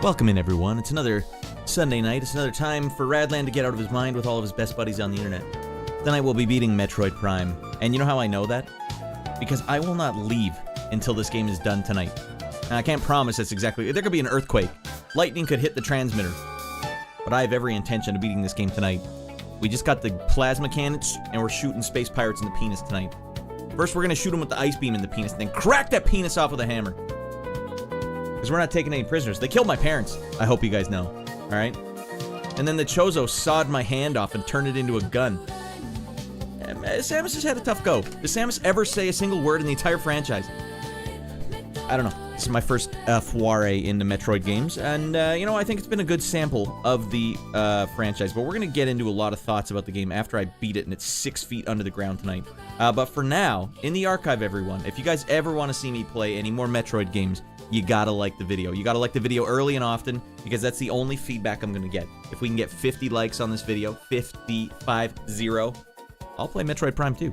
Welcome in, everyone. It's another Sunday night. It's another time for Radland to get out of his mind with all of his best buddies on the internet. Tonight we'll be beating Metroid Prime. And you know how I know that? Because I will not leave until this game is done tonight. And I can't promise that's exactly... There could be an earthquake. Lightning could hit the transmitter. But I have every intention of beating this game tonight. We just got the plasma cannons, and we're shooting space pirates in the penis tonight. First, we're going to shoot them with the ice beam in the penis, then crack that penis off with a hammer. Because we're not taking any prisoners. They killed my parents. I hope you guys know. Alright? And then the Chozo sawed my hand off and turned it into a gun. Samus has had a tough go. Does Samus ever say a single word in the entire franchise? I don't know. This is my first foray into Metroid games. And, you know, I think it's been a good sample of the franchise. But we're going to get into a lot of thoughts about the game after I beat it and it's 6 feet under the ground tonight. But for now, in the archive, everyone, if you guys ever want to see me play any more Metroid games, you gotta like the video. You gotta like the video early and often, because that's the only feedback I'm gonna get. If we can get 50 likes on this video, 50, I'll play Metroid Prime 2. If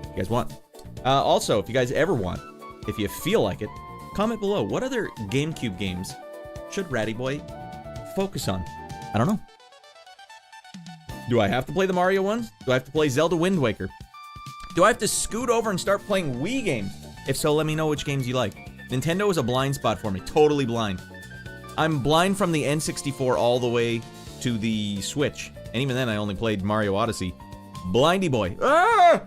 you guys want. Also, if you guys ever want, if you feel like it, comment below. What other GameCube games should Raddy Boy focus on? I don't know. Do I have to play the Mario ones? Do I have to play Zelda Wind Waker? Do I have to scoot over and start playing Wii games? If so, let me know which games you like. Nintendo is a blind spot for me. Totally blind. I'm blind from the N64 all the way to the Switch. And even then, I only played Mario Odyssey. Blindy boy. Ah!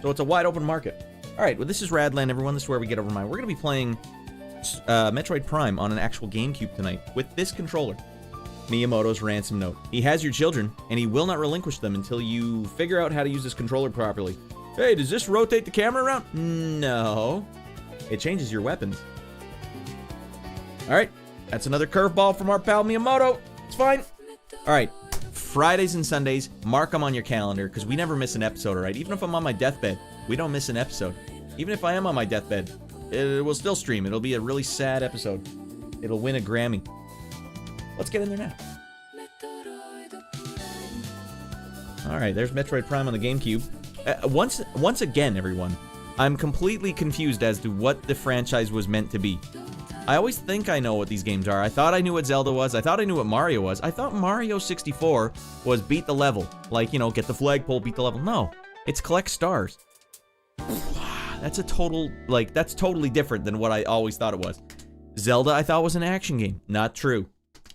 So it's a wide open market. Alright, well, this is Radland, everyone. This is where we get over mine. We're going to be playing Metroid Prime on an actual GameCube tonight with this controller. Miyamoto's ransom note. He has your children, and he will not relinquish them until you figure out how to use this controller properly. Hey, does this rotate the camera around? No. It changes your weapons. Alright, that's another curveball from our pal Miyamoto. It's fine. Alright, Fridays and Sundays, mark them on your calendar, because we never miss an episode, alright? Even if I'm on my deathbed, we don't miss an episode. Even if I am on my deathbed, it will still stream. It'll be a really sad episode. It'll win a Grammy. Let's get in there now. Alright, there's Metroid Prime on the GameCube. Once again, everyone, I'm completely confused as to what the franchise was meant to be. I always think I know what these games are. I thought I knew what Zelda was. I thought I knew what Mario was. I thought Mario 64 was beat the level. Like, you know, get the flagpole, beat the level. No, it's collect stars. That's a total, like, that's totally different than what I always thought it was. Zelda, I thought was an action game. Not true.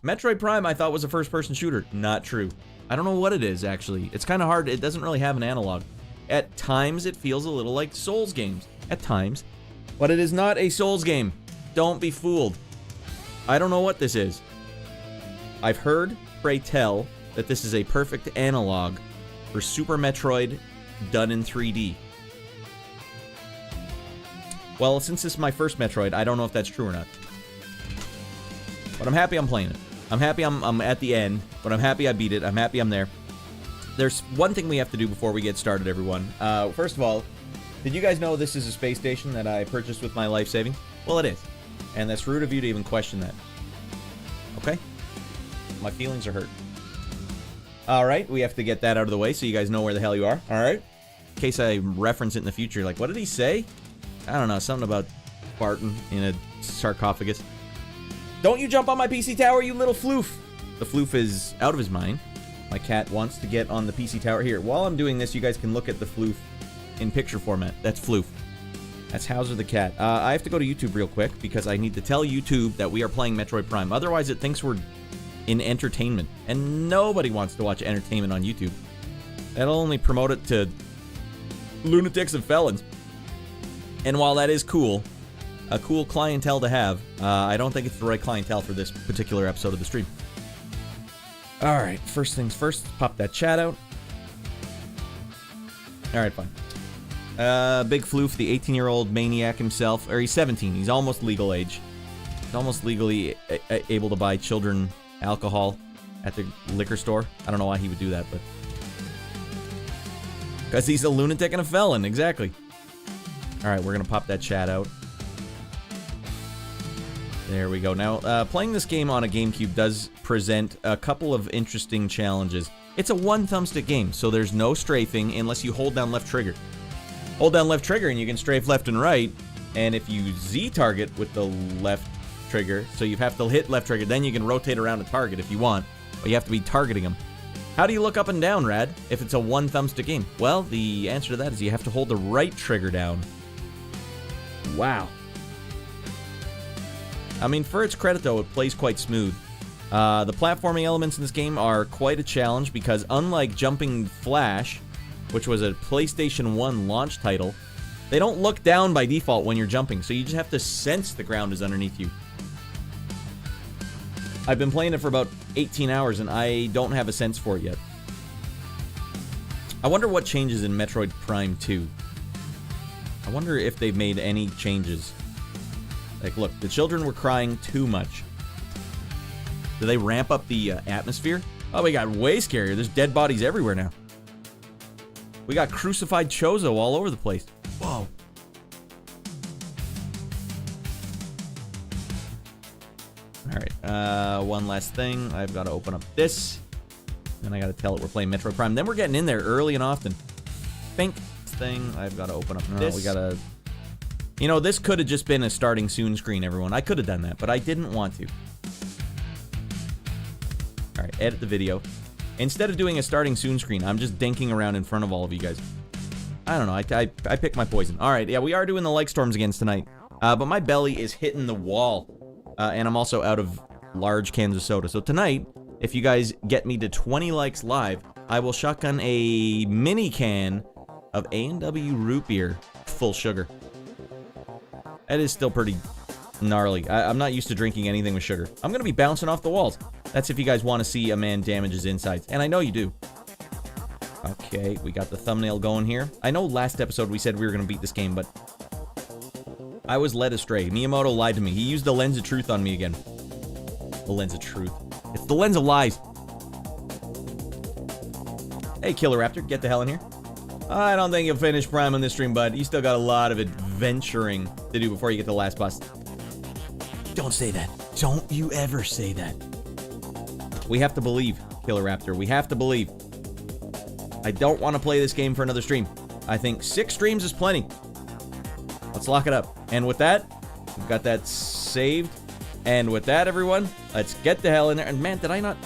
Metroid Prime, I thought was a first-person shooter. Not true. I don't know what it is, actually. It's kind of hard. It doesn't really have an analog. At times, it feels a little like Souls games. At times. But it is not a Souls game. Don't be fooled. I don't know what this is. I've heard, pray tell, that this is a perfect analog for Super Metroid done in 3D. Well, since this is my first Metroid, I don't know if that's true or not. But I'm happy I'm playing it. I'm happy I'm at the end, but I'm happy I beat it. I'm happy I'm there. There's one thing we have to do before we get started, everyone. First of all, did you guys know this is a space station that I purchased with my life saving? Well, it is. And that's rude of you to even question that. Okay? My feelings are hurt. Alright, we have to get that out of the way so you guys know where the hell you are. Alright? In case I reference it in the future, like, what did he say? I don't know, something about Barton in a sarcophagus. Don't you jump on my PC tower, you little floof! The floof is out of his mind. My cat wants to get on the PC tower. Here, while I'm doing this, you guys can look at the floof in picture format. That's floof. That's Hauser the cat. I have to go to YouTube real quick because I need to tell YouTube that we are playing Metroid Prime. Otherwise, it thinks we're in entertainment. And nobody wants to watch entertainment on YouTube. That'll only promote it to lunatics and felons. And while that is cool, a cool clientele to have, I don't think it's the right clientele for this particular episode of the stream. Alright, first things first, pop that chat out. Alright, fine. Big Floof, the 18-year-old maniac himself, or he's 17, he's almost legal age. He's almost legally able to buy children alcohol at the liquor store. I don't know why he would do that, but... because he's a lunatic and a felon, exactly. Alright, we're gonna pop that chat out. There we go. Now, playing this game on a GameCube does present a couple of interesting challenges. It's a one thumbstick game, so there's no strafing unless you hold down left trigger. Hold down left trigger and you can strafe left and right, and if you Z-target with the left trigger, so you have to hit left trigger, then you can rotate around a target if you want, but you have to be targeting them. How do you look up and down, Radd, if it's a one thumbstick game? Well, the answer to that is you have to hold the right trigger down. Wow. I mean, for its credit, though, it plays quite smooth. The platforming elements in this game are quite a challenge because unlike Jumping Flash, which was a PlayStation 1 launch title, they don't look down by default when you're jumping, so you just have to sense the ground is underneath you. I've been playing it for about 18 hours, and I don't have a sense for it yet. I wonder what changes in Metroid Prime 2. I wonder if they've made any changes. Like, look, the children were crying too much. Do they ramp up the atmosphere? Oh, we got way scarier. There's dead bodies everywhere now. We got crucified Chozo all over the place. Whoa. Alright, one last thing. I've got to open up this. And I got to tell it we're playing Metroid Prime. Then we're getting in there early and often. Think thing. I've got to open up this. We got to... You know, this could have just been a starting soon screen, everyone. I could have done that, but I didn't want to. Alright, edit the video. Instead of doing a starting soon screen, I'm just dinking around in front of all of you guys. I don't know, I pick my poison. Alright, yeah, we are doing the like storms again tonight. But my belly is hitting the wall. And I'm also out of large cans of soda. So tonight, if you guys get me to 20 likes live, I will shotgun a mini can of A&W Root Beer, full sugar. That is still pretty gnarly. I'm not used to drinking anything with sugar. I'm going to be bouncing off the walls. That's if you guys want to see a man damage his insides. And I know you do. Okay, we got the thumbnail going here. I know last episode we said we were going to beat this game, but I was led astray. Miyamoto lied to me. He used the lens of truth on me again. The lens of truth. It's the lens of lies. Hey, Killer Raptor, get the hell in here. I don't think you'll finish Prime on this stream, bud. You still got a lot of adventuring to do before you get to the last boss. Don't say that. Don't you ever say that. We have to believe, Killer Raptor. We have to believe. I don't want to play this game for another stream. I think 6 streams is plenty. Let's lock it up. And with that, we've got that saved. And with that, everyone, let's get the hell in there. And man, did I not...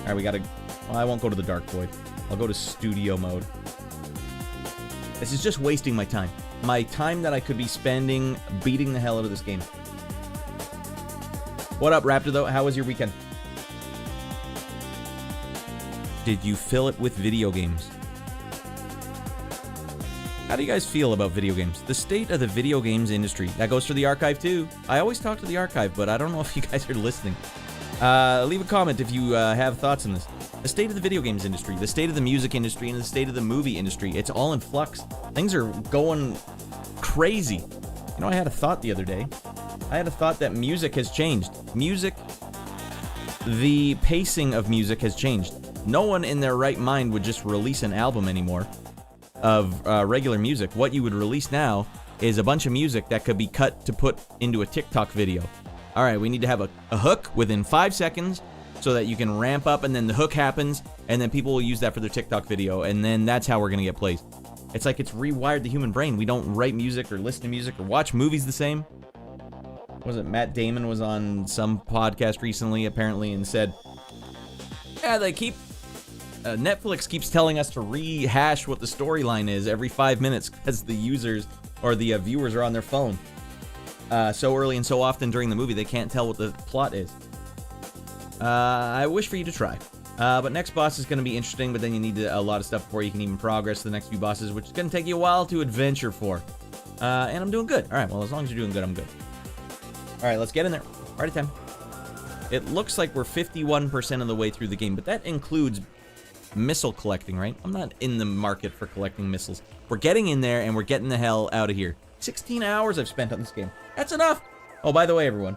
Alright, we gotta... Well, I won't go to the Dark Void. I'll go to studio mode. This is just wasting my time. My time that I could be spending beating the hell out of this game. What up, Raptor, though? How was your weekend? Did you fill it with video games? How do you guys feel about video games? The state of the video games industry. That goes for the archive, too. I always talk to the archive, but I don't know if you guys are listening. Leave a comment if you have thoughts on this. The state of the video games industry, the state of the music industry, and the state of the movie industry. It's all in flux. Things are going crazy. You know, I had a thought the other day. I had a thought that music has changed. Music, the pacing of music has changed. No one in their right mind would just release an album anymore of regular music. What you would release now is a bunch of music that could be cut to put into a TikTok video. All right, we need to have a hook within 5 seconds so that you can ramp up, and then the hook happens, and then people will use that for their TikTok video, and then that's how we're going to get plays. It's like it's rewired the human brain. We don't write music or listen to music or watch movies the same. Was it Matt Damon was on some podcast recently, apparently, and said, yeah, they keep... Netflix keeps telling us to rehash what the storyline is every 5 minutes because the users or the viewers are on their phone so early and so often during the movie they can't tell what the plot is. I wish for you to try. But next boss is going to be interesting, but then you need a lot of stuff before you can even progress to the next few bosses, which is going to take you a while to adventure for. And I'm doing good. All right, well, as long as you're doing good, I'm good. All right, let's get in there. Party time. It looks like we're 51% of the way through the game, but that includes missile collecting, right? I'm not in the market for collecting missiles. We're getting in there, and we're getting the hell out of here. 16 hours I've spent on this game. That's enough! Oh, by the way, everyone,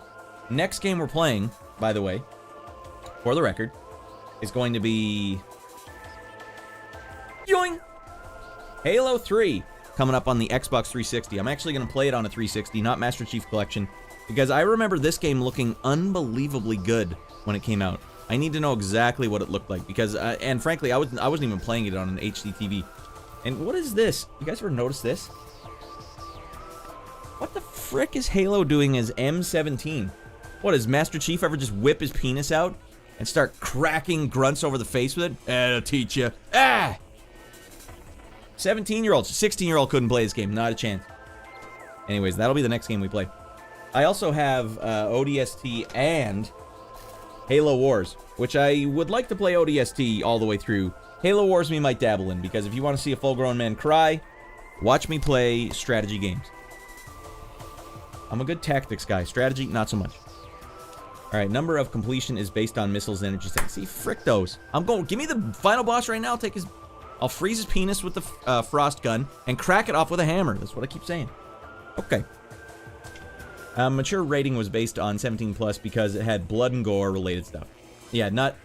next game we're playing, by the way, for the record, is going to be... Yoing! Halo 3, coming up on the Xbox 360. I'm actually going to play it on a 360, not Master Chief Collection, because I remember this game looking unbelievably good when it came out. I need to know exactly what it looked like, because, and frankly, I wasn't even playing it on an HD TV. And what is this? You guys ever noticed this? What the frick is Halo doing as M17? What, does Master Chief ever just whip his penis out and start cracking grunts over the face with it? I'll teach you. Ah! 17-year-olds, 16-year-old couldn't play this game. Not a chance. Anyways, that'll be the next game we play. I also have ODST and Halo Wars, which I would like to play ODST all the way through. Halo Wars we might dabble in, because if you want to see a full-grown man cry, watch me play strategy games. I'm a good tactics guy. Strategy, not so much. Alright, number of completion is based on missiles energy tank. See, frick those. I'm going, give me the final boss right now. I'll take his, I'll freeze his penis with the frost gun and crack it off with a hammer. That's what I keep saying. Okay. Mature rating was based on 17 plus because it had blood and gore related stuff. Yeah, not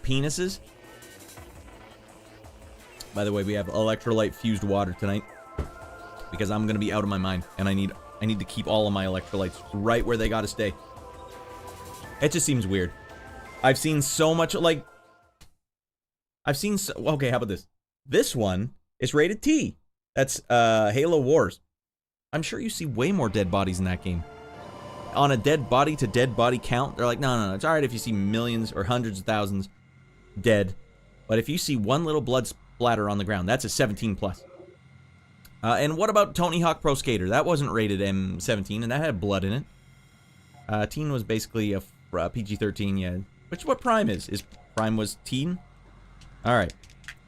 penises. By the way, we have electrolyte fused water tonight because I'm gonna be out of my mind and I need to keep all of my electrolytes right where they gotta stay. It just seems weird. I've seen so much, like... okay, how about this? This one is rated T. That's, Halo Wars. I'm sure you see way more dead bodies in that game. On a dead body to dead body count, they're like, no, it's alright if you see millions or hundreds of thousands dead. But if you see one little blood splatter on the ground, that's a 17 plus. And what about Tony Hawk Pro Skater? That wasn't rated M17, and that had blood in it. Teen was basically a PG-13, yeah. Which what Prime is. Prime was teen? Alright.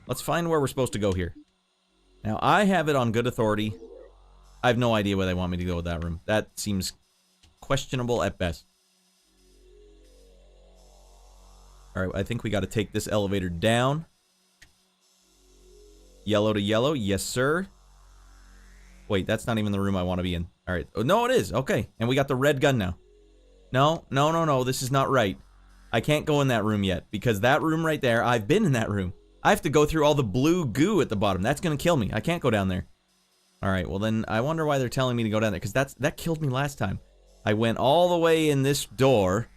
Let's find where we're supposed to go here. Now, I have it on good authority. I have no idea where they want me to go with that room. That seems questionable at best. Alright, I think we gotta take this elevator down. Yellow to yellow, yes sir. Wait, that's not even the room I want to be in. Alright, oh, no it is, okay. And we got the red gun now. No, this is not right. I can't go in that room yet, because that room right there, I've been in that room. I have to go through all the blue goo at the bottom. That's gonna kill me. I can't go down there. Alright, well then, I wonder why they're telling me to go down there, because that killed me last time. I went all the way in this door,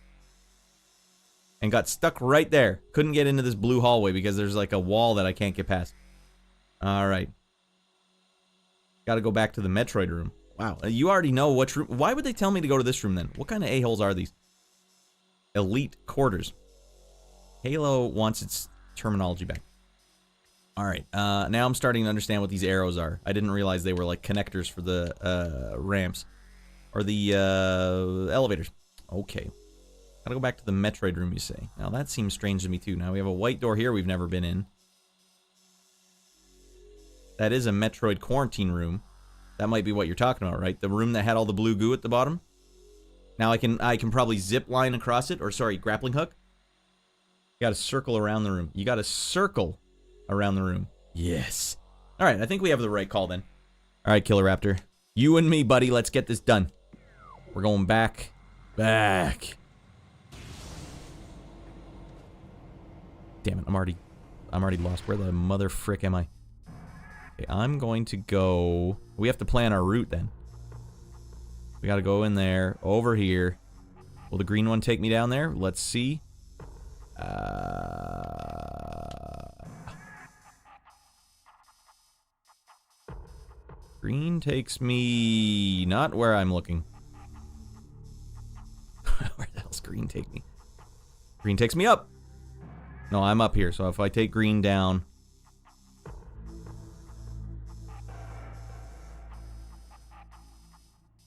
and got stuck right there. Couldn't get into this blue hallway, because there's like a wall that I can't get past. Alright. Gotta go back to the Metroid room. Wow, you already know which room. Why would they tell me to go to this room then? What kind of a-holes are these? Elite quarters. Halo wants its terminology back. Alright, now I'm starting to understand what these arrows are. I didn't realize they were like connectors for the ramps. Or the elevators. Okay. Gotta go back to the Metroid room, you say. Now that seems strange to me too. Now we have a white door here we've never been in. That is a Metroid quarantine room. That might be what you're talking about, right? The room that had all the blue goo at the bottom? Now I can probably zip line across it, or sorry, grappling hook. You gotta circle around the room. You gotta circle around the room. Yes. Alright, I think we have the right call then. Alright, Killer Raptor. You and me, buddy, let's get this done. We're going back. Back. Damn it, I'm already lost. Where the mother frick am I? Okay, I'm going to go... We have to plan our route then. We gotta go in there, over here. Will the green one take me down there? Let's see. Green takes me... not where I'm looking. Where the hell's green take me? Green takes me up! No, I'm up here, so if I take green down...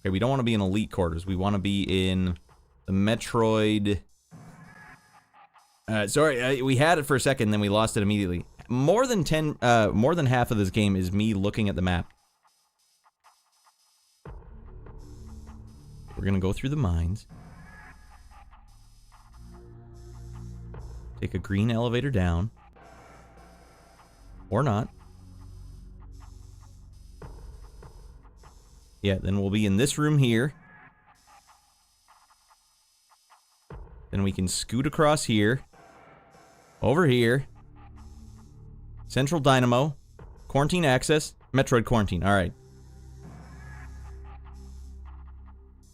Okay, we don't want to be in elite quarters. We want to be in the Metroid... sorry, we had it for a second, then we lost it immediately. More than half of this game is me looking at the map. We're gonna go through the mines. Take a green elevator down. Or not. Yeah, then we'll be in this room here. Then we can scoot across here. Over here. Central Dynamo. Quarantine access. Metroid quarantine. Alright.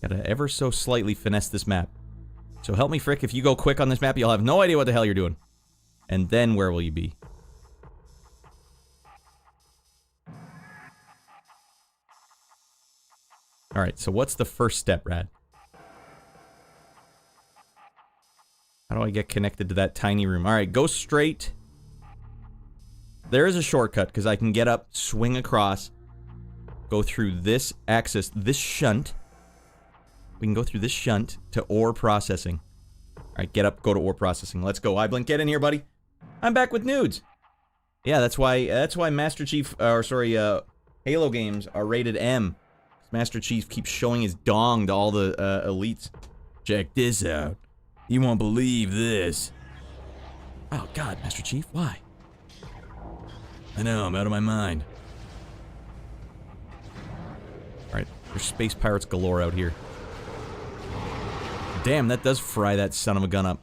Gotta ever so slightly finesse this map. So help me frick, if you go quick on this map, you'll have no idea what the hell you're doing. And then where will you be? Alright, so what's the first step, Radd? How do I get connected to that tiny room? Alright, go straight. There is a shortcut, because I can get up, swing across, go through this axis, this shunt. We can go through this shunt to ore processing. Alright, get up, go to ore processing. Let's go. iBlink, get in here, buddy. I'm back with nudes. Yeah, that's why Master Chief, Halo games are rated M. Master Chief keeps showing his dong to all the elites. Check this out. You won't believe this. Oh God, Master Chief, why? I know, I'm out of my mind. Alright, there's space pirates galore out here. Damn, that does fry that son of a gun up.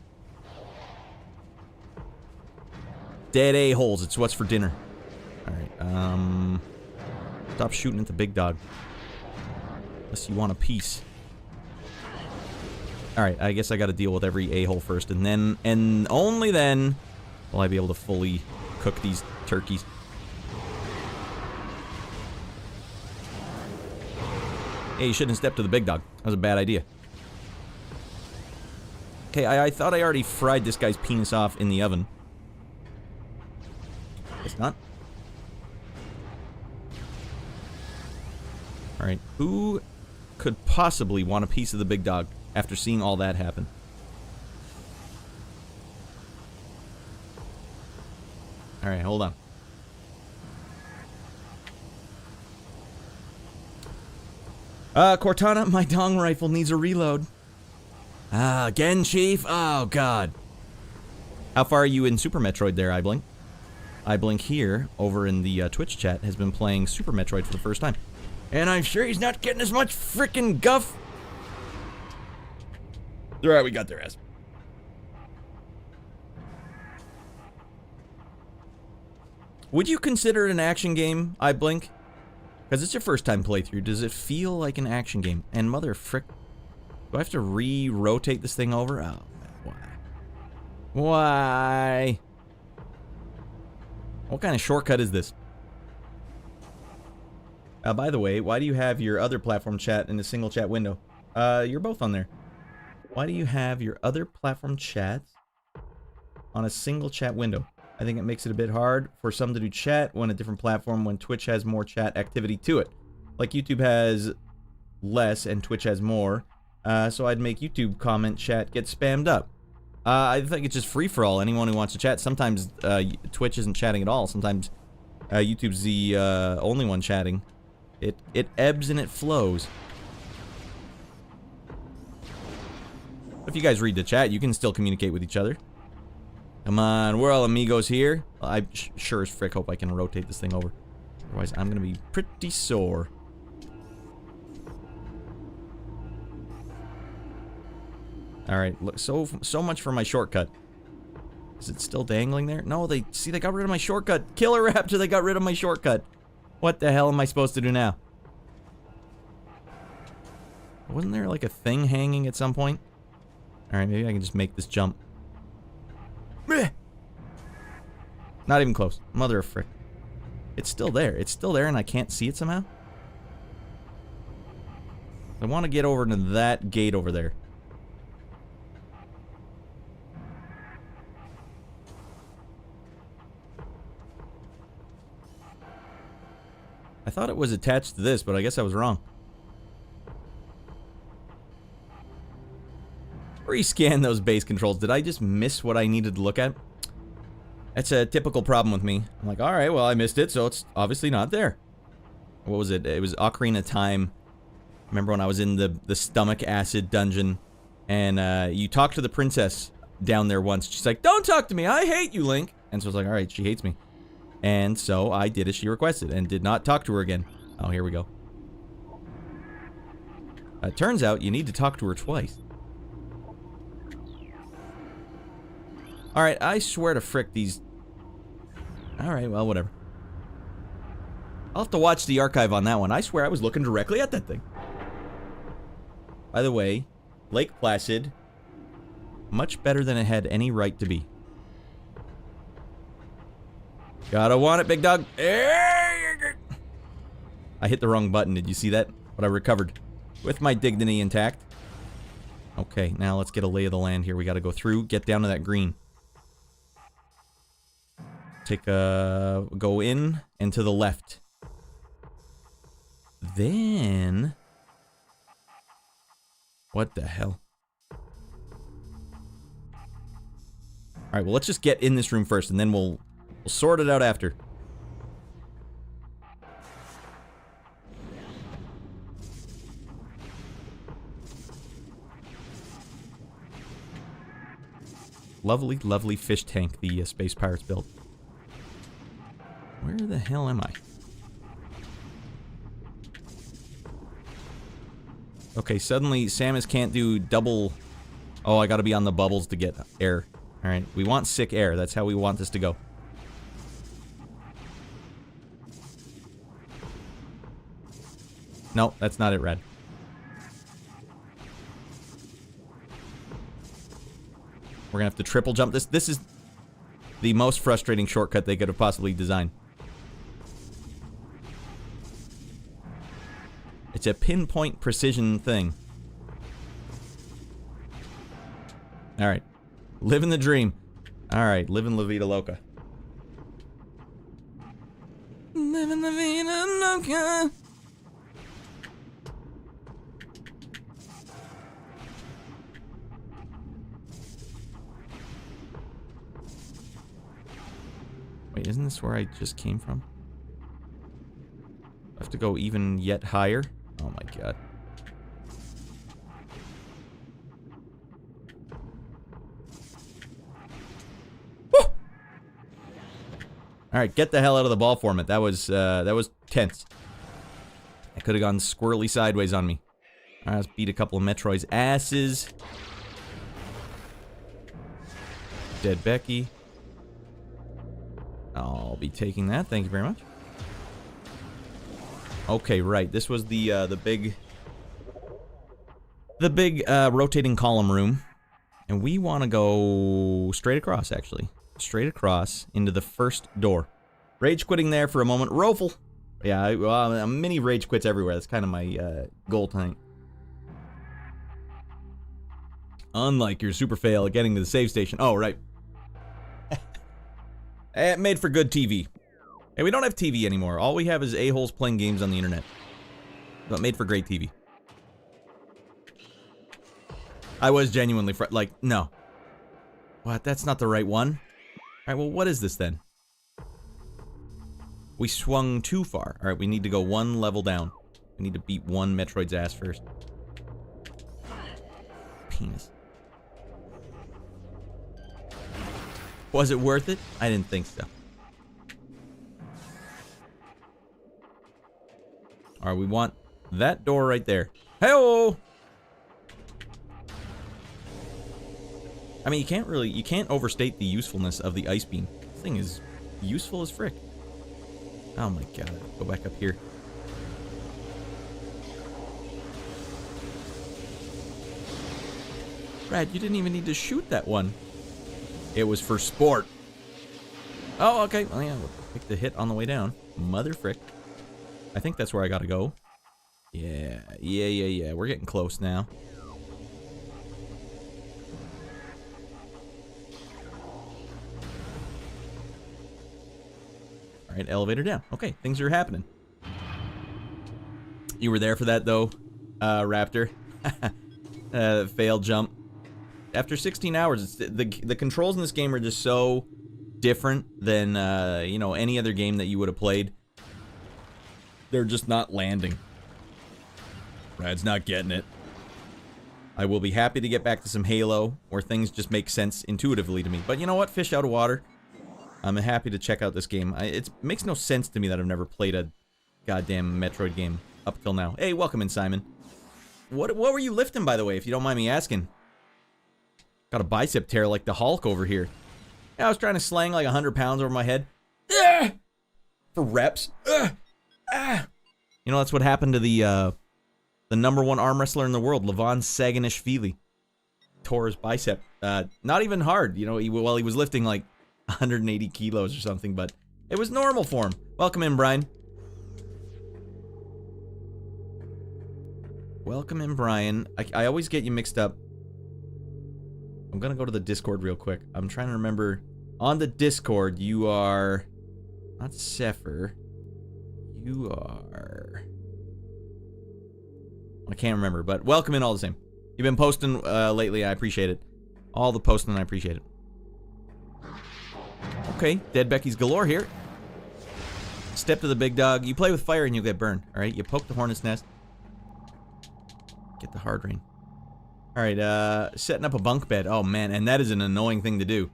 Dead a-holes, it's what's for dinner. Alright, stop shooting at the big dog. Unless you want a piece. Alright, I guess I gotta deal with every a-hole first, and then, and only then, will I be able to fully cook these turkeys. Hey, you shouldn't have stepped to the big dog. That was a bad idea. Okay, I thought I already fried this guy's penis off in the oven. It's not. Alright, who could possibly want a piece of the big dog after seeing all that happen? Alright, hold on. Cortana, my dong rifle needs a reload. Ah, again, Chief? Oh, God. How far are you in Super Metroid there, iBlink? iBlink here, over in the Twitch chat, has been playing Super Metroid for the first time. And I'm sure he's not getting as much frickin' guff. Alright, we got their ass. Would you consider it an action game, iBlink? Because it's your first time playthrough. Does it feel like an action game? And mother frick... Do I have to re-rotate this thing over? Oh, why? Why? What kind of shortcut is this? By the way, why do you have your other platform chat in a single chat window? You're both on there. Why do you have your other platform chats on a single chat window? I think it makes it a bit hard for some to do chat when a different platform, when Twitch has more chat activity to it. Like YouTube has less and Twitch has more. So I'd make YouTube comment chat get spammed up. I think it's just free for all. Anyone who wants to chat. Sometimes Twitch isn't chatting at all. Sometimes YouTube's the only one chatting. It ebbs and it flows. If you guys read the chat, you can still communicate with each other. Come on, we're all amigos here. I sure as frick hope I can rotate this thing over. Otherwise, I'm gonna be pretty sore. Alright, look, so much for my shortcut. Is it still dangling there? No, they got rid of my shortcut. Killer Raptor, they got rid of my shortcut. What the hell am I supposed to do now? Wasn't there like a thing hanging at some point? Alright, maybe I can just make this jump. Meh. Not even close. Mother of frick. It's still there. It's still there and I can't see it somehow? I want to get over to that gate over there. I thought it was attached to this, but I guess I was wrong. Rescan those base controls. Did I just miss what I needed to look at? That's a typical problem with me. I'm like, alright, well, I missed it, so it's obviously not there. What was it? It was Ocarina of Time. Remember when I was in the stomach acid dungeon, and you talked to the princess down there once. She's like, don't talk to me, I hate you, Link. And so I was like, alright, she hates me. And so I did as she requested, and did not talk to her again. Oh, here we go. It turns out you need to talk to her twice. Alright, I swear to frick these... Alright, well, whatever. I'll have to watch the archive on that one. I swear I was looking directly at that thing. By the way, Lake Placid, much better than it had any right to be. Gotta want it, big dog. I hit the wrong button. Did you see that? But I recovered. With my dignity intact. Okay, now let's get a lay of the land here. We gotta go through, get down to that green. Take a... go in and to the left. Then... what the hell? Alright, well let's just get in this room first and then we'll sort it out after. Lovely, lovely fish tank the Space Pirates built. Where the hell am I? Okay, suddenly Samus can't do double... oh, I gotta be on the bubbles to get air. Alright, we want sick air. That's how we want this to go. No, that's not it, Radd. We're gonna have to triple jump this. This is the most frustrating shortcut they could have possibly designed. It's a pinpoint precision thing. Alright. Living the dream. Alright, living La Vida Loca. Living La Vida Loca. Wait, isn't this where I just came from? I have to go even yet higher? Oh my god. Woo! Alright, get the hell out of the ball format. That was tense. That could have gone squirrely sideways on me. Alright, let's beat a couple of Metroid's asses. Dead Becky. I'll be taking that, thank you very much. Okay, right, this was the big rotating column room. And we want to go straight across, actually. Straight across into the first door. Rage quitting there for a moment. Rofl! Yeah, well, mini rage quits everywhere. That's kind of my goal tonight. Unlike your super fail at getting to the save station. Oh, right. It made for good TV. Hey, we don't have TV anymore. All we have is a-holes playing games on the internet. But made for great TV. I was genuinely like, no. What? That's not the right one? Alright, well, what is this then? We swung too far. Alright, we need to go one level down. We need to beat one Metroid's ass first. Penis. Was it worth it? I didn't think so. Alright, we want that door right there. Hey-oh! I mean, you can't overstate the usefulness of the ice beam. This thing is useful as frick. Oh my god, go back up here. Radd, you didn't even need to shoot that one. It was for sport. Oh, okay. Oh, yeah, we'll take the hit on the way down. Mother frick. I think that's where I gotta go. Yeah. We're getting close now. Alright, elevator down. Okay, things are happening. You were there for that, though, Raptor. Failed jump. After 16 hours, it's, the controls in this game are just so different than, you know, any other game that you would have played. They're just not landing. Radd's not getting it. I will be happy to get back to some Halo, where things just make sense intuitively to me. But you know what? Fish out of water. I'm happy to check out this game. It makes no sense to me that I've never played a goddamn Metroid game up till now. Hey, welcome in, Simon. What were you lifting, by the way, if you don't mind me asking? Got a bicep tear like the Hulk over here. Yeah, I was trying to slang like 100 pounds over my head. For reps. You know, that's what happened to the #1 arm wrestler in the world, Levon Saganishvili. Tore his bicep. Not even hard, you know, while he was lifting like 180 kilos or something, but it was normal for him. Welcome in, Brian. Welcome in, Brian. I always get you mixed up. I'm gonna go to the Discord real quick. I'm trying to remember. On the Discord, you are... Not Sepher. You are... I can't remember, but welcome in all the same. You've been posting lately, I appreciate it. All the posting, I appreciate it. Okay, Dead Becky's galore here. Step to the big dog. You play with fire and you'll get burned, alright? You poke the hornet's nest. Get the hard rain. Alright, setting up a bunk bed. Oh man, and that is an annoying thing to do.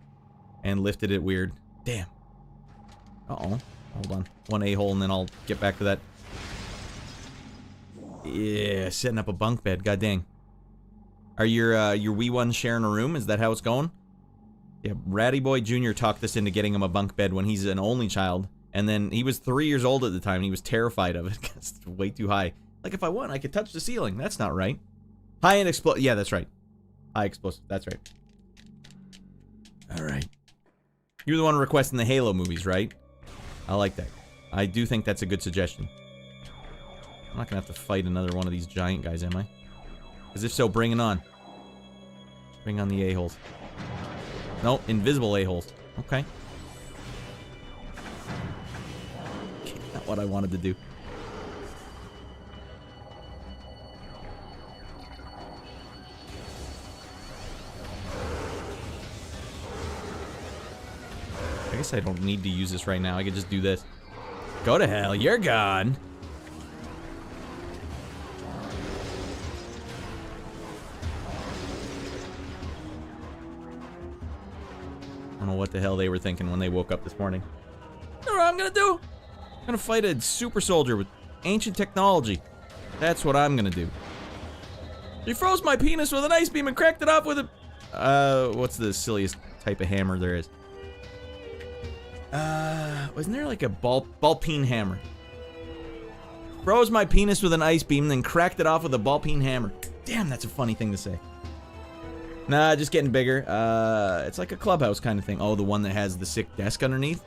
And lifted it weird. Damn. Uh-oh. Hold on. One a-hole and then I'll get back to that. Yeah, setting up a bunk bed. God dang. Are your wee ones sharing a room? Is that how it's going? Yeah, Ratty Boy Jr. talked us into getting him a bunk bed when he's an only child. And then he was 3 years old at the time and he was terrified of it because it's way too high. Like, if I want, I could touch the ceiling. That's not right. High-end explosive. Yeah, that's right. High explosive. That's right. Alright. You're the one requesting the Halo movies, right? I like that. I do think that's a good suggestion. I'm not gonna have to fight another one of these giant guys, am I? Because if so, bring it on. Bring on the a-holes. No, invisible a-holes. Okay. Not what I wanted to do. I guess I don't need to use this right now. I could just do this. Go to hell. You're gone. I don't know what the hell they were thinking when they woke up this morning. You know what I'm gonna do? I'm gonna fight a super soldier with ancient technology. That's what I'm gonna do. He froze my penis with an ice beam and cracked it off with a... what's the silliest type of hammer there is? Wasn't there like a ball peen hammer? Froze my penis with an ice beam, then cracked it off with a ball peen hammer. Damn, that's a funny thing to say. Nah, just getting bigger. It's like a clubhouse kind of thing. Oh, the one that has the sick desk underneath?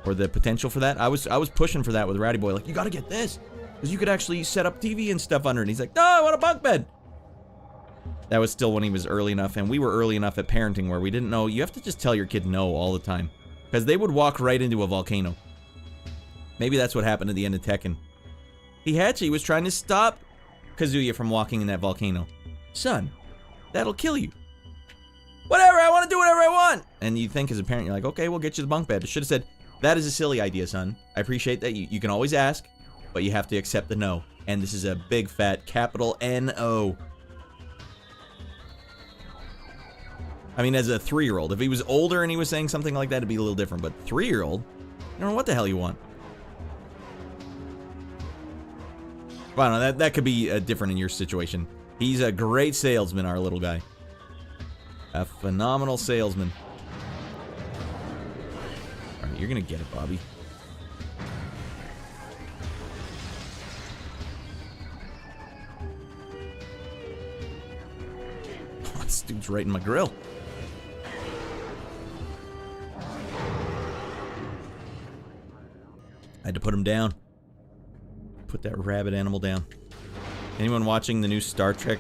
Or the potential for that? I was pushing for that with Ratty Boy. Like, you gotta get this. Because you could actually set up TV and stuff under it. And he's like, no, I want a bunk bed. That was still when he was early enough. And we were early enough at parenting where we didn't know. You have to just tell your kid no all the time. Because they would walk right into a volcano. Maybe that's what happened at the end of Tekken. Heihachi was trying to stop Kazuya from walking in that volcano. Son, that'll kill you. Whatever, I want to do whatever I want! And you think as a parent, you're like, okay, we'll get you the bunk bed. I should have said, that is a silly idea, son. I appreciate that. You can always ask, but you have to accept the no. And this is a big fat capital N-O. I mean, as a 3-year-old. If he was older and he was saying something like that, it'd be a little different. But 3-year-old, I don't know what the hell you want. Well, I don't know, that could be different in your situation. He's a great salesman, our little guy. A phenomenal salesman. Alright, you're gonna get it, Bobby. Oh, this dude's right in my grill. I had to put him down. Put that rabbit animal down. Anyone watching the new Star Trek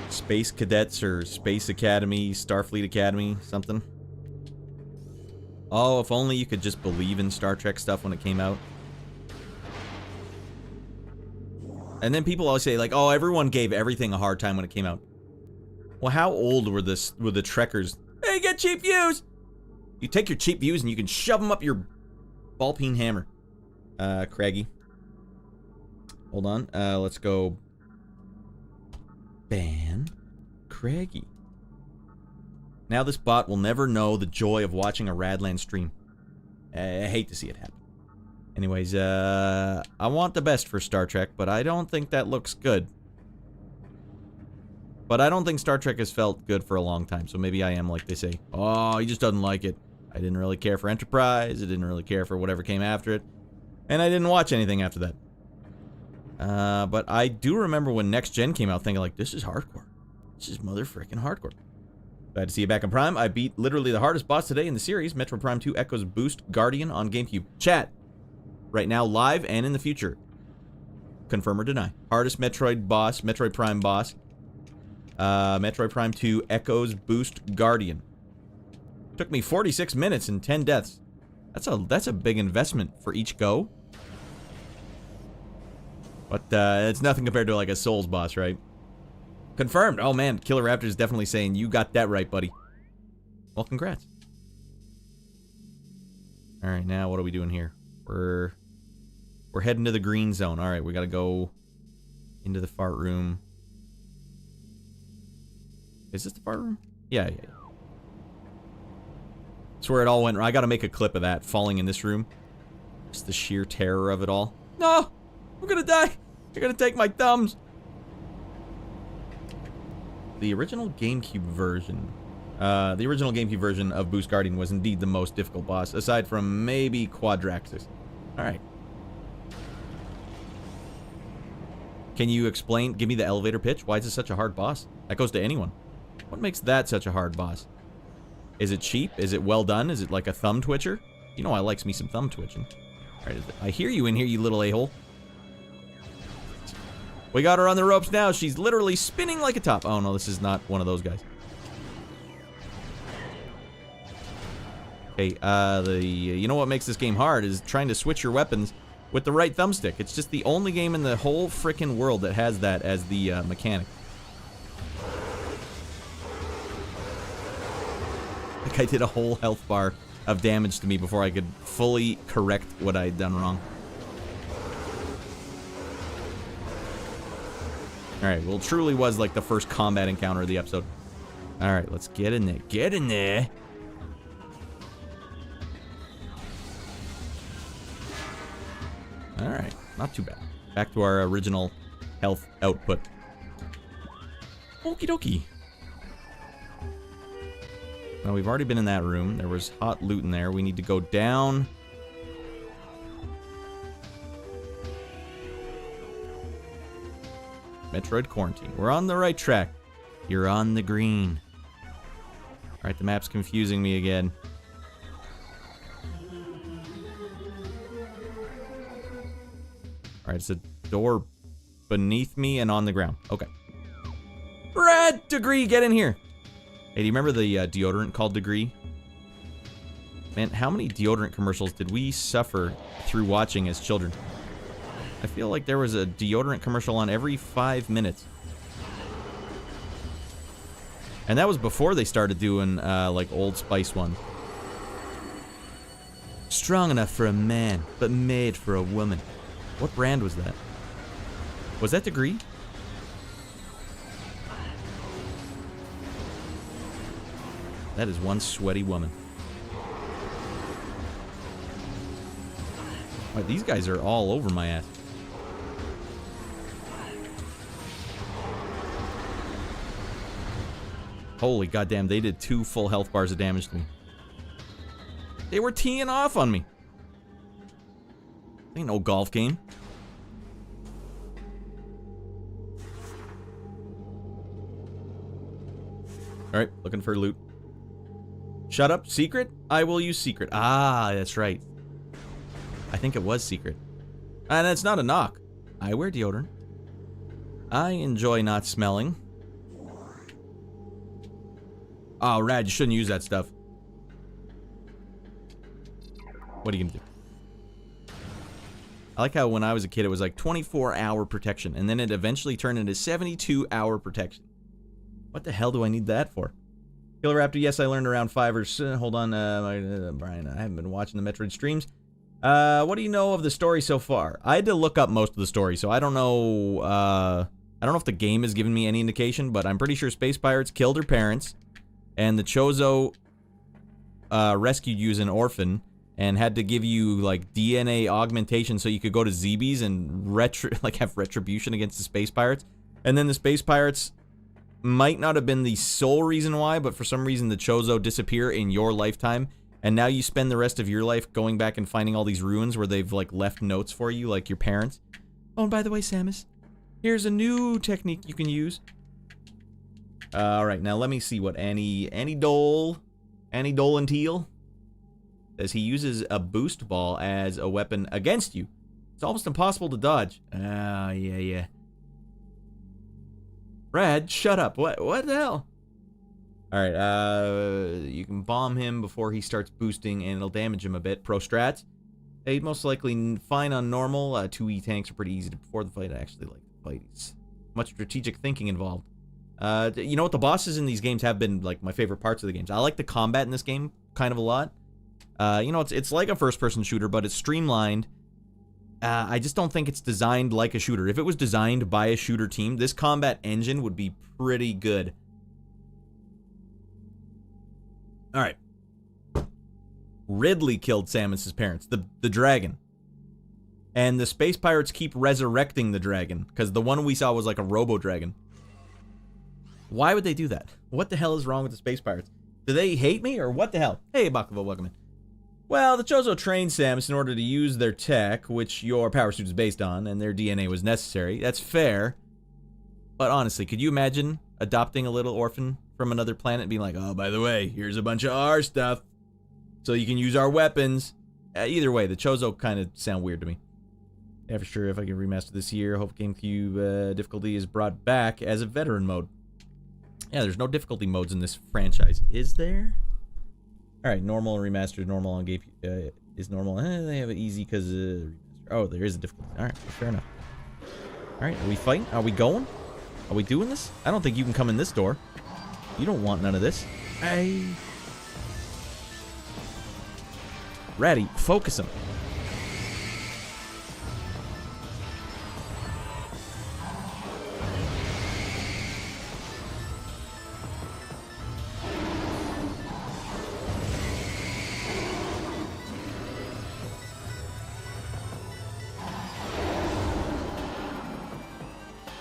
Space Cadets or Space Academy, Starfleet Academy, something? Oh, if only you could just believe in Star Trek stuff when it came out. And then people always say, like, oh, everyone gave everything a hard time when it came out. Well, how old were the Trekkers? Hey, get cheap views! You take your cheap views and you can shove them up your ball peen hammer. Craggy. Hold on. Let's go. Ban Craggy. Now this bot will never know the joy of watching a Radland stream. I hate to see it happen. Anyways, I want the best for Star Trek, but I don't think that looks good. But I don't think Star Trek has felt good for a long time, so maybe I am like they say. Oh, he just doesn't like it. I didn't really care for Enterprise, I didn't really care for whatever came after it, and I didn't watch anything after that. But I do remember when Next Gen came out thinking like, this is hardcore. This is motherfrickin' hardcore. Glad to see you back in Prime. I beat literally the hardest boss today in the series, Metroid Prime 2 Echoes Boost Guardian on GameCube. Chat, right now live and in the future. Confirm or deny. Hardest Metroid Prime boss. Metroid Prime 2 Echoes Boost Guardian. Took me 46 minutes and 10 deaths. That's a big investment for each go. But it's nothing compared to like a Souls boss, right? Confirmed. Oh man, Killer Raptor is definitely saying you got that right, buddy. Well, congrats. All right, now what are we doing here? We're heading to the green zone. All right, we got to go into the fart room. Is this the fart room? Yeah. That's where it all went. I got to make a clip of that falling in this room. Just the sheer terror of it all. No, I'm gonna die. You're gonna take my thumbs. The original GameCube version. The original GameCube version of Boost Guardian was indeed the most difficult boss, aside from maybe Quadraxis. Alright. Can you explain, give me the elevator pitch? Why is it such a hard boss? That goes to anyone. What makes that such a hard boss? Is it cheap? Is it well done? Is it like a thumb twitcher? You know I likes me some thumb twitching. Alright, I hear you in here, you little a-hole. We got her on the ropes now. She's literally spinning like a top. Oh no, this is not one of those guys. Okay, you know what makes this game hard is trying to switch your weapons with the right thumbstick. It's just the only game in the whole frickin' world that has that as the mechanic. Like I did a whole health bar of damage to me before I could fully correct what I'd done wrong. Alright, well, it truly was like the first combat encounter of the episode. Alright, let's get in there. Get in there! Alright, not too bad. Back to our original health output. Okie dokie. Well, we've already been in that room. There was hot loot in there. We need to go down. Metroid Quarantine. We're on the right track. You're on the green. Alright, the map's confusing me again. Alright, it's a door beneath me and on the ground. Okay. Radd Degree, get in here! Hey, do you remember the deodorant called Degree? Man, how many deodorant commercials did we suffer through watching as children? I feel like there was a deodorant commercial on every 5 minutes. And that was before they started doing, like, Old Spice ones. Strong enough for a man, but made for a woman. What brand was that? Was that Degree? That is one sweaty woman. Right, these guys are all over my ass. Holy goddamn, they did 2 full health bars of damage to me. They were teeing off on me. Ain't no golf game. Alright, looking for loot. Shut up, secret? I will use secret. Ah, that's right. I think it was secret. And it's not a knock. I wear deodorant. I enjoy not smelling. Oh, Radd, you shouldn't use that stuff. What are you gonna do? I like how when I was a kid it was like 24-hour protection, and then it eventually turned into 72-hour protection. What the hell do I need that for? Killer Raptor, yes, I learned around 5 or so. Hold on, Brian, I haven't been watching the Metroid streams. What do you know of the story so far? I had to look up most of the story, so I don't know, I don't know if the game has given me any indication, but I'm pretty sure Space Pirates killed her parents, and the Chozo, rescued you as an orphan, and had to give you, like, DNA augmentation so you could go to ZBs and have retribution against the Space Pirates. And then the Space Pirates might not have been the sole reason why, but for some reason the Chozo disappear in your lifetime, and now you spend the rest of your life going back and finding all these ruins where they've, like, left notes for you, like your parents. Oh, and by the way, Samus, here's a new technique you can use. Alright, now let me see what Annie Dolan Teal says. He uses a boost ball as a weapon against you. It's almost impossible to dodge. Yeah. Radd, shut up. What the hell? Alright, you can bomb him before he starts boosting, and it'll damage him a bit. Pro strats. He'd most likely fine on normal. 2 E-tanks are pretty easy to before the fight. I actually like the fight. It's much strategic thinking involved. You know what? The bosses in these games have been, like, my favorite parts of the games. I like the combat in this game kind of a lot. You know, it's like a first-person shooter, but it's streamlined. I just don't think it's designed like a shooter. If it was designed by a shooter team, this combat engine would be pretty good. Alright. Ridley killed Samus's parents, the dragon. And the space pirates keep resurrecting the dragon, because the one we saw was like a robo-dragon. Why would they do that? What the hell is wrong with the space pirates? Do they hate me, or what the hell? Hey, Bakuvo, welcome in. Well, the Chozo trained Samus in order to use their tech, which your power suit is based on, and their DNA was necessary. That's fair. But honestly, could you imagine adopting a little orphan from another planet and being like, oh, by the way, here's a bunch of our stuff, so you can use our weapons? Either way, the Chozo kind of sound weird to me. Yeah, for sure, if I can remaster this year, hope GameCube difficulty is brought back as a veteran mode. Yeah, there's no difficulty modes in this franchise. Is there? Alright, normal and remastered. Normal on GameCube is normal. They have it easy because oh, there is a difficulty. Alright, fair enough. Alright, are we fighting? Are we going? Are we doing this? I don't think you can come in this door. You don't want none of this. Hey. Raddy, focus him.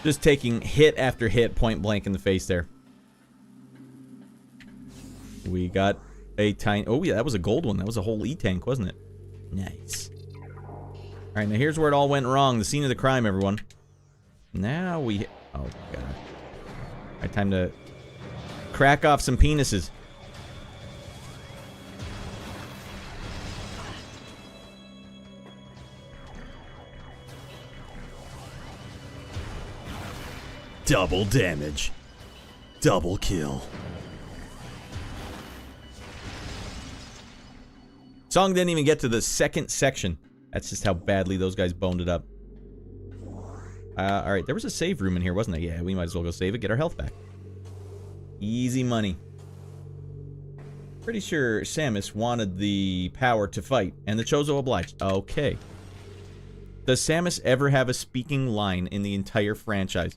Just taking hit after hit point blank in the face there. We got a tiny... Oh, yeah, that was a gold one. That was a whole E-tank, wasn't it? Nice. Alright, now here's where it all went wrong. The scene of the crime, everyone. Now we... Oh, God. Alright, time to crack off some penises. Double damage. Double kill. Song didn't even get to the second section. That's just how badly those guys boned it up. Alright, there was a save room in here, wasn't there? Yeah, we might as well go save it, get our health back. Easy money. Pretty sure Samus wanted the power to fight, and the Chozo obliged. Okay. Does Samus ever have a speaking line in the entire franchise?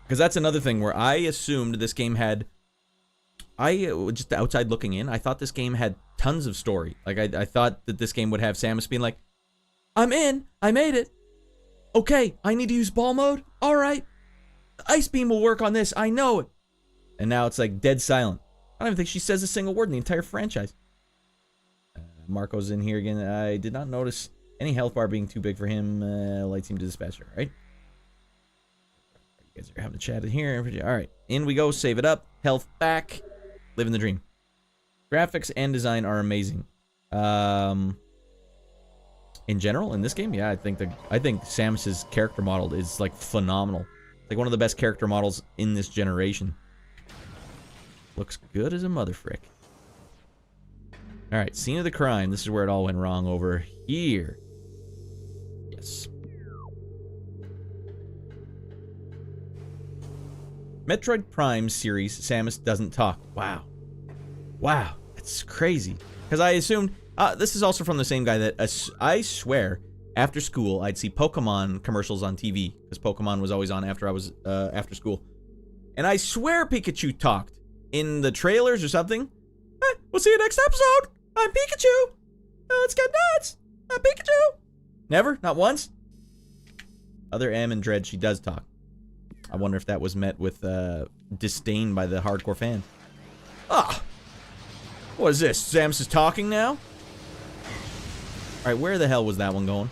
Because that's another thing where I assumed this game had... just outside looking in, I thought this game had tons of story. Like, I thought that this game would have Samus being like, I'm in! I made it! Okay, I need to use ball mode? Alright! Ice Beam will work on this, I know it! And now it's like dead silent. I don't even think she says a single word in the entire franchise. Marco's in here again. I did not notice any health bar being too big for him. Light team to dispatcher, right? You guys are having a chat in here. Alright, in we go, save it up. Health back. Living the dream. Graphics and design are amazing. In general, in this game, yeah, I think Samus's character model is like phenomenal. Like one of the best character models in this generation. Looks good as a mother frick. Alright, scene of the crime. This is where it all went wrong over here. Yes. Metroid Prime series, Samus doesn't talk. Wow. Wow. That's crazy. Because I assumed... this is also from the same guy that... I swear, after school, I'd see Pokemon commercials on TV. Because Pokemon was always on after I was... after school. And I swear Pikachu talked. In the trailers or something. We'll see you next episode! I'm Pikachu! Let's get nuts! I'm Pikachu! Never? Not once? Other M and Dread, she does talk. I wonder if that was met with disdain by the hardcore fans. Ah! What is this? Samus is talking now? Alright, where the hell was that one going?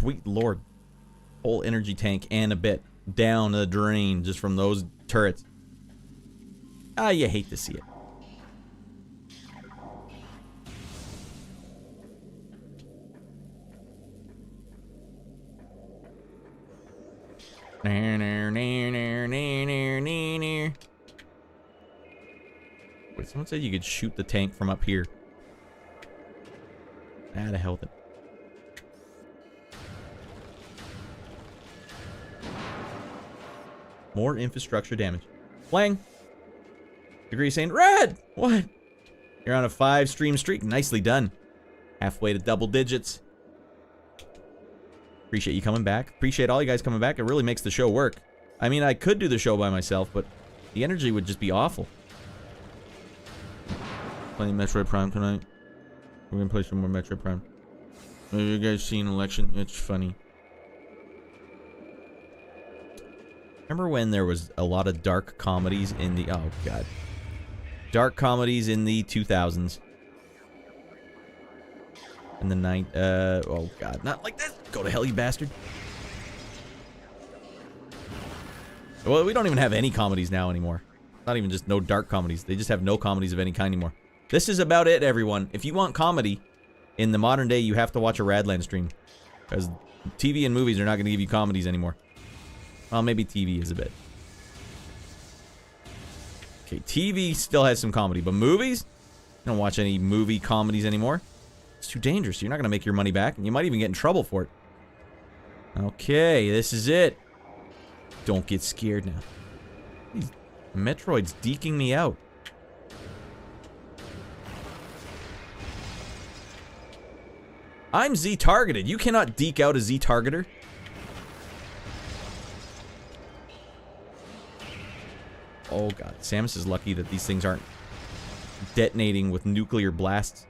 Sweet lord. Whole energy tank and a bit down the drain just from those turrets. Ah, you hate to see it. Wait, someone said you could shoot the tank from up here. Ah, the hell with it. More infrastructure damage. Flang! Degree saying, Radd! What? You're on a 5-stream streak. Nicely done. Halfway to double digits. Appreciate you coming back. Appreciate all you guys coming back. It really makes the show work. I mean, I could do the show by myself, but the energy would just be awful. Playing Metroid Prime tonight. We're gonna play some more Metroid Prime. Have you guys seen Election? It's funny. Remember when there was a lot of dark comedies in the... Oh, God. Dark comedies in the 2000s. In the oh, God. Not like this! Go to hell, you bastard. Well, we don't even have any comedies now anymore. Not even just no dark comedies. They just have no comedies of any kind anymore. This is about it, everyone. If you want comedy in the modern day, you have to watch a Radland stream. Because TV and movies are not going to give you comedies anymore. Well, maybe TV is a bit. Okay, TV still has some comedy, but movies? You don't watch any movie comedies anymore. It's too dangerous. You're not going to make your money back, and you might even get in trouble for it. Okay, this is it. Don't get scared now. These Metroid's deking me out. I'm Z-targeted. You cannot deke out a Z-targeter. Oh god, Samus is lucky that these things aren't detonating with nuclear blasts.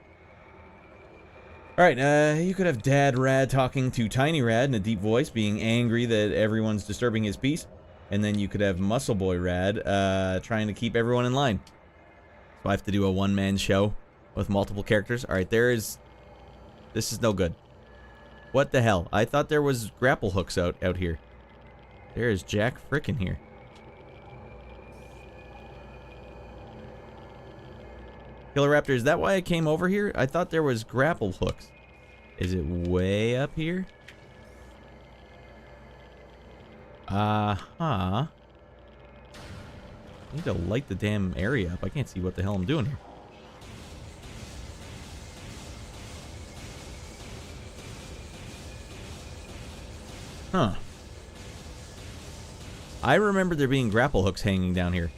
Alright, you could have Dad Radd talking to Tiny Radd in a deep voice, being angry that everyone's disturbing his peace. And then you could have Muscle Boy Radd, trying to keep everyone in line. So I have to do a one-man show with multiple characters. Alright, this is no good. What the hell? I thought there was grapple hooks out here. There is Jack frickin' here. Killer Raptor, is that why I came over here? I thought there was grapple hooks. Is it way up here? I need to light the damn area up. I can't see what the hell I'm doing here. Huh. I remember there being grapple hooks hanging down here.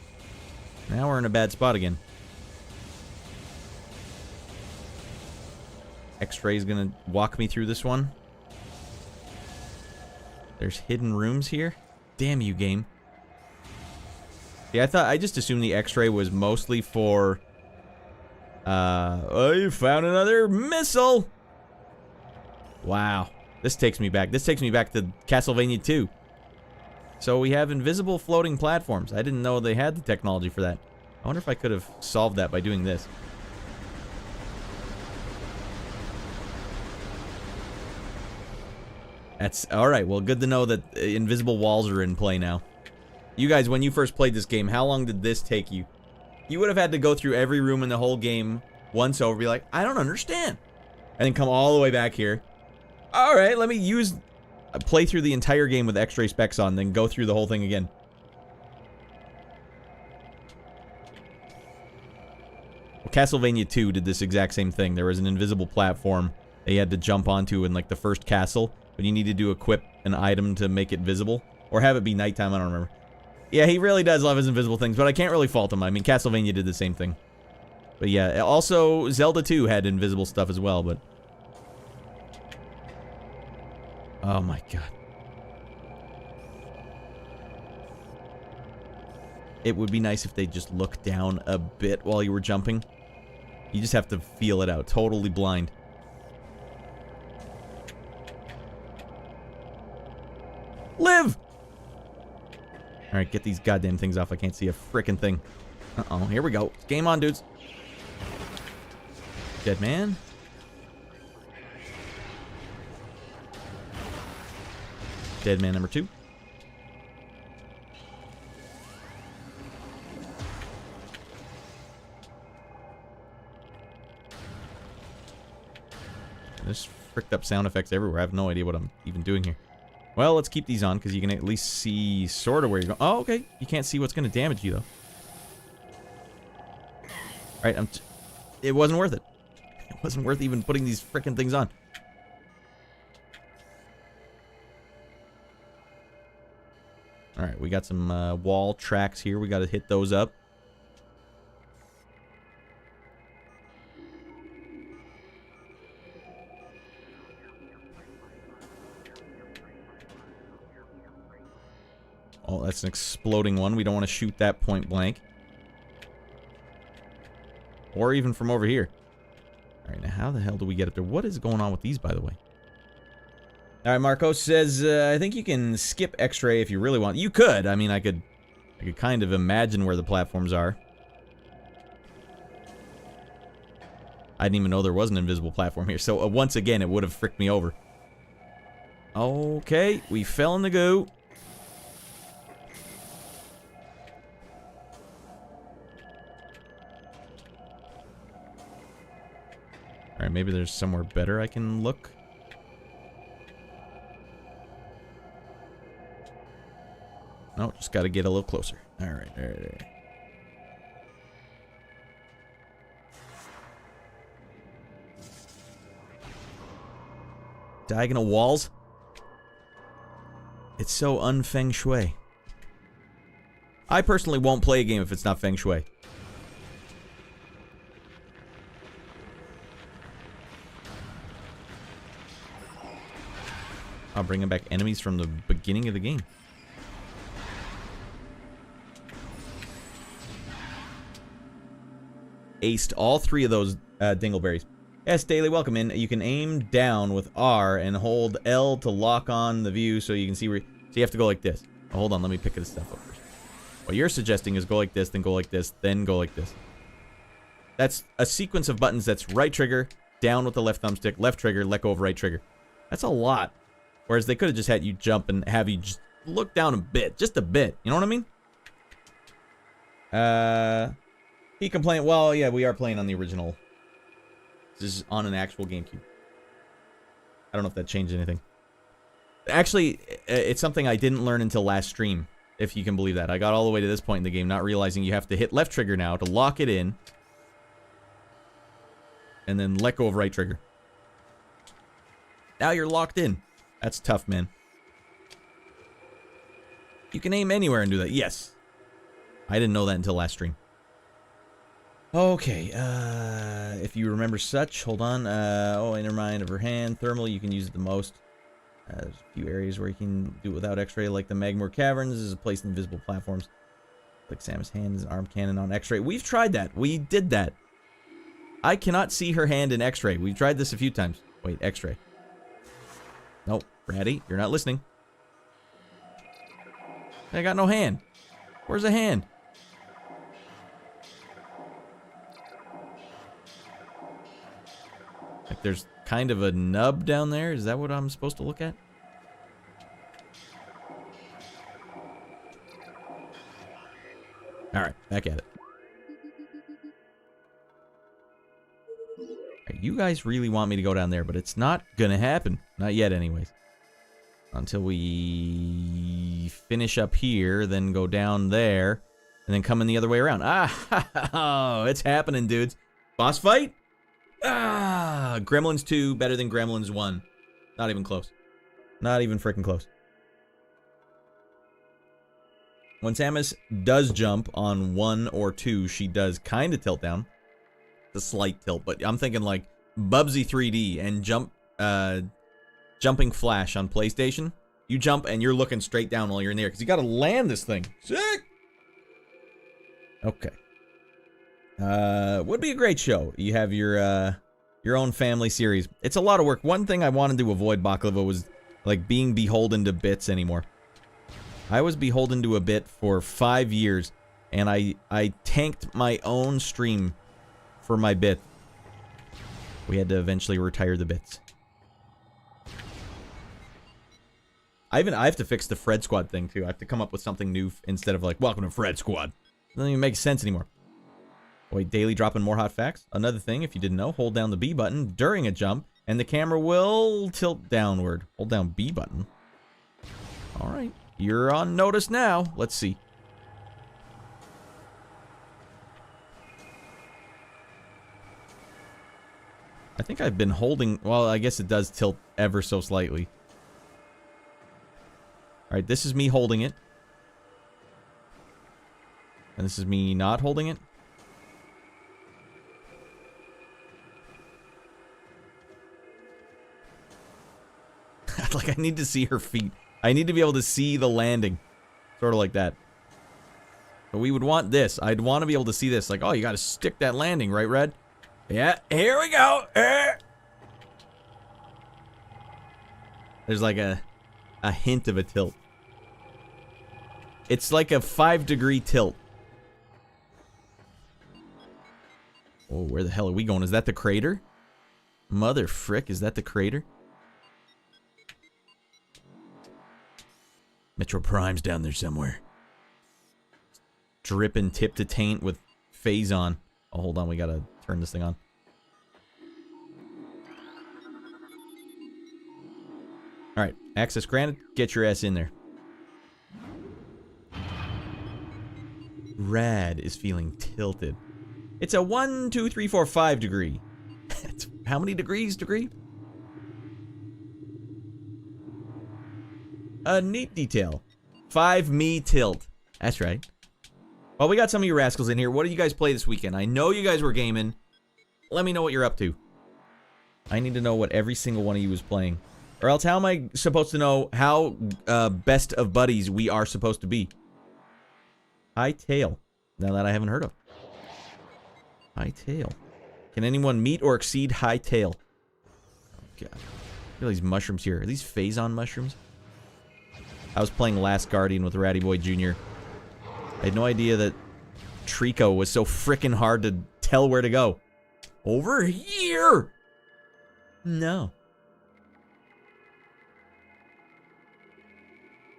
Now we're in a bad spot again. X-Ray's gonna walk me through this one. There's hidden rooms here. Damn you, game. Yeah, I just assumed the X-Ray was mostly for... oh, you found another missile! Wow. This takes me back. This takes me back to Castlevania 2. So we have invisible floating platforms. I didn't know they had the technology for that. I wonder if I could have solved that by doing this. That's alright. Well, good to know that invisible walls are in play now. You guys, when you first played this game, how long did this take you? You would have had to go through every room in the whole game once over, be like, I don't understand. And then come all the way back here. Alright, let me play through the entire game with X-ray specs on, then go through the whole thing again. Well, Castlevania 2 did this exact same thing. There was an invisible platform that you had to jump onto in like the first castle, but you needed to equip an item to make it visible. Or have it be nighttime, I don't remember. Yeah, he really does love his invisible things, but I can't really fault him. I mean, Castlevania did the same thing. But yeah, also Zelda 2 had invisible stuff as well, but... Oh my god. It would be nice if they just looked down a bit while you were jumping. You just have to feel it out. Totally blind. Live! Alright, get these goddamn things off. I can't see a frickin' thing. Uh-oh, here we go. Game on, dudes. Dead man. Dead man number 2. There's fricked up sound effects everywhere. I have no idea what I'm even doing here. Well, let's keep these on because you can at least see sort of where you're going. Oh, okay. You can't see what's going to damage you, though. All right, it wasn't worth it. It wasn't worth even putting these frickin' things on. All right, we got some wall tracks here. We got to hit those up. Oh, that's an exploding one. We don't want to shoot that point blank. Or even from over here. All right, now how the hell do we get up there? What is going on with these, by the way? All right, Marcos says, I think you can skip X-ray if you really want. You could. I mean, I could kind of imagine where the platforms are. I didn't even know there was an invisible platform here. So, once again, it would have fricked me over. Okay, we fell in the goo. Alright, maybe there's somewhere better I can look. No, just gotta get a little closer. Alright, alright. Diagonal walls? It's so un-feng shui. I personally won't play a game if it's not feng shui. I'll bring back enemies from the beginning of the game. Aced all 3 of those dingleberries. Yes, Daily, welcome in. You can aim down with R and hold L to lock on the view so you can see where... So you have to go like this. Oh, hold on, let me pick this stuff up first. What you're suggesting is go like this, then go like this, then go like this. That's a sequence of buttons that's right trigger, down with the left thumbstick, left trigger, let go of right trigger. That's a lot. Whereas they could have just had you jump and have you just look down a bit. Just a bit. You know what I mean? He complained... Well, yeah, we are playing on the original. This is on an actual GameCube. I don't know if that changed anything. Actually, it's something I didn't learn until last stream, if you can believe that. I got all the way to this point in the game, not realizing you have to hit left trigger now to lock it in. And then let go of right trigger. Now you're locked in. That's tough, man. You can aim anywhere and do that. Yes. I didn't know that until last stream. Okay, if you remember such, hold on. Oh, inner mind of her hand. Thermal, you can use it the most. There's a few areas where you can do it without X-ray, like the Magmore Caverns. This is a place in invisible platforms. Like Samus' hand is an arm cannon on X-ray. We've tried that. We did that. I cannot see her hand in X-ray. We've tried this a few times. Wait, X-ray. Nope, Raddy, you're not listening. I got no hand. Where's the hand? Like there's kind of a nub down there. Is that what I'm supposed to look at? Alright, back at it. Right, you guys really want me to go down there, but it's not gonna happen. Not yet, anyways. Until we finish up here, then go down there, and then come in the other way around. Ah, it's happening, dudes. Boss fight? Ah, Gremlins 2 better than Gremlins 1. Not even close. Not even freaking close. When Samus does jump on 1 or 2, she does kind of tilt down. It's a slight tilt, but I'm thinking like Bubsy 3D and jumping Flash on PlayStation. You jump and you're looking straight down while you're in the air because you got to land this thing. Sick. Okay. Would be a great show. You have your own family series. It's a lot of work. One thing I wanted to avoid, Baklava, was like being beholden to bits anymore. I was beholden to a bit for 5 years, and I tanked my own stream for my bit. We had to eventually retire the bits. I have to fix the Fred Squad thing, too. I have to come up with something new instead of like, welcome to Fred Squad. It doesn't even make sense anymore. Wait, daily dropping more hot facts? Another thing, if you didn't know, hold down the B button during a jump, and the camera will tilt downward. Hold down B button. Alright, you're on notice now. Let's see. I think I've been holding... Well, I guess it does tilt ever so slightly. Alright, this is me holding it. And this is me not holding it. Like, I need to see her feet. I need to be able to see the landing. Sort of like that. But we would want this. I'd want to be able to see this. Like, oh, you got to stick that landing, right, Red? Yeah, here we go. There's like a hint of a tilt. It's like a 5-degree tilt. Oh, where the hell are we going? Is that the crater? Mother frick, is that the crater? Metroid Prime's down there somewhere. Dripping tip to taint with phase on. Oh, hold on, we gotta turn this thing on. Alright, access granted. Get your ass in there. Radd is feeling tilted. It's a 1, 2, 3, 4, 5 degree. It's how many degrees degree? A neat detail. 5 me tilt. That's right. Well, we got some of you rascals in here. What did you guys play this weekend? I know you guys were gaming. Let me know what you're up to. I need to know what every single one of you is playing. Or else how am I supposed to know how best of buddies we are supposed to be? High tail. Now that I haven't heard of. High tail. Can anyone meet or exceed high tail? Oh, God. Look at these mushrooms here. Are these phase-on mushrooms? I was playing Last Guardian with Ratty Boy Jr. I had no idea that Trico was so frickin' hard to tell where to go. Over here! No.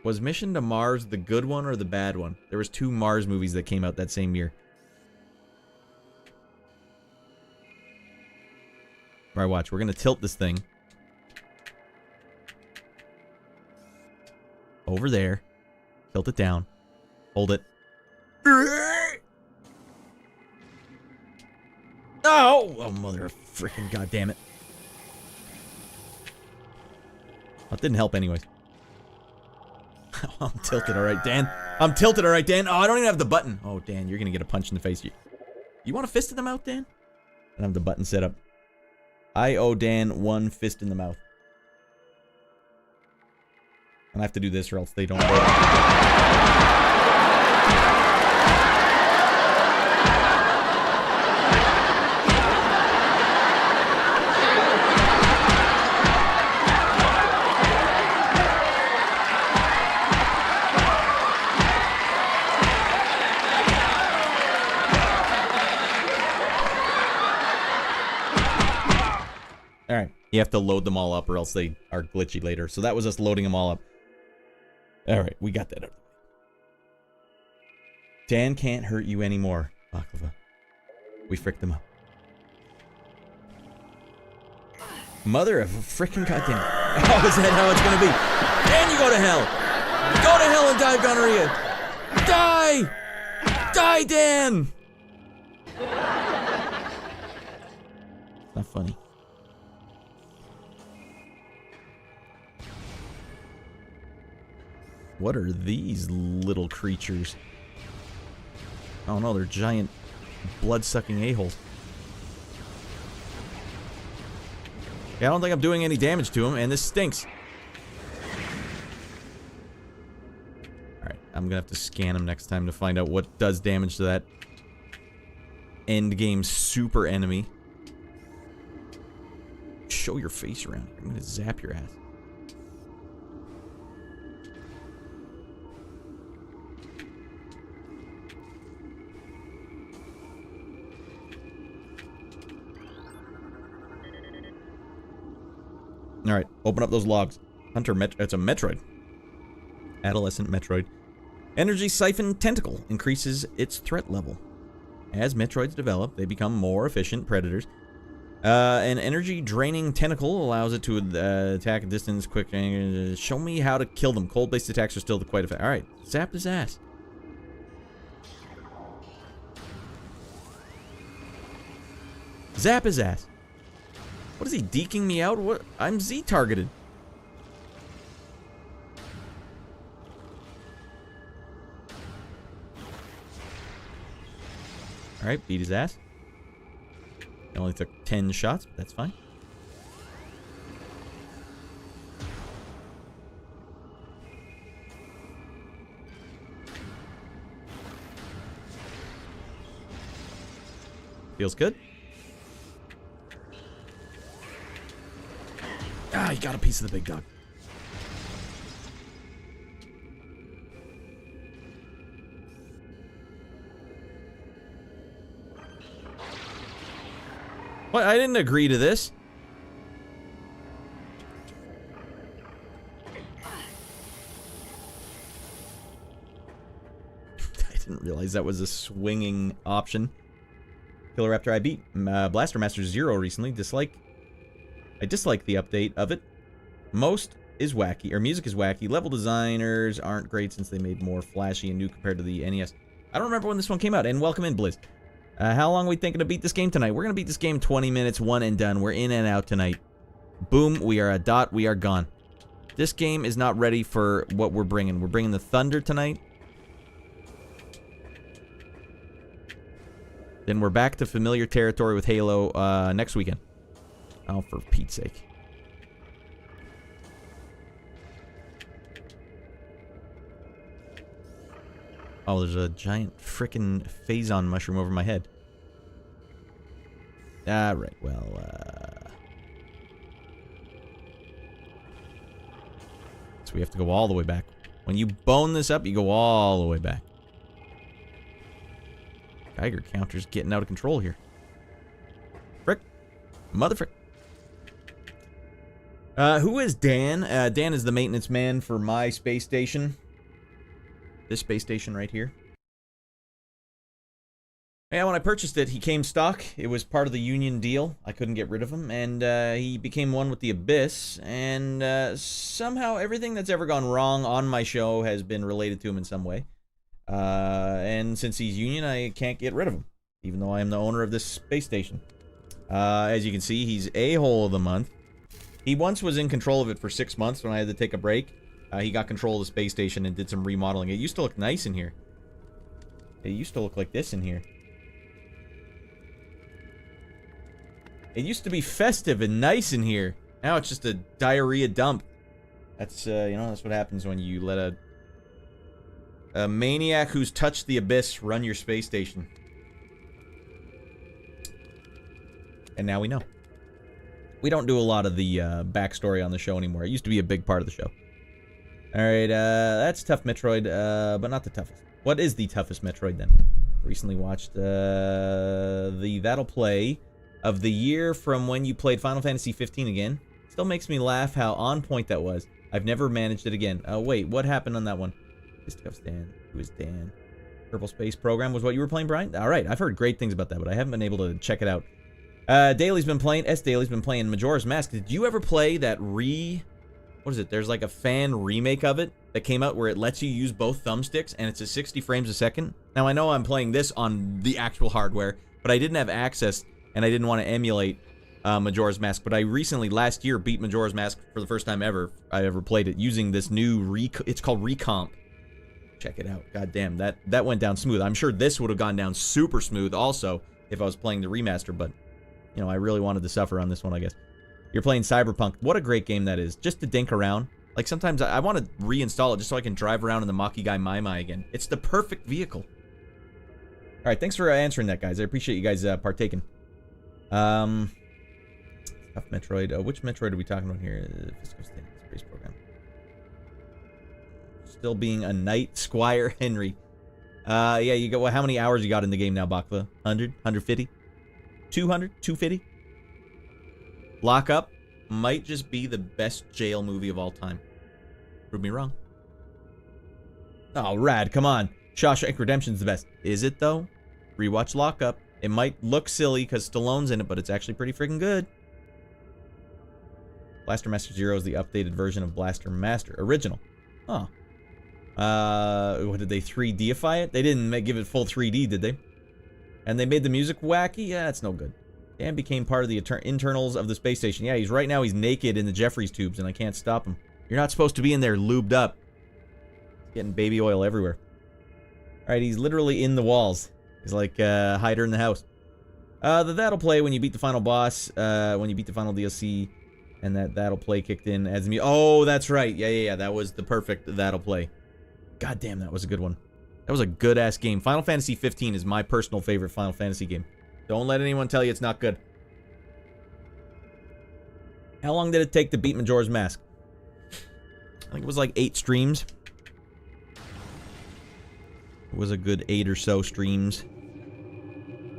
Was Mission to Mars the good one or the bad one? There was 2 Mars movies that came out that same year. Alright, watch. We're gonna tilt this thing. Over there. Tilt it down. Hold it. Oh! Oh, mother of frickin' goddamn it. That didn't help anyways. I'm tilted, alright, Dan. I'm tilted, alright, Dan. Oh, I don't even have the button. Oh, Dan, you're gonna get a punch in the face. You want a fist in the mouth, Dan? I don't have the button set up. I owe Dan 1 fist in the mouth. And I have to do this or else they don't vote. Alright, you have to load them all up or else they are glitchy later. So that was us loading them all up. Alright, we got that out. Dan can't hurt you anymore, Baklava. We fricked them up. Mother of a frickin' goddamn. How is that how it's gonna be? Dan, you go to hell! Go to hell and die, gonorrhea! Die! Die, Dan! Not funny. What are these little creatures? Oh no, they're giant blood-sucking a-holes. Yeah, I don't think I'm doing any damage to them, and this stinks. Alright, I'm gonna have to scan them next time to find out what does damage to that endgame super enemy. Show your face around here. I'm gonna zap your ass. Alright, open up those logs. Hunter, it's a Metroid. Adolescent Metroid. Energy Siphon Tentacle increases its threat level. As Metroids develop, they become more efficient predators. An energy draining tentacle allows it to attack at distance, quick. Show me how to kill them. Cold-based attacks are still quite effective. Alright, zap his ass. Zap his ass. What is he, deking me out? What? I'm Z-targeted. Alright, beat his ass. It only took 10 shots, but that's fine. Feels good. Ah, he got a piece of the big dog. What? I didn't agree to this. I didn't realize that was a swinging option. Killer Raptor I beat. Blaster Master 0 recently. I dislike the update of it. Most is wacky, or music is wacky. Level designers aren't great since they made more flashy and new compared to the NES. I don't remember when this one came out, and welcome in, Blizz. How long are we thinking to beat this game tonight? We're going to beat this game 20 minutes, one and done. We're in and out tonight. Boom, we are a dot, we are gone. This game is not ready for what we're bringing. We're bringing the Thunder tonight. Then we're back to familiar territory with Halo next weekend. Oh, for Pete's sake. Oh, there's a giant frickin' phazon mushroom over my head. Alright, well, so we have to go all the way back. When you bone this up, you go all the way back. Geiger counter's getting out of control here. Frick. Motherfrick. Who is Dan? Dan is the maintenance man for my space station. This space station right here. Yeah, when I purchased it, he came stock. It was part of the union deal. I couldn't get rid of him, and he became one with the Abyss, and somehow everything that's ever gone wrong on my show has been related to him in some way. And since he's union, I can't get rid of him, even though I am the owner of this space station. As you can see, he's A-hole of the month. He once was in control of it for 6 months when I had to take a break. He got control of the space station and did some remodeling. It used to look nice in here. It used to look like this in here. It used to be festive and nice in here. Now it's just a diarrhea dump. That's, you know, that's what happens when you let a maniac who's touched the Abyss run your space station. And now we know. We don't do a lot of the backstory on the show anymore. It used to be a big part of the show. Alright, that's tough Metroid, but not the toughest. What is the toughest Metroid then? Recently watched the That'll Play of the year from when you played Final Fantasy 15 again. Still makes me laugh how on point that was. I've never managed it again. Oh wait, what happened on that one? Fisticuffs Dan. Who is Dan? Purple Space Program was what you were playing, Brian? Alright, I've heard great things about that, but I haven't been able to check it out. Daly's been playing, Daly's been playing Majora's Mask. Did you ever play that what is it? There's like a fan remake of it that came out where it lets you use both thumbsticks and it's at 60 frames a second. Now I know I'm playing this on the actual hardware, but I didn't have access and I didn't want to emulate Majora's Mask. But I recently, last year, beat Majora's Mask for the first time ever I ever played it using this new it's called Recomp. Check it out. God damn, that went down smooth. I'm sure this would have gone down super smooth also if I was playing the remaster, but you know, I really wanted to suffer on this one, I guess. You're playing Cyberpunk. What a great game that is. Just to dink around. Like, sometimes I want to reinstall it just so I can drive around in the Maki Guy Mai Mai again. It's the perfect vehicle. Alright, thanks for answering that, guys. I appreciate you guys partaking. Tough Metroid. Which Metroid are we talking about here? Space Program. Still being a knight, Squire Henry. Yeah, you got, well, how many hours you got in the game now, Bakva? 100? 150? 200? 250? Lock Up might just be the best jail movie of all time. Prove me wrong. Oh, Radd, come on. Shawshank Redemption's the best. Is it, though? Rewatch Lockup. It might look silly because Stallone's in it, but it's actually pretty freaking good. Blaster Master Zero is the updated version of Blaster Master. Original. Oh. What did they 3Dify it? They didn't give it full 3D, did they? And they made the music wacky? Yeah, that's no good. Dan became part of the internals of the space station. Yeah, right now he's naked in the Jeffries tubes, and I can't stop him. You're not supposed to be in there lubed up. He's getting baby oil everywhere. Alright, he's literally in the walls. He's like hider in the house. That'll play when you beat the final boss, when you beat the final DLC, and that'll play kicked in as me. Oh, that's right. Yeah. That was the perfect that'll play. God damn, that was a good one. That was a good-ass game. Final Fantasy 15 is my personal favorite Final Fantasy game. Don't let anyone tell you it's not good. How long did it take to beat Majora's Mask? I think it was like 8 streams. It was a good 8 or so streams.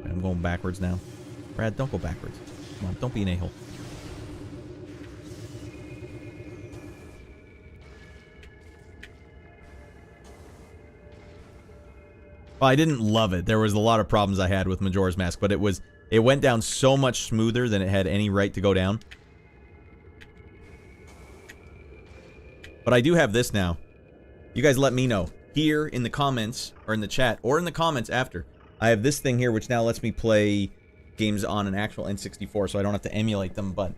I'm going backwards now. Brad, don't go backwards. Come on, don't be an a-hole. Well, I didn't love it. There was a lot of problems I had with Majora's Mask, but it went down so much smoother than it had any right to go down. But I do have this now. You guys let me know. Here in the comments, or in the chat, or in the comments after. I have this thing here which now lets me play games on an actual N64, so I don't have to emulate them, but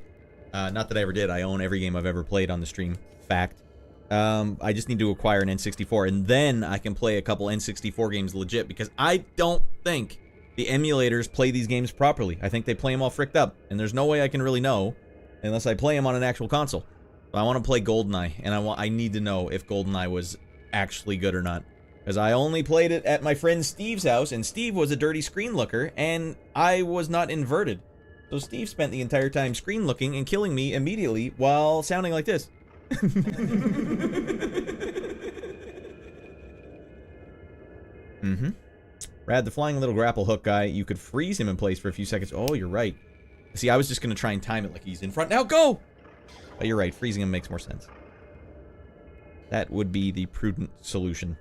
not that I ever did. I own every game I've ever played on the stream. Fact. I just need to acquire an N64, and then I can play a couple N64 games legit, because I don't think the emulators play these games properly. I think they play them all fricked up, and there's no way I can really know unless I play them on an actual console. But I want to play GoldenEye, and I need to know if GoldenEye was actually good or not. Because I only played it at my friend Steve's house, and Steve was a dirty screen looker, and I was not inverted. So Steve spent the entire time screen looking and killing me immediately while sounding like this. Radd, the flying little grapple hook guy, you could freeze him in place for a few seconds. Oh, you're right. See, I was just going to try and time it like he's in front. Now go! But you're right, freezing him makes more sense. That would be the prudent solution.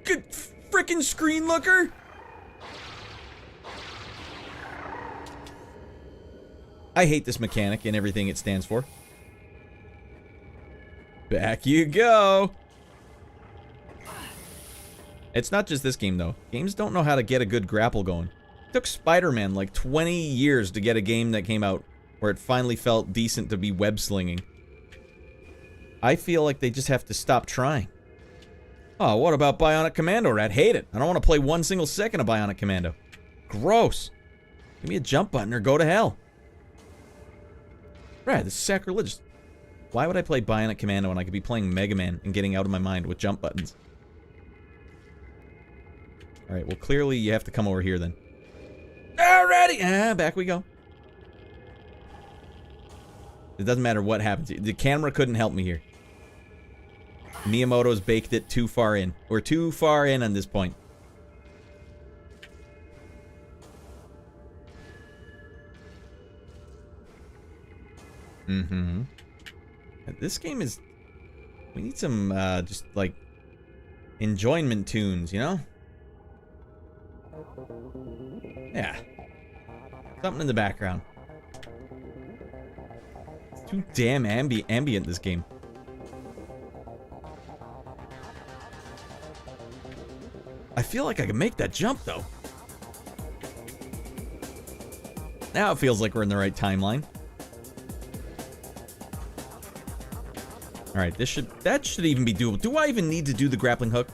Good frickin' screen looker! I hate this mechanic and everything it stands for. Back you go! It's not just this game, though. Games don't know how to get a good grapple going. It took Spider-Man like 20 years to get a game that came out where it finally felt decent to be web-slinging. I feel like they just have to stop trying. Oh, what about Bionic Commando, Radd? Hate it. I don't want to play one single second of Bionic Commando. Gross. Give me a jump button or go to hell. Radd, this is sacrilegious. Why would I play Bionic Commando when I could be playing Mega Man and getting out of my mind with jump buttons? Alright, well clearly you have to come over here then. Alrighty! Back we go. It doesn't matter what happens. The camera couldn't help me here. Miyamoto's baked it too far in. We're too far in on this point. This game is... We need some, just, like, enjoyment tunes, you know? Yeah. Something in the background. It's too damn ambient, this game. I feel like I can make that jump, though. Now it feels like we're in the right timeline. Alright, that should even be doable. Do I even need to do the grappling hook?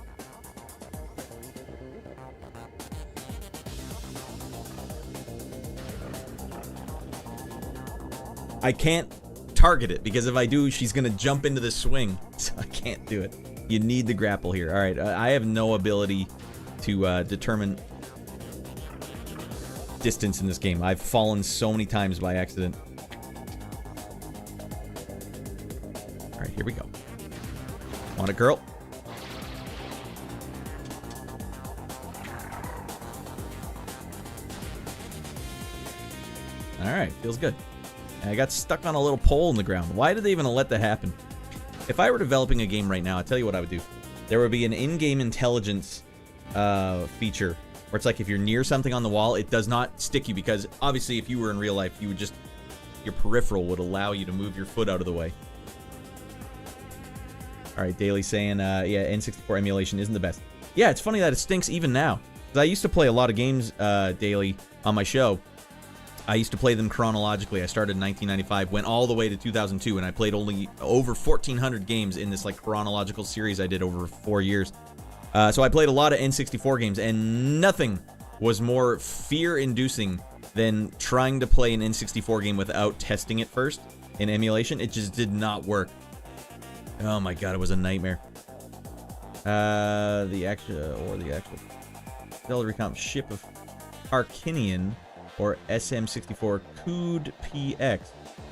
I can't target it, because if I do, she's gonna jump into the swing. So I can't do it. You need the grapple here. Alright, I have no ability to determine distance in this game. I've fallen so many times by accident. Alright, here we go. Want it, girl? Alright, feels good. And I got stuck on a little pole in the ground. Why did they even let that happen? If I were developing a game right now, I'll tell you what I would do. There would be an in-game intelligence feature where it's like if you're near something on the wall, it does not stick you, because obviously if you were in real life, you would just, your peripheral would allow you to move your foot out of the way. All right, Daily saying, yeah, N64 emulation isn't the best. Yeah, it's funny that it stinks even now. Because I used to play a lot of games, Daily, on my show. I used to play them chronologically. I started in 1995, went all the way to 2002, and I played only over 1,400 games in this like chronological series I did over 4 years. So I played a lot of N64 games, and nothing was more fear-inducing than trying to play an N64 game without testing it first in emulation. It just did not work. Oh my god, it was a nightmare. The actual Zelda Recomp Ship of Arkinian or SM64 Cood PX,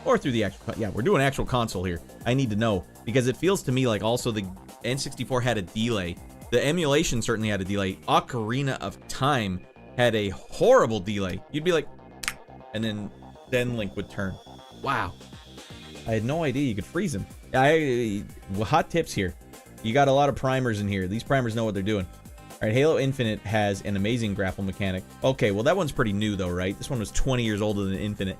or through the actual, yeah, we're doing actual console here. I need to know, because it feels to me like also the N64 had a delay. The emulation certainly had a delay. Ocarina of Time had a horrible delay. You'd be like, and then Link would turn. Wow. I had no idea you could freeze him. Hot tips here. You got a lot of primers in here. These primers know what they're doing. All right, Halo Infinite has an amazing grapple mechanic. Okay, well, that one's pretty new, though, right? This one was 20 years older than Infinite.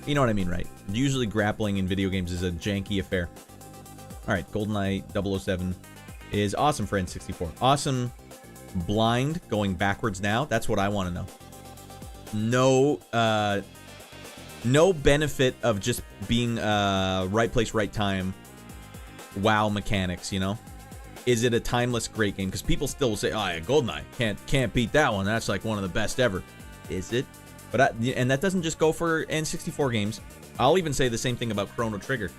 You know what I mean, right? Usually grappling in video games is a janky affair. All right, GoldenEye 007 is awesome for N64. Awesome blind going backwards now. That's what I want to know. No benefit of just being right place, right time. WoW mechanics, you know? Is it a timeless great game? Because people still will say, oh yeah, GoldenEye, can't beat that one. That's like one of the best ever. Is it? But and that doesn't just go for N64 games. I'll even say the same thing about Chrono Trigger.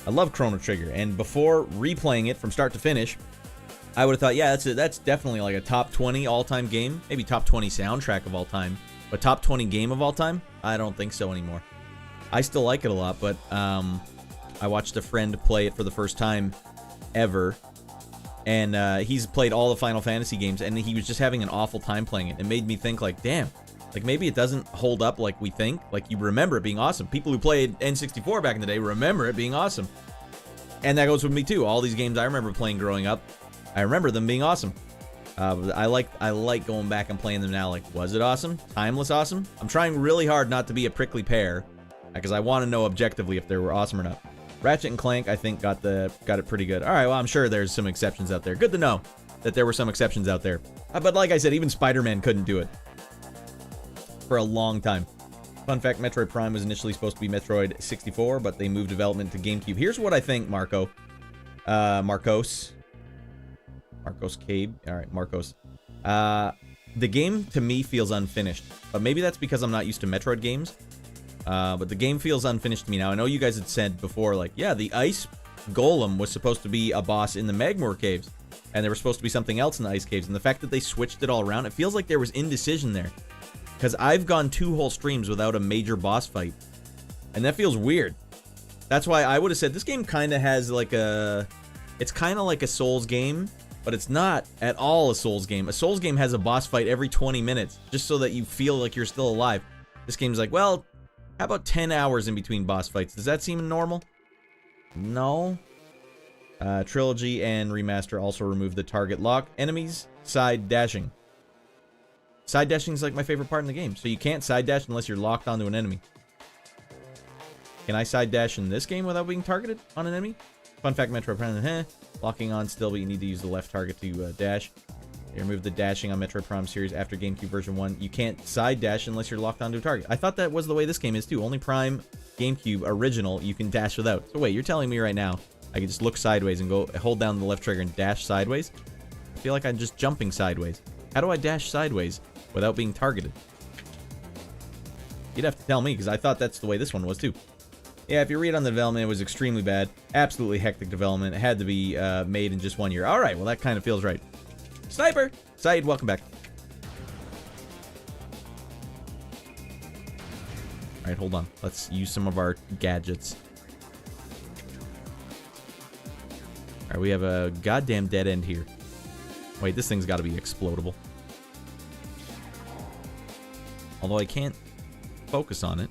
I love Chrono Trigger, and before replaying it from start to finish, I would have thought, yeah, that's definitely like a top 20 all-time game, maybe top 20 soundtrack of all time, but top 20 game of all time? I don't think so anymore. I still like it a lot, but I watched a friend play it for the first time ever, and he's played all the Final Fantasy games, and he was just having an awful time playing it. It made me think, like, damn, like maybe it doesn't hold up like we think. Like, you remember it being awesome. People who played N64 back in the day remember it being awesome. And that goes with me too. All these games I remember playing growing up, I remember them being awesome. I like going back and playing them now. Like, was it awesome? Timeless awesome? I'm trying really hard not to be a prickly pear, because I want to know objectively if they were awesome or not. Ratchet and Clank, I think, got it pretty good. All right, well, I'm sure there's some exceptions out there. Good to know that there were some exceptions out there. But like I said, even Spider-Man couldn't do it for a long time. Fun fact, Metroid Prime was initially supposed to be Metroid 64, but they moved development to GameCube. Here's what I think, Marcos Cabe. All right, Marcos. The game, to me, feels unfinished. But maybe that's because I'm not used to Metroid games. But the game feels unfinished to me now. I know you guys had said before, like, yeah, the Ice Golem was supposed to be a boss in the Magmoor Caves. And there was supposed to be something else in the Ice Caves. And the fact that they switched it all around, it feels like there was indecision there. Because I've gone 2 whole streams without a major boss fight. And that feels weird. That's why I would have said this game kind of has like a... It's kind of like a Souls game, but it's not at all a Souls game. A Souls game has a boss fight every 20 minutes, just so that you feel like you're still alive. This game's like, well, how about 10 hours in between boss fights? Does that seem normal? No. Trilogy and Remaster also removed the target lock. Enemies, side dashing. Side dashing is like my favorite part in the game. So you can't side dash unless you're locked onto an enemy. Can I side dash in this game without being targeted on an enemy? Fun fact, Metroid Prime, locking on still, but you need to use the left target to dash. They removed the dashing on Metroid Prime series after GameCube version 1. You can't side dash unless you're locked onto a target. I thought that was the way this game is too. Only Prime, GameCube, original, you can dash without. So wait, you're telling me right now I can just look sideways and go hold down the left trigger and dash sideways? I feel like I'm just jumping sideways. How do I dash sideways without being targeted? You'd have to tell me, because I thought that's the way this one was too. Yeah, if you read on the development, it was extremely bad. Absolutely hectic development. It had to be made in just 1 year. All right, well, that kind of feels right. Sniper! Saeed, welcome back. All right, hold on. Let's use some of our gadgets. All right, we have a goddamn dead end here. Wait, this thing's got to be explodable. Although I can't focus on it.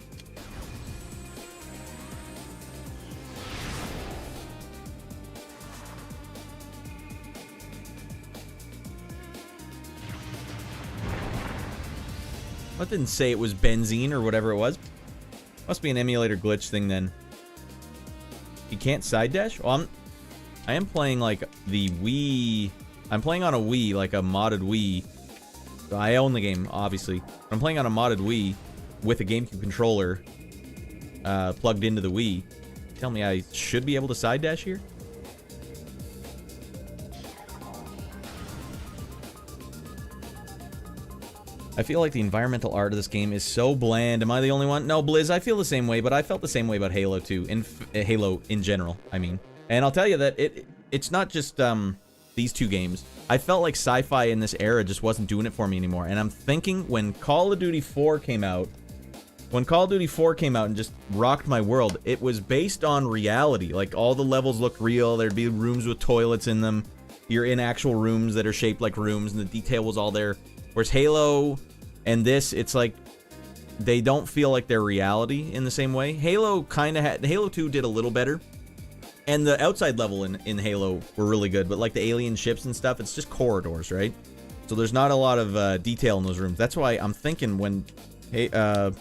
That didn't say it was benzene or whatever it was. Must be an emulator glitch thing then. You can't side dash? Well, I am playing like the Wii. I'm playing on a Wii, like a modded Wii. I own the game, obviously. I'm playing on a modded Wii with a GameCube controller plugged into the Wii. Tell me I should be able to side dash here? I feel like the environmental art of this game is so bland. Am I the only one? No, Blizz, I feel the same way, but I felt the same way about Halo 2. Halo in general, I mean. And I'll tell you that it's not just these two games. I felt like sci-fi in this era just wasn't doing it for me anymore. And I'm thinking when Call of Duty 4 came out, and just rocked my world, it was based on reality. Like, all the levels looked real. There'd be rooms with toilets in them. You're in actual rooms that are shaped like rooms, and the detail was all there. Whereas Halo and this, it's like they don't feel like they're reality in the same way. Halo kind of had... Halo 2 did a little better. And the outside level in Halo were really good. But like the alien ships and stuff, it's just corridors, right? So there's not a lot of detail in those rooms. That's why I'm thinking when Halo...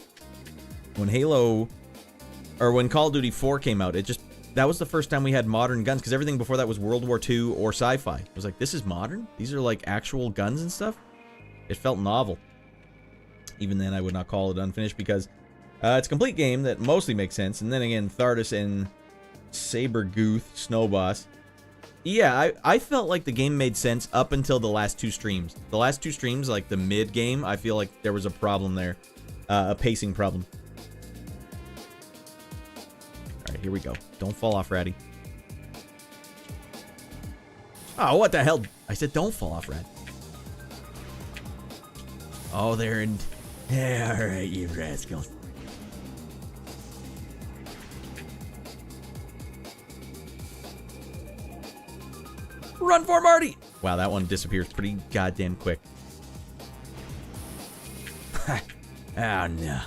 Or when Call of Duty 4 came out, that was the first time we had modern guns. Because everything before that was World War II or sci-fi. It was like, this is modern? These are like actual guns and stuff? It felt novel. Even then, I would not call it unfinished because it's a complete game that mostly makes sense. And then again, Thardus and Sabergooth, Snowboss. Yeah, I felt like the game made sense up until the last two streams. The last two streams, like the mid-game, I feel like there was a problem there. A pacing problem. Alright, here we go. Don't fall off, Raddy. Oh, what the hell? I said don't fall off, Rad. Oh, they're in... Yeah, alright, you rascals. Run for Marty! Wow, that one disappears pretty goddamn quick. Oh, no.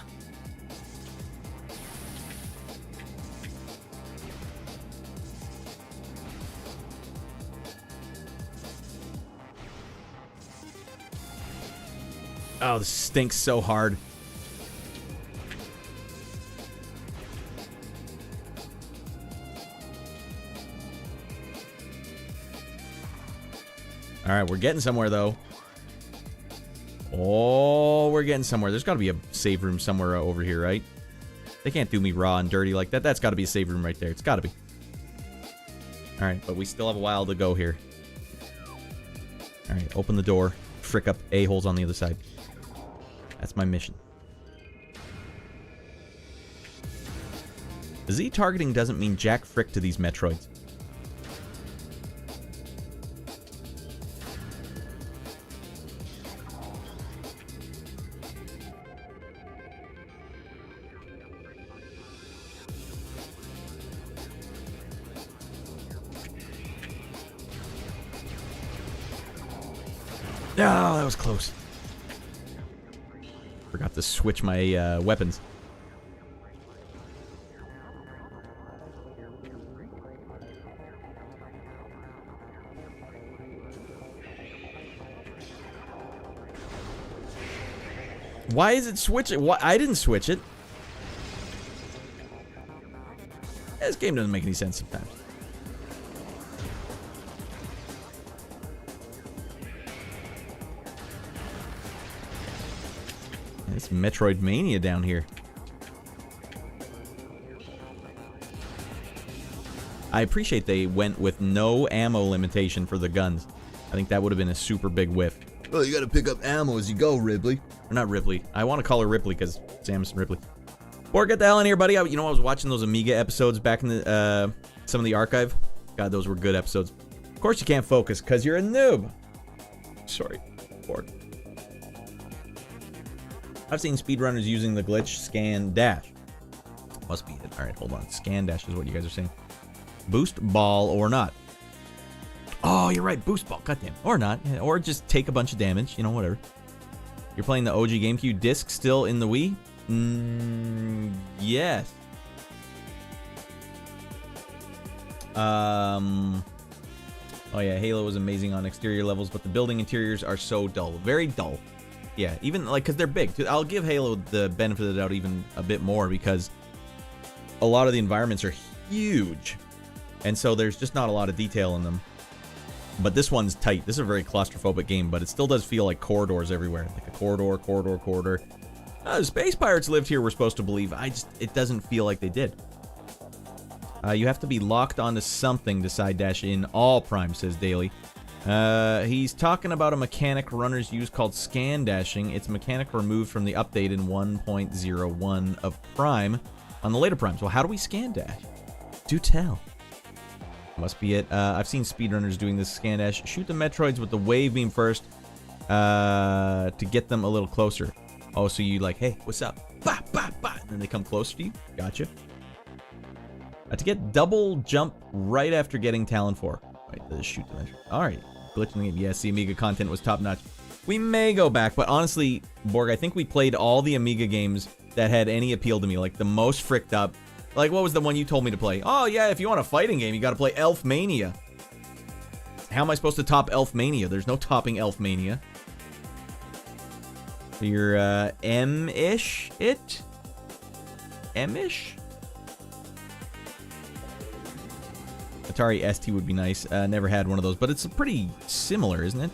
Oh, this stinks so hard. Alright, we're getting somewhere, though. Oh, we're getting somewhere. There's got to be a save room somewhere over here, right? They can't do me raw and dirty like that. That's got to be a save room right there. It's got to be. Alright, but we still have a while to go here. Alright, open the door. Frick up a-holes on the other side. That's my mission. Z targeting doesn't mean jack frick to these Metroids. Oh, that was close. Forgot to switch my weapons. Why is it switching? Why? I didn't switch it. This game doesn't make any sense sometimes. It's Metroid Mania down here. I appreciate they went with no ammo limitation for the guns. I think that would have been a super big whiff. Well, you gotta pick up ammo as you go, Ridley. Or not Ripley. I want to call her Ripley because Samus and Ripley. Or get the hell in here, buddy. You know, I was watching those Amiga episodes back in the some of the archive. God, those were good episodes. Of course you can't focus because you're a noob. Sorry. Bored. I've seen speedrunners using the glitch scan dash. Must be it. Alright, hold on. Scan dash is what you guys are saying. Boost ball or not. Oh, you're right. Boost ball. Goddamn. Or not. Or just take a bunch of damage. You know, whatever. You're playing the OG GameCube disc still in the Wii? Yes. Oh yeah, Halo was amazing on exterior levels, but the building interiors are so dull. Very dull. Yeah, even like because they're big. I'll give Halo the benefit of the doubt even a bit more because a lot of the environments are huge. And so there's just not a lot of detail in them. But this one's tight. This is a very claustrophobic game, but it still does feel like corridors everywhere. Like a corridor. Space pirates lived here, we're supposed to believe. It doesn't feel like they did. You have to be locked onto something to side dash in all Prime, says Daily. He's talking about a mechanic runners use called scan dashing. It's a mechanic removed from the update in 1.01 of Prime on the later Primes. Well, how do we scan dash? Do tell. Must be it. I've seen speedrunners doing this scan dash. Shoot the Metroids with the wave beam first to get them a little closer. Oh, so you like, hey, what's up? Bah, bah, bah. And then they come closer to you. Gotcha. To get double jump right after getting Talon 4. Right, shoot the Metroid. Alright. Glitch in the game. Yes, the Amiga content was top notch. We may go back, but honestly, Borg, I think we played all the Amiga games that had any appeal to me. Like the most fricked up. Like, what was the one you told me to play? Oh, yeah, if you want a fighting game, you gotta play Elfmania. How am I supposed to top Elfmania? There's no topping Elfmania. So you're, M-ish? It? M-ish? Atari ST would be nice. Never had one of those, but it's pretty similar, isn't it?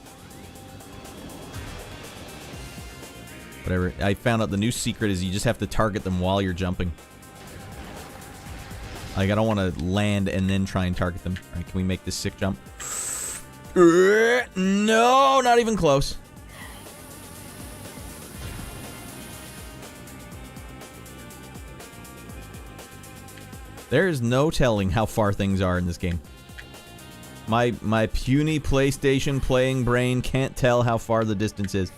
Whatever. I found out the new secret is you just have to target them while you're jumping. Like, I don't want to land and then try and target them. All right, can we make this sick jump? No, not even close. There is no telling how far things are in this game. My puny PlayStation playing brain can't tell how far the distance is.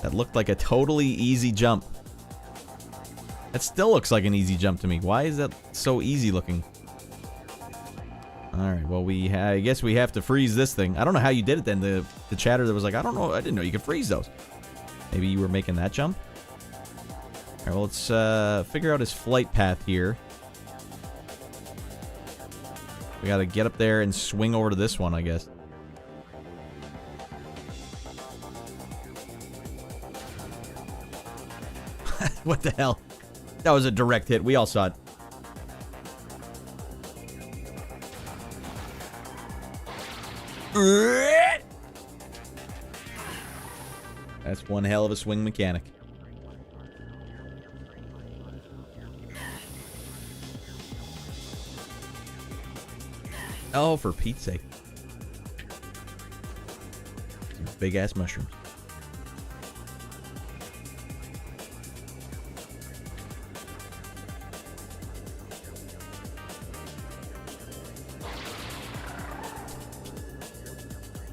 That looked like a totally easy jump. That still looks like an easy jump to me. Why is that so easy looking? Alright, well, I guess we have to freeze this thing. I don't know how you did it then. The chatter that was like, I don't know, I didn't know you could freeze those. Maybe you were making that jump? Alright, well, let's figure out his flight path here. We gotta get up there and swing over to this one, I guess. What the hell? That was a direct hit. We all saw it. That's one hell of a swing mechanic. Oh, for Pete's sake. Big ass mushrooms.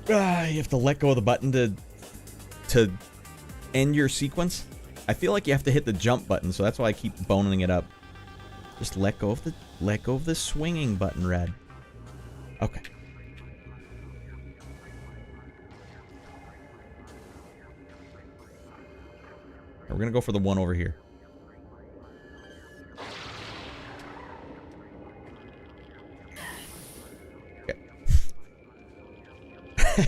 You have to let go of the button to end your sequence. I feel like you have to hit the jump button, so that's why I keep boning it up. Just let go of the swinging button, Radd. Okay. We're gonna go for the one over here. Okay.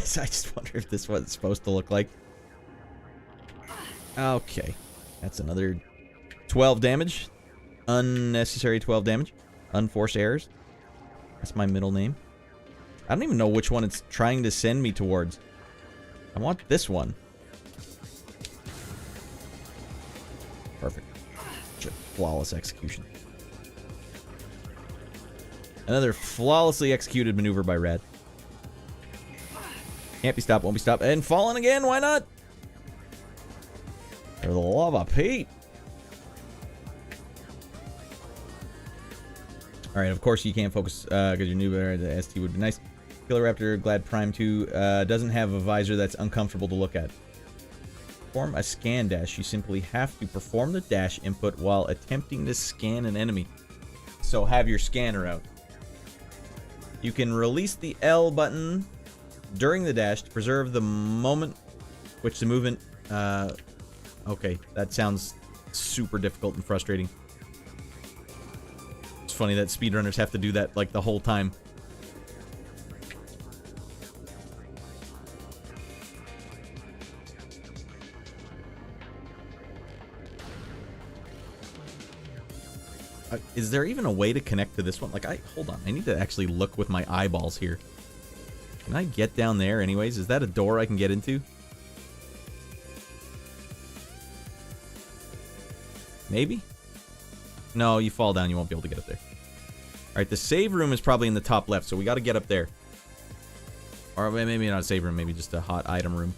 So I just wonder if this is what it's supposed to look like. Okay. That's another 12 damage. Unnecessary 12 damage. Unforced errors. That's my middle name. I don't even know which one it's trying to send me towards. I want this one. Perfect. Flawless execution. Another flawlessly executed maneuver by Radd. Can't be stopped, won't be stopped. And falling again, why not? For the love of Pete. Alright, of course you can't focus because you're new, but the ST would be nice. Killer Raptor, glad Prime 2 doesn't have a visor that's uncomfortable to look at. Perform a scan dash. You simply have to perform the dash input while attempting to scan an enemy. So have your scanner out. You can release the L button during the dash to preserve the moment which the movement... okay, that sounds super difficult and frustrating. It's funny that speedrunners have to do that, like, the whole time. Is there even a way to connect to this one? Like, hold on. I need to actually look with my eyeballs here. Can I get down there anyways? Is that a door I can get into? Maybe? No, you fall down, you won't be able to get up there. Alright, the save room is probably in the top left, so we gotta get up there. Or maybe not a save room, maybe just a hot item room.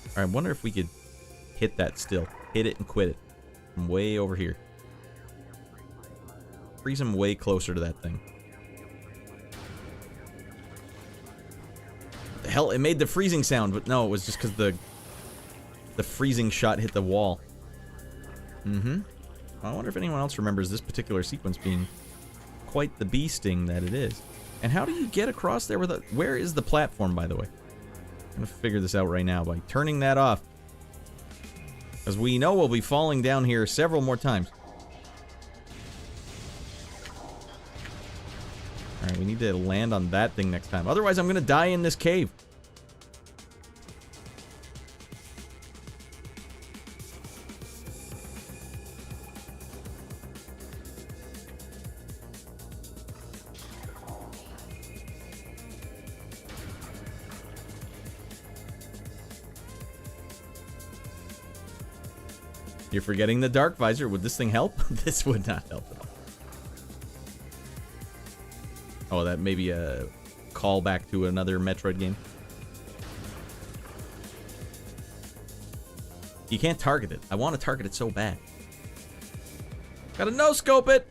Alright, I wonder if we could hit that still. Hit it and quit it. From way over here. Freeze him way closer to that thing. The hell, it made the freezing sound, but no, it was just because the freezing shot hit the wall. I wonder if anyone else remembers this particular sequence being quite the bee sting that it is. And how do you get across there with a... Where is the platform, by the way? I'm gonna figure this out right now by turning that off. Because we know we'll be falling down here several more times. Alright, we need to land on that thing next time. Otherwise, I'm gonna die in this cave. You're forgetting the dark visor. Would this thing help? This would not help at all. Oh, that may be a callback to another Metroid game. You can't target it. I want to target it so bad. Gotta no-scope it!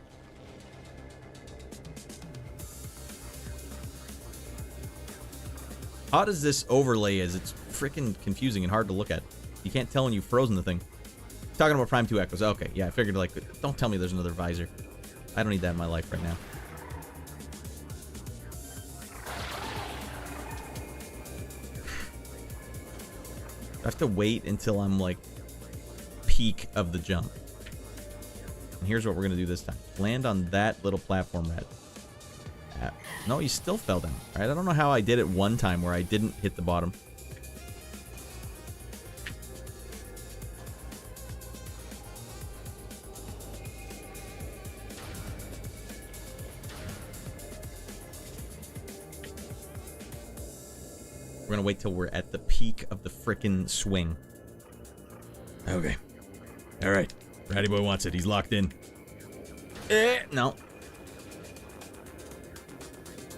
How does this overlay is? It's freaking confusing and hard to look at. You can't tell when you've frozen the thing. Talking about Prime 2 Echoes. Okay, yeah, I figured, like, don't tell me there's another visor. I don't need that in my life right now. I have to wait until I'm, like, peak of the jump. And here's what we're going to do this time. Land on that little platform that... No, you still fell down. Alright, I don't know how I did it one time where I didn't hit the bottom. We're gonna wait till we're at the peak of the frickin' swing. Okay. Alright. Ratty Boy wants it. He's locked in. No.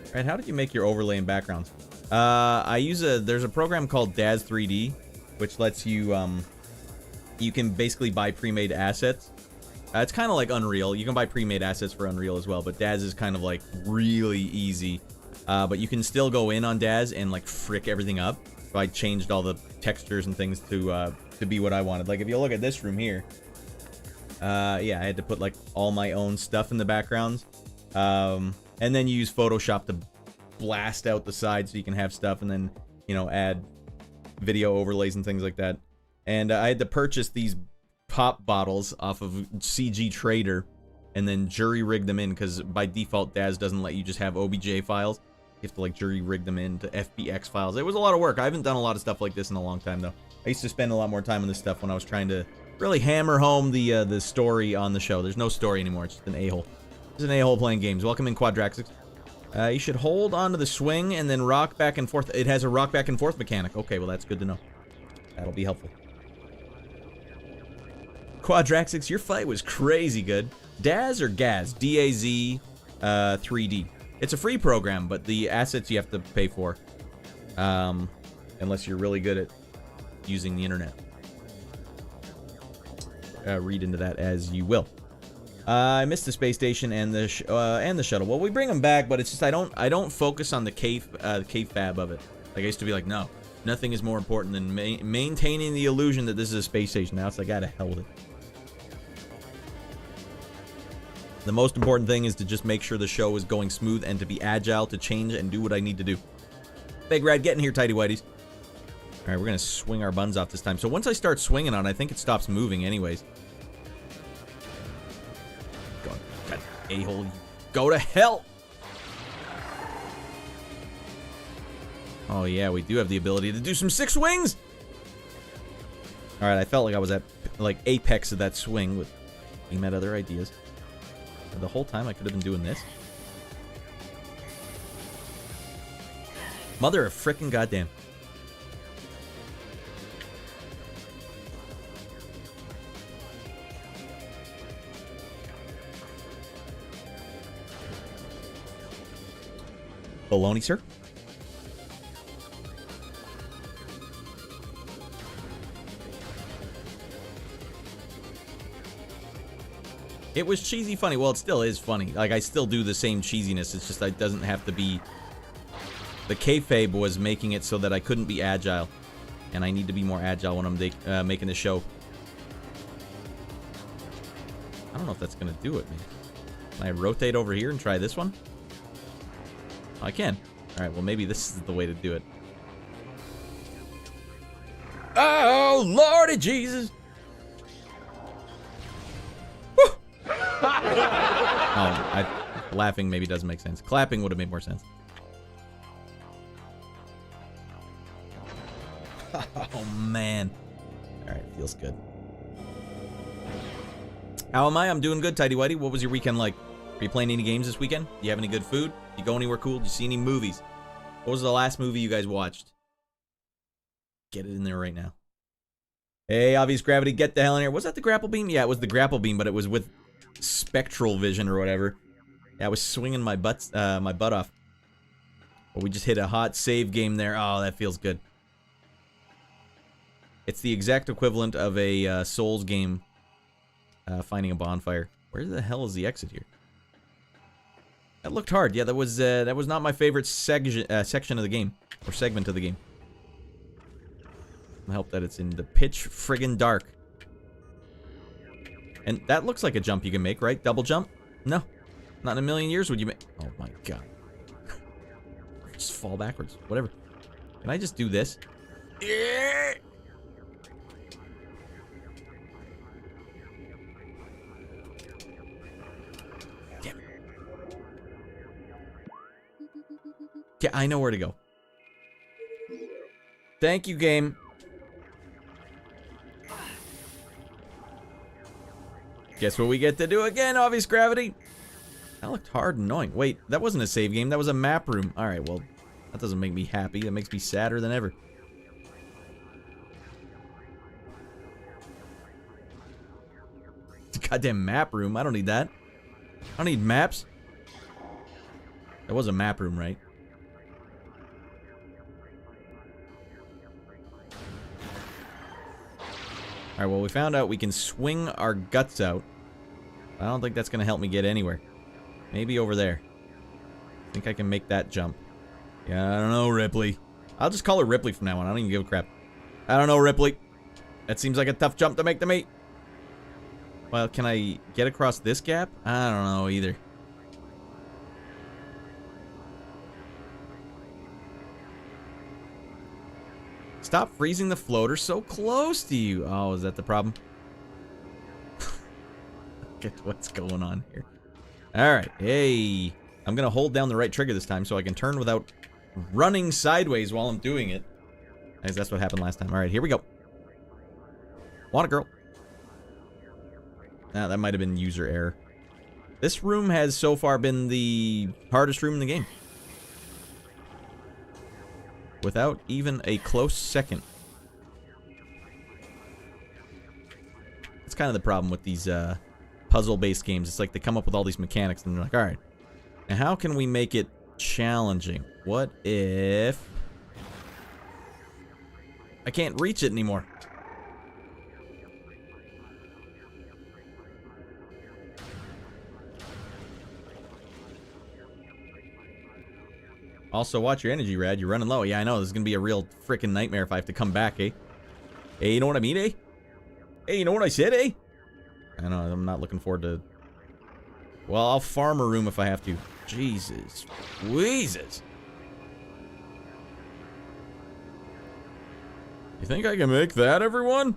Alright, how did you make your overlay and backgrounds? There's a program called Daz 3D, which lets you, you can basically buy pre-made assets. It's kind of like Unreal. You can buy pre-made assets for Unreal as well, but Daz is kind of like really easy. But you can still go in on Daz and like frick everything up. So I changed all the textures and things to be what I wanted. Like if you look at this room here, yeah, I had to put like all my own stuff in the backgrounds, and then you use Photoshop to blast out the sides so you can have stuff, and then you know add video overlays and things like that. And I had to purchase these pop bottles off of CG Trader, and then jury rig them in because by default Daz doesn't let you just have OBJ files. You have to like jury rig them into FBX files. It was a lot of work. I haven't done a lot of stuff like this in a long time though. I used to spend a lot more time on this stuff when I was trying to really hammer home the story on the show. There's no story anymore. It's just an a-hole. It's an a-hole playing games. Welcome in, Quadraxix. You should hold onto the swing and then rock back and forth. It has a rock back and forth mechanic. Okay, well that's good to know. That'll be helpful. Quadraxix, your fight was crazy good. Daz or Gaz? D-A-Z 3D. It's a free program, but the assets you have to pay for. Unless you're really good at using the internet. Read into that as you will. I missed the space station and the shuttle. Well, we bring them back, but it's just I don't focus on the cave fab of it. Like I used to be like, no, Nothing is more important than maintaining the illusion that this is a space station. Now it's like, to hell with it. The most important thing is to just make sure the show is going smooth and to be agile, to change and do what I need to do. Big Radd, get in here, tighty whities. Alright, we're gonna swing our buns off this time. So once I start swinging on it, I think it stops moving anyways. God, a-hole, go to hell! Oh yeah, we do have the ability to do some 6 swings! Alright, I felt like I was at, like, apex of that swing with aim at other ideas. The whole time I could have been doing this. Mother of frickin' goddamn. Baloney, sir. It was cheesy funny. Well, it still is funny. Like, I still do the same cheesiness. It's just it doesn't have to be... The kayfabe was making it so that I couldn't be agile. And I need to be more agile when I'm making the show. I don't know if that's going to do it, man. Can I rotate over here and try this one? Oh, I can. Alright, well, maybe this is the way to do it. Oh, Lordy Jesus! Laughing maybe doesn't make sense. Clapping would have made more sense. Oh, man. Alright, feels good. How am I? I'm doing good, tighty whitey. What was your weekend like? Are you playing any games this weekend? Do you have any good food? Do you go anywhere cool? Do you see any movies? What was the last movie you guys watched? Get it in there right now. Hey, Obvious Gravity, get the hell in here. Was that the grapple beam? Yeah, it was the grapple beam, but it was with spectral vision or whatever. Yeah, I was swinging my butt off. But we just hit a hot save game there. Oh, that feels good. It's the exact equivalent of a Souls game finding a bonfire. Where the hell is the exit here? That looked hard. Yeah, that was not my favorite section of the game. Or segment of the game. I hope that it's in the pitch friggin' dark. And that looks like a jump you can make, right? Double jump? No. Not in a million years would you make... Oh my god. Just fall backwards. Whatever. Can I just do this? Yeah. Damn it. Yeah, I know where to go. Thank you, game. Guess what we get to do again, Obvious Gravity? That looked hard and annoying. Wait, that wasn't a save game. That was a map room. Alright, well, that doesn't make me happy. That makes me sadder than ever. It's a goddamn map room. I don't need that. I don't need maps. That was a map room, right? Alright, well, we found out we can swing our guts out. I don't think that's going to help me get anywhere. Maybe over there. I think I can make that jump. Yeah, I don't know, Ripley. I'll just call her Ripley from now on. I don't even give a crap. I don't know, Ripley. That seems like a tough jump to make to me. Well, can I get across this gap? I don't know either. Stop freezing the floater so close to you. Oh, is that the problem? Look at what's going on here. Alright, hey. I'm gonna hold down the right trigger this time so I can turn without running sideways while I'm doing it. I guess that's what happened last time. Alright, here we go. Want it, girl. Ah, that might have been user error. This room has so far been the hardest room in the game. Without even a close second. That's kind of the problem with these puzzle-based games. It's like they come up with all these mechanics and they're like, alright, and how can we make it challenging? What if I can't reach it anymore? Also, watch your energy, Radd. You're running low. Yeah, I know. This is going to be a real freaking nightmare if I have to come back, eh? Hey, you know what I mean, eh? Hey, you know what I said, eh? I know, I'm not looking forward to... Well, I'll farm a room if I have to. Jesus. Squeezes. You think I can make that, everyone?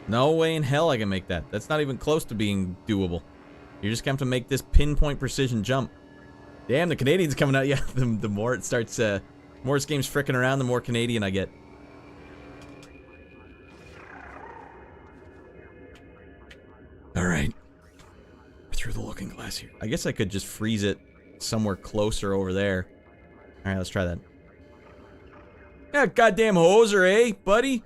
No way in hell I can make that. That's not even close to being doable. You're just going to have to make this pinpoint precision jump. Damn, the Canadian's coming out. Yeah, the more it starts, more this game's fricking around, the more Canadian I get. Alright. Through the looking glass here. I guess I could just freeze it somewhere closer over there. Alright, let's try that. Yeah, goddamn hoser, eh, buddy?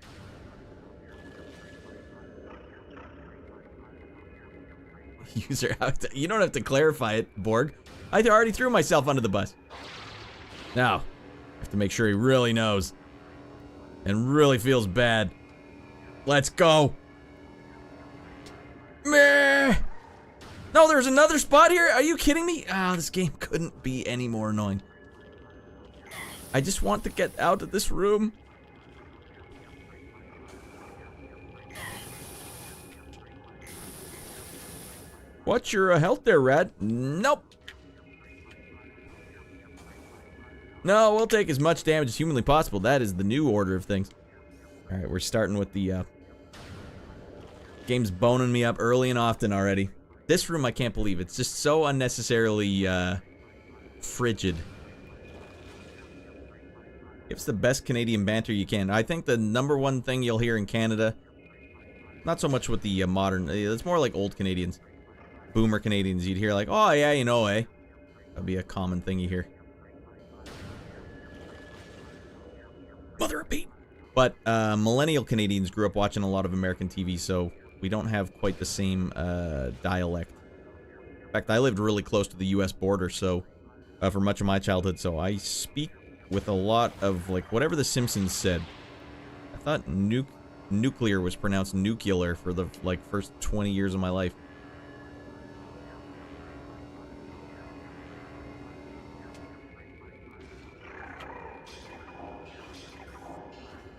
User out. You don't have to clarify it, Borg. I already threw myself under the bus. Now, I have to make sure he really knows. And really feels bad. Let's go. Meh. No, there's another spot here? Are you kidding me? Ah, this game couldn't be any more annoying. I just want to get out of this room. What's your health there, Radd? Nope. No, we'll take as much damage as humanly possible. That is the new order of things. Alright, we're starting with the, game's boning me up early and often already. This room I can't believe. It's just so unnecessarily, frigid. It's the best Canadian banter you can. I think the #1 thing you'll hear in Canada, not so much with the modern, it's more like old Canadians. Boomer Canadians, you'd hear like, oh yeah, you know, eh? That'd be a common thing you hear. Mother of Pete! But millennial Canadians grew up watching a lot of American TV, so we don't have quite the same dialect. In fact, I lived really close to the US border, so for much of my childhood, so I speak with a lot of, like, whatever The Simpsons said. I thought nuclear was pronounced nuclear for the, like, first 20 years of my life.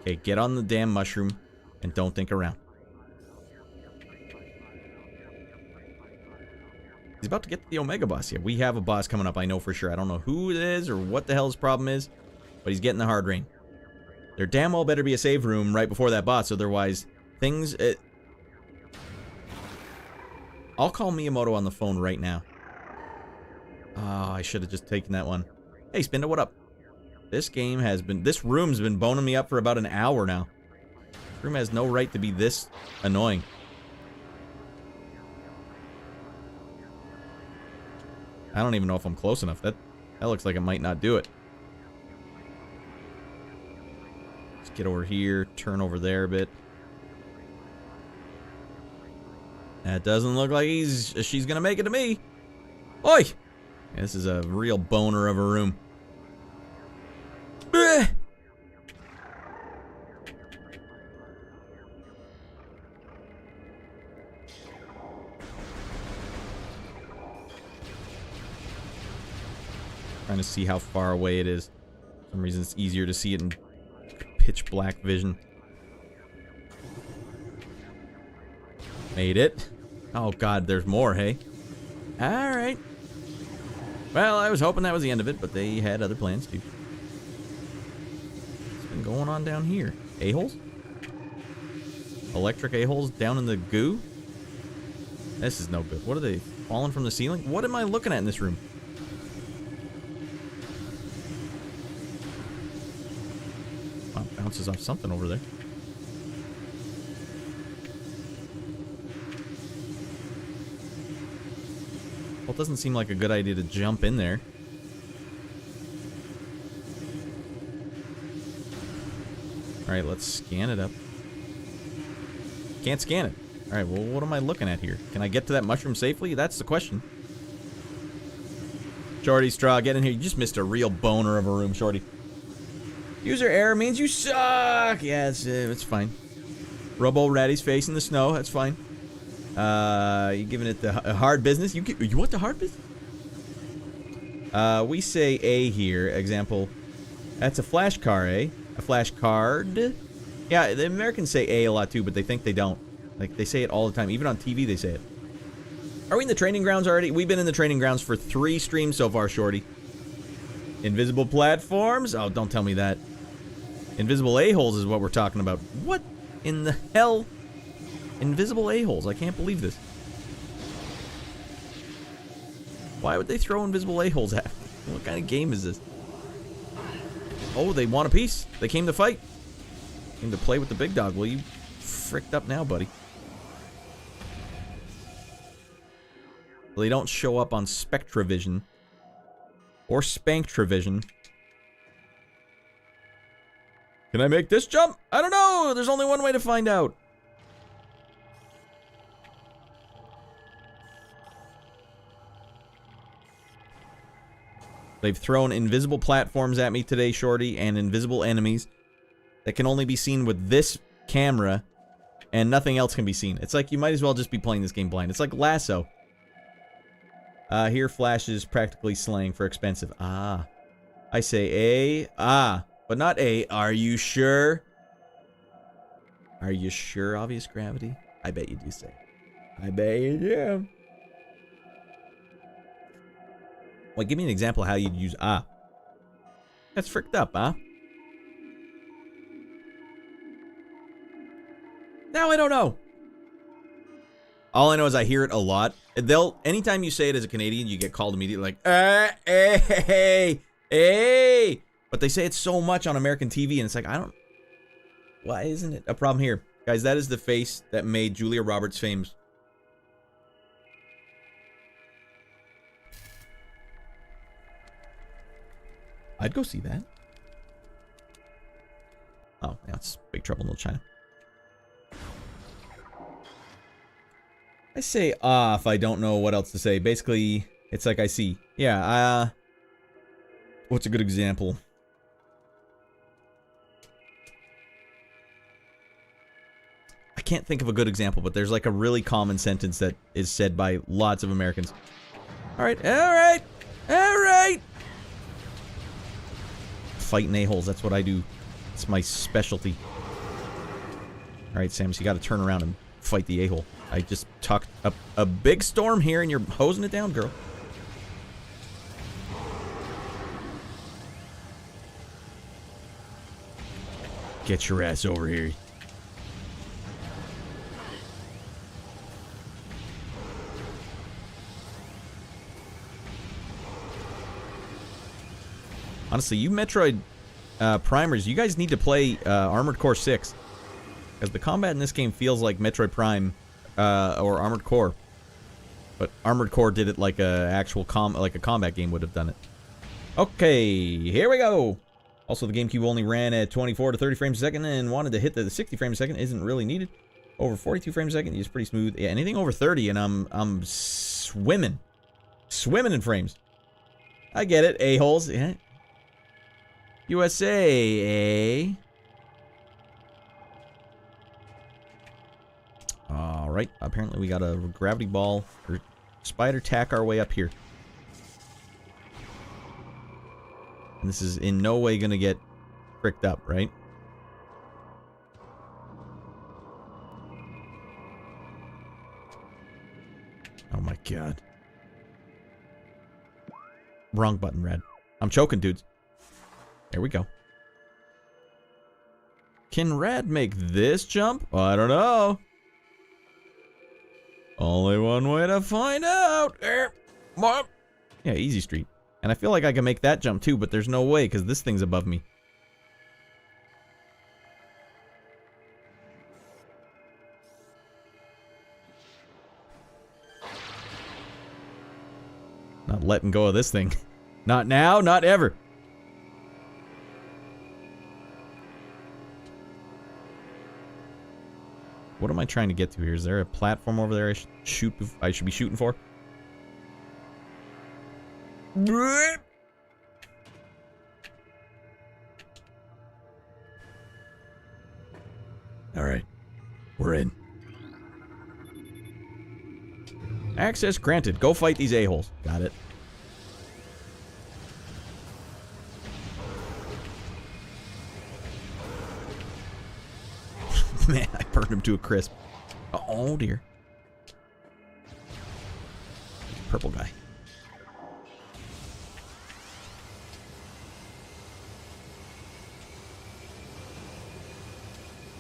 Okay, get on the damn mushroom and don't think around. He's about to get to the Omega boss. Yeah, we have a boss coming up, I know for sure. I don't know who it is or what the hell his problem is, but he's getting the hard rain. There damn well better be a save room right before that boss, otherwise things... I'll call Miyamoto on the phone right now. Oh, I should have just taken that one. Hey, Spinda, what up? This game has been... This room's been boning me up for about an hour now. This room has no right to be this annoying. I don't even know if I'm close enough. That looks like it might not do it. Let's get over here, turn over there a bit. That doesn't look like she's gonna make it to me. Oi! Yeah, this is a real boner of a room. Bleh! Trying to see how far away it is. For some reason it's easier to see it in pitch black vision. Made it. Oh god, there's more, hey? Alright. Well, I was hoping that was the end of it, but they had other plans too. What's been going on down here? A-holes? Electric A-holes down in the goo? This is no good. What are they? Falling from the ceiling? What am I looking at in this room? Bounces off something over there. Well, it doesn't seem like a good idea to jump in there. Alright, let's scan it up. Can't scan it. Alright, well, what am I looking at here? Can I get to that mushroom safely? That's the question. Shorty, Straw, get in here. You just missed a real boner of a room, Shorty. User error means you suck! Yeah, it's fine. Robo Raddy's face in the snow, that's fine. You giving it the hard business? You want the hard business? We say A here. Example. That's a flash car, eh? A flash card? Yeah, the Americans say A lot too, but they think they don't. Like, they say it all the time. Even on TV, they say it. Are we in the training grounds already? We've been in the training grounds for 3 streams so far, Shorty. Invisible platforms? Oh, don't tell me that. Invisible a-holes is what we're talking about. What in the hell? Invisible a-holes. I can't believe this. Why would they throw invisible a-holes at me? What kind of game is this? Oh, they want a piece. They came to fight. Came to play with the big dog. Well, you fricked up now, buddy. Well, they don't show up on Spectravision. Or Spanktravision. Can I make this jump? I don't know. There's only one way to find out. They've thrown invisible platforms at me today, Shorty, and invisible enemies that can only be seen with this camera, and nothing else can be seen. It's like you might as well just be playing this game blind. It's like Lasso. Here flashes practically slang for expensive. Ah. I say A. Ah. But not A. Are you sure? Are you sure, obvious gravity? I bet you do say. I bet you do. Well, give me an example of how you'd use ah. That's fricked up, huh? Now I don't know. All I know is I hear it a lot. Anytime you say it as a Canadian, you get called immediately like, hey. But they say it so much on American TV, and it's like, why isn't it a problem here? Guys, that is the face that made Julia Roberts famous. I'd go see that. Oh, yeah, it's Big Trouble in Little China. I say if I don't know what else to say. Basically, it's like I see. Yeah, what's a good example? I can't think of a good example, but there's like a really common sentence that is said by lots of Americans. Alright. Fighting a-holes, that's what I do. It's my specialty. Alright, Samus, you gotta turn around and fight the a-hole. I just tucked up a big storm here and you're hosing it down, girl. Get your ass over here. Honestly, you Metroid Primers, you guys need to play Armored Core 6. Because the combat in this game feels like Metroid Prime or Armored Core. But Armored Core did it like a actual combat game would have done it. Okay, here we go. Also, the GameCube only ran at 24 to 30 frames a second and wanted to hit the 60 frames a second. Isn't really needed. Over 42 frames a second is pretty smooth. Yeah, anything over 30 and I'm swimming. Swimming in frames. I get it. A-holes. Yeah. USA, eh? Alright, apparently we got a gravity ball or spider tack our way up here. And this is in no way gonna get fricked up, right? Oh my god. Wrong button, Radd. I'm choking, dudes. There we go. Can Radd make this jump? I don't know. Only one way to find out. Yeah, easy street. And I feel like I can make that jump too, but there's no way because this thing's above me. Not letting go of this thing. Not now, not ever. What am I trying to get to here? Is there a platform over there I should be shooting for? Alright. We're in. Access granted. Go fight these a-holes. Got it. Man, I burned him to a crisp. Oh, dear. Purple guy.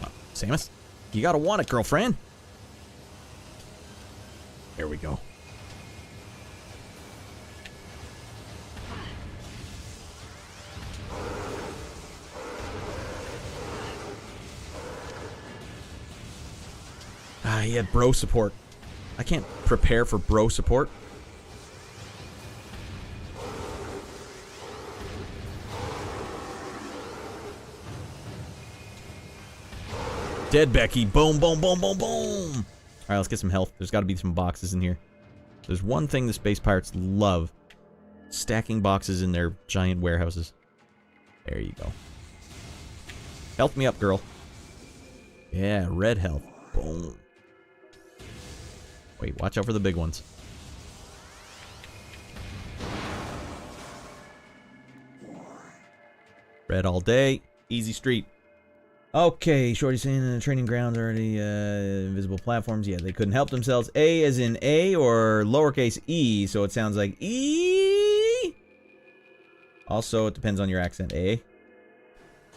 Oh, Samus, you gotta want it, girlfriend. There we go. Ah, he had bro support. I can't prepare for bro support. Dead Becky. Boom, boom, boom, boom, boom. Alright, let's get some health. There's got to be some boxes in here. There's one thing the space pirates love. Stacking boxes in their giant warehouses. There you go. Health me up, girl. Yeah, red health. Boom. Wait, watch out for the big ones. Red all day. Easy street. Okay, Shorty's saying the training grounds are already invisible platforms. Yeah, they couldn't help themselves. A as in A or lowercase e, so it sounds like E. Also, it depends on your accent. A.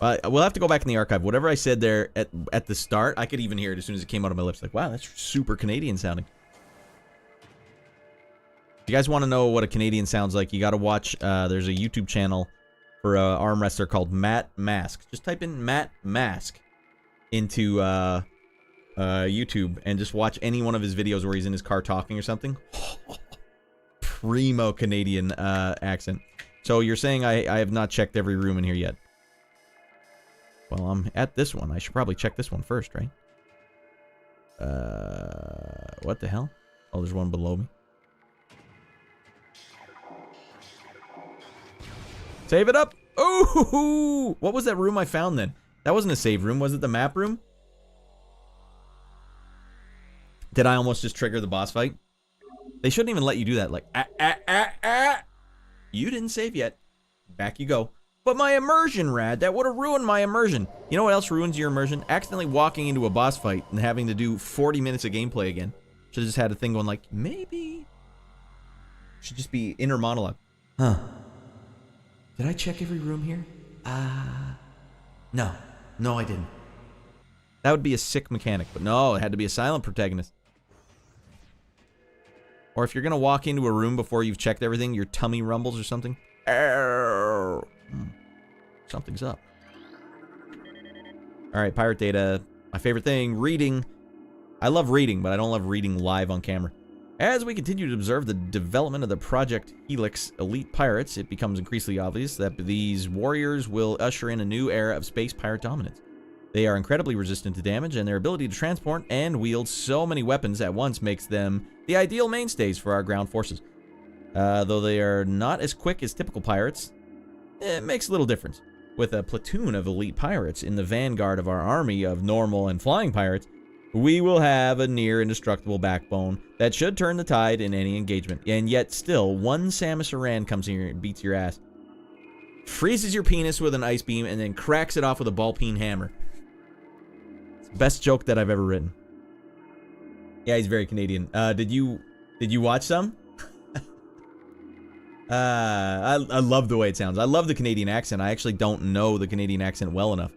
We'll have to go back in the archive. Whatever I said there at the start, I could even hear it as soon as it came out of my lips. Like, wow, that's super Canadian sounding. If you guys want to know what a Canadian sounds like, you got to watch. There's a YouTube channel for an arm wrestler called Matt Mask. Just type in Matt Mask into YouTube and just watch any one of his videos where he's in his car talking or something. Primo Canadian accent. So you're saying I have not checked every room in here yet? Well, I'm at this one. I should probably check this one first, right? What the hell? Oh, there's one below me. Save it up! Ooh! What was that room I found then? That wasn't a save room. Was it the map room? Did I almost just trigger the boss fight? They shouldn't even let you do that. Like, You didn't save yet. Back you go. But my immersion, Radd. That would have ruined my immersion. You know what else ruins your immersion? Accidentally walking into a boss fight and having to do 40 minutes of gameplay again. Should have just had a thing going like, maybe. Should just be inner monologue. Huh. Did I check every room here? No. No, I didn't. That would be a sick mechanic, but no, it had to be a silent protagonist. Or if you're gonna walk into a room before you've checked everything, your tummy rumbles or something. Something's up. Alright, pirate data. My favorite thing, reading. I love reading, but I don't love reading live on camera. As we continue to observe the development of the Project Helix elite pirates, it becomes increasingly obvious that these warriors will usher in a new era of space pirate dominance. They are incredibly resistant to damage, and their ability to transport and wield so many weapons at once makes them the ideal mainstays for our ground forces. Though they are not as quick as typical pirates, it makes little difference. With a platoon of elite pirates in the vanguard of our army of normal and flying pirates, we will have a near indestructible backbone that should turn the tide in any engagement. And yet still, one Samus Aran comes here and beats your ass. Freezes your penis with an ice beam and then cracks it off with a ball-peen hammer. It's the best joke that I've ever written. Yeah, he's very Canadian. Did you watch some? I love the way it sounds. I love the Canadian accent. I actually don't know the Canadian accent well enough.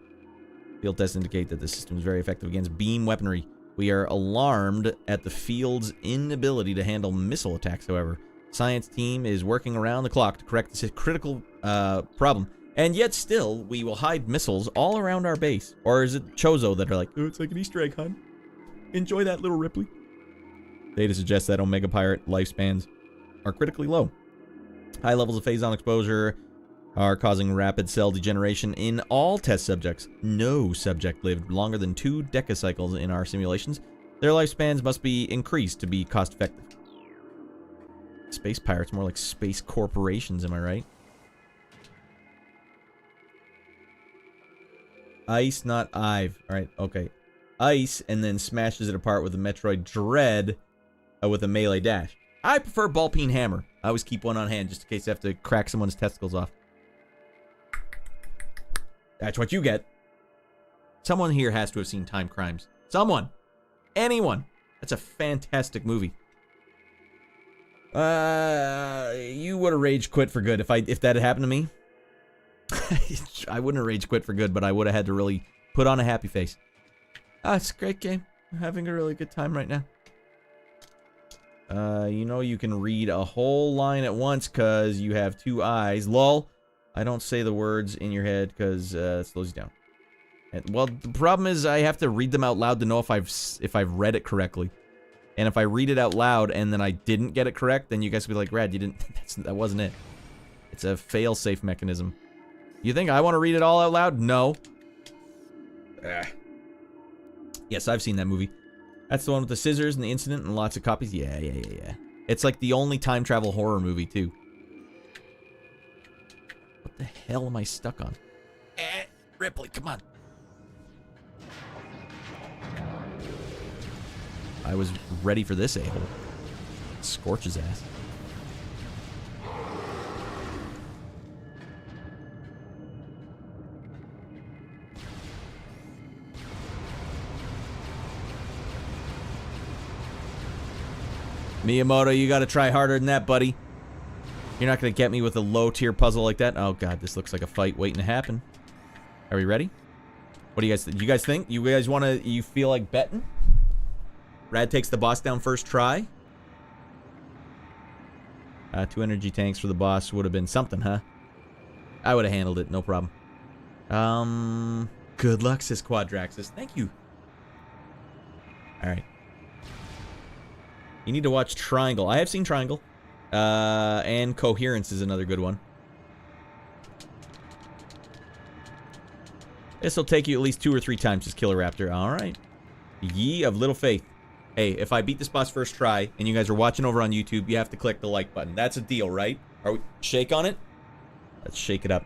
Field tests indicate that the system is very effective against beam weaponry. We are alarmed at the field's inability to handle missile attacks, however. Science team is working around the clock to correct this critical problem. And yet still, we will hide missiles all around our base. Or is it Chozo that are like, oh, it's like an Easter egg hunt. Enjoy that, little Ripley. Data suggests that Omega Pirate lifespans are critically low. High levels of phazon exposure are causing rapid cell degeneration in all test subjects. No subject lived longer than 2 decacycles in our simulations. Their lifespans must be increased to be cost-effective. Space pirates, more like space corporations, am I right? Ice, not Ive. Alright, okay. Ice, and then smashes it apart with the Metroid Dread. with a melee dash. I prefer ball-peen hammer. I always keep one on hand just in case I have to crack someone's testicles off. That's what you get. Someone here has to have seen Time Crimes. Someone. Anyone. That's a fantastic movie. You would have rage quit for good if that had happened to me. I wouldn't have rage quit for good, but I would have had to really put on a happy face. It's a great game. I'm having a really good time right now. You know you can read a whole line at once because you have 2 eyes. Lol. I don't say the words in your head because it slows you down. And, well, the problem is I have to read them out loud to know if I've read it correctly. And if I read it out loud and then I didn't get it correct, then you guys will be like, Radd, you didn't. That wasn't it. It's a fail-safe mechanism. You think I want to read it all out loud? No. Yes, I've seen that movie. That's the one with the scissors and the incident and lots of copies. Yeah. It's like the only time travel horror movie, too. What the hell am I stuck on? Ripley, come on. I was ready for this a-hole. Scorch his ass. Miyamoto, you gotta try harder than that, buddy. You're not gonna get me with a low-tier puzzle like that. Oh god, this looks like a fight waiting to happen. Are we ready? What do you guys think? You guys think? You guys wanna... You feel like betting? Radd takes the boss down first try. 2 energy tanks for the boss would have been something, huh? I would have handled it, no problem. Good luck, says Quadraxis. Thank you. Alright. You need to watch Triangle. I have seen Triangle. And Coherence is another good one. This will take you at least 2 or 3 times, says Killer Raptor. Alright. Ye of little faith. Hey, if I beat this boss first try, and you guys are watching over on YouTube, you have to click the like button. That's a deal, right? Are we... Shake on it? Let's shake it up.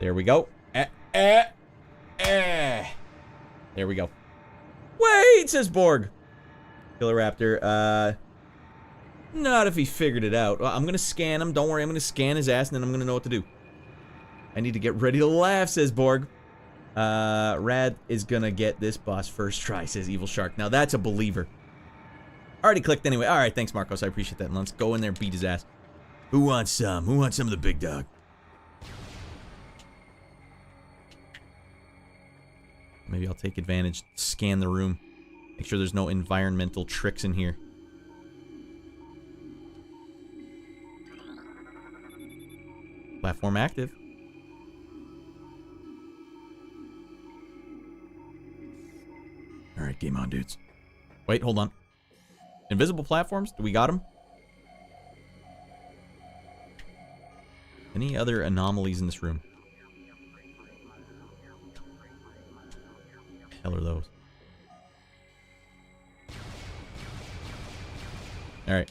There we go. There we go. Wait, says Borg. Killer Raptor. Not if he figured it out. Well, I'm going to scan him. Don't worry, I'm going to scan his ass, and then I'm going to know what to do. I need to get ready to laugh, says Borg. Radd is gonna get this boss first try, says Evil Shark. Now that's a believer. Already clicked anyway. Alright, thanks Marcos, I appreciate that. And let's go in there and beat his ass. Who wants some? Who wants some of the big dog? Maybe I'll take advantage, scan the room. Make sure there's no environmental tricks in here. Platform active. Alright, game on, dudes. Wait, hold on. Invisible platforms? Do we got them? Any other anomalies in this room? What the hell are those? Alright.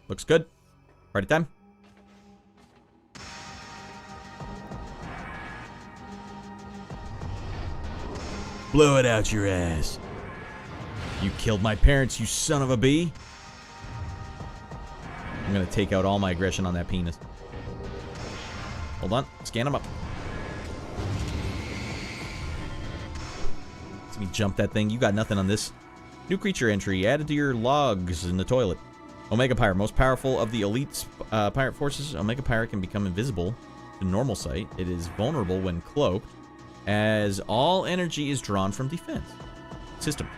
Looks good. Party time. Blow it out your ass. You killed my parents, you son of a bee. I'm gonna take out all my aggression on that penis. Hold on, scan him up. Let me jump that thing. You got nothing on this. New creature entry added to your logs in the toilet. Omega Pirate, most powerful of the elite pirate forces. Omega Pirate can become invisible to normal sight. It is vulnerable when cloaked, as all energy is drawn from defense system.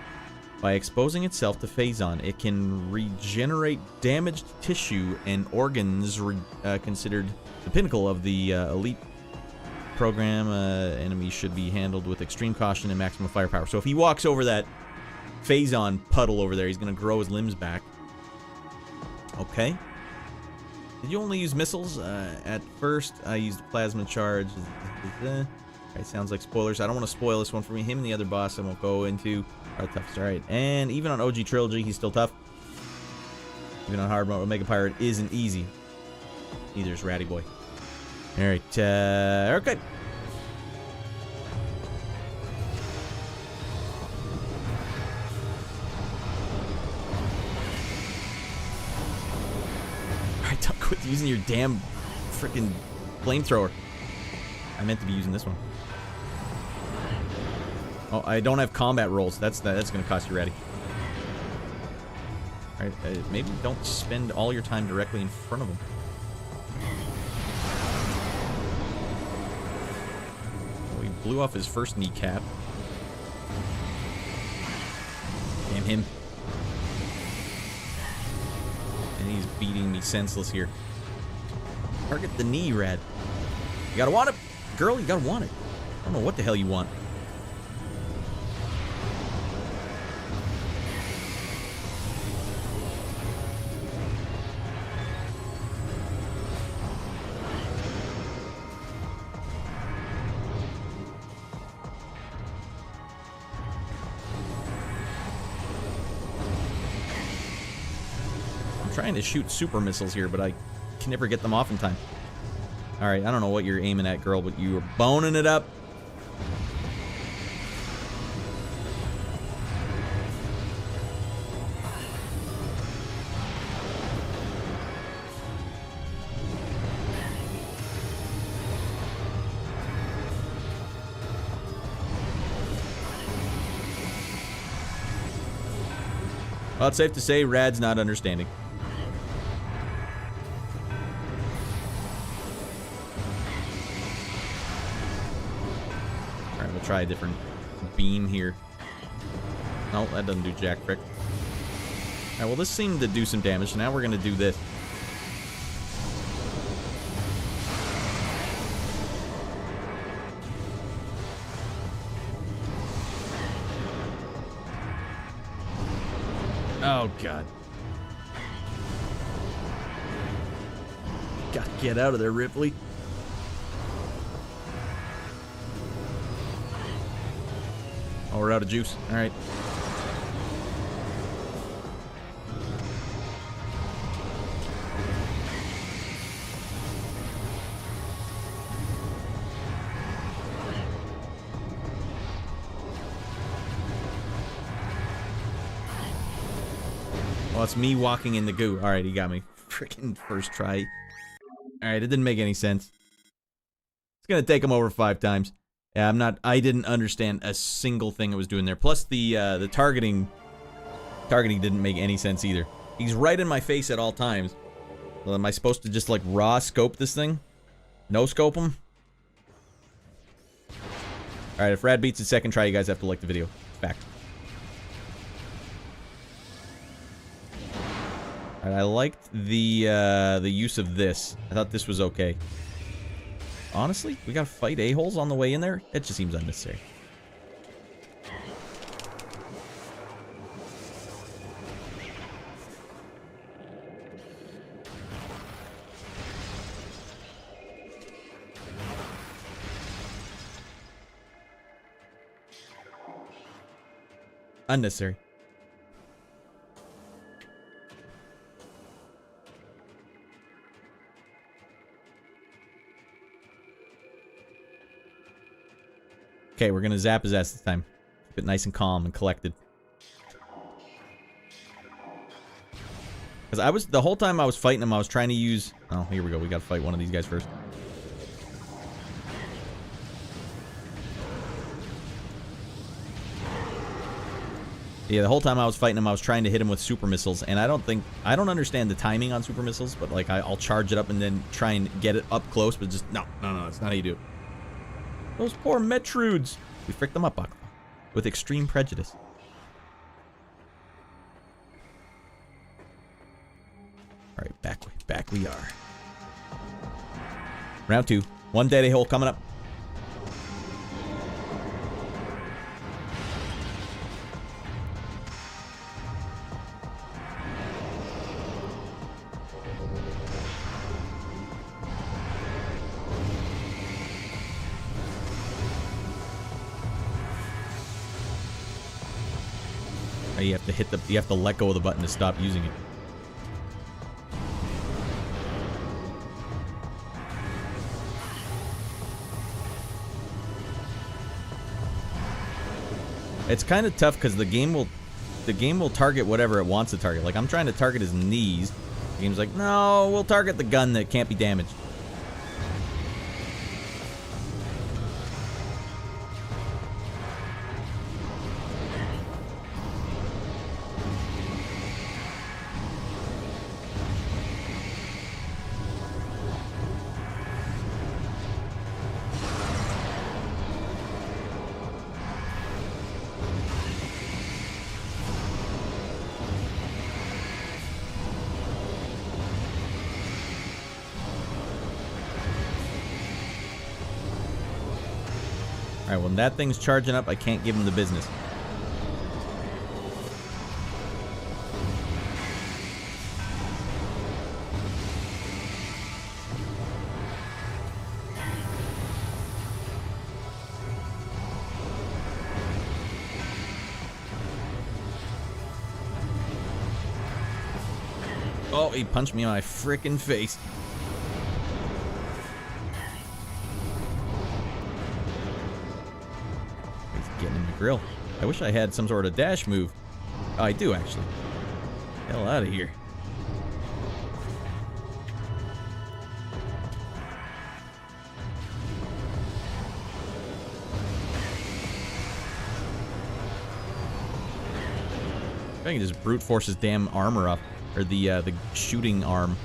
By exposing itself to Phazon, it can regenerate damaged tissue and organs considered the pinnacle of the elite program. Enemies should be handled with extreme caution and maximum firepower. So if he walks over that Phazon puddle over there, he's going to grow his limbs back. Okay. Did you only use missiles? At first, I used plasma charge. Okay, sounds like spoilers. I don't want to spoil this one for me. Him and the other boss I won't go into are toughest. Alright, and even on OG Trilogy, he's still tough. Even on hard mode, Omega Pirate isn't easy. Neither is Ratty Boy. Alright, okay. Alright, don't quit using your damn freaking flamethrower. I meant to be using this one. Oh, I don't have combat rolls. That's gonna cost you, Raddy. Alright, maybe don't spend all your time directly in front of him. Oh, he blew off his first kneecap. Damn him. And he's beating me senseless here. Target the knee, Radd. You gotta want it. Girl, you gotta want it. I don't know what the hell you want. Trying to shoot super missiles here, but I can never get them off in time. Alright, I don't know what you're aiming at, girl, but you were boning it up. Well, it's safe to say Radd's not understanding. Try a different beam here. No, that doesn't do jack frick. Alright, well this seemed to do some damage, so now we're gonna do this. Oh god. Gotta get out of there, Ripley. Oh, we're out of juice. Alright. Well, it's me walking in the goo. Alright, he got me. Freaking first try. Alright, it didn't make any sense. It's gonna take him over 5 times. Yeah, I didn't understand a single thing it was doing there. Plus the targeting didn't make any sense either. He's right in my face at all times. Well, am I supposed to just like raw scope this thing? No scope him? Alright, if Radd beats his second try, you guys have to like the video. Fact. Alright, I liked the use of this. I thought this was okay. Honestly, we gotta fight a-holes on the way in there? It just seems unnecessary. Unnecessary. Okay, we're gonna zap his ass this time. Keep it nice and calm and collected. Because the whole time I was fighting him, I was trying to use... Oh, here we go. We gotta fight one of these guys first. Yeah, the whole time I was fighting him, I was trying to hit him with super missiles, and I don't understand the timing on super missiles, but like I'll charge it up and then try and get it up close, but just no, that's not how you do it. Those poor Metroids! We fricked them up, Aqua. With extreme prejudice. Alright, back we are. Round 2. One dead a-hole coming up. You have to let go of the button to stop using it. It's kind of tough because the game will target whatever it wants to target. Like I'm trying to target his knees, The game's like, no, we'll target the gun that can't be damaged. Alright, when that thing's charging up, I can't give him the business. Oh, he punched me in my frickin' face. Getting in the grill. I wish I had some sort of dash move. Oh, I do, actually. Hell out of here. I can just brute force his damn armor up. Or the shooting arm.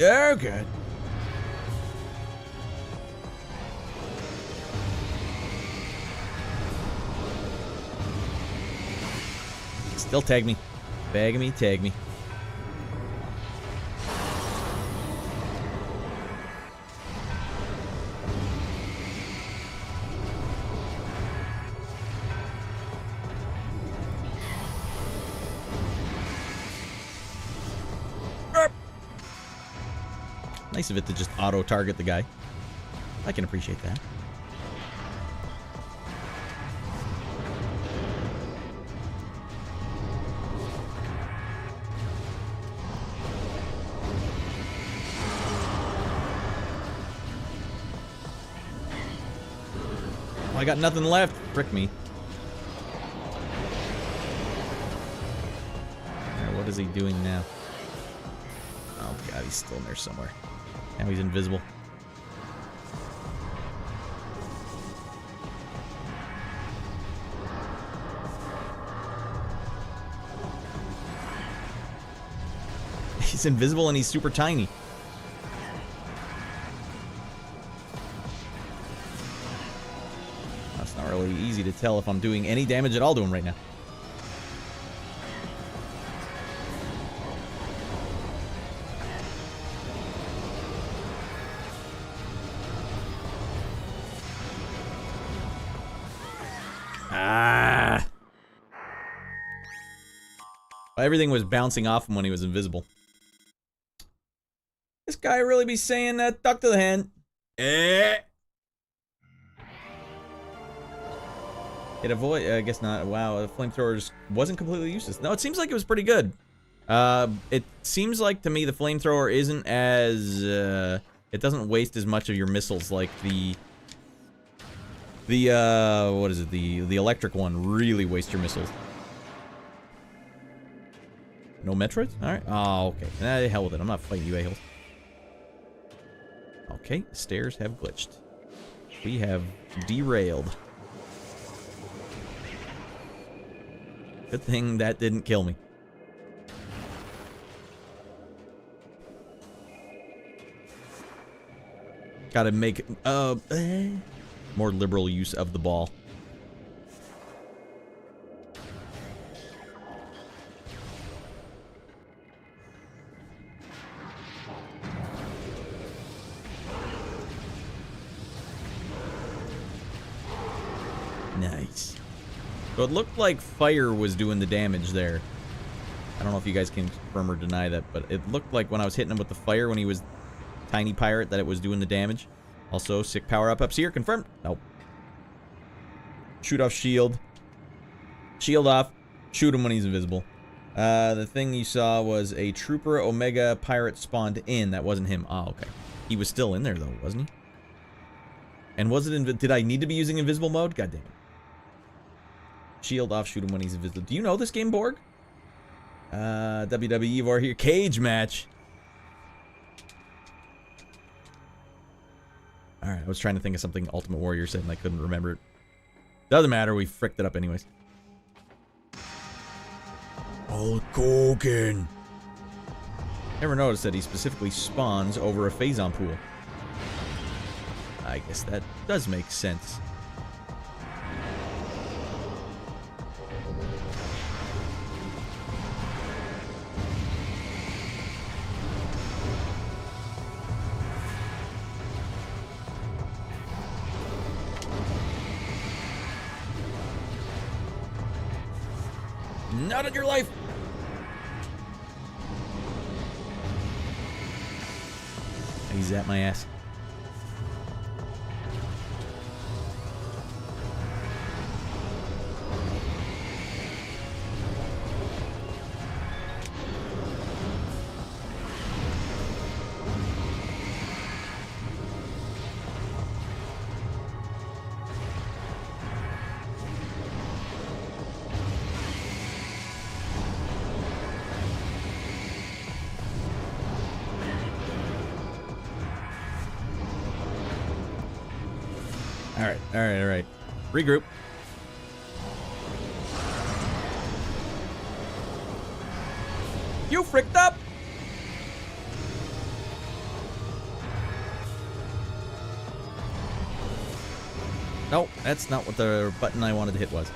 Oh, God. Still tag me. Bag me, tag me. Nice of it to just auto-target the guy. I can appreciate that. I got nothing left. Frick me. Alright, what is he doing now? Oh God, he's still in there somewhere. Now he's invisible. He's invisible and he's super tiny. It's not really easy to tell if I'm doing any damage at all to him right now. Ah! Everything was bouncing off him when he was invisible. This guy really be saying that duck to the hand. Eh. It avoid. I guess not. Wow, the flamethrower wasn't completely useless. No, it seems like it was pretty good. It seems like to me the flamethrower isn't as. It doesn't waste as much of your missiles like the what is it? The electric one really wastes your missiles. No Metroids? All right. Oh, okay. Nah, hell with it. I'm not fighting you a-holes. Okay, stairs have glitched. We have derailed. Good thing that didn't kill me. Gotta make more liberal use of the ball. Nice. So it looked like fire was doing the damage there. I don't know if you guys can confirm or deny that, but it looked like when I was hitting him with the fire when he was tiny pirate that it was doing the damage. Also, sick power-up-ups here. Confirmed. Nope. Shoot off shield. Shield off. Shoot him when he's invisible. The thing you saw was a Trooper Omega pirate spawned in. That wasn't him. Oh, okay. He was still in there, though, wasn't he? And was it did I need to be using invisible mode? God damn it. Shield off, shoot him when he's invisible. Do you know this game, Borg? WWE War here. Cage match. Alright, I was trying to think of something Ultimate Warrior said and I couldn't remember it. Doesn't matter, we fricked it up anyways. Hulk Hogan. Never noticed that he specifically spawns over a Phazon pool. I guess that does make sense. Not in your life! He's at my ass. Alright. Regroup. You fricked up! No, that's not what the button I wanted to hit was.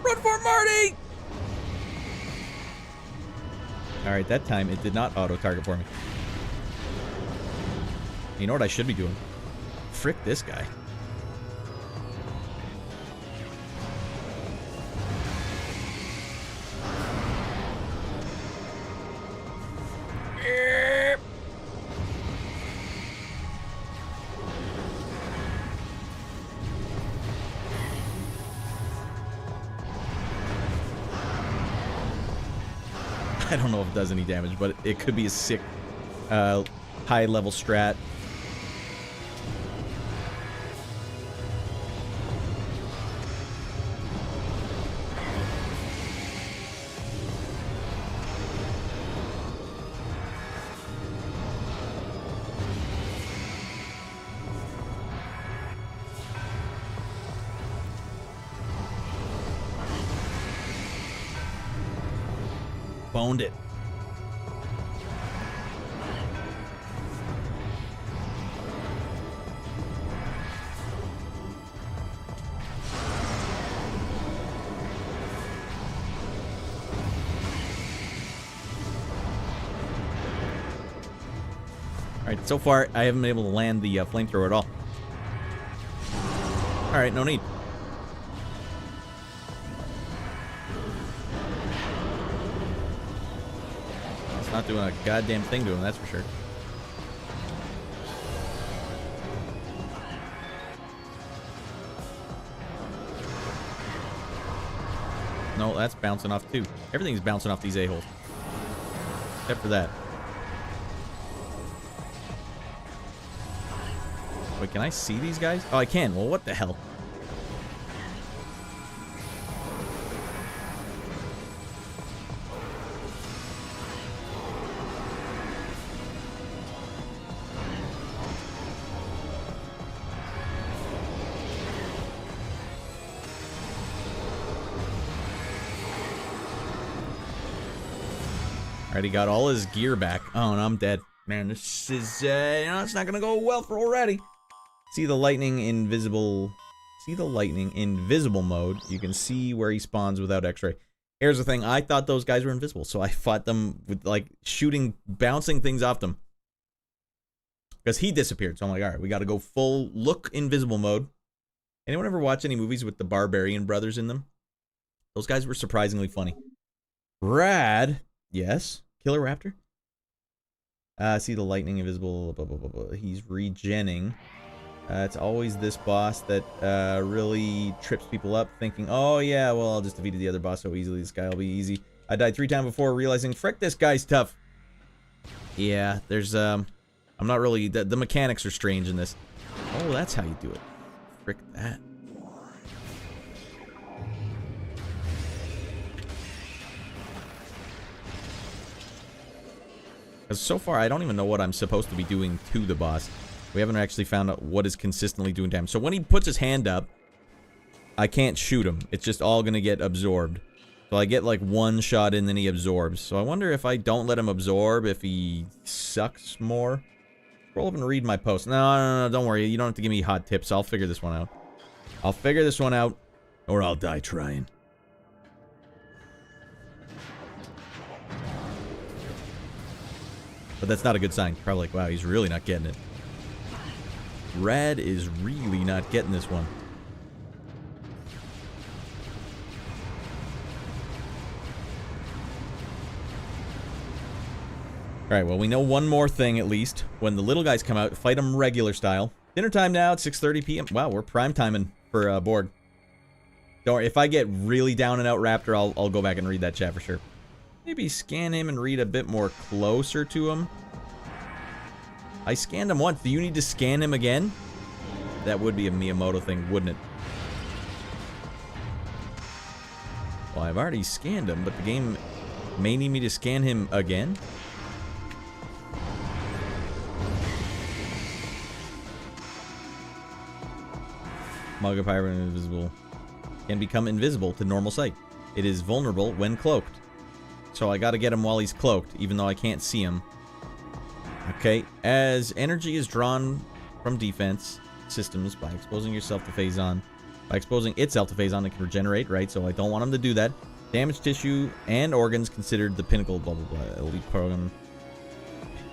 Run for Marty! Alright, that time it did not auto-target for me. You know what I should be doing? Frick this guy. I don't know if it does any damage, but it could be a sick, high-level strat. Boned it. Alright, so far I haven't been able to land the flamethrower at all. Alright, no need. Not doing a goddamn thing to him, that's for sure. No, that's bouncing off too. Everything's bouncing off these a-holes. Except for that. Wait, can I see these guys? Oh, I can. Well, what the hell? Already got all his gear back. Oh, and I'm dead. Man, this is, you know, it's not gonna go well for already. See the lightning invisible See the lightning. Invisible mode. You can see where he spawns without X-ray. Here's the thing. I thought those guys were invisible, so I fought them with, like, shooting, bouncing things off them. Because he disappeared, so I'm like, alright, we gotta go full look invisible mode. Anyone ever watch any movies with the Barbarian brothers in them? Those guys were surprisingly funny. Radd. Yes. Killer Raptor. See the lightning invisible. Blah, blah, blah, blah. He's regenning. It's always this boss that really trips people up, thinking, oh yeah, well, I'll just defeat the other boss so easily. This guy will be easy. I died 3 times before realizing, frick, this guy's tough. Yeah, there's, I'm not really, the mechanics are strange in this. Oh, that's how you do it. Frick that. Because so far, I don't even know what I'm supposed to be doing to the boss. We haven't actually found out what is consistently doing damage. So when he puts his hand up, I can't shoot him. It's just all going to get absorbed. So I get like 1 shot in, then he absorbs. So I wonder if I don't let him absorb, if he sucks more. Scroll up and read my post. No, don't worry. You don't have to give me hot tips. I'll figure this one out. I'll figure this one out, or I'll die trying. But that's not a good sign. Probably like, wow, he's really not getting it. Radd is really not getting this one. Alright, well, we know one more thing at least. When the little guys come out, fight them regular style. Dinner time now at 6:30 p.m. Wow, we're prime timing for Borg. Don't worry, if I get really down and out Raptor, I'll go back and read that chat for sure. Maybe scan him and read a bit more closer to him. I scanned him once. Do you need to scan him again? That would be a Miyamoto thing, wouldn't it? Well, I've already scanned him, but the game may need me to scan him again. Manga Pirate invisible. Can become invisible to normal sight. It is vulnerable when cloaked. So I gotta get him while he's cloaked, even though I can't see him. Okay, as energy is drawn from defense systems by exposing yourself to Phazon. By exposing itself to Phazon, it can regenerate, right? So I don't want him to do that. Damaged tissue and organs considered the pinnacle, blah, blah, blah. Elite program.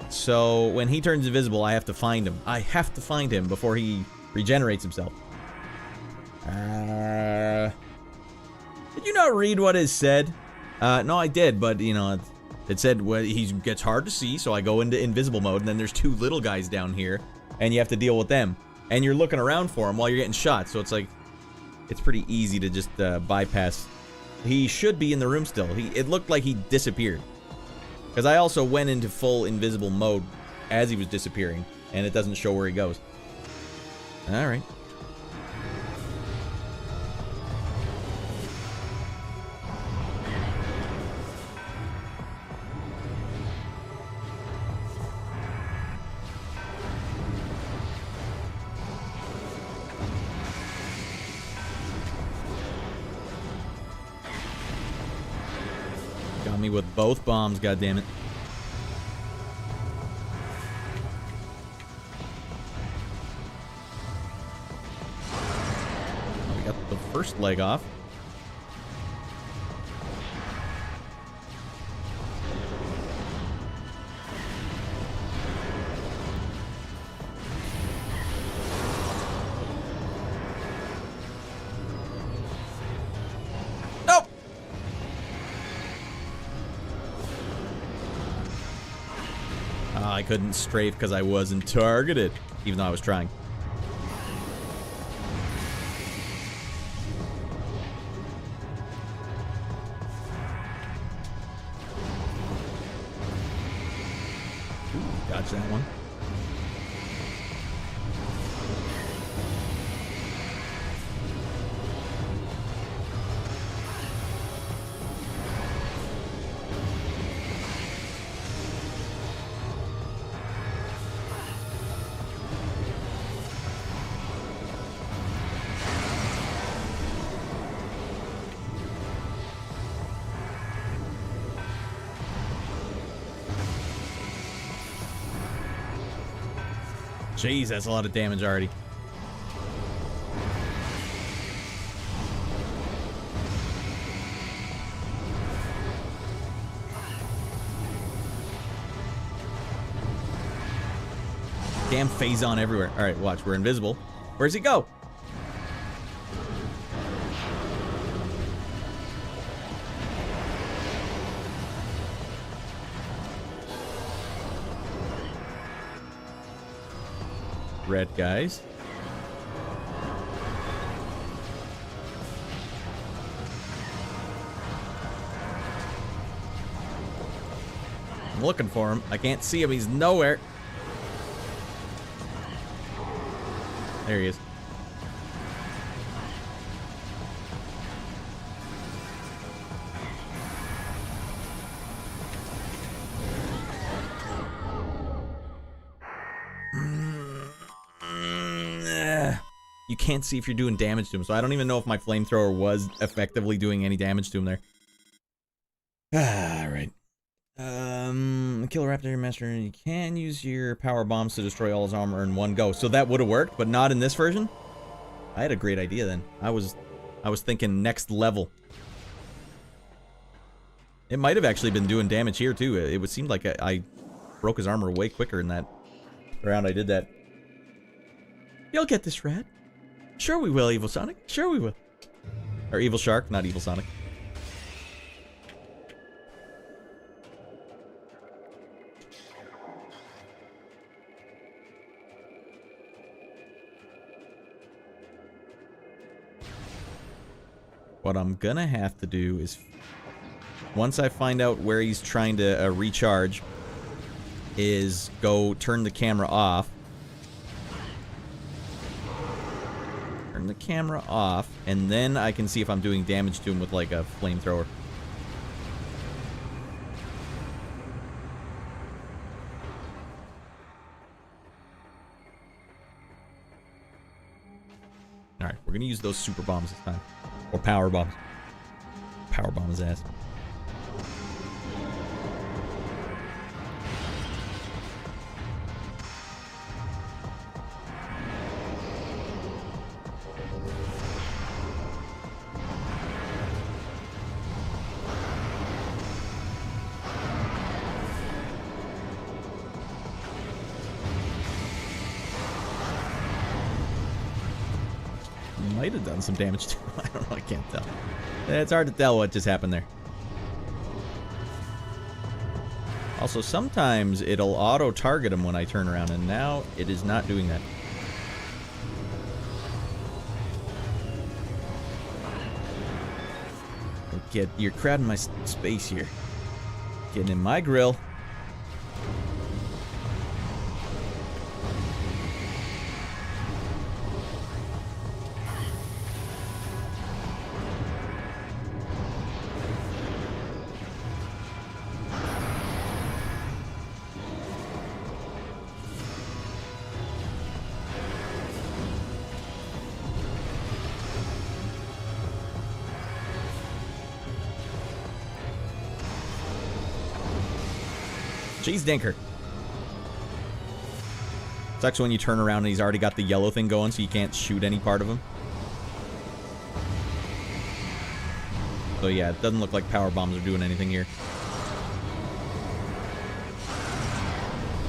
So when he turns invisible, I have to find him. I have to find him before he regenerates himself. Did you not read what is said? No, I did, but, you know, it said well, he gets hard to see, so I go into invisible mode, and then there's 2 little guys down here, and you have to deal with them. And you're looking around for him while you're getting shot, so it's like, it's pretty easy to just bypass. He should be in the room still. It looked like he disappeared. Because I also went into full invisible mode as he was disappearing, and it doesn't show where he goes. Alright. Got me with both bombs, goddammit. Oh, we got the first leg off. I couldn't strafe because I wasn't targeted, even though I was trying. Ooh, dodge that one. Jeez, that's a lot of damage already. Damn phase-on everywhere. Alright, watch. We're invisible. Where's he go? Red guys. I'm looking for him. I can't see him. He's nowhere. There he is. You can't see if you're doing damage to him, so I don't even know if my flamethrower was effectively doing any damage to him there. Alright. Kill a raptor master. You can use your power bombs to destroy all his armor in one go. So that would have worked, but not in this version? I had a great idea then. I was thinking next level. It might have actually been doing damage here too. It would seem like I broke his armor way quicker in that round I did that. You'll get this, Radd. Sure we will, Evil Sonic. Sure we will. Or Evil Shark, not Evil Sonic. What I'm gonna have to do is, once I find out where he's trying to recharge, is go turn the camera off. Turn the camera off, and then I can see if I'm doing damage to him with like a flamethrower. Alright, we're gonna use those super bombs this time. Or power bombs. Power bomb his ass. Might have done some damage to him. I don't know, I can't tell. It's hard to tell what just happened there. Also, sometimes it'll auto-target him when I turn around, and now it is not doing that. You're crowding my space here. Getting in my grill. Cheese dinker. Sucks when you turn around and he's already got the yellow thing going, so you can't shoot any part of him. So yeah, it doesn't look like power bombs are doing anything here.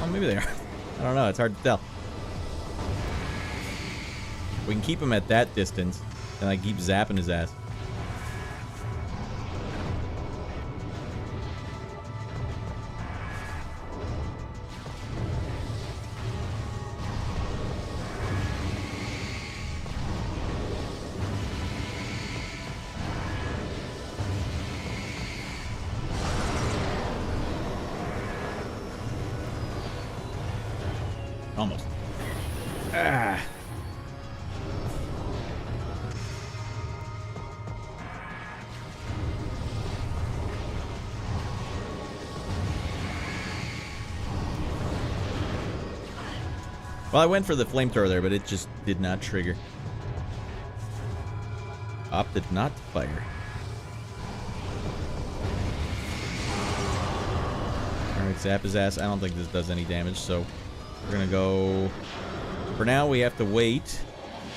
Oh, maybe they are. I don't know, it's hard to tell. We can keep him at that distance, and I keep zapping his ass. Almost. Ah. Well, I went for the flamethrower there, but it just did not trigger. Opted not to fire. Alright, zap his ass. I don't think this does any damage, so we're gonna go... For now, we have to wait.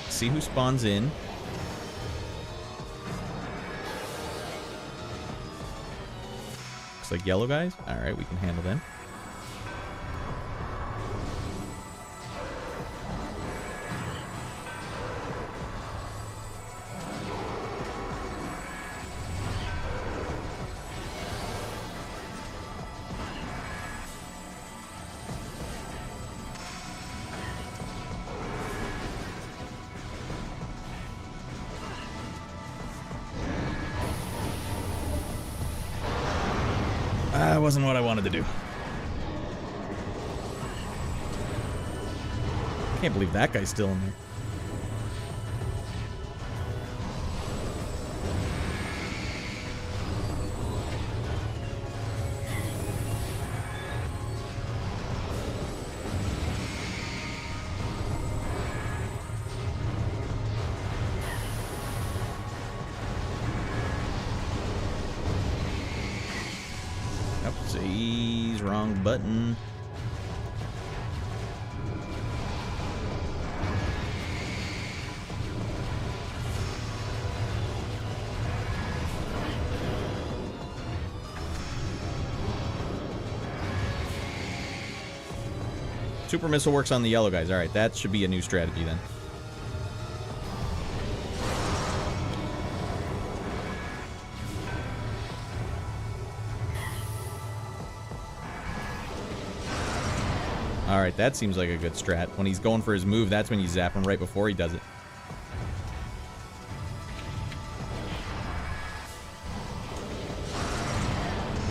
See who spawns in. Looks like yellow guys. Alright, we can handle them. That wasn't what I wanted to do. I can't believe that guy's still in there. Oopsies, wrong button. Super missile works on the yellow guys. Alright, that should be a new strategy then. Alright, that seems like a good strat. When he's going for his move, that's when you zap him right before he does it.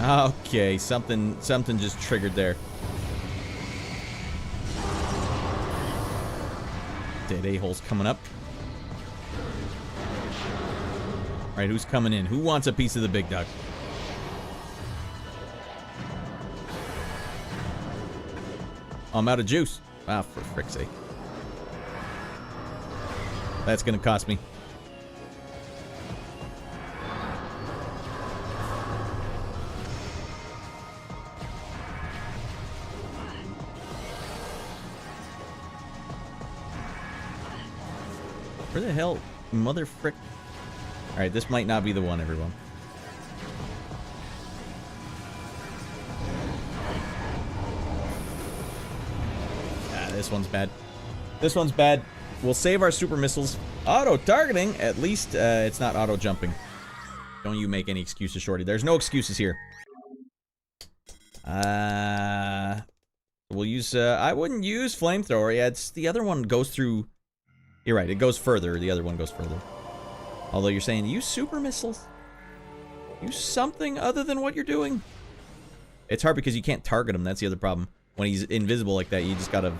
Okay, something just triggered there. Dead a-hole's coming up. Alright, who's coming in? Who wants a piece of the big duck? I'm out of juice. Ah, for frick's sake. That's gonna cost me. Where the hell? Mother frick. Alright, this might not be the one, everyone. This one's bad. This one's bad. We'll save our super missiles. Auto-targeting? At least it's not auto-jumping. Don't you make any excuses, Shorty. There's no excuses here. We'll use... I wouldn't use flamethrower. Yeah, it's... The other one goes through... You're right, it goes further. The other one goes further. Although you're saying, use super missiles. Use something other than what you're doing. It's hard because you can't target him. That's the other problem. When he's invisible like that, you just gotta...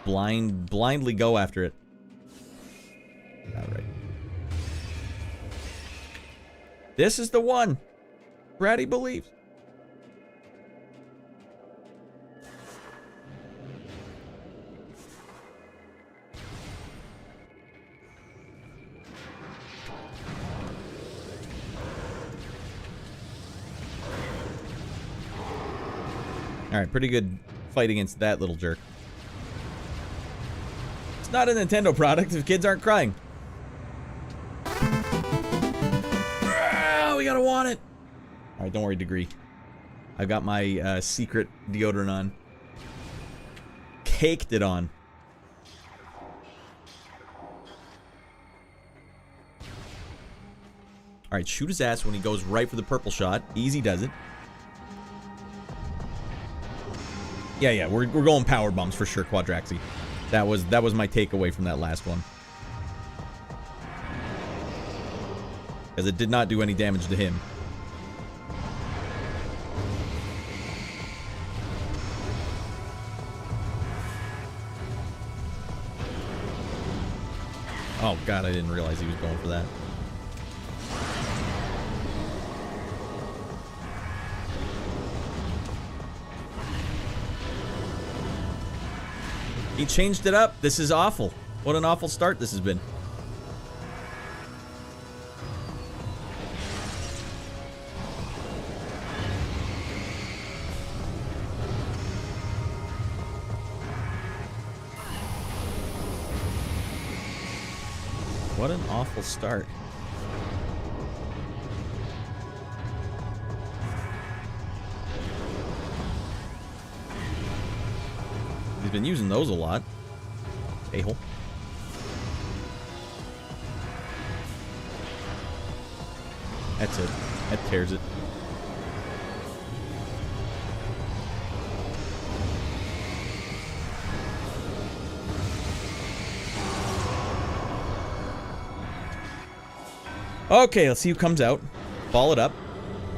blindly go after it. Alright. This is the one! Raddy believes. Alright, pretty good fight against that little jerk. Not a Nintendo product if kids aren't crying. We gotta want it. Alright, don't worry, Degree. I've got my secret deodorant on. Caked it on. Alright, shoot his ass when he goes right for the purple shot. Easy does it. Yeah, we're going power bombs for sure, Quadraxi. That was my takeaway from that last one. Because it did not do any damage to him. Oh god, I didn't realize he was going for that. He changed it up. This is awful. What an awful start this has been. What an awful start. He's been using those a lot. A-hole. That's it. That tears it. Okay, let's see who comes out. Ball it up.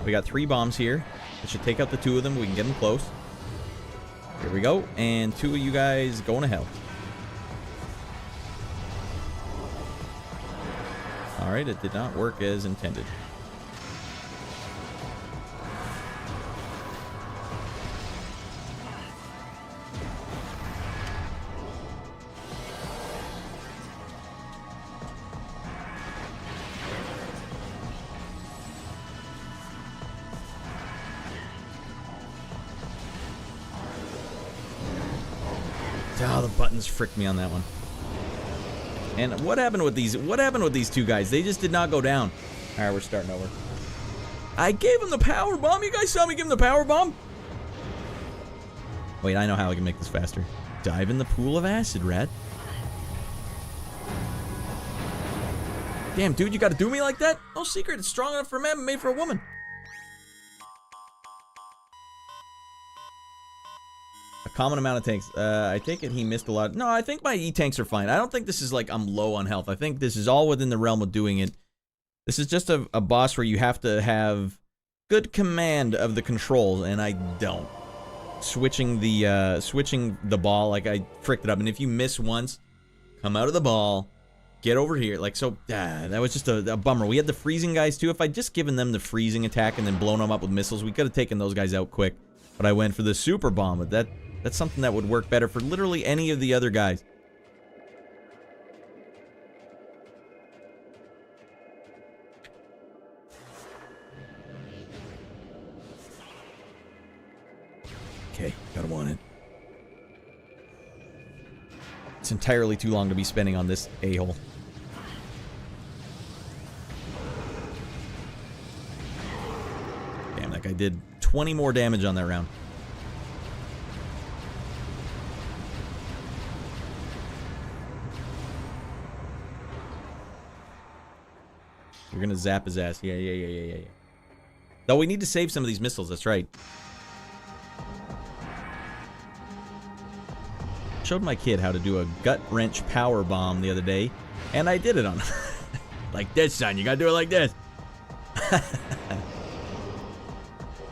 We got 3 bombs here. It should take out the 2 of them. We can get them close. Here we go. And 2 of you guys going to hell. Alright, it did not work as intended. Oh, the buttons fricked me on that one. And what happened with these? What happened with these 2 guys? They just did not go down. All right, we're starting over. I gave him the power bomb. You guys saw me give him the power bomb. Wait, I know how I can make this faster. Dive in the pool of acid, Radd. Damn, dude, you got to do me like that? No secret. It's strong enough for a man, but made for a woman. Common amount of tanks. I take it he missed a lot. No, I think my E-tanks are fine. I don't think this is like I'm low on health. I think this is all within the realm of doing it. This is just a boss where you have to have good command of the controls, and I don't. Switching the ball, like I fricked it up. And if you miss once, come out of the ball, get over here. Like, so, that was just a bummer. We had the freezing guys too. If I'd just given them the freezing attack and then blown them up with missiles, we could have taken those guys out quick. But I went for the super bomb, but that's something that would work better for literally any of the other guys. Okay, got him on it. It's entirely too long to be spending on this a-hole. Damn, that guy did 20 more damage on that round. You're gonna zap his ass. Yeah. Though we need to save some of these missiles, that's right. Showed my kid how to do a gut wrench power bomb the other day, and I did it on him. Like this, son. You gotta do it like this.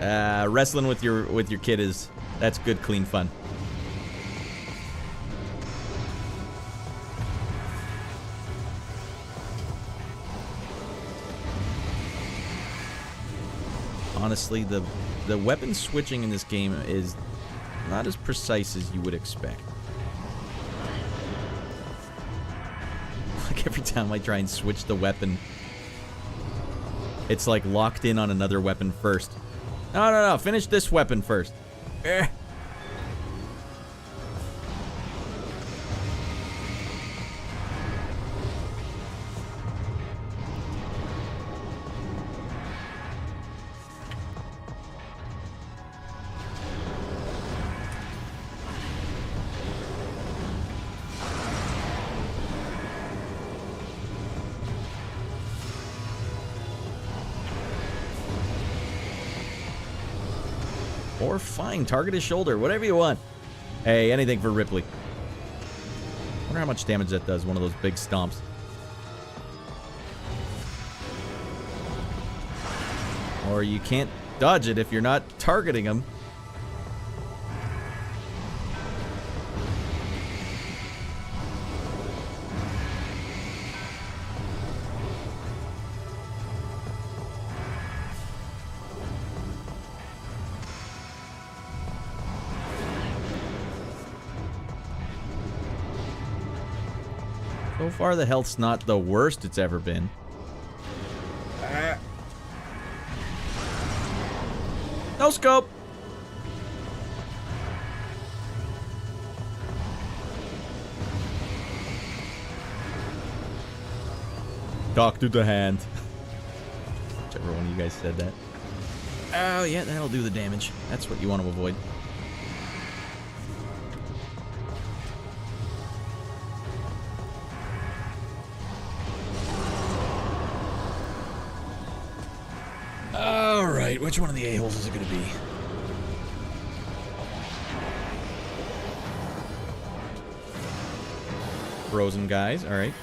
Wrestling with your kid that's good, clean fun. Honestly, the weapon switching in this game is not as precise as you would expect. Like every time I try and switch the weapon, it's like locked in on another weapon first. No, finish this weapon first. Or fine, target his shoulder, whatever you want. Hey, anything for Ripley. Wonder how much damage that does, one of those big stomps. Or you can't dodge it if you're not targeting him. So far, the health's not the worst it's ever been. No scope! Talk to the hand. Whichever one of you guys said that. Oh, yeah, that'll do the damage. That's what you want to avoid. Alright, which one of the a-holes is it going to be? Frozen guys, alright.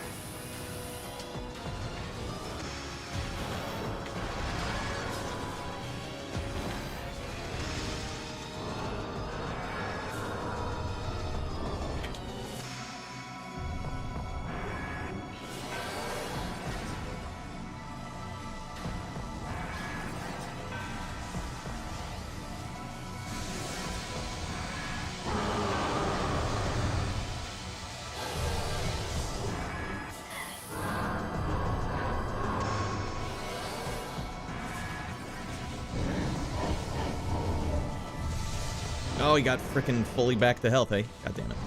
he got frickin' fully back to health, eh? God damn it.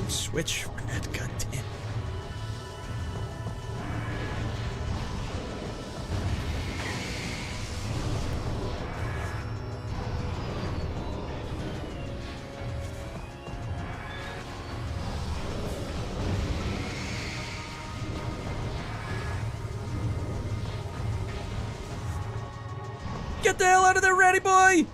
Switch, Radd, god damn. Get the hell out of there, Raddy boy!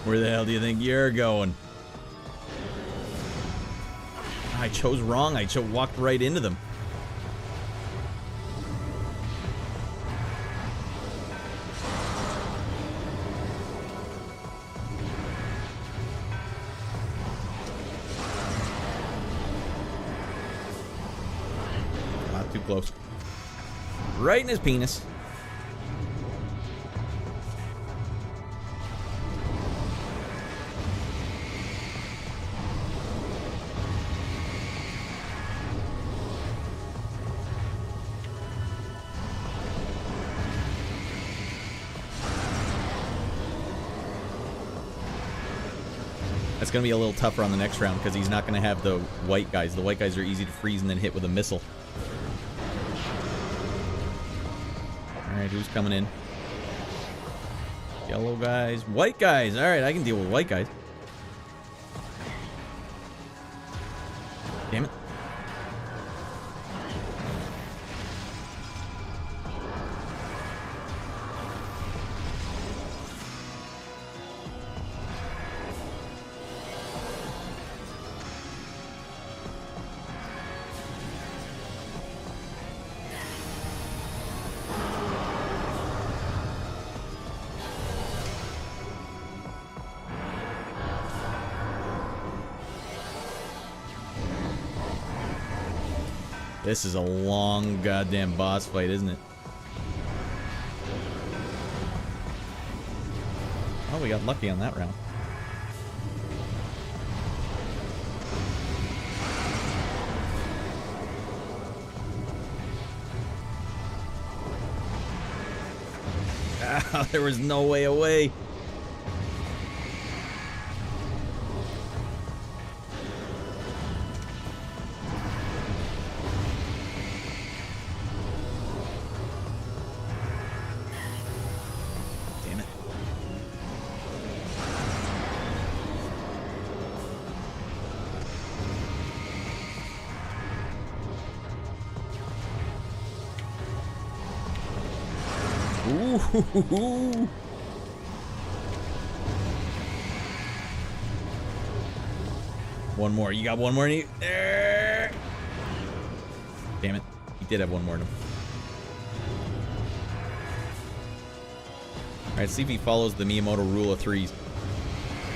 Where the hell do you think you're going? I chose wrong. I walked right into them. Not too close. Right in his penis. It's going to be a little tougher on the next round because he's not going to have the white guys. The white guys are easy to freeze and then hit with a missile. Alright, who's coming in? Yellow guys. White guys! Alright, I can deal with white guys. Damn it. This is a long goddamn boss fight, isn't it? Oh, we got lucky on that round. Ah, there was no way away. Ooh. One more. You got one more in you? Damn it. He did have one more in him. Alright, see if he follows the Miyamoto rule of threes.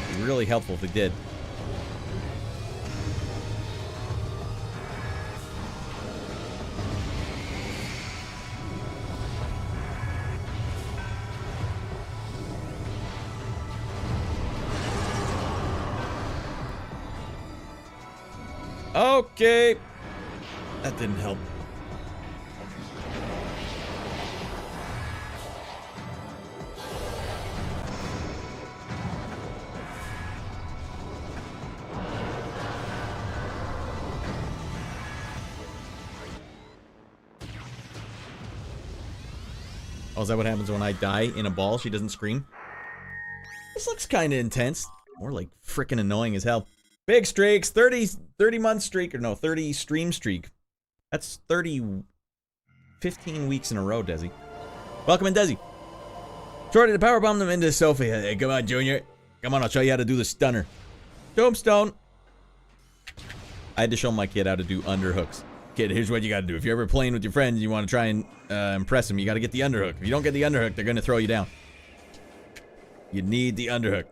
It'd be really helpful if he did. Okay. That didn't help. Oh, is that what happens when I die in a ball? She doesn't scream? This looks kind of intense. More like frickin' annoying as hell. Big streaks, 30 month streak, or no, 30 stream streak. That's 15 weeks in a row, Desi. Welcome in, Desi. Shorty to powerbomb them into Sophie. Hey, come on, Junior. Come on, I'll show you how to do the stunner. Tombstone. I had to show my kid how to do underhooks. Kid, here's what you gotta do. If you're ever playing with your friends and you want to try and impress them, you gotta get the underhook. If you don't get the underhook, they're gonna throw you down. You need the underhook.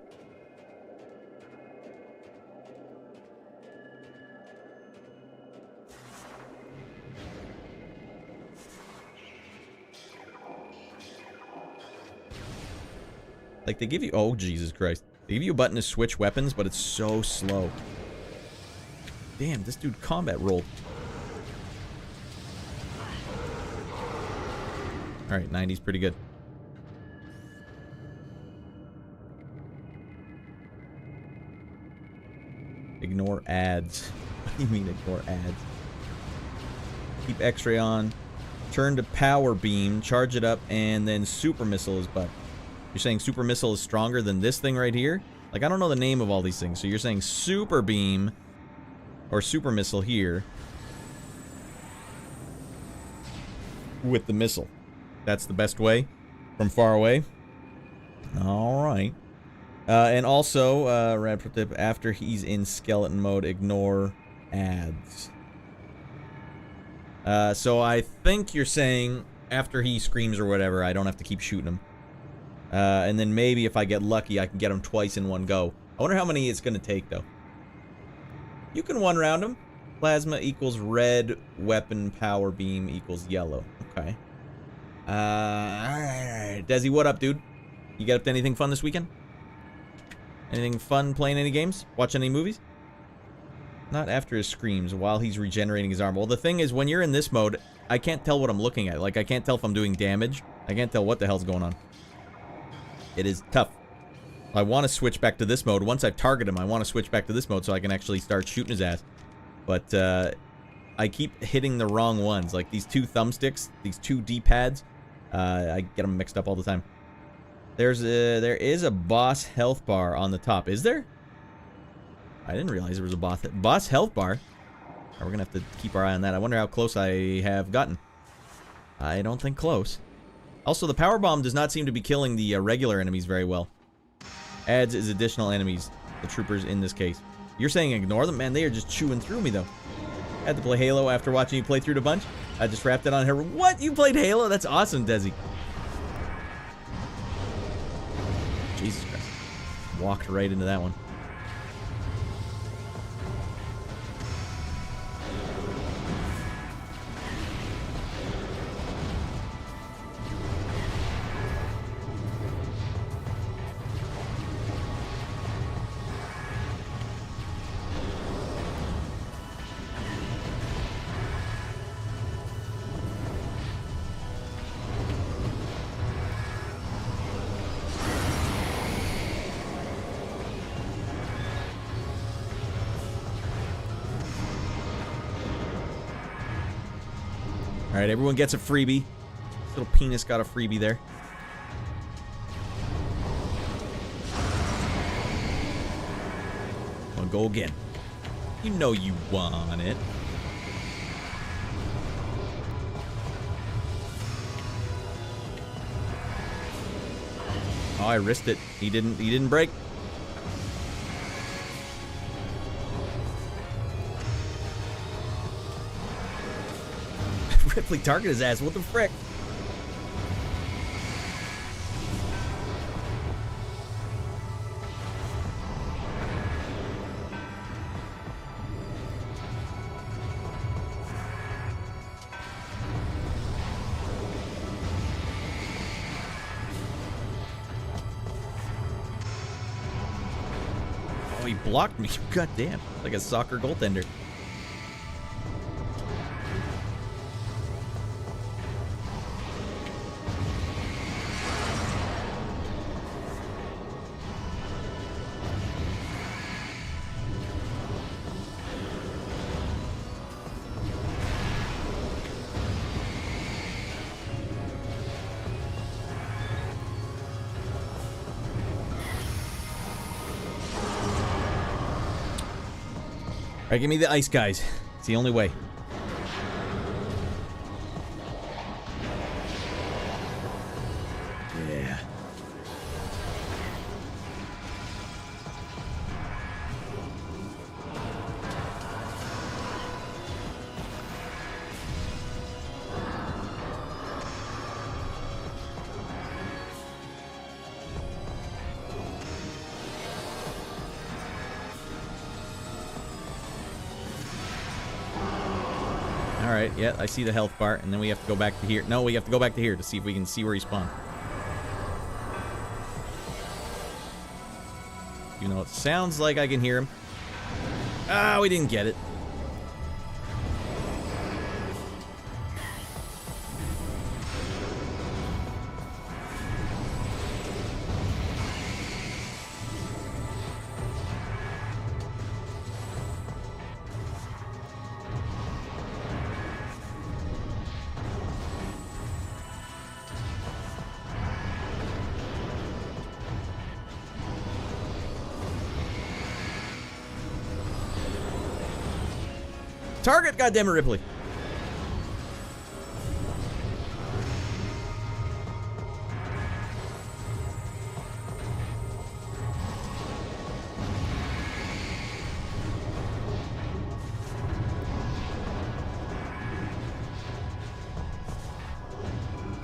Like, they give you... Oh, Jesus Christ. They give you a button to switch weapons, but it's so slow. Damn, this dude combat rolled. Alright, 90's pretty good. Ignore ads. What do you mean ignore ads? Keep X-ray on. Turn to power beam, charge it up, and then super missile is butt. You're saying super missile is stronger than this thing right here? Like, I don't know the name of all these things. So you're saying super beam or super missile here with the missile. That's the best way from far away. All right. And also, Rad pro tip, after he's in skeleton mode, ignore ads. So I think you're saying after he screams or whatever, I don't have to keep shooting him. And then maybe if I get lucky, I can get him twice in one go. I wonder how many it's going to take, though. You can one round him. Plasma equals red, weapon power beam equals yellow. Okay. Alright. Desi, what up, dude? You get up to anything fun this weekend? Anything fun playing any games? Watch any movies? Not after his screams, while he's regenerating his arm. Well, the thing is, when you're in this mode, I can't tell what I'm looking at. Like, I can't tell if I'm doing damage. I can't tell what the hell's going on. It is tough. I want to switch back to this mode. Once I've targeted him, I want to switch back to this mode so I can actually start shooting his ass. But, I keep hitting the wrong ones. Like, these two thumbsticks, these two D-pads, I get them mixed up all the time. There is a boss health bar on the top. Is there? I didn't realize there was a boss health bar. We're going to have to keep our eye on that. I wonder how close I have gotten. I don't think close. Also, the power bomb does not seem to be killing the regular enemies very well. Adds is additional enemies, the troopers in this case. You're saying ignore them? Man, they are just chewing through me, though. Had to play Halo after watching you play through the bunch. I just wrapped it on her. What? You played Halo? That's awesome, Desi. Jesus Christ. Walked right into that one. Alright, everyone gets a freebie. This little penis got a freebie there. Well, go again. You know you want it. Oh, I risked it. He didn't break. Ripley target his ass. What the frick? Oh, he blocked me. God damn. Like a soccer goaltender. Alright, give me the ice guys. It's the only way. Yeah. Alright, yeah, I see the health bar, and then we have to go back to here. No, we have to go back to here to see if we can see where he spawned. Even though it sounds like I can hear him. Ah, we didn't get it. Target, goddammit, Ripley.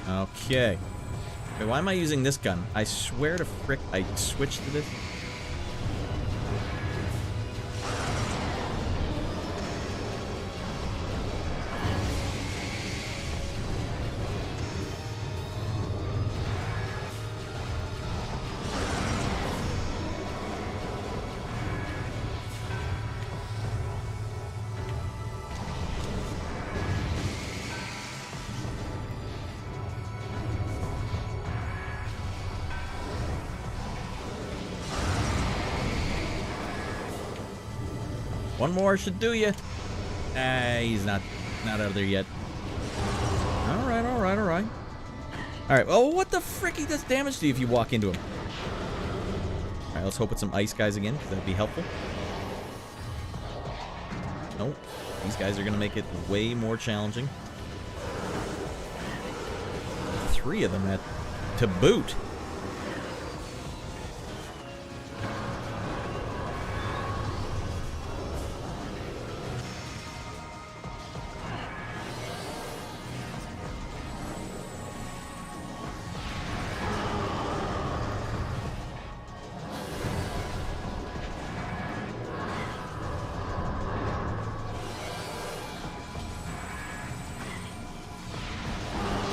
Okay. Wait, why am I using this gun? I swear to frick, I switched to this. One more should do you. Ah, he's not out of there yet. All right, all right, all right. All right. Oh, what the frick? He does damage to you if you walk into him. All right, let's hope it's some ice guys again, because that'd be helpful. Nope. These guys are gonna make it way more challenging. 3 of them to boot.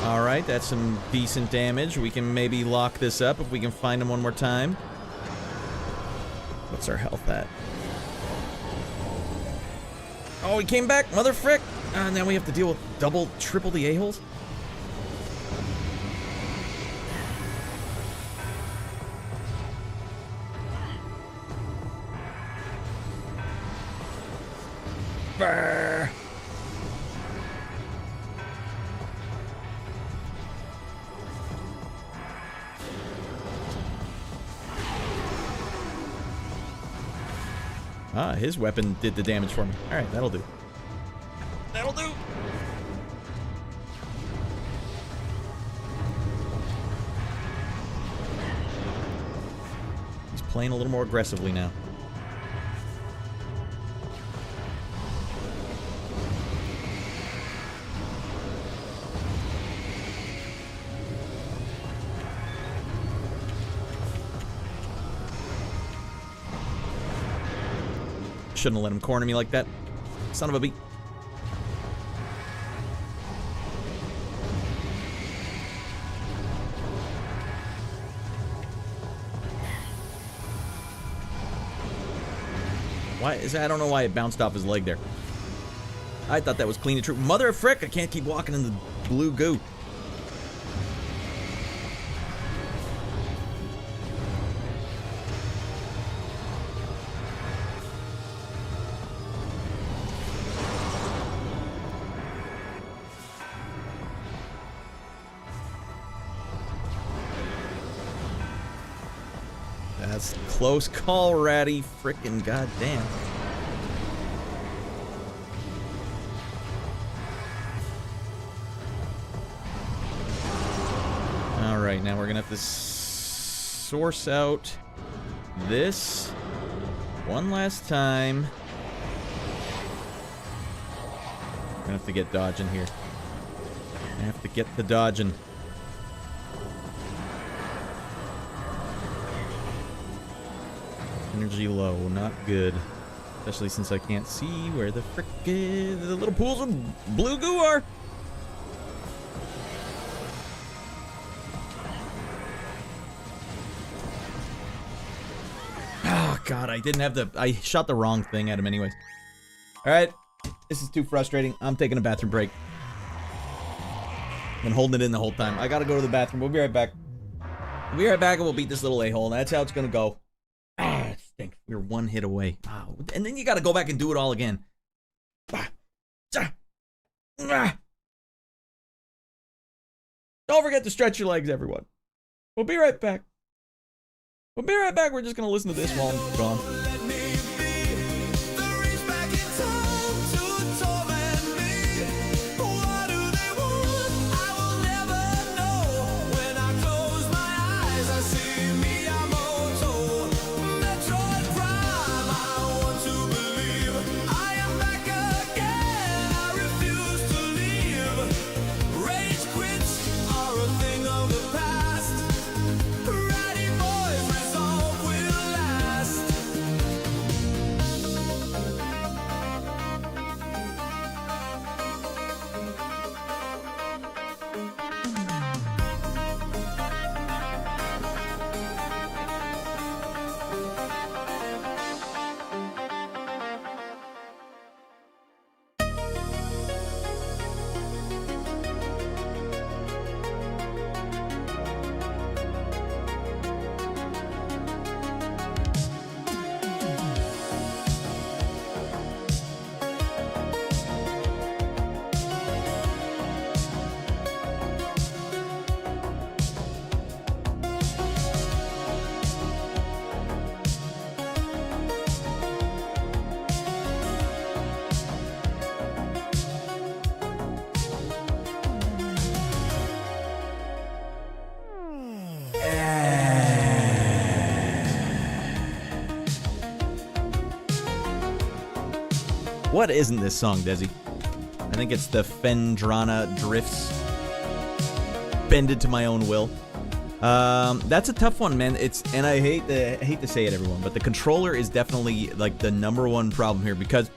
Alright, that's some decent damage. We can maybe lock this up if we can find him one more time. What's our health at? Oh, he came back, mother frick! Now we have to deal with double, triple the a-holes? Brrr. Ah, his weapon did the damage for me. Alright, that'll do. That'll do! He's playing a little more aggressively now. Shouldn't have let him corner me like that. Son of a beat. Why is that? I don't know why it bounced off his leg there. I thought that was clean and true. Mother of frick, I can't keep walking in the blue goo. That's close call, Raddy. Frickin' goddamn. Alright, now we're gonna have to source out this one last time. We're gonna have to get dodging here. I have to get the dodging. Energy low, not good. Especially since I can't see where the frick the little pools of blue goo are. Oh, God, I didn't have the... I shot the wrong thing at him anyways. Alright. This is too frustrating. I'm taking a bathroom break. Been holding it in the whole time. I gotta go to the bathroom. We'll be right back. We'll be right back and we'll beat this little a-hole. That's how it's gonna go. Ah, it stinks. We're one hit away. Wow. And then you gotta go back and do it all again. Don't forget to stretch your legs, everyone. We'll be right back. We'll be right back. We're just gonna listen to this while I'm gone. What isn't this song, Desi? I think it's the Fendrana Drifts. Bended to my own will. That's a tough one, man. And I hate to say it, everyone, but the controller is definitely like the #1 problem here because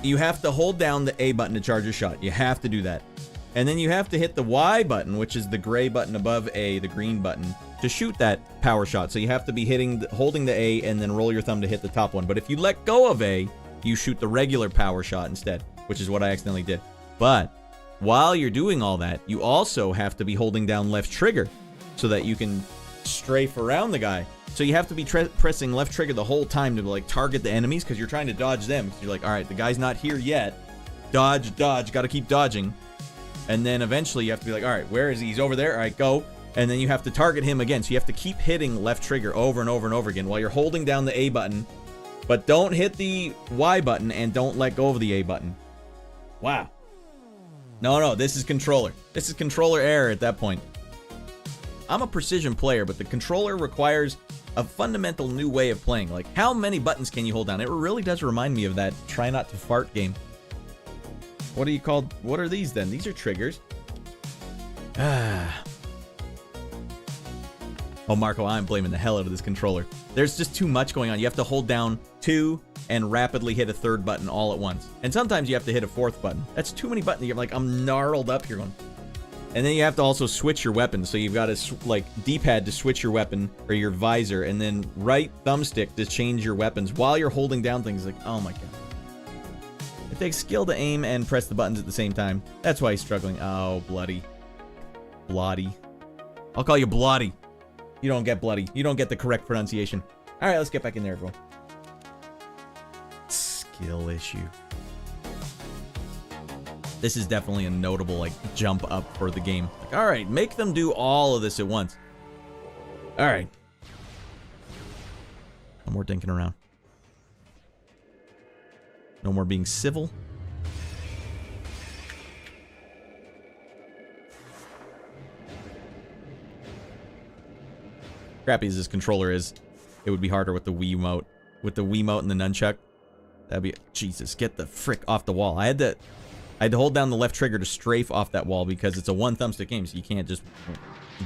you have to hold down the A button to charge a shot. You have to do that. And then you have to hit the Y button, which is the gray button above A, the green button, to shoot that power shot. So you have to be holding the A and then roll your thumb to hit the top one. But if you let go of A, you shoot the regular power shot instead, which is what I accidentally did. But while you're doing all that, you also have to be holding down left trigger so that you can strafe around the guy. So you have to be pressing left trigger the whole time to like target the enemies because you're trying to dodge them. You're like, all right, the guy's not here yet. Dodge, dodge, got to keep dodging. And then eventually you have to be like, all right, where is he? He's over there. All right, go. And then you have to target him again. So you have to keep hitting left trigger over and over and over again while you're holding down the A button. But don't hit the Y button and don't let go of the A button. Wow. No, this is controller. This is controller error at that point. I'm a precision player, but the controller requires a fundamental new way of playing. Like, how many buttons can you hold down? It really does remind me of that try not to fart game. What are you called? What are these then? These are triggers. Oh, Marco, I'm blaming the hell out of this controller. There's just too much going on. You have to hold down 2 and rapidly hit a 3rd button all at once. And sometimes you have to hit a 4th button. That's too many buttons. You're like, I'm gnarled up here going. And then you have to also switch your weapon. So you've got a like D-pad to switch your weapon or your visor, and then right thumbstick to change your weapons while you're holding down things. Like, oh my god. It takes skill to aim and press the buttons at the same time. That's why he's struggling. Oh, bloody. Bloody. I'll call you bloody. You don't get bloody. You don't get the correct pronunciation. Alright, let's get back in there, everyone. Skill issue. This is definitely a notable, like, jump up for the game. Like, alright, make them do all of this at once. Alright. No more dinking around. No more being civil. Crappy as this controller is, it would be harder with the Wiimote. With the Wiimote and the nunchuck. That'd be... Jesus, get the frick off the wall. I had to hold down the left trigger to strafe off that wall because it's a one thumbstick game, so you can't just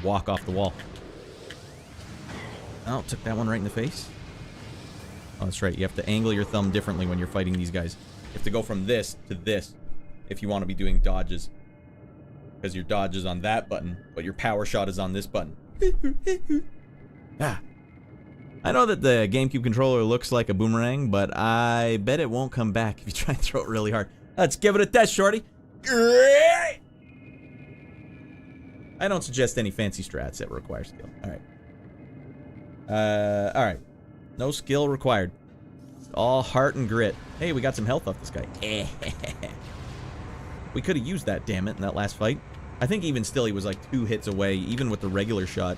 walk off the wall. Oh, took that one right in the face. Oh, that's right. You have to angle your thumb differently when you're fighting these guys. You have to go from this to this if you want to be doing dodges. Because your dodge is on that button, but your power shot is on this button. Ah. I know that the GameCube controller looks like a boomerang, but I bet it won't come back if you try and throw it really hard. Let's give it a test, shorty. I don't suggest any fancy strats that require skill. Alright. Alright. No skill required. It's all heart and grit. Hey, we got some health off this guy. We could have used that, damn it, in that last fight. I think even still he was like 2 hits away, even with the regular shot.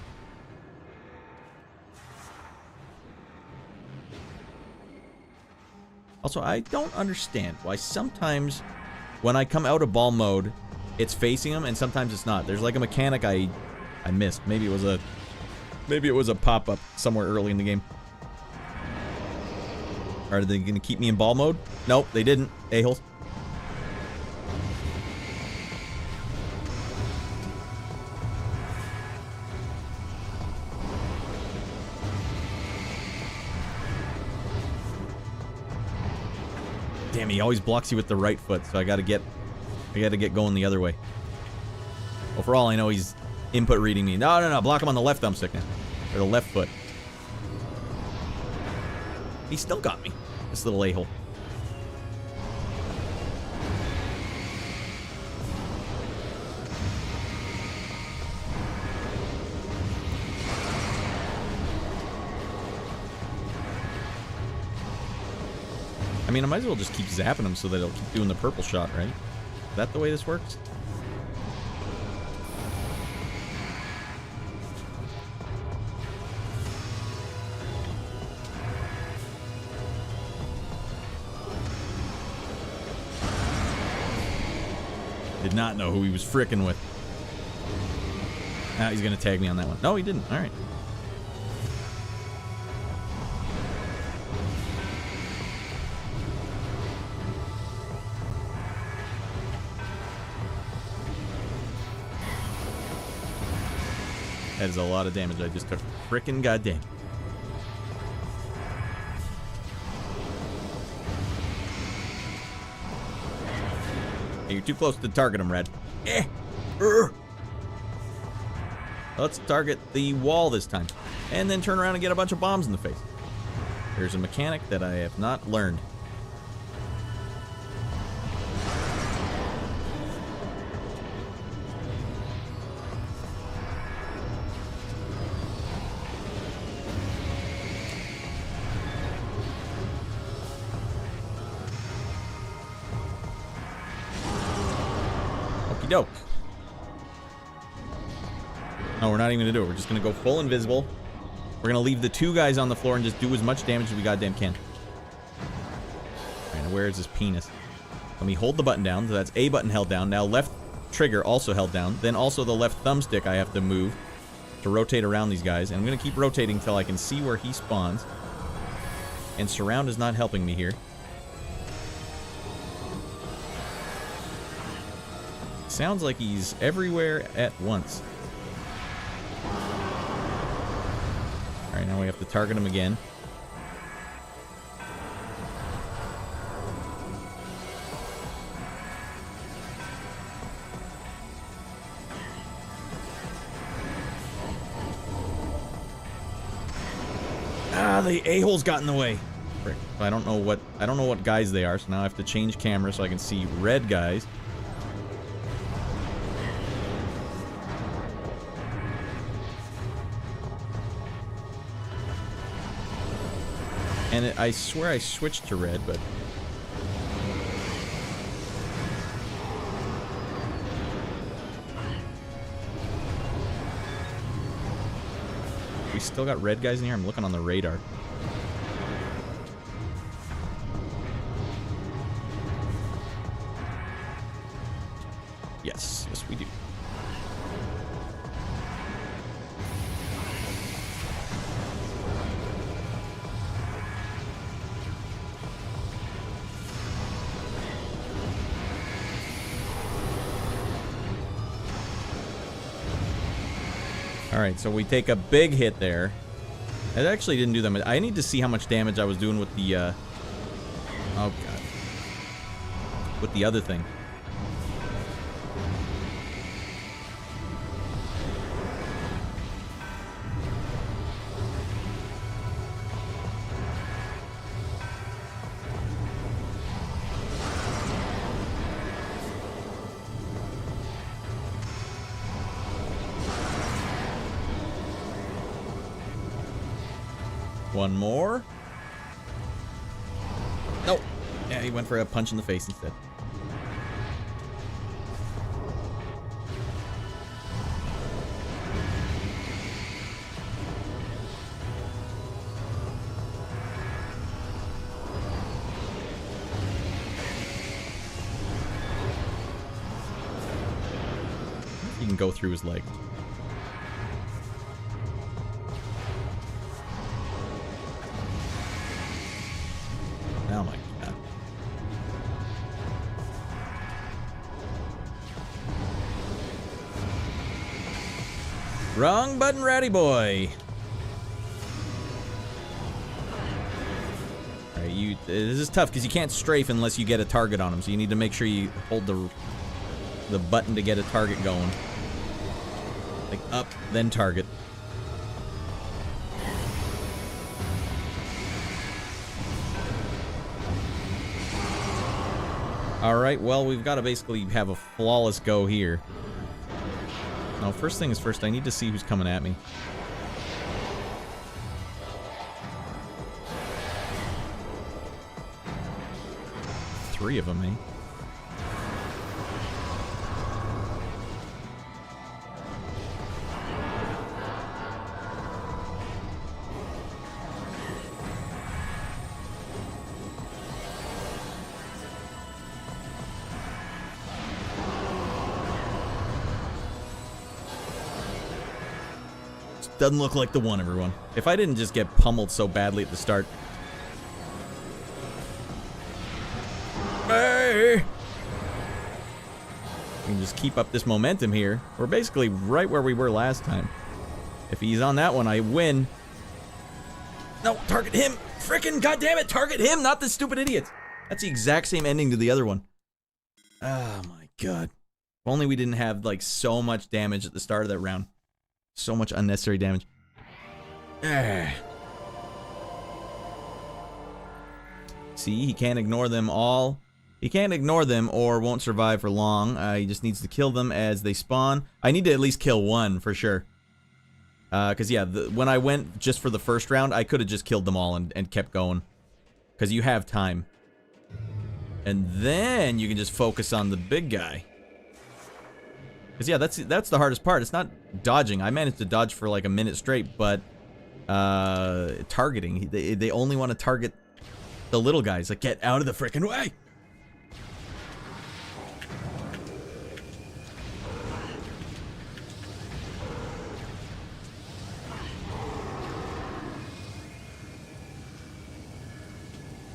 Also, I don't understand why sometimes when I come out of ball mode, it's facing him, and sometimes it's not. There's like a mechanic I missed. Maybe it was a pop-up somewhere early in the game. Are they gonna keep me in ball mode? Nope, they didn't. A-holes. Damn, he always blocks you with the right foot, so I gotta get going the other way. Well, for all I know, he's input reading me. No, block him on the left thumbstick now. Or the left foot. He still got me, this little a-hole. I mean, I might as well just keep zapping him so that he'll keep doing the purple shot, right? Is that the way this works? Did not know who he was frickin' with. Now he's gonna tag me on that one. No, he didn't. Alright. That is a lot of damage I just took. Frickin' goddamn. Hey, you're too close to target him, Radd. Let's target the wall this time. And then turn around and get a bunch of bombs in the face. There's a mechanic that I have not learned. Doke. No, we're not even gonna do it. We're just gonna go full invisible. We're gonna leave the 2 guys on the floor and just do as much damage as we goddamn can. Alright, now where is his penis? Let me hold the button down. So that's A button held down. Now left trigger also held down. Then also the left thumbstick I have to move to rotate around these guys. And I'm gonna keep rotating until I can see where he spawns. And surround is not helping me here. Sounds like he's everywhere at once. Alright, now we have to target him again. Ah, the a-holes got in the way. Frick. I don't know what guys they are, so now I have to change camera so I can see red guys. And I swear I switched to red, but... we still got red guys in here? I'm looking on the radar. Yes, yes we do. Alright, so we take a big hit there. It actually didn't do that much. I need to see how much damage I was doing with the, oh god. With the other thing. One more. Nope. Yeah, he went for a punch in the face instead. You can go through his leg. Oh my god. Wrong button, ratty boy. Alright, this is tough because you can't strafe unless you get a target on him, so you need to make sure you hold the button to get a target going. Like up, then target. Alright, well, we've got to basically have a flawless go here. Now, first thing is first, I need to see who's coming at me. Three of them, eh? Doesn't look like the one, everyone. If I didn't just get pummeled so badly at the start. Hey! We can just keep up this momentum here. We're basically right where we were last time. If he's on that one, I win. No, target him! Frickin' goddammit, target him, not the stupid idiots! That's the exact same ending to the other one. Oh my god. If only we didn't have, like, so much damage at the start of that round. So much unnecessary damage. See, he can't ignore them all. He can't ignore them or won't survive for long. He just needs to kill them as they spawn. I need to at least kill one for sure. Because, yeah, when I went just for the first round, I could have just killed them all and kept going. Because you have time. And then you can just focus on the big guy. Because, yeah, that's the hardest part. It's not dodging. I managed to dodge for like a minute straight, but targeting. They only want to target the little guys. Like, get out of the frickin' way!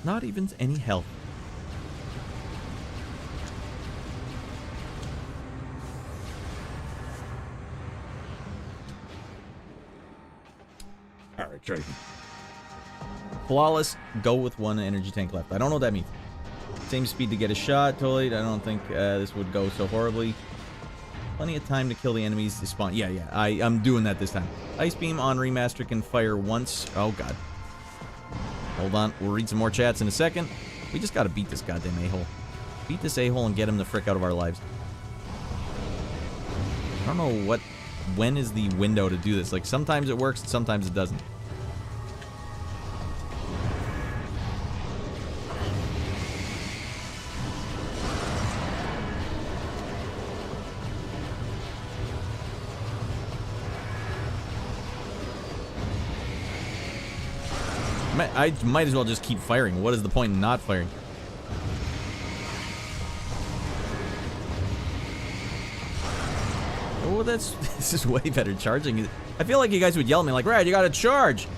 Not even any health. Alright, try again. Flawless, go with one energy tank left. I don't know what that means. Same speed to get a shot, totally. I don't think this would go so horribly. Plenty of time to kill the enemies to spawn. Yeah, I'm doing that this time. Ice Beam on remaster can fire once. Oh, God. Hold on, we'll read some more chats in a second. We just gotta beat this goddamn a-hole. Beat this a-hole and get him the frick out of our lives. I don't know when is the window to do this. Like, sometimes it works, sometimes it doesn't. I might as well just keep firing. What is the point in not firing? Oh, this is way better charging. I feel like you guys would yell at me like, Radd, you gotta charge.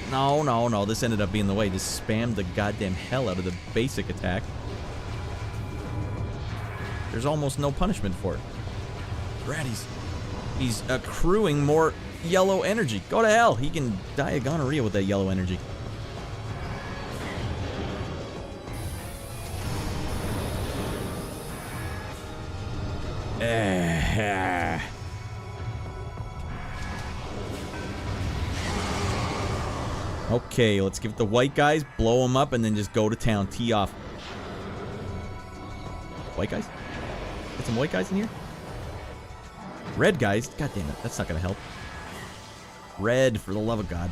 No. This ended up being the way. Just spam the goddamn hell out of the basic attack. There's almost no punishment for it. Radd, he's accruing more yellow energy. Go to hell. He can die of gonorrhea with that yellow energy. Okay, let's give it the white guys, blow them up, and then just go to town. Tee off. White guys? Get some white guys in here? Red guys? God damn it, that's not gonna help. Red, for the love of God.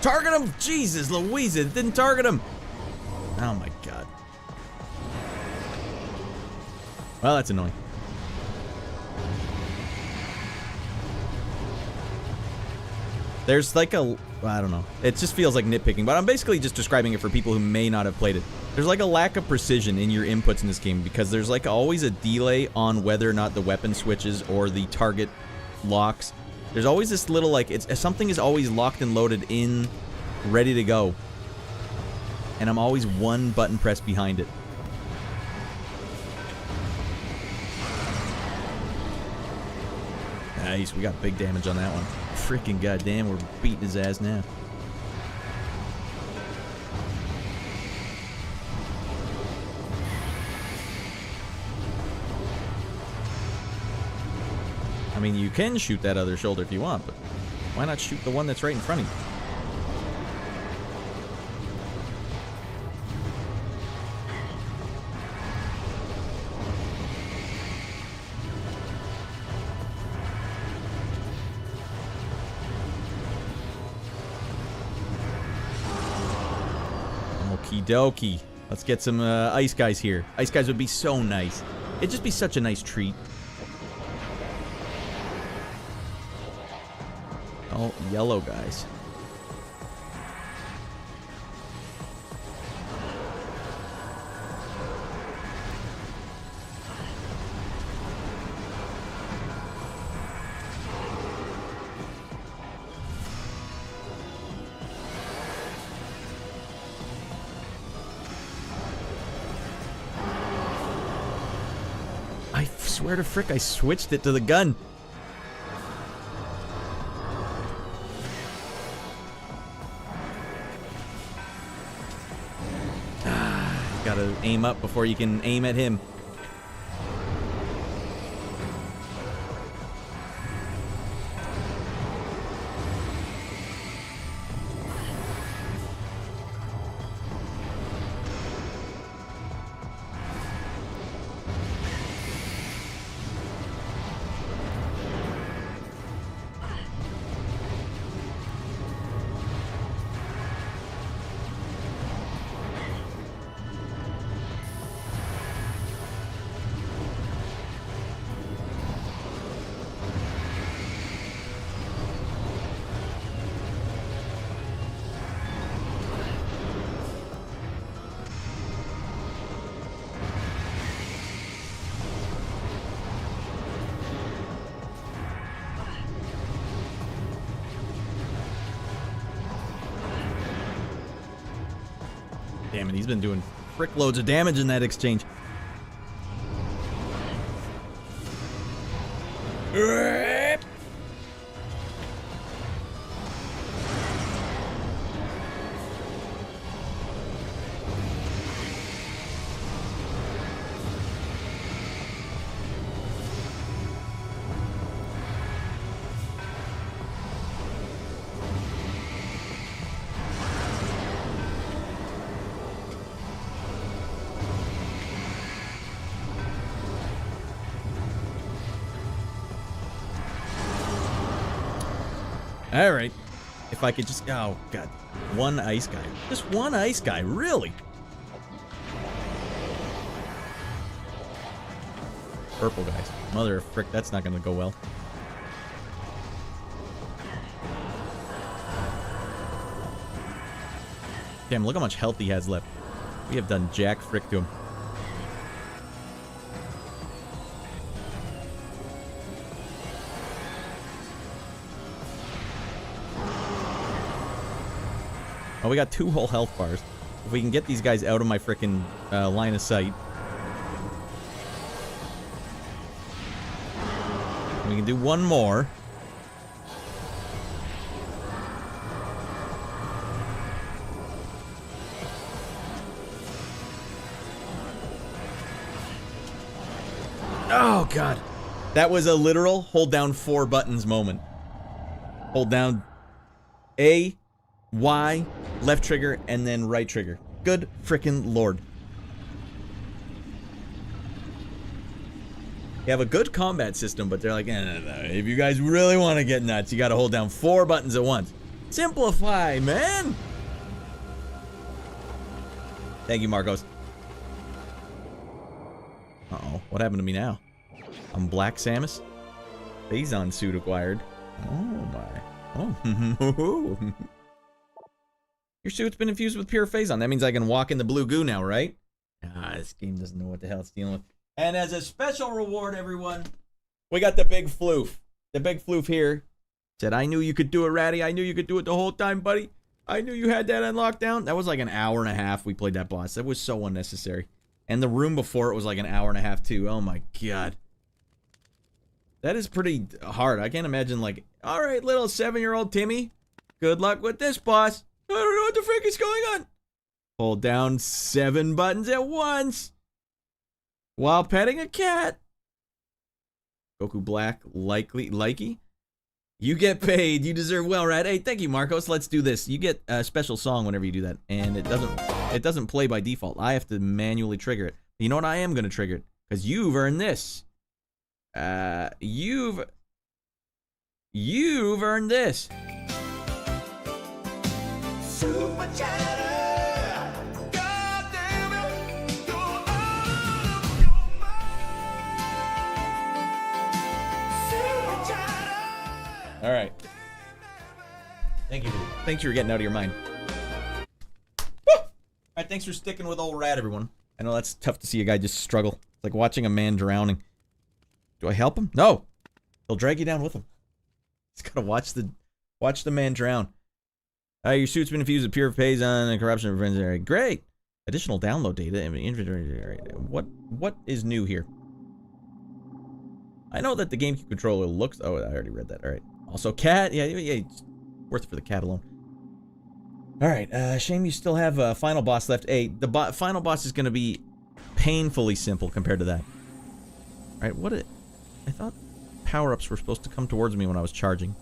Target him! Jesus Louise, it didn't target him! Oh my god. Well, that's annoying. There's like a... I don't know. It just feels like nitpicking, but I'm basically just describing it for people who may not have played it. There's like a lack of precision in your inputs in this game because there's like always a delay on whether or not the weapon switches or the target locks. There's always this little like... something is always locked and loaded in, ready to go. And I'm always one button press behind it. Nice, we got big damage on that one. Freaking goddamn, we're beating his ass now. I mean, you can shoot that other shoulder if you want, but why not shoot the one that's right in front of you? Okie dokie. Let's get some ice guys here. Ice guys would be so nice. It'd just be such a nice treat. Oh, yellow guys. I swear to frick, I switched it to the gun. Gotta aim up before you can aim at him. Damn it, he's been doing frick loads of damage in that exchange. Alright. If I could just... Oh, God. One ice guy. Just one ice guy. Really? Purple guys. Mother of frick, that's not gonna go well. Damn, look how much health he has left. We have done jack frick to him. Oh, we got 2 whole health bars. If we can get these guys out of my frickin' line of sight. We can do one more. Oh, God. That was a literal hold down 4 buttons moment. Hold down A, Y, left trigger, and then right trigger. Good frickin' lord. They have a good combat system, but they're like, no. If you guys really want to get nuts, you gotta hold down 4 buttons at once. Simplify, man. Thank you, Marcos. Uh-oh. What happened to me now? I'm Black Samus. Phazon suit acquired. Oh, my. Oh. Your suit's been infused with pure Phazon. That means I can walk in the blue goo now, right? Ah, this game doesn't know what the hell it's dealing with. And as a special reward, everyone, we got the big floof. The big floof here said, I knew you could do it, Raddy. I knew you could do it the whole time, buddy. I knew you had that on lockdown. That was like an hour and a half we played that boss. That was so unnecessary. And the room before it was like an hour and a half, too. Oh, my God. That is pretty hard. I can't imagine, like, all right, little 7-year-old Timmy, good luck with this boss. I don't know what the frick is going on. Hold down 7 buttons at once while petting a cat. Goku Black, likey. You get paid. You deserve well, Radd. Hey, thank you, Marcos. Let's do this. You get a special song whenever you do that, and it doesn't play by default. I have to manually trigger it. You know what? I am going to trigger it because you've earned this. You've earned this. Super chatter. God damn it. You're out of your mind. Super chatter. All right. Thank you. Thanks for getting out of your mind. Woo! All right, thanks for sticking with old Radd, everyone. I know that's tough to see a guy just struggle. It's like watching a man drowning. Do I help him? No. He'll drag you down with him. He's gotta watch the man drown. Your suit's been infused with pure Phazon and corruption prevents. All right, great. Additional download data and inventory. What is new here? I know that the GameCube controller looks. Oh, I already read that. All right. Also, cat. Yeah. It's worth it for the cat alone. All right. Shame you still have a final boss left. Hey, the final boss is gonna be painfully simple compared to that. All right. I thought power-ups were supposed to come towards me when I was charging.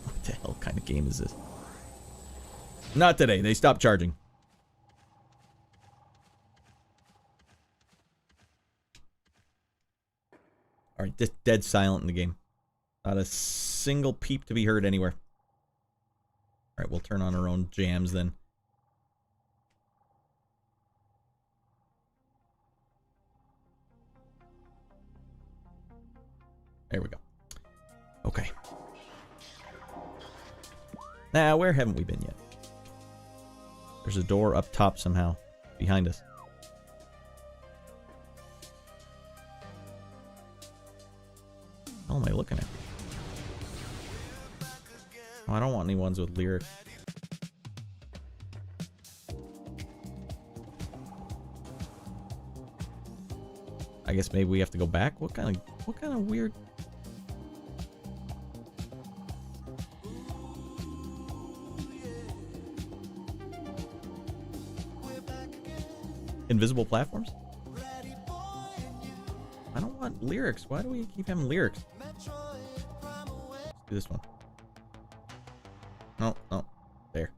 What the hell kind of game is this? Not today. They stopped charging. Alright, dead silent in the game. Not a single peep to be heard anywhere. Alright, we'll turn on our own jams then. There we go. Okay. Now, where haven't we been yet? There's a door up top somehow. Behind us. What am I looking at? Oh, I don't want any ones with lyrics. I guess maybe we have to go back? What kind of weird... Invisible platforms? I don't want lyrics. Why do we keep having lyrics? Let's do this one. No. There.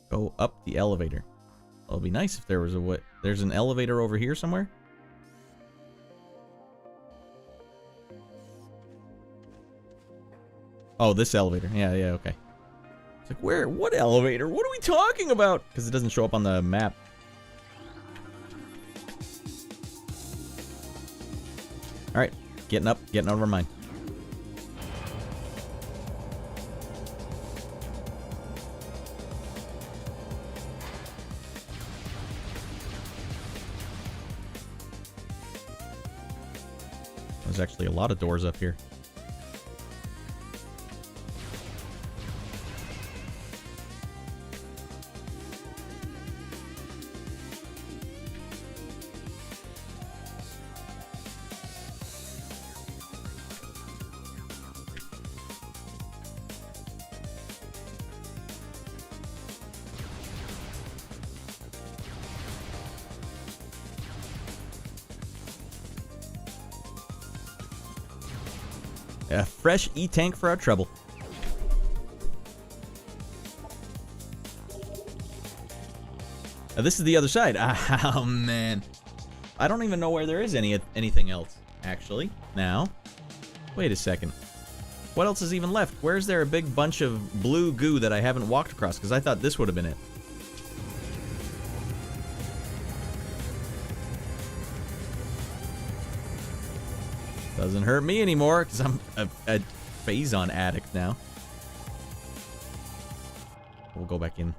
Go up the elevator. Well, it'd be nice if there was a way. There's an elevator over here somewhere. Oh, this elevator. Yeah, okay. It's like, where? What elevator? What are we talking about? Because it doesn't show up on the map. Alright. Getting out of our mind. There's actually a lot of doors up here. A fresh E-tank for our trouble. This is the other side. Oh, man. I don't even know where there is anything else, actually. Now, wait a second. What else is even left? Where's there a big bunch of blue goo that I haven't walked across? Because I thought this would have been it. Doesn't hurt me anymore, because I'm a Phazon addict now. We'll go back in.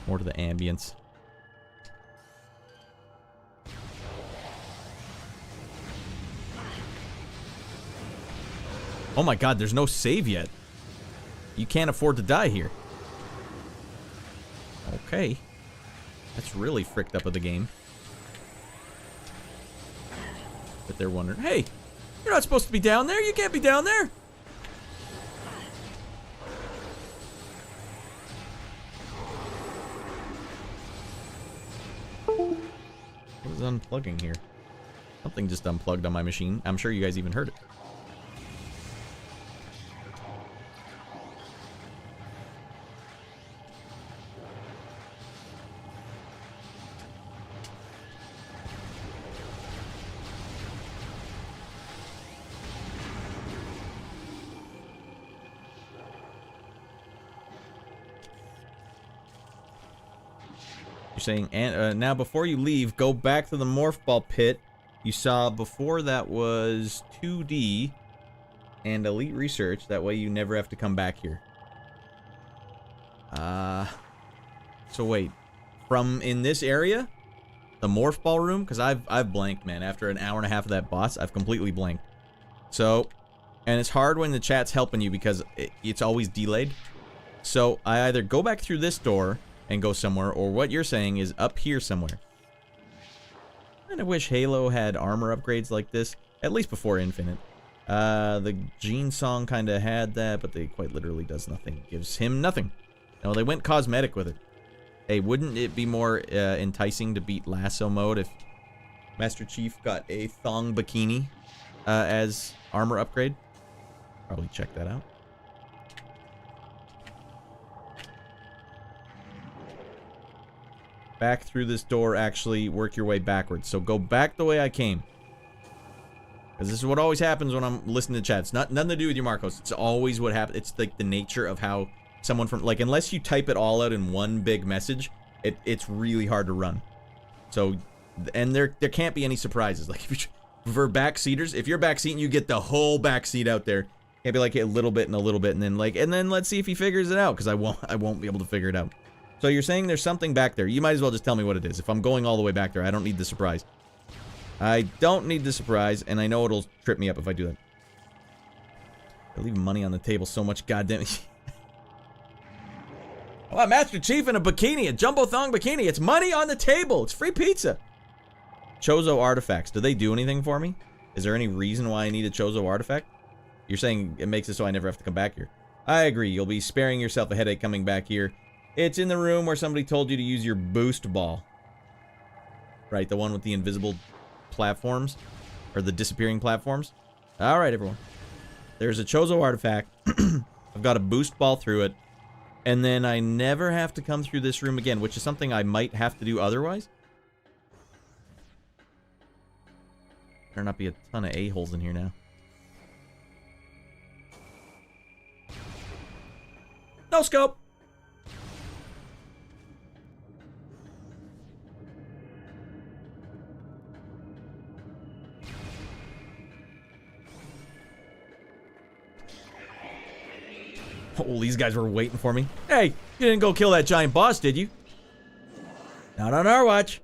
More to the ambience. Oh my god, there's no save yet. You can't afford to die here. Okay. That's really fricked up of the game. But they're wondering, hey, you're not supposed to be down there. You can't be down there. What is unplugging here? Something just unplugged on my machine. I'm sure you guys even heard it. Saying, and now before you leave, go back to the morph ball pit you saw before. That was 2D and elite research. That way you never have to come back here. So wait, from in this area, the morph ball room, because I've blanked, man. After an hour and a half of that boss, I've completely blanked. So, and it's hard when the chat's helping you because it's always delayed. So I either go back through this door and go somewhere, or what you're saying is up here somewhere. And I wish Halo had armor upgrades like this, at least before Infinite. The Gene Song kind of had that, but they quite literally does nothing. Gives him nothing. No, they went cosmetic with it. Hey, wouldn't it be more enticing to beat Lasso mode if Master Chief got a thong bikini as armor upgrade? Probably check that out. Back through this door, actually work your way backwards. So go back the way I came. Because this is what always happens when I'm listening to chat. It's nothing to do with you, Marcos. It's always what happens. It's like the nature of how someone from, like, unless you type it all out in one big message, it's really hard to run. So, and there can't be any surprises. Like, for backseaters, if you're backseating, you get the whole backseat out there. Can't be like a little bit and a little bit, and then let's see if he figures it out, because I won't be able to figure it out. So you're saying there's something back there. You might as well just tell me what it is. If I'm going all the way back there, I don't need the surprise. I don't need the surprise, and I know it'll trip me up if I do that. I leave money on the table so much, goddamn it. I want Master Chief in a bikini, a jumbo thong bikini. It's money on the table. It's free pizza. Chozo artifacts. Do they do anything for me? Is there any reason why I need a Chozo artifact? You're saying it makes it so I never have to come back here. I agree. You'll be sparing yourself a headache coming back here. It's in the room where somebody told you to use your boost ball. Right, the one with the invisible platforms. Or the disappearing platforms. Alright, everyone. There's a Chozo artifact. I've got a boost ball through it. And then I never have to come through this room again, which is something I might have to do otherwise. Better not be a ton of a-holes in here now. No scope! Oh, these guys were waiting for me. Hey, you didn't go kill that giant boss, did you? Not on our watch.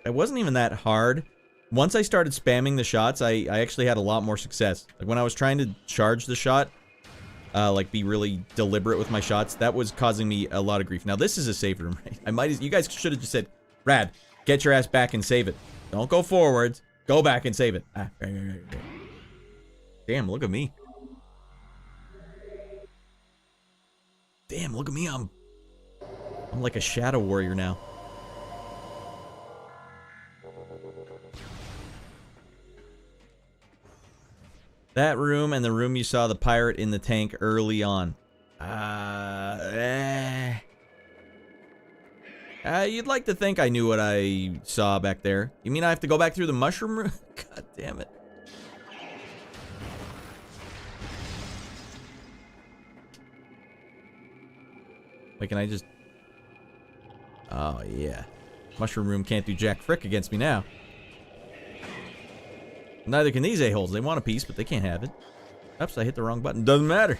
It wasn't even that hard. Once I started spamming the shots, I actually had a lot more success. Like when I was trying to charge the shot, like be really deliberate with my shots, that was causing me a lot of grief. Now this is a save room, right? You guys should have just said, Radd, get your ass back and save it. Don't go forwards. Go back and save it. Ah, right. Damn, look at me. Damn, look at me. I'm like a shadow warrior now. That room and the room you saw the pirate in the tank early on. You'd like to think I knew what I saw back there. You mean I have to go back through the mushroom room? God damn it. Wait, can I just... Oh, yeah. Mushroom room can't do jack frick against me now. Neither can these a-holes. They want a piece, but they can't have it. Oops, I hit the wrong button. Doesn't matter.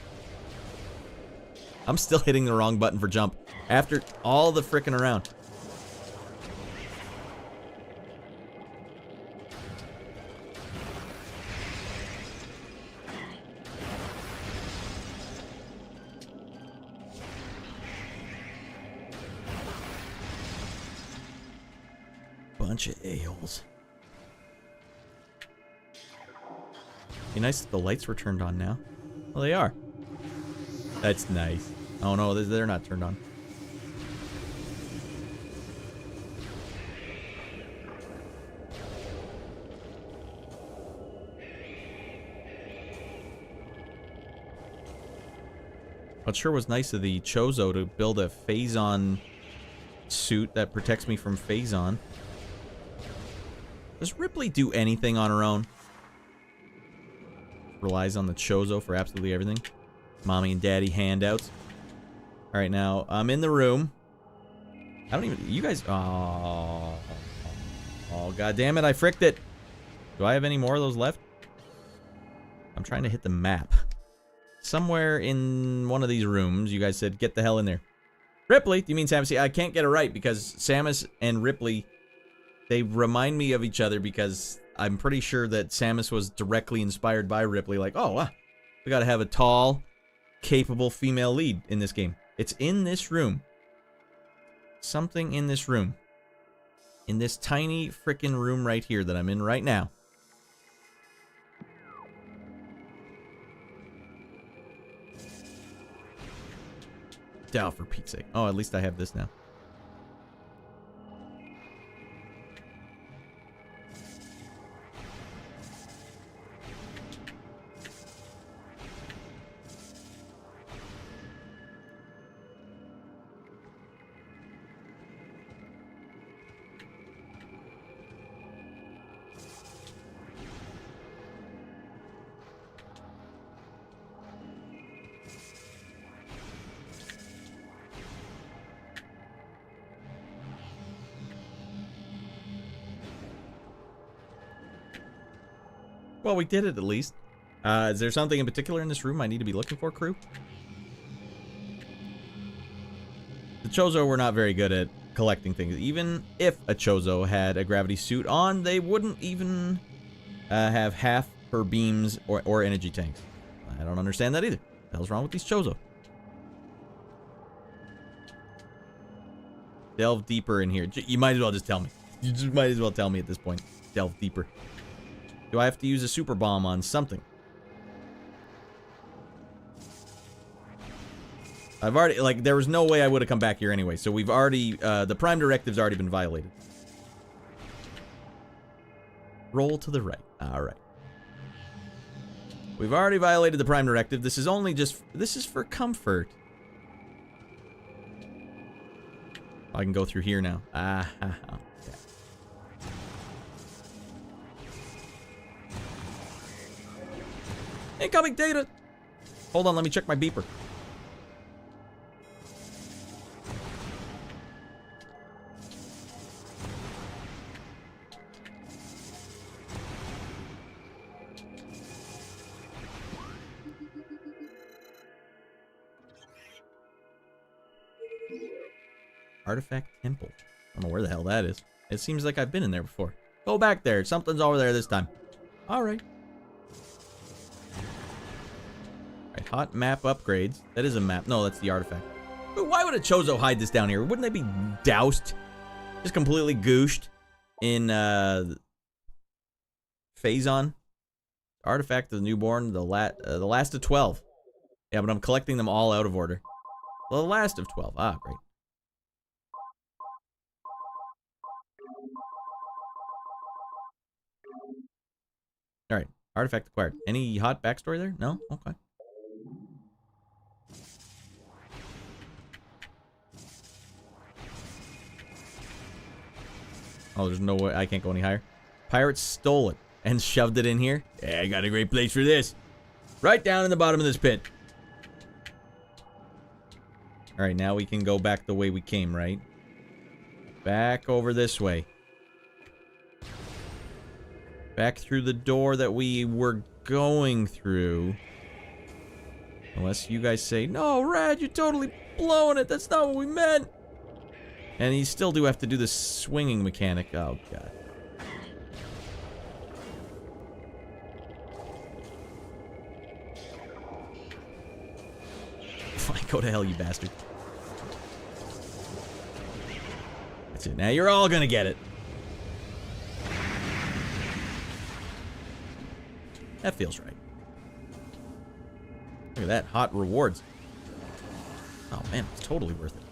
I'm still hitting the wrong button for jump after all the frickin' around. Bunch of a-holes. Be nice if the lights were turned on now. Well, they are. That's nice. Oh no, they're not turned on. But sure was nice of the Chozo to build a Phazon suit that protects me from Phazon. Does Ripley do anything on her own? Relies on the Chozo for absolutely everything. Mommy and daddy handouts. Alright, now, I'm in the room. I don't even... You guys... Oh, god damn it, I fricked it. Do I have any more of those left? I'm trying to hit the map. Somewhere in one of these rooms, you guys said, get the hell in there. Ripley? Do you mean Samus? See, I can't get it right because Samus and Ripley, they remind me of each other because I'm pretty sure that Samus was directly inspired by Ripley. Like, oh, we gotta have a tall, capable female lead in this game. It's in this room. Something in this room. In this tiny frickin' room right here that I'm in right now. Oh, for Pete's sake. Oh, at least I have this now. Well, we did it at least. Is there something in particular in this room I need to be looking for, crew? The Chozo were not very good at collecting things. Even if a Chozo had a gravity suit on, they wouldn't even have half her beams or energy tanks. I don't understand that either. What the hell's wrong with these Chozo? Delve deeper in here. You might as well just tell me. You just might as well tell me at this point. Delve deeper. Do I have to use a super bomb on something? I've already, like, there was no way I would have come back here anyway, so we've already, the Prime Directive's already been violated. Roll to the right. Alright. We've already violated the Prime Directive. This is only just, this is for comfort. I can go through here now. Incoming data! Hold on, let me check my beeper. Artifact Temple. I don't know where the hell that is. It seems like I've been in there before. Go back there. Something's over there this time. Alright. Hot map upgrades. That is a map. No, that's the artifact. But why would a Chozo hide this down here? Wouldn't they be doused? Just completely gooshed in Phazon. Artifact of the newborn. The last of 12. Yeah, but I'm collecting them all out of order. The last of 12. Ah, great. Alright. Artifact acquired. Any hot backstory there? No? Okay. Oh, there's no way. I can't go any higher. Pirates stole it and shoved it in here. Yeah, I got a great place for this. Right down in the bottom of this pit. Alright, now we can go back the way we came, right? Back over this way. Back through the door that we were going through. Unless you guys say, no, Radd, you're totally blowing it. That's not what we meant. And you still do have to do the swinging mechanic. Oh, God. Fine, go to hell, you bastard. That's it. Now you're all gonna get it. That feels right. Look at that. Hot rewards. Oh, man. It's totally worth it.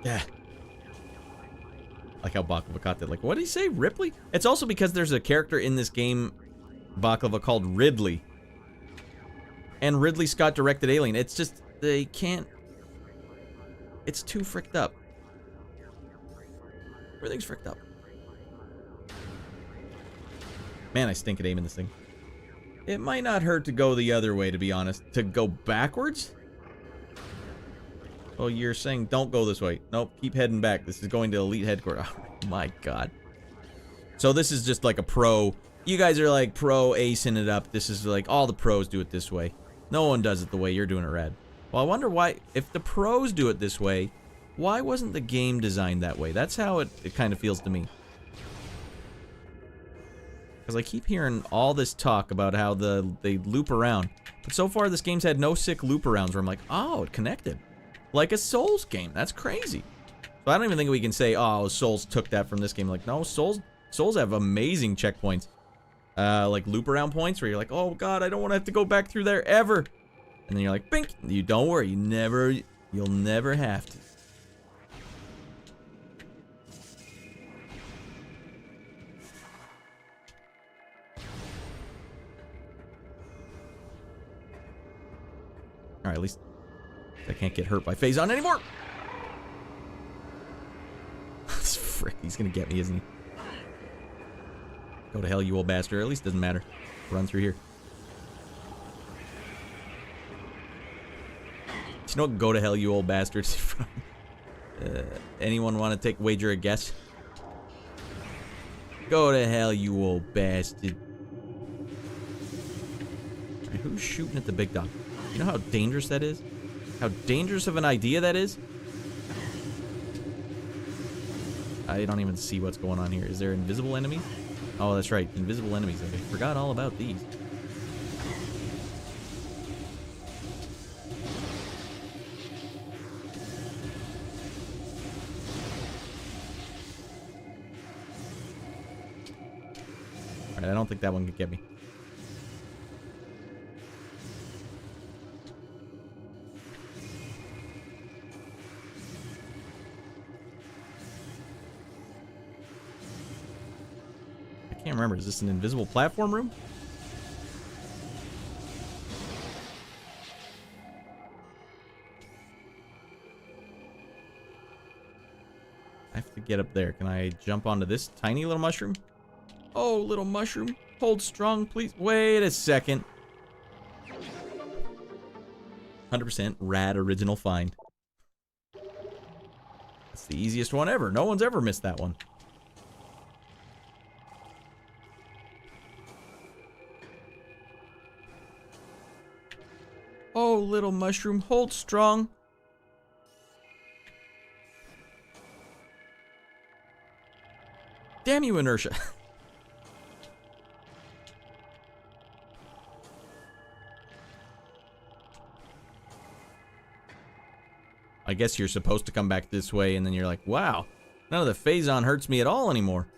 Yeah. Like how Baklava caught that. Like, what did he say? Ripley? It's also because there's a character in this game, Baklava, called Ridley. And Ridley Scott directed Alien. It's just, they can't... It's too fricked up. Everything's fricked up. Man, I stink at aiming this thing. It might not hurt to go the other way, to be honest. To go backwards? Oh, you're saying don't go this way. Nope, keep heading back. This is going to Elite Headquarters. Oh, my God. So this is just like a pro. You guys are like pro acing it up. This is like all the pros do it this way. No one does it the way you're doing it, Radd. Well, I wonder why, if the pros do it this way, why wasn't the game designed that way? That's how it kind of feels to me. Because I keep hearing all this talk about how they loop around. But so far, this game's had no sick loop arounds where I'm like, oh, it connected. Like a Souls game. That's crazy. So I don't even think we can say, oh, Souls took that from this game. Like, no, Souls have amazing checkpoints. Like loop around points where you're like, oh God, I don't want to have to go back through there ever. And then you're like, bink. You don't worry. You'll never have to. Alright, at least I can't get hurt by Phazon anymore. Frick, he's gonna get me, isn't he? Go to hell, you old bastard. At least it doesn't matter. Run through here. You know what go to hell, you old bastards from? Anyone want to wager a guess? Go to hell, you old bastard. Right, who's shooting at the big dog? You know how dangerous that is? How dangerous of an idea that is? I don't even see what's going on here. Is there invisible enemies? Oh, that's right. Invisible enemies. I forgot all about these. Alright, I don't think that one could get me. I can't remember. Is this an invisible platform room? I have to get up there. Can I jump onto this tiny little mushroom? Oh, little mushroom. Hold strong, please. Wait a second. 100% Radd original find. That's the easiest one ever. No one's ever missed that one. Oh, little mushroom, hold strong. Damn you, inertia. I guess you're supposed to come back this way, and then you're like, wow, none of the Phazon hurts me at all anymore.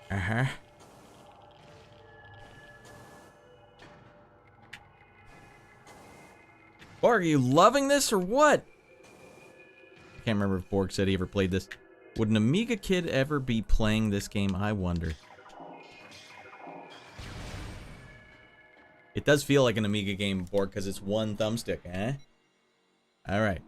Uh-huh. Borg, are you loving this or what? I can't remember if Borg said he ever played this. Would an Amiga kid ever be playing this game? I wonder. It does feel like an Amiga game, Borg, because it's one thumbstick, eh? Alright.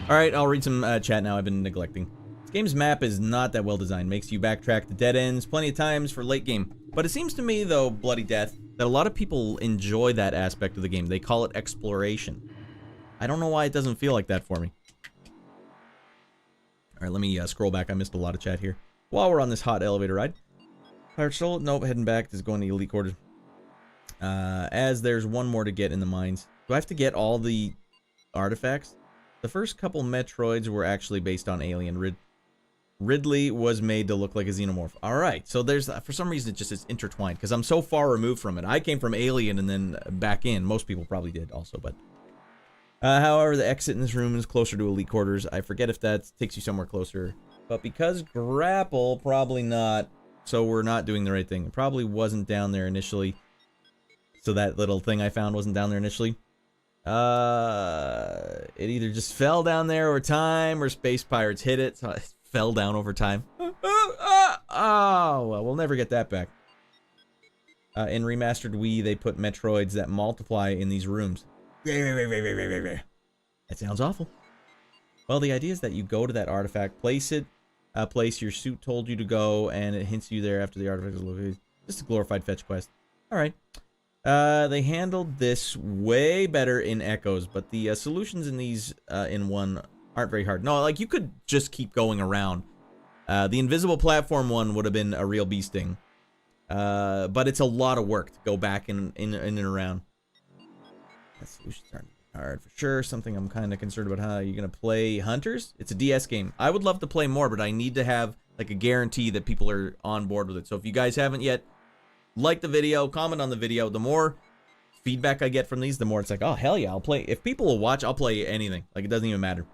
Alright, I'll read some chat now I've been neglecting. This game's map is not that well designed. Makes you backtrack the dead ends plenty of times for late game. But it seems to me, though, Bloody Death, that a lot of people enjoy that aspect of the game. They call it exploration. I don't know why it doesn't feel like that for me. Alright, let me scroll back. I missed a lot of chat here. While we're on this hot elevator ride. Pirate Soul? Nope, heading back. This is going to Elite Quarters. As there's one more to get in the mines. Do I have to get all the artifacts? The first couple Metroids were actually based on Alien. Ridley was made to look like a xenomorph. Alright, so there's, for some reason, it just is intertwined, because I'm so far removed from it. I came from Alien and then back in. Most people probably did also, but... however, the exit in this room is closer to Elite Quarters. I forget if that takes you somewhere closer. But because grapple, probably not. So we're not doing the right thing. It probably wasn't down there initially. So that little thing I found wasn't down there initially. It either just fell down there over time or space pirates hit it. So it fell down over time. Oh, well, we'll never get that back. In Remastered Wii, they put Metroids that multiply in these rooms. That sounds awful. Well, the idea is that you go to that artifact, place it, place your suit told you to go, and it hints you there after the artifact is located. Just a glorified fetch quest. Alright. They handled this way better in Echoes, but the solutions in these in one aren't very hard. No, like, you could just keep going around. The invisible platform one would have been a real bee sting. But it's a lot of work to go back in and around. The solutions aren't hard for sure. Something I'm kind of concerned about. How you're gonna play Hunters? It's a DS game. I would love to play more, but I need to have like a guarantee that people are on board with it. So if you guys haven't yet, like the video, comment on the video. The more feedback I get from these, the more it's like, oh hell yeah, I'll play. If people will watch, I'll play anything. Like, it doesn't even matter.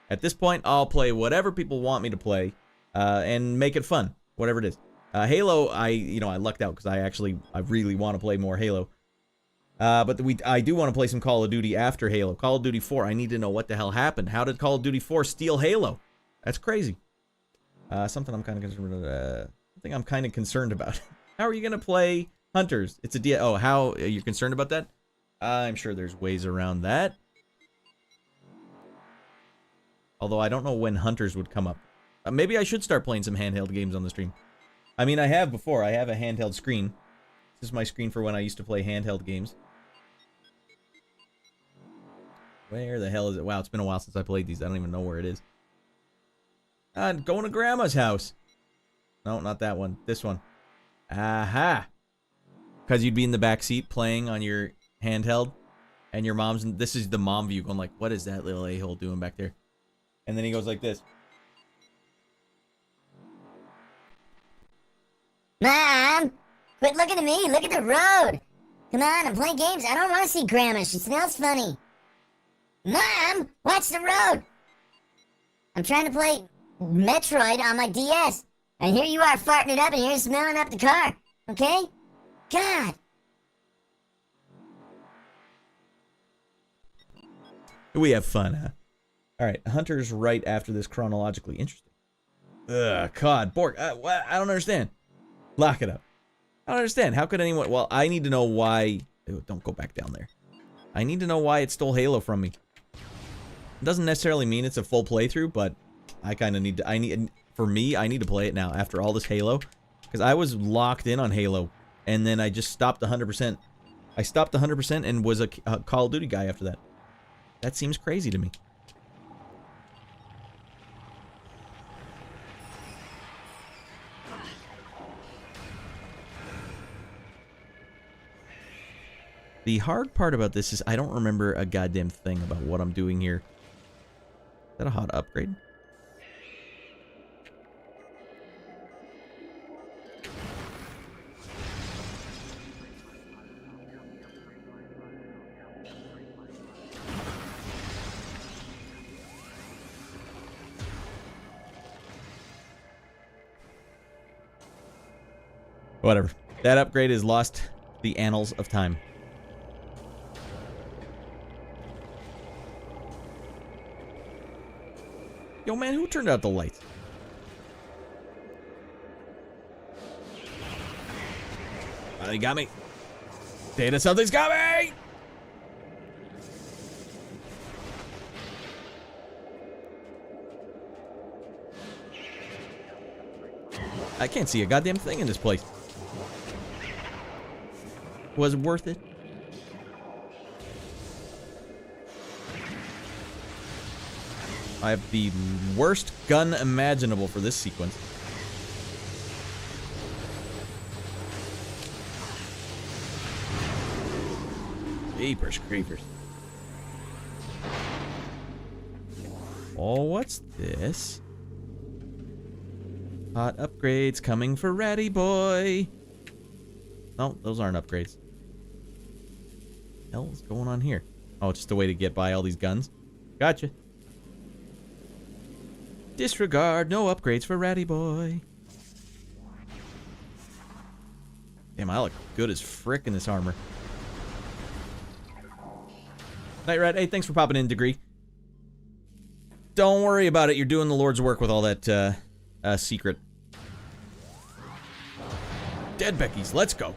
At this point, I'll play whatever people want me to play, and make it fun, whatever it is. Halo, I lucked out because I really want to play more Halo. But I do want to play some Call of Duty after Halo. Call of Duty 4, I need to know what the hell happened. How did Call of Duty 4 steal Halo? That's crazy. Something I'm kind of concerned about. How are you gonna play Hunters? It's a oh, how you're concerned about that? I'm sure there's ways around that. Although I don't know when Hunters would come up. Maybe I should start playing some handheld games on the stream. I mean, I have before. I have a handheld screen. This is my screen for when I used to play handheld games. Where the hell is it? Wow, it's been a while since I played these. I don't even know where it is. Going to Grandma's house. No, not that one. This one. Aha! Because you'd be in the back seat playing on your handheld, and your mom's... This is the mom view going like, what is that little a-hole doing back there? And then he goes like this. Mom! Quit looking at me! Look at the road! Come on, I'm playing games. I don't want to see Grandma. She smells funny. Mom! Watch the road! I'm trying to play Metroid on my DS. And here you are farting it up and you're smelling up the car. Okay? God! We have fun, huh? Alright, Hunter's right after this chronologically. Interesting. Ugh, God, Borg, I don't understand. Lock it up. I don't understand. How could anyone... Well, I need to know why... Ew, don't go back down there. I need to know why it stole Halo from me. It doesn't necessarily mean it's a full playthrough, but I kind of need to... For me, I need to play it now after all this Halo. Because I was locked in on Halo, and then I just stopped 100%. I stopped 100% and was a Call of Duty guy after that. That seems crazy to me. The hard part about this is I don't remember a goddamn thing about what I'm doing here. Is that a hot upgrade? Whatever. That upgrade has lost the annals of time. Yo, man, who turned out the lights? Oh, they got me. Data, something's got me! I can't see a goddamn thing in this place. Was it worth it? I have the worst gun imaginable for this sequence. Jeepers creepers. Oh, what's this? Hot upgrades coming for Raddy Boy. No, those aren't upgrades. What the hell is going on here? Oh, it's just a way to get by all these guns. Gotcha. Disregard, no upgrades for Raddy Boy. Damn, I look good as frick in this armor. Night Rat, hey, thanks for popping in, Degree. Don't worry about it, you're doing the Lord's work with all that, secret. Dead Becky's, let's go.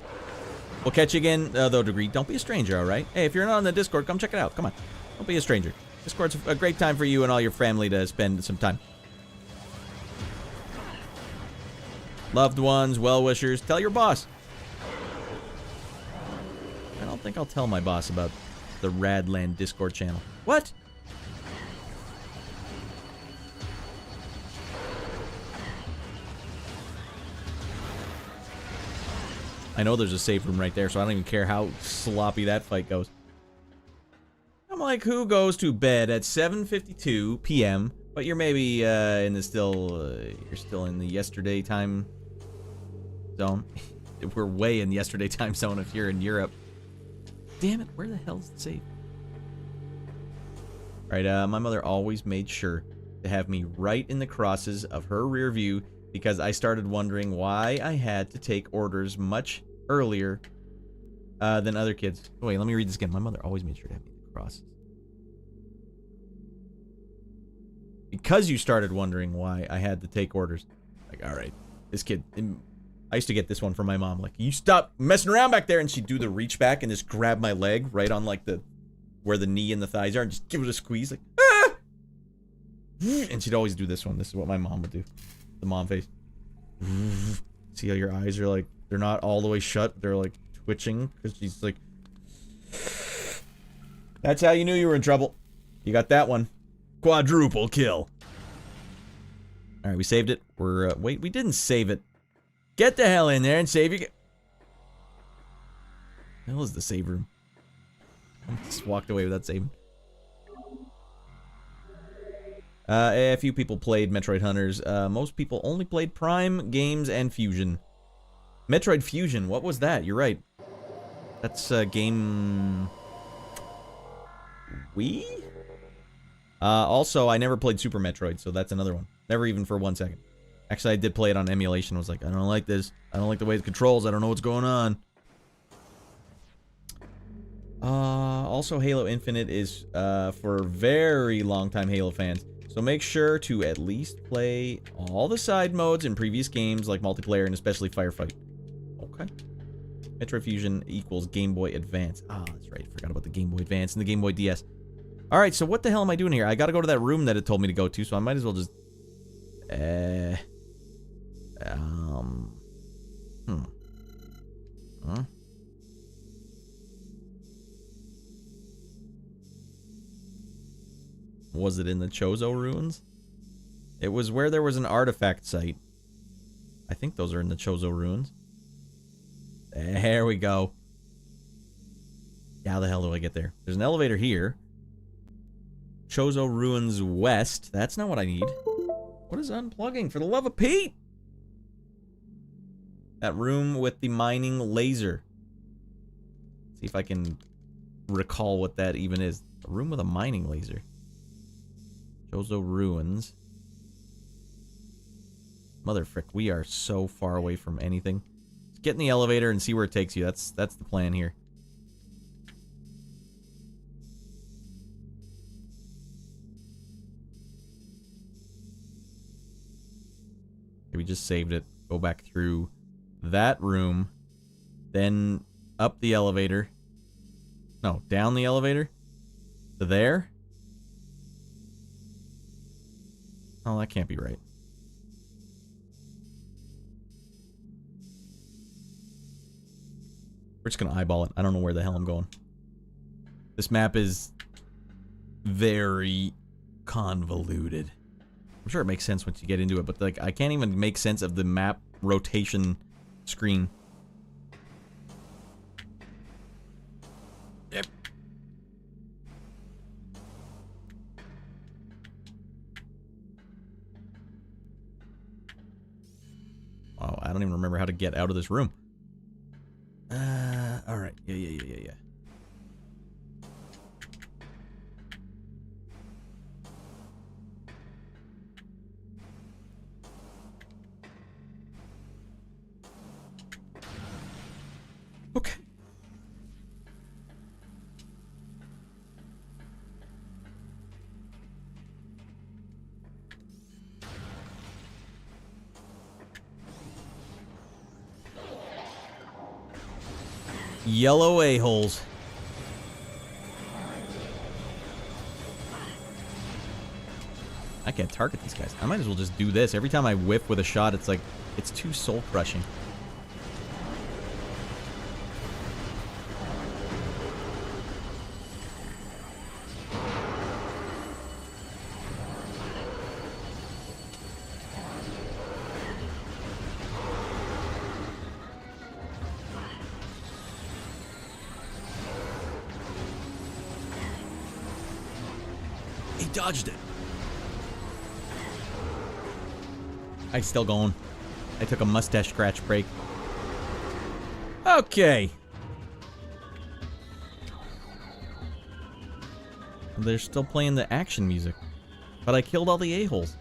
We'll catch you again, though, Degree. Don't be a stranger, alright? Hey, if you're not on the Discord, come check it out. Come on. Don't be a stranger. Discord's a great time for you and all your family to spend some time. Loved ones, well-wishers, tell your boss. I don't think I'll tell my boss about the Radland Discord channel. What? I know there's a save room right there, so I don't even care how sloppy that fight goes. I'm like, who goes to bed at 7:52 p.m., but you're maybe in the you're still in the yesterday time zone. We're way in yesterday time zone if you're in Europe. Damn it, where the hell's the save? Right, my mother always made sure to have me right in the crosses of her rear view because I started wondering why I had to take orders much earlier than other kids. Oh, wait, let me read this again. My mother always made sure to have me in the crosses. Because you started wondering why I had to take orders. Like, alright, this kid... I used to get this one from my mom. Like, you stop messing around back there, and she'd do the reach back and just grab my leg right on, like, where the knee and the thighs are and just give it a squeeze, like, ah! And she'd always do this one. This is what my mom would do. The mom face. See how your eyes are, like, they're not all the way shut. They're, like, twitching, because she's, like... That's how you knew you were in trouble. You got that one. Quadruple kill. Alright, we saved it. We're, wait, we didn't save it. Get the hell in there and save your... The hell is the save room? I just walked away without saving. A few people played Metroid Hunters. Most people only played Prime, Games, and Fusion. Metroid Fusion, what was that? You're right. That's game... Wii? Also, I never played Super Metroid, so that's another one. Never even for 1 second. Actually, I did play it on emulation. I was like, I don't like this. I don't like the way it controls. I don't know what's going on. Also, Halo Infinite is for very long-time Halo fans. So make sure to at least play all the side modes in previous games, like multiplayer and especially Firefight. Okay. Metroid Fusion equals Game Boy Advance. Ah, that's right. Forgot about the Game Boy Advance and the Game Boy DS. Alright, so what the hell am I doing here? I gotta go to that room that it told me to go to, so I might as well just... Huh? Was it in the Chozo ruins? It was where there was an artifact site. I think those are in the Chozo ruins. There we go. How the hell do I get there? There's an elevator here. Chozo ruins west. That's not what I need. What is unplugging? For the love of Pete! That room with the mining laser. See if I can recall what that even is. A room with a mining laser. Chozo ruins. Mother frick, we are so far away from anything. Let's get in the elevator and see where it takes you. That's the plan here. we just saved it. Go back through that room. Then up the elevator. No, down the elevator. To there. Oh, that can't be right. We're just gonna eyeball it. I don't know where the hell I'm going. This map is very convoluted. I'm sure it makes sense once you get into it, but like I can't even make sense of the map rotation screen. Yep. Wow, I don't even remember how to get out of this room. Alright. Yeah. Okay. Yellow a-holes. I can't target these guys. I might as well just do this. Every time I whiff with a shot, it's like, it's too soul-crushing. Dodged it. I'm still going. I took a mustache scratch break. Okay. They're still playing the action music. But I killed all the a-holes.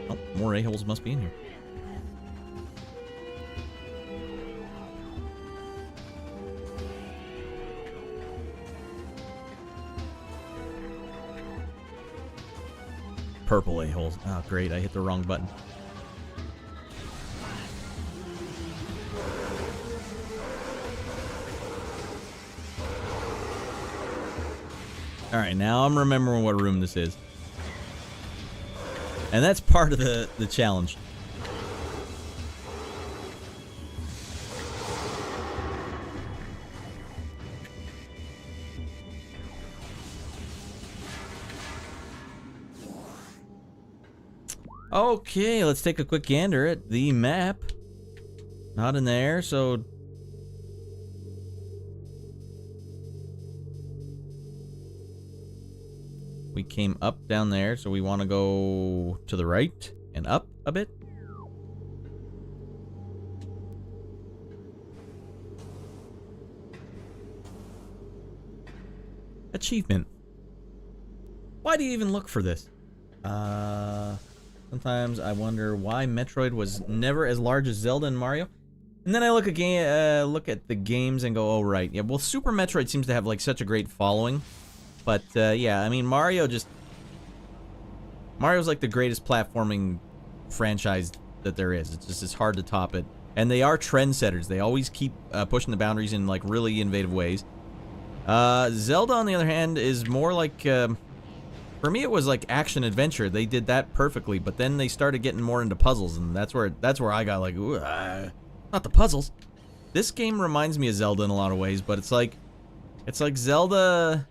Oh, more a-holes must be in here. Purple a-holes. Oh, great. I hit the wrong button. Alright, now I'm remembering what room this is. And that's part of the challenge. Okay, let's take a quick gander at the map. Not in there, so... We came up down there, so we want to go to the right and up a bit. Achievement. Why do you even look for this? Sometimes I wonder why Metroid was never as large as Zelda and Mario. And then I look at the games and go, oh right, yeah. Well, Super Metroid seems to have like such a great following, but yeah, I mean Mario's like the greatest platforming franchise that there is. It's hard to top it, and they are trendsetters. They always keep pushing the boundaries in like really innovative ways. Zelda, on the other hand, is more like. For me, it was like action adventure. They did that perfectly, but then they started getting more into puzzles, and that's where I got like, ooh, not the puzzles. This game reminds me of Zelda in a lot of ways, but it's like Zelda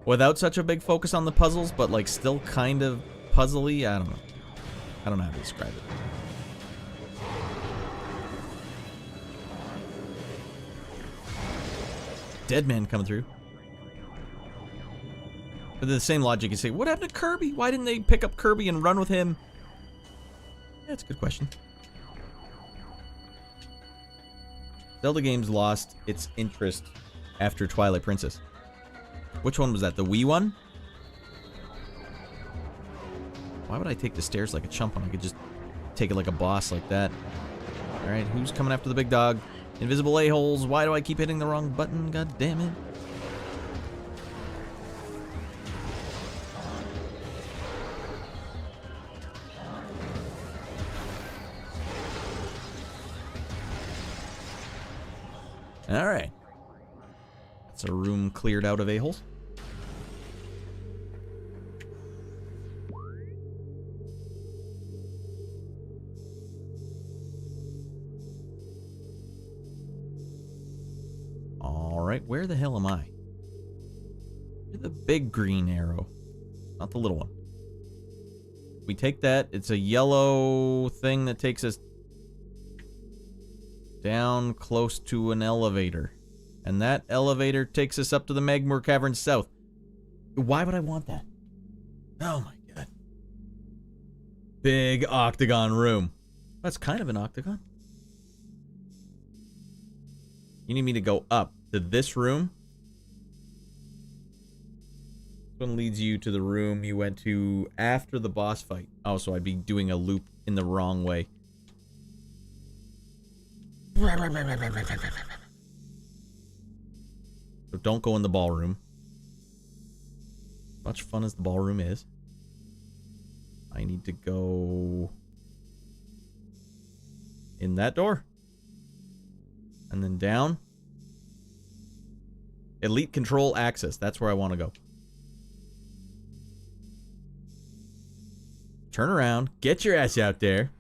without such a big focus on the puzzles, but like still kind of puzzly. I don't know how to describe it. Dead man coming through. But the same logic, you say, what happened to Kirby? Why didn't they pick up Kirby and run with him? That's a good question. Zelda games lost its interest after Twilight Princess. Which one was that? The Wii one? Why would I take the stairs like a chump when I could just take it like a boss like that? Alright, who's coming after the big dog? Invisible a-holes. Why do I keep hitting the wrong button? God damn it. Alright. That's a room cleared out of a-holes. Alright, where the hell am I? You're the big green arrow, not the little one. We take that, it's a yellow thing that takes us down close to an elevator. And that elevator takes us up to the Magmoor Cavern South. Why would I want that? Oh my god. Big octagon room. That's kind of an octagon. You need me to go up to this room? This one leads you to the room you went to after the boss fight. Oh, so I'd be doing a loop in the wrong way. So don't go in the ballroom. Much fun as the ballroom is. I need to go in that door. And then down. Elite control access. That's where I want to go. Turn around. Get your ass out there.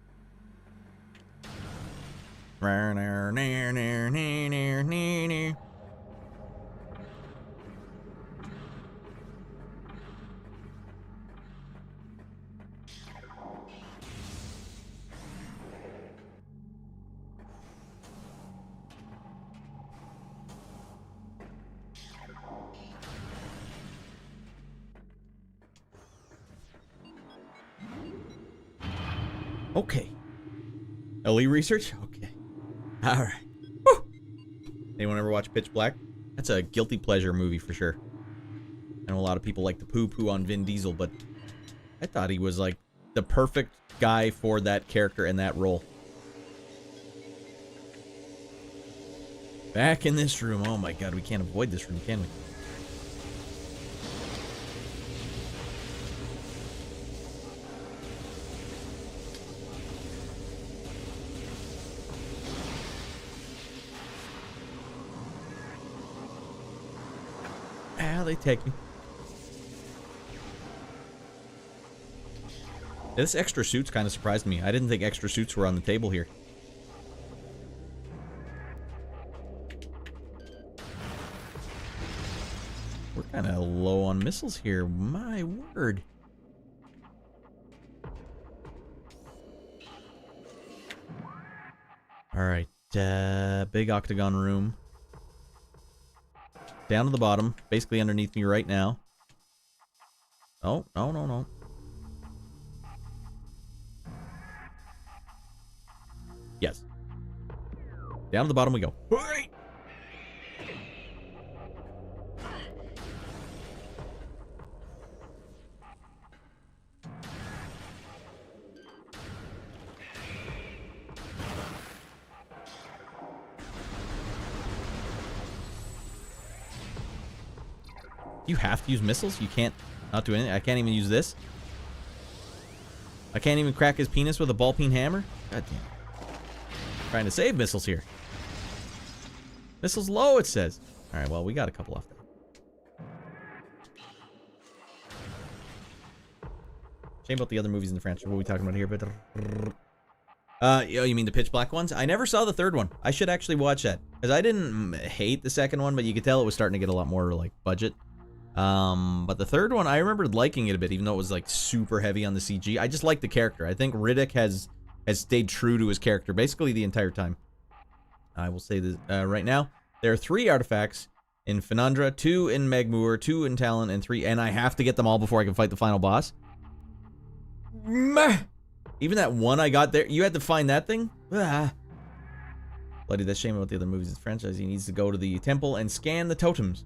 Okay. LE research? Okay. Alright. Anyone ever watch Pitch Black? That's a guilty pleasure movie for sure. I know a lot of people like to poo-poo on Vin Diesel, but I thought he was like the perfect guy for that character and that role. Back in this room. Oh my god, we can't avoid this room, can we? They take me. This extra suit's kind of surprised me. I didn't think extra suits were on the table here. We're kind of low on missiles here. My word. Alright, big octagon room. Down to the bottom, basically underneath me right now. Oh, no, no, no. Yes. Down to the bottom we go. Hurry! You have to use missiles? You can't not do anything? I can't even use this? I can't even crack his penis with a ball peen hammer? God damn. Trying to save missiles here. Missiles low, it says. Alright, well, we got a couple left. Shame about the other movies in the franchise. What are we talking about here? Oh, you mean the Pitch Black ones? I never saw the third one. I should actually watch that. Because I didn't hate the second one, but you could tell it was starting to get a lot more, like, budget. But the third one, I remembered liking it a bit, even though it was like super heavy on the CG. I just like the character. I think Riddick has stayed true to his character basically the entire time. I will say this right now. There are 3 artifacts in Fenandra, 2 in Magmoor, 2 in Talon, and 3, and I have to get them all before I can fight the final boss. Even that one I got there, you had to find that thing? Bloody, that's shame about the other movies in the franchise. He needs to go to the temple and scan the totems.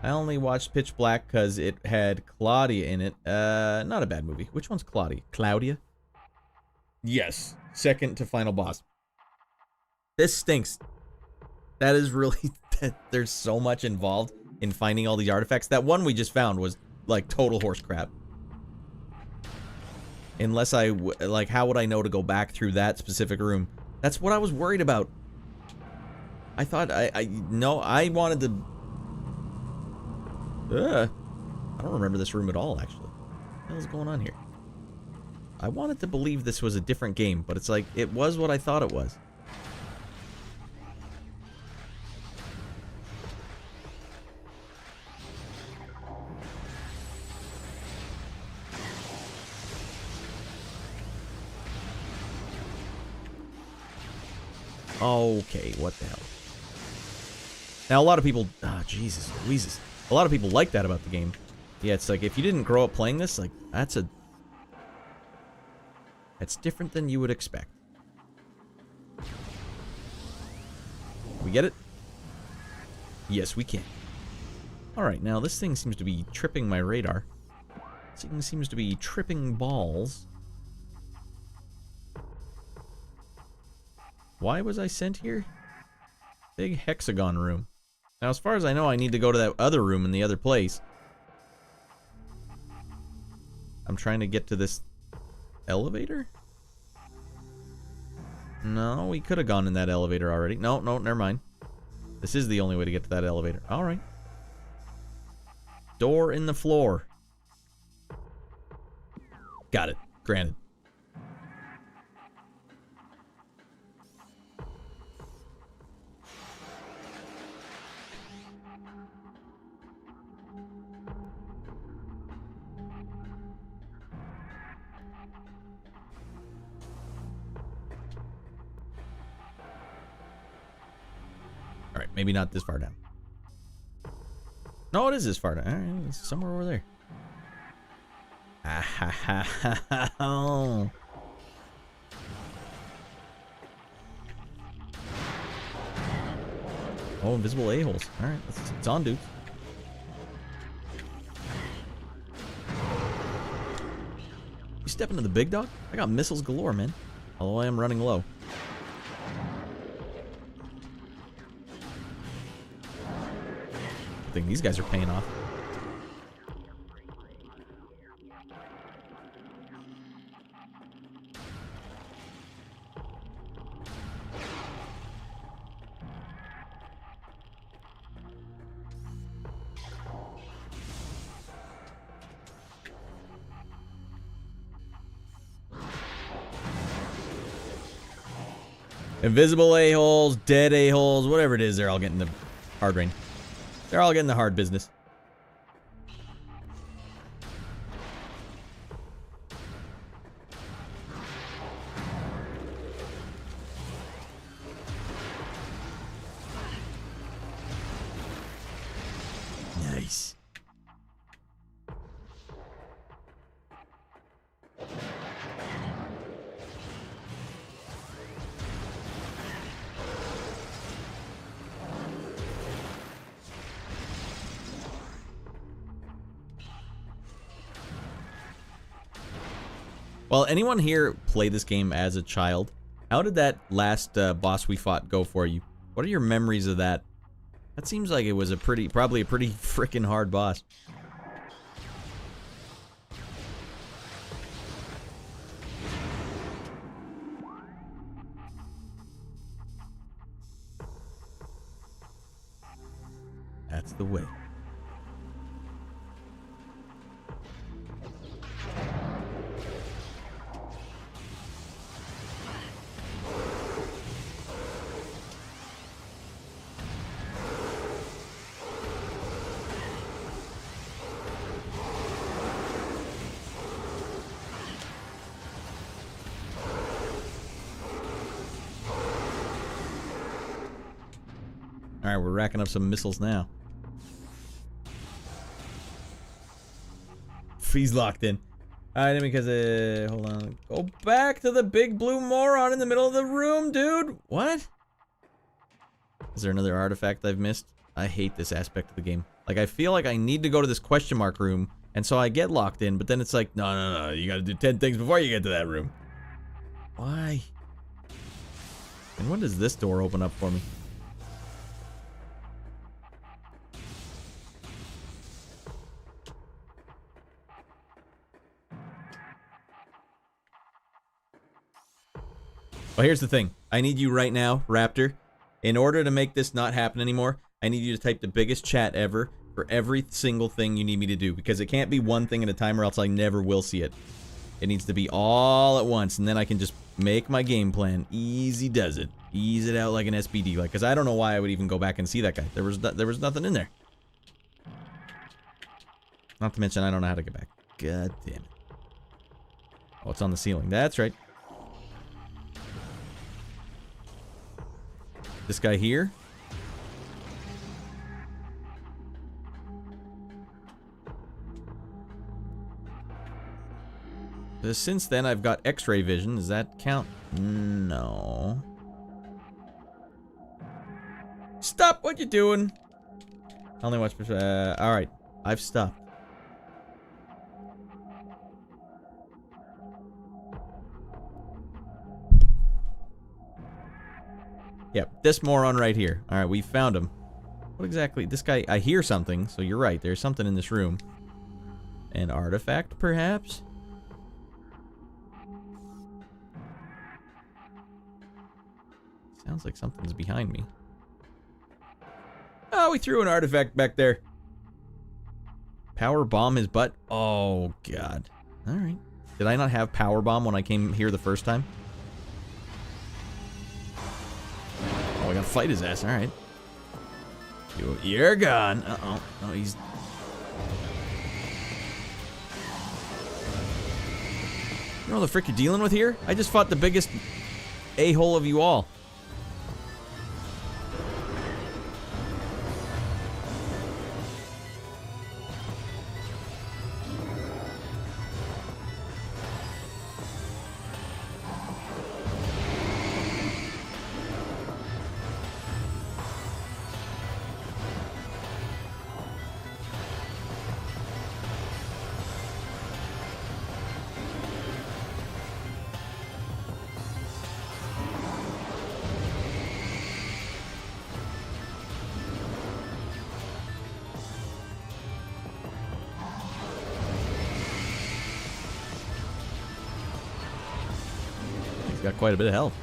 I only watched Pitch Black because it had Claudia in it. Not a bad movie. Which one's Claudia? Claudia? Yes. Second to final boss. This stinks. That is really... There's so much involved in finding all these artifacts. That one we just found was, like, total horse crap. Unless I... Like, how would I know to go back through that specific room? That's what I was worried about. I thought no, I wanted to... I don't remember this room at all, actually. What the hell's going on here? I wanted to believe this was a different game, but it's like, it was what I thought it was. Okay, what the hell? Now, a lot of people... Ah, Jesus Louises. A lot of people like that about the game. Yeah, it's like, if you didn't grow up playing this, like, that's different than you would expect. We get it? Yes, we can. Alright, now this thing seems to be tripping my radar. This thing seems to be tripping balls. Why was I sent here? Big hexagon room. Now, as far as I know, I need to go to that other room in the other place. I'm trying to get to this elevator? No, we could have gone in that elevator already. No, no, never mind. This is the only way to get to that elevator. Alright. Door in the floor. Got it. Granted. Alright, maybe not this far down. No, it is this far down. Alright, it's somewhere over there. Ah ha ha ha ha. Oh. Oh, invisible a-holes. Alright, it's on, dude. You step into the big dog? I got missiles galore, man. Although I am running low. I think these guys are paying off. Invisible a-holes, dead a-holes, whatever it is, they're all getting the hard rain. They're all getting the hard business. Nice. Well, anyone here play this game as a child? How did that last boss we fought go for you? What are your memories of that? That seems like it was probably a pretty freaking hard boss. That's the way. Alright, we're racking up some missiles now. He's locked in. Alright, because, hold on. Go back to the big blue moron in the middle of the room, dude! What? Is there another artifact I've missed? I hate this aspect of the game. Like, I feel like I need to go to this question mark room, and so I get locked in, but then it's like, no, no, no, you gotta do 10 things before you get to that room. Why? And when does this door open up for me? Well, here's the thing. I need you right now, Raptor, In order to make this not happen anymore, I need you to type the biggest chat ever for every single thing you need me to do, because it can't be one thing at a time or else I never will see it. It needs to be all at once, and then I can just make my game plan. Easy does it. Ease it out like an SBD, like, because I don't know why I would even go back and see that guy. There was nothing in there. Not to mention I don't know how to get back. God damn it. Oh, it's on the ceiling. That's right. This guy here. Since then, I've got X-ray vision. Does that count? No. Stop what you're doing. I only watch. Alright. I've stopped. Yep, this moron right here. Alright, we found him. What exactly? This guy, I hear something, so you're right. There's something in this room. An artifact, perhaps? Sounds like something's behind me. Oh, we threw an artifact back there. Power bomb his butt? Oh, God. Alright. Did I not have power bomb when I came here the first time? Oh, I gotta fight his ass. Alright. You're gone. Uh-oh. Oh, he's... You know what the frick you're dealing with here? I just fought the biggest a-hole of you all. Got quite a bit of health.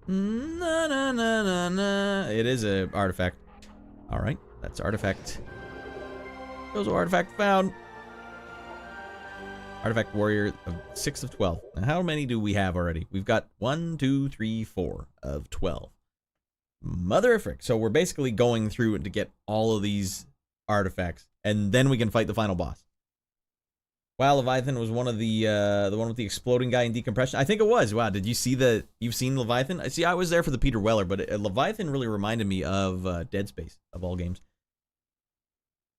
Na na na na na. It is a artifact. All right, that's artifact. Those are artifact found. Artifact warrior of 6 of 12. Now, how many do we have already? We've got 1, 2, 3, 4 of 12. Mother of frick. So we're basically going through to get all of these artifacts, and then we can fight the final boss. Wow, Leviathan was one of the one with the exploding guy in decompression. I think it was. Wow, did you see the? You've seen Leviathan? See, I was there for the Peter Weller, but Leviathan really reminded me of Dead Space of all games.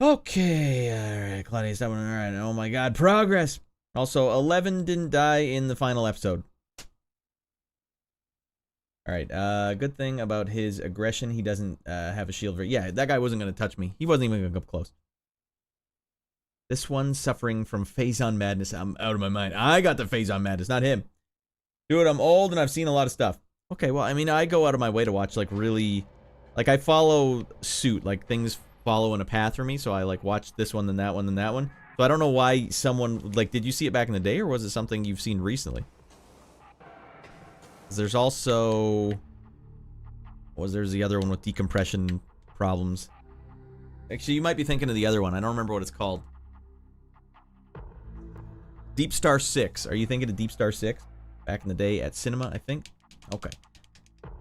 Okay, all right, Claudius, that one. All right. Oh my God, progress. Also, 11 didn't die in the final episode. Alright, good thing about his aggression, he doesn't have a shield. Yeah, that guy wasn't going to touch me. He wasn't even going to come close. This one's suffering from phase-on madness. I'm out of my mind. I got the phase-on madness, not him. Dude, I'm old and I've seen a lot of stuff. Okay, well, I mean, I go out of my way to watch, like, really... Like, I follow suit. Like, things follow in a path for me, so I, like, watch this one, then that one, then that one. So I don't know why someone, like, did you see it back in the day, or was it something you've seen recently? There's also, there's the other one with decompression problems. Actually, you might be thinking of the other one. I don't remember what it's called. Deep Star 6. Are you thinking of Deep Star 6? Back in the day at cinema, I think? Okay.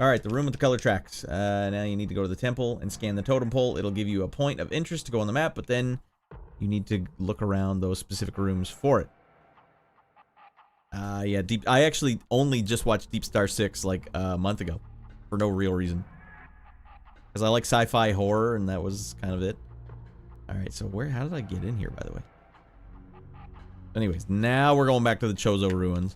Alright, the room with the color tracks. Now you need to go to the temple and scan the totem pole. It'll give you a point of interest to go on the map, but then... You need to look around those specific rooms for it. Yeah, I actually only just watched Deep Star 6 like a month ago. For no real reason. Because I like sci-fi horror, and that was kind of it. Alright, so how did I get in here, by the way? Anyways, now we're going back to the Chozo ruins.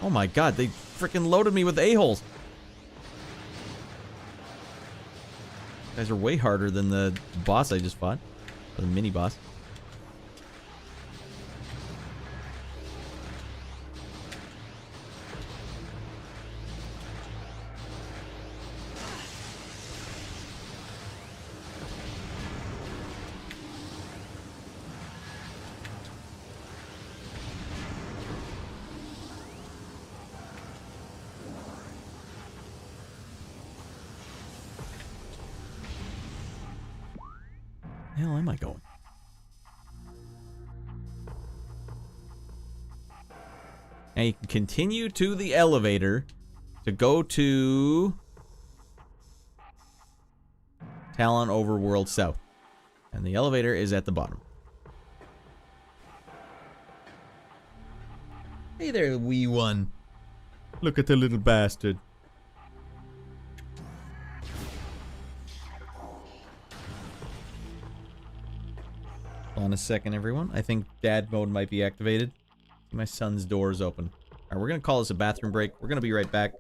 Oh my God, they freaking loaded me with a-holes. Guys are way harder than the boss I just fought. Or the mini boss. hell am I going? Now you can continue to the elevator to go to Talon Overworld South. And the elevator is at the bottom. Hey there, wee one. Look at the little bastard. Hold on a second, everyone. I think dad mode might be activated. My son's door is open. Alright, we're gonna call this a bathroom break. We're gonna be right back.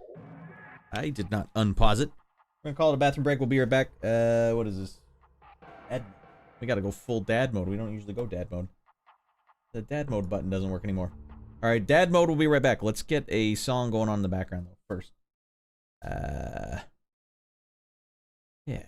I did not unpause it. We're gonna call it a bathroom break. We'll be right back. What is this? Dad. We gotta go full dad mode. We don't usually go dad mode. The dad mode button doesn't work anymore. Alright, dad mode, we'll be right back. Let's get a song going on in the background, though, first. Yeah.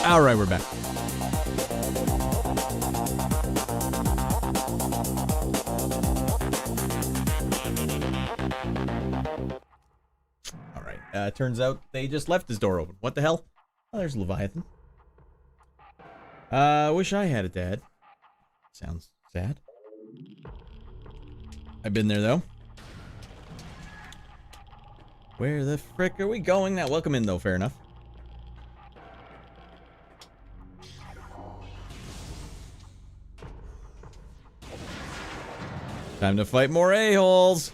All right, we're back. All right. Turns out they just left his door open. What the hell? Oh, there's Leviathan. Wish I had a dad. Sounds sad. I've been there, though. Where the frick are we going now? Welcome in, though. Fair enough. Time to fight more a-holes.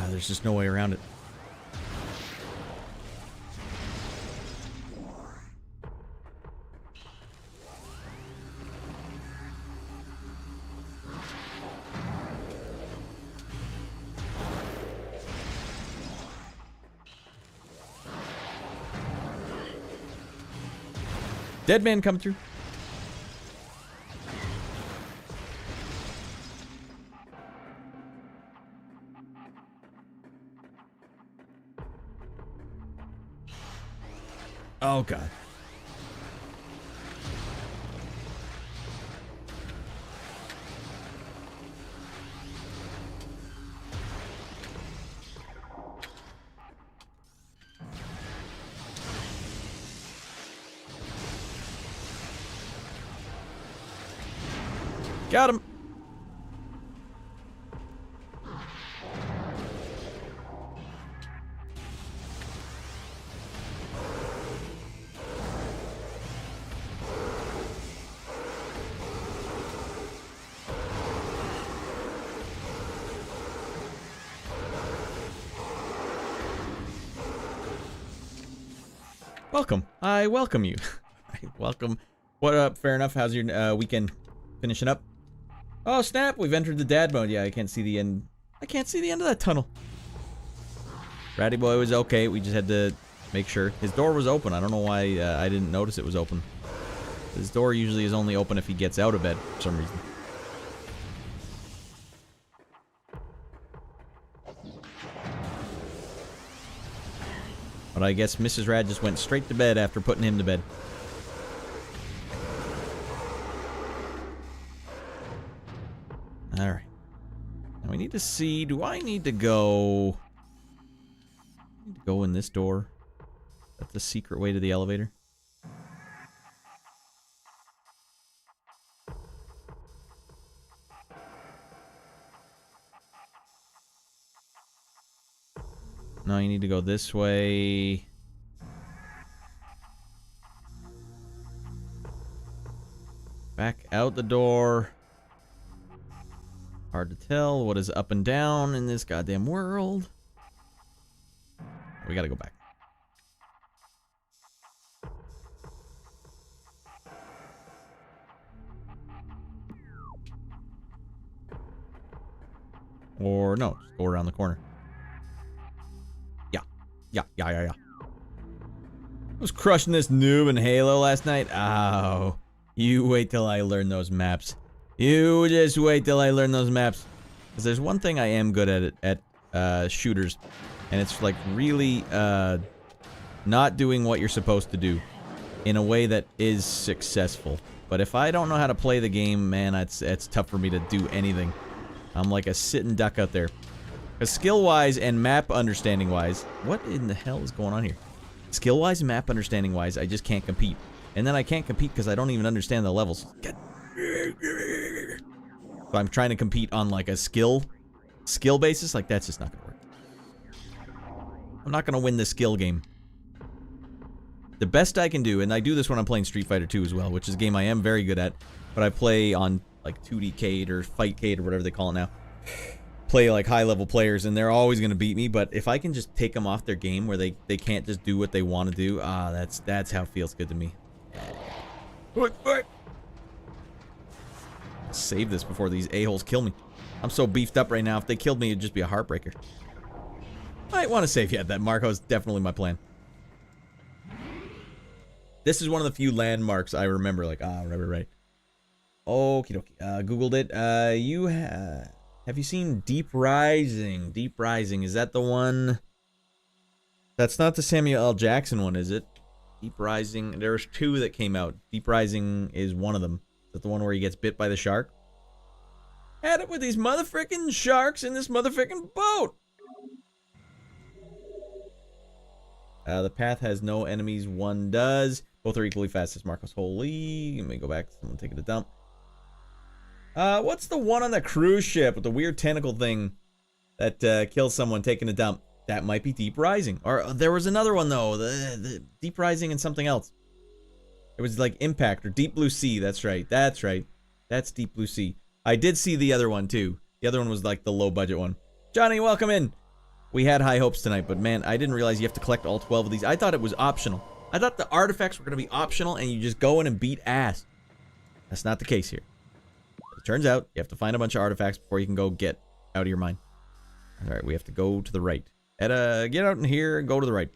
There's just no way around it. Dead man coming through. Oh, God. Got him. Welcome. I welcome you. I welcome. What up? Fair enough. How's your weekend finishing up? Oh, snap. We've entered the dad mode. Yeah, I can't see the end. I can't see the end of that tunnel. Ratty boy was okay. We just had to make sure. His door was open. I don't know why I didn't notice it was open. His door usually is only open if he gets out of bed for some reason. But I guess Mrs. Radd just went straight to bed after putting him to bed. Alright. Now we need to see, do I need to go... I need to go in this door? That's the secret way to the elevator? No, you need to go this way. Back out the door. Hard to tell what is up and down in this goddamn world. We gotta go back. Or no, just go around the corner. Yeah. I was crushing this noob in Halo last night. Oh, you wait till I learn those maps. You just wait till I learn those maps. Because there's one thing I am good at it, at shooters, and it's like really not doing what you're supposed to do in a way that is successful. But if I don't know how to play the game, man, it's tough for me to do anything. I'm like a sitting duck out there. Because skill-wise and map understanding-wise, what in the hell is going on here? Skill-wise and map understanding-wise, I just can't compete. And then I can't compete because I don't even understand the levels. So I'm trying to compete on like a skill basis. Like, that's just not gonna work. I'm not gonna win this skill game. The best I can do, and I do this when I'm playing Street Fighter 2 as well, which is a game I am very good at, but I play on like 2Dcade or Fightcade or whatever they call it now. Play like high-level players, and they're always going to beat me, but if I can just take them off their game where they can't just do what they want to do, that's how it feels good to me. Save this before these a-holes kill me. I'm so beefed up right now, if they killed me, it'd just be a heartbreaker. Might want to save yet. That Marco is definitely my plan. This is one of the few landmarks I remember, like, right. Okie dokie. Googled it. Have you seen Deep Rising? Deep Rising, is that the one? That's not the Samuel L. Jackson one, is it? Deep Rising, there's two that came out. Deep Rising is one of them. Is that the one where he gets bit by the shark? Had it with these motherfucking sharks in this motherfucking boat! The path has no enemies, one does. Both are equally fast as Marcos. Holy, let me go back. Someone taking a dump. What's the one on the cruise ship with the weird tentacle thing that kills someone taking a dump? That might be Deep Rising. Or there was another one though, the Deep Rising and something else. It was like Impact or Deep Blue Sea. That's right. That's right. That's Deep Blue Sea. I did see the other one too. The other one was like the low budget one. Johnny, welcome in. We had high hopes tonight, but man, I didn't realize you have to collect all 12 of these. I thought it was optional. I thought the artifacts were going to be optional and you just go in and beat ass. That's not the case here. It turns out you have to find a bunch of artifacts before you can go get out of your mind. Alright, we have to go to the right. Get out in here and go to the right.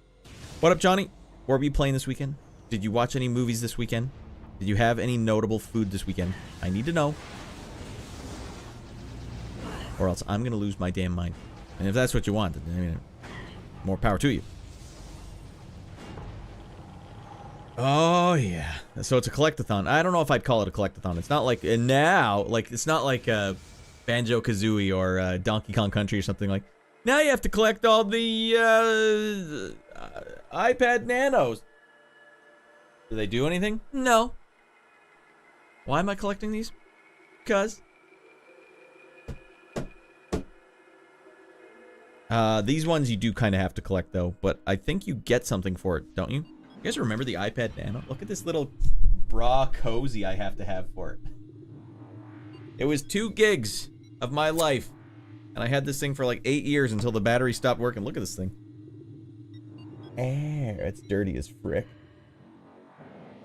What up, Johnny? What were you playing this weekend? Did you watch any movies this weekend? Did you have any notable food this weekend? I need to know. Or else I'm going to lose my damn mind. And if that's what you want, then, I mean, more power to you. Oh, yeah. So it's a collectathon. I don't know if I'd call it a collectathon. It's not like, and now, like, it's not like Banjo-Kazooie or Donkey Kong Country or something like. Now you have to collect all the iPad Nanos. Do they do anything? No. Why am I collecting these? Because. These ones you do kind of have to collect, though. But I think you get something for it, don't you? You guys remember the iPad Nano? Look at this little bra cozy I have to have for it. It was 2 gigs of my life. And I had this thing for like 8 years until the battery stopped working. Look at this thing. It's dirty as frick.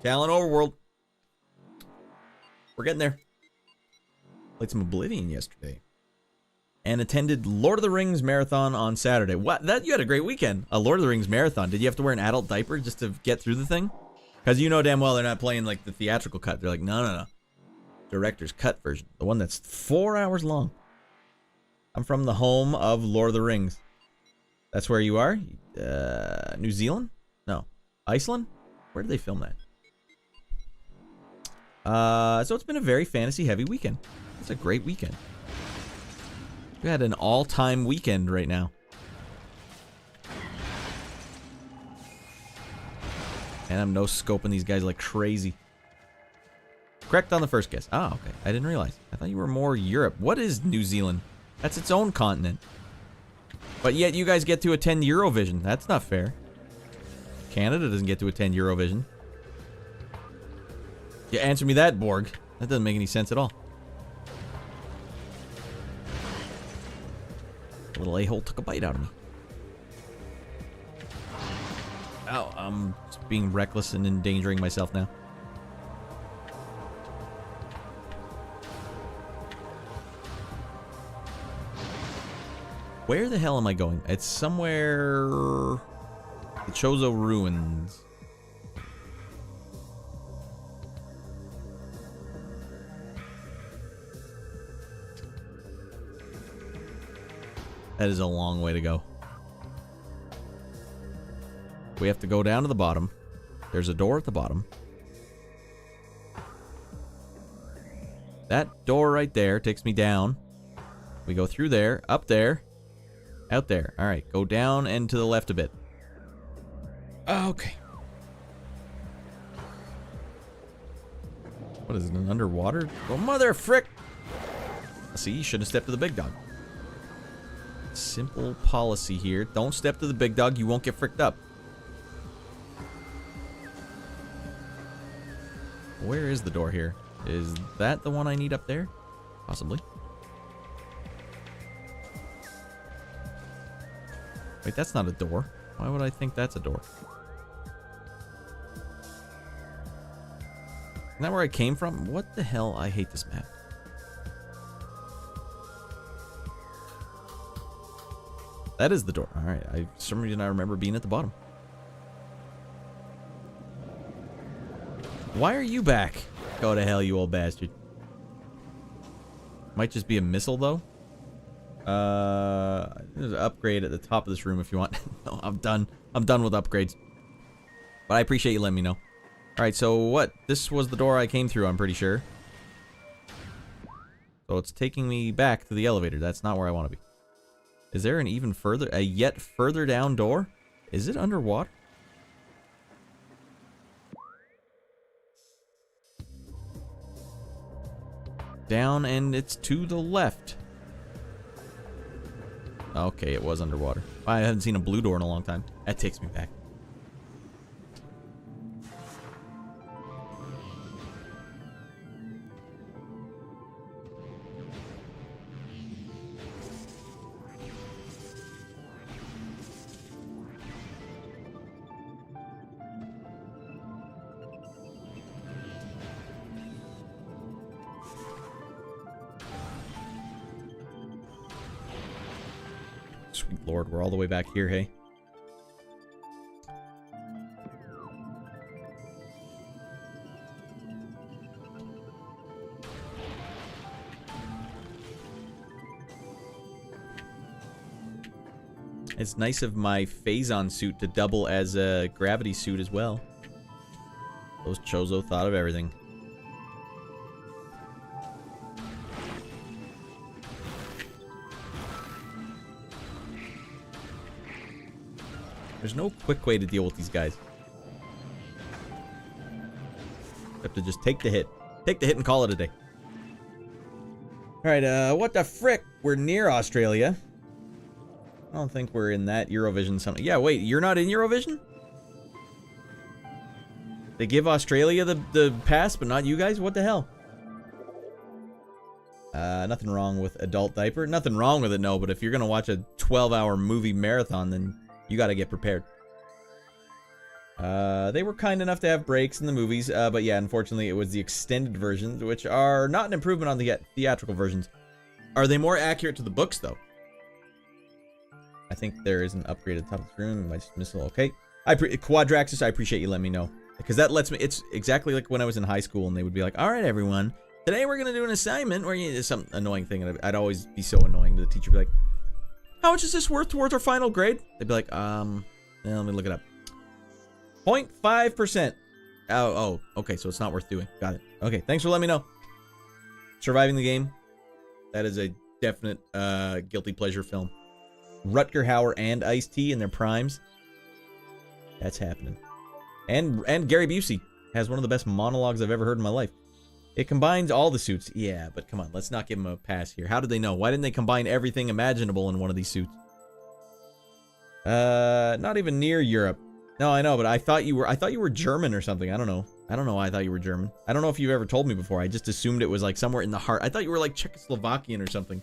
Talon Overworld. We're getting there. Played some Oblivion yesterday. And attended Lord of the Rings marathon on Saturday. What? That you had a great weekend. A Lord of the Rings marathon. Did you have to wear an adult diaper just to get through the thing? Because you know damn well they're not playing like the theatrical cut. They're like, no. Director's cut version. The one that's 4 hours long. I'm from the home of Lord of the Rings. That's where you are? New Zealand? No. Iceland? Where did they film that? So it's been a very fantasy-heavy weekend. It's a great weekend. We had an all-time weekend right now. And I'm no-scoping these guys like crazy. Correct on the first guess. Ah, okay. I didn't realize. I thought you were more Europe. What is New Zealand? That's its own continent. But yet you guys get to attend Eurovision. That's not fair. Canada doesn't get to attend Eurovision. Yeah, answer me that, Borg. That doesn't make any sense at all. The little a-hole took a bite out of me. Oh, I'm just being reckless and endangering myself now. Where the hell am I going? It's somewhere... The Chozo Ruins. That is a long way to go. We have to go down to the bottom. There's a door at the bottom. That door right there takes me down. We go through there, up there, out there. All right, go down and to the left a bit. Okay. What is it, an underwater? Oh, mother frick! See, you shouldn't have stepped to the big dog. Simple policy here. Don't step to the big dog, you won't get fricked up. Where is the door here? Is that the one I need up there? Possibly. Wait, that's not a door. Why would I think that's a door? Isn't that where I came from? What the hell? I hate this map. That is the door. Alright, for some reason I remember being at the bottom. Why are you back? Go to hell, you old bastard. Might just be a missile, though. There's an upgrade at the top of this room if you want. No, I'm done. I'm done with upgrades. But I appreciate you letting me know. Alright, so what? This was the door I came through, I'm pretty sure. So it's taking me back to the elevator. That's not where I want to be. Is there an even further, a yet further down door? Is it underwater? Down and it's to the left. Okay, it was underwater. I haven't seen a blue door in a long time. That takes me back. Sweet Lord, we're all the way back here, hey? It's nice of my Phazon suit to double as a gravity suit as well. Those Chozo thought of everything. There's no quick way to deal with these guys. You have to just take the hit. Take the hit and call it a day. Alright, what the frick? We're near Australia. I don't think we're in that Eurovision something. Yeah, wait, you're not in Eurovision? They give Australia the pass, but not you guys? What the hell? Nothing wrong with adult diaper. Nothing wrong with it, no, but if you're gonna watch a 12-hour movie marathon, then you gotta get prepared. They were kind enough to have breaks in the movies, but yeah, unfortunately, it was the extended versions, which are not an improvement on the theatrical versions. Are they more accurate to the books, though? I think there is an upgrade at the top of the room. I just missed it. Okay. Quadraxis, I appreciate you letting me know. Because that lets me... It's exactly like when I was in high school, and they would be like, all right, everyone, today we're going to do an assignment where you... Some annoying thing, and I'd always be so annoying to the teacher. Be like, how much is this worth towards our final grade? They'd be like, let me look it up. 0.5%. Oh, okay, so it's not worth doing. Got it. Okay, thanks for letting me know. Surviving the game. That is a definite guilty pleasure film. Rutger Hauer and Ice-T in their primes. That's happening. And Gary Busey has one of the best monologues I've ever heard in my life. It combines all the suits. Yeah, but come on, let's not give him a pass here. How did they know? Why didn't they combine everything imaginable in one of these suits? Not even near Europe. No, I know, but I thought you were German or something. I don't know. I don't know why I thought you were German. I don't know if you've ever told me before. I just assumed it was like somewhere in the heart. I thought you were like Czechoslovakian or something.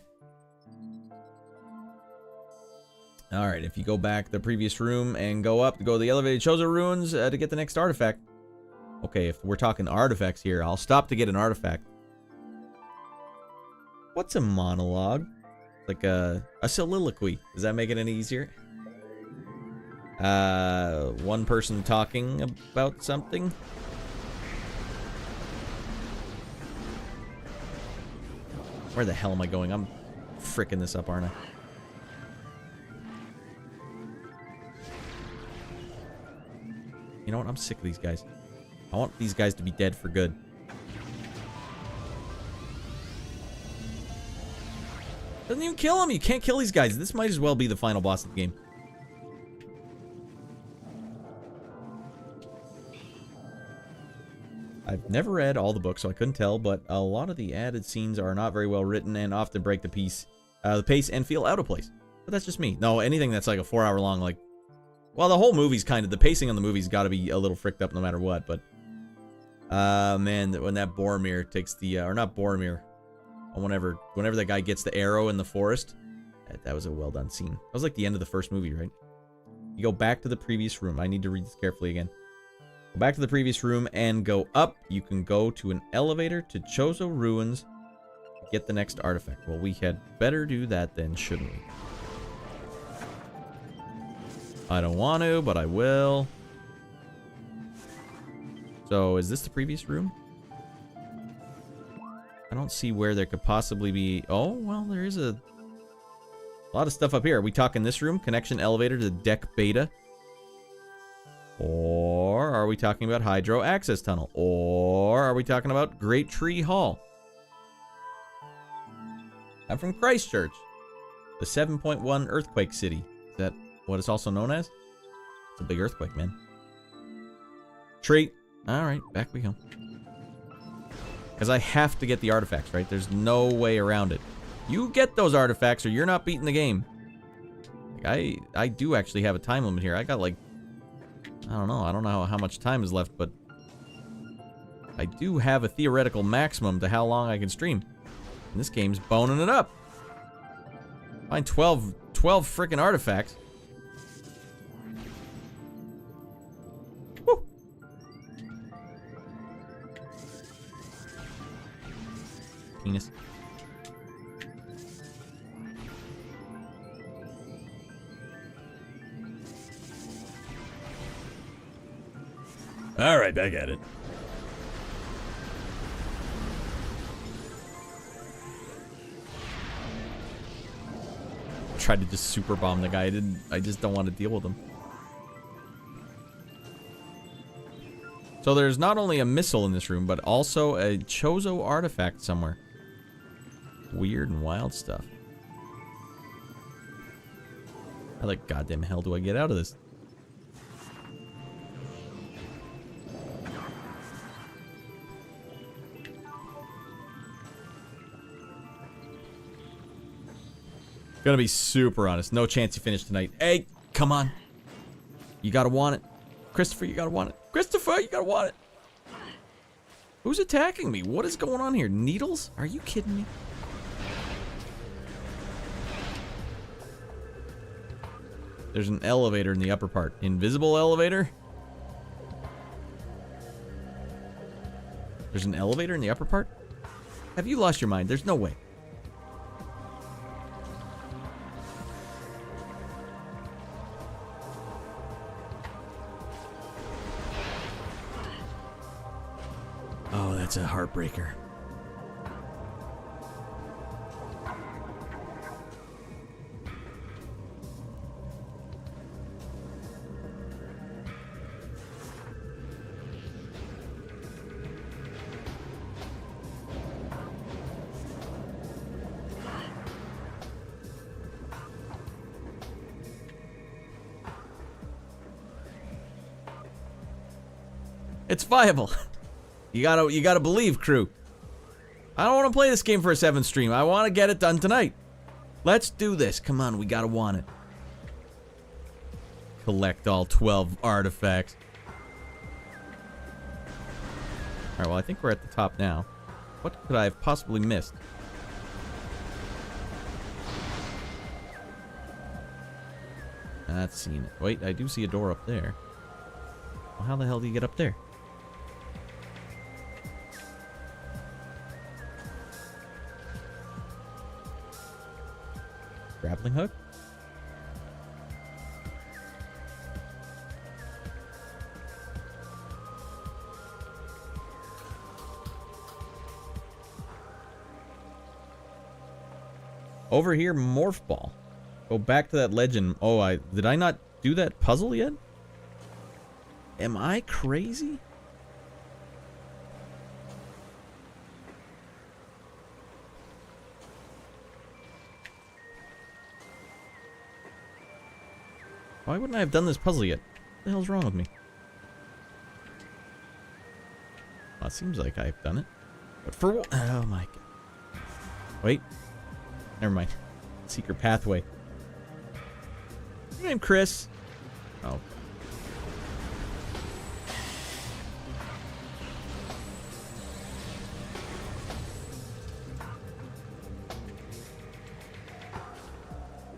All right, if you go back to the previous room and go up to go to the elevated Chozo ruins to get the next artifact. Okay, if we're talking artifacts here, I'll stop to get an artifact. What's a monologue? Like a soliloquy. Does that make it any easier? One person talking about something. Where the hell am I going? I'm fricking this up, aren't I? You know what? I'm sick of these guys. I want these guys to be dead for good. Doesn't even kill them. You can't kill these guys. This might as well be the final boss of the game. I've never read all the books, so I couldn't tell, but a lot of the added scenes are not very well written and often break the pace and feel out of place. But that's just me. No, anything that's like a 4-hour long, like... Well, the whole movie's kind of... The pacing on the movie's got to be a little fricked up no matter what, but... man, when that Boromir takes the... or not Boromir. Whenever that guy gets the arrow in the forest. That was a well-done scene. That was like the end of the first movie, right? You go back to the previous room. I need to read this carefully again. Go back to the previous room and go up. You can go to an elevator to Chozo Ruins. Get the next artifact. Well, we had better do that then, shouldn't we? I don't want to, but I will. So, is this the previous room? I don't see where there could possibly be... Oh, well, there is a lot of stuff up here. Are we talking this room? Connection elevator to deck beta? Or are we talking about Hydro Access Tunnel? Or are we talking about Great Tree Hall? I'm from Christchurch, the 7.1 earthquake city. Is that what it's also known as? It's a big earthquake, man. Treat. Alright, back we go. Because I have to get the artifacts, right? There's no way around it. You get those artifacts or you're not beating the game. Like, I do actually have a time limit here. I got like... I don't know how much time is left, but... I do have a theoretical maximum to how long I can stream. And this game's boning it up. Find 12 freaking artifacts. Woo. Penis. All right, back at it. Tried to just super bomb the guy. I just don't want to deal with him. So there's not only a missile in this room, but also a Chozo artifact somewhere. Weird and wild stuff. How the goddamn hell do I get out of this? Gonna be super honest. No chance you finish tonight. Hey, come on. You gotta want it. Christopher, you gotta want it. Christopher, you gotta want it. Who's attacking me? What is going on here? Needles? Are you kidding me? There's an elevator in the upper part. Invisible elevator? There's an elevator in the upper part? Have you lost your mind? There's no way. Oh, that's a heartbreaker. It's viable. You gotta believe, crew. I don't want to play this game for a 7th stream. I want to get it done tonight. Let's do this. Come on, we gotta want it. Collect all 12 artifacts. Alright, well, I think we're at the top now. What could I have possibly missed? Not seen it. Wait, I do see a door up there. Well, how the hell do you get up there? Grappling hook? Over here, morph ball. Go back to that legend. Oh, did I not do that puzzle yet? Am I crazy? Why wouldn't I have done this puzzle yet? What the hell's wrong with me? Well, it seems like I've done it. But for what? Oh my god. Wait. Never mind. Secret pathway. Your name Chris. Oh.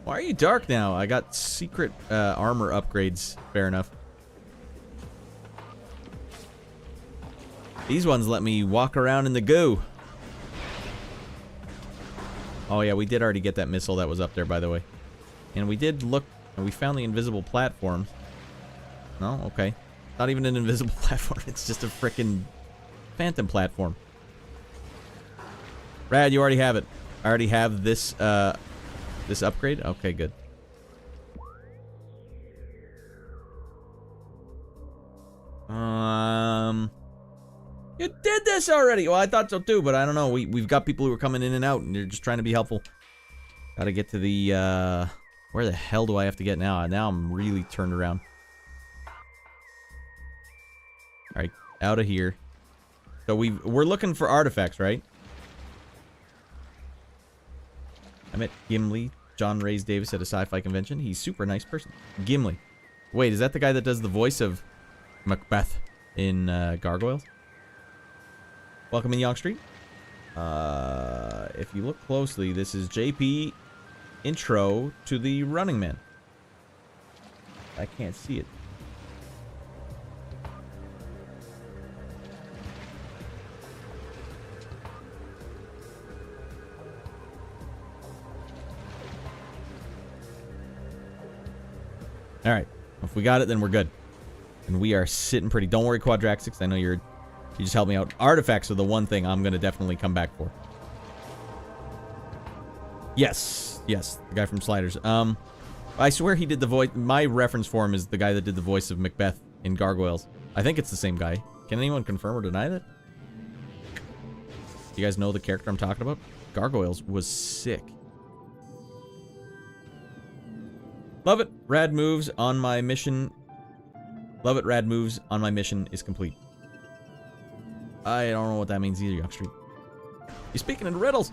Why are you dark now? I got secret armor upgrades. Fair enough. These ones let me walk around in the goo. Oh yeah, we did already get that missile that was up there, by the way. And we did look, and we found the invisible platforms. No? Okay. Not even an invisible platform. It's just a frickin' phantom platform. Radd, you already have it. I already have this, this upgrade? Okay, good. You did this already! Well, I thought so too, but I don't know. We've got people who are coming in and out, and they're just trying to be helpful. Gotta get to the, where the hell do I have to get now? Now I'm really turned around. Alright, out of here. So we're looking for artifacts, right? I met Gimli, John Rhys Davis, at a sci-fi convention. He's a super nice person. Gimli. Wait, is that the guy that does the voice of Macbeth in Gargoyles? Welcome in Yonk Street. If you look closely, this is JP intro to the Running Man. I can't see it. Alright. If we got it, then we're good. And we are sitting pretty. Don't worry, Quadraxix. I know you just helped me out. Artifacts are the one thing I'm going to definitely come back for. Yes. Yes. The guy from Sliders. I swear he did the voice. My reference for him is the guy that did the voice of Macbeth in Gargoyles. I think it's the same guy. Can anyone confirm or deny that? You guys know the character I'm talking about? Gargoyles was sick. Love it. Radd moves on my mission. Love it. Radd moves on my mission is complete. I don't know what that means either, Yonk Street. You're speaking in riddles.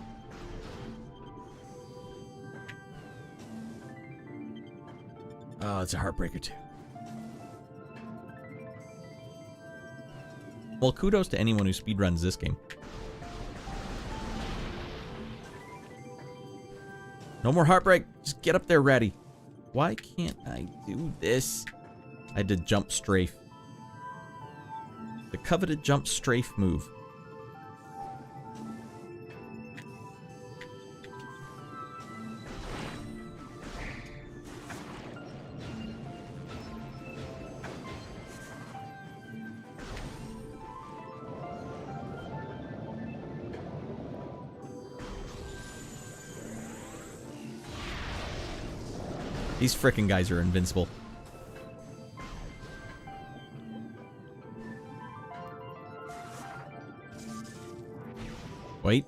Oh, it's a heartbreaker too. Well, kudos to anyone who speedruns this game. No more heartbreak. Just get up there, Raddy. Why can't I do this? I had to jump strafe. The coveted jump strafe move. These frickin' guys are invincible. Wait.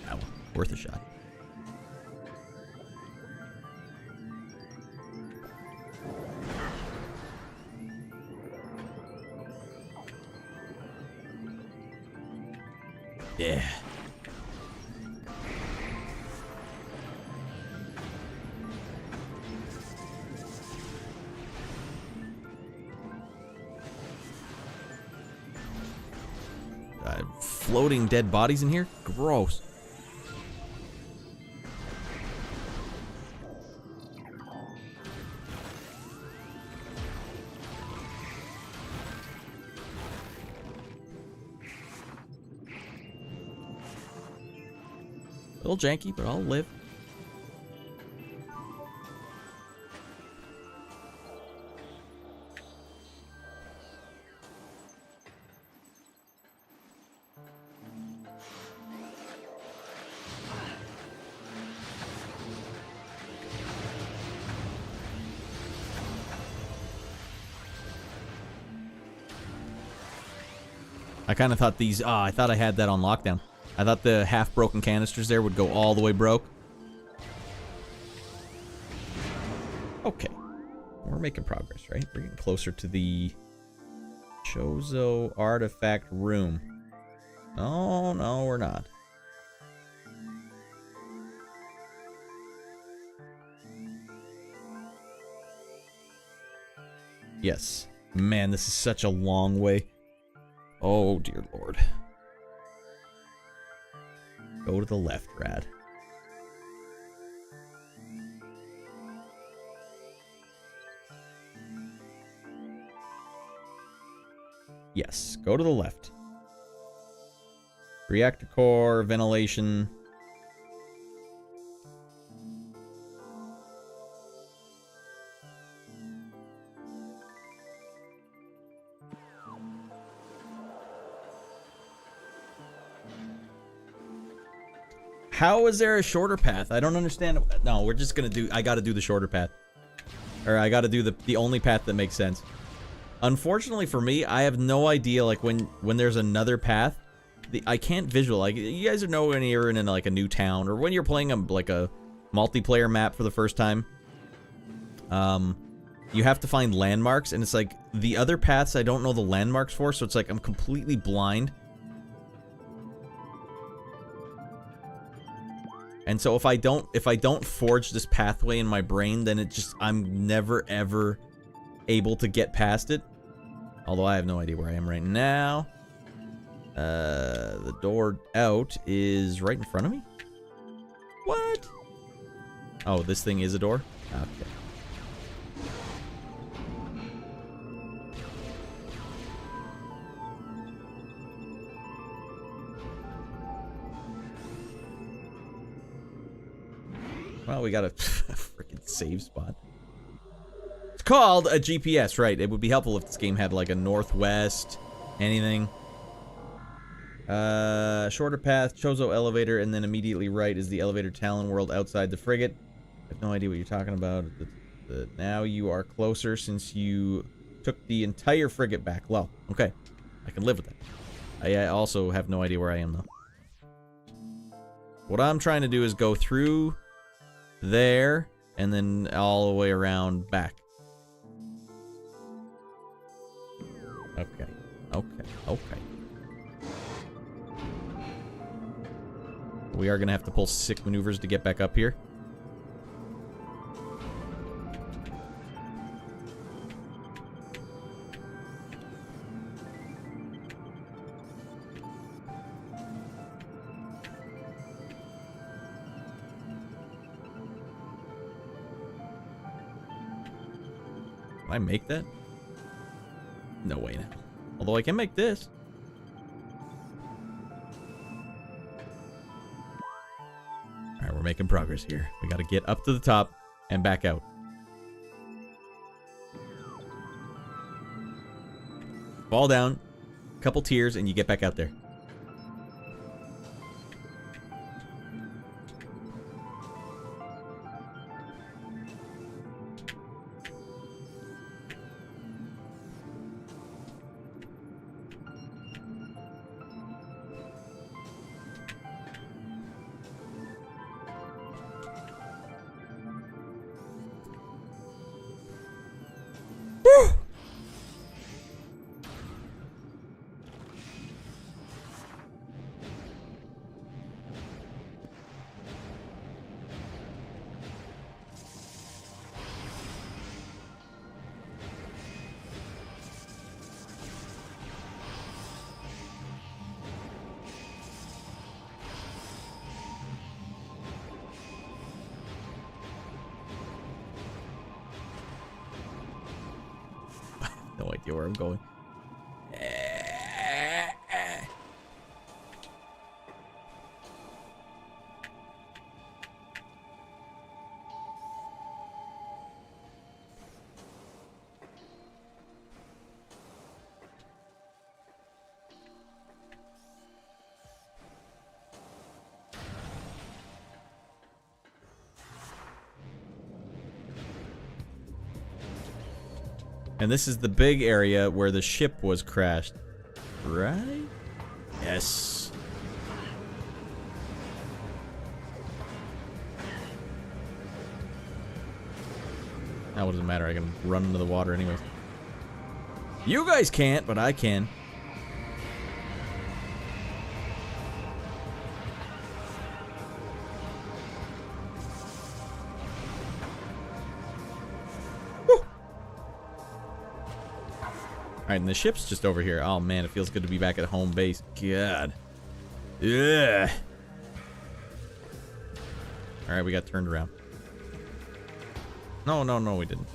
Ow. Worth a shot. Yeah. Floating dead bodies in here? Gross. A little janky, but I'll live. I kind of thought these... I thought I had that on lockdown. I thought the half-broken canisters there would go all the way broke. Okay. We're making progress, right? We're getting closer to the Chozo artifact room. Oh, no, we're not. Yes. Man, this is such a long way. Oh, dear Lord. Go to the left, Radd. Yes, go to the left. Reactor core, ventilation. How is there a shorter path? I don't understand. No, we're just gonna do... I gotta do the shorter path. Or I gotta do the only path that makes sense. Unfortunately for me, I have no idea, like, when there's another path. I can't visualize. Like, you guys know when you're in, like, a new town, or when you're playing, like, a multiplayer map for the first time. You have to find landmarks, and it's like, the other paths I don't know the landmarks for, so it's like I'm completely blind. And so if I don't forge this pathway in my brain, then I'm never ever able to get past it. Although I have no idea where I am right now. The door out is right in front of me? What? Oh, this thing is a door? Okay. Well, we got a freaking save spot. It's called a GPS, right? It would be helpful if this game had like a northwest, anything. Shorter path, Chozo elevator, and then immediately right is the elevator Talon world outside the frigate. I have no idea what you're talking about. Now you are closer since you took the entire frigate back. Well, okay. I can live with that. I also have no idea where I am, though. What I'm trying to do is go through there, and then all the way around back. Okay. Okay. Okay. We are going to have to pull sick maneuvers to get back up here. Can I make that? No way now. Although I can make this. Alright, we're making progress here. We gotta get up to the top and back out. Fall down, couple tears, and you get back out there. idea where I'm going. And this is the big area where the ship was crashed. Right? Yes. Now what does it matter? I can run into the water anyways. You guys can't, but I can. Alright, and the ship's just over here. Oh man, it feels good to be back at home base. God. Yeah. Alright, we got turned around. No, we didn't.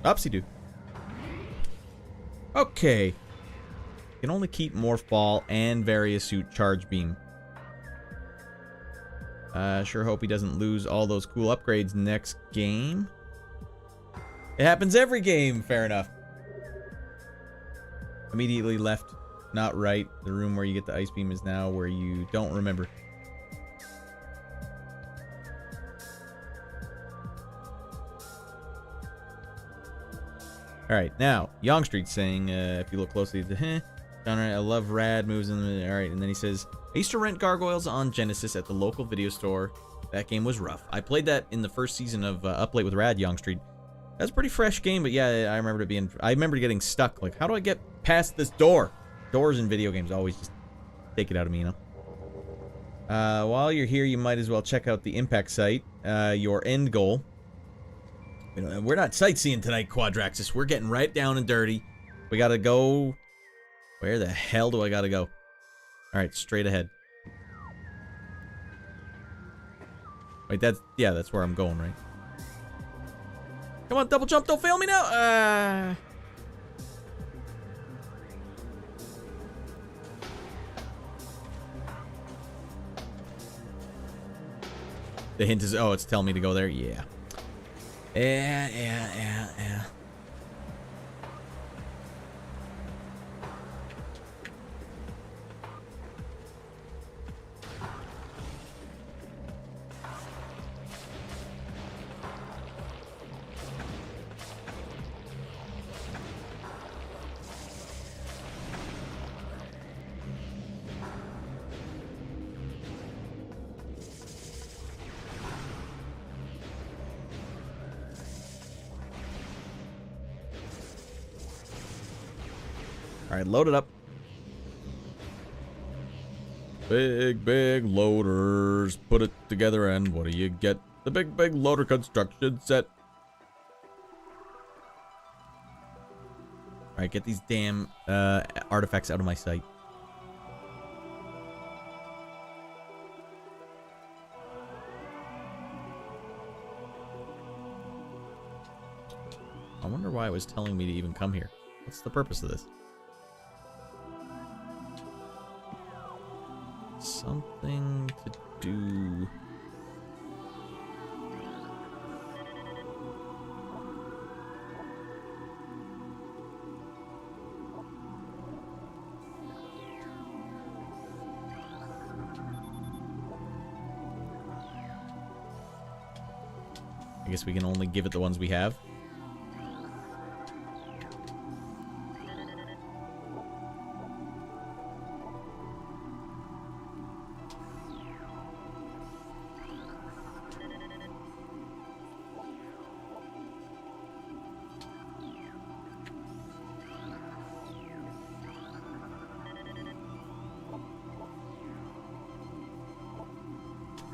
Upsie-doo. Okay. Can only keep Morph Ball and Various Suit Charge Beam. Sure hope he doesn't lose all those cool upgrades next game. It happens every game, fair enough. Immediately left, not right. The room where you get the Ice Beam is now where you don't remember. Alright, now, Youngstreet's saying, if you look closely at the I love Radd moves in the... Alright, and then he says, I used to rent Gargoyles on Genesis at the local video store. That game was rough. I played that in the first season of Up Late with Radd, Youngstreet. That's a pretty fresh game, but yeah, I remember getting stuck. Like, how do I get past this door? Doors in video games always just take it out of me, you know? While you're here, you might as well check out the Impact site, your end goal. We're not sightseeing tonight, Quadraxis. We're getting right down and dirty. We gotta go... Where the hell do I gotta go? Alright, straight ahead. Wait, that's where I'm going, right? Come on, double jump, don't fail me now! The hint is, oh, it's telling me to go there? Yeah. Yeah. Alright, load it up. Big loaders. Put it together and what do you get? The big loader construction set. Alright, get these damn artifacts out of my sight. I wonder why it was telling me to even come here. What's the purpose of this? Something to do. I guess we can only give it the ones we have.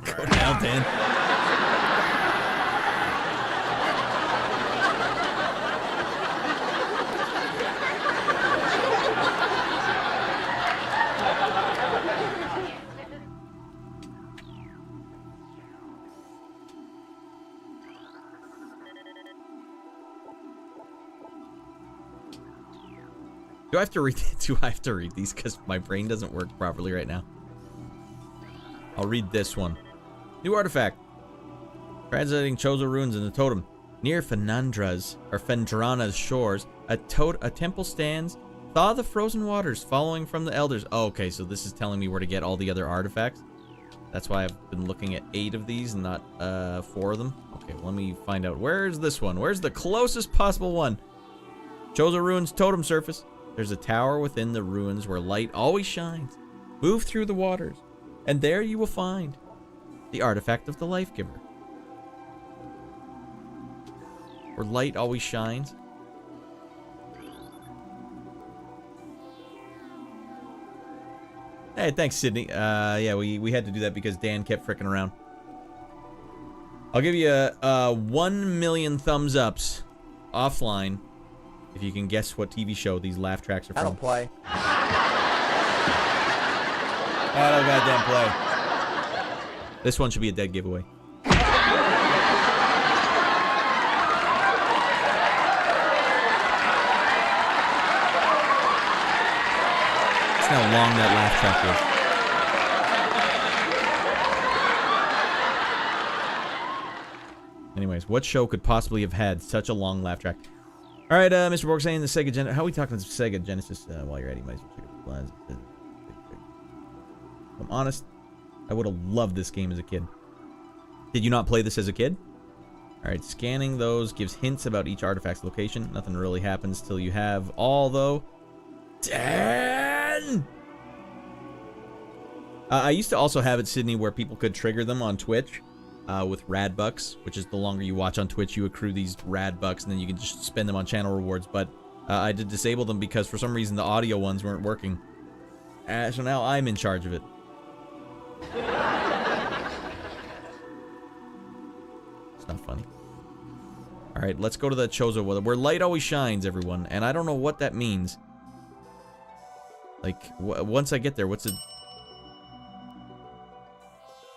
Go down, Dan. Do I have to read? Do I have to read these? Because my brain doesn't work properly right now. I'll read this one. New artifact. Translating Chozo ruins in the totem. Near Fendrana's shores, a temple stands. Thaw the frozen waters following from the elders. Oh, okay, so this is telling me where to get all the other artifacts. That's why I've been looking at 8 of these and not 4 of them. Okay, let me find out. Where's this one? Where's the closest possible one? Chozo ruins totem surface. There's a tower within the ruins where light always shines. Move through the waters, and there you will find the artifact of the life giver. Where light always shines. Hey, thanks, Sydney. Yeah, we had to do that because Dan kept fricking around. I'll give you 1 million thumbs ups offline if you can guess what TV show these laugh tracks are from. I don't play. I don't goddamn play. This one should be a dead giveaway. How long that laugh track is. Anyways, what show could possibly have had such a long laugh track? All right, Mr. Borg saying the Sega Genesis. How are we talking to Sega Genesis while you're at it? If I'm honest, I would have loved this game as a kid. Did you not play this as a kid? All right, scanning those gives hints about each artifact's location. Nothing really happens till you have all, though. 10! I used to also have it, Sydney, where people could trigger them on Twitch with Radd Bucks, which is the longer you watch on Twitch, you accrue these Radd Bucks, and then you can just spend them on channel rewards. But I did disable them because for some reason the audio ones weren't working. So now I'm in charge of it. It's not funny. All right, let's go to the Chozo one, where light always shines, everyone. And I don't know what that means. Like, once I get there, what's it?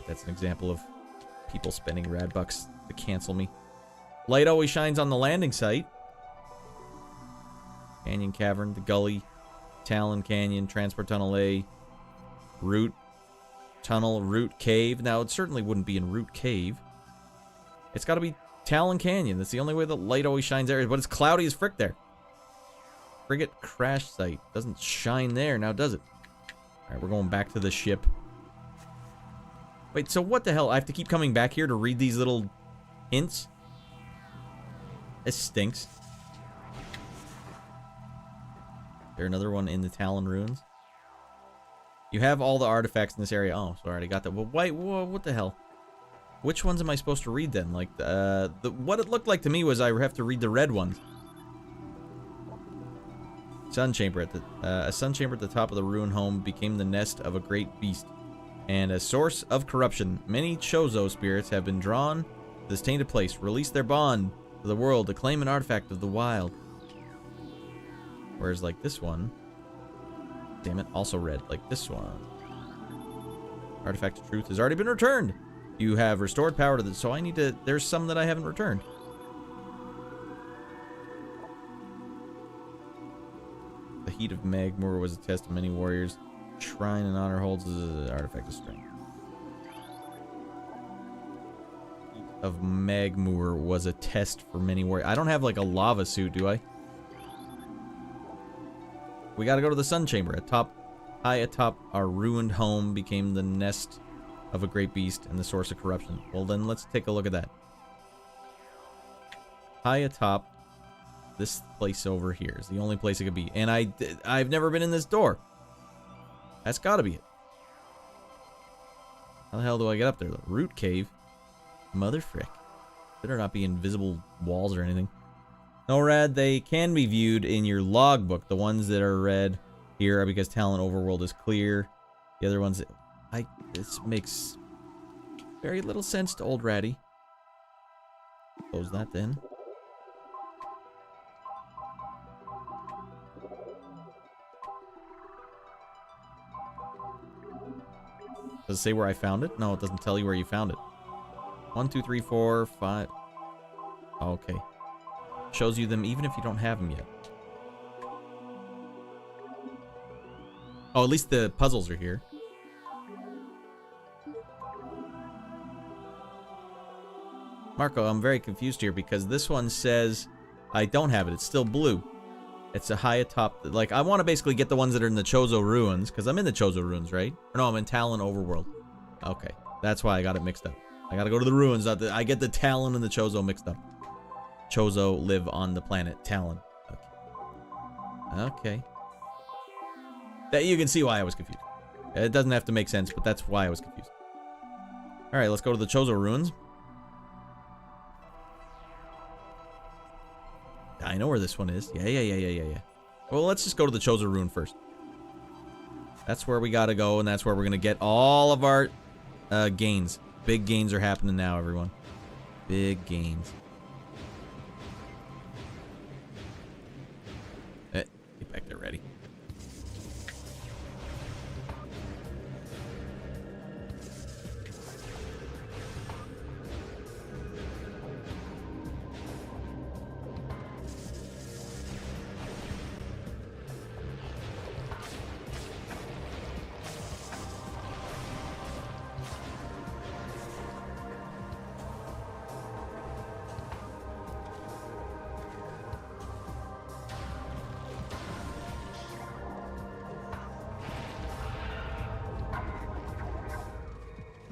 That's an example of people spending Radd Bucks to cancel me. Light always shines on the landing site. Canyon Cavern, the Gully, Talon Canyon, Transport Tunnel A, Root Tunnel, Root Cave. Now, it certainly wouldn't be in Root Cave. It's got to be Talon Canyon. That's the only way the light always shines there. But it's cloudy as frick there. Frigate crash site. Doesn't shine there now, does it? Alright, we're going back to the ship. Wait, so what the hell? I have to keep coming back here to read these little hints? This stinks. Is there another one in the Talon Ruins? You have all the artifacts in this area. Oh, sorry, I got that. Well, wait, whoa, what the hell? Which ones am I supposed to read then? Like, what it looked like to me was I have to read the red ones. Sun chamber at the a sun chamber at the top of the ruined home became the nest of a great beast and a source of corruption. Many Chozo spirits have been drawn to this tainted place. Release their bond to the world to claim an artifact of the wild. Whereas like this one, damn it, also red. Like this one, artifact of truth has already been returned. You have restored power to the. So I need to. There's some that I haven't returned. The heat of Magmoor was a test of many warriors. Shrine and honor holds an artifact of strength. Heat of Magmoor was a test for many warriors. I don't have like a lava suit, do I? We gotta go to the sun chamber. High atop our ruined home became the nest of a great beast and the source of corruption. Well then, let's take a look at that. High atop this place over here is the only place it could be. And I've never been in this door. That's gotta be it. How the hell do I get up there? The root cave? Mother frick. Better not be invisible walls or anything. No, Radd, they can be viewed in your logbook. The ones that are red here are because Talon Overworld is clear. The other ones... this makes very little sense to old Raddy. Close that then. Does it say where I found it? No, it doesn't tell you where you found it. 1, 2, 3, 4, 5. Okay. Shows you them even if you don't have them yet. Oh, at least the puzzles are here. Marco, I'm very confused here because this one says I don't have it. It's still blue. It's a high atop. Like, I want to basically get the ones that are in the Chozo Ruins, because I'm in the Chozo Ruins, right? Or no, I'm in Talon Overworld. Okay, that's why I got it mixed up. I gotta go to the ruins. I get the Talon and the Chozo mixed up. Chozo live on the planet Talon. Okay. Okay. That you can see why I was confused. It doesn't have to make sense, but that's why I was confused. All right, let's go to the Chozo Ruins. I know where this one is. Yeah. Well, let's just go to the Chozo Ruin first. That's where we gotta go, and that's where we're gonna get all of our gains. Big gains are happening now, everyone. Big gains. Get back there ready.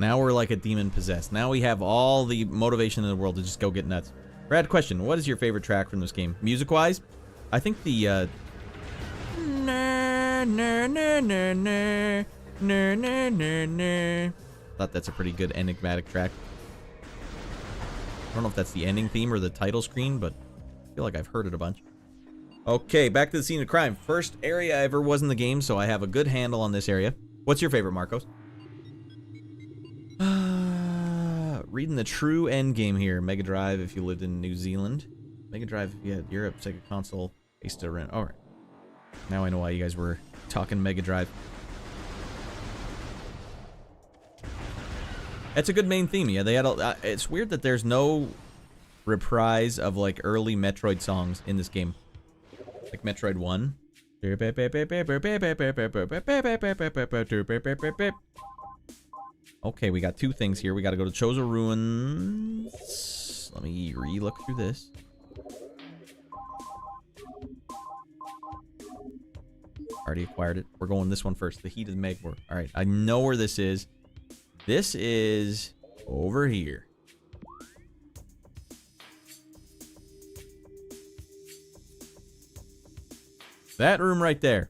Now we're like a demon possessed. Now we have all the motivation in the world to just go get nuts. Radd, question. What is your favorite track from this game? Music-wise? I think the, thought that's a pretty good enigmatic track. I don't know if that's the ending theme or the title screen, but I feel like I've heard it a bunch. Okay, back to the scene of crime. First area I ever was in the game, so I have a good handle on this area. What's your favorite, Marcos? Reading the true end game here. Mega Drive if you lived in New Zealand. Mega Drive if you had Europe. Sega console. Based around. Alright. Now I know why you guys were talking Mega Drive. It's a good main theme. Yeah, they had a, it's weird that there's no reprise of like early Metroid songs in this game. Like Metroid 1. Okay, we got two things here. We got to go to Chozo Ruins. Let me re-look through this. Already acquired it. We're going this one first. The Heat of the Magmor. All right, I know where this is. This is over here. That room right there.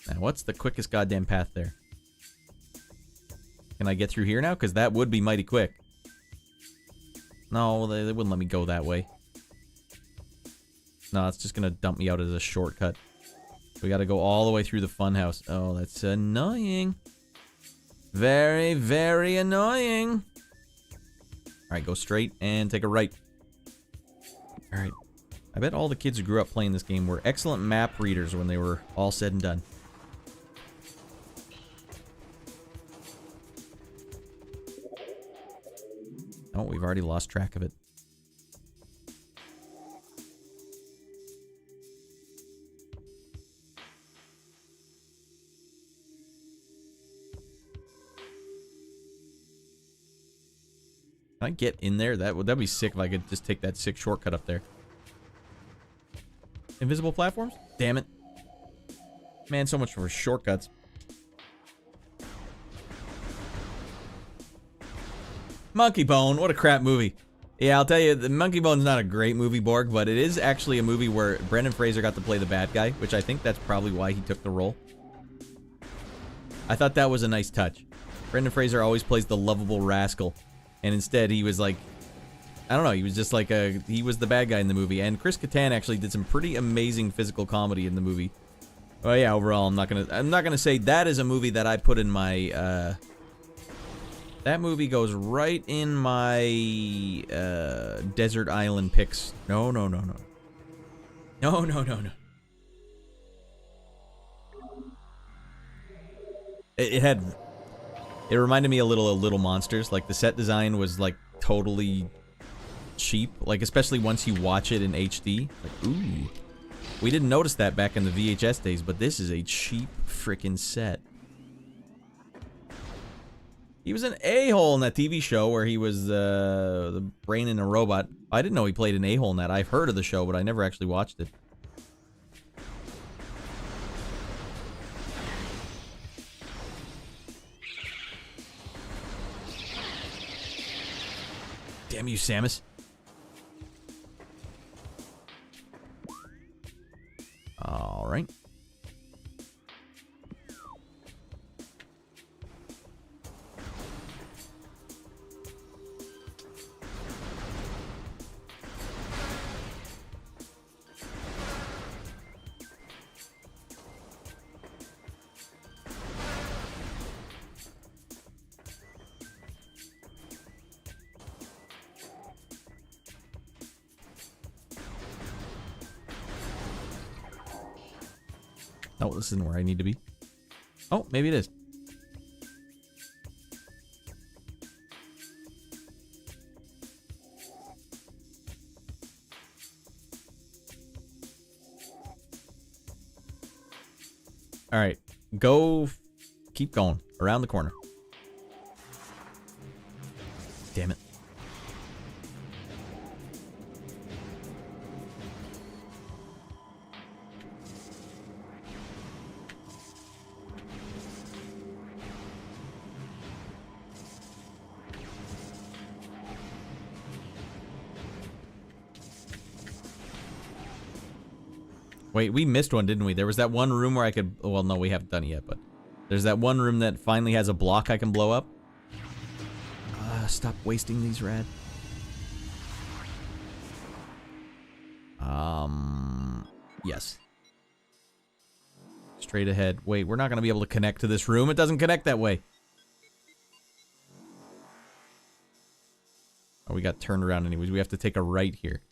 Now, what's the quickest goddamn path there? Can I get through here now? Because that would be mighty quick. No, they wouldn't let me go that way. No, it's just going to dump me out as a shortcut. We got to go all the way through the funhouse. Oh, that's annoying. Very, very annoying. Alright, go straight and take a right. Alright. I bet all the kids who grew up playing this game were excellent map readers when they were all said and done. Oh, we've already lost track of it. Can I get in there? That'd be sick if I could just take that sick shortcut up there. Invisible platforms? Damn it. Man, so much for shortcuts. Monkey Bone, what a crap movie. Yeah, I'll tell you, the Monkey Bone's not a great movie, Borg, but it is actually a movie where Brendan Fraser got to play the bad guy, which I think that's probably why he took the role. I thought that was a nice touch. Brendan Fraser always plays the lovable rascal, and instead he was like, I don't know, he was just like he was the bad guy in the movie, and Chris Kattan actually did some pretty amazing physical comedy in the movie. Well, yeah, overall, I'm not gonna say that is a movie that I put in my, that movie goes right in my desert island picks. No. It reminded me a little of Little Monsters. Like the set design was like totally cheap. Like especially once you watch it in HD. Like ooh. We didn't notice that back in the VHS days, but this is a cheap freaking set. He was an a-hole in that TV show where he was the brain in a robot. I didn't know he played an a-hole in that. I've heard of the show, but I never actually watched it. Damn you, Samus. All right. Oh, this isn't where I need to be. Oh, maybe it is. All right, go. Keep going around the corner. Damn it. Wait, we missed one, didn't we? There was that one room where I could... Well, no, we haven't done it yet, but... There's that one room that finally has a block I can blow up. Stop wasting these, Radd. Yes. Straight ahead. Wait, we're not going to be able to connect to this room. It doesn't connect that way. Oh, we got turned around anyways. We have to take a right here.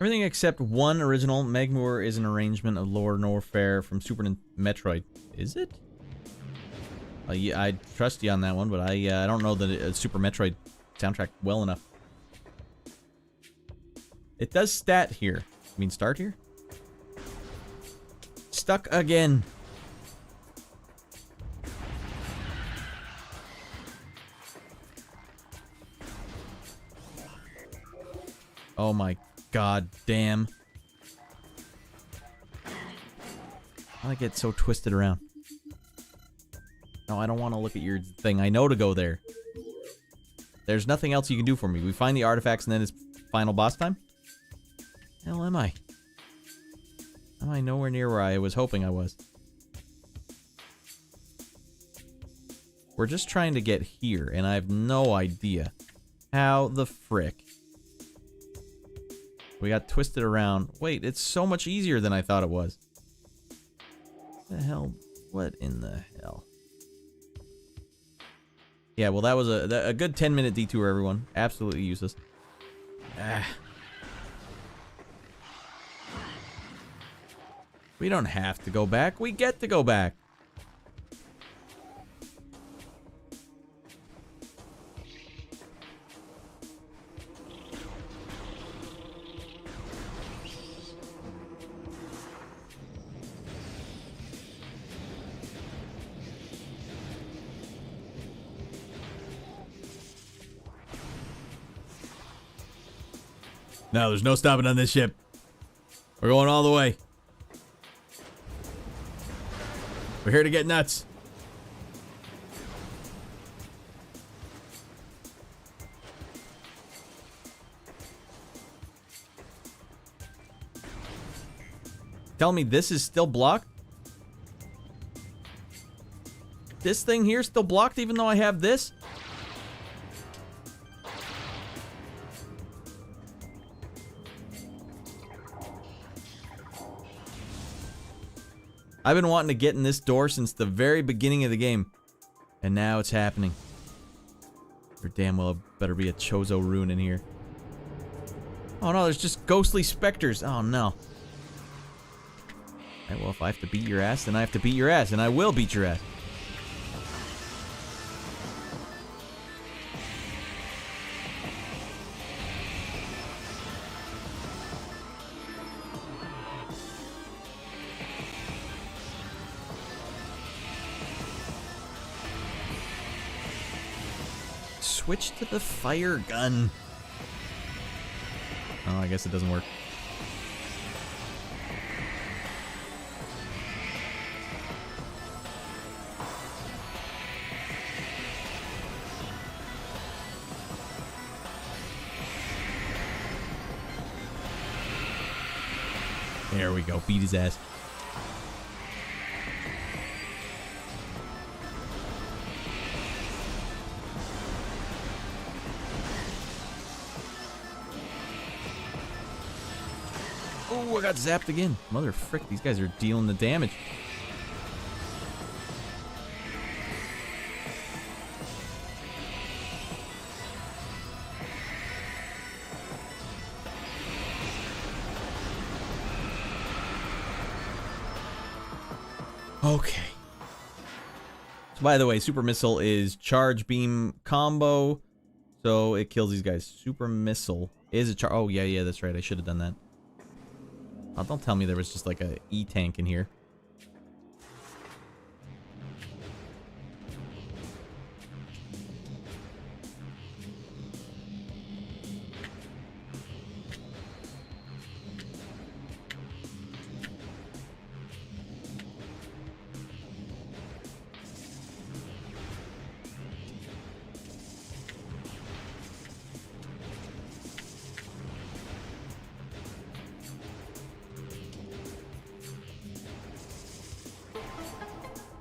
Everything except one original. Megmoor is an arrangement of Lord Norfair from Super Metroid. Is it? Yeah, I trust you on that one, but I don't know the Super Metroid soundtrack well enough. It does stat here. I mean, start here? Stuck again. Oh my god damn. I get so twisted around. No, I don't want to look at your thing. I know to go there. There's nothing else you can do for me. We find the artifacts and then it's final boss time? Hell am I? Am I nowhere near where I was hoping I was? We're just trying to get here, and I have no idea how the frick we got twisted around. Wait, it's so much easier than I thought it was. The hell? What in the hell? Yeah, well, that was a good 10-minute detour, everyone. Absolutely useless. We don't have to go back. We get to go back. No, there's no stopping on this ship. We're going all the way. We're here to get nuts. Tell me this is still blocked? This thing here is still blocked even though I have this? I've been wanting to get in this door since the very beginning of the game. And now it's happening. There damn well better be a Chozo rune in here. Oh no, there's just ghostly specters. Oh no. Alright, well, if I have to beat your ass, then I have to beat your ass, and I will beat your ass. Switch to the fire gun. Oh, I guess it doesn't work. There we go. Beat his ass. Oh, I got zapped again. Mother frick, these guys are dealing the damage. Okay. So by the way, super missile is charge beam combo, so it kills these guys. Super missile is a charge. Oh yeah, that's right. I should have done that. Oh, don't tell me there was just like a E-tank in here.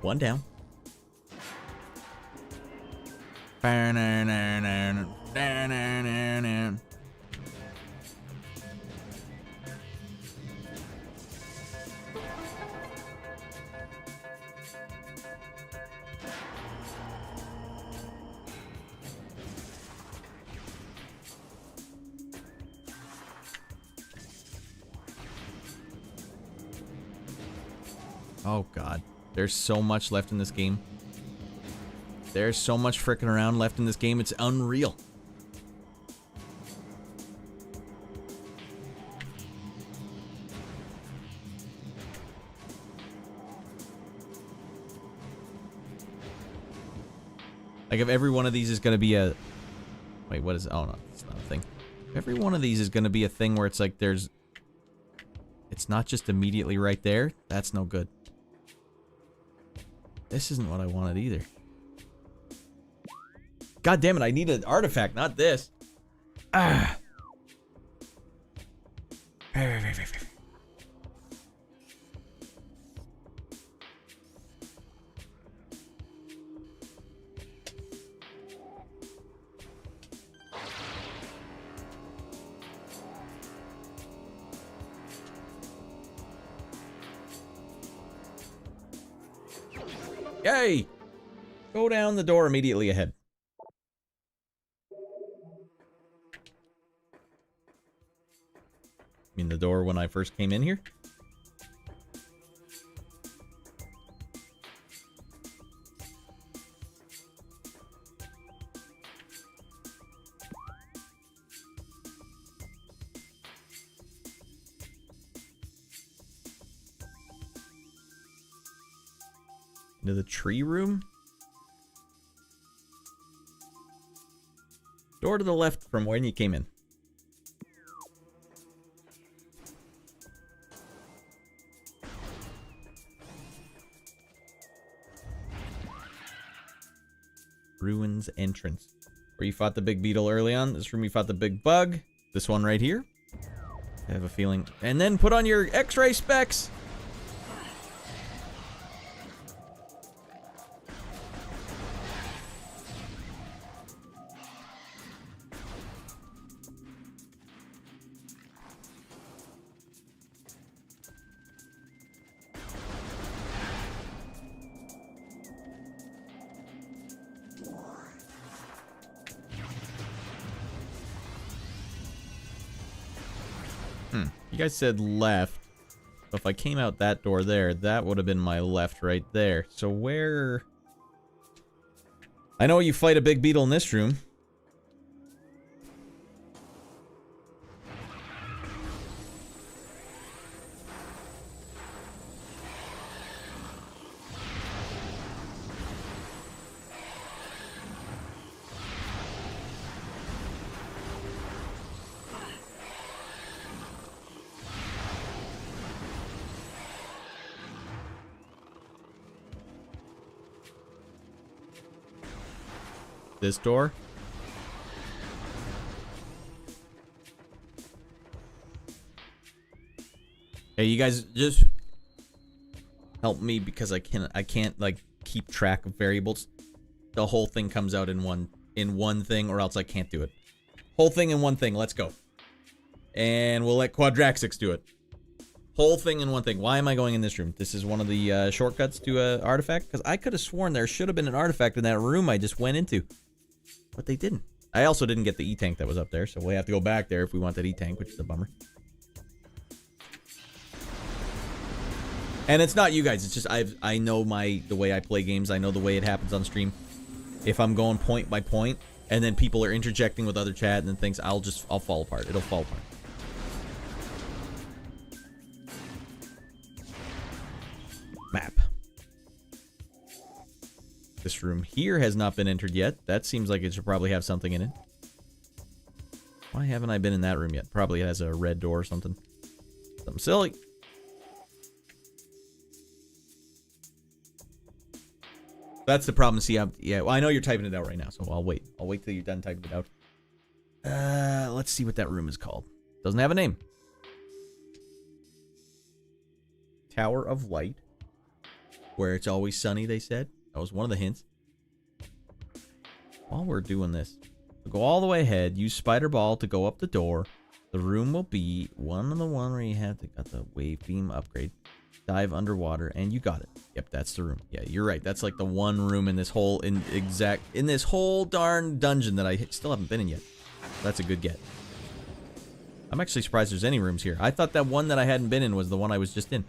One down. Oh God. There's so much left in this game. There's so much frickin' around left in this game, it's unreal. Like if every one of these is gonna be a... Wait, what is... Oh no, it's not a thing. Every one of these is gonna be a thing where it's like there's... It's not just immediately right there. That's no good. This isn't what I wanted either. God damn it, I need an artifact, not this. Ah. Yay! Go down the door immediately ahead. You mean the door when I first came in here? Into the tree room? Door to the left from when you came in. Ruins entrance. Where you fought the big beetle early on. This room you fought the big bug. This one right here. I have a feeling. And then put on your X-ray specs. You guys said left. So if I came out that door there, that would have been my left right there. So where... I know you fight a big beetle in this room. This door. Hey, you guys just help me because I can't like keep track of variables. The whole thing comes out in one thing, or else I can't do it. Whole thing in one thing. Let's go. And we'll let Quadraxix do it. Whole thing in one thing. Why am I going in this room? This is one of the shortcuts to an artifact? Because I could have sworn there should have been an artifact in that room I just went into. But they didn't. I also didn't get the E-Tank that was up there, so we have to go back there if we want that E-Tank, which is a bummer. And it's not you guys, it's just I know the way I play games, I know the way it happens on stream. If I'm going point by point, and then people are interjecting with other chat and things, I'll fall apart. It'll fall apart. Map. This room here has not been entered yet. That seems like it should probably have something in it. Why haven't I been in that room yet? Probably it has a red door or something. Something silly. That's the problem. See, yeah, well, I know you're typing it out right now, so I'll wait. I'll wait till you're done typing it out. Let's see what that room is called. Doesn't have a name. Tower of Light. Where it's always sunny, they said. That was one of the hints. While we're doing this, we'll go all the way ahead. Use Spider Ball to go up the door. The room will be one where you have to got the wave beam upgrade. Dive underwater, and you got it. Yep, that's the room. Yeah, you're right. That's like the one room in this whole in this whole darn dungeon that I still haven't been in yet. That's a good get. I'm actually surprised there's any rooms here. I thought that one that I hadn't been in was the one I was just in.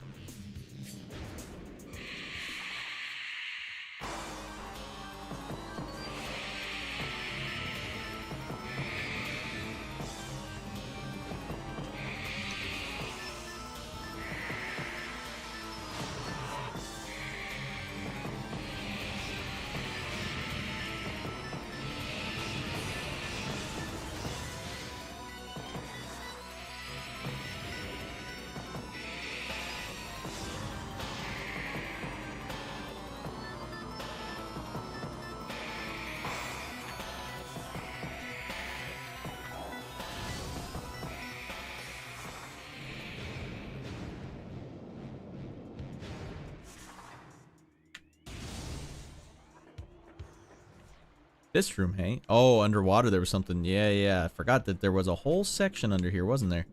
This room, hey? Oh, underwater there was something. Yeah. I forgot that there was a whole section under here, wasn't there?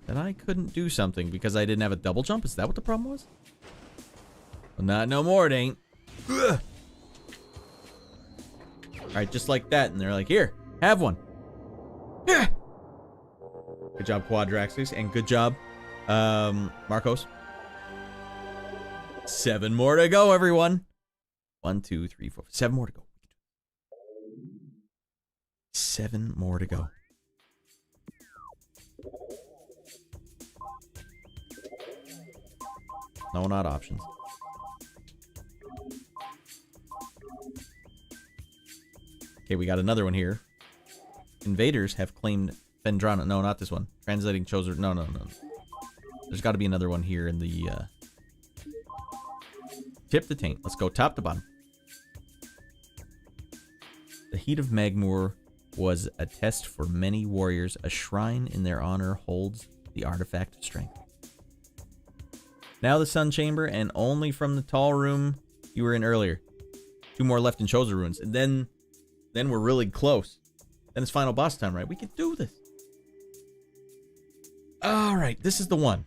That I couldn't do something because I didn't have a double jump. Is that what the problem was? Well, not no more, it ain't. Ugh. Alright, just like that. And they're like, here, have one. Yeah. Good job, Quadraxis. And good job, Marcos. 7 more to go, everyone. 1, 2, 3, 4, 7 more to go. 7 more to go. No, not options. Okay, we got another one here. Invaders have claimed Fendrana. No, not this one. Translating Choser. No. There's got to be another one here in the tip the taint. Let's go top to bottom. The heat of Magmoor was a test for many warriors. A shrine in their honor holds the artifact of strength. Now the Sun Chamber, and only from the tall room you were in earlier. 2 more left in Choser Ruins. And then we're really close. Then it's final boss time, right? We can do this. Alright, this is the one.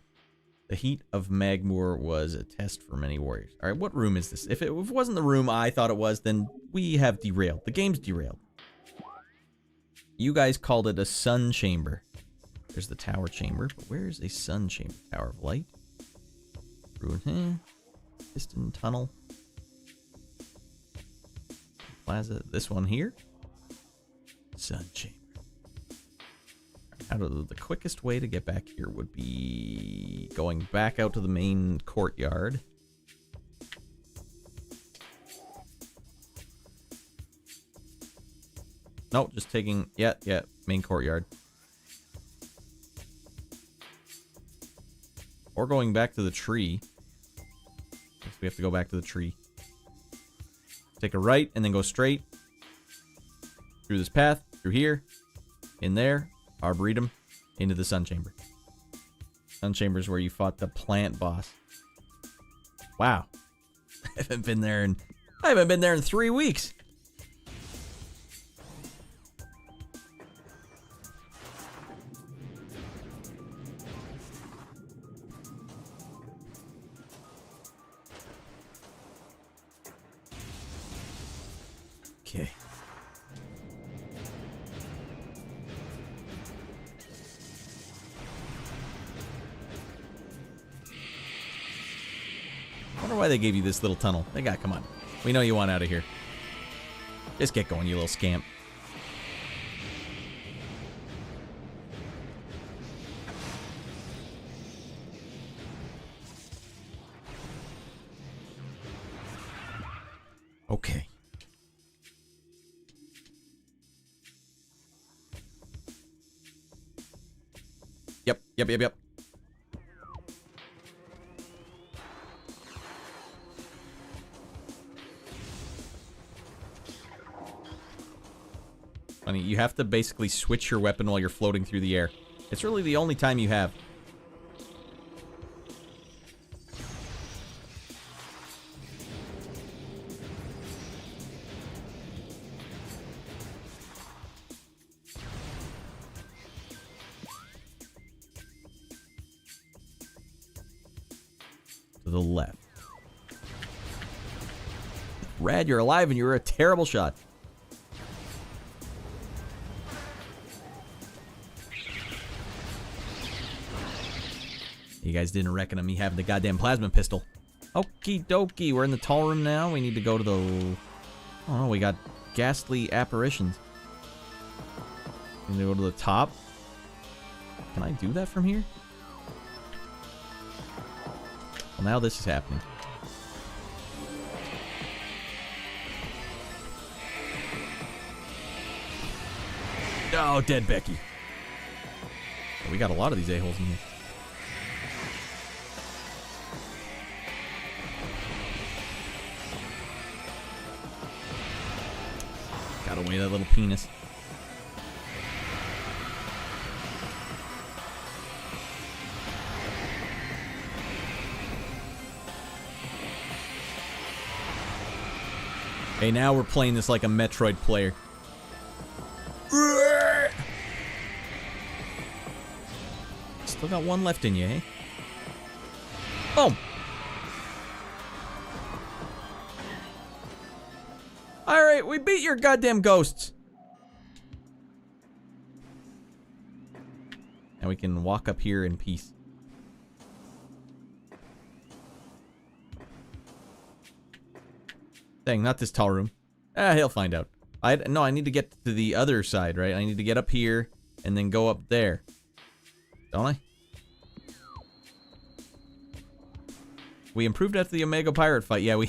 The heat of Magmoor was a test for many warriors. Alright, what room is this? If it wasn't the room I thought it was, then we have derailed. The game's derailed. You guys called it a Sun Chamber. There's the tower chamber. But where is a sun chamber? Tower of light. Ruin. Piston tunnel. Plaza. This one here. Sun chamber. The quickest way to get back here would be going back out to the main courtyard. No, just taking... Yeah, main courtyard. Or going back to the tree. Guess we have to go back to the tree. Take a right and then go straight. Through this path, through here, in there, Arboretum, into the Sun Chamber. Sun Chamber is where you fought the plant boss. Wow. I haven't been there in 3 weeks. Okay. I wonder why they gave you this little tunnel. They got, come on. We know you want out of here. Just get going, you little scamp. Okay. Yep. Funny, you have to basically switch your weapon while you're floating through the air. It's really the only time you have. To the left. Radd, you're alive and you're a terrible shot. You guys didn't reckon on me having the goddamn plasma pistol. Okie dokie, we're in the tall room now. We need to go to the... Oh no, we got ghastly apparitions. We need to go to the top. Can I do that from here? Well, now this is happening. Oh, dead Becky. We got a lot of these a-holes in here. Got away that little penis. Okay, now we're playing this like a Metroid player. Still got one left in you, eh? Boom! Alright, we beat your goddamn ghosts. And we can walk up here in peace. Dang, not this tall room. He'll find out. No, I need to get to the other side, right? I need to get up here and then go up there. Don't I? We improved after the Omega Pirate fight. Yeah,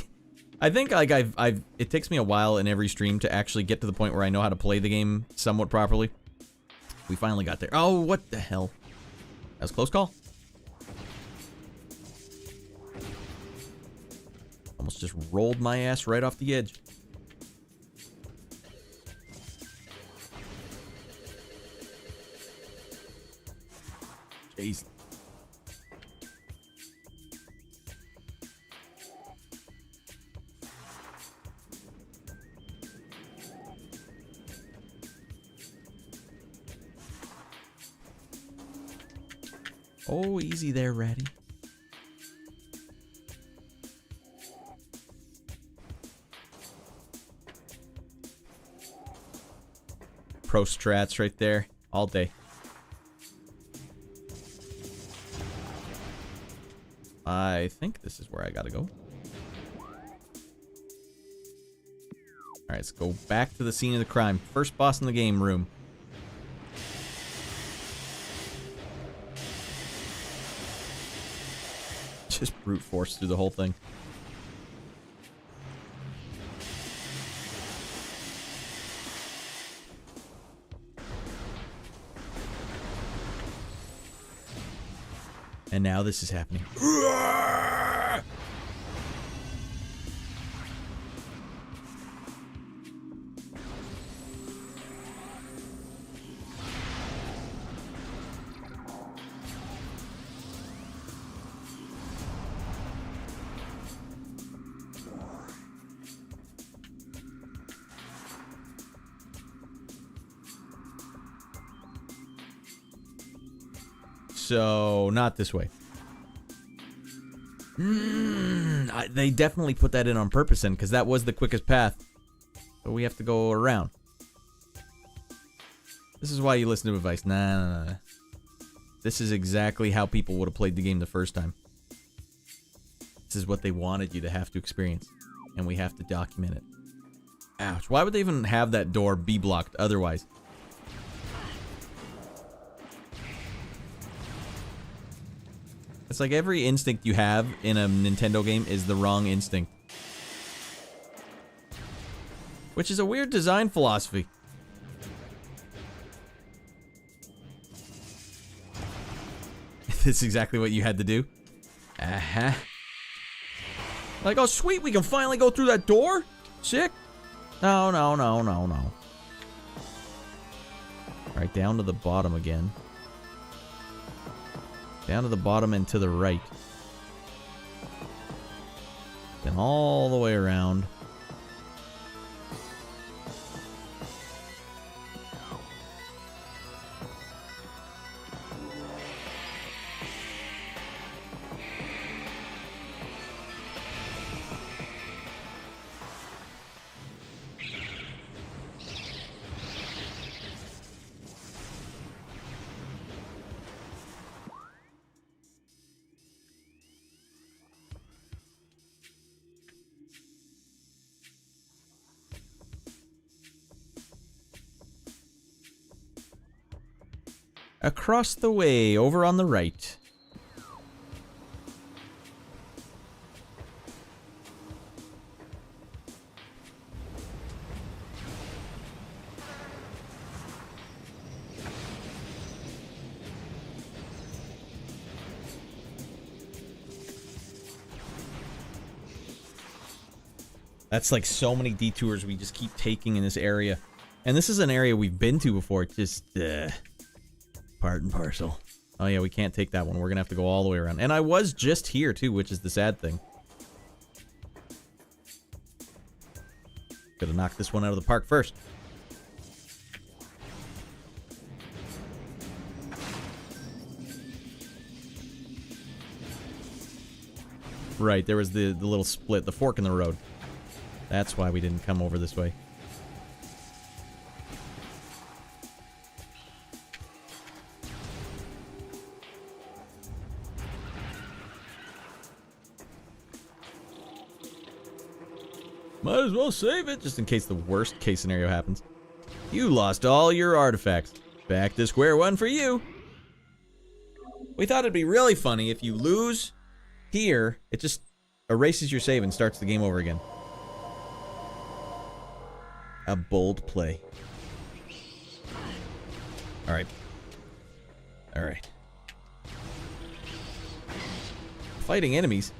I think like it takes me a while in every stream to actually get to the point where I know how to play the game somewhat properly. We finally got there. Oh, what the hell? That was a close call. Almost just rolled my ass right off the edge. Jeez. Oh, easy there, Raddy. Pro strats right there, all day. I think this is where I gotta go. Alright, let's go back to the scene of the crime. First boss in the game room. Just brute force through the whole thing. And now this is happening. So, not this way. They definitely put that in on purpose then, because that was the quickest path. So we have to go around. This is why you listen to advice. Nah. This is exactly how people would have played the game the first time. This is what they wanted you to have to experience. And we have to document it. Ouch. Why would they even have that door be blocked otherwise? It's like every instinct you have in a Nintendo game is the wrong instinct. Which is a weird design philosophy. This is exactly what you had to do. Like, oh sweet, we can finally go through that door? Sick. No. Right, down to the bottom again. Down to the bottom and to the right. Then all the way around. Across the way, over on the right. That's like so many detours we just keep taking in this area. And this is an area we've been to before. It's just, part and parcel. Oh yeah, we can't take that one. We're gonna have to go all the way around. And I was just here too, which is the sad thing. Gotta knock this one out of the park first. Right, there was the little split, the fork in the road. That's why we didn't come over this way. Might as well save it, just in case the worst case scenario happens. You lost all your artifacts. Back to square one for you. We thought it'd be really funny if you lose here, it just erases your save and starts the game over again. A bold play. Alright. Alright. Fighting enemies?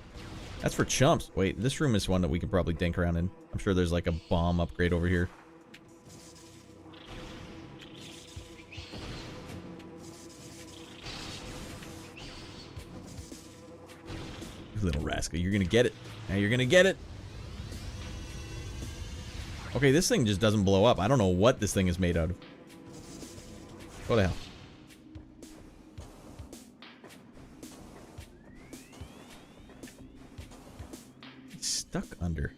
That's for chumps. Wait, this room is one that we could probably dink around in. I'm sure there's like a bomb upgrade over here. You little rascal, you're gonna get it. Now you're gonna get it. Okay, this thing just doesn't blow up. I don't know what this thing is made out of. What the hell? It's stuck under.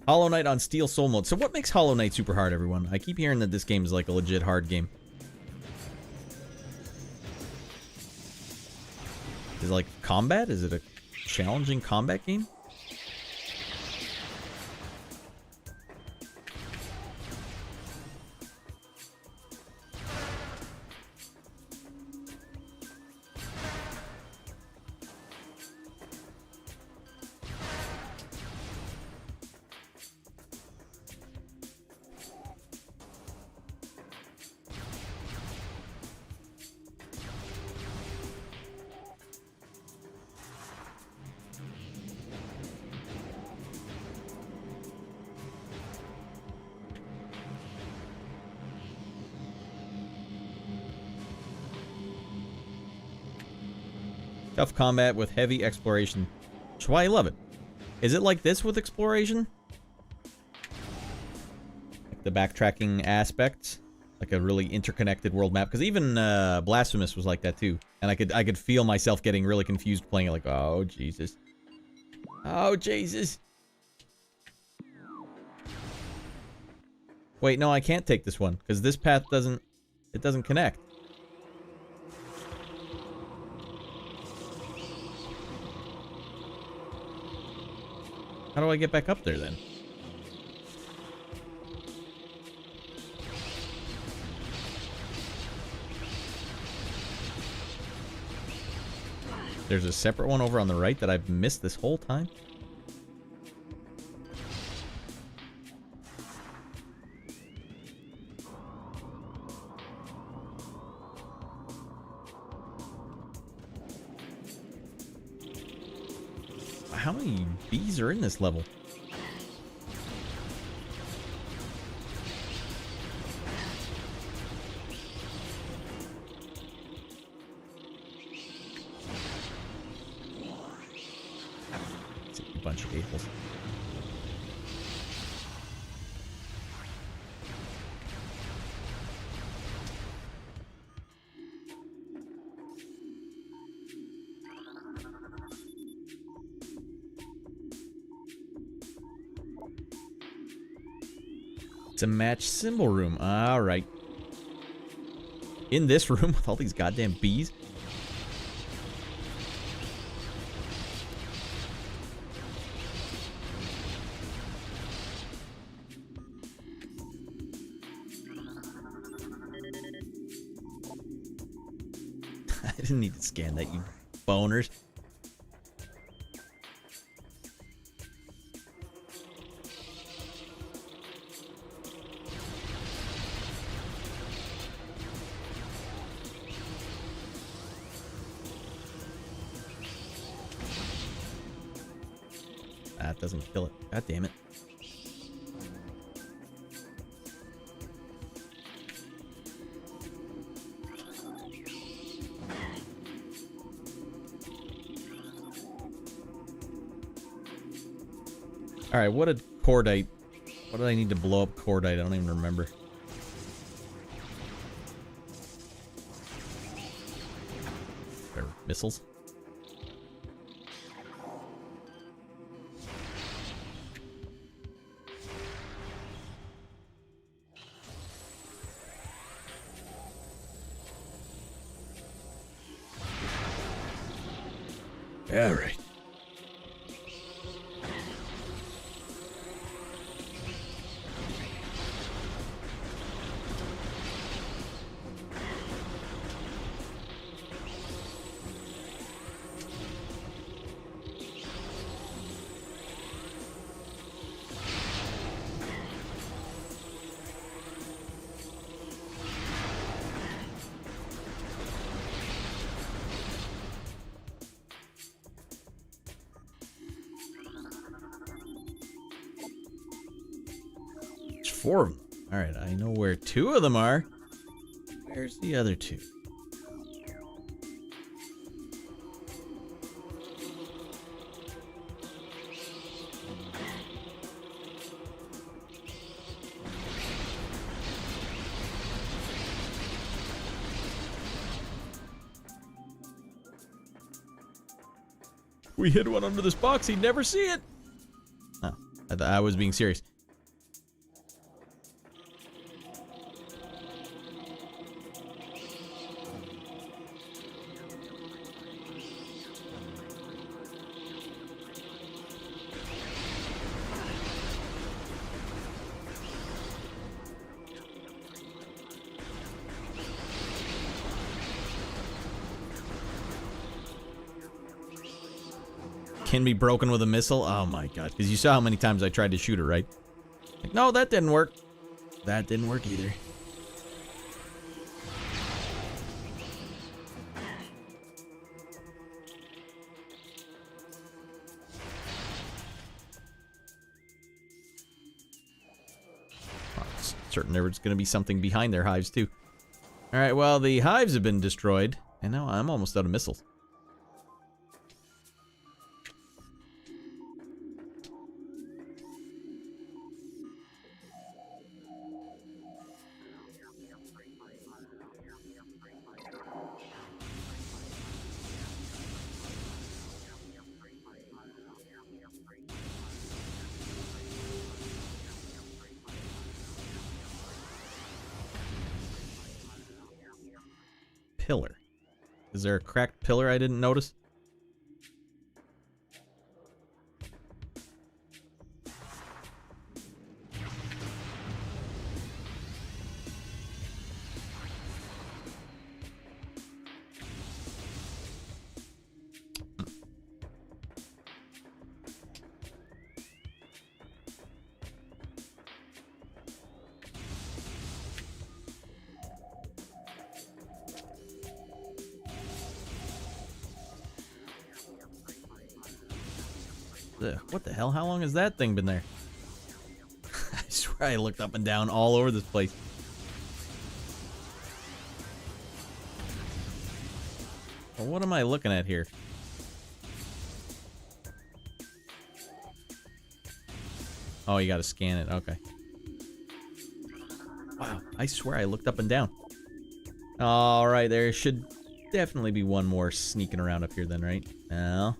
Hollow Knight on Steel Soul mode. So what makes Hollow Knight super hard, everyone? I keep hearing that this game is like a legit hard game. Is it like combat? Is it a challenging combat game? Tough combat with heavy exploration. That's why I love it. Is it like this with exploration? Like the backtracking aspects? Like a really interconnected world map? Because even Blasphemous was like that too. And I could feel myself getting really confused playing it like, oh, Jesus. Oh, Jesus. Wait, no, I can't take this one. Because this path doesn't connect. How do I get back up there, then? There's a separate one over on the right that I've missed this whole time? How many bees are in this level? It's a bunch of a-holes. It's a match symbol room. Alright. In this room with all these goddamn bees? I didn't need to scan that, you boners. That doesn't kill it. God damn it. Alright, what did Cordite... What did I need to blow up Cordite? I don't even remember. Or missiles? All right. Four of them. Alright, I know where two of them are. Where's the other two? We hid one under this box, he'd never see it. Oh, I was being serious. Can be broken with a missile? Oh my god. Because you saw how many times I tried to shoot it, right? Like, no, that didn't work. That didn't work either. Oh, it's certain there's going to be something behind their hives, too. Alright, well, the hives have been destroyed. And now I'm almost out of missiles. Pillar. Is there a cracked pillar I didn't notice? What the hell? How long has that thing been there? I swear I looked up and down all over this place. Well, what am I looking at here? Oh, you gotta scan it. Okay. Wow, I swear I looked up and down. Alright, there should definitely be one more sneaking around up here then, right? No.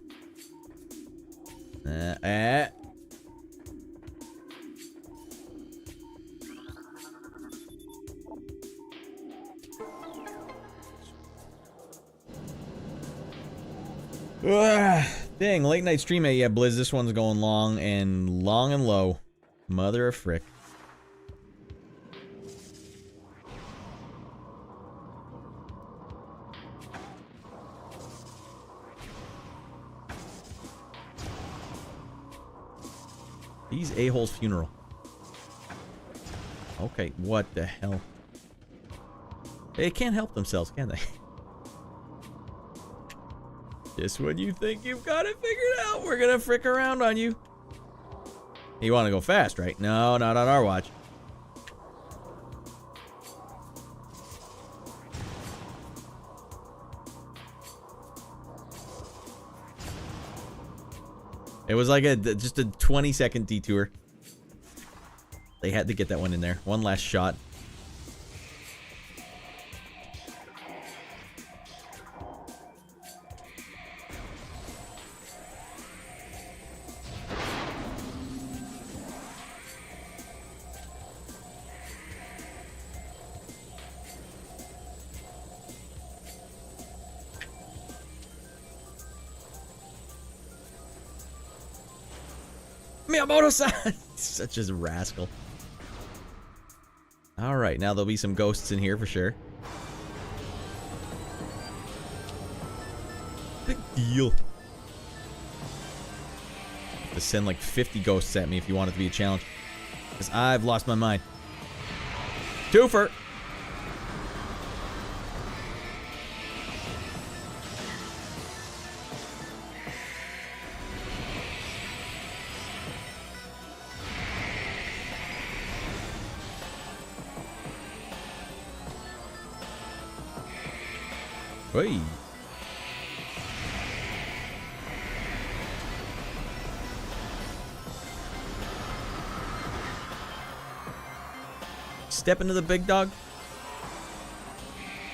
Dang, late night stream. Yeah, Blizz, this one's going long and low. Mother of frick. These a-holes funeral. Okay, what the hell? They can't help themselves, can they? Just when you think you've got it figured out, we're gonna frick around on you. You want to go fast, right? No, not on our watch. It was like just a 20-second detour. They had to get that one in there. One last shot. Miyamoto-san! Such a rascal. Alright, now there'll be some ghosts in here for sure. Big deal. To send like 50 ghosts at me if you want it to be a challenge. Because I've lost my mind. Twofer! Hey. Step into the big dog.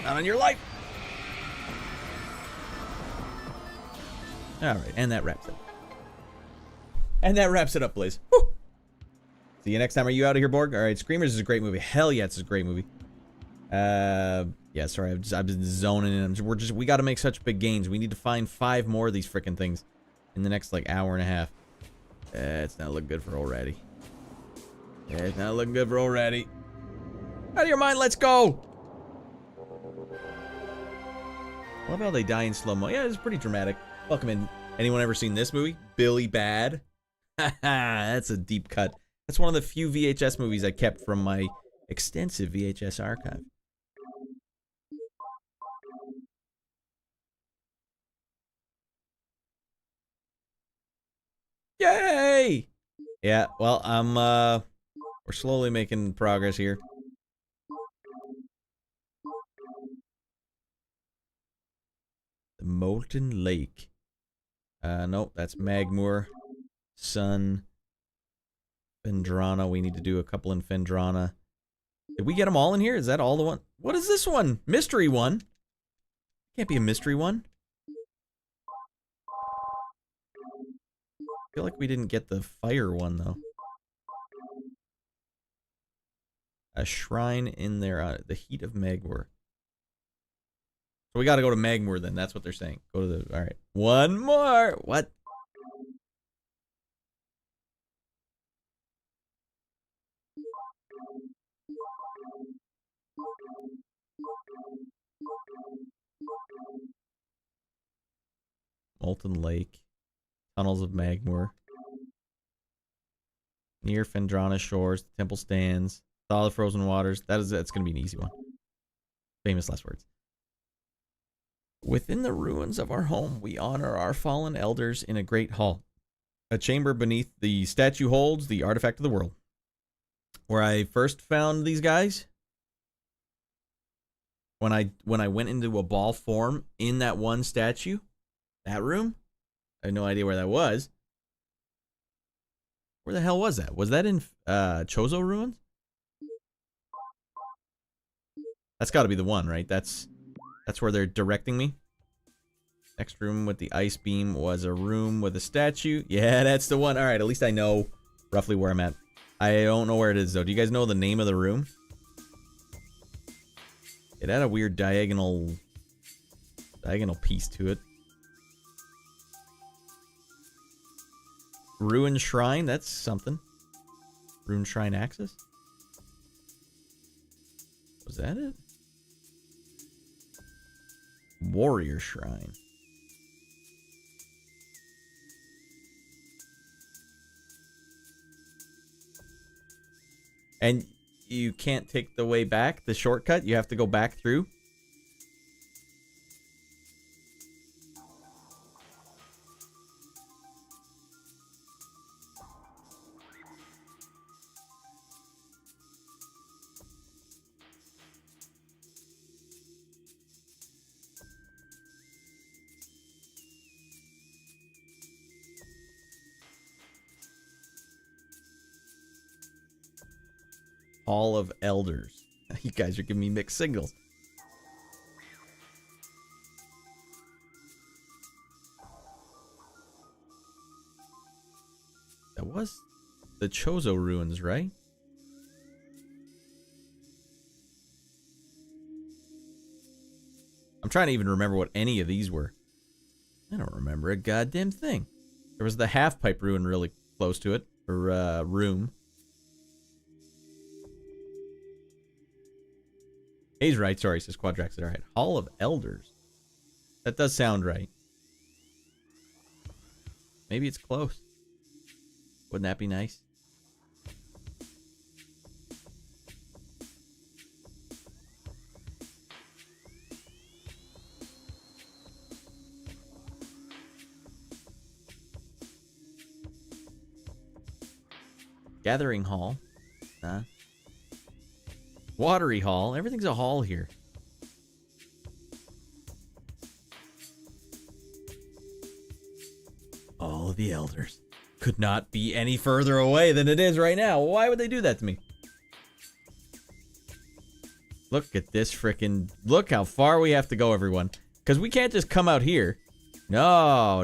Not on your life. All right, and that wraps it. And that wraps it up, Blaze. Woo! See you next time. Are you out of here, Borg? All right, Screamers is a great movie. Hell yeah, it's a great movie. Yeah, sorry, I've been zoning in. We got to make such big gains. We need to find 5 more of these freaking things in the next like hour and a half. It's not looking good for old Raddy. It's not looking good for old Raddy. Out of your mind, let's go. I love how they die in slow-mo. Yeah, it's pretty dramatic. Welcome in. Anyone ever seen this movie? Billy Bad? That's a deep cut. That's one of the few VHS movies I kept from my extensive VHS archive. Yay! Yeah, well, we're slowly making progress here. The Molten Lake. Nope, that's Magmoor. Sun. Fendrana. We need to do a couple in Fendrana. Did we get them all in here? Is that all the one? What is this one? Mystery one? Can't be a mystery one. I feel like we didn't get the fire one, though. A shrine in there. The heat of Magmoor. So we gotta go to Magmoor then. That's what they're saying. Go to the... Alright. One more! What? Molten Lake. Tunnels of Magmoor. Near Fendrana shores. The temple stands. Thaw the frozen waters. That's gonna be an easy one. Famous last words. Within the ruins of our home, we honor our fallen elders in a great hall. A chamber beneath the statue holds the artifact of the world. Where I first found these guys, when I went into a ball form in that one statue, that room, I had no idea where that was. Where the hell was that? Was that in Chozo ruins? That's got to be the one, right? That's where they're directing me. Next room with the ice beam was a room with a statue. Yeah, that's the one. All right, at least I know roughly where I'm at. I don't know where it is, though. Do you guys know the name of the room? It had a weird diagonal piece to it. Ruined Shrine, that's something. Ruined Shrine Axis? Was that it? Warrior Shrine. And you can't take the way back, the shortcut? You have to go back through? Hall of Elders. You guys are giving me mixed signals. That was the Chozo ruins, right? I'm trying to even remember what any of these were. I don't remember a goddamn thing. There was the half-pipe ruin really close to it. Or, room. He's right, sorry, says Quadrax. Alright, Hall of Elders. That does sound right. Maybe it's close. Wouldn't that be nice? Gathering Hall. Huh? Watery Hall. Everything's a hall here. All of the elders. Could not be any further away than it is right now. Why would they do that to me? Look at this frickin'... Look how far we have to go, everyone. Because we can't just come out here. No.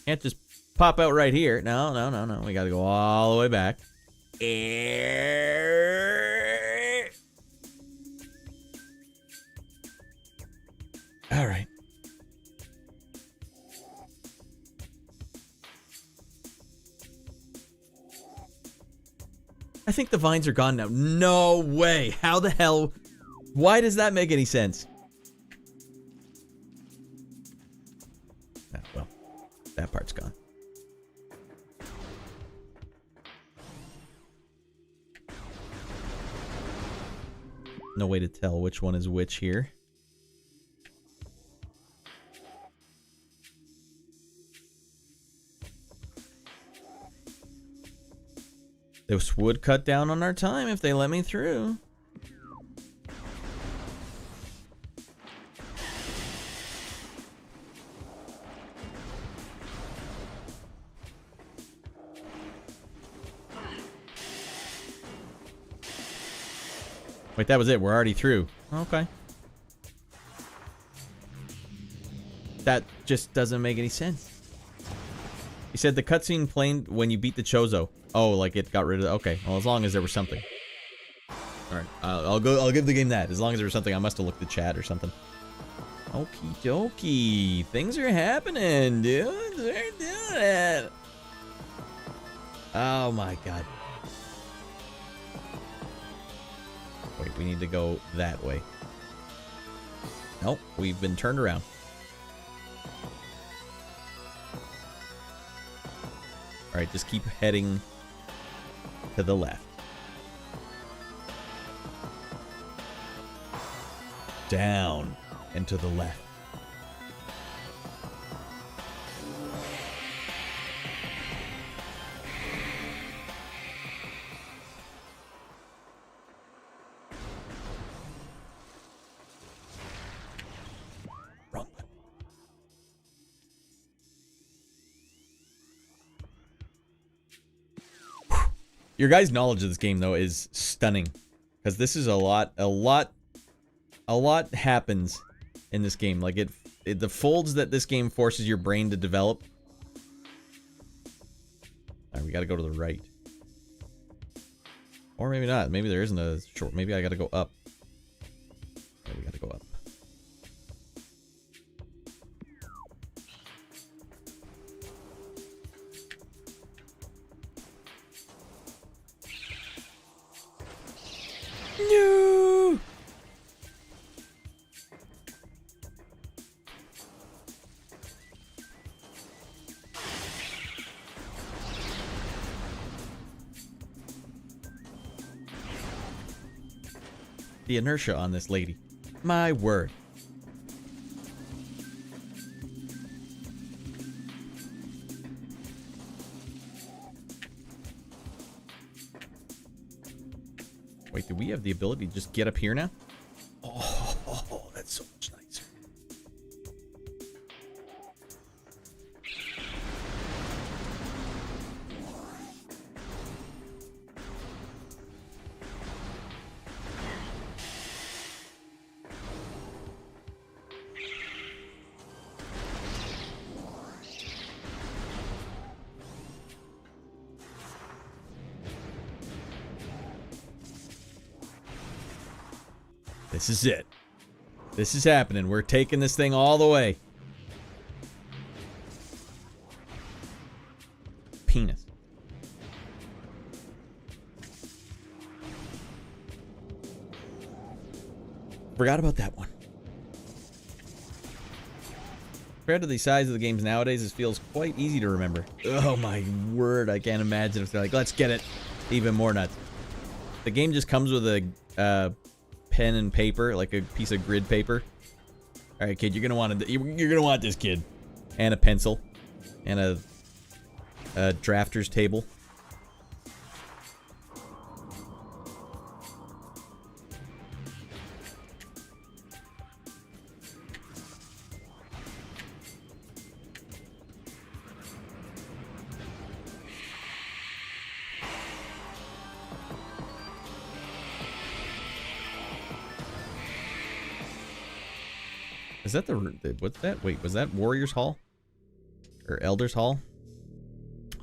Can't just pop out right here. No, no, no, no. We gotta go all the way back. All right. I think the vines are gone now. No way. How the hell? Why does that make any sense? Ah, well, that part's gone. No way to tell which one is which here. This would cut down on our time if they let me through. Wait, that was it. We're already through. Okay. That just doesn't make any sense. You said the cutscene played when you beat the Chozo. Oh, like it got rid of. Okay, well, as long as there was something. All right, I'll give the game that. As long as there was something, I must have looked at chat or something. Okie dokie, things are happening, dude. They're doing it. Oh my god. Wait, we need to go that way. Nope, we've been turned around. All right, just keep heading to the left. Down and to the left. Wrong button. Your guys' knowledge of this game, though, is stunning. Because this is a lot happens in this game. Like, the folds that this game forces your brain to develop. Alright, we gotta go to the right. Or maybe not. Maybe there isn't a short. Maybe I gotta go up. Yeah, we gotta go up. No! The inertia on this lady. My word. Wait, do we have the ability to just get up here now? Oh, that's so much nicer. This is it. This is happening. We're taking this thing all the way. Penis. Forgot about that one. Compared to the size of the games nowadays, this feels quite easy to remember. Oh my word, I can't imagine if they're like, let's get it even more nuts. The game just comes with a pen and paper, like a piece of grid paper. All right, kid, you're gonna want this, kid, and a pencil, and a drafter's table. Is that what's that? Wait, was that Warriors Hall? Or Elders Hall?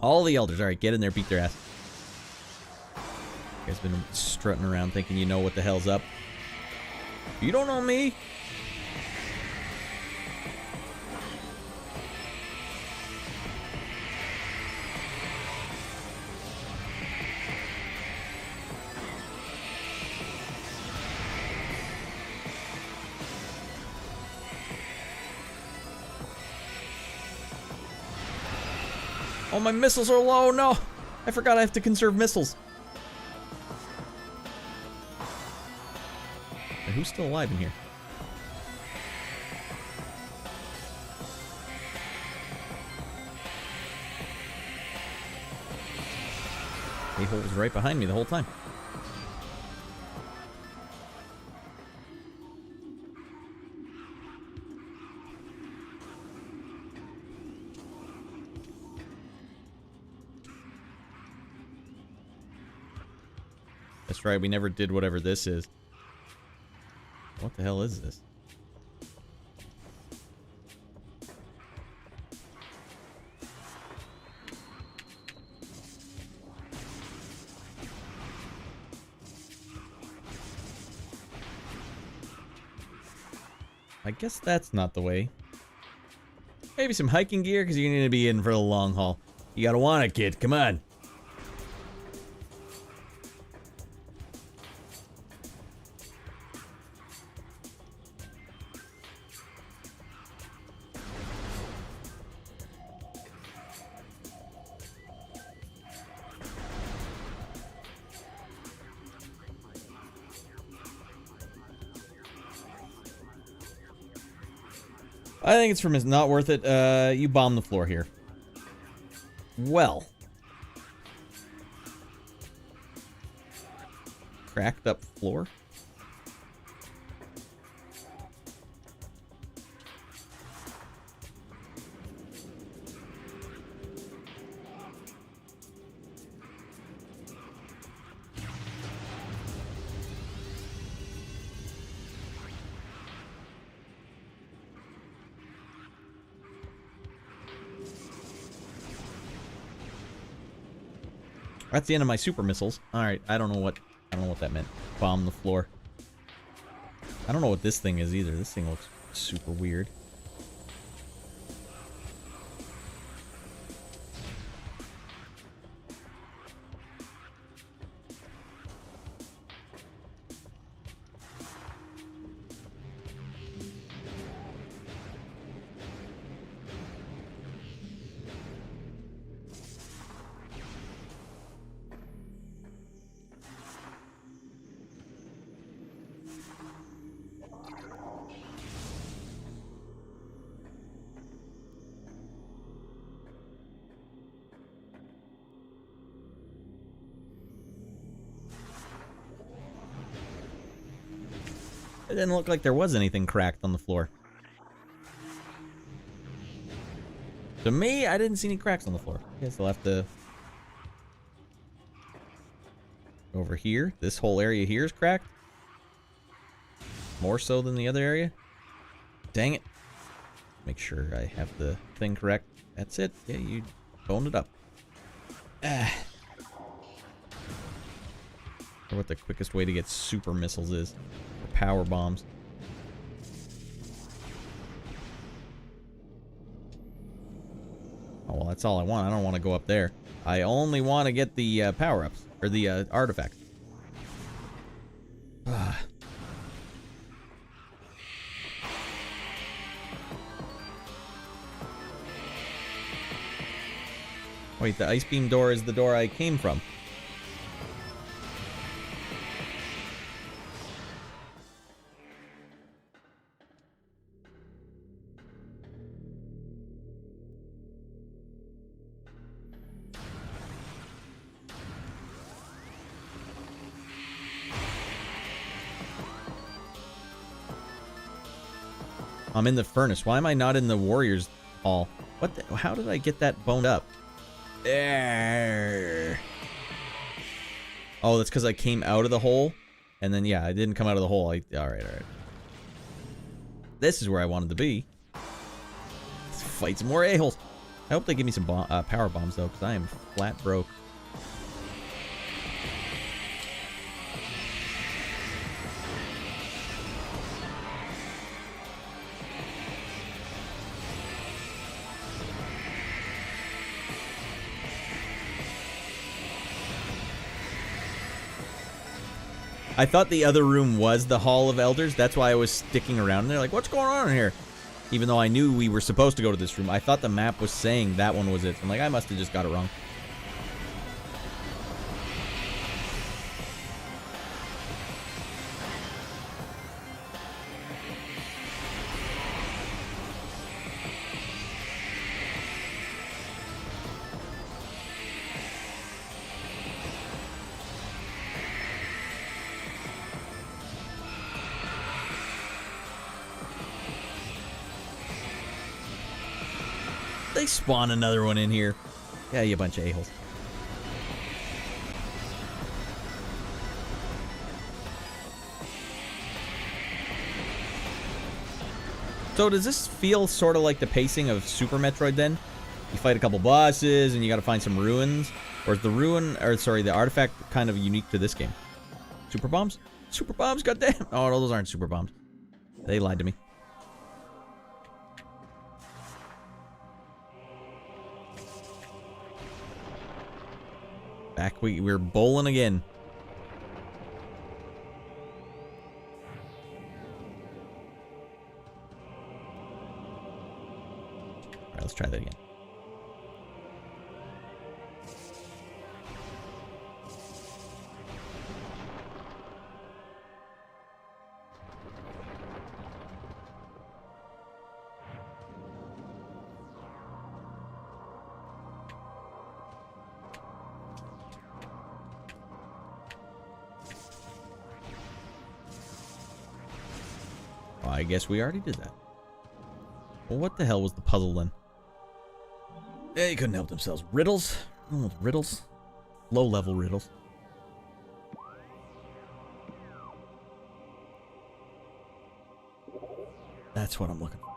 All the elders. Alright, get in there, beat their ass. You guys been strutting around thinking you know what the hell's up. You don't know me. Oh, my missiles are low. No, I forgot I have to conserve missiles. Hey, who's still alive in here? A-hole was right behind me the whole time. That's right, we never did whatever this is. What the hell is this? I guess that's not the way. Maybe some hiking gear, because you're going to be in for the long haul. You gotta want it, kid. Come on. I think it's from it's not worth it. You bomb the floor here. Well. Cracked up floor. That's the end of my super missiles. Alright, I don't know what that meant. Bomb the floor. I don't know what this thing is either. This thing looks super weird. It didn't look like there was anything cracked on the floor. To me, I didn't see any cracks on the floor. I guess I'll have to... Over here, this whole area here is cracked. More so than the other area. Dang it. Make sure I have the thing correct. That's it. Yeah, you boned it up. Ah. I wonder what the quickest way to get super missiles is. Power bombs. Oh, well, that's all I want. I don't want to go up there. I only want to get the power-ups. Or the artifacts. Wait, the ice beam door is the door I came from. I'm in the furnace. Why am I not in the warriors hall? What the, how did I get that boned up? There. Oh, that's because I came out of the hole. And then, yeah, I didn't come out of the hole. Alright, alright. This is where I wanted to be. Let's fight some more a-holes. I hope they give me some power bombs, though, because I am flat broke. I thought the other room was the Hall of Elders. That's why I was sticking around there. Like, what's going on in here? Even though I knew we were supposed to go to this room. I thought the map was saying that one was it. I'm like, I must have just got it wrong. They spawn another one in here. Yeah, you bunch of a-holes. So does this feel sort of like the pacing of Super Metroid then? You fight a couple bosses and you gotta find some ruins? Or is the artifact kind of unique to this game? Super bombs? Super bombs, goddamn! Oh, no, those aren't super bombs. They lied to me. Back we're bowling again. Alright, let's try that again. I guess we already did that. Well, what the hell was the puzzle then? They couldn't help themselves. Riddles? Oh, riddles? Low-level riddles. That's what I'm looking for.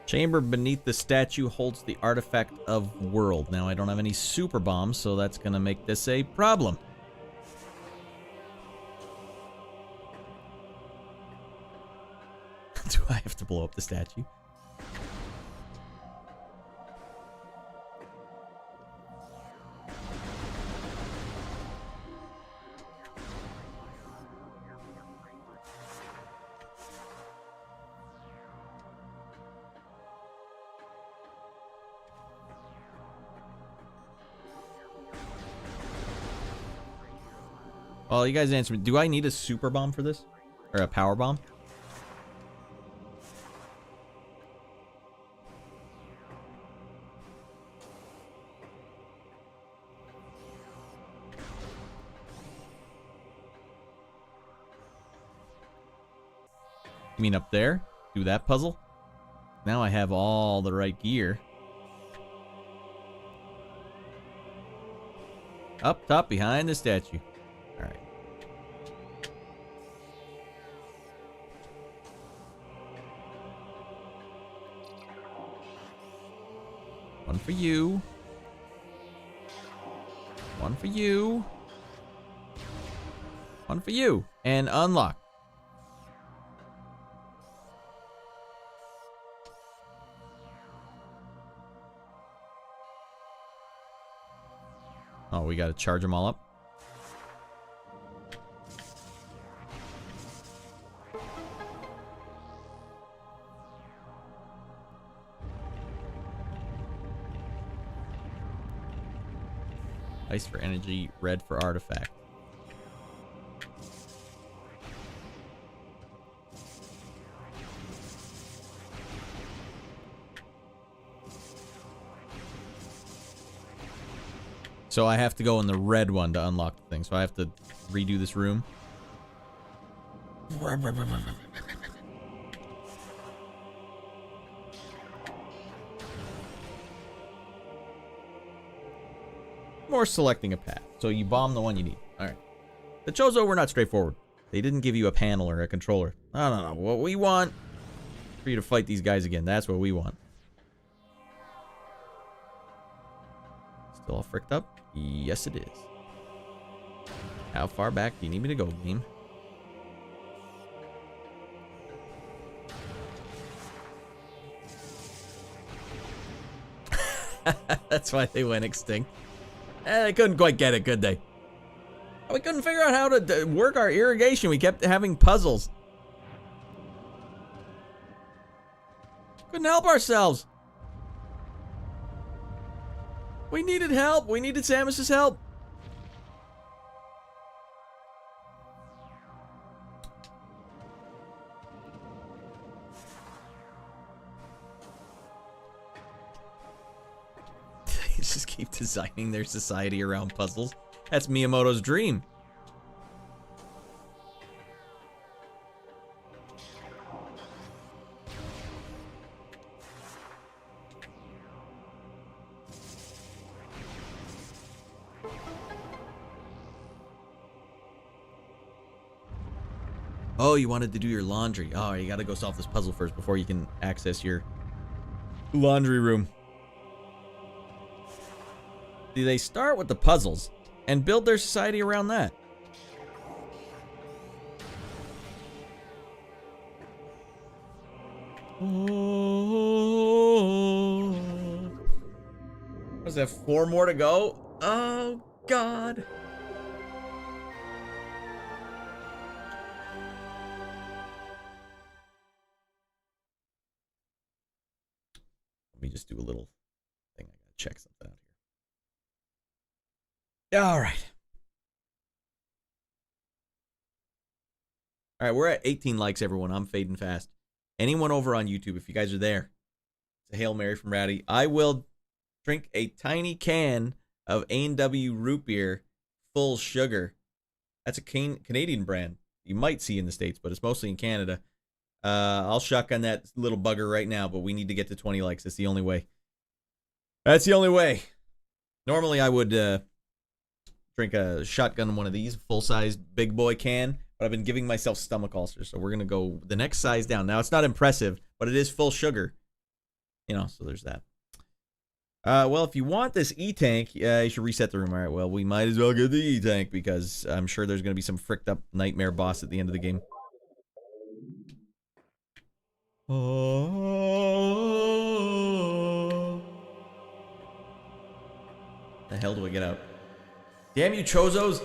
Chamber beneath the statue holds the artifact of world. Now, I don't have any super bombs, so that's going to make this a problem. Do I have to blow up the statue? Well, you guys answer me. Do I need a super bomb for this? Or a power bomb? You mean up there? Do that puzzle? Now I have all the right gear. Up top behind the statue. Alright. One for you. One for you. One for you. And unlock. Oh, we gotta charge them all up. Ice for energy, red for artifact. So I have to go in the red one to unlock the thing. So I have to redo this room. More selecting a path. So you bomb the one you need. Alright. The Chozo were not straightforward. They didn't give you a panel or a controller. No. What we want for you to fight these guys again. That's what we want. Still all fricked up? Yes, it is. How far back do you need me to go, game? That's why they went extinct. They couldn't quite get it, could they? We couldn't figure out how to work our irrigation. We kept having puzzles. Couldn't help ourselves. We needed help. We needed Samus's help. They just keep designing their society around puzzles. That's Miyamoto's dream. Oh, you wanted to do your laundry. Oh, you gotta go solve this puzzle first before you can access your laundry room. See, they start with the puzzles and build their society around that. What is that, 4 more to go? Oh, God. Let me just do a little thing. I gotta check something out here. All right. All right, we're at 18 likes, everyone. I'm fading fast. Anyone over on YouTube, if you guys are there, it's a Hail Mary from Raddy. I will drink a tiny can of A&W Root Beer, full sugar. That's a Canadian brand. You might see in the States, but it's mostly in Canada. I'll shotgun that little bugger right now, but we need to get to 20 likes. That's the only way. That's the only way. Normally, I would drink a shotgun one of these, full-size big boy can, but I've been giving myself stomach ulcers, so we're going to go the next size down. Now, it's not impressive, but it is full sugar. You know, so there's that. Well, if you want this E-Tank, you should reset the room. All right, well, we might as well get the E-Tank because I'm sure there's going to be some fricked up nightmare boss at the end of the game. Oh. The hell do I get out? Damn you, Chozos!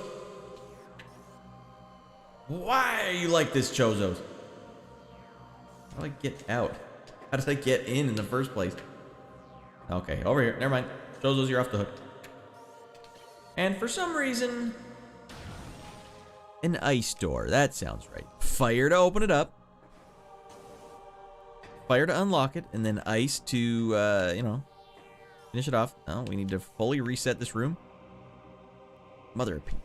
Why are you like this, Chozos? How do I get out? How did I get in the first place? Okay, over here. Never mind. Chozos, you're off the hook. And for some reason, an ice door. That sounds right. Fire to open it up. Fire to unlock it, and then ice to, you know, finish it off. Oh, we need to fully reset this room. Mother of Pete.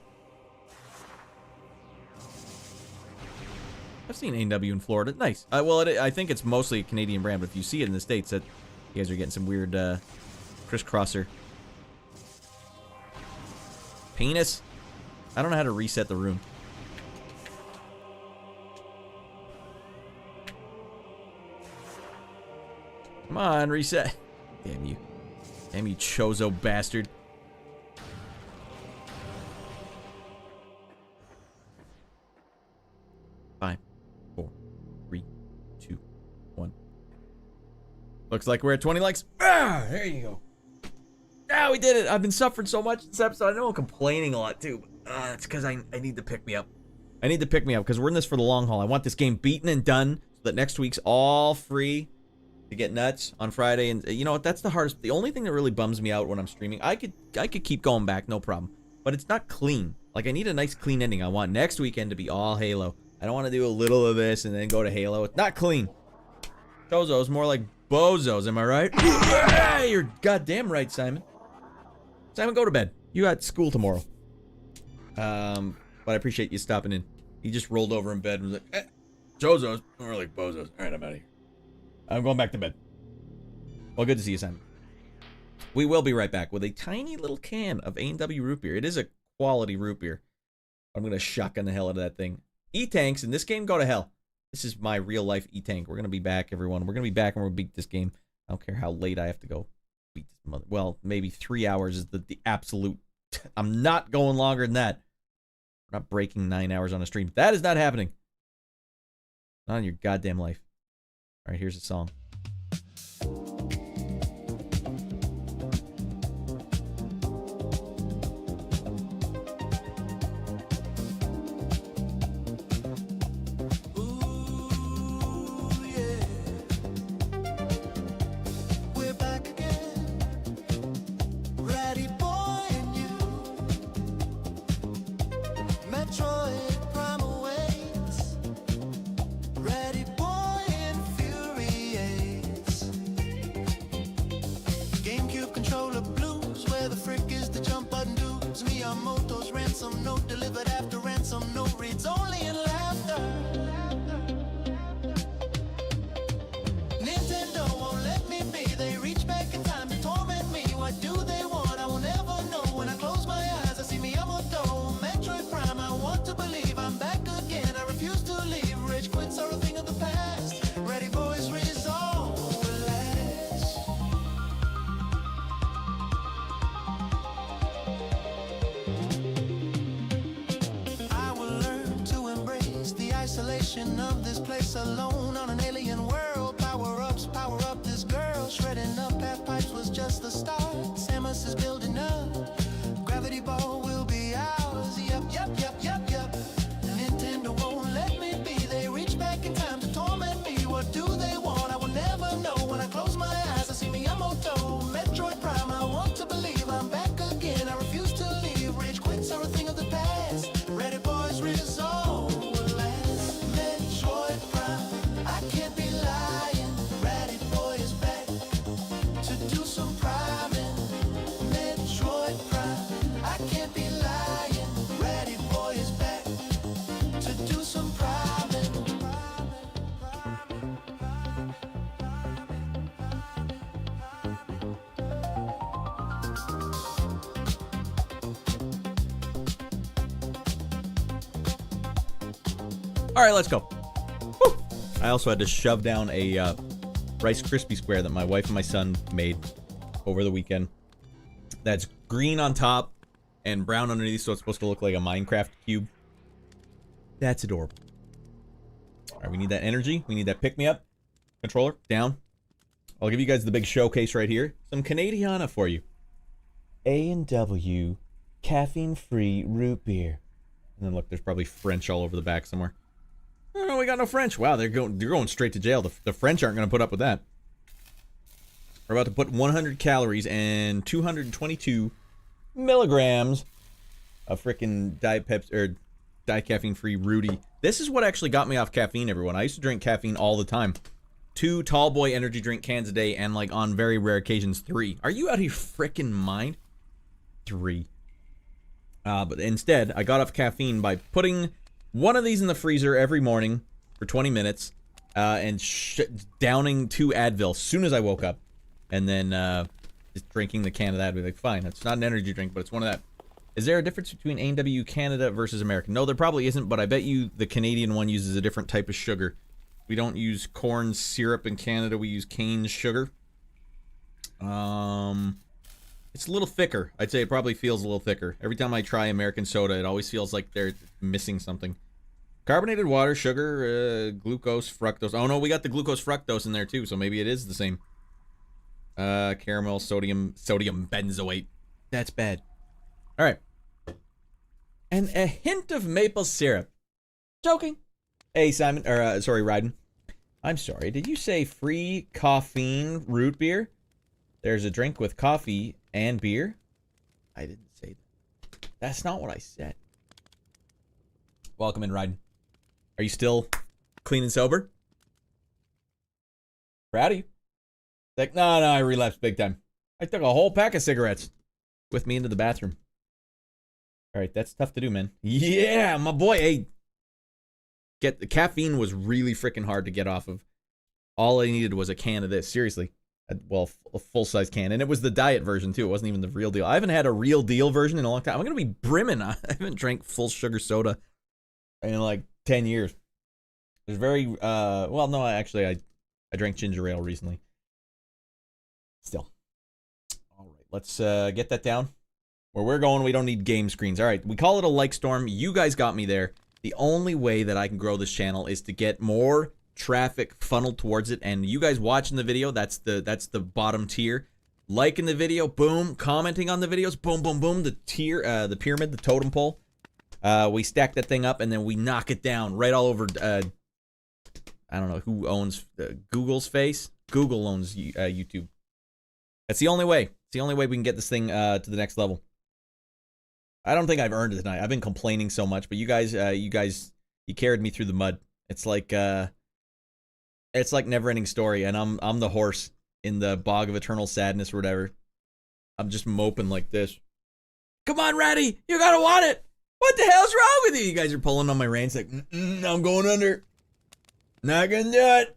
I've seen A&W in Florida. Nice. Well, I think it's mostly a Canadian brand, but if you see it in the States, that you guys are getting some weird crisscrosser. Penis. I don't know how to reset the room. Come on, reset. Damn you. Damn you, Chozo bastard. Five, 4, 3, 2, 1. Looks like we're at 20 likes. Ah, there you go. Ah, we did it. I've been suffering so much this episode. I know I'm complaining a lot, too. But it's because I need to pick me up. I need to pick me up because we're in this for the long haul. I want this game beaten and done so that next week's all free to get nuts on Friday. And you know what? That's the hardest. The only thing that really bums me out when I'm streaming, I could keep going back, no problem. But it's not clean. Like, I need a nice clean ending. I want next weekend to be all Halo. I don't want to do a little of this and then go to Halo. It's not clean. Chozo's more like bozos, am I right? You're goddamn right, Simon. Simon, go to bed. You got school tomorrow. But I appreciate you stopping in. He just rolled over in bed and was like, Chozos. More like bozos. All right, I'm out of here. I'm going back to bed. Well, good to see you, Simon. We will be right back with a tiny little can of A&W Root Beer. It is a quality root beer. I'm going to shotgun the hell out of that thing. E-tanks in this game go to hell. This is my real-life E-tank. We're going to be back, everyone. We're going to be back and we'll beat this game. I don't care how late I have to go. Beat this mother. Well, maybe 3 hours is the absolute... I'm not going longer than that. We're not breaking 9 hours on a stream. That is not happening. Not in your goddamn life. All right, here's the song. Metroid Prime awaits. Ready, boy, infuriates. GameCube controller blues. Where the frick is the jump button dudes? Miyamoto's ransom note delivered after ransom note reads only in laughter. Nintendo won't let me be. They reach back in time to torment me. What do they want? I will never know. When I close my eyes, I see Miyamoto. Metroid Prime, I want to believe I'm back again. I refuse to leave. Rage quits are a thing of the past. Ready, boys, resolve, relax. I will learn to embrace the isolation of this place alone on an alien world. Power-ups, power up this girl. Shredding up half pipes was just the start. Samus is building up. Gravity ball will be ours. Yep, yep, yep, yep, yep. Nintendo won't let me be. They reach back in time to torment me. What do they want? I will never know. When I close my eyes, I see Miyamoto. Metroid Prime, I want to believe I'm back again. I refuse to leave. Rage quits are a thing of the past. Ready, boys, resolve. Last Metroid Prime, I can't be lying. Ready, boy is back to do some priming. Metroid Prime, I can't be lying. Ready, boy is back to do some priming. All right, let's go. Woo. I also had to shove down a Rice Krispie square that my wife and my son made over the weekend. That's green on top and brown underneath, so it's supposed to look like a Minecraft cube. That's adorable. All right, we need that energy. We need that pick-me-up. Controller, down. I'll give you guys the big showcase right here. Some CANADIANNA for you. A&W caffeine-free root beer. And then look, there's probably French all over the back somewhere. Oh, we got no French. Wow, they're going straight to jail. The French aren't going to put up with that. We're about to put 100 calories and 222 milligrams of freaking Diet Pepsi or Diet caffeine-free Rudy. This is what actually got me off caffeine, everyone. I used to drink caffeine all the time. 2 tall boy energy drink cans a day, and like on very rare occasions 3. Are you out of your freaking mind? 3. But instead, I got off caffeine by putting one of these in the freezer every morning for 20 minutes and downing 2 Advil as soon as I woke up. And then just drinking the can of that. I'd be like, fine, it's not an energy drink, but it's one of that. Is there a difference between A&W Canada versus American? No, there probably isn't, but I bet you the Canadian one uses a different type of sugar. We don't use corn syrup in Canada. We use cane sugar. It's a little thicker. I'd say it probably feels a little thicker. Every time I try American soda, it always feels like they're missing something. Carbonated water, sugar, glucose, fructose. Oh no, we got the glucose fructose in there too, so maybe it is the same. Caramel, sodium benzoate. That's bad. All right. And a hint of maple syrup. Joking. Hey, Simon, or sorry, Ryden. I'm sorry, did you say free caffeine root beer? There's a drink with coffee and beer? I didn't say that. That's not what I said. Welcome in, Ryden. Are you still clean and sober? Proud of you. Like, no, I relapsed big time. I took a whole pack of cigarettes with me into the bathroom. All right, that's tough to do, man. Yeah, my boy. Hey, get the caffeine was really freaking hard to get off of. All I needed was a can of this. Seriously. Well, a full-size can. And it was the diet version, too. It wasn't even the real deal. I haven't had a real deal version in a long time. I'm going to be brimming. I haven't drank full sugar soda in like 10 years. There's very, well, no, I drank ginger ale recently. Still. All right, let's get that down. Where we're going, we don't need game screens. All right, we call it a like storm. You guys got me there. The only way that I can grow this channel is to get more traffic funneled towards it, and you guys watching the video, that's the bottom tier. Liking the video, boom. Commenting on the videos, boom, boom, boom. The tier, the pyramid, the totem pole. We stack that thing up, and then we knock it down right all over. I don't know who owns Google's face. Google owns YouTube. That's the only way. It's the only way we can get this thing to the next level. I don't think I've earned it tonight. I've been complaining so much, but you guys, you carried me through the mud. It's like never-ending story, and I'm the horse in the bog of eternal sadness or whatever. I'm just moping like this. Come on, Raddy, you gotta want it. What the hell's wrong with you? You guys are pulling on my reins like, I'm going under. Not gonna do it.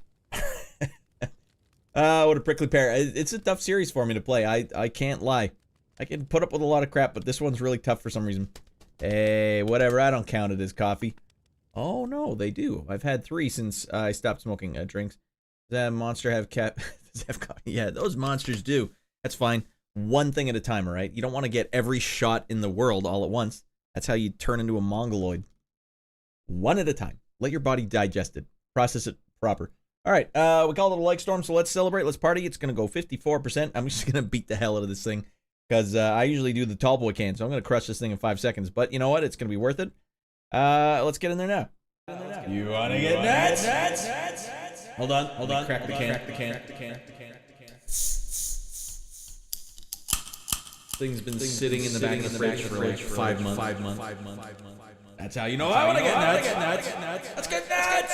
What a prickly pear. It's a tough series for me to play. I can't lie. I can put up with a lot of crap, but this one's really tough for some reason. Hey, whatever. I don't count it as coffee. Oh, no, they do. I've had 3 since I stopped smoking drinks. Does that monster have cat? Does it have coffee? Yeah, those monsters do. That's fine. One thing at a time, all right? You don't want to get every shot in the world all at once. That's how you turn into a mongoloid. One at a time. Let your body digest it. Process it proper. All right, we called it a like storm, so let's celebrate. Let's party. It's going to go 54%. I'm just going to beat the hell out of this thing because I usually do the tall boy can, so I'm going to crush this thing in 5 seconds. But you know what? It's going to be worth it. Let's get in there now. You want to get nuts? Hold on. Crack the can. Thing's been sitting in the back of the fridge for like 5 months. That's how you know I want to get nuts. Let's get nuts.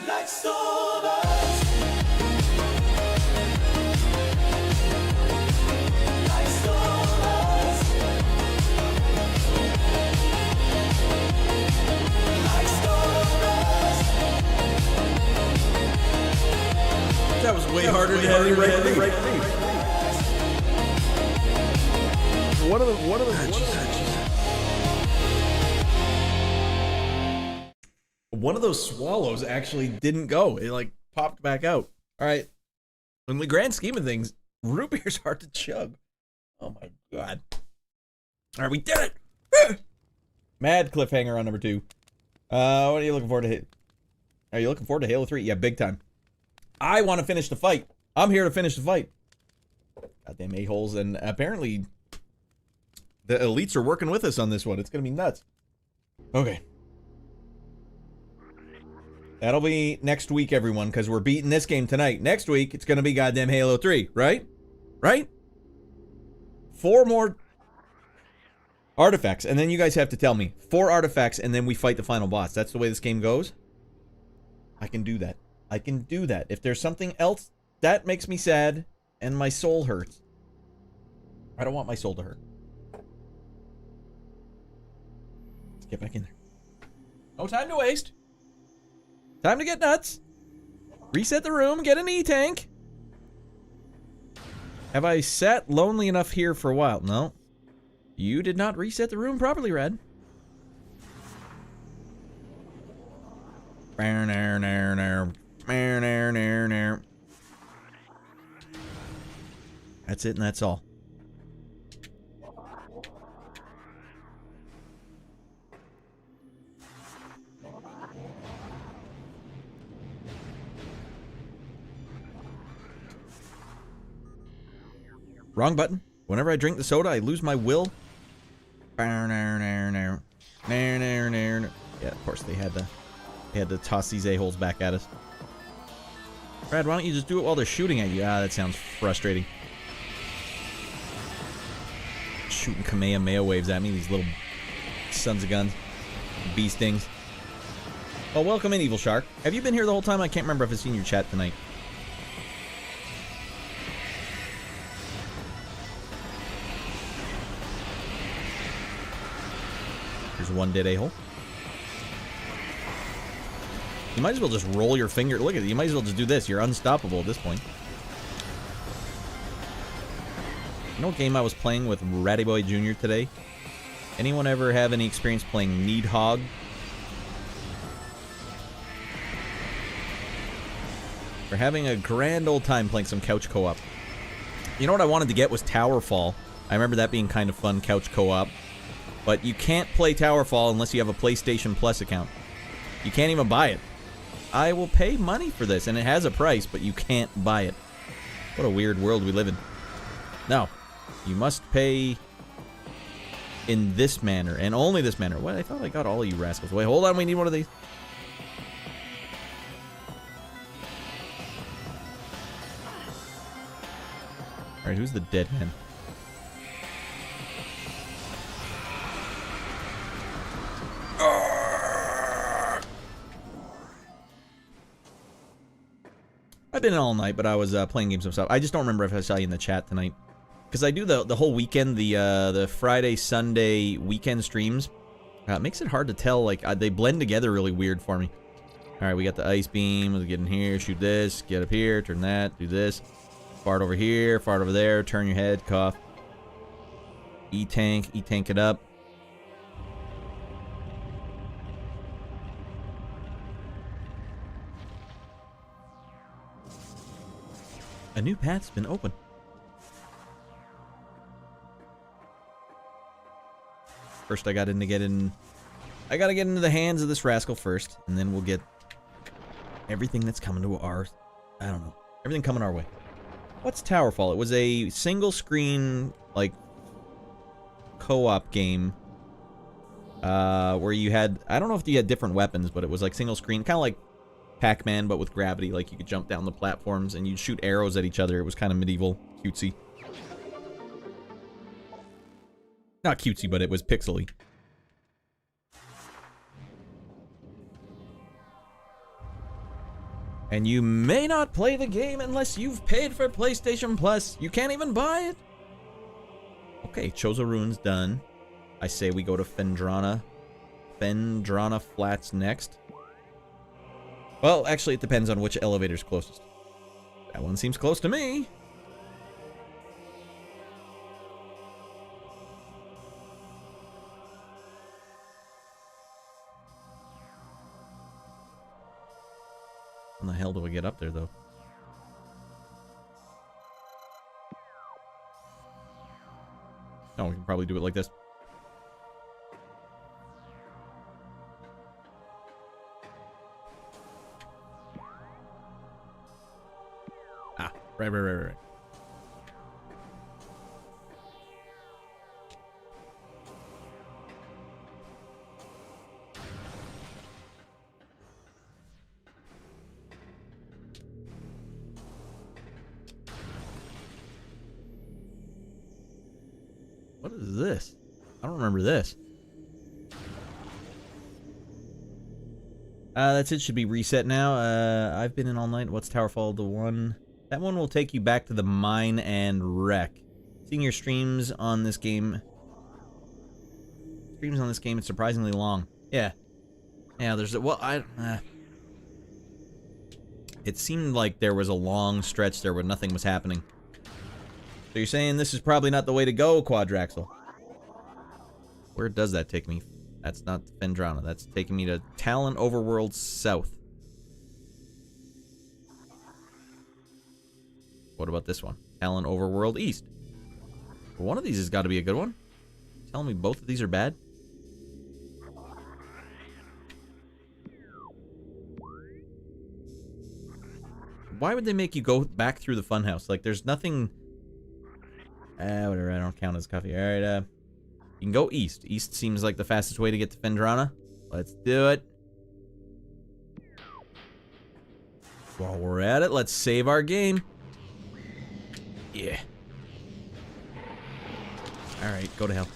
Like stormers. Like stormers. Like stormers. That was way harder than any right thing. One of One of those swallows actually didn't go. It like popped back out. All right. In the grand scheme of things, root beer's hard to chug. Oh my god. All right, we did it. Mad cliffhanger on number 2. What are you looking forward to? Are you looking forward to Halo 3? Yeah, big time. I want to finish the fight. I'm here to finish the fight. Goddamn a-holes, and apparently the elites are working with us on this one. It's gonna be nuts. Okay. That'll be next week, everyone, because we're beating this game tonight. Next week, it's going to be goddamn Halo 3, right? Right? 4 more artifacts, and then you guys have to tell me. 4 artifacts, and then we fight the final boss. That's the way this game goes? I can do that. I can do that. If there's something else, that makes me sad, and my soul hurts. I don't want my soul to hurt. Let's get back in there. No time to waste. Time to get nuts. Reset the room, get an E-tank. Have I sat lonely enough here for a while? No. You did not reset the room properly, Radd. That's it and that's all. Wrong button. Whenever I drink the soda, I lose my will. Yeah, of course they had to toss these a-holes back at us. Radd, why don't you just do it while they're shooting at you? Ah, that sounds frustrating. Shooting Kamehameha waves at me, these little sons of guns. Bee stings. Well, welcome in, Evil Shark. Have you been here the whole time? I can't remember if I've seen your chat tonight. Here's one dead a-hole. You might as well just roll your finger. Look at it. You might as well just do this. You're unstoppable at this point. You know what game I was playing with Ratty Boy Jr. today? Anyone ever have any experience playing Needhog? We're having a grand old time playing some couch co-op. You know what I wanted to get was Towerfall. I remember that being kind of fun, couch co-op. But you can't play Towerfall unless you have a PlayStation Plus account. You can't even buy it. I will pay money for this, and it has a price, but you can't buy it. What a weird world we live in. No. You must pay in this manner, and only this manner. What? I thought I got all of you rascals. Wait, hold on, we need one of these. Alright, who's the dead man? I've been in all night, but I was playing games and stuff. I just don't remember if I saw you in the chat tonight. Because I do the whole weekend, the Friday, Sunday weekend streams. It makes it hard to tell, like, they blend together really weird for me. Alright, we got the ice beam, let's get in here, shoot this, get up here, turn that, do this. Fart over here, fart over there, turn your head, cough. E-tank it up. A new path's been opened. First I gotta get into the hands of this rascal first, and then we'll get everything that's coming to our, I don't know, everything coming our way. What's Towerfall? It was a single screen, like, co-op game, where you had, I don't know if you had different weapons, but it was like single screen, kind of like Pac-Man, but with gravity. Like, you could jump down the platforms and you'd shoot arrows at each other. It was kind of medieval, cutesy. Not cutesy, but it was pixely. And you may not play the game unless you've paid for PlayStation Plus. You can't even buy it. Okay, Chozo Ruins done. I say we go to Phendrana Flats next. Well, actually, it depends on which elevator's closest. That one seems close to me. How the hell do I get up there, though? Oh, we can probably do it like this. Ah, right. What is this? I don't remember this. That's it. Should be reset now. I've been in all night. What's Towerfall? The one... That one will take you back to the mine and wreck. Seeing your streams on this game... it's surprisingly long. Yeah. Yeah, there's... Well, it seemed like there was a long stretch there where nothing was happening. So you're saying this is probably not the way to go, Quadraxel. Where does that take me? That's not Phendrana. That's taking me to Talon Overworld South. What about this one? Talon Overworld East. One of these has got to be a good one. You're telling me both of these are bad? Why would they make you go back through the funhouse? Like, there's nothing... whatever, I don't count as coffee. Alright, you can go east. East seems like the fastest way to get to Phendrana. Let's do it. While we're at it, let's save our game. Yeah. Alright, go to hell.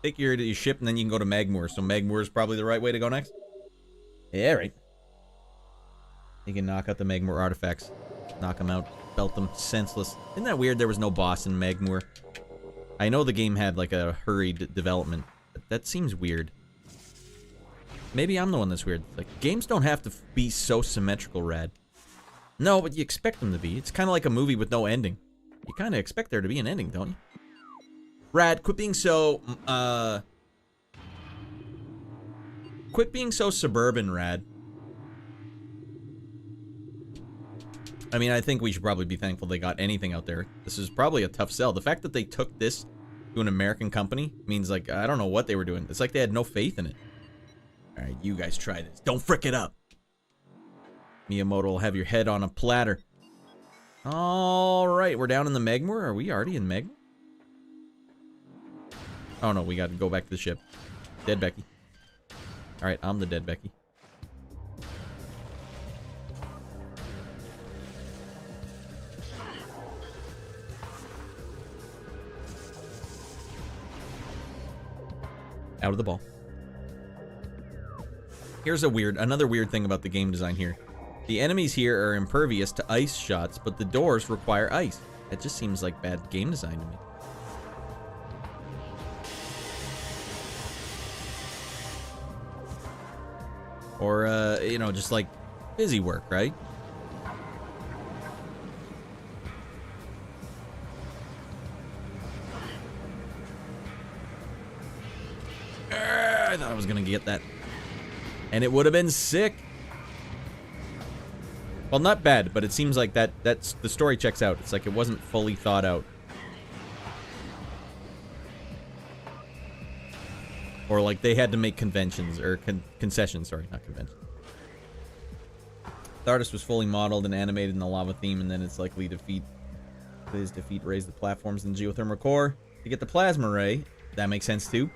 Take your ship and then you can go to Magmoor. So Magmoor is probably the right way to go next. Yeah, right. You can knock out the Magmoor artifacts. Knock them out. Belt them senseless. Isn't that weird there was no boss in Magmoor? I know the game had like a hurried development, but that seems weird. Maybe I'm the one that's weird. Like, games don't have to be so symmetrical, Radd. No, but you expect them to be. It's kind of like a movie with no ending. You kind of expect there to be an ending, don't you? Radd, quit being so, quit being so suburban, Radd. I mean, I think we should probably be thankful they got anything out there. This is probably a tough sell. The fact that they took this to an American company means, like, I don't know what they were doing. It's like they had no faith in it. Alright, you guys try this. Don't frick it up. Miyamoto will have your head on a platter. Alright, we're down in the Magmoor. Are we already in Magmoor? Oh no, we gotta go back to the ship. Dead Becky. Alright, I'm the dead Becky. Out of the ball. Here's another weird thing about the game design here. The enemies here are impervious to ice shots, but the doors require ice. That just seems like bad game design to me. Or, you know, just like busy work, right? I thought I was gonna get that. And it would have been sick. Well, not bad, but it seems like that's the story checks out. It's like it wasn't fully thought out. Or like they had to make conventions or concessions, sorry, not conventions. The artist was fully modeled and animated in the lava theme, and then it's likely defeat. His defeat raised the platforms in the geothermal core to get the plasma ray. That makes sense too.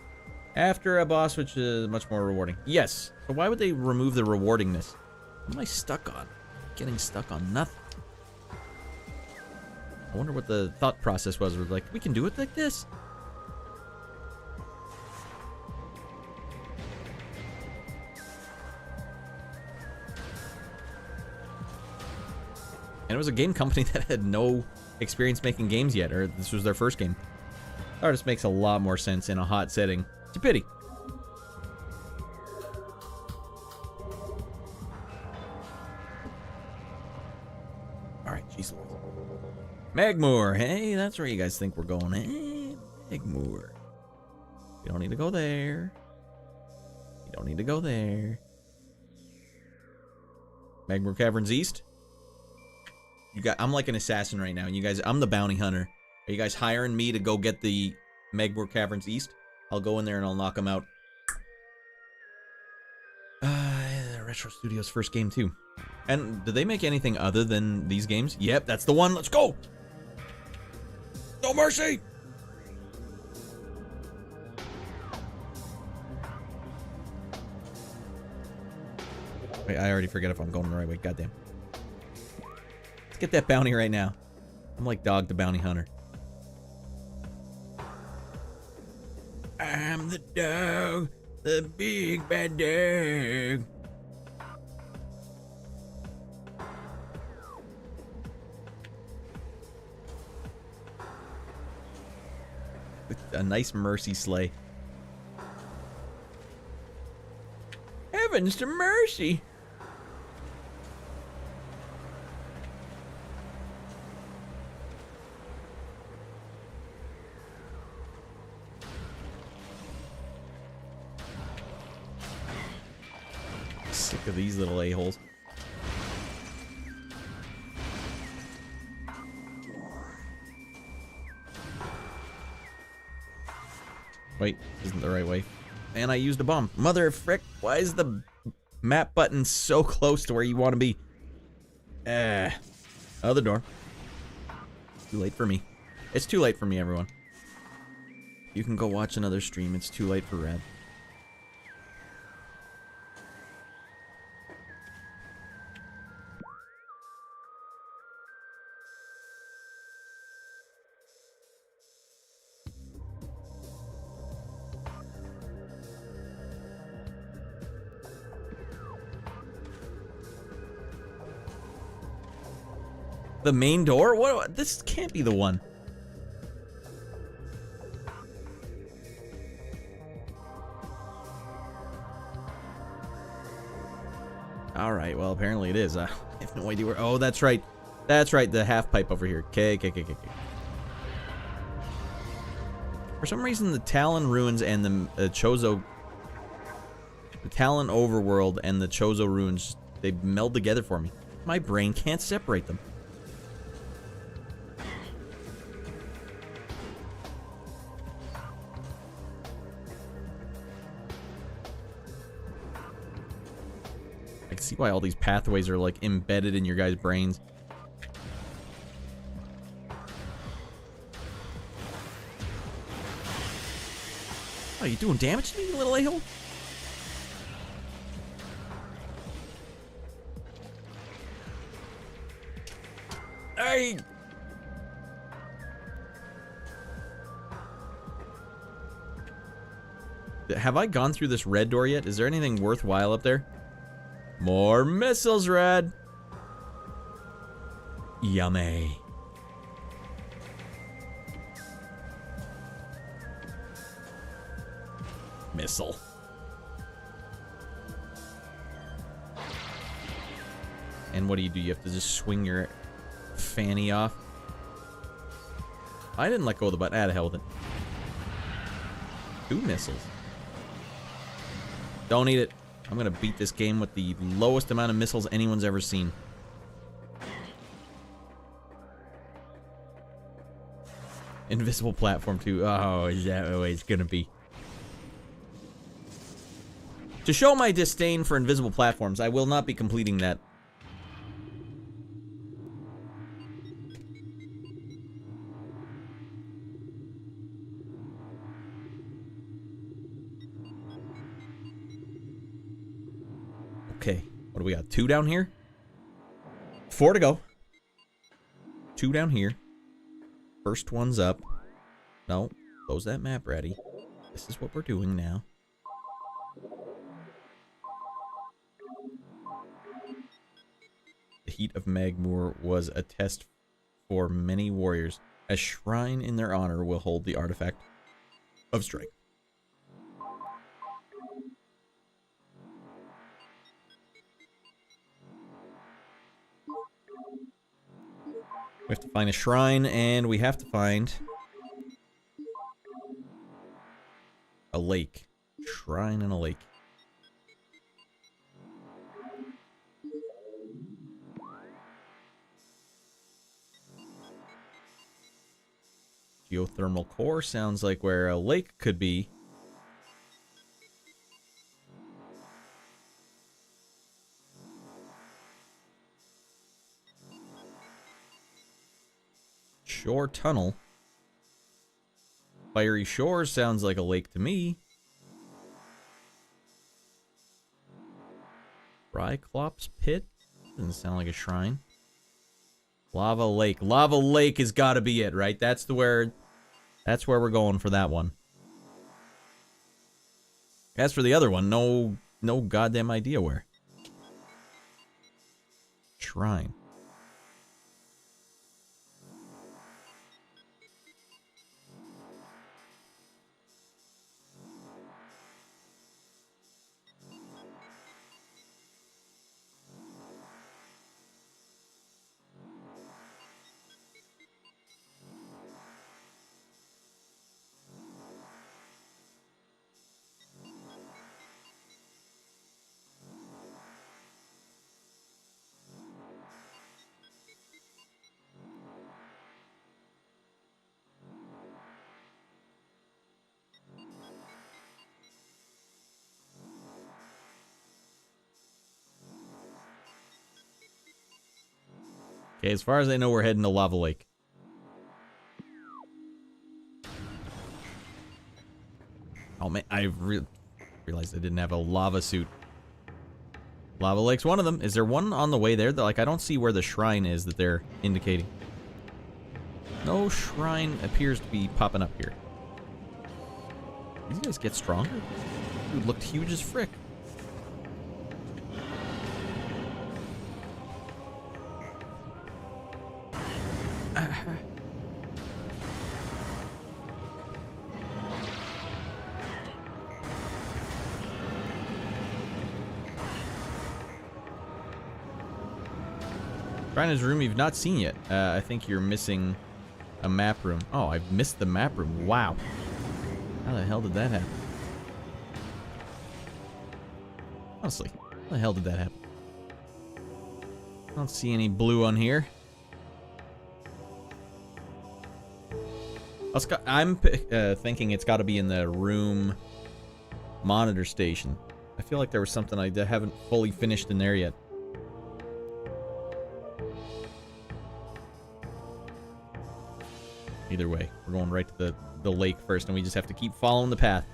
After a boss, which is much more rewarding. Yes. So why would they remove the rewardingness? What am I stuck on? Getting stuck on nothing. I wonder what the thought process was. We're like, we can do it like this. And it was a game company that had no experience making games yet, or this was their first game. The artist makes a lot more sense in a hot setting. It's a pity. Alright, jeez. Magmoor, hey, that's where you guys think we're going. Hey, Magmoor. You don't need to go there. You don't need to go there. Magmoor Caverns East. I'm like an assassin right now, and you guys, I'm the bounty hunter. Are you guys hiring me to go get the Magmoor Caverns East? I'll go in there and I'll knock them out. Retro Studios' first game too. And did they make anything other than these games? Yep, that's the one. Let's go. No mercy. Wait, I already forget if I'm going the right way. Goddamn. Let's get that bounty right now. I'm like Dog the Bounty Hunter. I'm the dog, the big bad dog. With a nice mercy sleigh. Heavens to mercy. Sick of these little a-holes. Wait, isn't the right way. And I used a bomb. Mother of frick, why is the map button so close to where you want to be? Other door. Too late for me. It's too late for me, everyone. You can go watch another stream. It's too late for Radd. The main door? What? This can't be the one. Alright, well, apparently it is. I have no idea where. Oh, that's right. That's right, the half pipe over here. Okay. For some reason, the Talon ruins and the Chozo. The Talon overworld and the Chozo ruins, they meld together for me. My brain can't separate them. I can see why all these pathways are like embedded in your guys' brains. Oh, you doing damage to me, you little a-hole? Hey! Have I gone through this red door yet? Is there anything worthwhile up there? More missiles, Radd! Yummy. Missile. And what do? You have to just swing your fanny off? I didn't let go of the button. Ah, to hell with it. 2 missiles. Don't eat it. I'm gonna beat this game with the lowest amount of missiles anyone's ever seen. Invisible platform too. Oh, is that the way it's gonna be? To show my disdain for invisible platforms, I will not be completing that. Okay, what do we got? 2 down here? 4 to go. 2 down here. First one's up. No, close that map, Raddy. This is what we're doing now. The heat of Magmoor was a test for many warriors. A shrine in their honor will hold the artifact of strength. We have to find a shrine, and we have to find a lake. Shrine and a lake. Geothermal core sounds like where a lake could be. Shore tunnel. Fiery shore sounds like a lake to me. Ryclops pit doesn't sound like a shrine. Lava lake. Lava lake has got to be it, right? That's where we're going for that one. As for the other one, no goddamn idea where. Shrine. Okay, as far as I know, we're heading to Lava Lake. Oh man, I realized I didn't have a lava suit. Lava Lake's one of them. Is there one on the way there? Like, I don't see where the shrine is that they're indicating. No shrine appears to be popping up here. These guys get stronger? Dude looked huge as frick. Trying his room you've not seen yet. I think you're missing a map room. Oh, I've missed the map room. Wow. How the hell did that happen? Honestly, how the hell did that happen? I don't see any blue on here. I'm thinking it's got to be in the room monitor station. I feel like there was something I haven't fully finished in there yet. Either way, we're going right to the lake first, and we just have to keep following the path.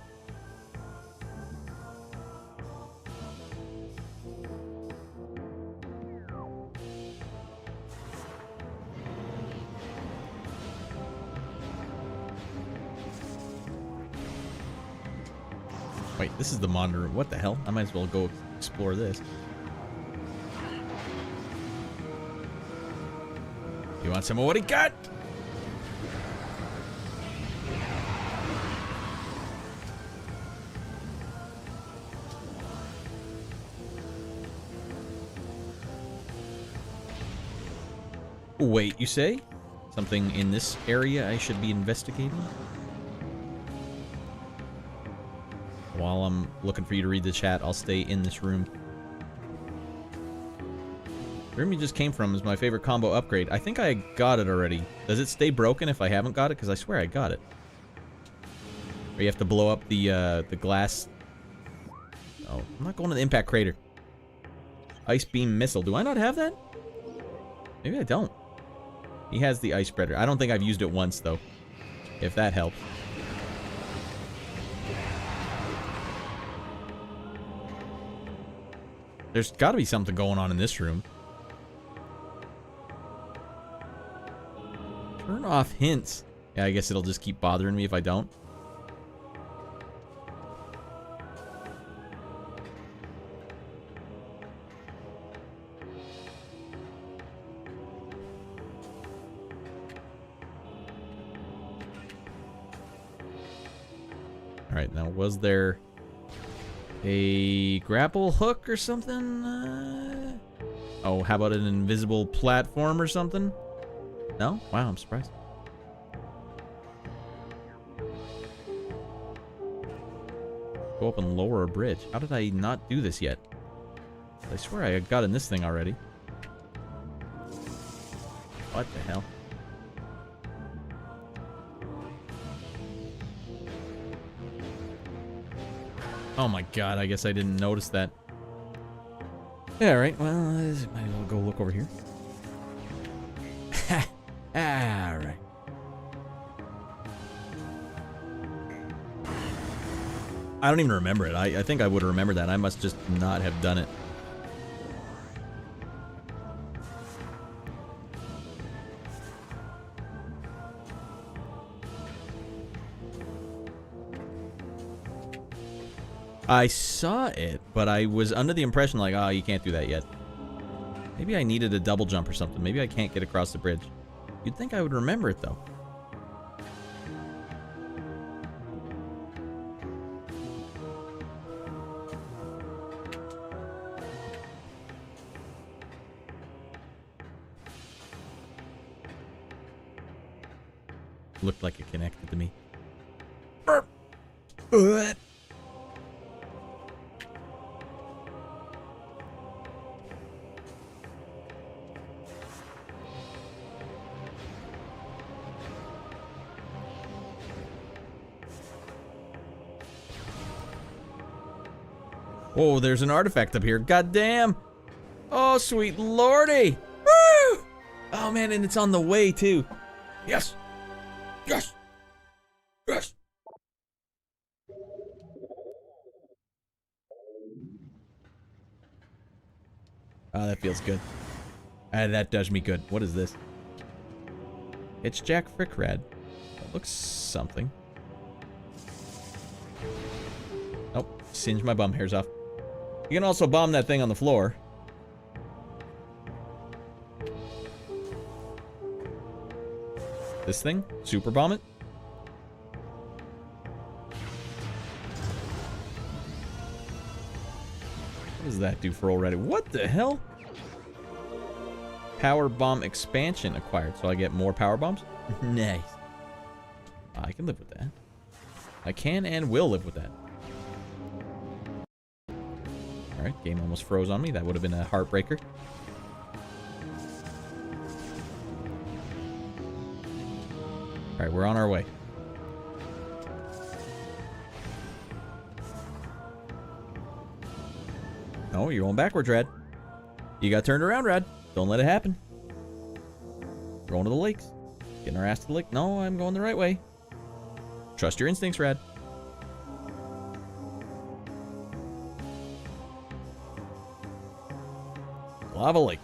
Wait, this is the monitor room. What the hell? I might as well go explore this. You want some of what he got? Wait, you say? Something in this area I should be investigating? While I'm looking for you to read the chat, I'll stay in this room. The room you just came from is my favorite combo upgrade. I think I got it already. Does it stay broken if I haven't got it? Because I swear I got it. Or you have to blow up the glass. Oh, I'm not going to the impact crater. Ice beam missile. Do I not have that? Maybe I don't. He has the ice spreader. I don't think I've used it once, though. If that helps. There's got to be something going on in this room. Turn off hints. Yeah, I guess it'll just keep bothering me if I don't. Alright, now was there a grapple hook or something? Oh, how about an invisible platform or something? No? Wow, I'm surprised. Go up and lower a bridge. How did I not do this yet? I swear I got in this thing already. What the hell? Oh my god, I guess I didn't notice that. Yeah, alright, well, might as well go look over here. Alright. I don't even remember it. I think I would have remembered that. I must just not have done it. I saw it, but I was under the impression like, oh, you can't do that yet. Maybe I needed a double jump or something. Maybe I can't get across the bridge. You'd think I would remember it, though. Looked like it connected to me. Oh, there's an artifact up here. God damn. Oh, sweet lordy. Woo! Oh, man, and it's on the way, too. Yes. Yes. Yes. Oh, that feels good. That does me good. What is this? It's Jack Frick Radd. That looks something. Oh, singe my bum hairs off. You can also bomb that thing on the floor. This thing? Super bomb it? What does that do for already? What the hell? Power bomb expansion acquired. So I get more power bombs? Nice. I can live with that. I can and will live with that. Alright, game almost froze on me. That would have been a heartbreaker. Alright, we're on our way. No, you're going backwards, Radd. You got turned around, Radd. Don't let it happen. We're going to the lakes. Getting our ass to the lake. No, I'm going the right way. Trust your instincts, Radd. Lava lake.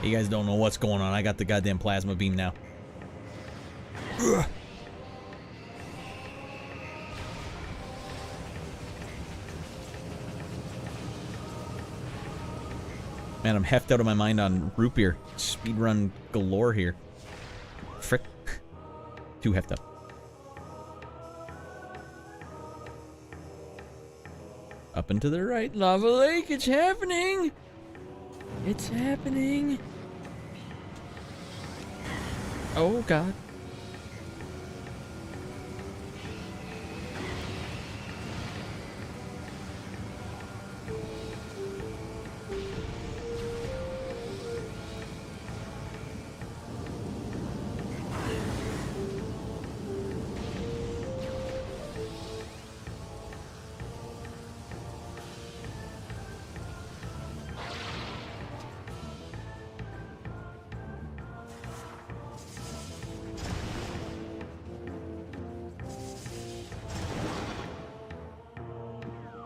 You guys don't know what's going on. I got the goddamn plasma beam now. Ugh. Man, I'm heffed out of my mind on root beer. Speedrun galore here. Frick. Too heffed up. Up and to the right. Lava Lake, it's happening! It's happening! Oh, God.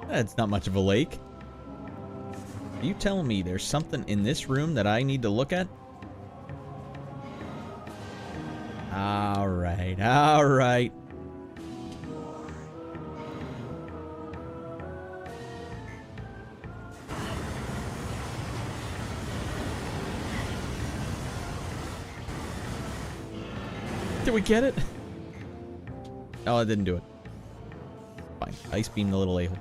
That's not much of a lake. Are you telling me there's something in this room that I need to look at? Alright, alright. Did we get it? Oh, I didn't do it. Fine. Ice beam the little a-hole.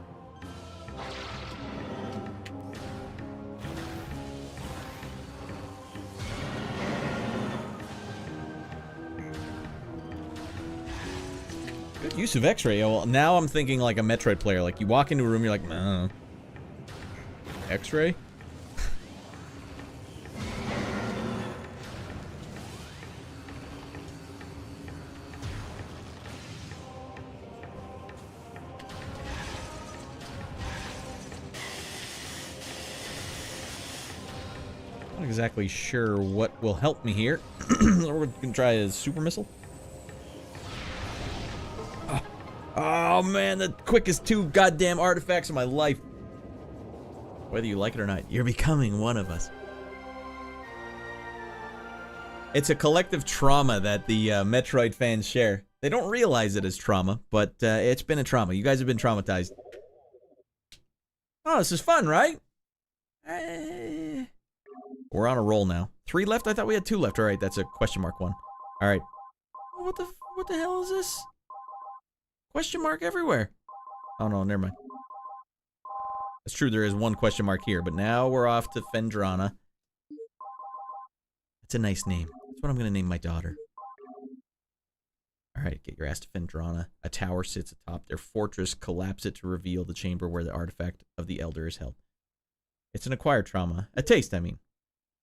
Use of X-ray. Oh, well, now I'm thinking like a Metroid player. Like you walk into a room, you're like, no. X-ray? Not exactly sure what will help me here. We're gonna try a super missile. Oh man, the quickest two goddamn artifacts of my life. Whether you like it or not, you're becoming one of us. It's a collective trauma that the Metroid fans share. They don't realize it as trauma, but it's been a trauma. You guys have been traumatized. Oh, this is fun, right? We're on a roll now. 3 left? I thought we had 2 left. All right, that's a question mark one. All right. What the hell is this? Question mark everywhere. Oh no, never mind. It's true, there is 1 question mark here, but now we're off to Phendrana. It's a nice name. That's what I'm gonna name my daughter. Alright, get your ass to Phendrana. A tower sits atop their fortress. Collapse it to reveal the chamber where the artifact of the Elder is held. It's an acquired trauma. A taste, I mean.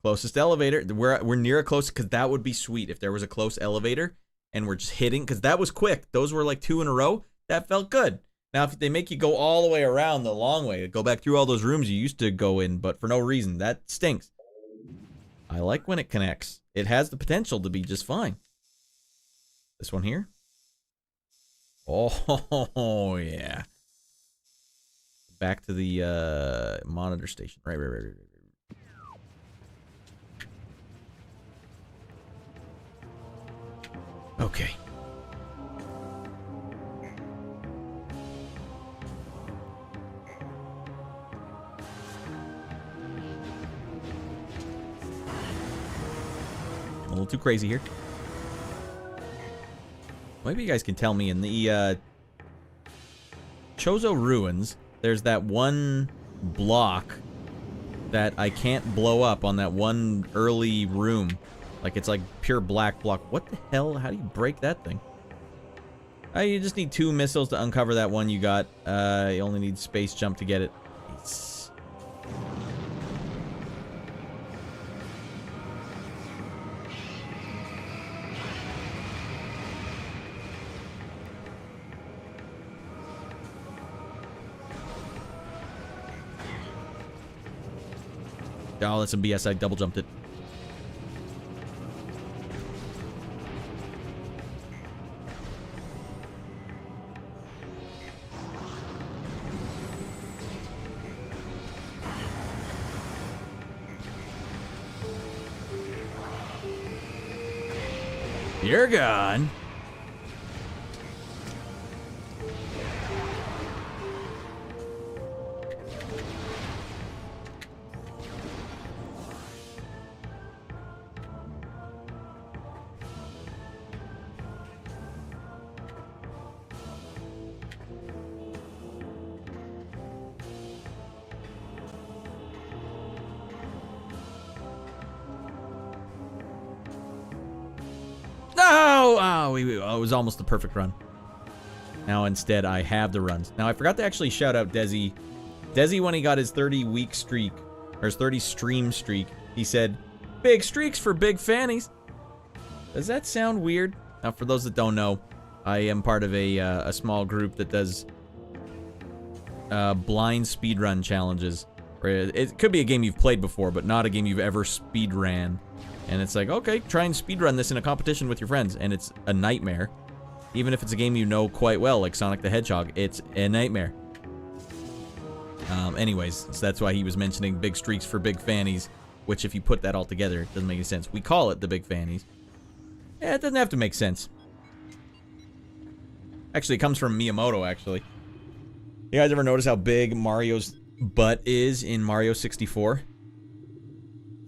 Closest elevator. We're near a close, because that would be sweet if there was a close elevator. And we're just hitting, because that was quick. Those were like 2 in a row. That felt good. Now, if they make you go all the way around the long way, go back through all those rooms you used to go in, but for no reason, that stinks. I like when it connects. It has the potential to be just fine. This one here. Oh, yeah. back to the monitor station. Right. Okay. A little too crazy here. Maybe you guys can tell me in the Chozo Ruins, there's that one block that I can't blow up on that one early room. Like, it's like pure black block. What the hell? How do you break that thing? You just need 2 missiles to uncover that one you got. You only need space jump to get it. It's... Oh, that's some BS. I double jumped it. You're gone. No! Oh, it was almost the perfect run. Now instead I have the runs. Now I forgot to actually shout out Desi. Desi, when he got his 30-week streak, or his 30-stream streak, he said, "Big streaks for big fannies." Does that sound weird? Now, for those that don't know, I am part of a small group that does blind speedrun challenges. It could be a game you've played before, but not a game you've ever speedran. And it's like, okay, try and speedrun this in a competition with your friends, and it's a nightmare. Even if it's a game you know quite well, like Sonic the Hedgehog, it's a nightmare. Anyways, so that's why he was mentioning big streaks for big fannies, which if you put that all together, it doesn't make any sense. We call it the big fannies. Yeah, it doesn't have to make sense. Actually, it comes from Miyamoto, actually. You guys ever notice how big Mario's butt is in Mario 64?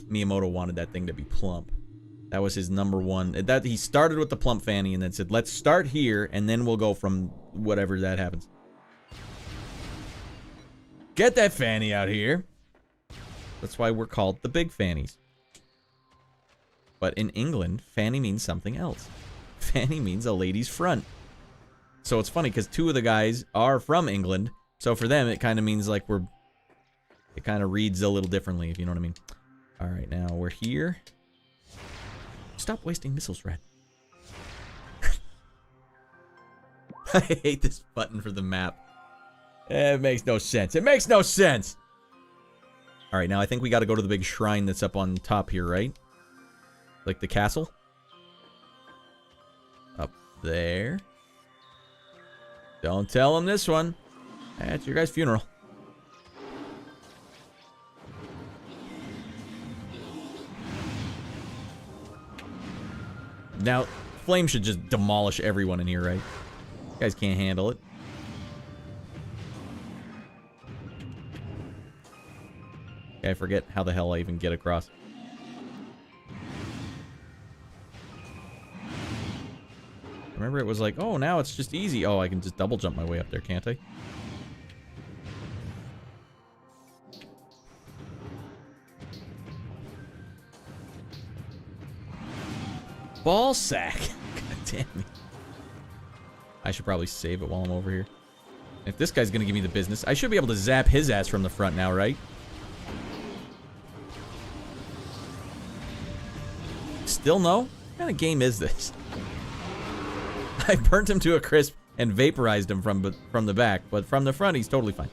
Miyamoto wanted that thing to be plump. That was his #1. That he started with the plump fanny and then said, let's start here, and then we'll go from whatever that happens. Get that fanny out here. That's why we're called the big fannies. But in England, fanny means something else. Fanny means a lady's front. So it's funny, because 2 of the guys are from England, so for them, it kind of means like we're... It kind of reads a little differently, if you know what I mean. Alright, now we're here. Stop wasting missiles, Radd. I hate this button for the map. It makes no sense. It makes no sense! Alright, now I think we gotta go to the big shrine that's up on top here, right? Like the castle? Up there. Don't tell him this one. That's your guy's funeral. Now, Flame should just demolish everyone in here, right? You guys can't handle it. Okay, I forget how the hell I even get across. Remember, it was like, oh, now it's just easy. Oh, I can just double jump my way up there, can't I? Ball sack. God damn me. I should probably save it while I'm over here. If this guy's gonna give me the business, I should be able to zap his ass from the front now, right? Still no? What kind of game is this? I burnt him to a crisp and vaporized him from the back, but from the front, he's totally fine.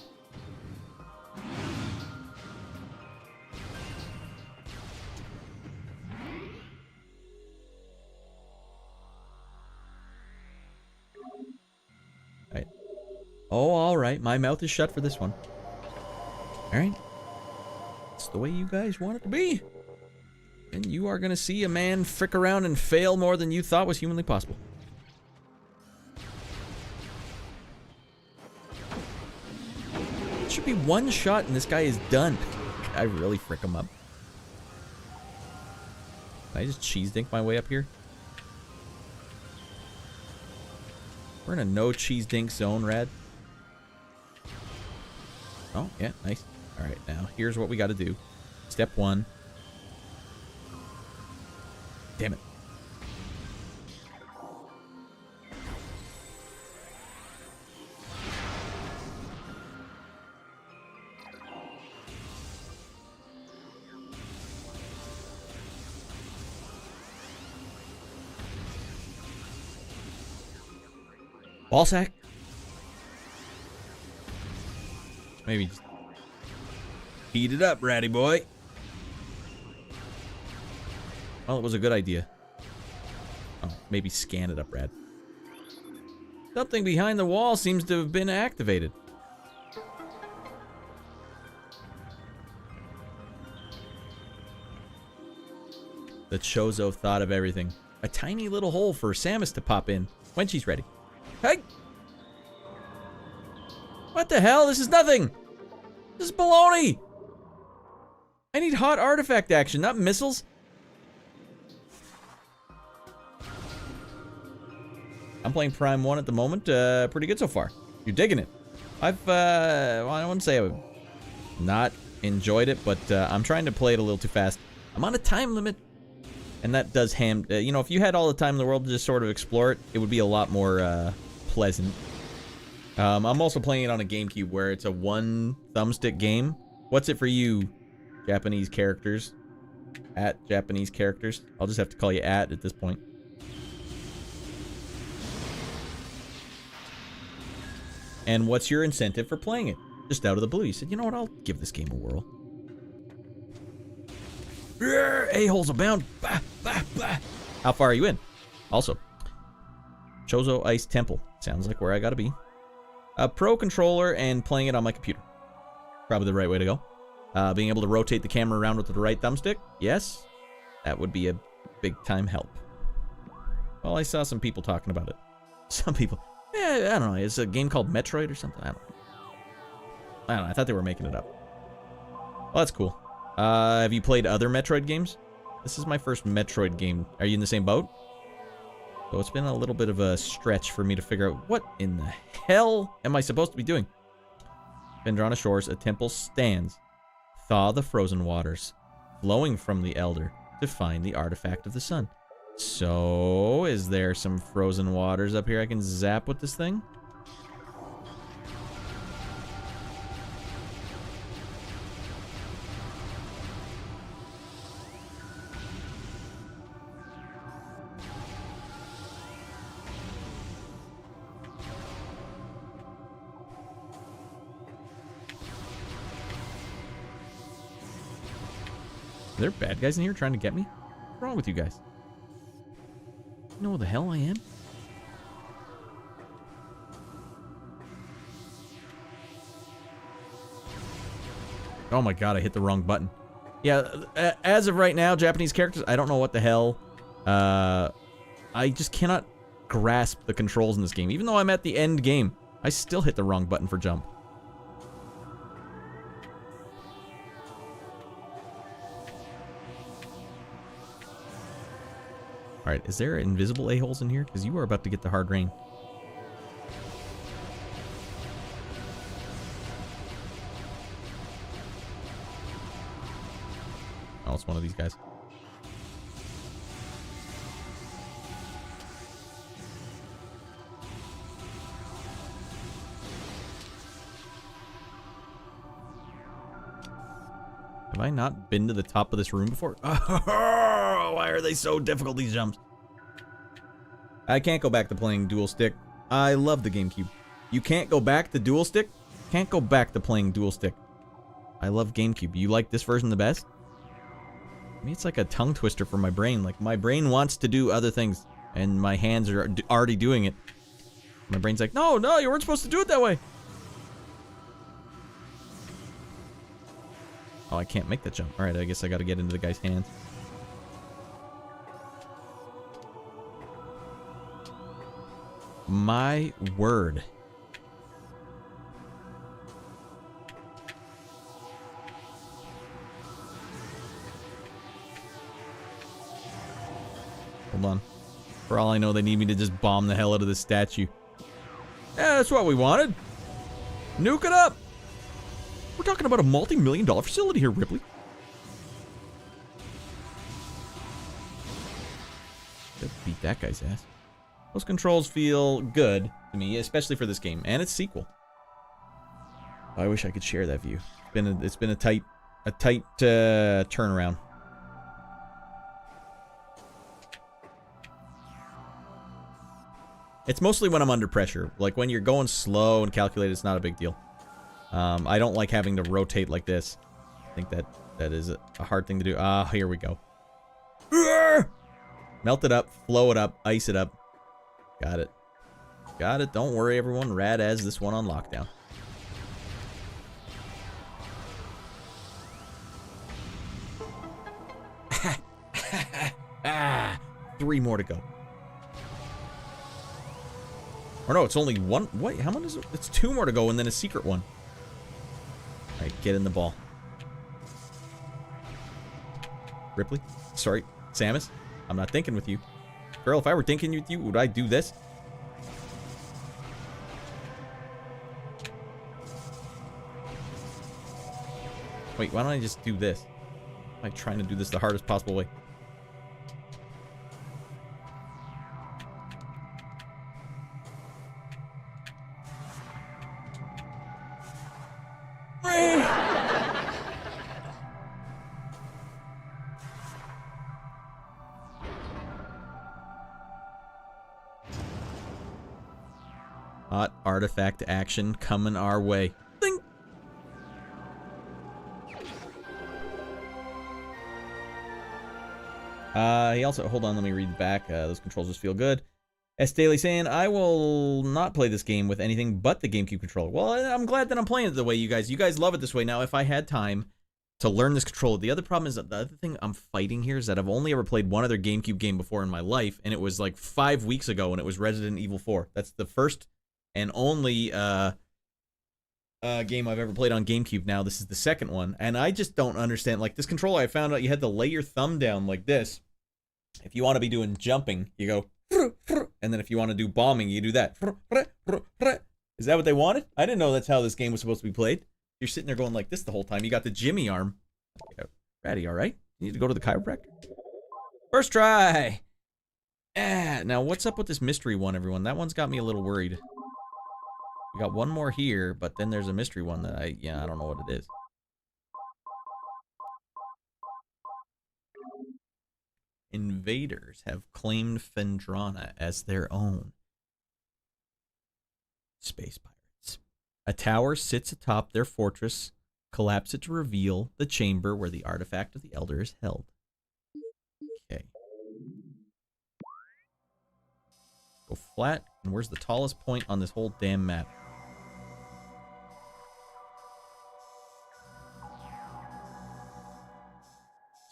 Alright. Oh, alright. My mouth is shut for this one. Alright. It's the way you guys want it to be. And you are gonna see a man frick around and fail more than you thought was humanly possible. It should be one shot and this guy is done. I really frick him up. Can I just cheese dink my way up here? We're in a no cheese dink zone, Radd. Oh, yeah, nice. Alright, now here's what we gotta do. Step 1. Damn it. Ball sack? Maybe just heat it up, ratty boy. Well, it was a good idea. Oh, maybe scan it up, Radd. Something behind the wall seems to have been activated. The Chozo thought of everything. A tiny little hole for Samus to pop in when she's ready. Hey! What the hell? This is nothing! This is baloney! I need hot artifact action, not missiles. I'm playing Prime 1 at the moment. Pretty good so far. You're digging it. Well, I wouldn't say I've not enjoyed it, but I'm trying to play it a little too fast. I'm on a time limit. And that does you know, if you had all the time in the world to just sort of explore it, it would be a lot more pleasant. I'm also playing it on a GameCube where it's a one thumbstick game. What's it for you, Japanese characters? At Japanese characters. I'll just have to call you at this point. And what's your incentive for playing it? Just out of the blue, you said, you know what, I'll give this game a whirl. A-holes abound. Bah, bah, bah. How far are you in? Also, Chozo Ice Temple. Sounds like where I gotta be. A Pro controller and playing it on my computer. Probably the right way to go. Being able to rotate the camera around with the right thumbstick. Yes, that would be a big time help. Well, I saw some people talking about it. Some people. Yeah, I don't know. It's a game called Metroid or something. I don't know. I thought they were making it up. Well, that's cool. Have you played other Metroid games? This is my first Metroid game. Are you in the same boat? So it's been a little bit of a stretch for me to figure out what in the hell am I supposed to be doing. Vendrana Shores, a temple stands. Thaw the frozen waters, flowing from the Elder to find the artifact of the sun. So, is there some frozen waters up here I can zap with this thing? Are there bad guys in here trying to get me? What's wrong with you guys? You know who the hell I am? Oh my god, I hit the wrong button. Yeah, as of right now, Japanese characters, I don't know what the hell. I just cannot grasp the controls in this game. Even though I'm at the end game, I still hit the wrong button for jump. Alright, is there invisible a-holes in here? Because you are about to get the hard rain. Oh, it's one of these guys. Have I not been to the top of this room before? Oh, why are they so difficult, these jumps? I can't go back to playing dual stick. I love the GameCube. You can't go back to dual stick? Can't go back to playing dual stick. I love GameCube. You like this version the best? I mean, it's like a tongue twister for my brain. Like, my brain wants to do other things, and my hands are already doing it. My brain's like, no, you weren't supposed to do it that way. Oh, I can't make that jump. Alright, I guess I gotta get into the guy's hands. My word. Hold on. For all I know, they need me to just bomb the hell out of this statue. Yeah, that's what we wanted. Nuke it up. We're talking about a multi-million-dollar facility here, Ripley. Gotta beat that guy's ass. Those controls feel good to me, especially for this game and its sequel. I wish I could share that view. It's been a tight turnaround. It's mostly when I'm under pressure. Like when you're going slow and calculated, it's not a big deal. I don't like having to rotate like this. I think that is a hard thing to do. Ah, here we go. Melt it up, flow it up, ice it up. Got it. Got it. Don't worry, everyone. Radd has this one on lockdown. Three more to go. Or no, it's only one. Wait, how many is it? It's two more to go and then a secret one. Alright, get in the ball. Ripley? Sorry, Samus? I'm not thinking with you. Girl, if I were thinking with you, would I do this? Wait, why don't I just do this? I'm like trying to do this the hardest possible way. Hot artifact action coming our way. Ding! He also, hold on, let me read back. Those controls just feel good. S. Daly saying, I will not play this game with anything but the GameCube controller. Well, I'm glad that I'm playing it the way you guys love it this way. Now, if I had time to learn this controller, the other problem is that the other thing I'm fighting here is that I've only ever played one other GameCube game before in my life, and it was like 5 weeks ago, and it was Resident Evil 4. That's the first and only game I've ever played on GameCube. Now this is the second one, and I just don't understand. Like this controller, I found out you had to lay your thumb down like this. If you want to be doing jumping, you go, and then if you want to do bombing, you do that. Is that what they wanted? I didn't know that's how this game was supposed to be played. You're sitting there going like this the whole time. You got the Jimmy arm. Raddy, all right? You need to go to the chiropractor? First try. Now what's up with this mystery one, everyone? That one's got me a little worried. We got one more here, but then there's a mystery one that I don't know what it is. Invaders have claimed Phendrana as their own. Space pirates. A tower sits atop their fortress. Collapse it to reveal the chamber where the artifact of the Elder is held. Okay. Go flat, and where's the tallest point on this whole damn map?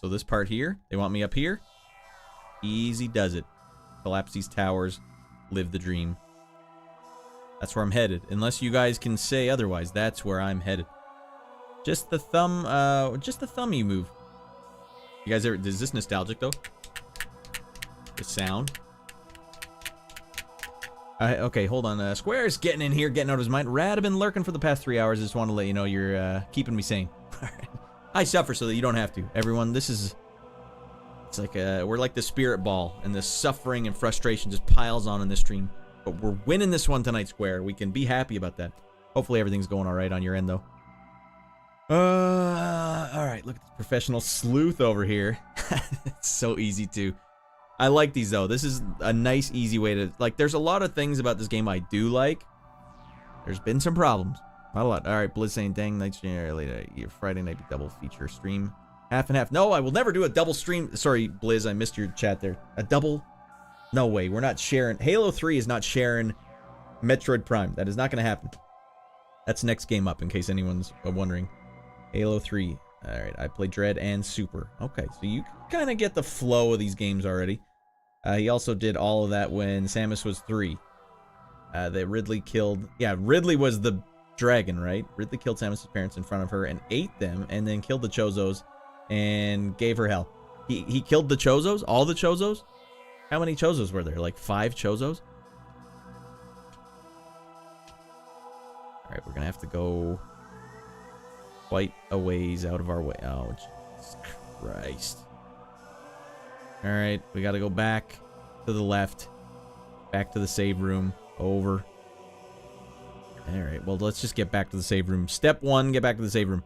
So this part here, they want me up here. Easy does it. Collapse these towers, live the dream. That's where I'm headed. Unless you guys can say otherwise, that's where I'm headed. Just the thumb you move. You guys ever, is this nostalgic though? The sound. Okay, hold on. Square's getting in here, getting out of his mind. Radd, I've been lurking for the past 3 hours. I just want to let you know you're keeping me sane. Alright. I suffer so that you don't have to. Everyone, this is... It's like we're like the spirit ball, and the suffering and frustration just piles on in this stream. But we're winning this one tonight, Square. We can be happy about that. Hopefully everything's going alright on your end, though. Alright, look at this professional sleuth over here. It's so easy, too. I like these, though. This is a nice, easy way to... Like, there's a lot of things about this game I do like. There's been some problems. Not a lot. Alright, Blizz saying, dang, nights later. Your Friday night double feature stream. Half and half. No, I will never do a double stream. Sorry, Blizz, I missed your chat there. A double? No way. We're not sharing. Halo 3 is not sharing Metroid Prime. That is not going to happen. That's next game up, in case anyone's wondering. Halo 3. Alright, I played Dread and Super. Okay, so you kind of get the flow of these games already. He also did all of that when Samus was 3. That Ridley killed... Yeah, Ridley was the dragon, right? Ridley killed Samus' parents in front of her and ate them, and then killed the Chozos and gave her hell. He killed the Chozos? All the Chozos? How many Chozos were there? Like 5 Chozos? Alright, we're gonna have to go quite a ways out of our way. Oh, Jesus Christ. Alright, we gotta go back to the left. Back to the save room. Over. Alright, well, let's just get back to the save room. Step 1, get back to the save room.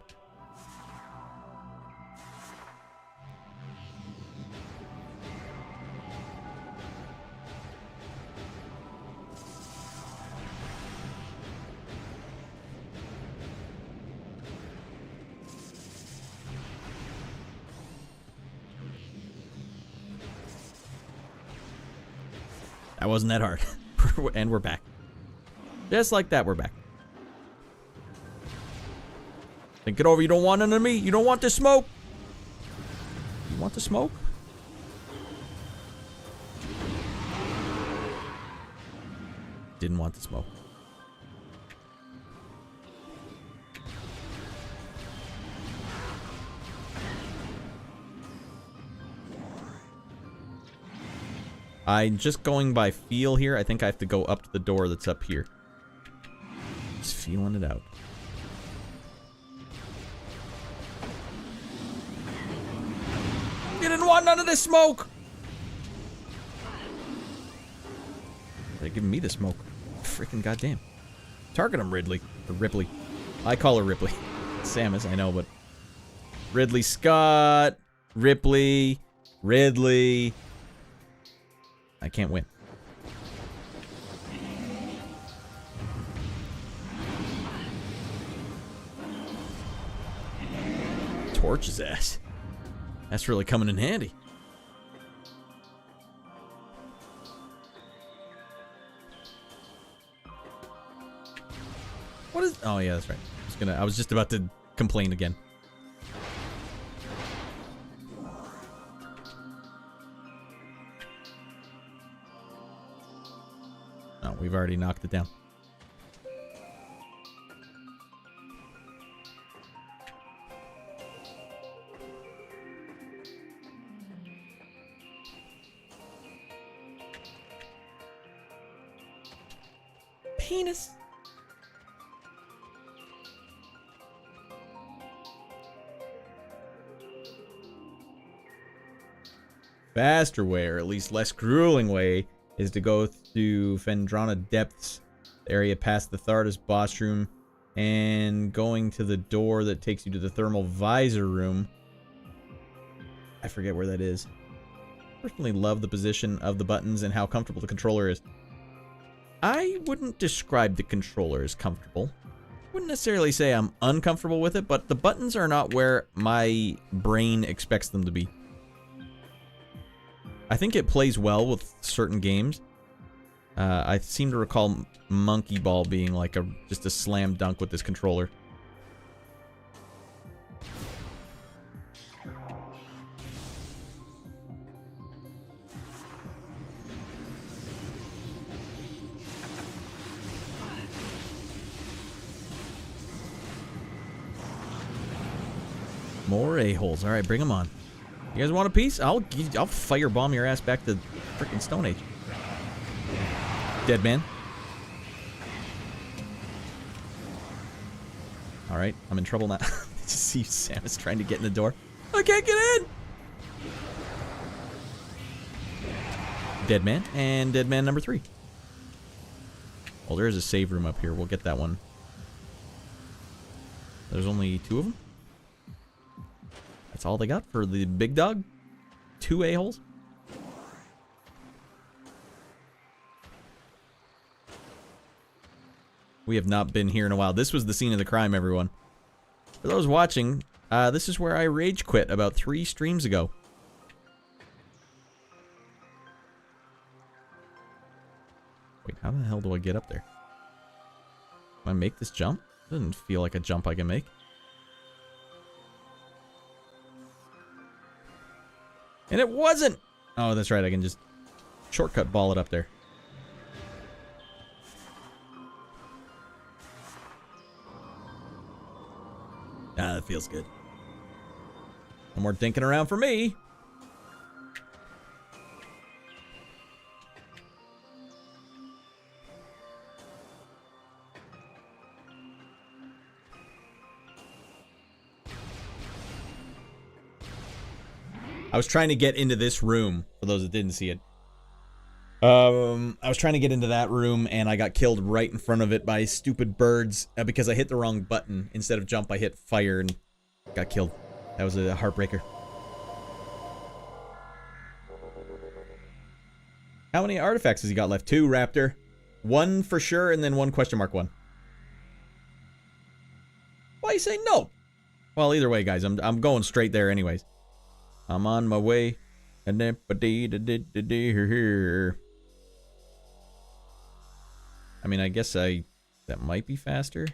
That wasn't that hard. And we're back. Just like that, we're back. Think it over. You don't want none of me. You don't want the smoke. You want the smoke? Didn't want the smoke. I'm just going by feel here. I think I have to go up to the door that's up here. Just feeling it out. You didn't want none of this smoke! They're giving me the smoke. Freaking goddamn. Target him, Ridley. Or Ripley. I call her Ripley. Samus, I know, but... Ridley Scott. Ripley. Ridley. I can't win. Torch his ass. That's really coming in handy. What is... Oh, yeah, that's right. I was just about to complain again. Oh, we've already knocked it down. Penis. Faster way, or at least less grueling way, is to go through Phendrana Depths, the area past the Thardas boss room, and going to the door that takes you to the thermal visor room. I forget where that is. I personally love the position of the buttons and how comfortable the controller is. I wouldn't describe the controller as comfortable. Wouldn't necessarily say I'm uncomfortable with it, but the buttons are not where my brain expects them to be. I think it plays well with certain games. I seem to recall Monkey Ball being like just a slam dunk with this controller. More a-holes. All right, bring them on. You guys want a piece? I'll firebomb your ass back to freaking Stone Age. Dead man. All right, I'm in trouble now. Just see Samus trying to get in the door. I can't get in. Dead man and dead man number 3. Oh, there is a save room up here. We'll get that one. There's only 2 of them. That's all they got for the big dog? 2 a-holes? We have not been here in a while. This was the scene of the crime, everyone. For those watching, this is where I rage quit about 3 streams ago. Wait, how the hell do I get up there? Can I make this jump? Doesn't feel like a jump I can make. And it wasn't! Oh, that's right, I can just shortcut ball it up there. Ah, that feels good. No more dinking around for me. I was trying to get into this room, for those that didn't see it. I was trying to get into that room, and I got killed right in front of it by stupid birds because I hit the wrong button. Instead of jump, I hit fire and got killed. That was a heartbreaker. How many artifacts has he got left? 2, Raptor. 1 for sure, and then 1 question mark 1. Why you say no? Well, either way, guys, I'm going straight there anyways. I'm on my way. I mean, I guess that might be faster.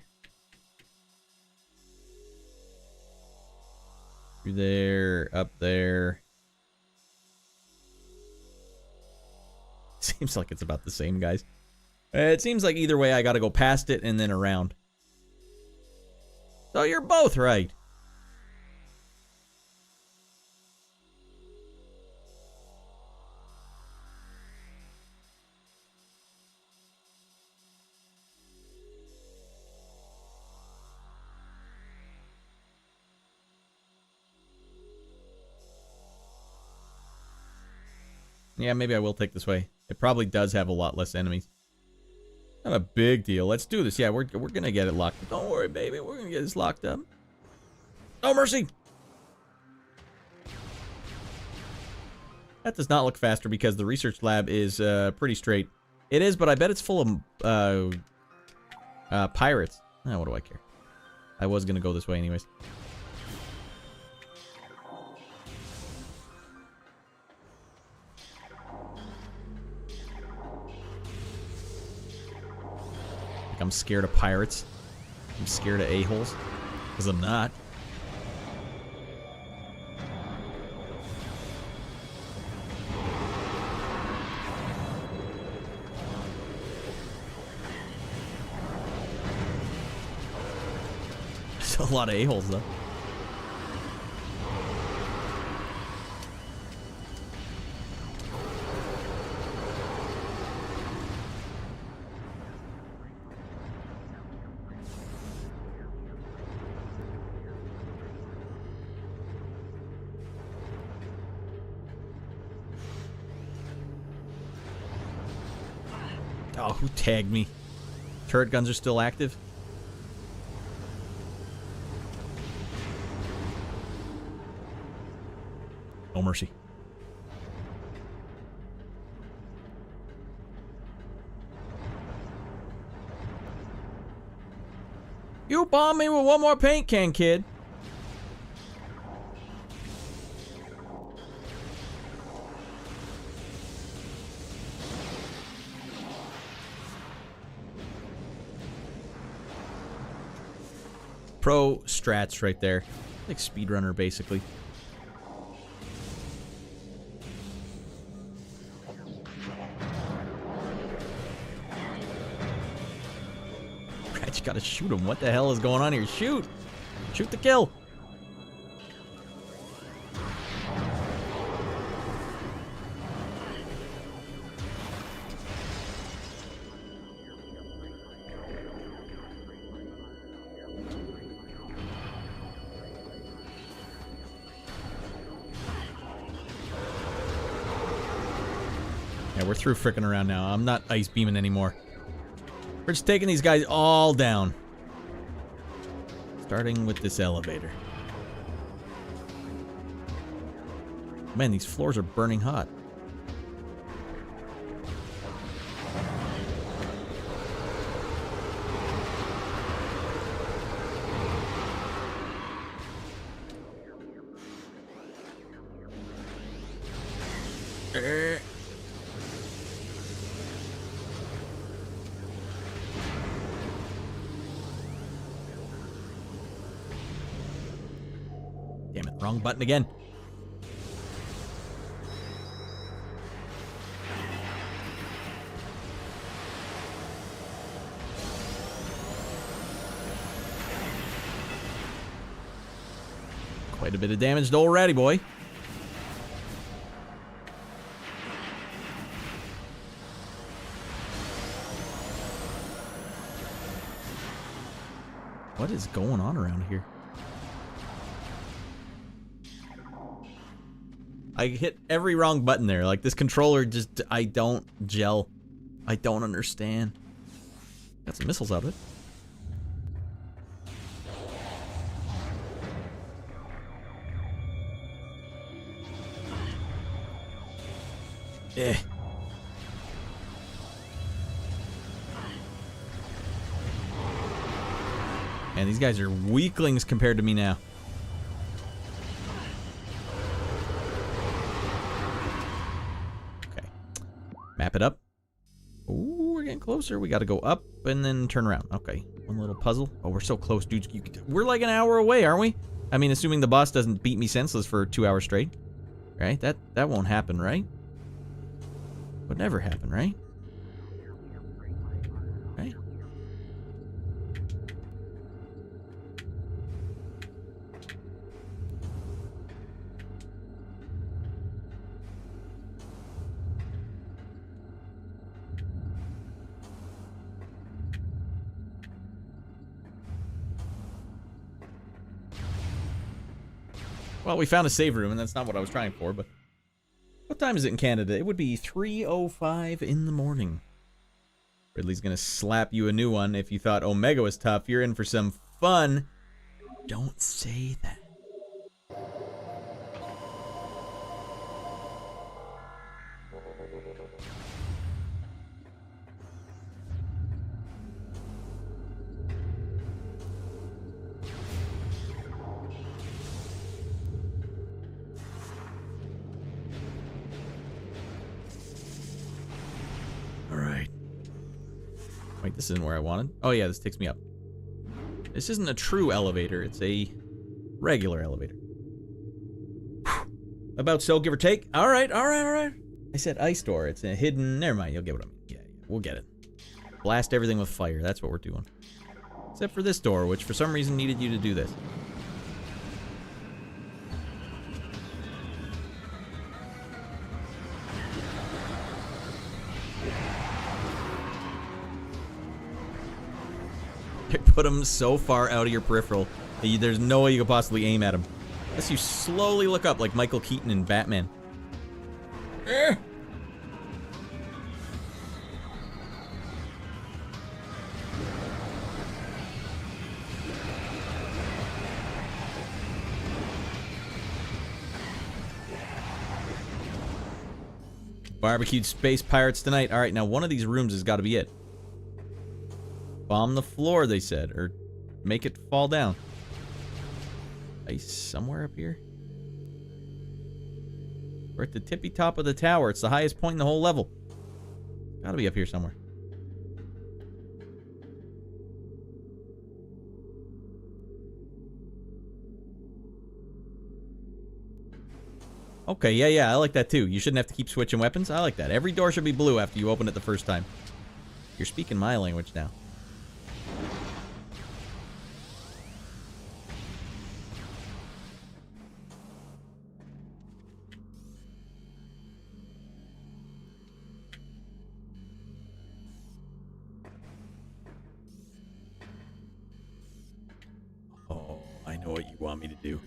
Through there, up there. Seems like it's about the same, guys. It seems like either way I gotta go past it and then around. So you're both right. Yeah, maybe I will take this way. It probably does have a lot less enemies. Not a big deal. Let's do this. Yeah, we're gonna get it locked up. Don't worry, baby. We're gonna get this locked up. Oh, mercy! That does not look faster because the research lab is pretty straight. It is, but I bet it's full of pirates. Oh, what do I care? I was gonna go this way anyways. I'm scared of pirates. I'm scared of a-holes. Because I'm not. There's a lot of a-holes, though. Oh, who tagged me? Turret guns are still active? No mercy. You bomb me with 1 more paint can, kid. Pro strats right there. Like speedrunner, basically. Right, you gotta shoot him. What the hell is going on here? Shoot! Shoot to kill! Yeah, we're through frickin' around now. I'm not ice beaming anymore. We're just taking these guys all down. Starting with this elevator. Man, these floors are burning hot. Damn it, wrong button again. Quite a bit of damage to old Ratty boy. What is going on around here? I hit every wrong button there. Like, this controller just, I don't gel. I don't understand. Got some missiles out of it. Eh. And these guys are weaklings compared to me now. Okay. Map it up. Ooh, we're getting closer. We got to go up and then turn around. Okay. One little puzzle. Oh, we're so close, dudes. We're like an hour away, aren't we? I mean, assuming the boss doesn't beat me senseless for 2 hours straight. Right? That won't happen, right? Would never happen, right? Right? Well, we found a save room, and that's not what I was trying for, but... What time is it in Canada? It would be 3:05 in the morning. Ridley's gonna slap you a new one. If you thought Omega was tough, you're in for some fun. Don't say that. Wait, this isn't where I wanted. Oh yeah, this takes me up. This isn't a true elevator, it's a regular elevator. About so, give or take. Alright. I said ice door, it's a hidden... Never mind, you'll get what I mean. Yeah, we'll get it. Blast everything with fire, that's what we're doing. Except for this door, which for some reason needed you to do this. Put him so far out of your peripheral that there's no way you could possibly aim at him. Unless you slowly look up like Michael Keaton in Batman. Barbecued space pirates tonight. Alright, now one of these rooms has got to be it. Bomb the floor, they said, or make it fall down. Ice somewhere up here? We're at the tippy top of the tower. It's the highest point in the whole level. Gotta be up here somewhere. Okay, yeah, I like that too. You shouldn't have to keep switching weapons. I like that. Every door should be blue after you open it the first time. You're speaking my language now. I know what you want me to do.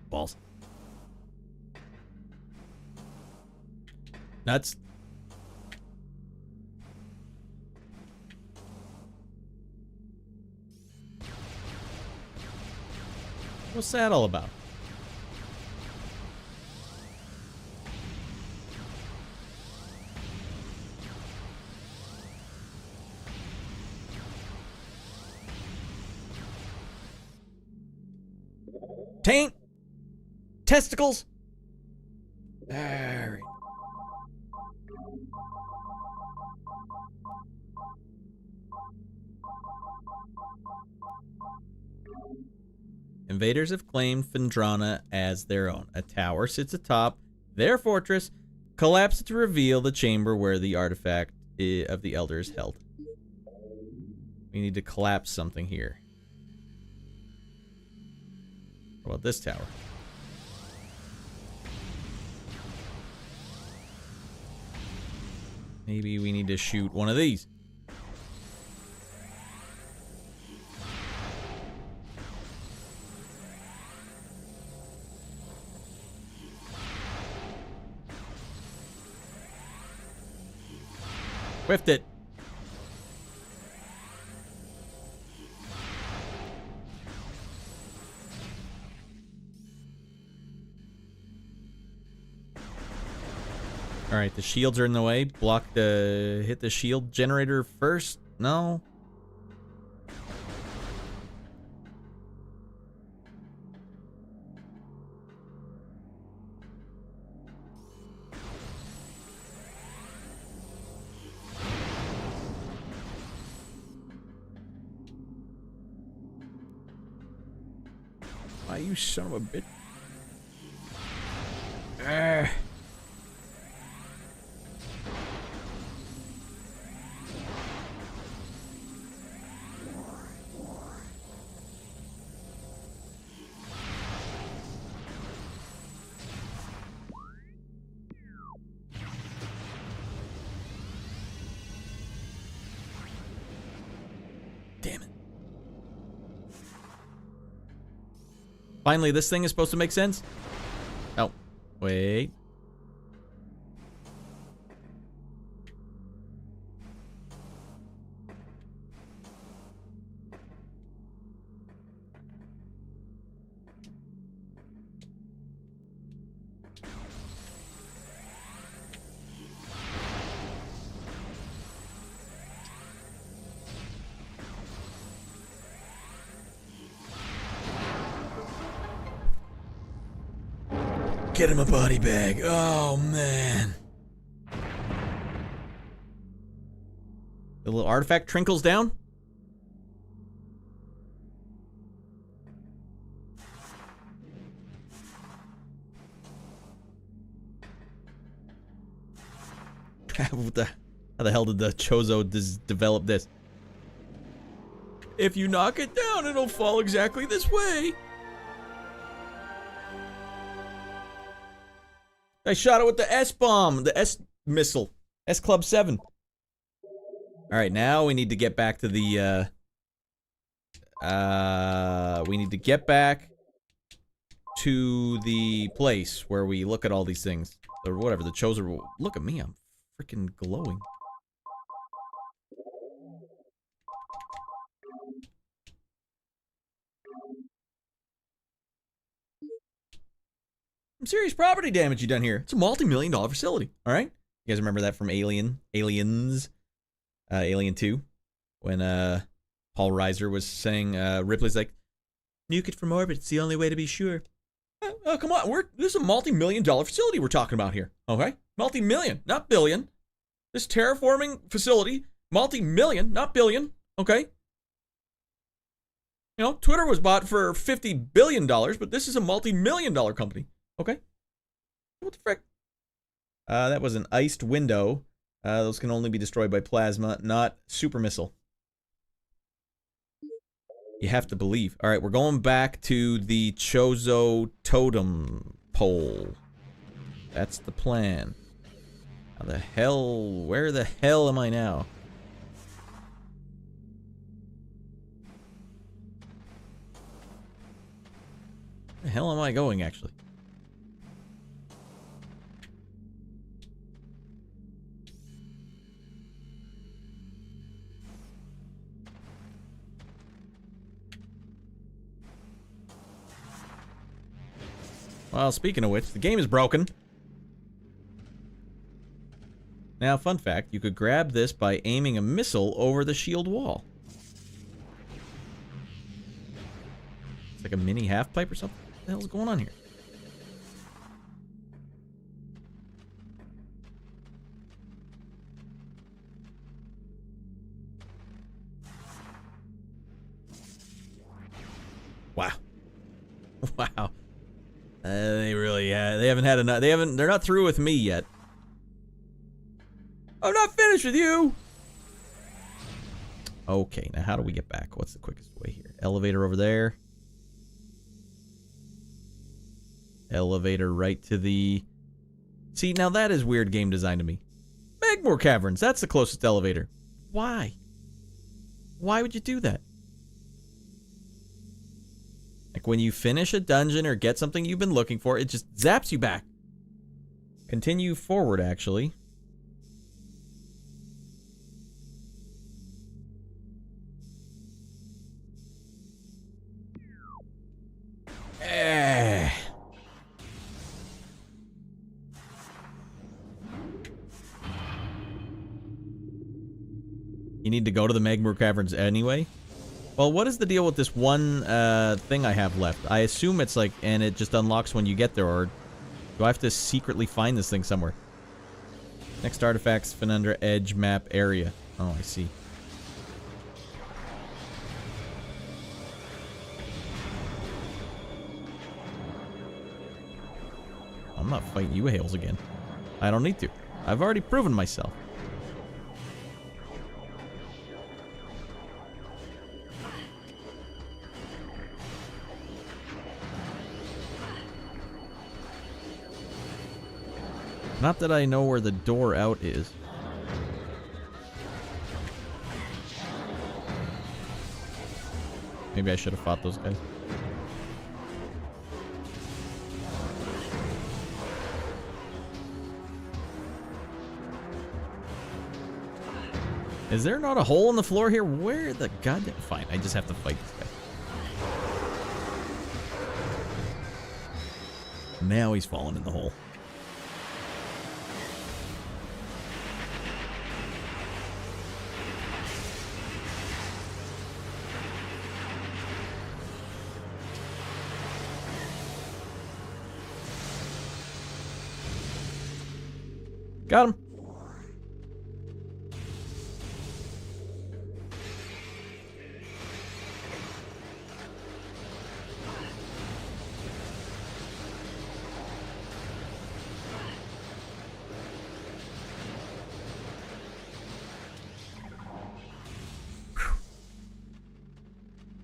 Balls. Nuts. What's that all about? Taint? Testicles? Alright. Invaders have claimed Phendrana as their own. A tower sits atop their fortress. Collapse it to reveal the chamber where the artifact of the Elder is held. We need to collapse something here. What about this tower? Maybe we need to shoot one of these. Whiffed it. Alright, the shields are in the way. Hit the shield generator first. No. Why, you son of a bitch. Damn it. Finally, this thing is supposed to make sense? Oh, wait. Get him a body bag. Oh, man. The little artifact trinkles down. How the hell did the Chozo develop this? If you knock it down, it'll fall exactly this way. I shot it with the S-bomb, the S-missile, S-Club 7. Alright, now we need to get back to the, we need to get back to the place where we look at all these things. Or whatever, the Chozo. Look at me, I'm freaking glowing. Some serious property damage you done here. It's a multi-million-dollar facility. All right, you guys remember that from Aliens, Alien 2, when Paul Reiser was saying Ripley's like, nuke it from orbit. It's the only way to be sure. Oh, come on, this is a multi-million-dollar facility we're talking about here. Okay, multi-million, not billion. This terraforming facility, multi-million, not billion. Okay. You know, Twitter was bought for $50 billion, but this is a multi-million-dollar company. Okay. What the frick? That was an iced window. Those can only be destroyed by plasma, not super missile. You have to believe. Alright, we're going back to the Chozo totem pole. That's the plan. How the hell... Where the hell am I now? Where the hell am I going, actually? Well, speaking of which, the game is broken. Now, fun fact, you could grab this by aiming a missile over the shield wall. It's like a mini half-pipe or something. What the hell's going on here? Wow. Wow. They really, they haven't had enough. They're not through with me yet. I'm not finished with you. Okay, now how do we get back? What's the quickest way here? Elevator over there. Elevator right to the... See, now that is weird game design to me. Magmoor Caverns, that's the closest elevator. Why? Why would you do that? Like when you finish a dungeon or get something you've been looking for, it just zaps you back. Continue forward, actually. You need to go to the Magmoor Caverns anyway? Well, what is the deal with this one thing I have left? I assume it's like, and it just unlocks when you get there, or do I have to secretly find this thing somewhere? Next artifacts, Fenundra Edge map area. Oh, I see. I'm not fighting you A-holes again. I don't need to. I've already proven myself. Not that I know where the door out is. Maybe I should have fought those guys. Is there not a hole in the floor here? Where the goddamn... Fine, I just have to fight this guy. Now he's fallen in the hole. Got him.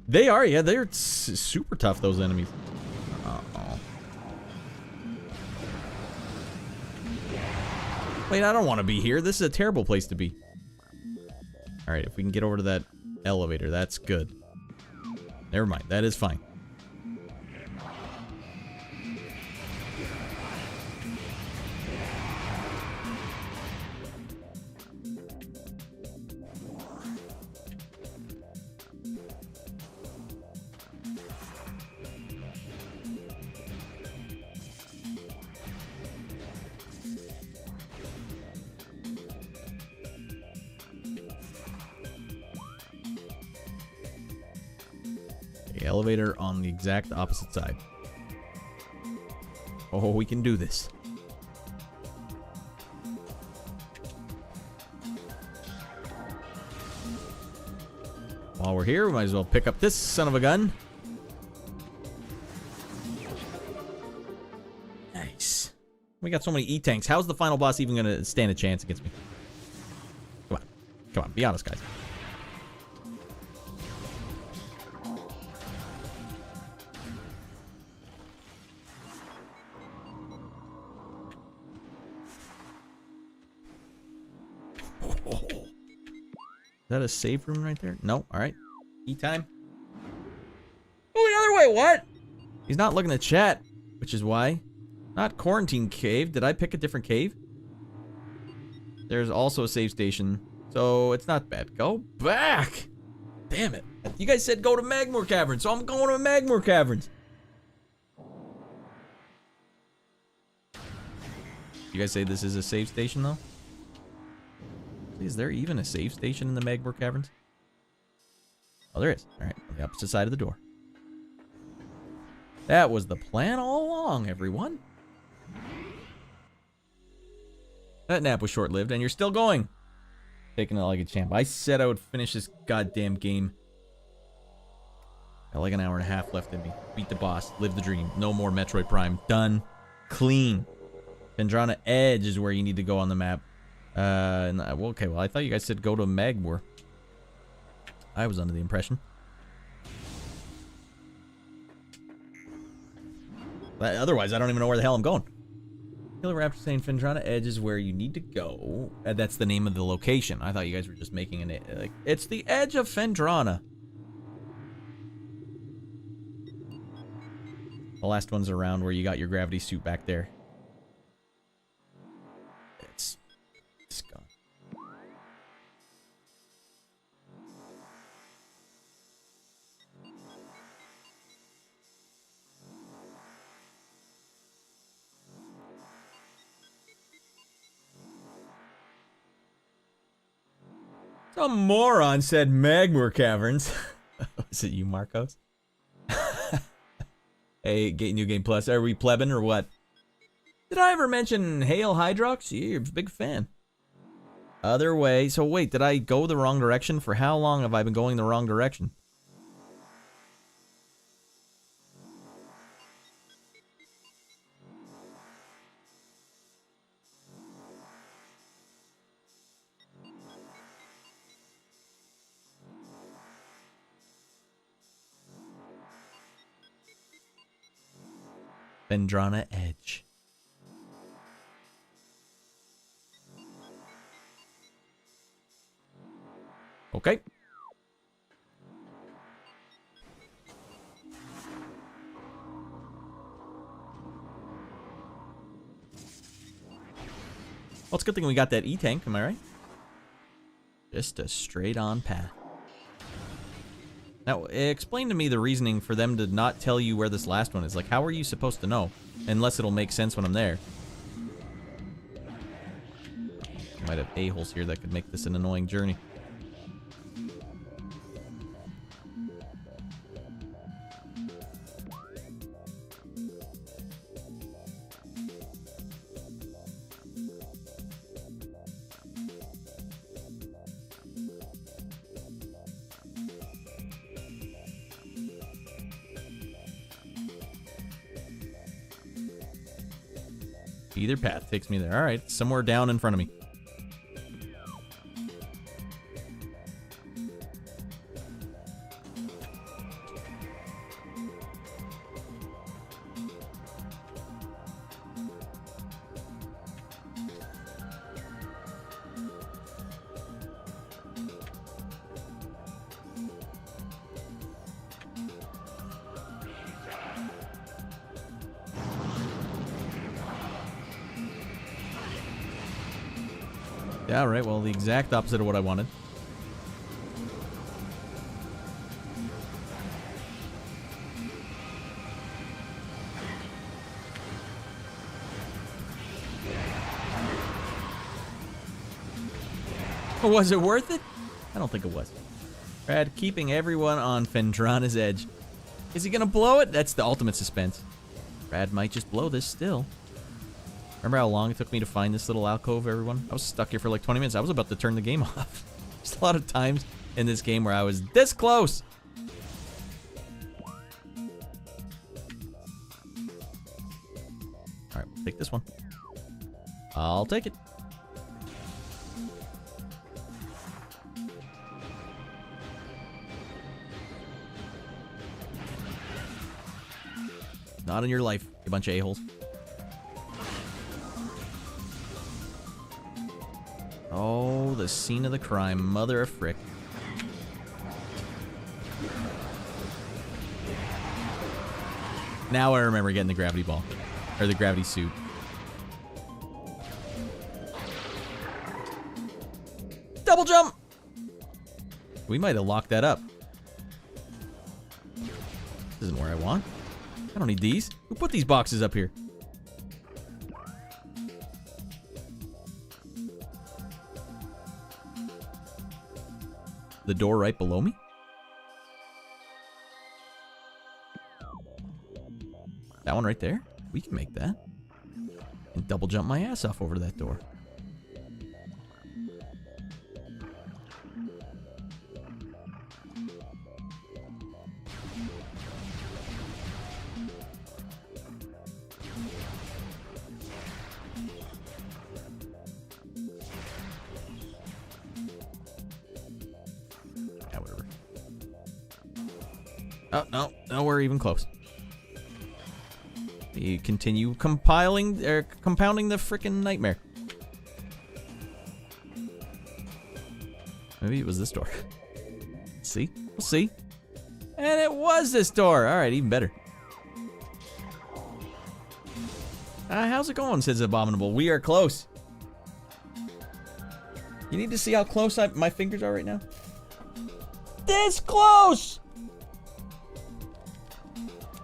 They are, yeah, they're super tough, those enemies. Uh-oh. Wait, I don't want to be here. This is a terrible place to be. Alright, if we can get over to that elevator, that's good. Never mind, that is fine. Elevator on the exact opposite side. Oh, we can do this. While we're here, we might as well pick up this son of a gun. Nice. We got so many E-tanks. How's the final boss even going to stand a chance against me? Come on. Come on, be honest, guys. Is that a save room right there? No. All right. E-time. Oh, the other way. What? He's not looking at chat, which is why. Not quarantine cave. Did I pick a different cave? There's also a save station, so it's not bad. Go back. Damn it. You guys said go to Magmoor Caverns, so I'm going to Magmoor Caverns. You guys say this is a save station, though? Is there even a save station in the Magmoor Caverns? Oh, there is. Alright, on the opposite side of the door. That was the plan all along, everyone. That nap was short-lived, and you're still going. Taking it like a champ. I said I would finish this goddamn game. Got like an hour and a half left in me. Beat the boss. Live the dream. No more Metroid Prime. Done. Clean. Phendrana Edge is where you need to go on the map. Well, okay, well, I thought you guys said go to Magmoor. I was under the impression. But otherwise, I don't even know where the hell I'm going. Killer Raptor saying Phendrana Edge is where you need to go. That's the name of the location. I thought you guys were just making an... Like, it's the edge of Phendrana. The last one's around where you got your gravity suit back there. It's gone. Some moron said Magmoor Caverns. Is it you, Marcos? Hey, New Game Plus, are we plebbing or what? Did I ever mention Hail Hydrox? You're a big fan. Other way. So wait, did I go the wrong direction? For how long have I been going the wrong direction? Phendrana Edge. Okay. Well, it's a good thing we got that E-Tank, am I right? Just a straight-on path. Now, explain to me the reasoning for them to not tell you where this last one is. Like, how are you supposed to know? Unless it'll make sense when I'm there. Might have a-holes here that could make this an annoying journey. Either path takes me there. Alright, somewhere down in front of me. Yeah, alright, well, the exact opposite of what I wanted. Was it worth it? I don't think it was. Radd keeping everyone on Phendrana's edge. Is he gonna blow it? That's the ultimate suspense. Radd might just blow this still. Remember how long it took me to find this little alcove, everyone? I was stuck here for like 20 minutes. I was about to turn the game off. There's a lot of times in this game where I was this close. Alright, we'll take this one. I'll take it. Not in your life, you bunch of a-holes. Oh, the scene of the crime. Mother of frick. Now I remember getting the gravity ball. Or the gravity suit. Double jump! We might have locked that up. This isn't where I want. I don't need these. Who put these boxes up here? The door right below me? That one right there? We can make that. And double jump my ass off over to that door. Oh, no. No, we're even close. We continue compounding the frickin' nightmare. Maybe it was this door. See? We'll see. And it was this door. All right, even better. How's it going, says Abominable? We are close. You need to see how close my fingers are right now. This close!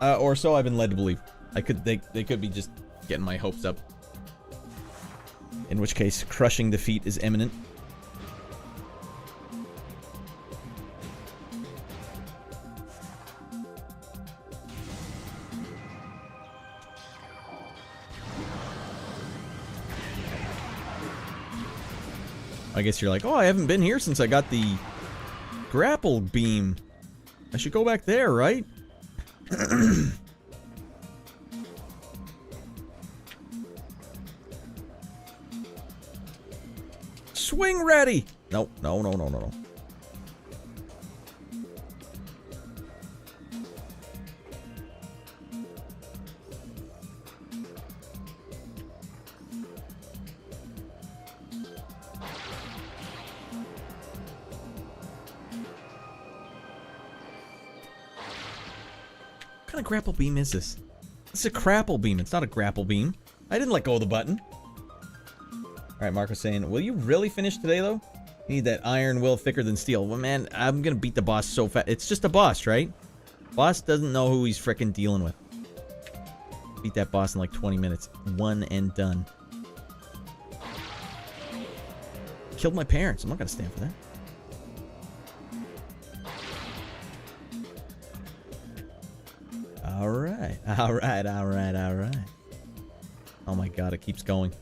Or so I've been led to believe. They could be just getting my hopes up. In which case, crushing defeat is imminent. I guess you're like, oh, I haven't been here since I got the grapple beam. I should go back there, right? Swing ready! No, no, no, no, no, no. What kind of grapple beam is this? It's a crapple beam. It's not a grapple beam. I didn't let go of the button. Alright, Marco's saying, will you really finish today, though? You need that iron will thicker than steel. Well, man, I'm gonna beat the boss so fast. It's just a boss, right? Boss doesn't know who he's frickin' dealing with. Beat that boss in like 20 minutes. One and done. Killed my parents. I'm not gonna stand for that. Alright, alright, alright, alright. Oh my god, it keeps going.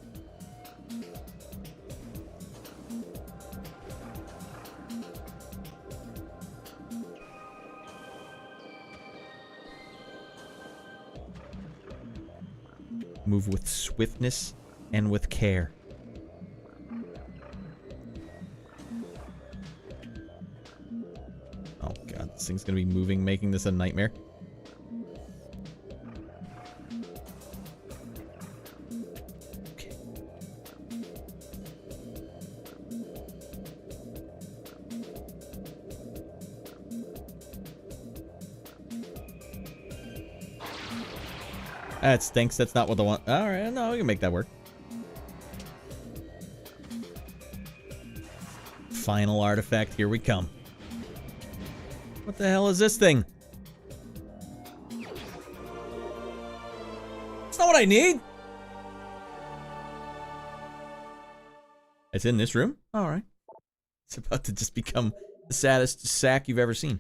Move with swiftness and with care. Oh god, this thing's gonna be moving, making this a nightmare. Okay. That stinks. That's not what I want. Alright, no, we can make that work. Final artifact, here we come. What the hell is this thing? It's not what I need! It's in this room? Alright. It's about to just become the saddest sack you've ever seen.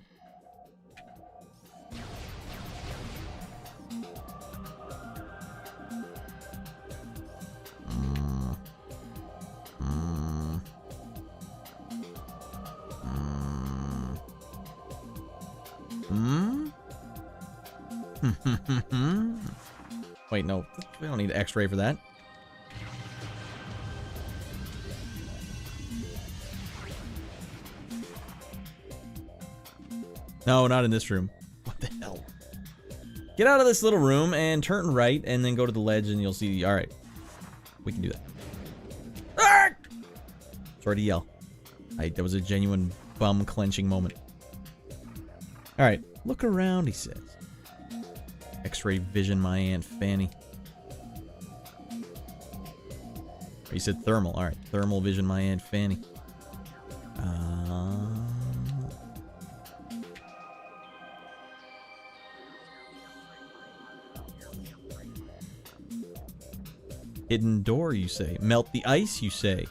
Wait, no. We don't need an X-ray for that. No, not in this room. What the hell? Get out of this little room and turn right and then go to the ledge and you'll see... Alright. We can do that. Ah! Sorry to yell. That was a genuine bum-clenching moment. Alright. Look around, he says. X-ray vision my Aunt Fanny. He said thermal. Alright. Thermal vision my Aunt Fanny. Hidden door, you say. Melt the ice, you say.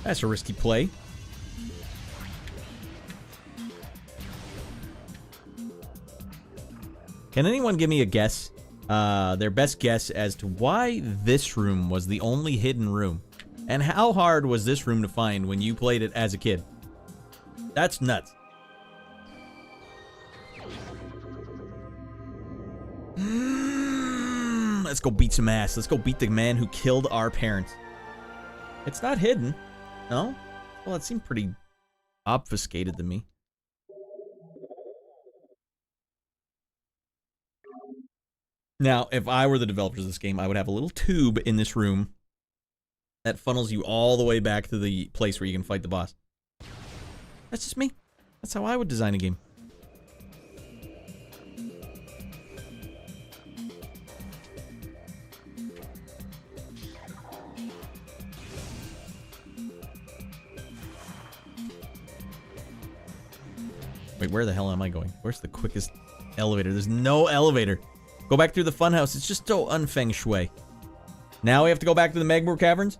That's a risky play. Can anyone give me a guess? Their best guess as to why this room was the only hidden room. And how hard was this room to find when you played it as a kid? That's nuts. Let's go beat some ass. Let's go beat the man who killed our parents. It's not hidden. No? Well, it seemed pretty obfuscated to me. Now, if I were the developers of this game, I would have a little tube in this room that funnels you all the way back to the place where you can fight the boss. That's just me. That's how I would design a game. Wait, where the hell am I going? Where's the quickest elevator? There's no elevator. Go back through the funhouse. It's just so unfeng shui. Now we have to go back to the Magmoor Caverns?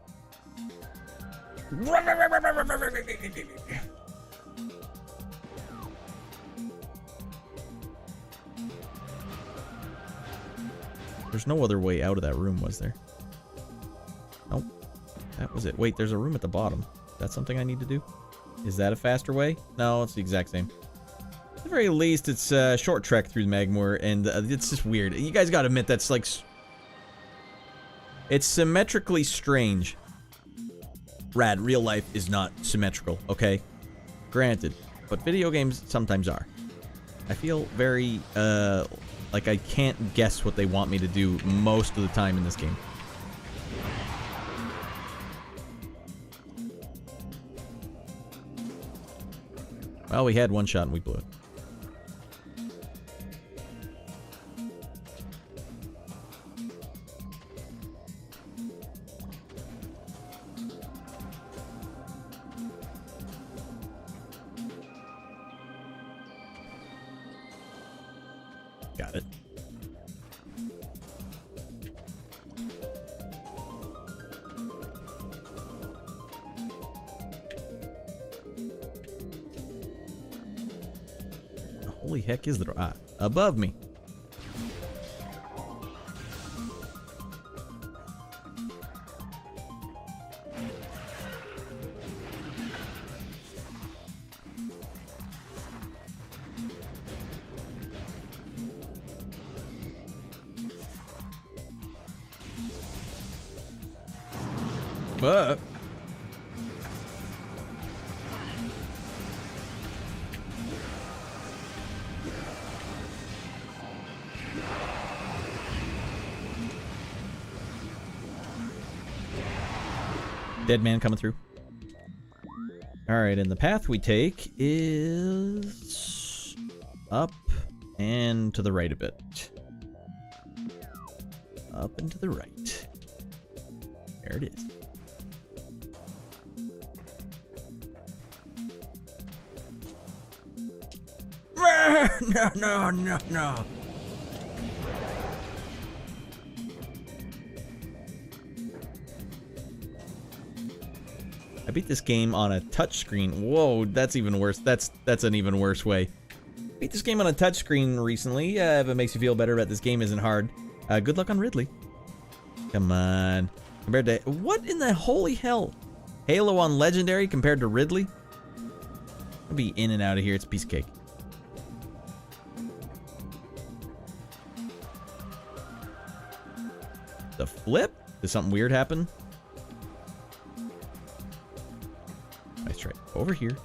There's no other way out of that room, was there? Nope. That was it. Wait, there's a room at the bottom. That's something I need to do? Is that a faster way? No, it's the exact same. At the very least, it's a short trek through Magmoor, and it's just weird. You guys gotta admit, that's like... It's symmetrically strange. Radd, real life is not symmetrical, okay? Granted. But video games sometimes are. I feel very, like I can't guess what they want me to do most of the time in this game. Well, we had one shot and we blew it. Got it. Holy heck is there? Above me. But dead man coming through. Alright, and the path we take is up and to the right a bit. Up and to the right. There it is. No. I beat this game on a touchscreen. Whoa, that's even worse. That's an even worse way. Beat this game on a touchscreen recently. If it makes you feel better, but this game isn't hard. Good luck on Ridley. Come on. Compared to... What in the holy hell? Halo on Legendary compared to Ridley? I'll be in and out of here. It's a piece of cake. The flip? Did something weird happen? Nice try. Over here.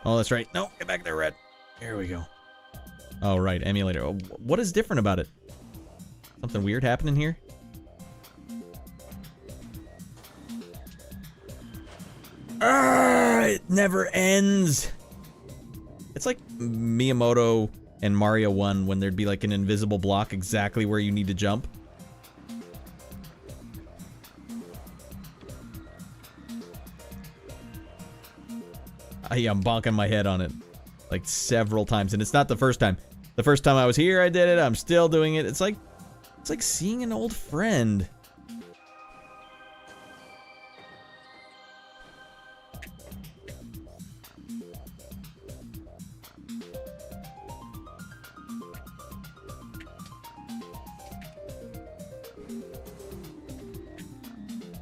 Oh, that's right. No, get back there, Radd. There we go. Oh, right. Emulator. Oh, what is different about it? Something weird happening here? It never ends. It's like Miyamoto and Mario 1 when there'd be like an invisible block exactly where you need to jump. I'm bonking my head on it like several times, and it's not the first time. The first time I was here, I did it. I'm still doing it. It's like seeing an old friend.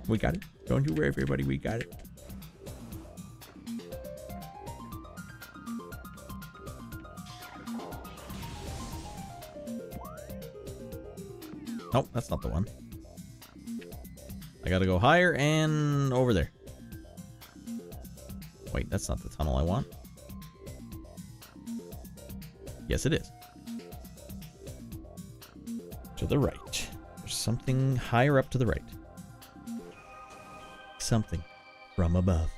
We got it. Don't you worry, everybody. We got it. Nope, that's not the one. I gotta go higher and over there. Wait, that's not the tunnel I want. Yes, it is. To the right. There's something higher up to the right. Something from above.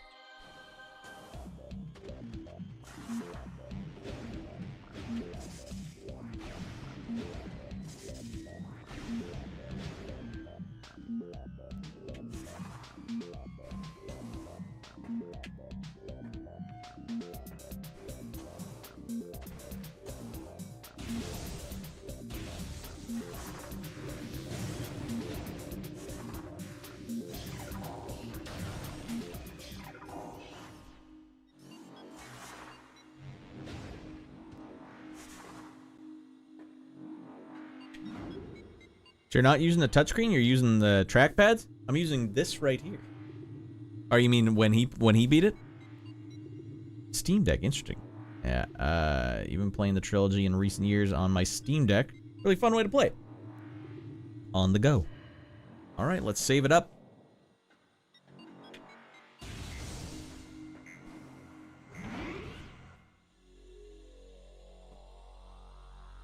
You're not using the touchscreen, you're using the trackpads? I'm using this right here. Oh, you mean when he beat it? Steam Deck, interesting. Yeah, even playing the trilogy in recent years on my Steam Deck. Really fun way to play it. On the go. Alright, let's save it up.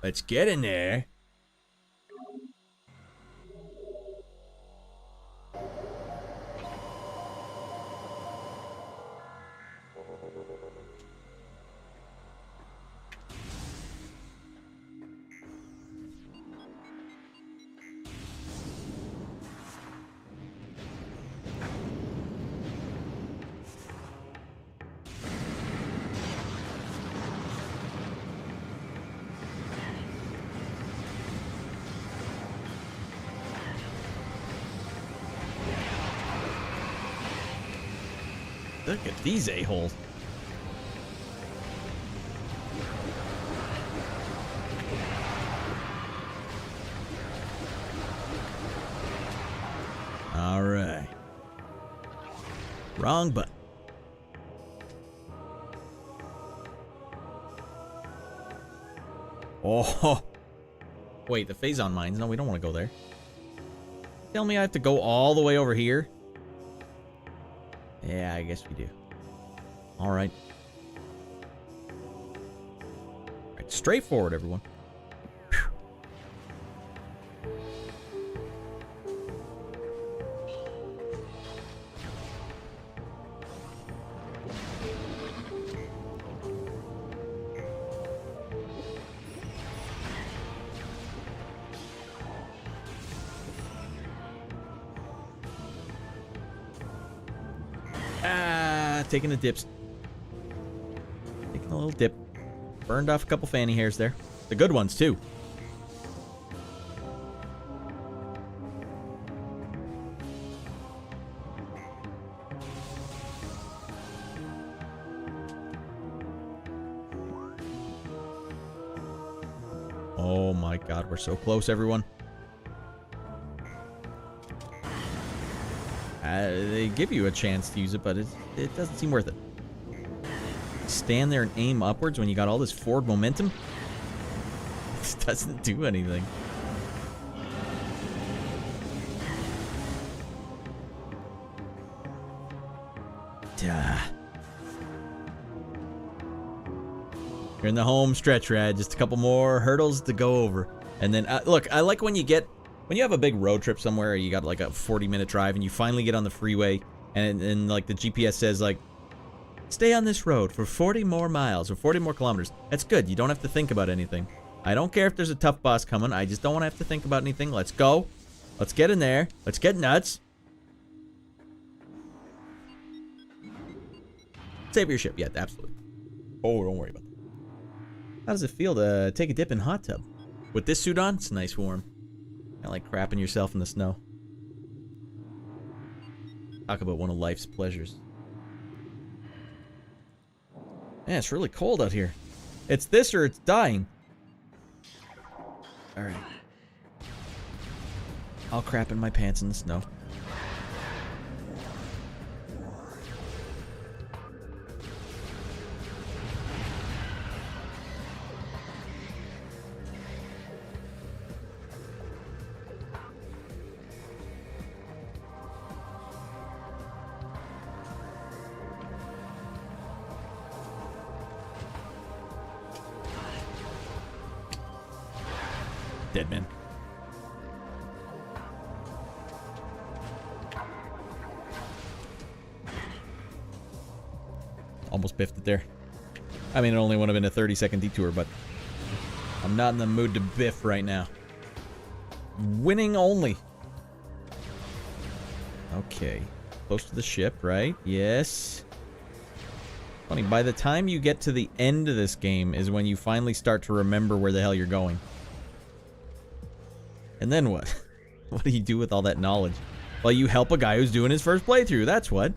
Let's get in there. Look at these a-holes. All right. Wrong button. Oh. Wait, the phase-on mines. No, we don't want to go there. Tell me I have to go all the way over here? Yeah, I guess we do. All right. All right, straightforward, everyone. Taking the dips. Taking a little dip. Burned off a couple fanny hairs there. The good ones, too. Oh my god, we're so close, everyone. They give you a chance to use it, but it doesn't seem worth it. Stand there and aim upwards when you got all this forward momentum? This doesn't do anything. Duh. You're in the home stretch, Radd. Just a couple more hurdles to go over. And then, look, I like when you have a big road trip somewhere, you got like a 40-minute drive, and you finally get on the freeway, and like the GPS says, like, stay on this road for 40 more miles or 40 more kilometers. That's good. You don't have to think about anything. I don't care if there's a tough boss coming. I just don't want to have to think about anything. Let's go. Let's get in there. Let's get nuts. Save your ship. Yeah, absolutely. Oh, don't worry about that. How does it feel to take a dip in hot tub? With this suit on, it's nice warm. Kind of like crapping yourself in the snow. Talk about one of life's pleasures. Man, it's really cold out here. It's this or it's dying. Alright. I'll crap in my pants in the snow. Dead man. Almost biffed it there. I mean, it only would have been a 30-second detour, but I'm not in the mood to biff right now. Winning only. Okay. Close to the ship, right? Yes. Funny, by the time you get to the end of this game is when you finally start to remember where the hell you're going. And then what? What do you do with all that knowledge? Well, you help a guy who's doing his first playthrough, that's what.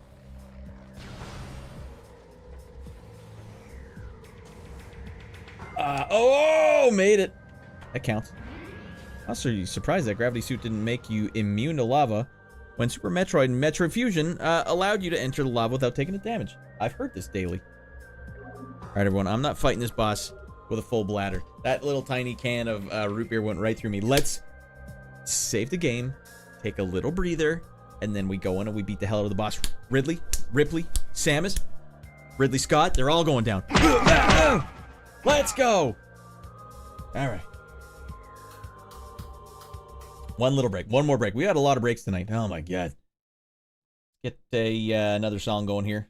Oh, made it. That counts. Also, surprised that gravity suit didn't make you immune to lava when Super Metroid and Metroid Fusion allowed you to enter the lava without taking the damage. I've heard this daily. Alright, everyone, I'm not fighting this boss with a full bladder. That little tiny can of root beer went right through me. Let's save the game, take a little breather, and then we go in and we beat the hell out of the boss. Ridley, Ripley, Samus, Ridley Scott, they're all going down. Let's go! Alright. One little break. One more break. We had a lot of breaks tonight. Oh my god. Get another song going here.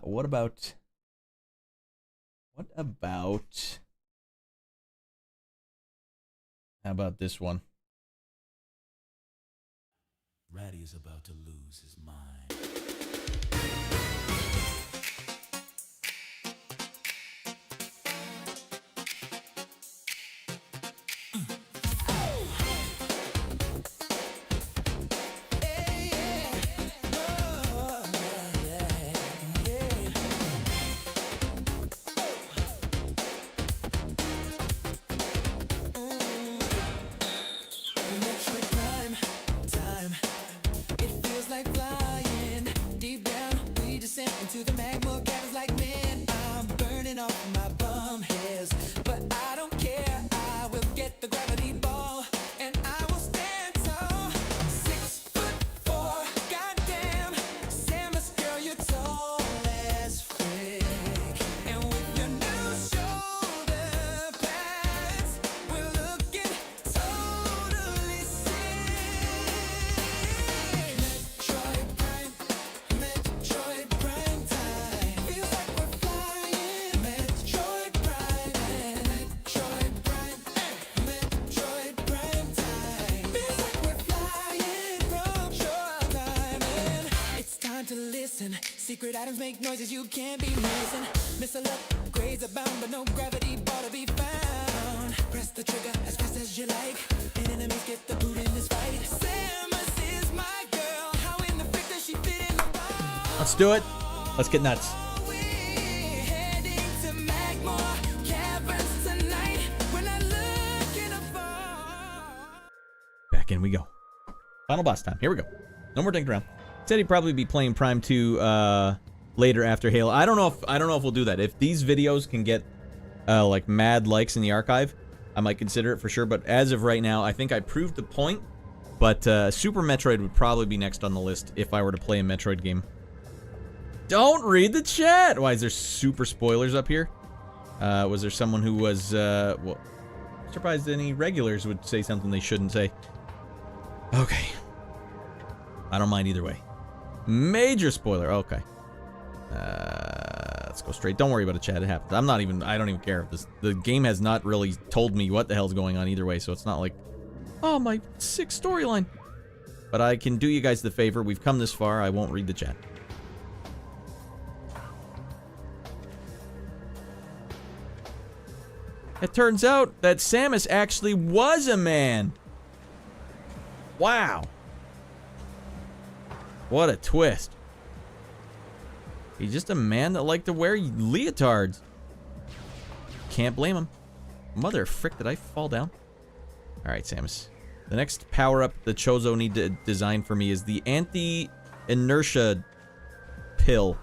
What about... How about this one? Raddy is about to lose his mind. Metroid Prime time. It feels like flying. Deep down, we descend into the magma caverns like men. I'm burning off my bum hairs, but I don't care. I will get the gravity ball, and I will stand tall. 6'4", goddamn. Samus, girl, you're tall as frick. And with your new shoulder pads, we're looking totally sick. Metroid Prime time. Feels like we're flying. Metroid Prime time. Feels like we're flying from showtime. And it's time to listen. Secret items make noises you can't be missing. Missile upgrades abound, but no gravity ball to be found. Press the trigger as fast as you like, and enemies get the boot in this fight. Samus is my girl. How in the frick does she fit in the ball? Let's do it. Let's get nuts. We're heading to magma caverns tonight. We're not looking afar. Back in we go. Final boss time. Here we go. No more dinking around. Said he'd probably be playing Prime 2 later after Halo. I don't know if we'll do that. If these videos can get like mad likes in the archive, I might consider it for sure. But as of right now, I think I proved the point. But Super Metroid would probably be next on the list if I were to play a Metroid game. Don't read the chat. Why is there super spoilers up here? Was there someone who was well, I'm surprised any regulars would say something they shouldn't say. Okay. I don't mind either way. Major spoiler. Okay. Let's go straight. Don't worry about it, chat. It happens. I don't even care. The game has not really told me what the hell's going on either way, so it's not like, oh, my sick storyline. But I can do you guys the favor. We've come this far. I won't read the chat. It turns out that Samus actually was a man. Wow. What a twist. He's just a man that liked to wear leotards. Can't blame him. Mother frick, did I fall down? Alright, Samus. The next power-up the Chozo need to design for me is the anti-inertia pill.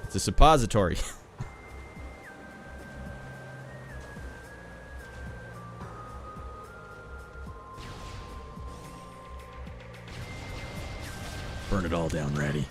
It's a suppository. Burn it all down, Raddy.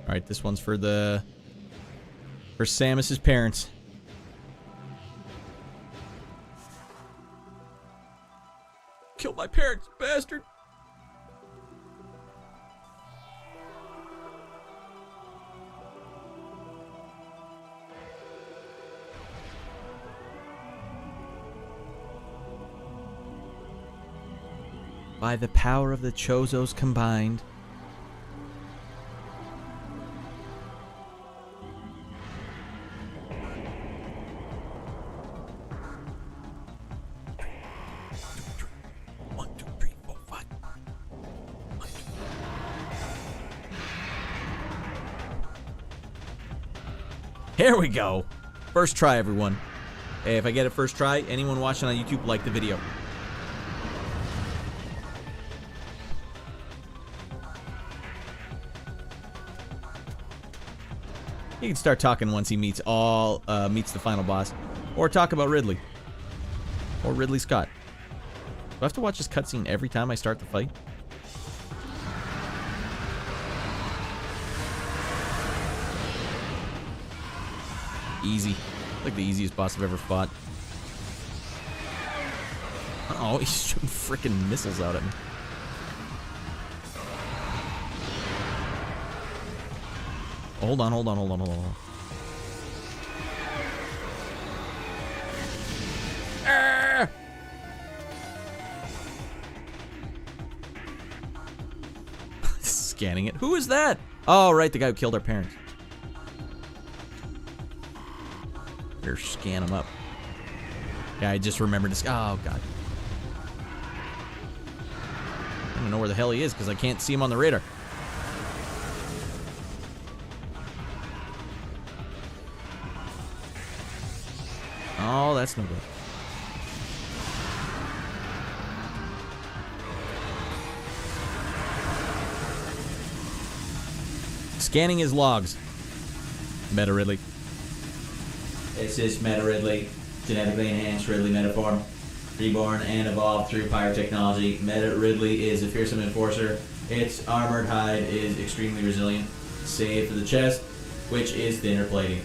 Alright, this one's for Samus's parents. Kill my parents, bastard! By the power of the Chozos combined. One, two, three, four, five. Here we go. First try, everyone. Hey, if I get it first try, anyone watching on YouTube, like the video. He can start talking once he meets the final boss. Or talk about Ridley. Or Ridley Scott. Do I have to watch this cutscene every time I start the fight? Easy. Like the easiest boss I've ever fought. Oh, he's shooting freaking missiles out at me. Hold on. Arrgh! Scanning it. Who is that? Oh, right, the guy who killed our parents. Better scan him up. Yeah, I just remembered this. Oh, God. I don't know where the hell he is because I can't see him on the radar. Oh, that's no good. Scanning his logs. Meta Ridley. This is Meta Ridley, genetically enhanced Ridley metaform, reborn and evolved through pyrotechnology. Meta Ridley is a fearsome enforcer. Its armored hide is extremely resilient, save for the chest, which is thinner plating.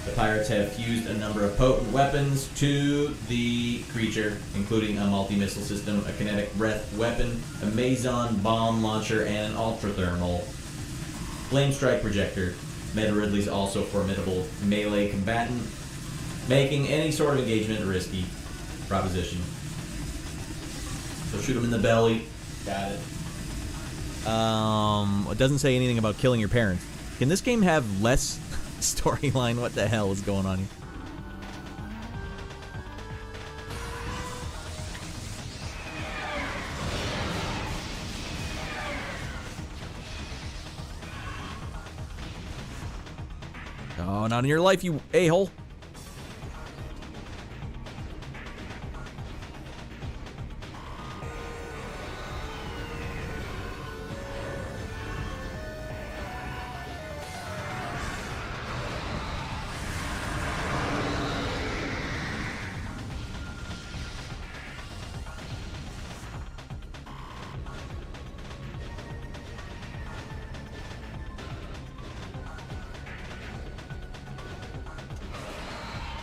The pirates have fused a number of potent weapons to the creature, including a multi-missile system, a kinetic breath weapon, a Maison bomb launcher, and an ultra-thermal flame strike projector. Meta Ridley's also a formidable melee combatant, making any sort of engagement a risky proposition. So shoot him in the belly. Got it. It doesn't say anything about killing your parents. Can this game have less storyline? What the hell is going on here? Oh, not in your life, you a-hole.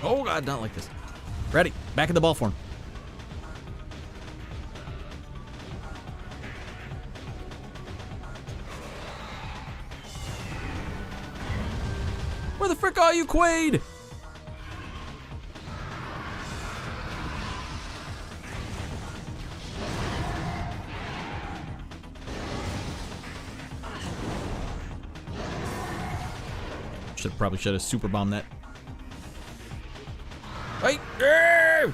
Oh God, not like this. Ready, back in the ball form. Where the frick are you, Quaid? Probably should have super bombed that. Hey! Yeah!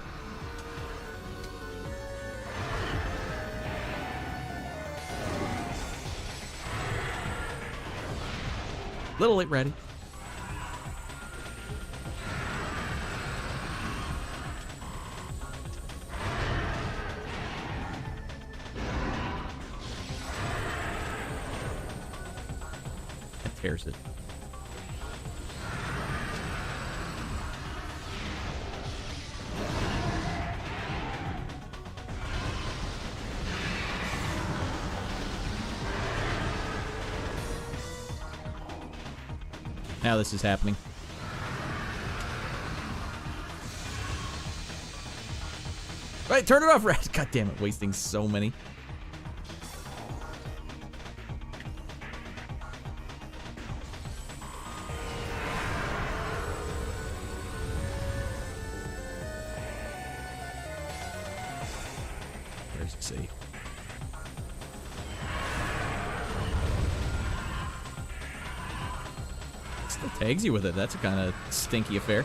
Little late, ready. That tears it. Now this is happening. Right, turn it off, Radd. God damn it, wasting so many. Where's it say? Still tags you with it. That's a kind of stinky affair.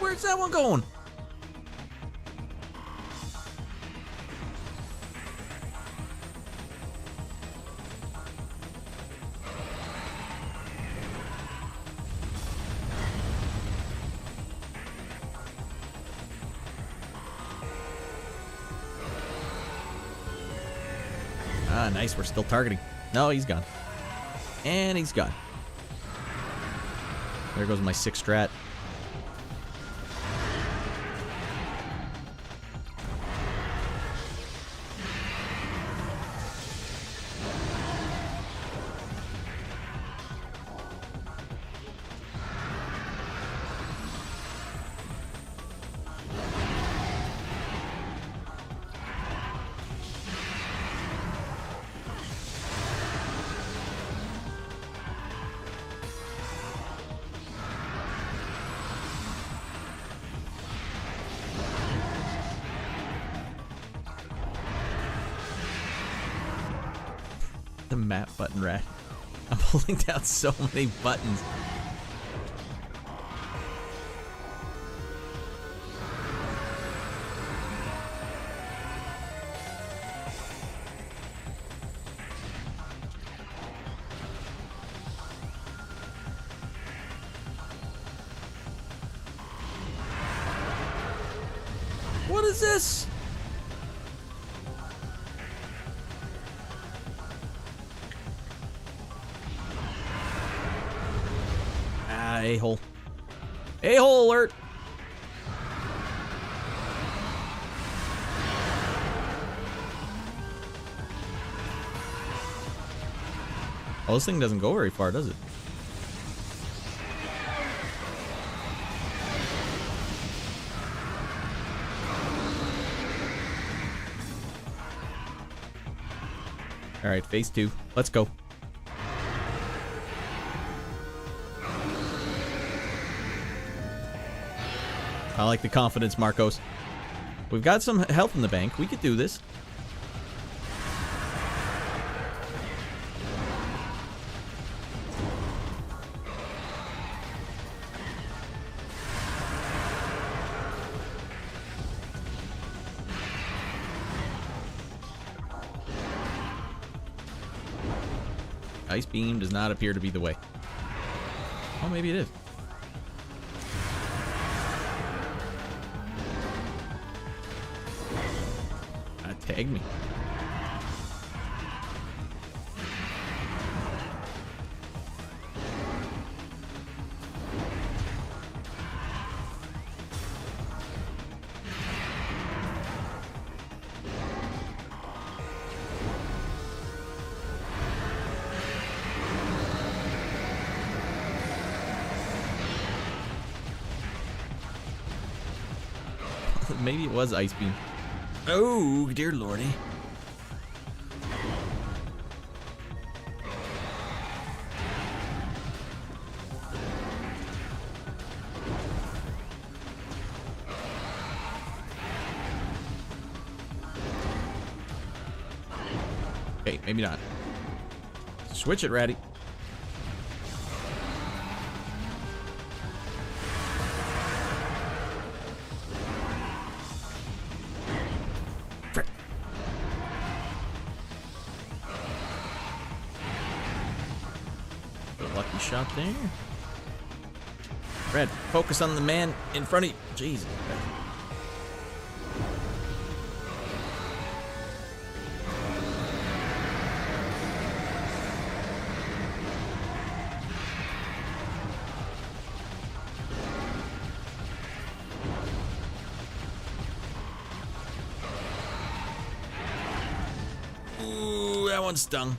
Where's that one going? Ah, nice. We're still targeting. No, he's gone. And he's gone. There goes my 6th strat. The map button, Radd. I'm holding down so many buttons. What is this? A-hole. A-hole alert! Oh, this thing doesn't go very far, does it? Alright, phase 2. Let's go. I like the confidence, Marcos. We've got some health in the bank. We could do this. Ice beam does not appear to be the way. Oh, maybe it is. Tag me. Maybe it was ice beam. Oh, dear lordy. Okay, maybe not. Switch it, Raddy. Lucky shot there. Radd, focus on the man in front of you. Jesus. that one stung.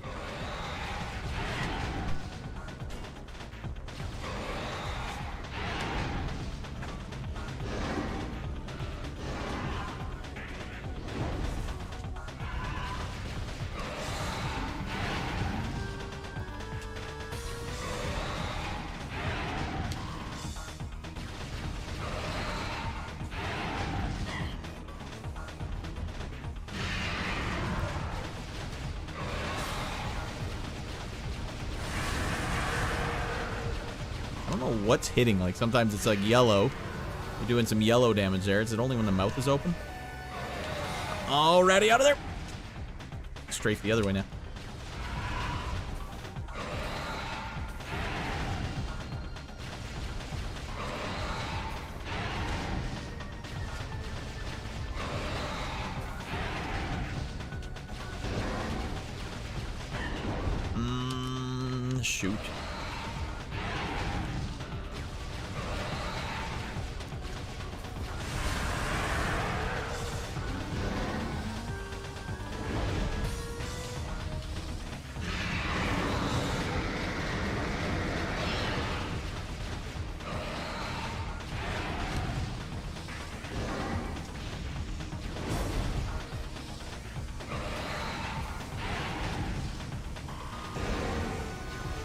I don't know what's hitting. Like, sometimes it's like yellow. You're doing some yellow damage there. Is it only when the mouth is open? Already out of there. Strafe the other way now. Shoot.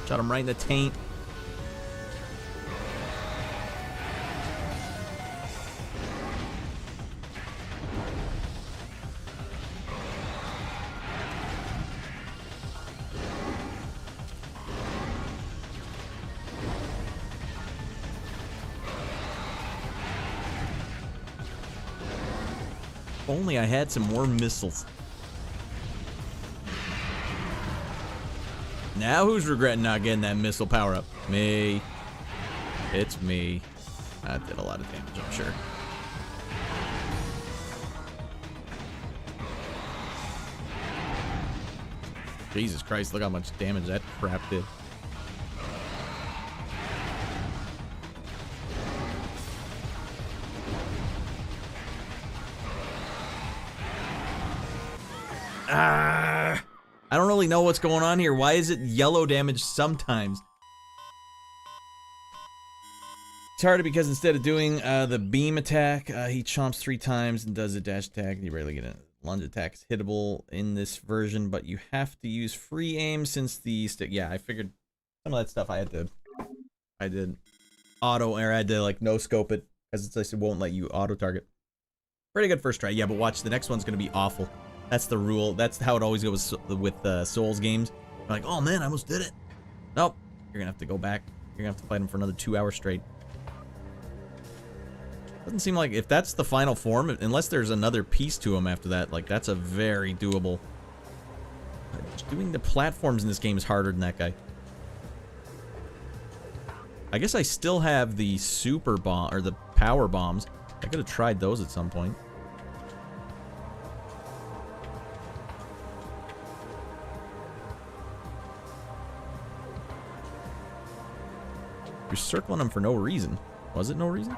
Shot him right in the taint. If only I had some more missiles. Now who's regretting not getting that missile power up? Me. It's me. That did a lot of damage, I'm sure. Jesus Christ, look how much damage that crap did. I don't really know what's going on here. Why is it yellow damage sometimes? It's harder because instead of doing the beam attack, he chomps 3 times and does a dash attack. You rarely get a lunge attack. It's hittable in this version, but you have to use free aim since the stick. Yeah, I figured some of that stuff I did auto, or I had to like no scope it because it won't let you auto target. Pretty good first try. Yeah, but watch, the next one's gonna be awful. That's the rule. That's how it always goes with Souls games. You're like, oh man, I almost did it. Nope. You're gonna have to go back. You're gonna have to fight him for another 2 hours straight. Doesn't seem like, if that's the final form, unless there's another piece to him after that, like that's a very doable. Doing the platforms in this game is harder than that guy. I guess I still have the super bomb, or the power bombs. I could have tried those at some point. You're circling them for no reason. Was it no reason?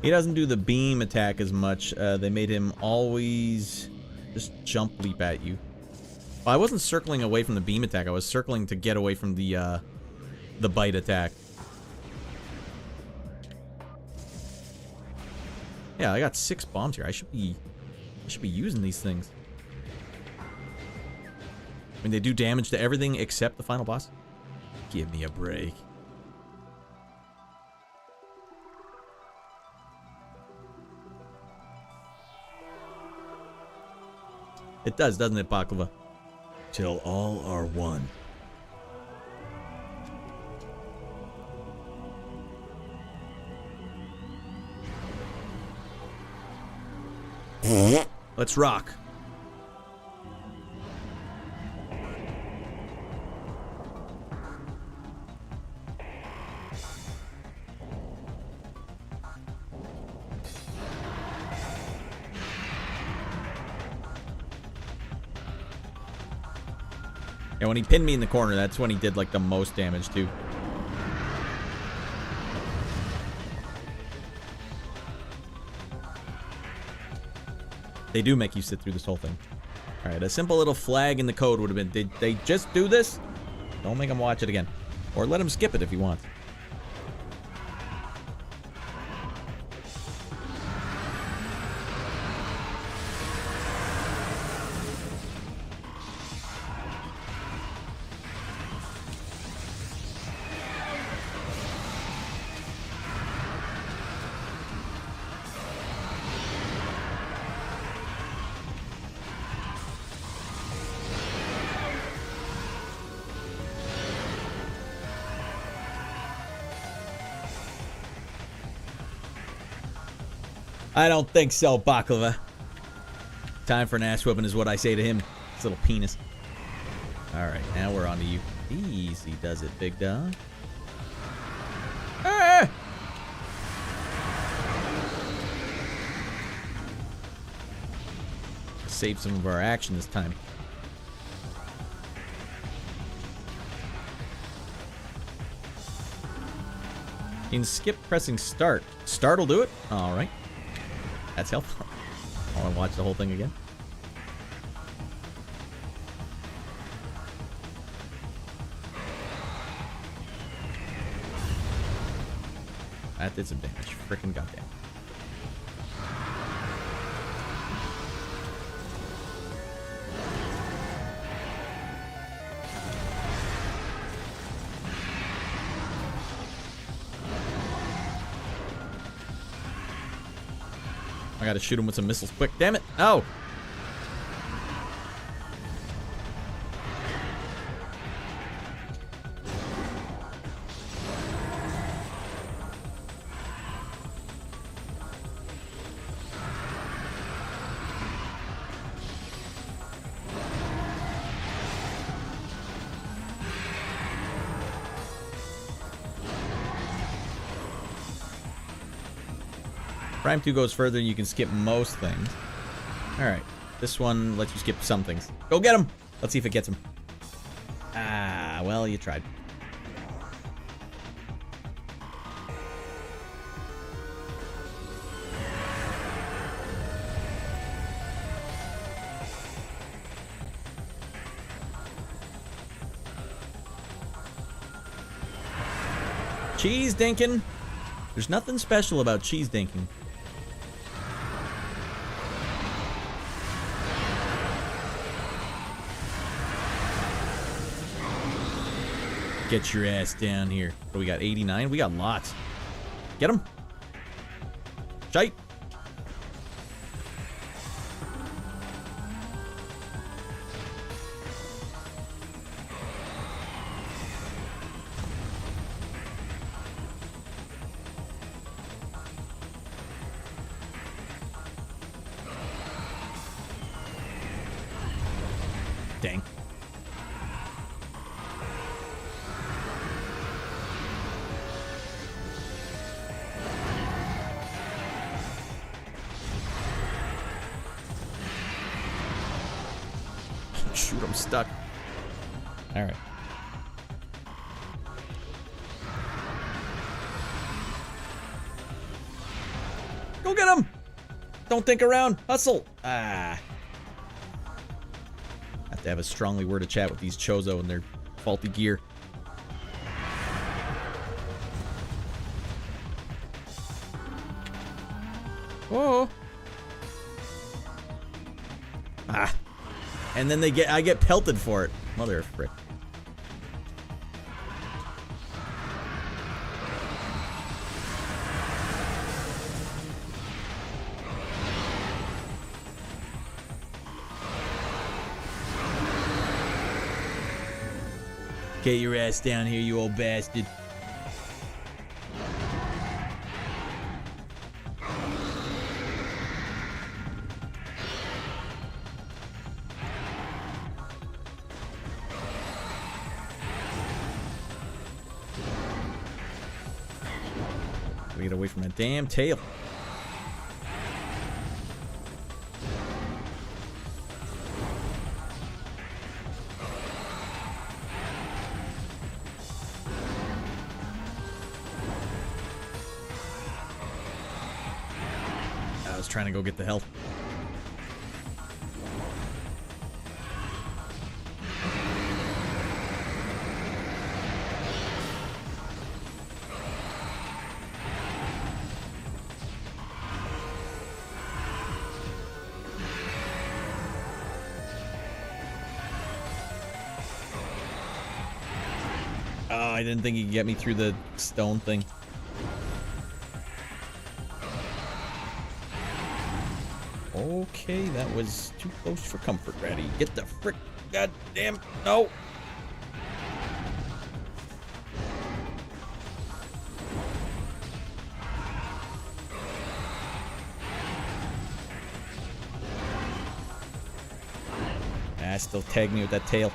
He doesn't do the beam attack as much. They made him always just jump leap at you. Well, I wasn't circling away from the beam attack. I was circling to get away from the bite attack. Yeah, I got 6 bombs here. I should be using these things. I mean, they do damage to everything except the final boss. Give me a break. It does, doesn't it, Baklava? Till all are one. Let's rock. And when he pinned me in the corner, that's when he did, like, the most damage, too. They do make you sit through this whole thing. Alright, a simple little flag in the code would have been, did they just do this? Don't make him watch it again. Or let him skip it if he wants. I don't think so, Baklava. Time for an ass whooping is what I say to him. His little penis. Alright, now we're on to you. Easy does it, big dog. Ah! Save some of our action this time. You can skip pressing start. Start will do it? Alright. That's helpful. I want to watch the whole thing again. That did some damage. Frickin' goddamn. I gotta shoot him with some missiles quick. Damn it. Oh. Prime 2 goes further and you can skip most things. Alright. This one lets you skip some things. Go get him! Let's see if it gets him. Ah, well, you tried. Cheese dinking. There's nothing special about cheese dinking. Get your ass down here. What, we got 89? We got lots. Get him. Shite. Dang. Shoot, I'm stuck. All right. Go get him! Don't think around. Hustle. Ah. Have to have a strongly worded chat with these Chozo and their faulty gear. Oh. Ah. And then I get pelted for it. Mother of frick. Get your ass down here, you old bastard. Get away from that damn tail. trying to go get the health. Oh, I didn't think he could get me through the stone thing. Okay, that was too close for comfort, Raddy. Get the frick. Goddamn. No. Ah, still tag me with that tail.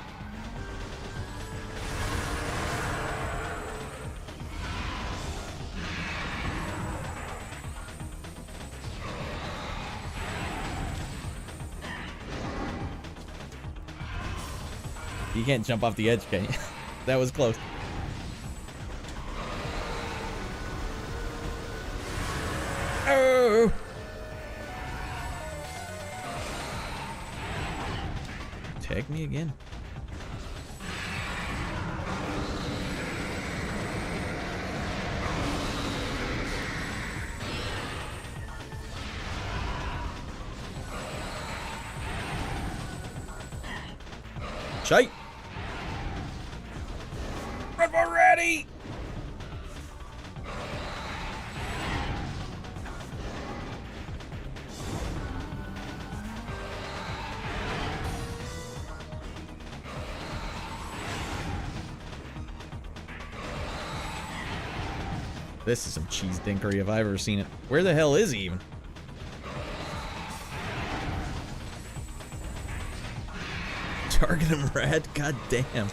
You can't jump off the edge, can you? That was close. Oh! Tag me again. Shite! We're ready! This is some cheese dinkery if I've ever seen it. Where the hell is he even? Target him, Radd. God damn.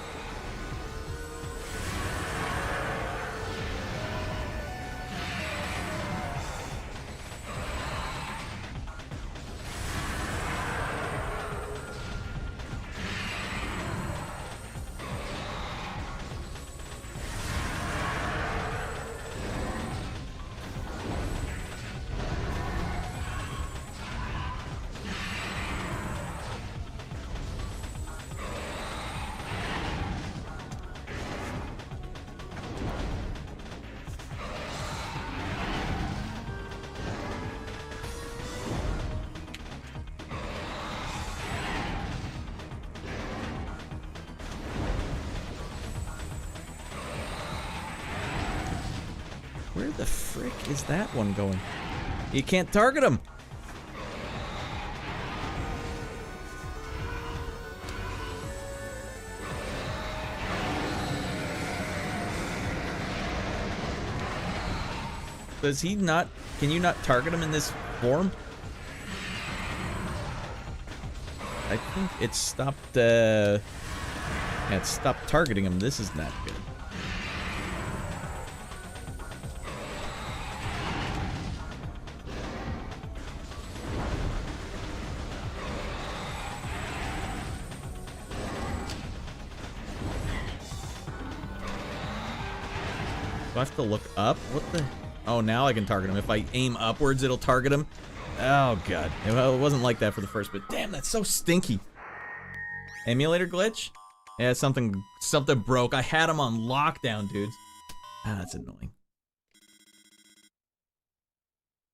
Where the frick is that one going? You can't target him. Does he not? Can you not target him in this form? I think it stopped. It stopped targeting him. This is not good. Do I have to look up? What the? Oh, now I can target him. If I aim upwards, it'll target him. Oh, God. Well, it wasn't like that for the first, but damn, that's so stinky. Emulator glitch? Yeah, something broke. I had him on lockdown, dudes. Ah, that's annoying.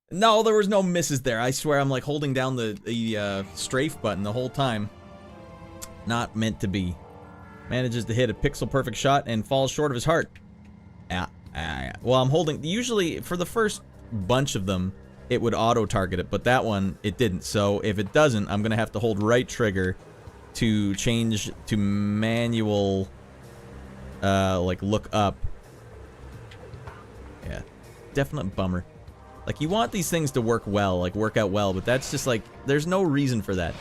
No, there was no misses there. I swear I'm like holding down the strafe button the whole time. Not meant to be. Manages to hit a pixel perfect shot and falls short of his heart. Well, I'm holding. Usually, for the first bunch of them, it would auto-target it, but that one, it didn't. So if it doesn't, I'm gonna have to hold right trigger to change to manual, like look up. Yeah, definite bummer. Like, you want these things to work well, like work out well, but that's just like, there's no reason for that.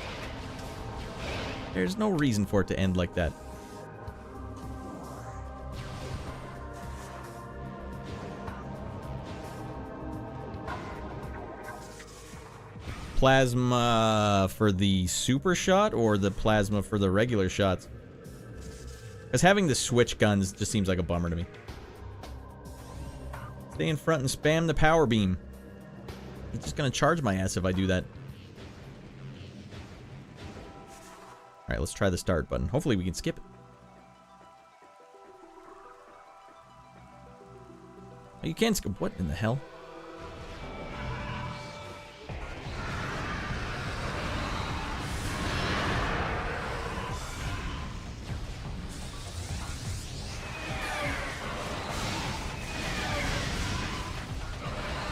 There's no reason for it to end like that. Plasma for the super shot or the plasma for the regular shots? Because having the switch guns just seems like a bummer to me. Stay in front and spam the power beam. He's just gonna charge my ass if I do that. Alright, let's try the start button. Hopefully we can skip it. Oh, you can skip. What in the hell?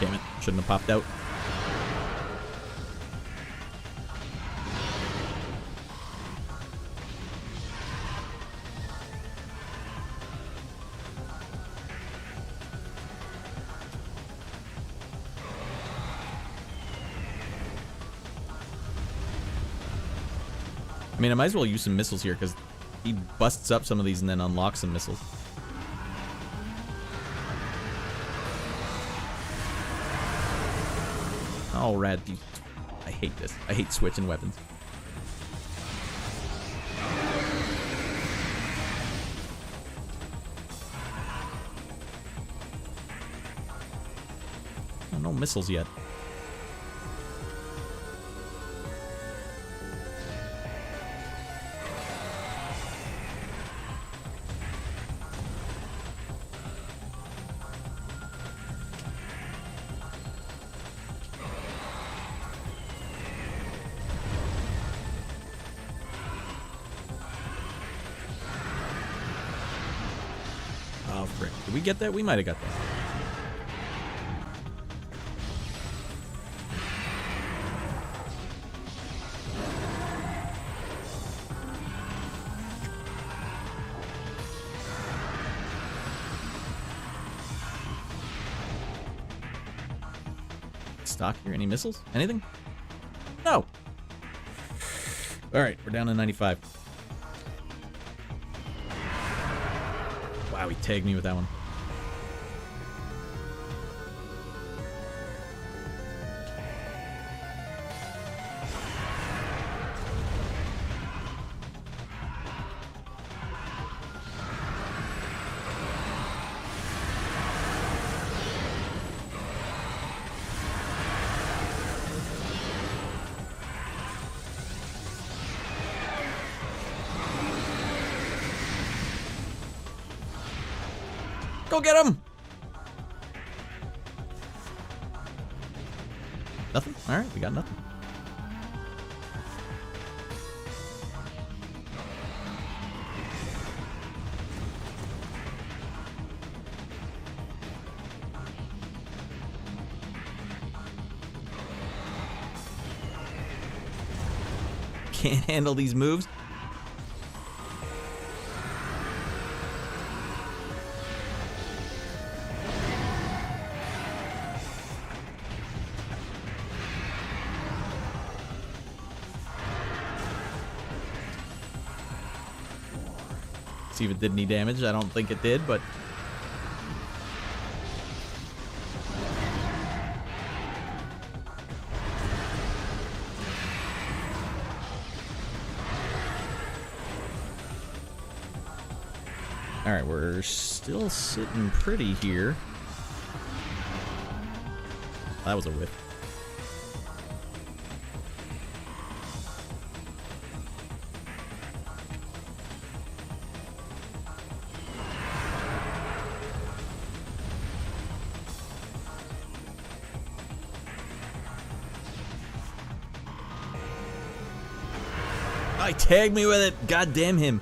Damn it. Shouldn't have popped out. I mean, I might as well use some missiles here, because he busts up some of these and then unlocks some missiles. Oh, Radd, I hate this. I hate switching weapons. Oh, no missiles yet. Oh, frick. Did we get that? We might have got that. Stock here? Any missiles? Anything? No! Alright, we're down to 95. Wow, he tagged me with that one. Go get him! Nothing? Alright, we got nothing. Can't handle these moves. See if it did any damage. I don't think it did, but all right, we're still sitting pretty here. That was a whiff. Tag me with it. God damn him.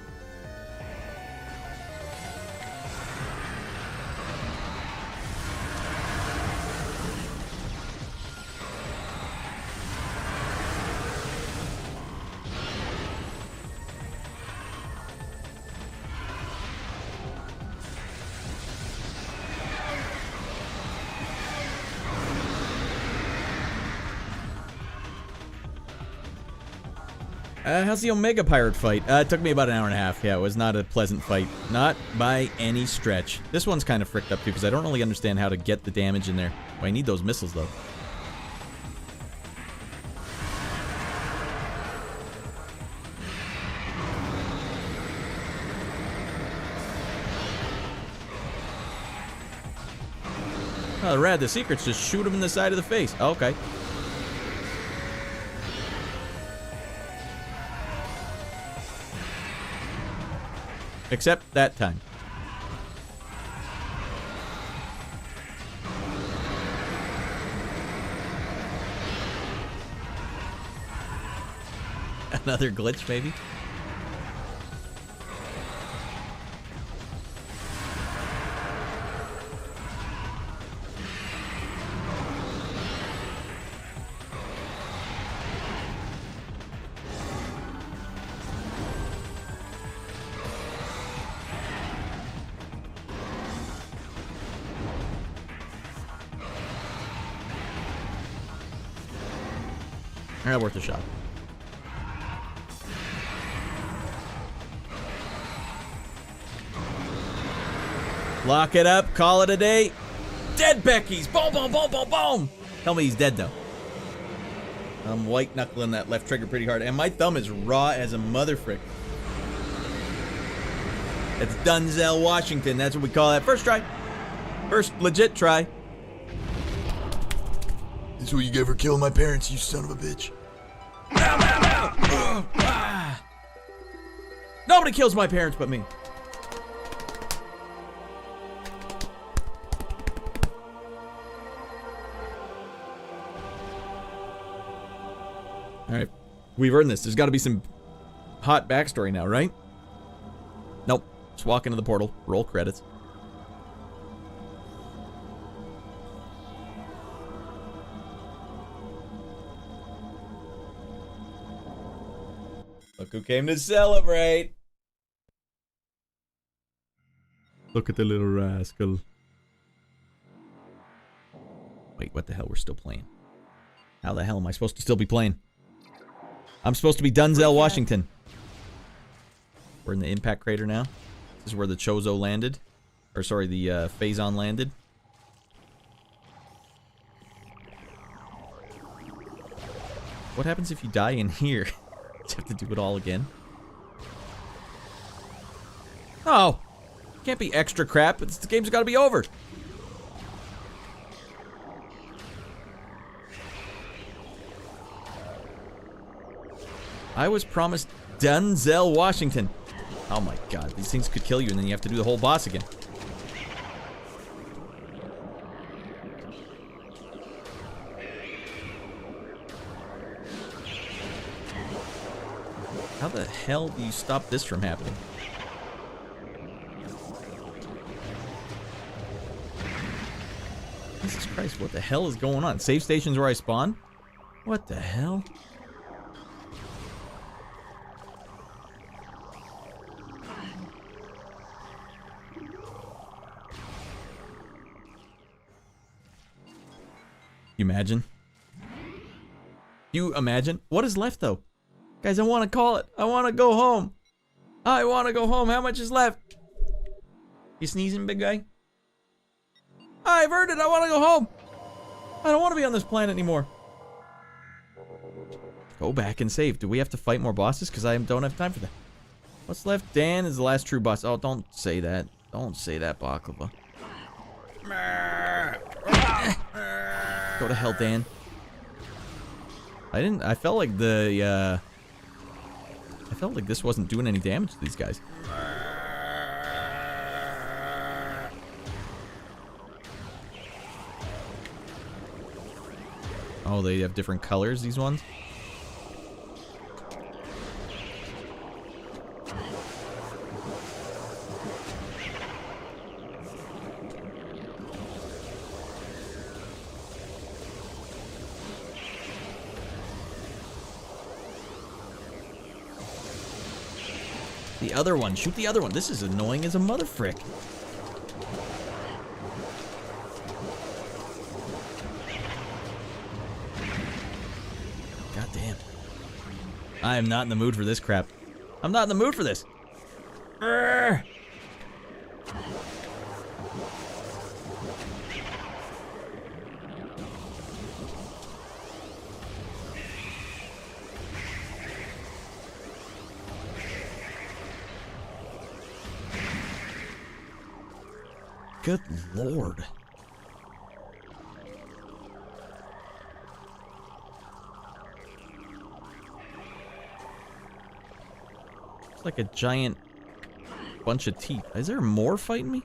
How's the Omega Pirate fight? It took me about an hour and a half. Yeah, it was not a pleasant fight. Not by any stretch. This one's kind of fricked up too, because I don't really understand how to get the damage in there. Well, I need those missiles, though. Oh, Radd, the secret's just shoot him in the side of the face. Oh, okay. Except that time. Another glitch, maybe? Not worth a shot. Lock it up, call it a day. Dead Becky's! Boom, boom, boom, boom, boom! Tell me he's dead, though. I'm white knuckling that left trigger pretty hard, and my thumb is raw as a mother frick. It's Denzel Washington, that's what we call that. First try. First legit try. This is what you gave for killing my parents, you son of a bitch. Nobody kills my parents but me. Alright, we've earned this. There's got to be some hot backstory now, right? Nope. Just walk into the portal, roll credits. Look who came to celebrate. Look at the little rascal. Wait, what the hell? We're still playing. How the hell am I supposed to still be playing? I'm supposed to be Denzel Washington. We're in the impact crater now. This is where the Chozo landed. Or sorry, the Phazon landed. What happens if you die in here? Do you have to do it all again? Oh! Can't be extra crap. The game's got to be over. I was promised Denzel Washington. Oh my god, these things could kill you and then you have to do the whole boss again. How the hell do you stop this from happening? Jesus Christ, what the hell is going on? Save stations where I spawn? What the hell? You imagine? You imagine? What is left though? Guys, I want to call it. I want to go home. I want to go home. How much is left? You sneezing, big guy? I've heard it. I want to go home. I don't want to be on this planet anymore. Go back and save. Do we have to fight more bosses? Because I don't have time for that. What's left? Dan is the last true boss. Oh, don't say that. Don't say that, Baklava. Go to hell, Dan. I felt like the, I felt like this wasn't doing any damage to these guys. Oh, they have different colors, these ones? The other one. Shoot the other one. This is annoying as a mother frick. God damn. I am not in the mood for this crap. I'm not in the mood for this. Urgh. Good lord. like a giant bunch of teeth. Is there more fighting me?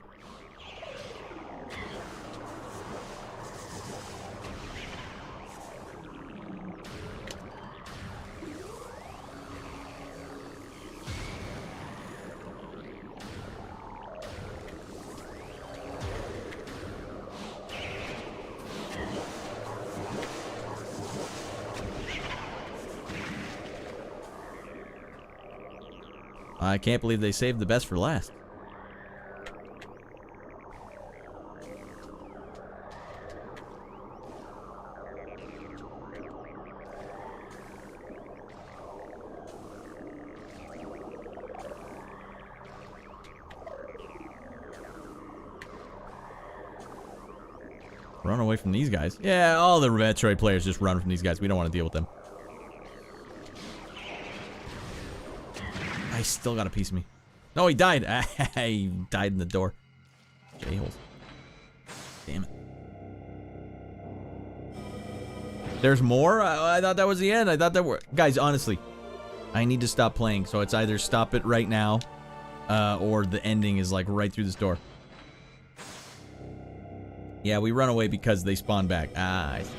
I can't believe they saved the best for last. Run away from these guys. Yeah, all the Metroid players just run from these guys. We don't want to deal with them. He still got a piece of me. No, he died. He died in the door. J-holes. Damn it. There's more? I thought that was the end. I thought that were... Guys, honestly, I need to stop playing. So it's either stop it right now, or the ending is like right through this door. Yeah, we run away because they spawn back. I see.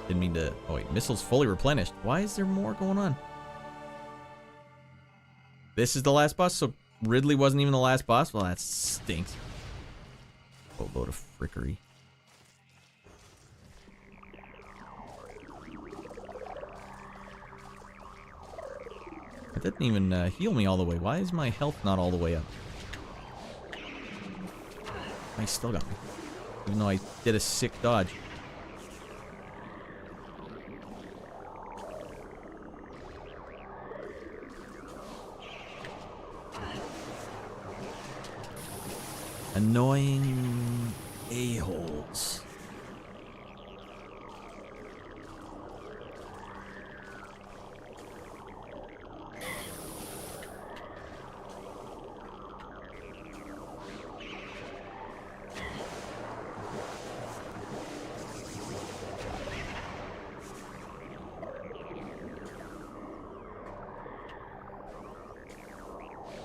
Didn't mean to... Oh, wait. Missiles fully replenished. Why is there more going on? This is the last boss? So Ridley wasn't even the last boss? Well, that stinks. Boatload of frickery. It didn't even heal me all the way. Why is my health not all the way up? I still got me. Even though I did a sick dodge. Annoying a-holes.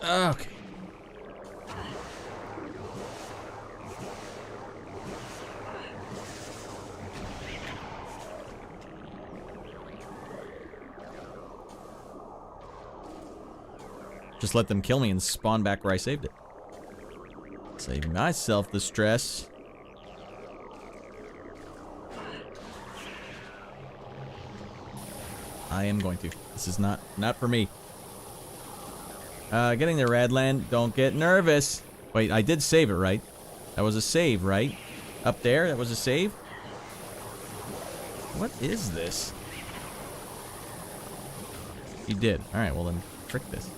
Okay. Just let them kill me and spawn back where I saved it. Save myself the stress. I am going to. This is not for me. Getting the Radland. Don't get nervous. Wait, I did save it, right? That was a save, right? Up there, that was a save? What is this? You did. Alright, well then, frick this.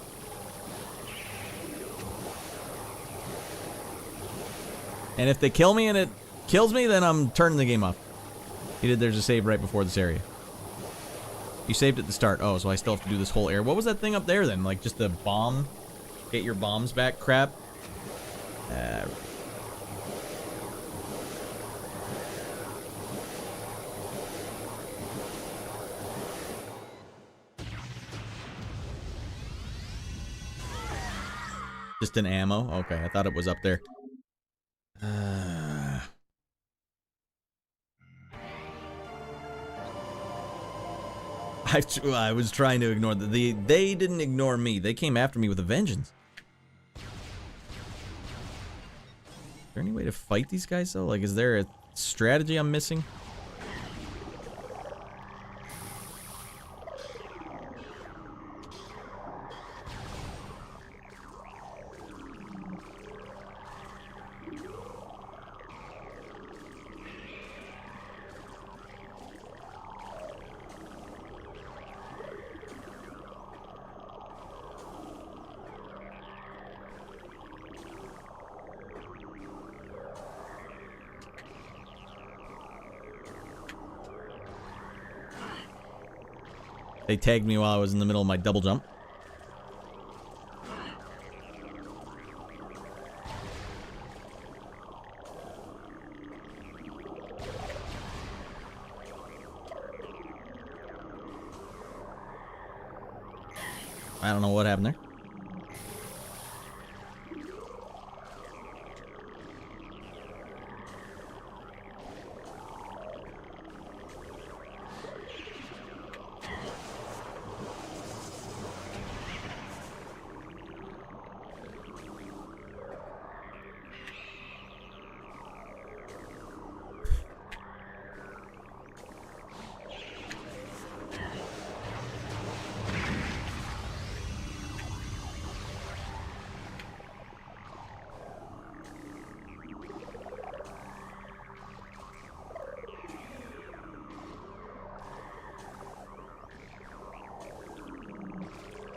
And if they kill me and it kills me, then I'm turning the game off. There's a save right before this area. You saved at the start. Oh, so I still have to do this whole area. What was that thing up there then? Like just the bomb? Get your bombs back crap? Just an ammo? Okay, I thought it was up there. I was trying to ignore they didn't ignore me. They came after me with a vengeance. Is there any way to fight these guys though? Like, is there a strategy I'm missing? They tagged me while I was in the middle of my double jump. I don't know what happened there.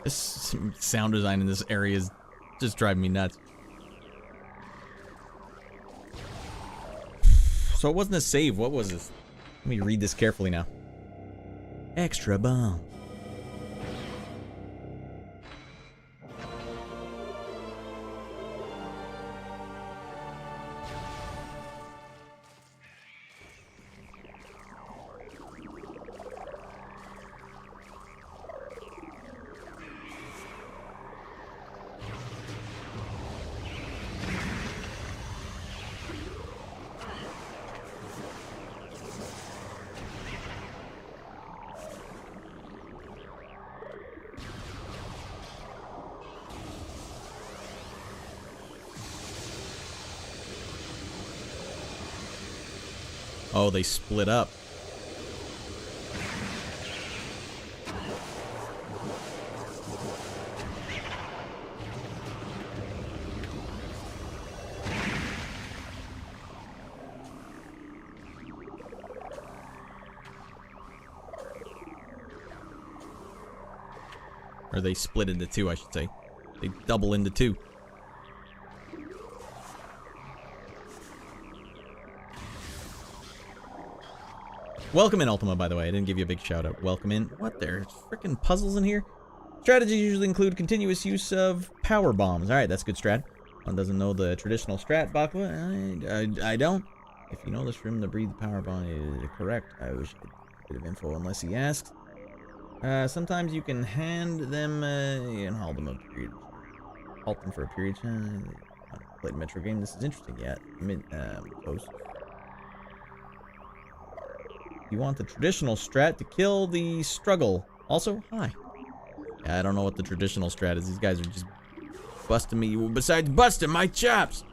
This sound design in this area is just driving me nuts. So it wasn't a save. What was this? Let me read this carefully now. Extra bomb. Oh, they split up. Or they split into two, I should say. They double into two. Welcome in, Ultima, by the way. I didn't give you a big shout out. Welcome in. What? There's freaking puzzles in here? Strategies usually include continuous use of power bombs. Alright, that's good strat. One doesn't know the traditional strat, Bakwa. I don't. If you know this room to breathe the power bomb is correct, I wish I had a bit of info unless he asks. Sometimes you can hand them, and hold them a period. Halt them for a period. Played a Metro game. This is interesting. Yeah, post. You want the traditional strat to kill the struggle. Also, hi. Yeah, I don't know what the traditional strat is. These guys are just busting me. Besides busting my chops.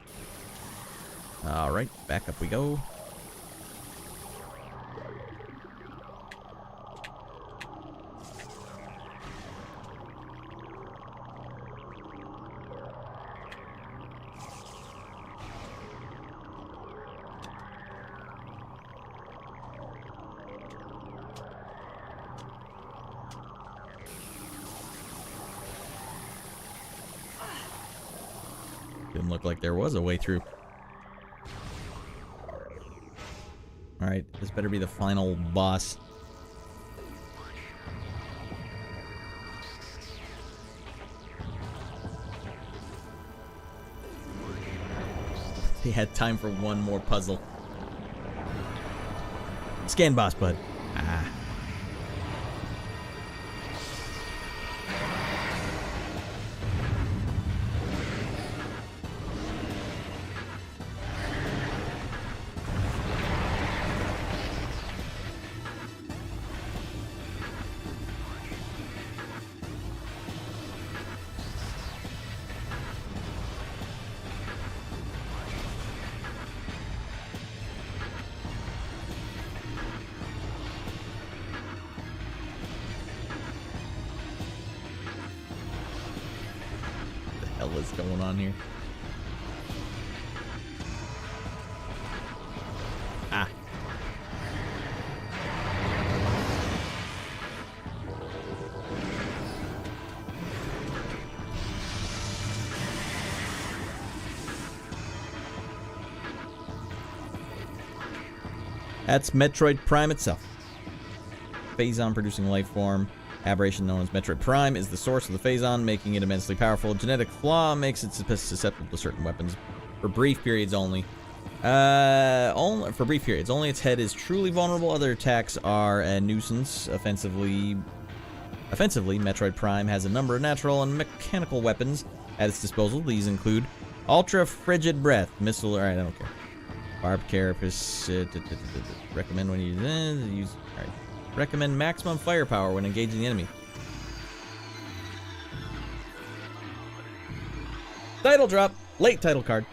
Alright, back up we go. Didn't look like there was a way through. Alright, this better be the final boss. They had time for one more puzzle. Scan boss, bud. Ah. What is going on here? Ah. That's Metroid Prime itself. Phazon producing life form. Aberration known as Metroid Prime is the source of the Phazon, making it immensely powerful. Genetic flaw makes it susceptible to certain weapons for brief periods only. Only for brief periods. Only its head is truly vulnerable. Other attacks are a nuisance, offensively Offensively, Metroid Prime has a number of natural and mechanical weapons at its disposal. These include Ultra Frigid Breath, Missile, alright, I don't care. Barbed Carapace, recommend when you use, alright. Recommend maximum firepower when engaging the enemy. Title drop, late title card.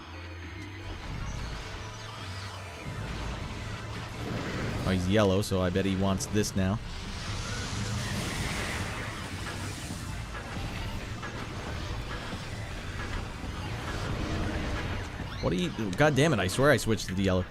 Oh, he's yellow, so I bet he wants this now. What do you do? God damn it, I swear I switched to the yellow.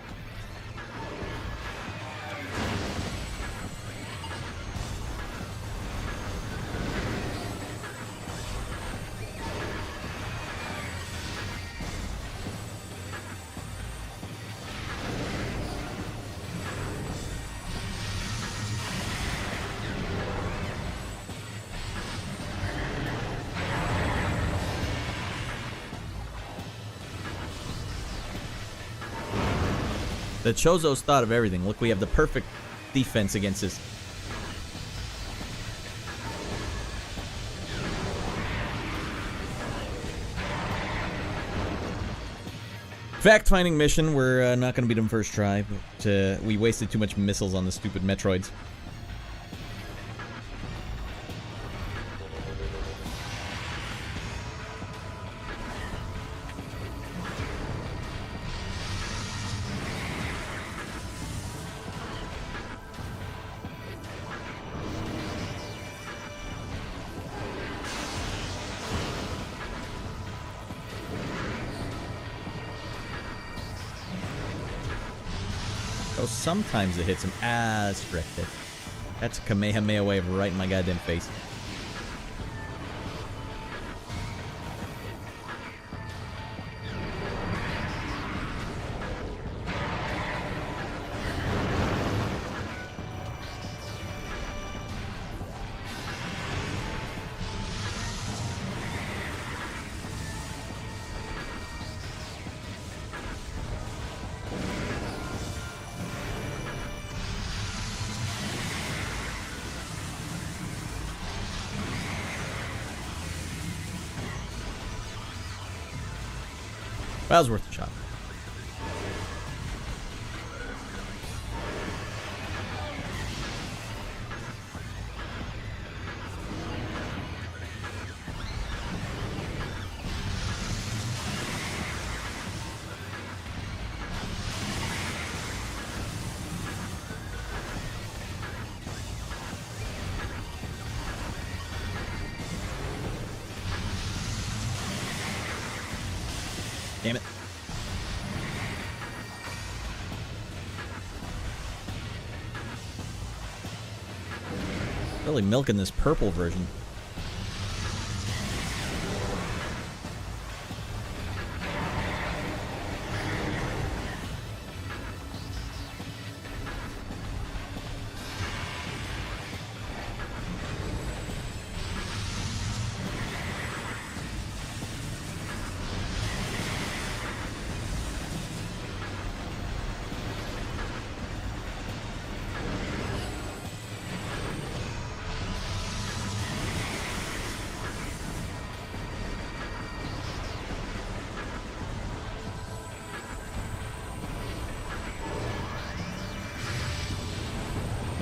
The Chozo's thought of everything. Look, we have the perfect defense against this. Fact-finding mission. We're not going to beat him first try, but we wasted too much missiles on the stupid Metroids. Oh, sometimes it hits him. Ah, that's fricked it. That's a Kamehameha wave right in my goddamn face. That was worth a shot. Damn it. Really milking this purple version.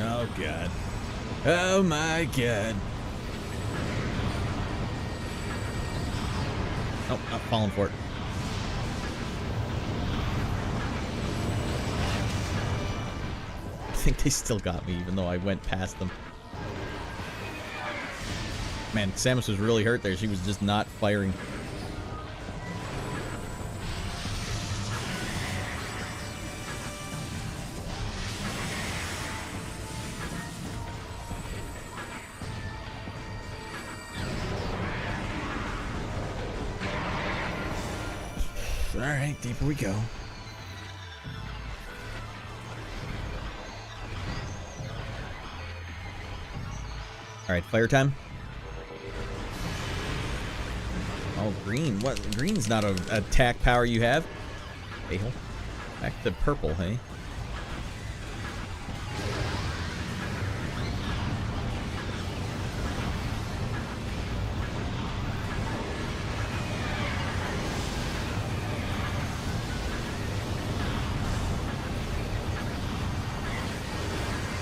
Oh god. Oh my god. Oh, I'm falling for it. I think they still got me even though I went past them. Man, Samus was really hurt there. She was just not firing. Alright, deeper we go. Alright, fire time. Oh, green. What? Green's not an attack power you have. A-hole. Back to purple, hey?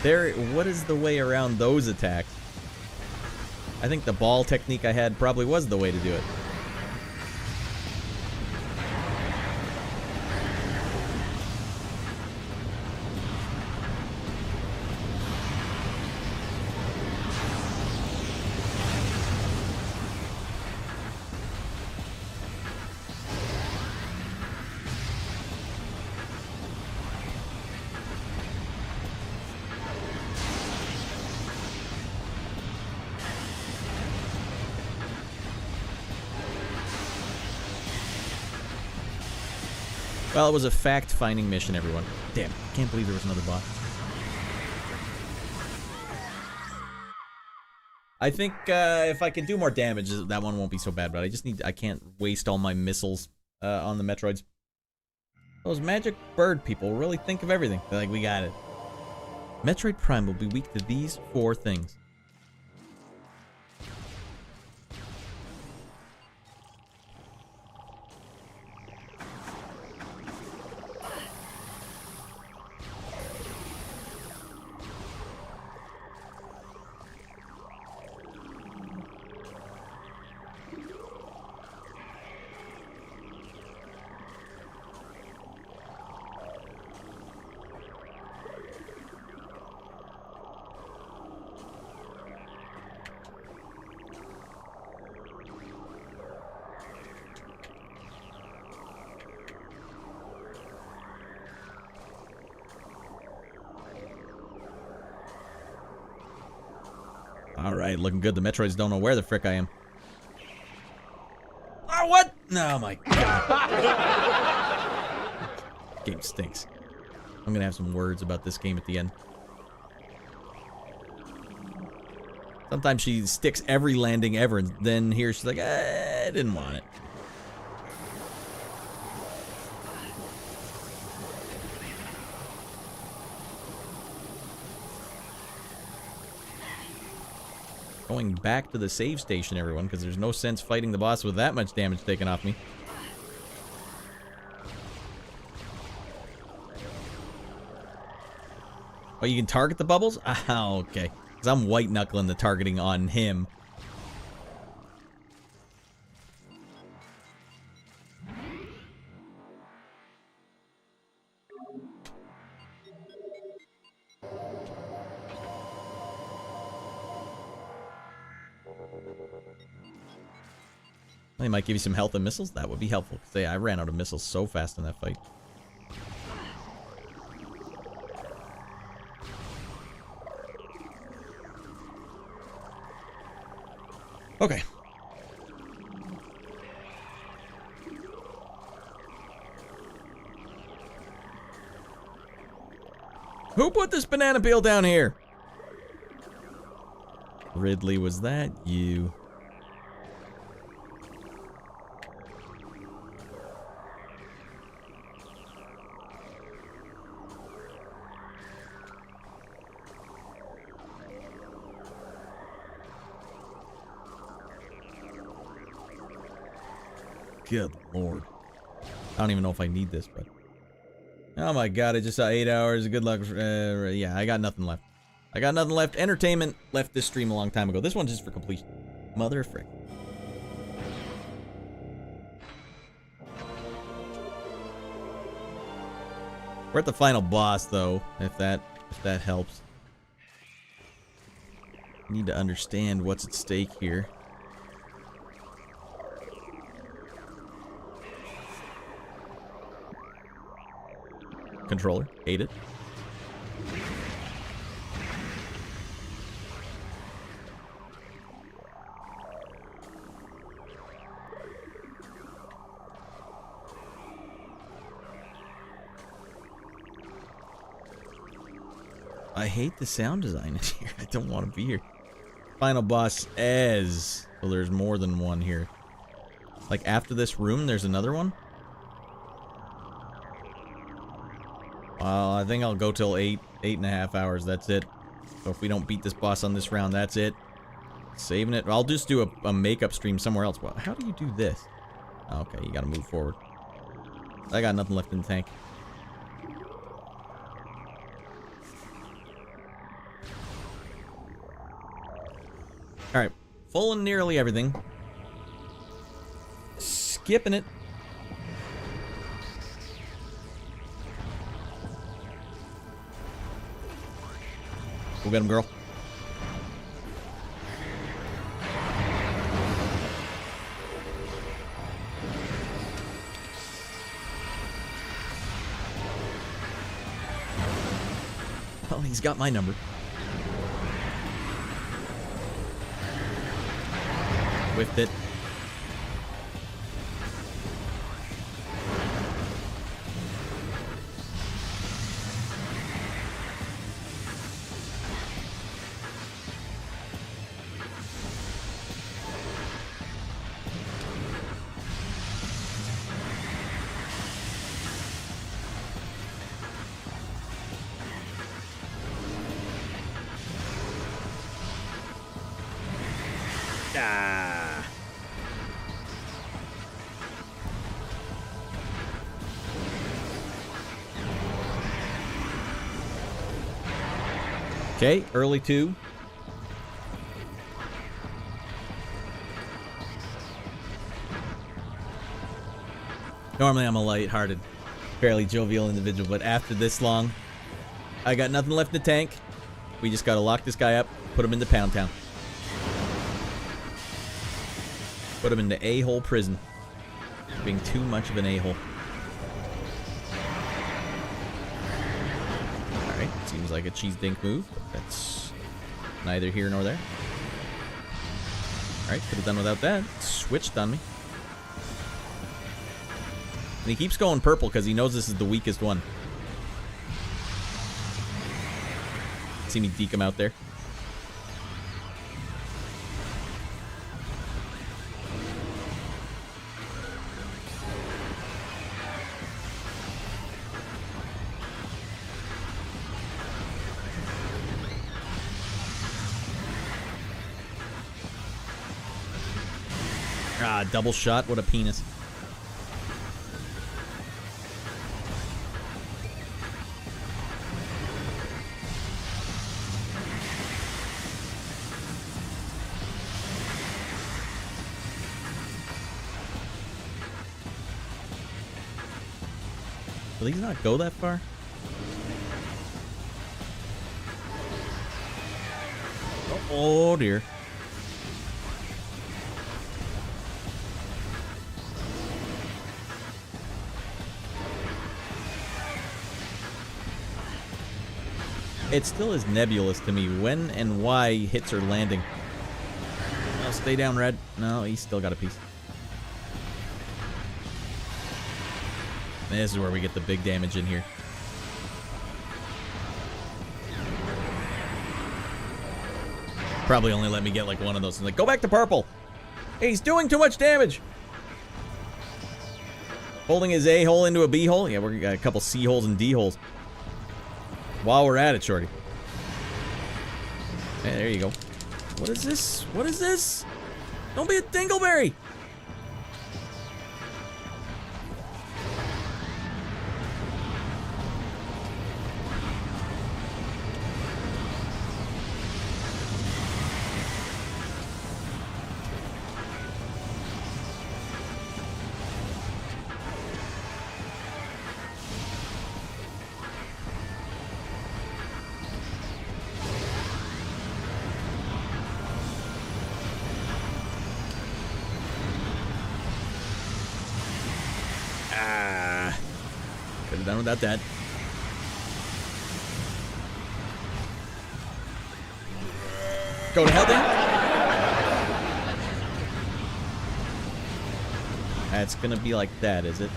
What is the way around those attacks? I think the ball technique I had probably was the way to do it. Well, it was a fact-finding mission, everyone. Damn, can't believe there was another boss. I think if I can do more damage, that one won't be so bad, but I can't waste all my missiles on the Metroids. Those magic bird people really think of everything. They're like, we got it. Metroid Prime will be weak to these 4 things. Alright, looking good. The Metroids don't know where the frick I am. Oh, what? Oh my god. Game stinks. I'm gonna have some words about this game at the end. Sometimes she sticks every landing ever, and then here she's like, I didn't want it. Going back to the save station, everyone, because there's no sense fighting the boss with that much damage taken off me. Oh, you can target the bubbles? Ah, okay. Because I'm white-knuckling the targeting on him. They might give you some health and missiles. That would be helpful. Say, I ran out of missiles so fast in that fight. Okay. Who put this banana peel down here? Ridley, was that you? Good lord. I don't even know if I need this, but... Oh my god, I just saw 8 hours. Good luck. Yeah, I got nothing left. I got nothing left. Entertainment left this stream a long time ago. This one's just for completion. Mother of frick. We're at the final boss, though, if that helps. I need to understand what's at stake here. Controller, ate it. I hate the sound design in here. I don't want to be here. Final boss Ez. Well, there's more than one here. Like after this room, there's another one? I think I'll go till 8.5 hours. That's it. So if we don't beat this boss on this round, that's it. Saving it. I'll just do a makeup stream somewhere else. Well, how do you do this? Okay, you gotta move forward. I got nothing left in the tank. Alright. Full and nearly everything. Skipping it. Go get him, girl. Well, he's got my number. Whipped it. Ah. Okay, early 2. Normally I'm a light-hearted, fairly jovial individual, but after this long, I got nothing left in the tank. We just gotta lock this guy up, put him into Pound Town. Put him into A-hole prison. Being too much of an a-hole. Alright, seems like a cheese dink move, but that's neither here nor there. Alright, could have done without that. Switched on me. And he keeps going purple because he knows this is the weakest one. See me deke him out there. Ah, double shot. What a penis. Will these not go that far? Oh dear. It still is nebulous to me when and why hits are landing. Oh, stay down, Red. No, he's still got a piece. This is where we get the big damage in here. Probably only let me get like one of those. Like, go back to purple. Hey, he's doing too much damage. Holding his A-hole into a B-hole. Yeah, we got a couple C-holes and D-holes. While we're at it, shorty. Hey, there you go. What is this? What is this? Don't be a dingleberry. Could have done without that. Go to hell, Dan. That's gonna be like that, is it?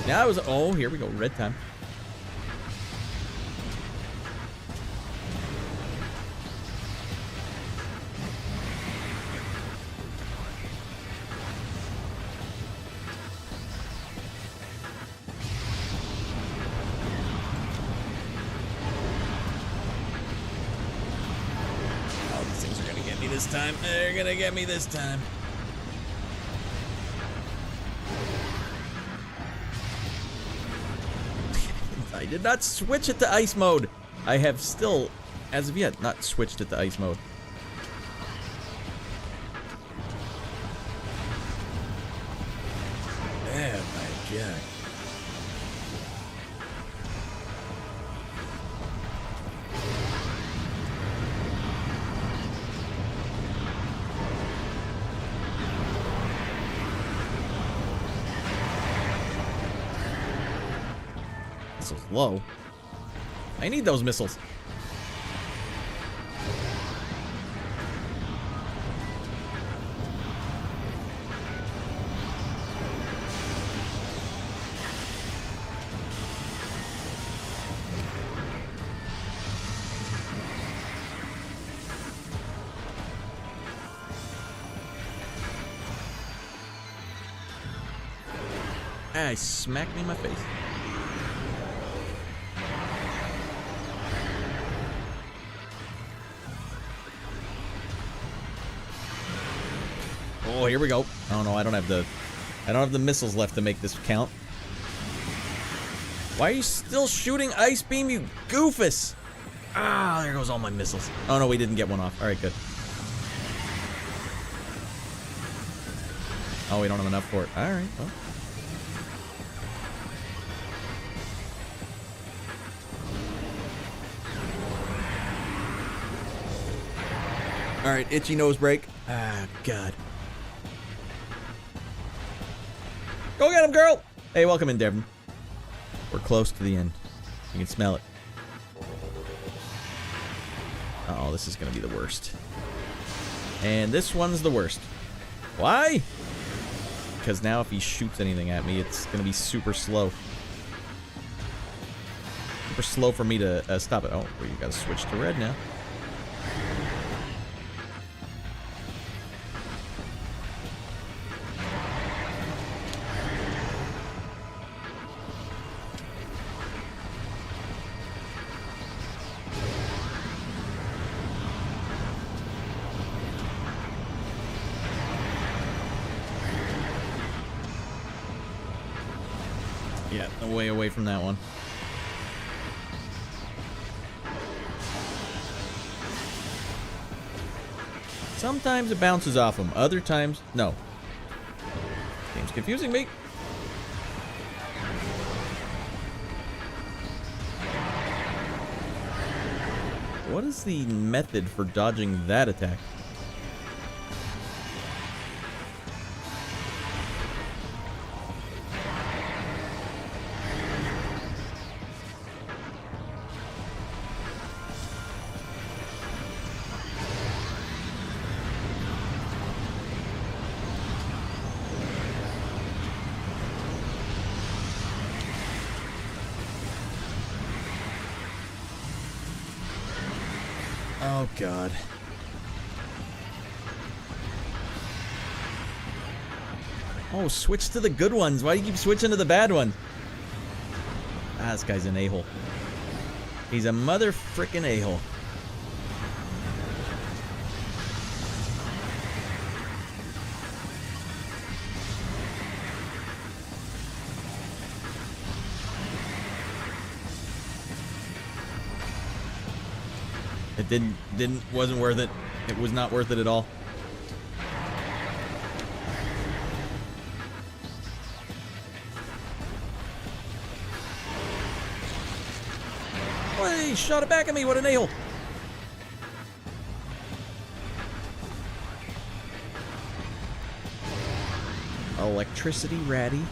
Now it was, oh, here we go, red time. this time. They're gonna get me this time. I did not switch it to ice mode. I have still, as of yet, not switched it to ice mode. Oh my god. Missiles low. I need those missiles. Ah, smacked me in my face. Oh, here we go. Oh no, I don't have the missiles left to make this count. Why are you still shooting ice beam, you goofus? Ah, there goes all my missiles. Oh no, we didn't get one off. All right, good. Oh, we don't have enough for it. All right, well. All right, itchy nose break. Ah, God. Go get him, girl! Hey, welcome in, Devin. We're close to the end. You can smell it. Oh, this is gonna be the worst. And this one's the worst. Why? Because now if he shoots anything at me, it's gonna be super slow. Super slow for me to stop it. Oh, well, you gotta switch to red now. Yeah, way away from that one. Sometimes it bounces off them. Other times, no. Game's confusing me. What is the method for dodging that attack? Oh, God. Oh, switch to the good ones. Why do you keep switching to the bad ones? Ah, this guy's an a-hole. He's a mother frickin' a-hole. It wasn't worth it. It was not worth it at all. Oh, he shot it back at me. What an a-hole. Electricity Raddy.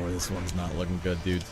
This one's not looking good, dude.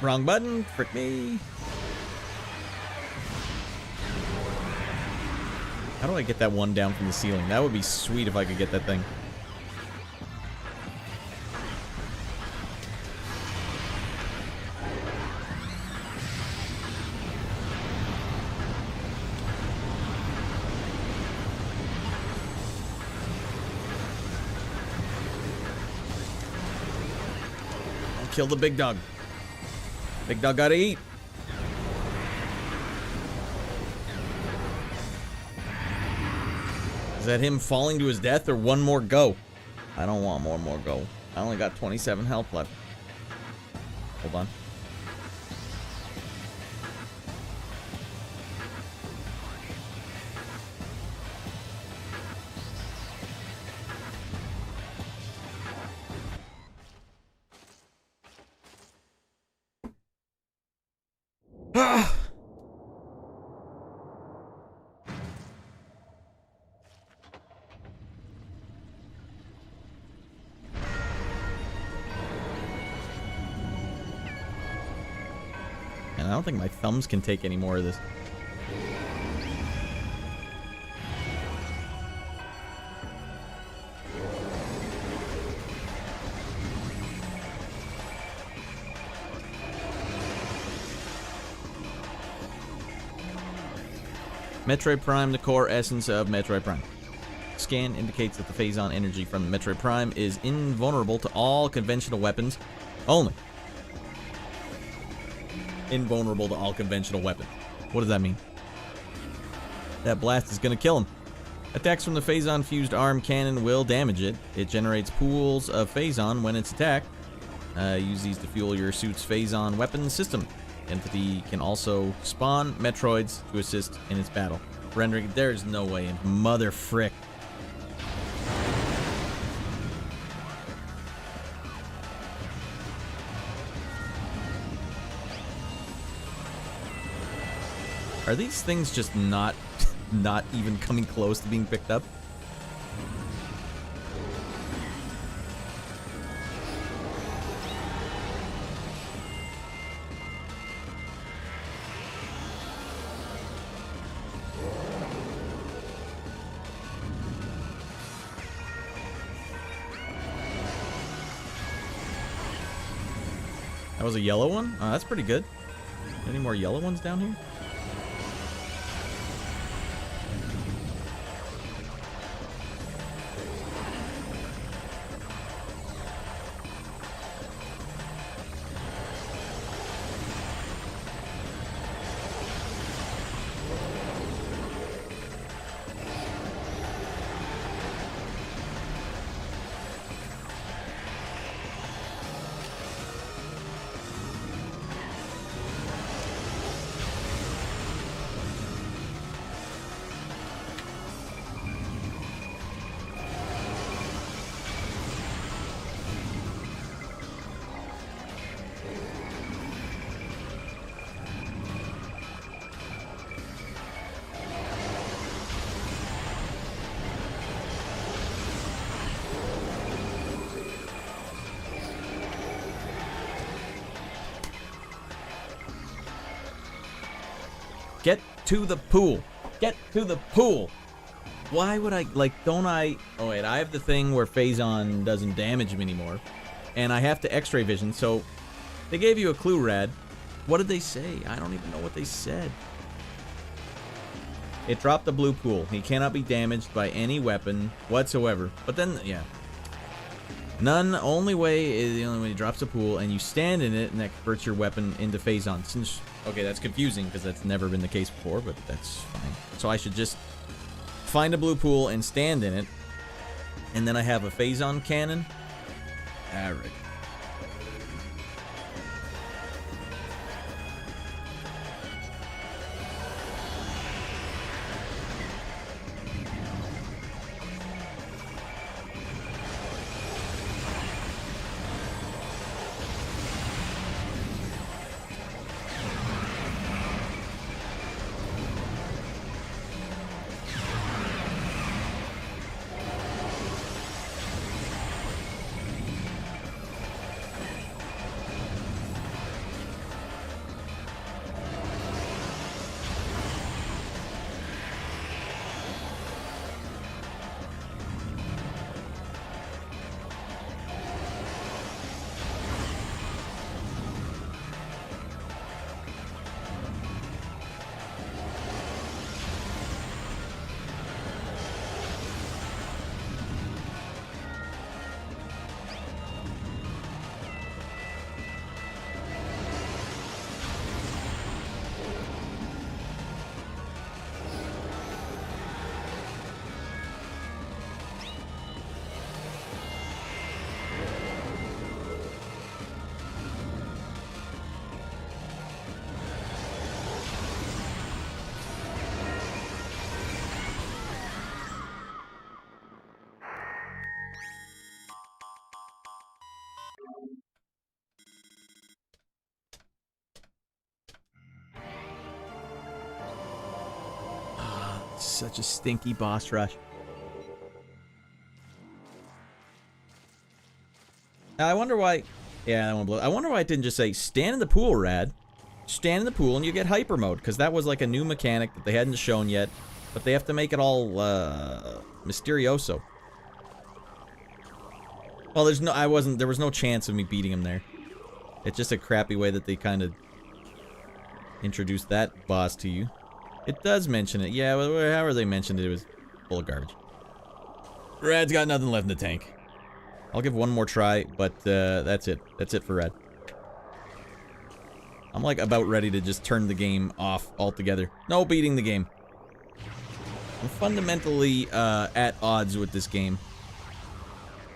Wrong button. Frick me. How do I get that one down from the ceiling? That would be sweet if I could get that thing. Kill the big dog. Big dog gotta eat. Is that him falling to his death or one more go? I don't want one more go. I only got 27 health left. Hold on. And I don't think my thumbs can take any more of this. Metroid Prime, the core essence of Metroid Prime. Scan indicates that the phase-on energy from Metroid Prime is invulnerable to all conventional weapons only. Invulnerable to all conventional weapons. What does that mean? That blast is going to kill him. Attacks from the phase-on fused arm cannon will damage it. It generates pools of phase-on when it's attacked. Use these to fuel your suit's phase-on weapon system. Entity can also spawn Metroids to assist in its battle. Rendering, there's no way in mother frick. Are these things just not even coming close to being picked up? That was a yellow one? Oh, that's pretty good. Any more yellow ones down here? Get to the pool. Get to the pool. Why would I, like, don't I... Oh, wait, I have the thing where phase-on doesn't damage him anymore. And I have to x-ray vision, so... They gave you a clue, Radd. What did they say? I don't even know what they said. It dropped the blue pool. He cannot be damaged by any weapon whatsoever. But then, yeah. None, only way is the only way he drops a pool, and you stand in it, and that converts your weapon into phase-on. Since... Okay, that's confusing, because that's never been the case before, but that's fine. So I should just find a blue pool and stand in it, and then I have a phase-on cannon. Alright. Such a stinky boss rush. I wonder why... Yeah, I won't blow. I wonder why it didn't just say, stand in the pool, Radd. Stand in the pool and you get hyper mode, because that was like a new mechanic that they hadn't shown yet, but they have to make it all, mysterioso. Well, there was no chance of me beating him there. It's just a crappy way that they kind of introduced that boss to you. It does mention it. Yeah, well, however they mentioned it, it was full of garbage. Radd's got nothing left in the tank. I'll give one more try, but that's it. That's it for Radd. I'm like about ready to just turn the game off altogether. No beating the game. I'm fundamentally at odds with this game.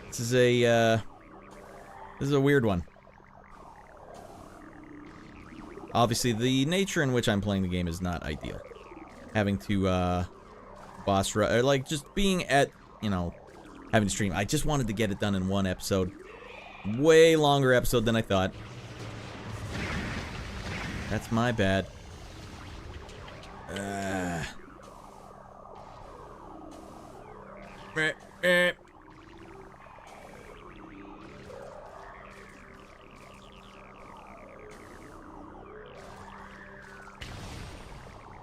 This is a weird one. Obviously, the nature in which I'm playing the game is not ideal. Having to boss rush, or like just being at, you know, having to stream. I just wanted to get it done in one episode. Way longer episode than I thought. That's my bad.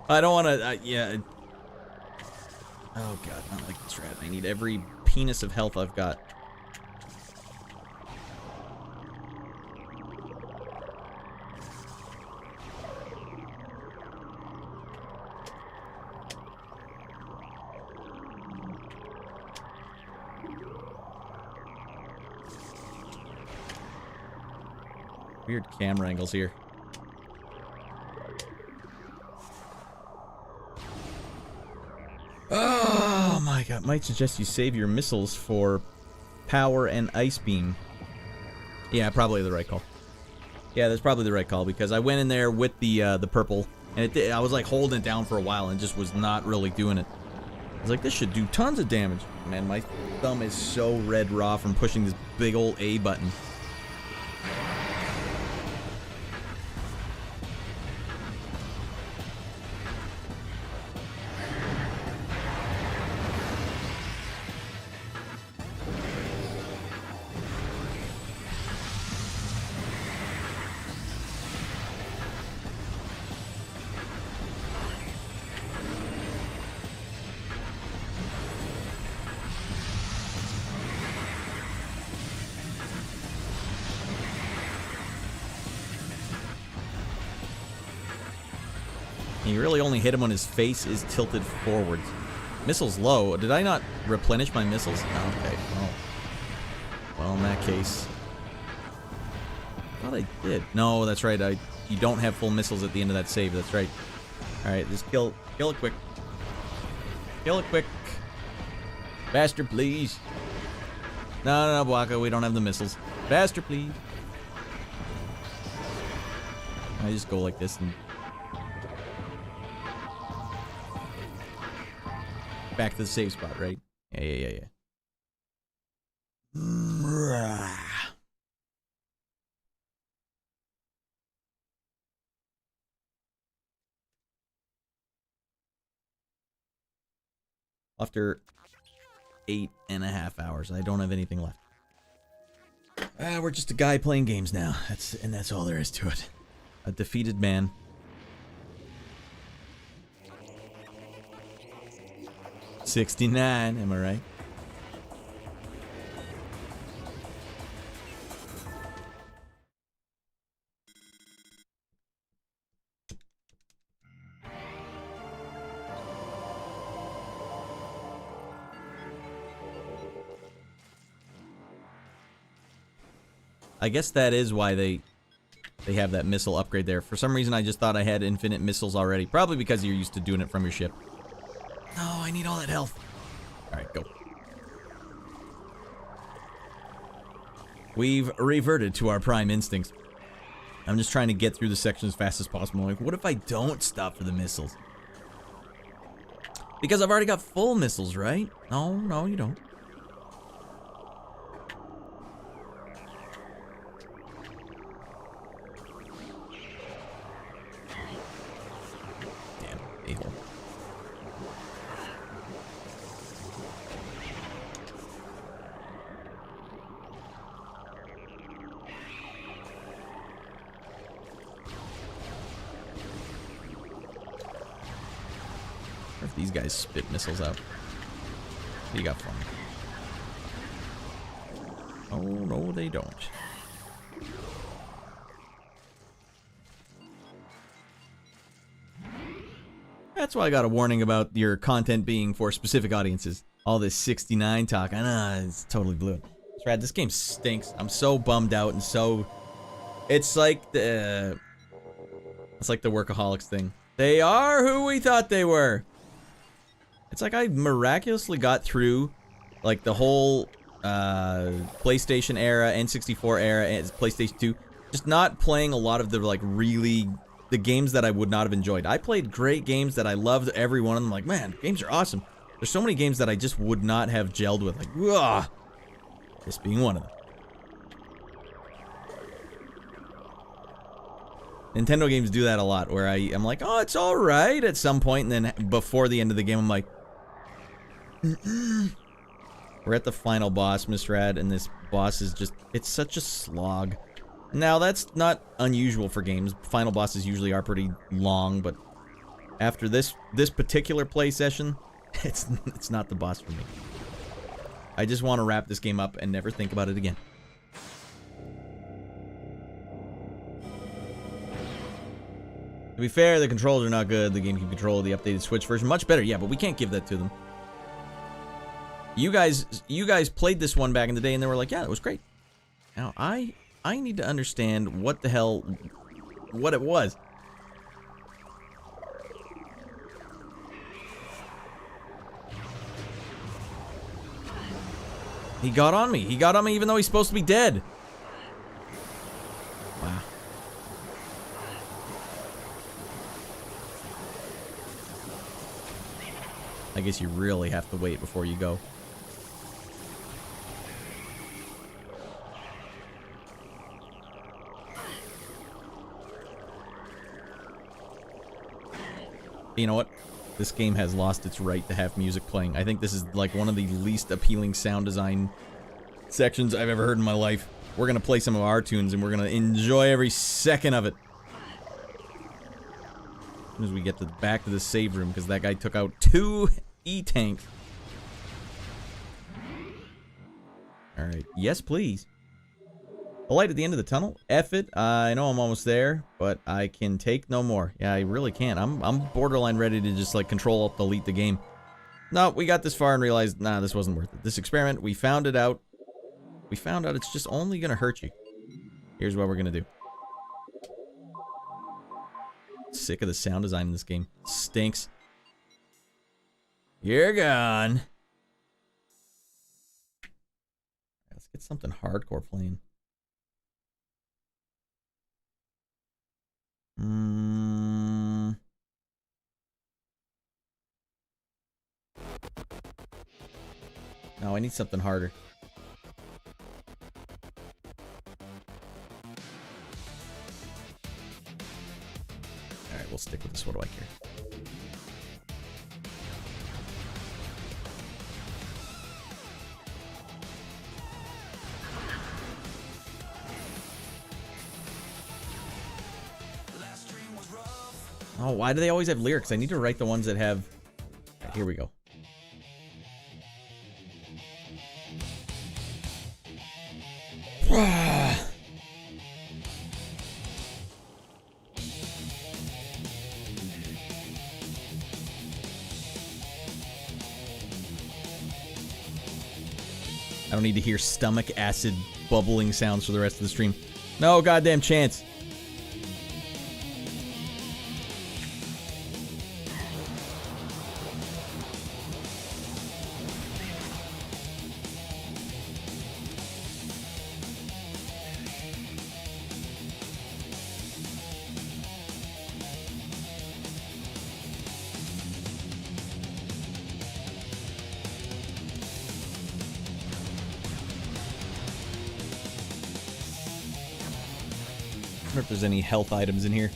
I don't want to, yeah. Oh god, not like this rat. I need every penis of health I've got. Weird camera angles here. Oh my god, might suggest you save your missiles for power and ice beam. Yeah, probably the right call. Yeah, that's probably the right call, because I went in there with the purple, and I was like holding it down for a while and just was not really doing it. I was like, this should do tons of damage. Man, my thumb is so red raw from pushing this big old A button. You really only hit him when his face is tilted forwards. Missiles low. Did I not replenish my missiles? Oh, okay. Well, in that case... I thought I did. No, that's right. You don't have full missiles at the end of that save. That's right. Alright, just kill it quick. Kill it quick. Faster, please. No, Bwaka, we don't have the missiles. Faster, please. I just go like this and... back to the save spot, right? Yeah. After 8.5 hours, I don't have anything left. We're just a guy playing games now. That's all there is to it. A defeated man. $69, am I right? I guess that is why they have that missile upgrade there. For some reason, I just thought I had infinite missiles already. Probably because you're used to doing it from your ship. No, I need all that health. Alright, go. We've reverted to our prime instincts. I'm just trying to get through the section as fast as possible. Like, what if I don't stop for the missiles? Because I've already got full missiles, right? No, you don't. Damn, A-hole. These guys spit missiles out. What do you got for me? Oh, no, they don't. That's why I got a warning about your content being for specific audiences. All this 69 talk, I know, it's totally blew. Radd, this game stinks. I'm so bummed out and so... It's like the workaholics thing. They are who we thought they were. It's like I miraculously got through, like, the whole PlayStation era, N64 era, and PlayStation 2. Just not playing a lot of the, like, really... the games that I would not have enjoyed. I played great games that I loved every one of them. Like, man, games are awesome. There's so many games that I just would not have gelled with. Like, ugh. This being one of them. Nintendo games do that a lot, where I'm like, oh, it's alright at some point, and then before the end of the game, I'm like, we're at the final boss, Miss Radd, and this boss is just, it's such a slog. Now, that's not unusual for games. Final bosses usually are pretty long, but after this particular play session, it's not the boss for me. I just want to wrap this game up and never think about it again. To be fair, the controls are not good. The GameCube controller, the updated Switch version, much better. Yeah, but we can't give that to them. You guys played this one back in the day, and they were like, yeah, it was great. Now, I need to understand what the hell, what it was. He got on me. He got on me even though he's supposed to be dead. Wow. I guess you really have to wait before you go. You know what? This game has lost its right to have music playing. I think this is like one of the least appealing sound design sections I've ever heard in my life. We're gonna play some of our tunes and we're gonna enjoy every second of it. As soon as we get back to the save room, because that guy took out 2 E-tanks. Alright, yes please. A light at the end of the tunnel? F it. I know I'm almost there, but I can take no more. Yeah, I really can't. I'm borderline ready to just, like, Control-Alt-Delete the game. No, we got this far and realized, nah, this wasn't worth it. This experiment, we found it out. We found out it's just only gonna hurt you. Here's what we're gonna do. Sick of the sound design in this game. Stinks. You're gone. Let's get something hardcore playing. No, I need something harder. Alright, we'll stick with this. What do I care? Oh, why do they always have lyrics? I need to write the ones that have... Right, here we go. I don't need to hear stomach acid bubbling sounds for the rest of the stream. No goddamn chance. I wonder if there's any health items in here.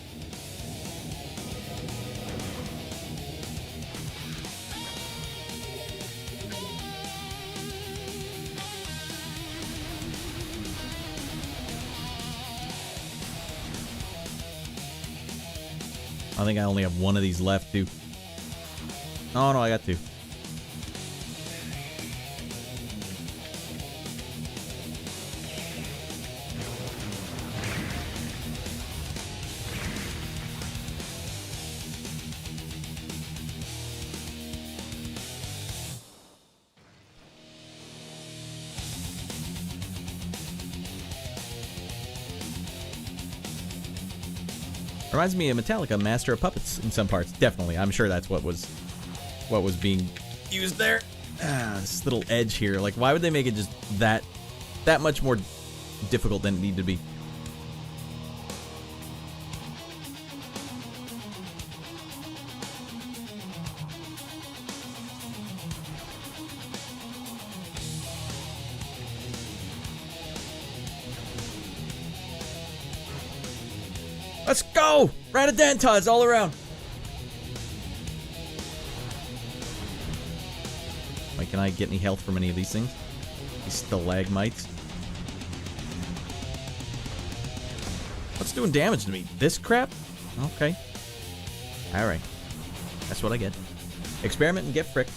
I think I only have one of these left, too. Oh, no, I got two. Reminds me of Metallica, Master of Puppets in some parts. Definitely. I'm sure that's what was being used there. This little edge here. Like, why would they make it just that much more difficult than it needed to be? Let's go! Ratadantas all around. Wait, can I get any health from any of these things? These stalagmites. What's doing damage to me? This crap? Okay. Alright. That's what I get. Experiment and get fricked.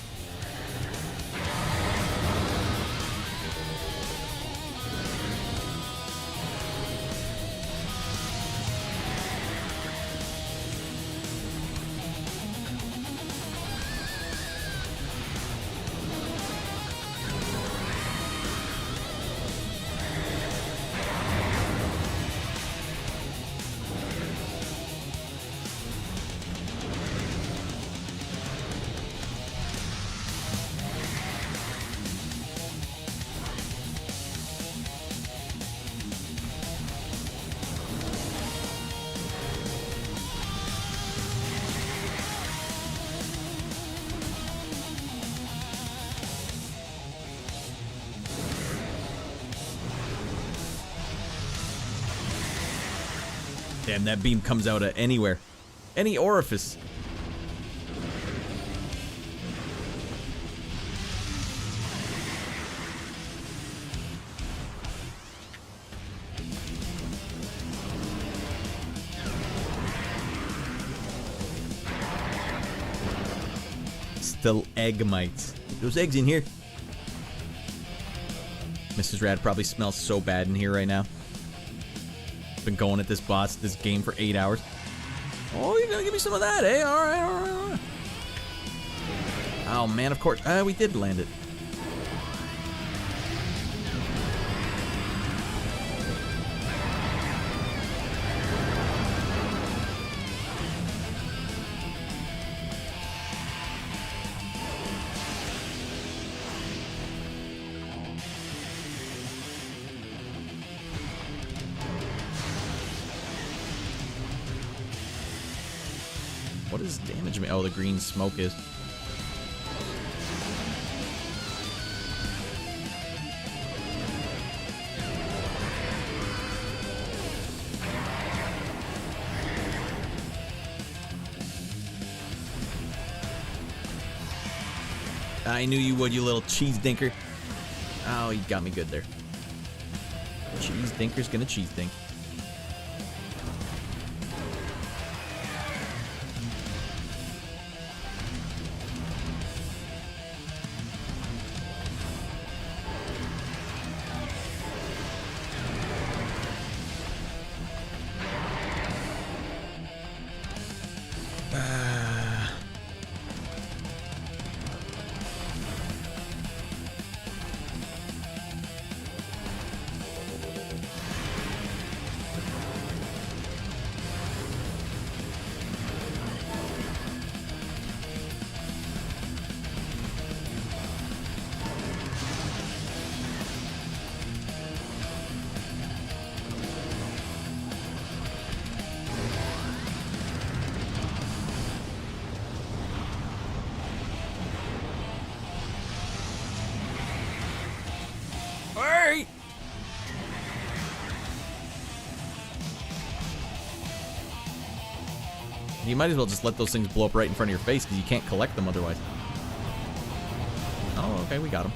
Damn, that beam comes out of anywhere. Any orifice. Still eggmites. Those eggs in here. Mrs. Radd probably smells so bad in here right now. Been going at this game for 8 hours. Oh, you're gonna give me some of that, eh? Alright. Oh man, of course. We did land it. What does damage me? Oh, the green smoke is. I knew you would, you little cheese dinker. Oh, you got me good there. Cheese dinker's gonna cheese dink. You might as well just let those things blow up right in front of your face because you can't collect them otherwise. Oh, okay, we got them.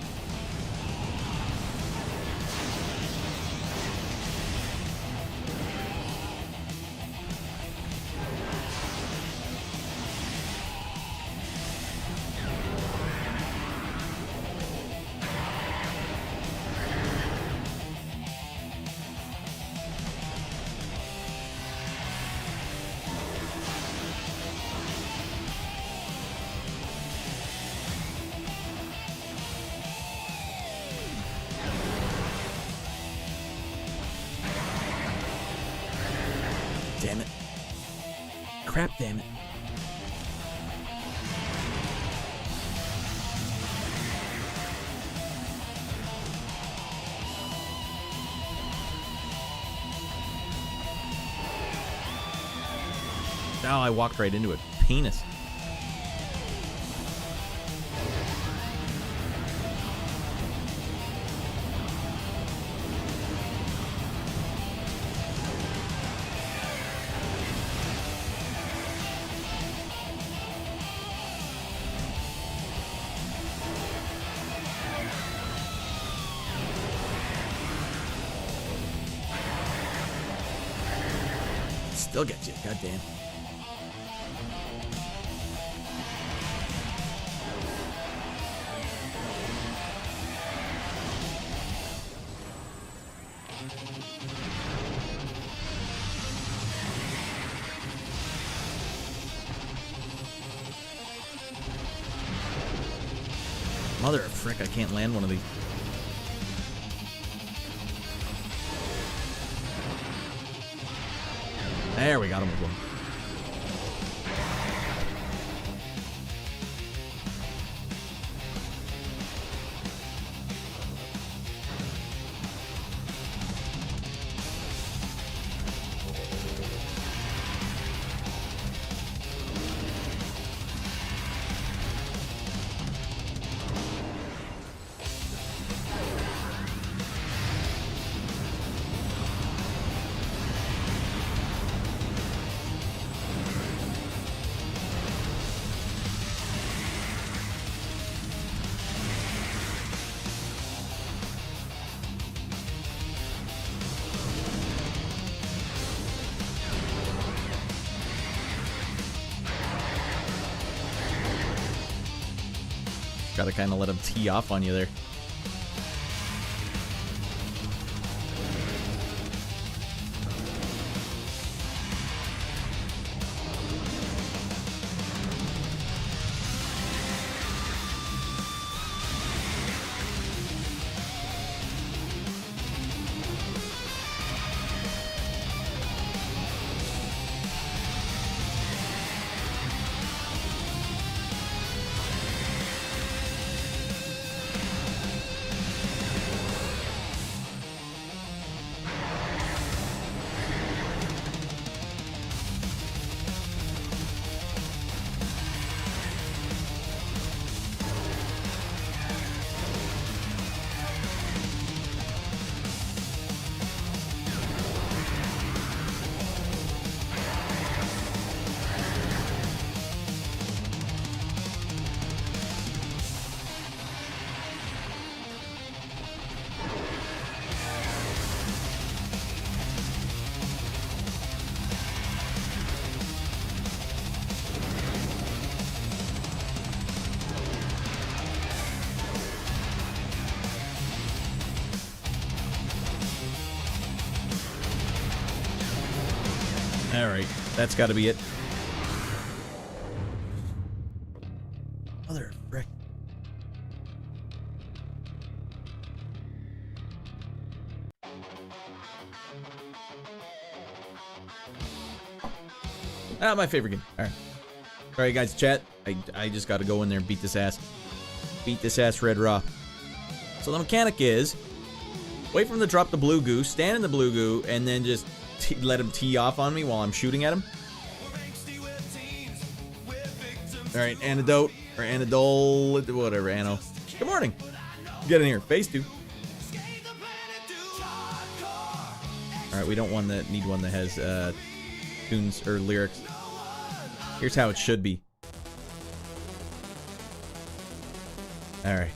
crap, damn it. Oh, I walked right into it. Penis. Still gets you, goddamn. Mother of frick, I can't land one of these. There, we got him with one. Gotta kind of let him tee off on you there. Alright, that's gotta be it. Mother of frick. Ah, my favorite game. Alright. Alright, guys, chat. I just gotta go in there and beat this ass. Beat this ass red raw. So the mechanic is, wait for him to drop the blue goo, stand in the blue goo, and then just let him tee off on me while I'm shooting at him. Alright, antidote, or anidol, whatever, Anno. Good morning. Get in here, phase 2. Alright, we don't need one that has tunes or lyrics. Here's how it should be. Alright.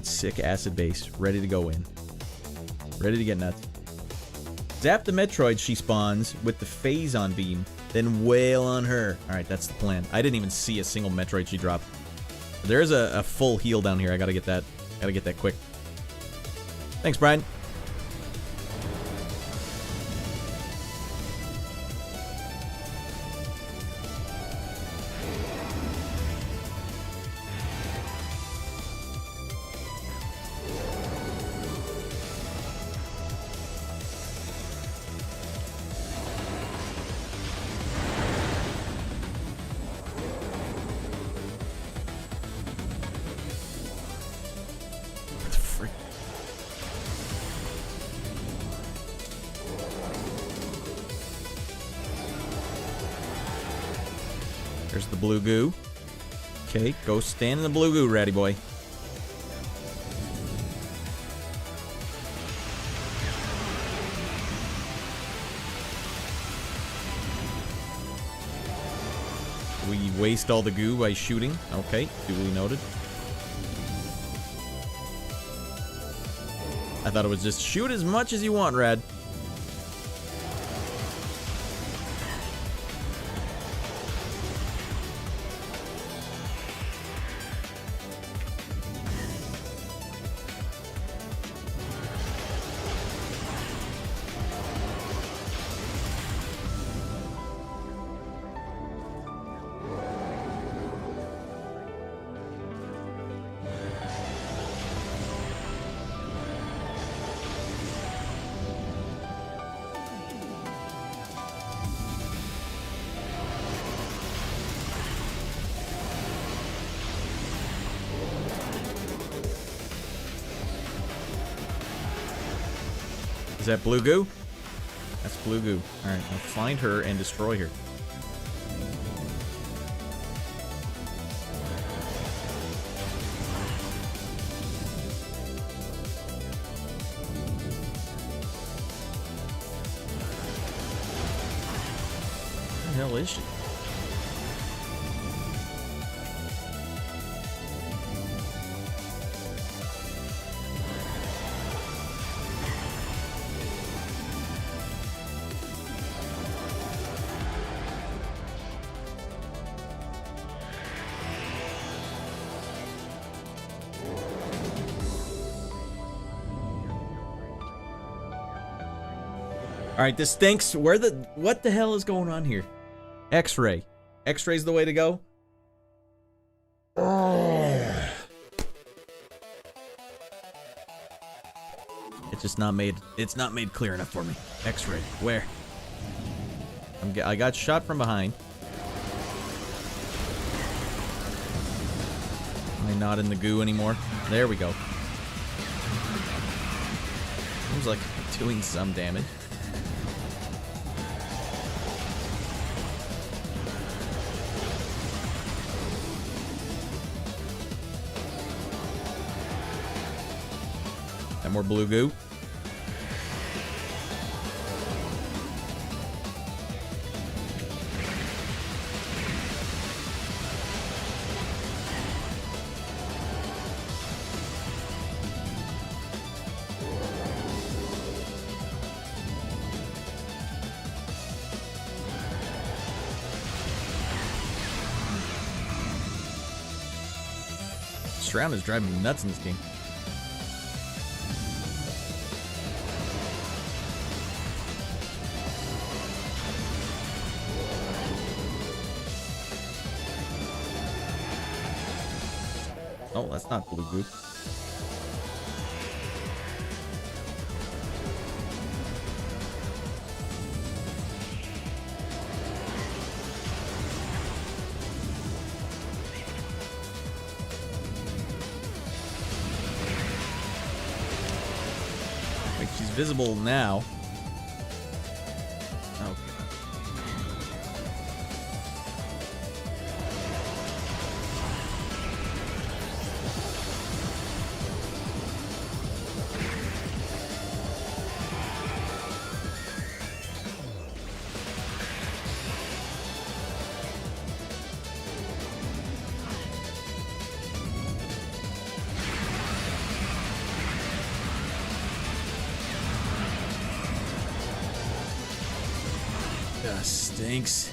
Sick acid base, ready to go in. Ready to get nuts. Zap the Metroid she spawns with the Phazon beam, then wail on her. Alright, that's the plan. I didn't even see a single Metroid she dropped. There is a full heal down here. I gotta get that. Gotta get that quick. Thanks, Brian. frick. There's the blue goo. Okay, go stand in the blue goo, ratty boy. We waste all the goo by shooting. Okay, duly noted. I thought it was just shoot as much as you want, Radd. Is that blue goo? That's blue goo. Alright, I'll find her and destroy her. Where the hell is she? Alright, this stinks. What the hell is going on here? X-ray. X-ray's the way to go? It's not made clear enough for me. X-ray. Where? I got shot from behind. Am I not in the goo anymore? There we go. Seems like I'm doing some damage. More blue goo. This round is driving me nuts in this game. Oh, that's not blue goo. Wait, she's visible now. Okay. Stinks.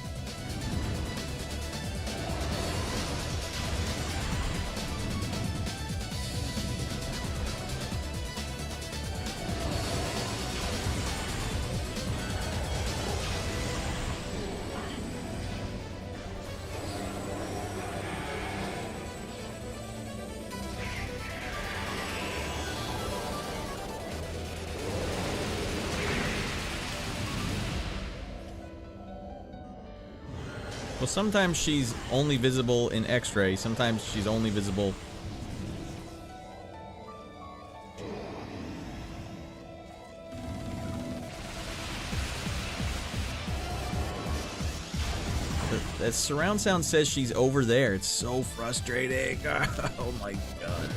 Well, sometimes she's only visible in X-ray. Sometimes she's only visible... That surround sound says she's over there. It's so frustrating. Oh my god.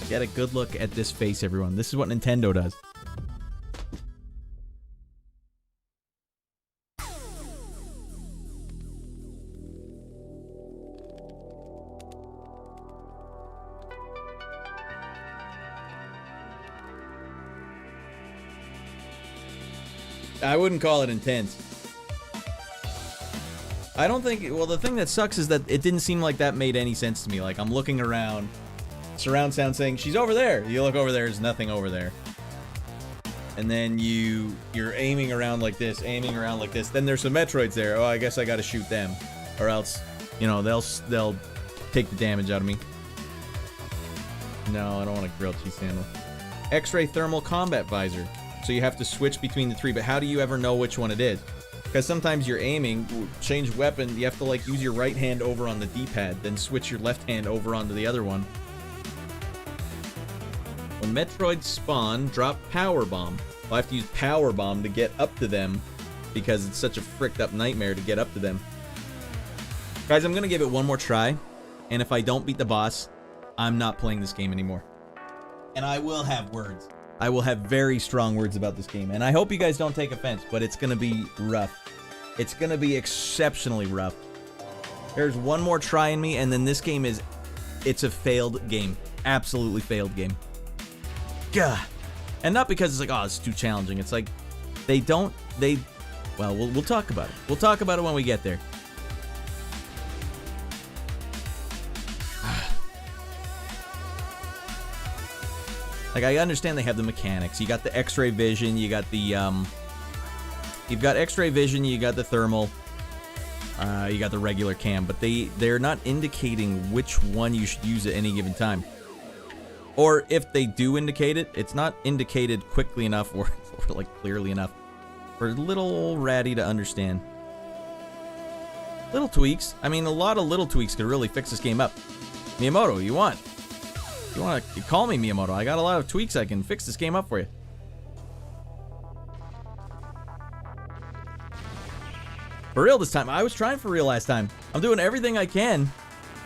Get a good look at this face, everyone. This is what Nintendo does. I wouldn't call it intense. I don't think... Well, the thing that sucks is that it didn't seem like that made any sense to me. Like, I'm looking around... Surround sound saying, she's over there. You look over there, there's nothing over there. And then you're aiming around like this, aiming around like this. Then there's some Metroids there. Oh, I guess I gotta shoot them. Or else, you know, they'll take the damage out of me. No, I don't want a grilled cheese sandwich. X-ray thermal combat visor. So you have to switch between the three, but how do you ever know which one it is? Because sometimes you're aiming, change weapon, you have to like use your right hand over on the D-pad, then switch your left hand over onto the other one. When Metroids spawn, drop Power Bomb. I'll have to use Power Bomb to get up to them because it's such a fricked up nightmare to get up to them. Guys, I'm going to give it one more try, and if I don't beat the boss, I'm not playing this game anymore. And I will have words. I will have very strong words about this game, and I hope you guys don't take offense, but it's going to be rough. It's going to be exceptionally rough. There's one more try in me, and then this game is... It's a failed game. Absolutely failed game. God. And not because it's like, oh, it's too challenging. It's like, well, we'll talk about it. We'll talk about it when we get there. Like, I understand they have the mechanics. You got the X-ray vision, you got the, you've got X-ray vision, you got the thermal, you got the regular cam, but they're not indicating which one you should use at any given time. Or if they do indicate it, it's not indicated quickly enough or like clearly enough for little old Raddy to understand. Little tweaks. I mean, a lot of little tweaks could really fix this game up. Miyamoto, you want to call me Miyamoto? I got a lot of tweaks I can fix this game up for you. For real this time. I was trying for real last time. I'm doing everything I can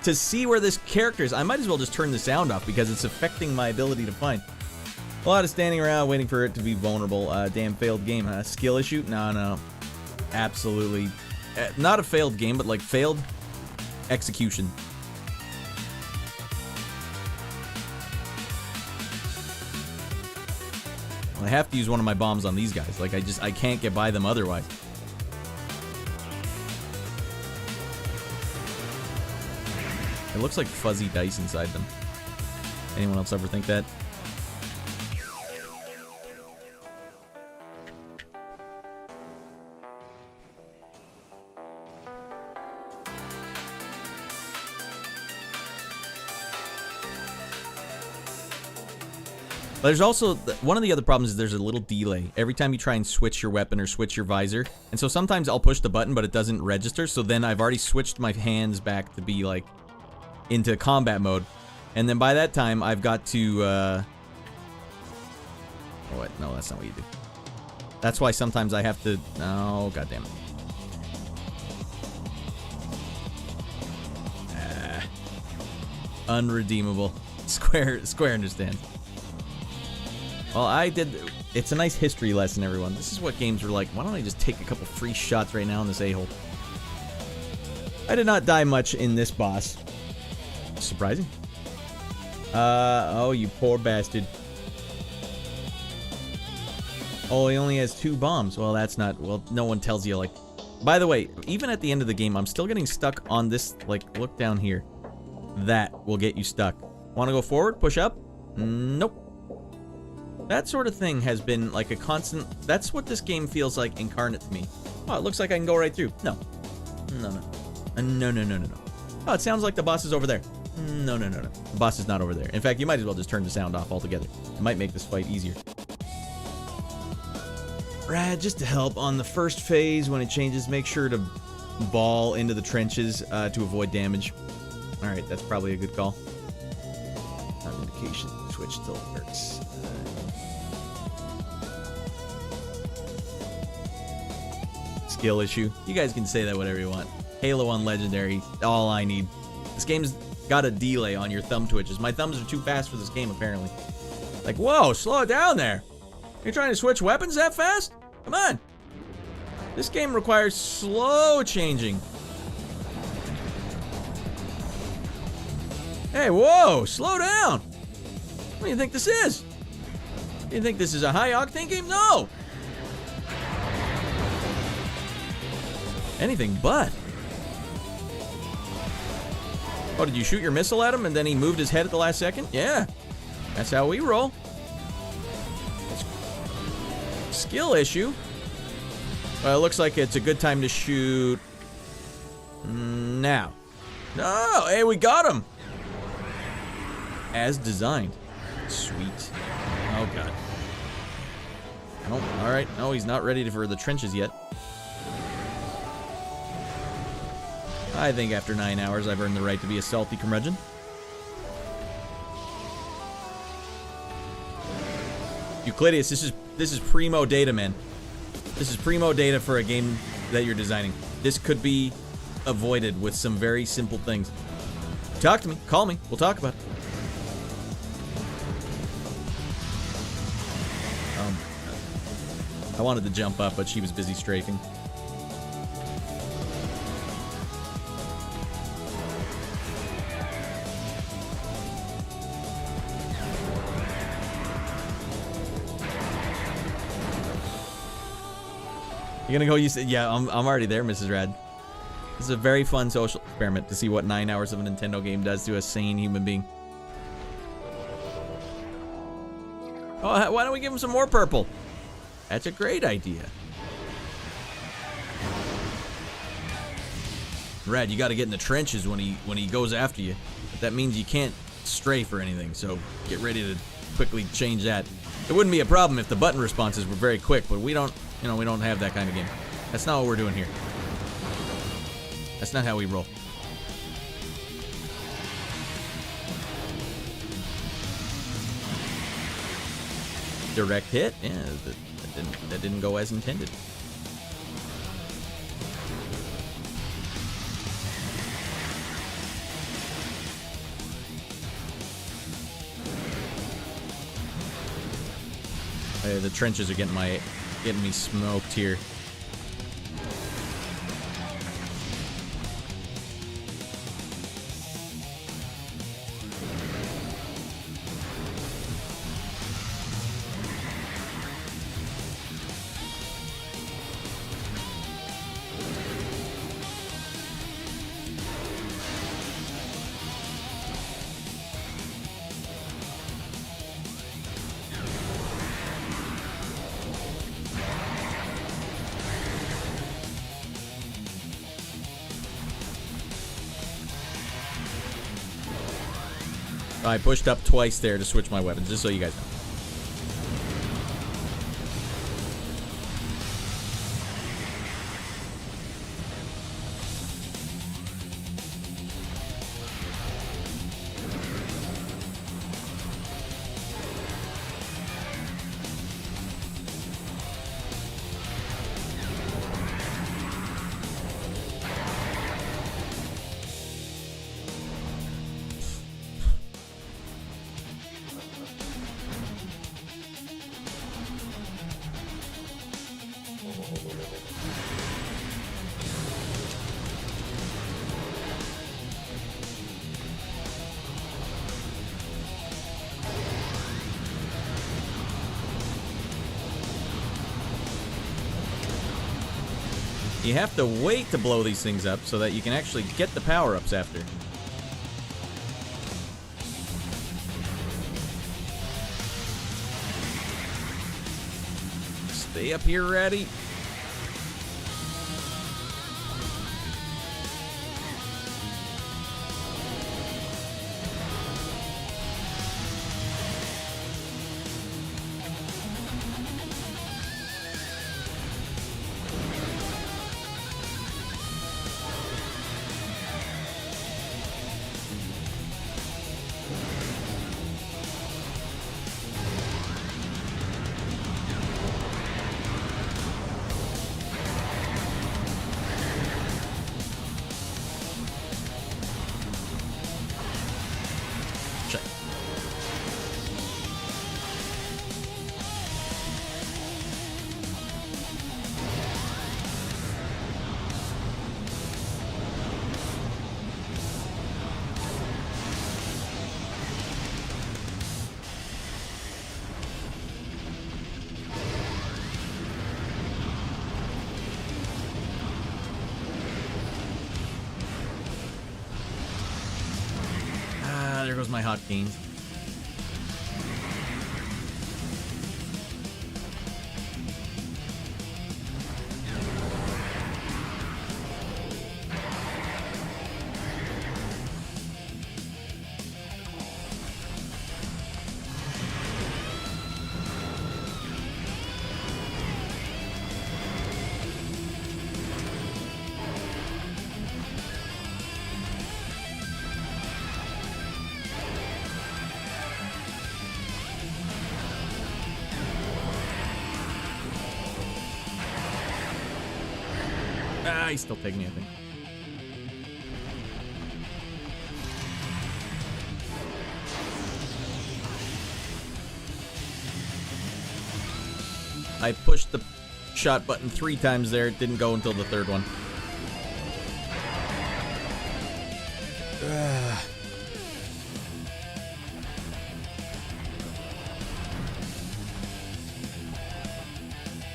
to see where this character is. I might as well just turn the sound off because it's affecting my ability to find. A lot of standing around waiting for it to be vulnerable. Damn failed game, huh? Skill issue? No. Absolutely. Not a failed game, but like failed execution. Well, I have to use one of my bombs on these guys. Like, I can't get by them otherwise. It looks like fuzzy dice inside them. Anyone else ever think that? There's also, one of the other problems is there's a little delay every time you try and switch your weapon or switch your visor. And so sometimes I'll push the button, but it doesn't register. So then I've already switched my hands back to be like into combat mode. And then by that time, I've got to, oh wait, no, that's not what you do. That's why sometimes I have to, oh, goddammit. Unredeemable. Square understands. Well, it's a nice history lesson, everyone. This is what games were like. Why don't I just take a couple free shots right now in this a-hole? I did not die much in this boss. Surprising. Oh, you poor bastard. Oh, he only has 2 bombs. Well, that's not, well, no one tells you, like, By the way, even at the end of the game, I'm still getting stuck on this, like, look down here. That will get you stuck. Want to go forward? Push up? Nope. That sort of thing has been like a constant... That's what this game feels like incarnate to me. Oh, it looks like I can go right through. No. No, no. No, no, no, no, no. Oh, it sounds like the boss is over there. No, no, no, no. The boss is not over there. In fact, you might as well just turn the sound off altogether. It might make this fight easier. Radd, just to help, on the first phase, when it changes, make sure to ball into the trenches to avoid damage. Alright, that's probably a good call. Sound indication. Switch still works. Skill issue. You guys can say that whatever you want. Halo on Legendary, all I need. This game's got a delay on your thumb twitches. My thumbs are too fast for this game, apparently. Like, whoa, slow it down there. You're trying to switch weapons that fast? Come on. This game requires slow changing. Hey, whoa, slow down. What do you think this is? Do you think this is a high-octane game? No. Anything but. Oh, did you shoot your missile at him and then he moved his head at the last second? Yeah. That's how we roll. Skill issue. Well, it looks like it's a good time to shoot now. No, hey, we got him. As designed. Sweet. Oh, God. Oh, all right. No, he's not ready for the trenches yet. I think after 9 hours, I've earned the right to be a salty curmudgeon. Euclideus, this is primo data, man. This is primo data for a game that you're designing. This could be avoided with some very simple things. Talk to me. Call me. We'll talk about it. I wanted to jump up, but she was busy strafing. You're gonna go, you said, yeah, I'm already there, Mrs. Radd. This is a very fun social experiment to see what 9 hours of a Nintendo game does to a sane human being. Oh, why don't we give him some more purple? That's a great idea. Radd, you gotta get in the trenches when he goes after you. But that means you can't strafe or anything, so get ready to quickly change that. It wouldn't be a problem if the button responses were very quick, but we don't, you know, we don't have that kind of game. That's not what we're doing here. That's not how we roll. Direct hit? Yeah, that didn't go as intended. The trenches are getting me smoked here. I pushed up twice there to switch my weapons, just so you guys know. You have to wait to blow these things up so that you can actually get the power-ups after. Stay up here, Raddy. There goes my hot beans. Ah, he's still taking me, I think. I pushed the shot button 3 times there. It didn't go until the 3rd one.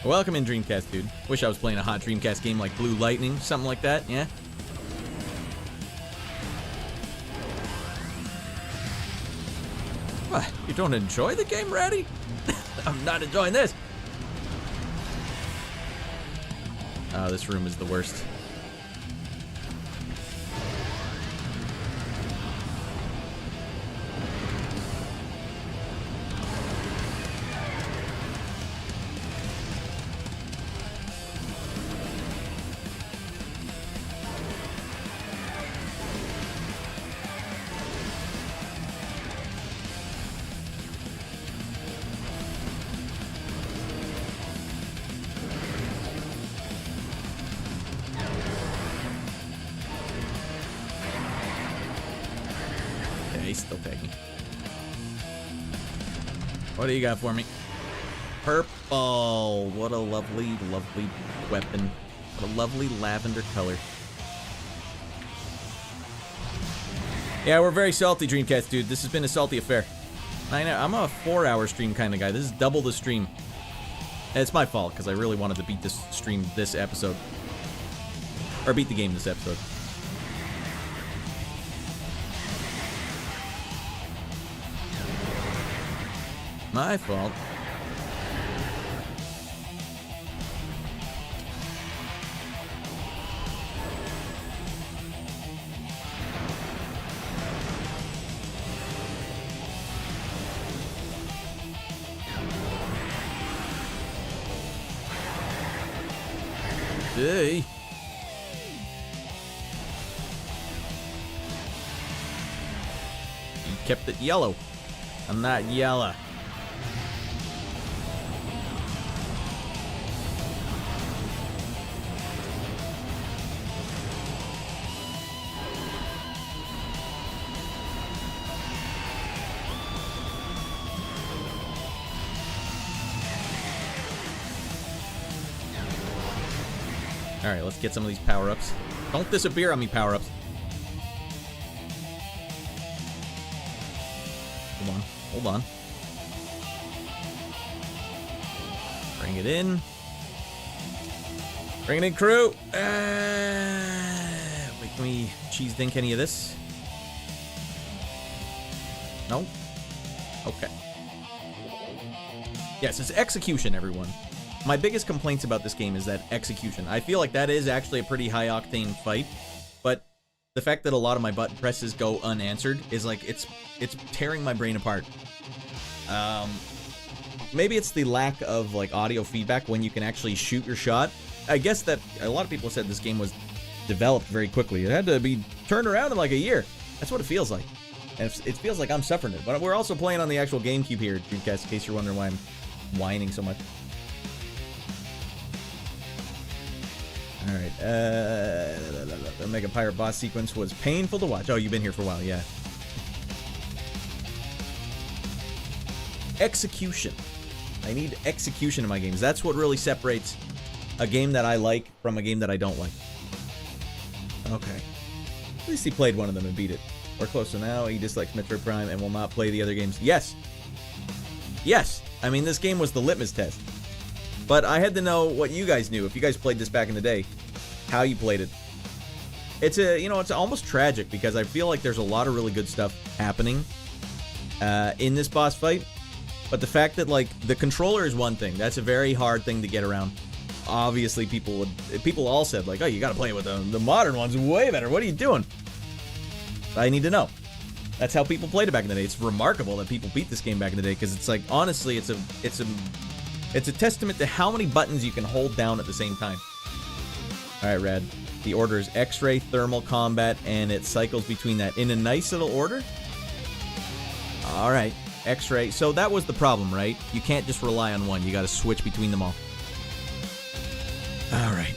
Welcome in, Dreamcast dude. Wish I was playing a hot Dreamcast game like Blue Lightning, something like that, yeah? What? You don't enjoy the game, Raddy? I'm not enjoying this. Oh, this room is the worst. He's still taking. What do you got for me? Purple. What a lovely, lovely weapon. What a lovely lavender color. Yeah, we're very salty, Dreamcast dude. This has been a salty affair. I know, I'm a 4-hour stream kind of guy. This is double the stream. It's my fault, because I really wanted to beat this stream this episode. Or beat the game this episode. My fault. Hey. You kept it yellow. I'm not yellow. Alright, let's get some of these power-ups. Don't disappear on me, power-ups. Hold on, hold on. Bring it in. Bringing in crew. Wait, can we cheese dink any of this? No? Okay. Yes, it's execution, everyone. My biggest complaints about this game is that execution. I feel like that is actually a pretty high-octane fight, but the fact that a lot of my button presses go unanswered is like, it's tearing my brain apart. Maybe it's the lack of like audio feedback when you can actually shoot your shot. I guess that a lot of people said this game was developed very quickly. It had to be turned around in like a year. That's what it feels like. And it feels like I'm suffering it. But we're also playing on the actual GameCube here, Dreamcast, in case you're wondering why I'm whining so much. Alright, the Mega Pirate boss sequence was painful to watch. Oh, you've been here for a while, yeah. Execution. I need execution in my games. That's what really separates a game that I like from a game that I don't like. Okay. At least he played one of them and beat it. We're close to now. He dislikes Metroid Prime and will not play the other games. Yes! Yes! I mean, this game was the litmus test. But I had to know what you guys knew, if you guys played this back in the day, how you played it. It's it's almost tragic because I feel like there's a lot of really good stuff happening in this boss fight. But the fact that, like, the controller is one thing. That's a very hard thing to get around. Obviously, people all said, like, oh, you gotta play it with the modern ones way better. What are you doing? I need to know. That's how people played it back in the day. It's remarkable that people beat this game back in the day because it's like, honestly, it's a testament to how many buttons you can hold down at the same time. All right, Radd. The order is X-ray, thermal, combat, and it cycles between that in a nice little order. All right. X-ray. So that was the problem, right? You can't just rely on one. You got to switch between them all. All right.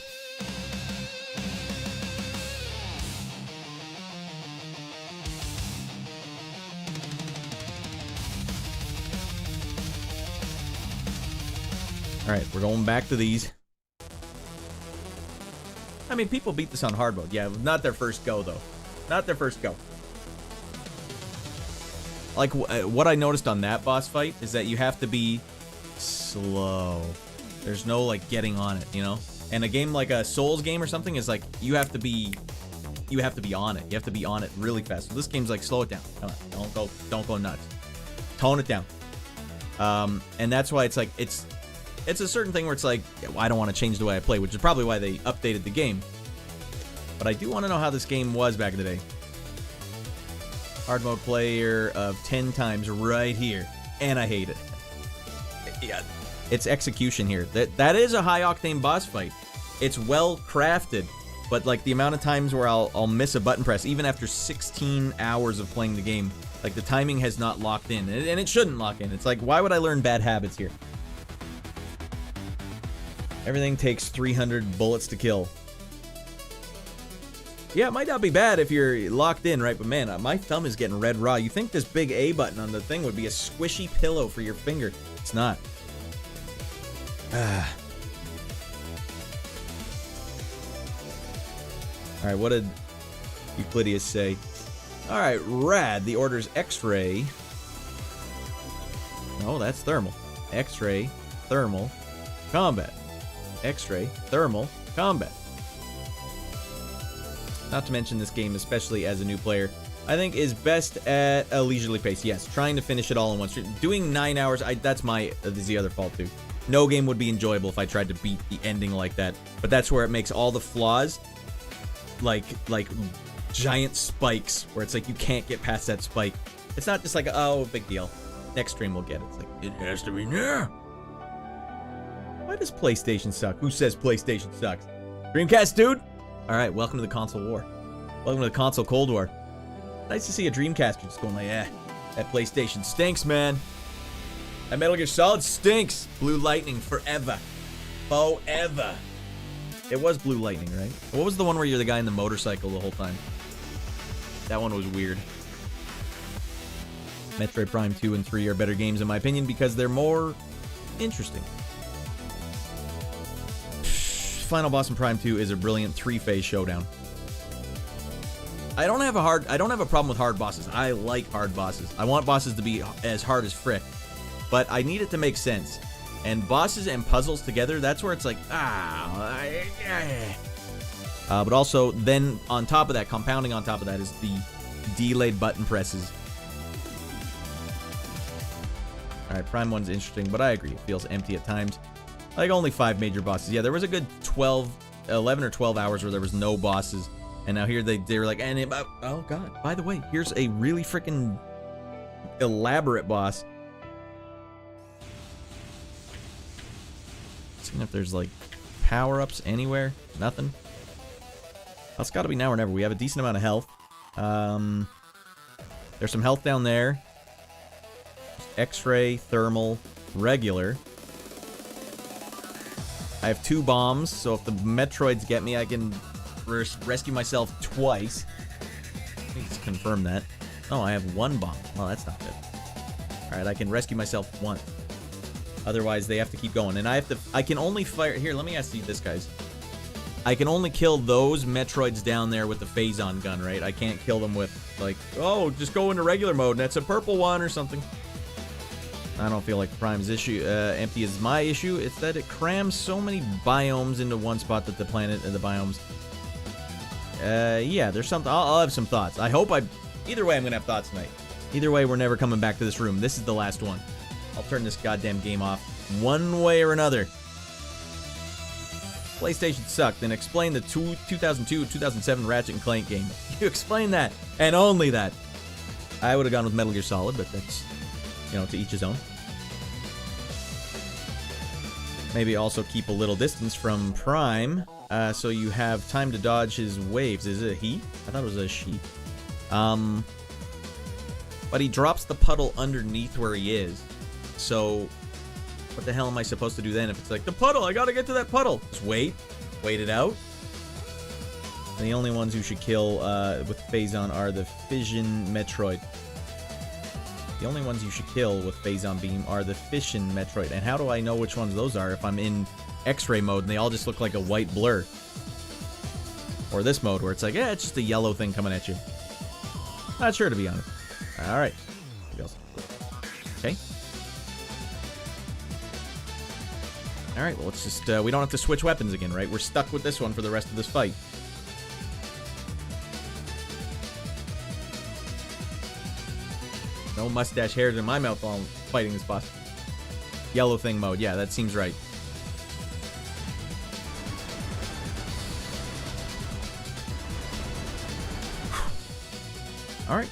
All right, we're going back to these. I mean, people beat this on hard mode. Yeah, not their first go, though. Not their first go. Like, what I noticed on that boss fight is that you have to be slow. There's no, like, getting on it, you know? And a game like a Souls game or something is like, you have to be on it. You have to be on it really fast. So this game's like, slow it down. Come on, don't go nuts. Tone it down. And that's why it's like, it's a certain thing where it's like, I don't want to change the way I play, which is probably why they updated the game. But I do want to know how this game was back in the day. Hard mode player of 10 times right here. And I hate it. Yeah, it's execution here. That is a high octane boss fight. It's well crafted, but like the amount of times where I'll miss a button press, even after 16 hours of playing the game, like the timing has not locked in, and it shouldn't lock in. It's like, why would I learn bad habits here? Everything takes 300 bullets to kill. Yeah, it might not be bad if you're locked in, right? But man, my thumb is getting red raw. You think this big A button on the thing would be a squishy pillow for your finger. It's not. Alright, what did Euclideus say? Alright, Radd. The order's X-ray. No, that's thermal. X-ray, thermal, combat. X-ray, thermal, combat. Not to mention this game, especially as a new player, I think is best at a leisurely pace. Yes, trying to finish it all in one stream. Doing 9 hours, that's the other fault too. No game would be enjoyable if I tried to beat the ending like that. But that's where it makes all the flaws like giant spikes where it's like you can't get past that spike. It's not just like, oh, big deal. Next stream we'll get it. It's like, it has to be now. Why does PlayStation suck? Who says PlayStation sucks? Dreamcast, dude? Alright, welcome to the console war. Welcome to the console Cold War. Nice to see a Dreamcaster just going like, that PlayStation stinks, man. That Metal Gear Solid stinks. Blue Lightning forever. Forever. It was Blue Lightning, right? What was the one where you're the guy in the motorcycle the whole time? That one was weird. Metroid Prime 2 and 3 are better games in my opinion because they're more interesting. Final boss in Prime 2 is a brilliant 3-phase showdown. I don't have a problem with hard bosses. I like hard bosses. I want bosses to be as hard as frick. But I need it to make sense. And bosses and puzzles together, that's where it's like, but also, then on top of that, compounding on top of that, is the delayed button presses. Alright, Prime 1's interesting, but I agree. It feels empty at times. Like, only 5 major bosses. Yeah, there was a good 11 or 12 hours where there was no bosses. And now here they were like, oh god, by the way, here's a really freaking elaborate boss. Seeing if there's, like, power-ups anywhere. Nothing. That's gotta be now or never. We have a decent amount of health. There's some health down there. X-ray, thermal, regular. I have 2 bombs, so if the Metroids get me, I can rescue myself twice. Let me just confirm that. Oh, I have 1 bomb. Well, that's not good. Alright, I can rescue myself once. Otherwise, they have to keep going. And I can only fire... Here, let me ask you this, guys. I can only kill those Metroids down there with the Phazon gun, right? I can't kill them with, like, oh, just go into regular mode, and that's a purple one or something. I don't feel like Prime's issue, empty is my issue. It's that it crams so many biomes into one spot that the planet and the biomes... yeah, there's something... I'll have some thoughts. I hope Either way, I'm gonna have thoughts tonight. Either way, we're never coming back to this room. This is the last one. I'll turn this goddamn game off one way or another. PlayStation sucked, then explain the 2002-2007 Ratchet & Clank game. You explain that, and only that. I would have gone with Metal Gear Solid, but that's, you know, to each his own. Maybe also keep a little distance from Prime, so you have time to dodge his waves. Is it a he? I thought it was a she. But he drops the puddle underneath where he is. So, what the hell am I supposed to do then if it's like, the puddle, I gotta get to that puddle? Just wait it out. And the only ones who should kill with Phazon are the Fission Metroid. The only ones you should kill with Phazon Beam are the Fission Metroid. And how do I know which ones those are if I'm in X-ray mode and they all just look like a white blur? Or this mode where it's like, yeah, it's just a yellow thing coming at you. Not sure, to be honest. Alright. Okay. Alright, well, let's just, we don't have to switch weapons again, right? We're stuck with this one for the rest of this fight. No mustache hairs in my mouth while I'm fighting this boss. Yellow thing mode, yeah, that seems right. Alright.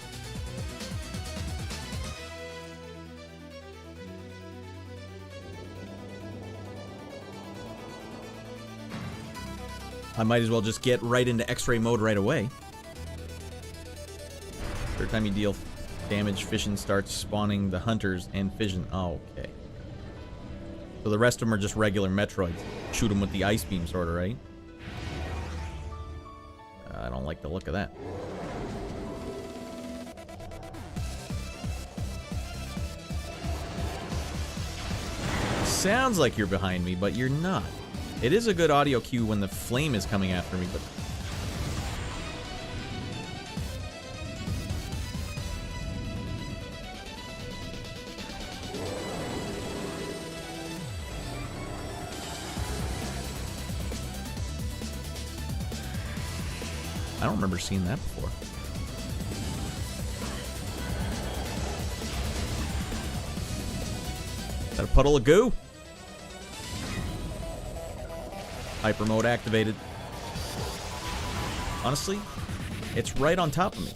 I might as well just get right into X-ray mode right away. Third time you deal damage, Fission starts spawning the hunters and Fission. Oh, okay. So the rest of them are just regular Metroids. Shoot them with the ice beam, sort of, right? I don't like the look of that. Sounds like you're behind me, but you're not. It is a good audio cue when the flame is coming after me, but... I don't remember seeing that before. Is that a puddle of goo? Hyper mode activated. Honestly, it's right on top of me.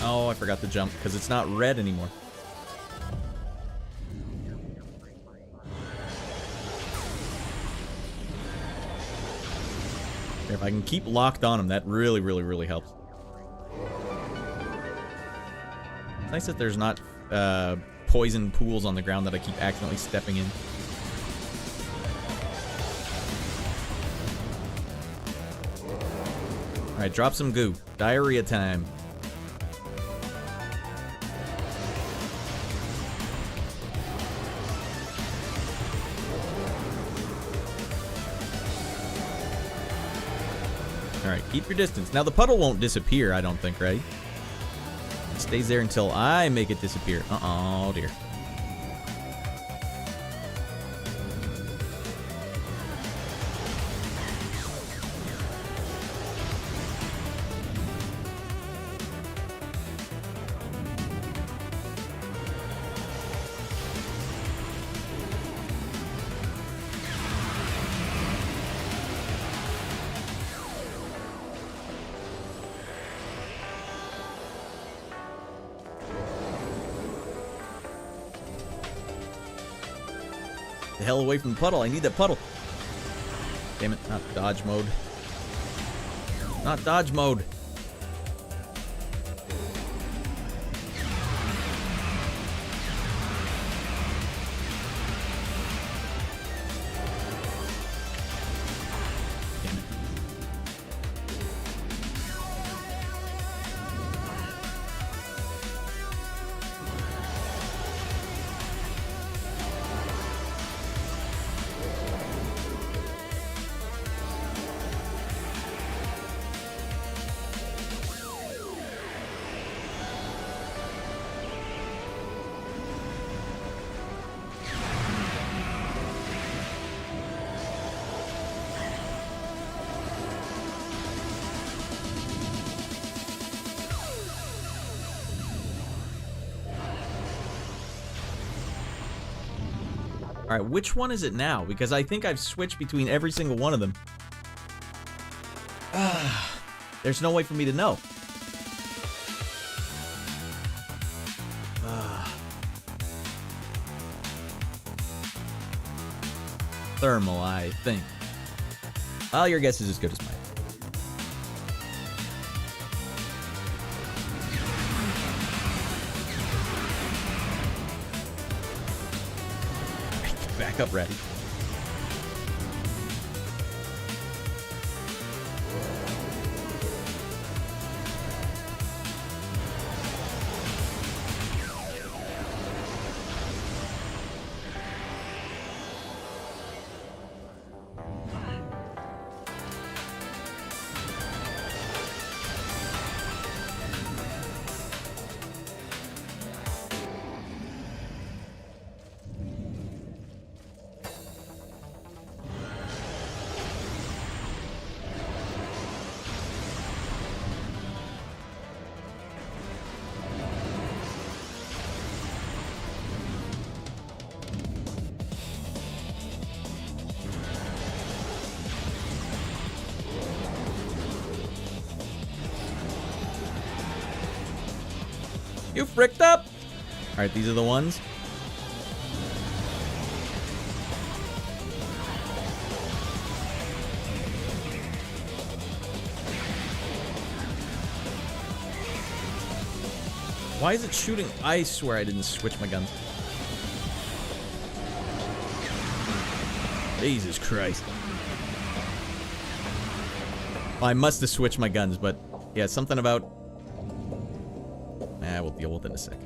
Oh, I forgot to jump because it's not red anymore. If I can keep locked on him, that really, really, really helps. It's nice that there's not poison pools on the ground that I keep accidentally stepping in. Alright, drop some goo. Diarrhea time. Alright, keep your distance. Now, the puddle won't disappear, I don't think, right? It stays there until I make it disappear. Oh, dear. The hell away from the puddle. I need that puddle. Damn it, not dodge mode. Not dodge mode. Damn it. Alright, which one is it now? Because I think I've switched between every single one of them. There's no way for me to know. Thermal, I think. Well, your guess is as good as mine. Back up, Raddy. You fricked up! Alright, these are the ones. Why is it shooting? I swear I didn't switch my guns. Jesus Christ. Well, I must have switched my guns, but yeah, something about... We'll deal with it in a second.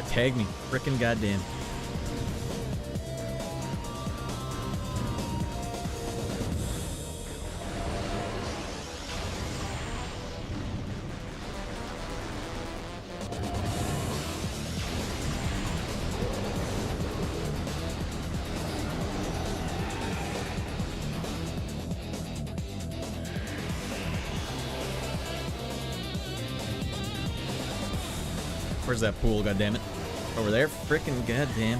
Tag me. Frickin' goddamn. Where's that pool, goddammit? Over there? Frickin' goddamn.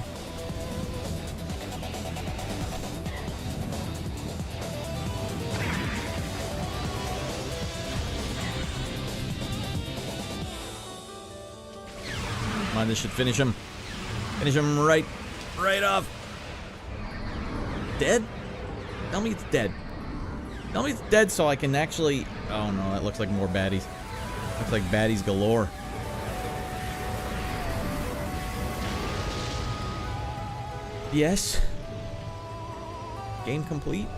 Come on, this should finish him. Finish him right off. Dead? Tell me it's dead. Tell me it's dead so I can actually... Oh no, that looks like more baddies. Looks like baddies galore. Yes. Game complete.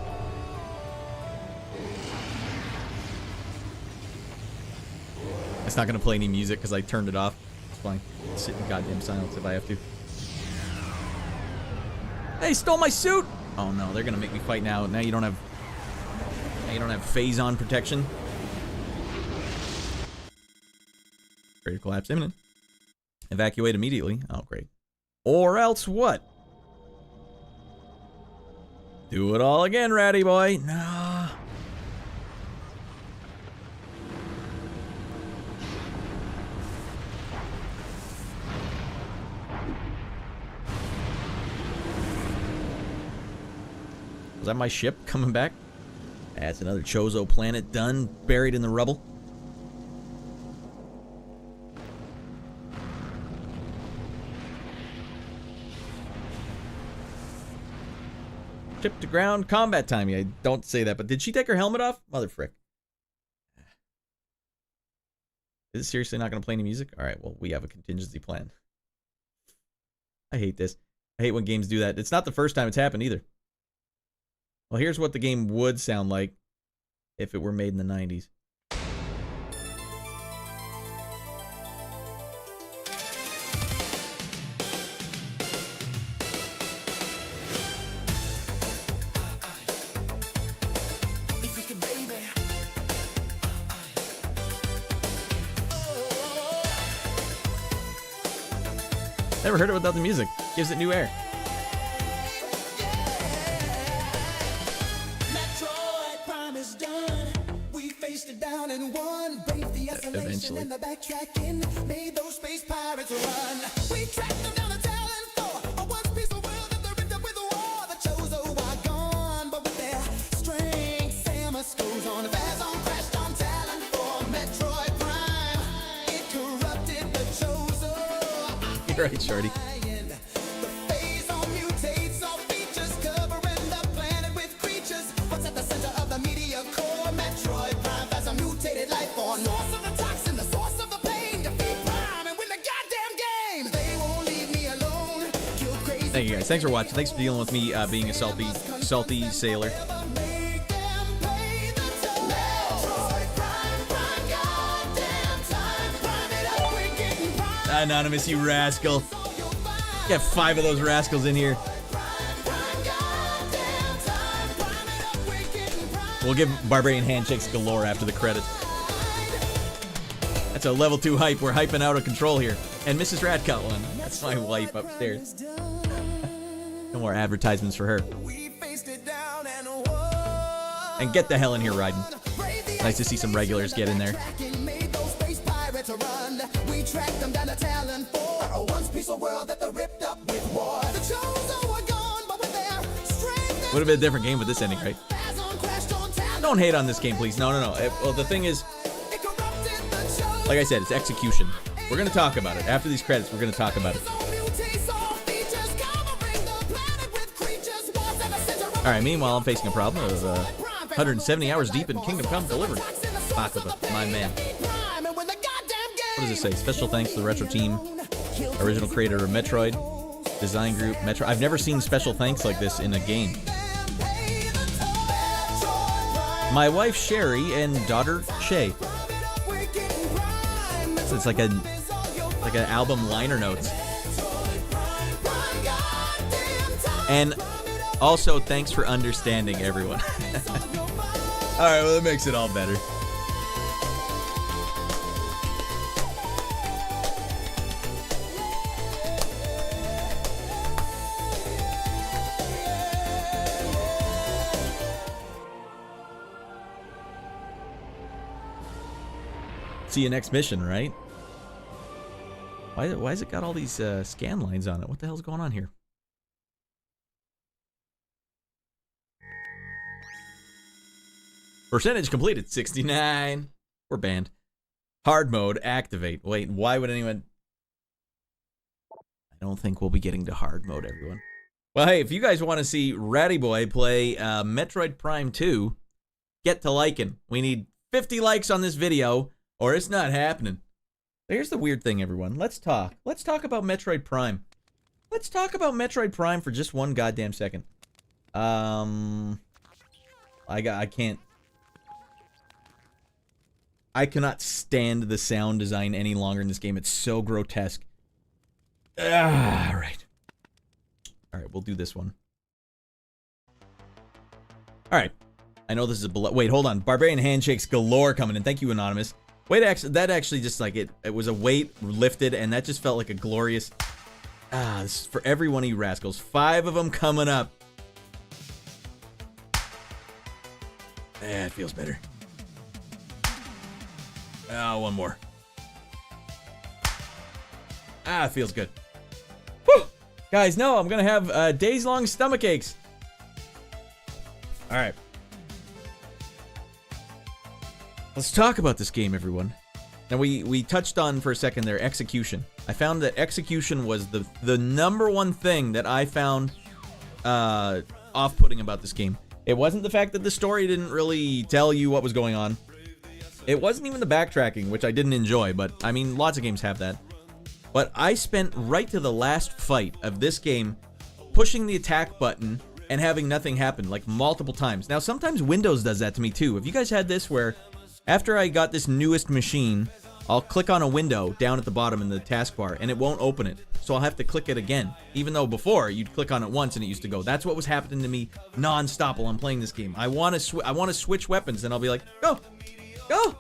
It's not gonna play any music because I turned it off. It's fine. Sit in goddamn silence if I have to. Hey, stole my suit! Oh no, they're gonna make me fight now. Now you don't have phase-on protection. Crater collapse imminent. Evacuate immediately. Oh great. Or else what? Do it all again, ratty boy. No. Was that my ship coming back? That's another Chozo planet done, buried in the rubble. Ship to ground, combat timing. I don't say that, but did she take her helmet off? Mother frick. Is it seriously not going to play any music? Alright, well, we have a contingency plan. I hate this. I hate when games do that. It's not the first time it's happened either. Well, here's what the game would sound like if it were made in the 90s. Never heard it without the music. Gives it new air. Metroid Prime is done. We faced it down and won. Braved the isolation and the backtracking. Made those space pirates run. We tracked them down to Talon 4. A one piece of world that they ripped up with war. The Chozo are gone, but with their strength, Samus goes on. Phazon crashed on Talon 4. Metroid Prime, it corrupted the Chozo. You're right, Shorty. Thank you guys. Thanks for watching. Thanks for dealing with me being a salty sailor. Anonymous, you rascal. Get 5 of those rascals in here. We'll give Barbarian handshakes galore after the credits. That's a level 2 hype. We're hyping out of control here. And Mrs. Radd got one. That's my wife upstairs. No more advertisements for her. And get the hell in here, Raiden. Nice to see some regulars get in there. Would have been a different game with this ending, right? Don't hate on this game, please. No. Well, the thing is, like I said, it's execution. We're going to talk about it. After these credits, we're going to talk about it. Alright, meanwhile, I'm facing a problem of 170 hours deep in Kingdom Come Delivered. Bakuba, my man. What does it say? Special thanks to the Retro Team, original creator of Metroid, design group, Metro. I've never seen special thanks like this in a game. My wife Sherry and daughter Shay. So it's like an album liner notes. And also, thanks for understanding, everyone. Alright, well, that makes it all better. See you next mission, right? Why has it got all these scan lines on it? What the hell's going on here? Percentage completed, 69. We're banned. Hard mode, activate. Wait, why would anyone... I don't think we'll be getting to hard mode, everyone. Well, hey, if you guys want to see Ratty Boy play Metroid Prime 2, get to liking. We need 50 likes on this video, or it's not happening. Here's the weird thing, everyone. Let's talk. Let's talk about Metroid Prime. Let's talk about Metroid Prime for just one goddamn second. I can't. I cannot stand the sound design any longer in this game. It's so grotesque. Alright. Alright, we'll do this one. Alright. I know this is a... Wait, hold on. Barbarian handshakes galore coming in. Thank you, Anonymous. Wait, that actually just like... It was a weight lifted, and that just felt like a glorious... this is for every one of you rascals. 5 of them coming up. It feels better. One more. It feels good. Whew! Guys, no, I'm gonna have days-long stomach aches. Alright. Let's talk about this game, everyone. Now, we touched on for a second there execution. I found that execution was the #1 thing that I found off-putting about this game. It wasn't the fact that the story didn't really tell you what was going on. It wasn't even the backtracking, which I didn't enjoy, but, I mean, lots of games have that. But I spent right to the last fight of this game pushing the attack button and having nothing happen, like, multiple times. Now, sometimes Windows does that to me, too. Have you guys had this where, after I got this newest machine, I'll click on a window down at the bottom in the taskbar, and it won't open it. So I'll have to click it again. Even though before, you'd click on it once and it used to go. That's what was happening to me non-stop while I'm playing this game. I want to switch weapons, and I'll be like, go! Go!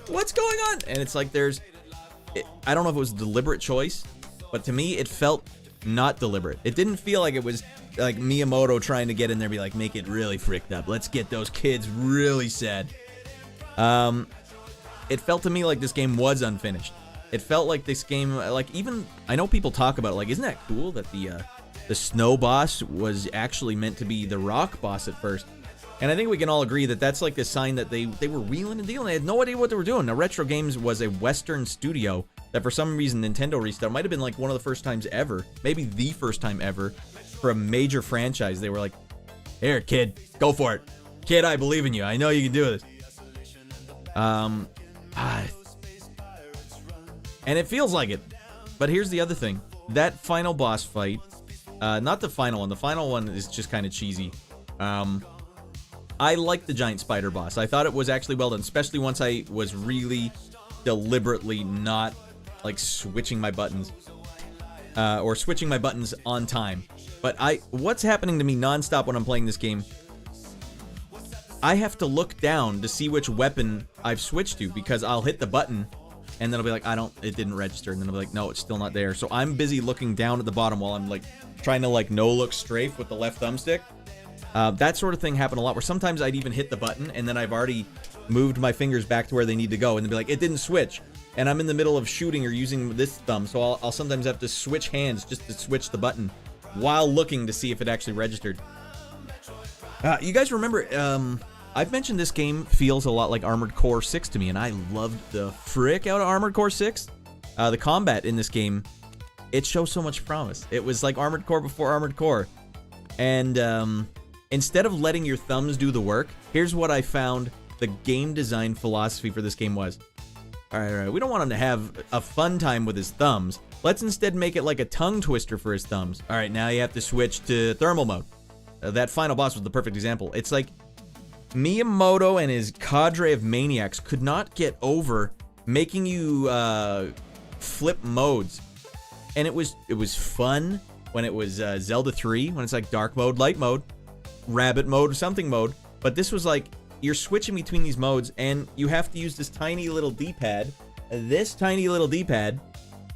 What's going on? And it's like I don't know if it was a deliberate choice, but to me, it felt not deliberate. It didn't feel like it was like Miyamoto trying to get in there and be like, make it really fricked up. Let's get those kids really sad. It felt to me like this game was unfinished. It felt like this game, like even, I know people talk about it, like, isn't that cool that the snow boss was actually meant to be the rock boss at first? And I think we can all agree that that's like a sign that they were wheeling and dealing. They had no idea what they were doing. Now, Retro Games was a Western studio that for some reason Nintendo restarted. It might have been like one of the first times ever, maybe the first time ever, for a major franchise. They were like, here, kid, go for it. Kid, I believe in you. I know you can do this. And it feels like it. But here's the other thing. That final boss fight, not the final one. The final one is just kind of cheesy. I liked the giant spider boss. I thought it was actually well done, especially once I was really deliberately not, like, switching my buttons. Or switching my buttons on time. But what's happening to me nonstop when I'm playing this game, I have to look down to see which weapon I've switched to, because I'll hit the button, and then I'll be like, it didn't register, and then I'll be like, no, it's still not there. So I'm busy looking down at the bottom while I'm, like, trying to, like, no-look strafe with the left thumbstick. That sort of thing happened a lot, where sometimes I'd even hit the button, and then I've already moved my fingers back to where they need to go, and they'd be like, it didn't switch. And I'm in the middle of shooting or using this thumb, so I'll sometimes have to switch hands just to switch the button while looking to see if it actually registered. You guys remember, I've mentioned this game feels a lot like Armored Core 6 to me, and I loved the frick out of Armored Core 6. The combat in this game, it shows so much promise. It was like Armored Core before Armored Core. And instead of letting your thumbs do the work, here's what I found the game design philosophy for this game was. Alright, we don't want him to have a fun time with his thumbs. Let's instead make it like a tongue twister for his thumbs. Alright, now you have to switch to thermal mode. That final boss was the perfect example. It's like Miyamoto and his cadre of maniacs could not get over making you flip modes. And it was fun when it was Zelda 3, when it's like dark mode, light mode, rabbit mode, something mode. But this was like, you're switching between these modes, and you have to use this tiny little D-pad,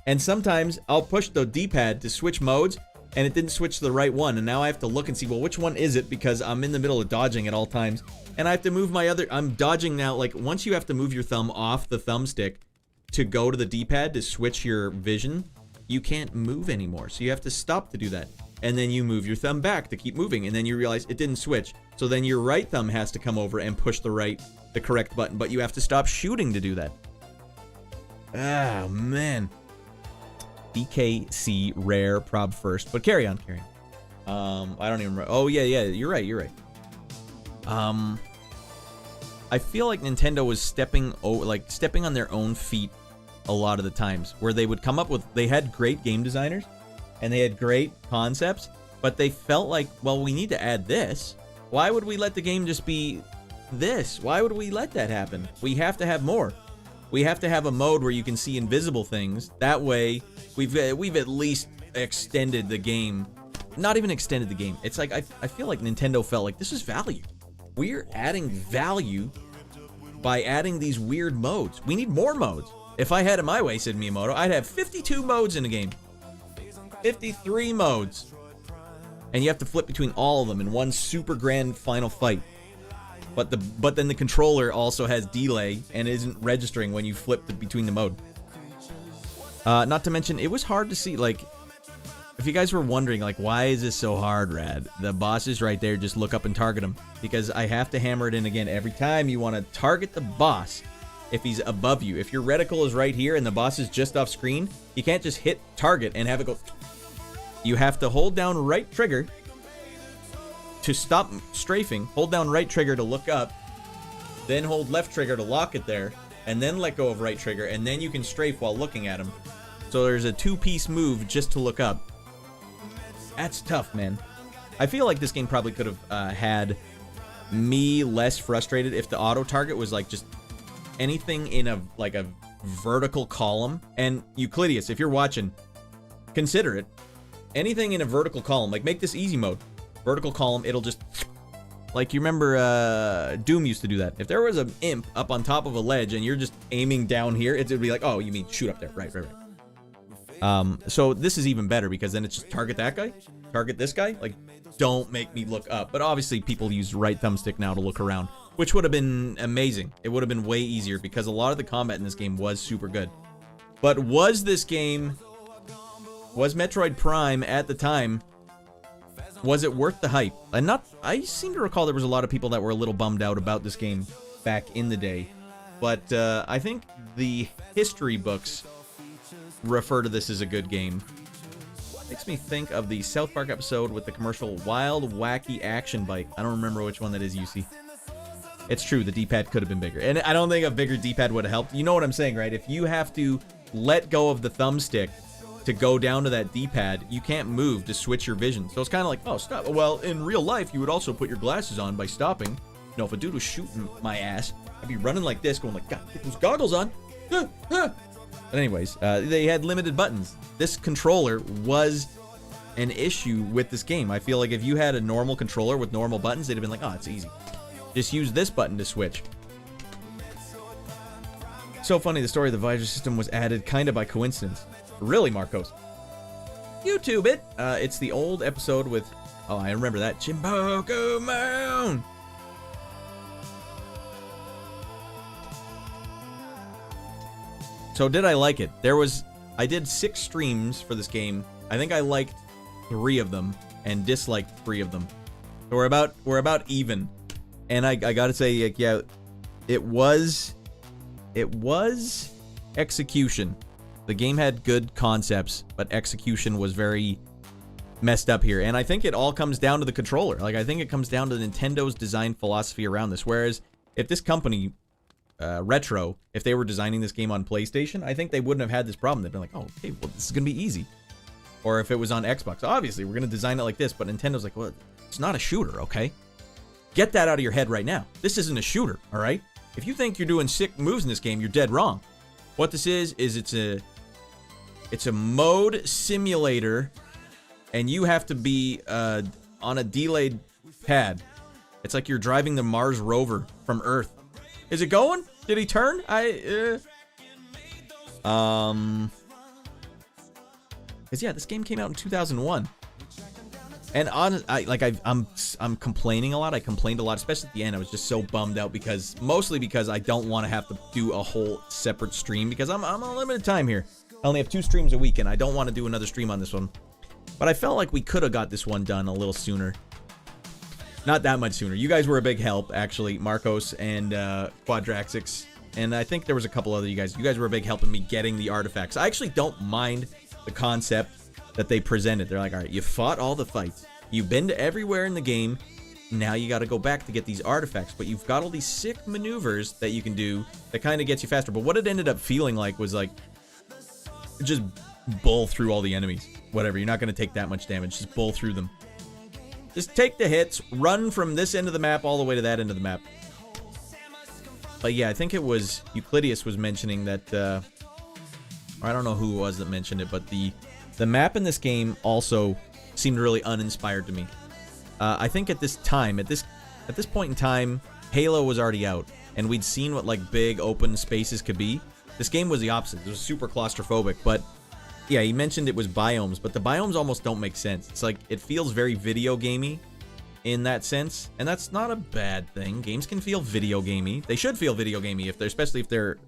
and sometimes I'll push the D-pad to switch modes, and it didn't switch to the right one, and now I have to look and see, well, which one is it, because I'm in the middle of dodging at all times, and I have to move I'm dodging now. Like, once you have to move your thumb off the thumbstick to go to the D-pad to switch your vision, you can't move anymore, so you have to stop to do that. And then you move your thumb back to keep moving, and then you realize it didn't switch. So then your right thumb has to come over and push the correct button, but you have to stop shooting to do that. Oh, man. DKC Rare Prob first. But carry on. I don't even remember. Oh, yeah, you're right. I feel like Nintendo was stepping on their own feet a lot of the times, where they would come up with, they had great game designers and they had great concepts, but they felt like, well, we need to add this. Why would we let the game just be this? Why would we let that happen? We have to have more. We have to have a mode where you can see invisible things. That way, we've at least extended the game. Not even extended the game. It's like, I feel like Nintendo felt like this is value. We're adding value by adding these weird modes. We need more modes. If I had it my way, said Miyamoto, I'd have 52 modes in a game. 53 modes. And you have to flip between all of them in one super grand final fight. But then the controller also has delay and isn't registering when you flip between the mode. Not to mention, it was hard to see, like, if you guys were wondering, like, why is this so hard, Rad? The boss is right there, just look up and target him. Because I have to hammer it in again. Every time you want to target the boss, if he's above you. If your reticle is right here and the boss is just off screen, you can't just hit target and have it go. You have to hold down right trigger to stop strafing, hold down right trigger to look up, then hold left trigger to lock it there, and then let go of right trigger, and then you can strafe while looking at him. So there's a two-piece move just to look up. That's tough, man. I feel like this game probably could have had me less frustrated if the auto target was like just anything in a vertical column. And Euclideus, if you're watching, consider it. Anything in a vertical column, like make this easy mode. Vertical column, it'll just, like, you remember Doom used to do that. If there was an imp up on top of a ledge and you're just aiming down here, it would be like, oh, you mean shoot up there. Right. So this is even better because then it's just target that guy, target this guy. Like, don't make me look up. But obviously people use right thumbstick now to look around, which would have been amazing. It would have been way easier because a lot of the combat in this game was super good. But was Metroid Prime at the time, was it worth the hype? I seem to recall there was a lot of people that were a little bummed out about this game back in the day. But I think the history books refer to this as a good game. Makes me think of the South Park episode with the commercial Wild Wacky Action Bike. I don't remember which one that is, UC. It's true, the D-pad could have been bigger. And I don't think a bigger D-pad would have helped. You know what I'm saying, right? If you have to let go of the thumbstick to go down to that D-pad, you can't move to switch your vision. So it's kind of like, oh, stop. Well, in real life, you would also put your glasses on by stopping. You know, if a dude was shooting my ass, I'd be running like this, going like, God, get those goggles on. But anyways, they had limited buttons. This controller was an issue with this game. I feel like if you had a normal controller with normal buttons, they'd have been like, oh, it's easy. Just use this button to switch. So funny, the story of the visor system was added kind of by coincidence. Really, Marcos? YouTube it. It's the old episode with, oh, I remember that, Chimboku Moon. So did I like it? I did 6 streams for this game. I think I liked 3 of them and disliked 3 of them. So we're about even. And I gotta say, like, yeah, it was execution. The game had good concepts, but execution was very messed up here. And I think it all comes down to the controller. Like, I think it comes down to Nintendo's design philosophy around this. Whereas if this company, Retro, if they were designing this game on PlayStation, I think they wouldn't have had this problem. They'd been like, oh, okay, well, this is going to be easy. Or if it was on Xbox, obviously, we're going to design it like this. But Nintendo's like, well, it's not a shooter, okay? Get that out of your head right now. This isn't a shooter, all right? If you think you're doing sick moves in this game, you're dead wrong. What this is it's a mode simulator, and you have to be on a delayed pad. It's like you're driving the Mars rover from Earth. Is it going? Did he turn? Because yeah, this game came out in 2001. And I'm complaining a lot. I complained a lot, especially at the end. I was just so bummed out mostly because I don't want to have to do a whole separate stream because I'm on limited time here. I only have 2 streams a week, and I don't want to do another stream on this one. But I felt like we could have got this one done a little sooner. Not that much sooner. You guys were a big help, actually, Marcos and Quadraxix. And I think there was a couple other you guys. You guys were a big help in me getting the artifacts. I actually don't mind the concept that they presented. They're like, all right, you fought all the fights. You've been to everywhere in the game. Now you got to go back to get these artifacts. But you've got all these sick maneuvers that you can do that kind of gets you faster. But what it ended up feeling like was like, just bull through all the enemies. Whatever, you're not going to take that much damage. Just bull through them. Just take the hits, run from this end of the map all the way to that end of the map. But yeah, I think it was Euclideus was mentioning that, or I don't know who it was that mentioned it, but the map in this game also seemed really uninspired to me. I think at this time, at this point in time, Halo was already out, and we'd seen what like big open spaces could be. This game was the opposite. It was super claustrophobic, but yeah, he mentioned it was biomes, but the biomes almost don't make sense. It's like, it feels very video gamey in that sense, and that's not a bad thing. Games can feel video gamey. They should feel video gamey if they're, especially if they're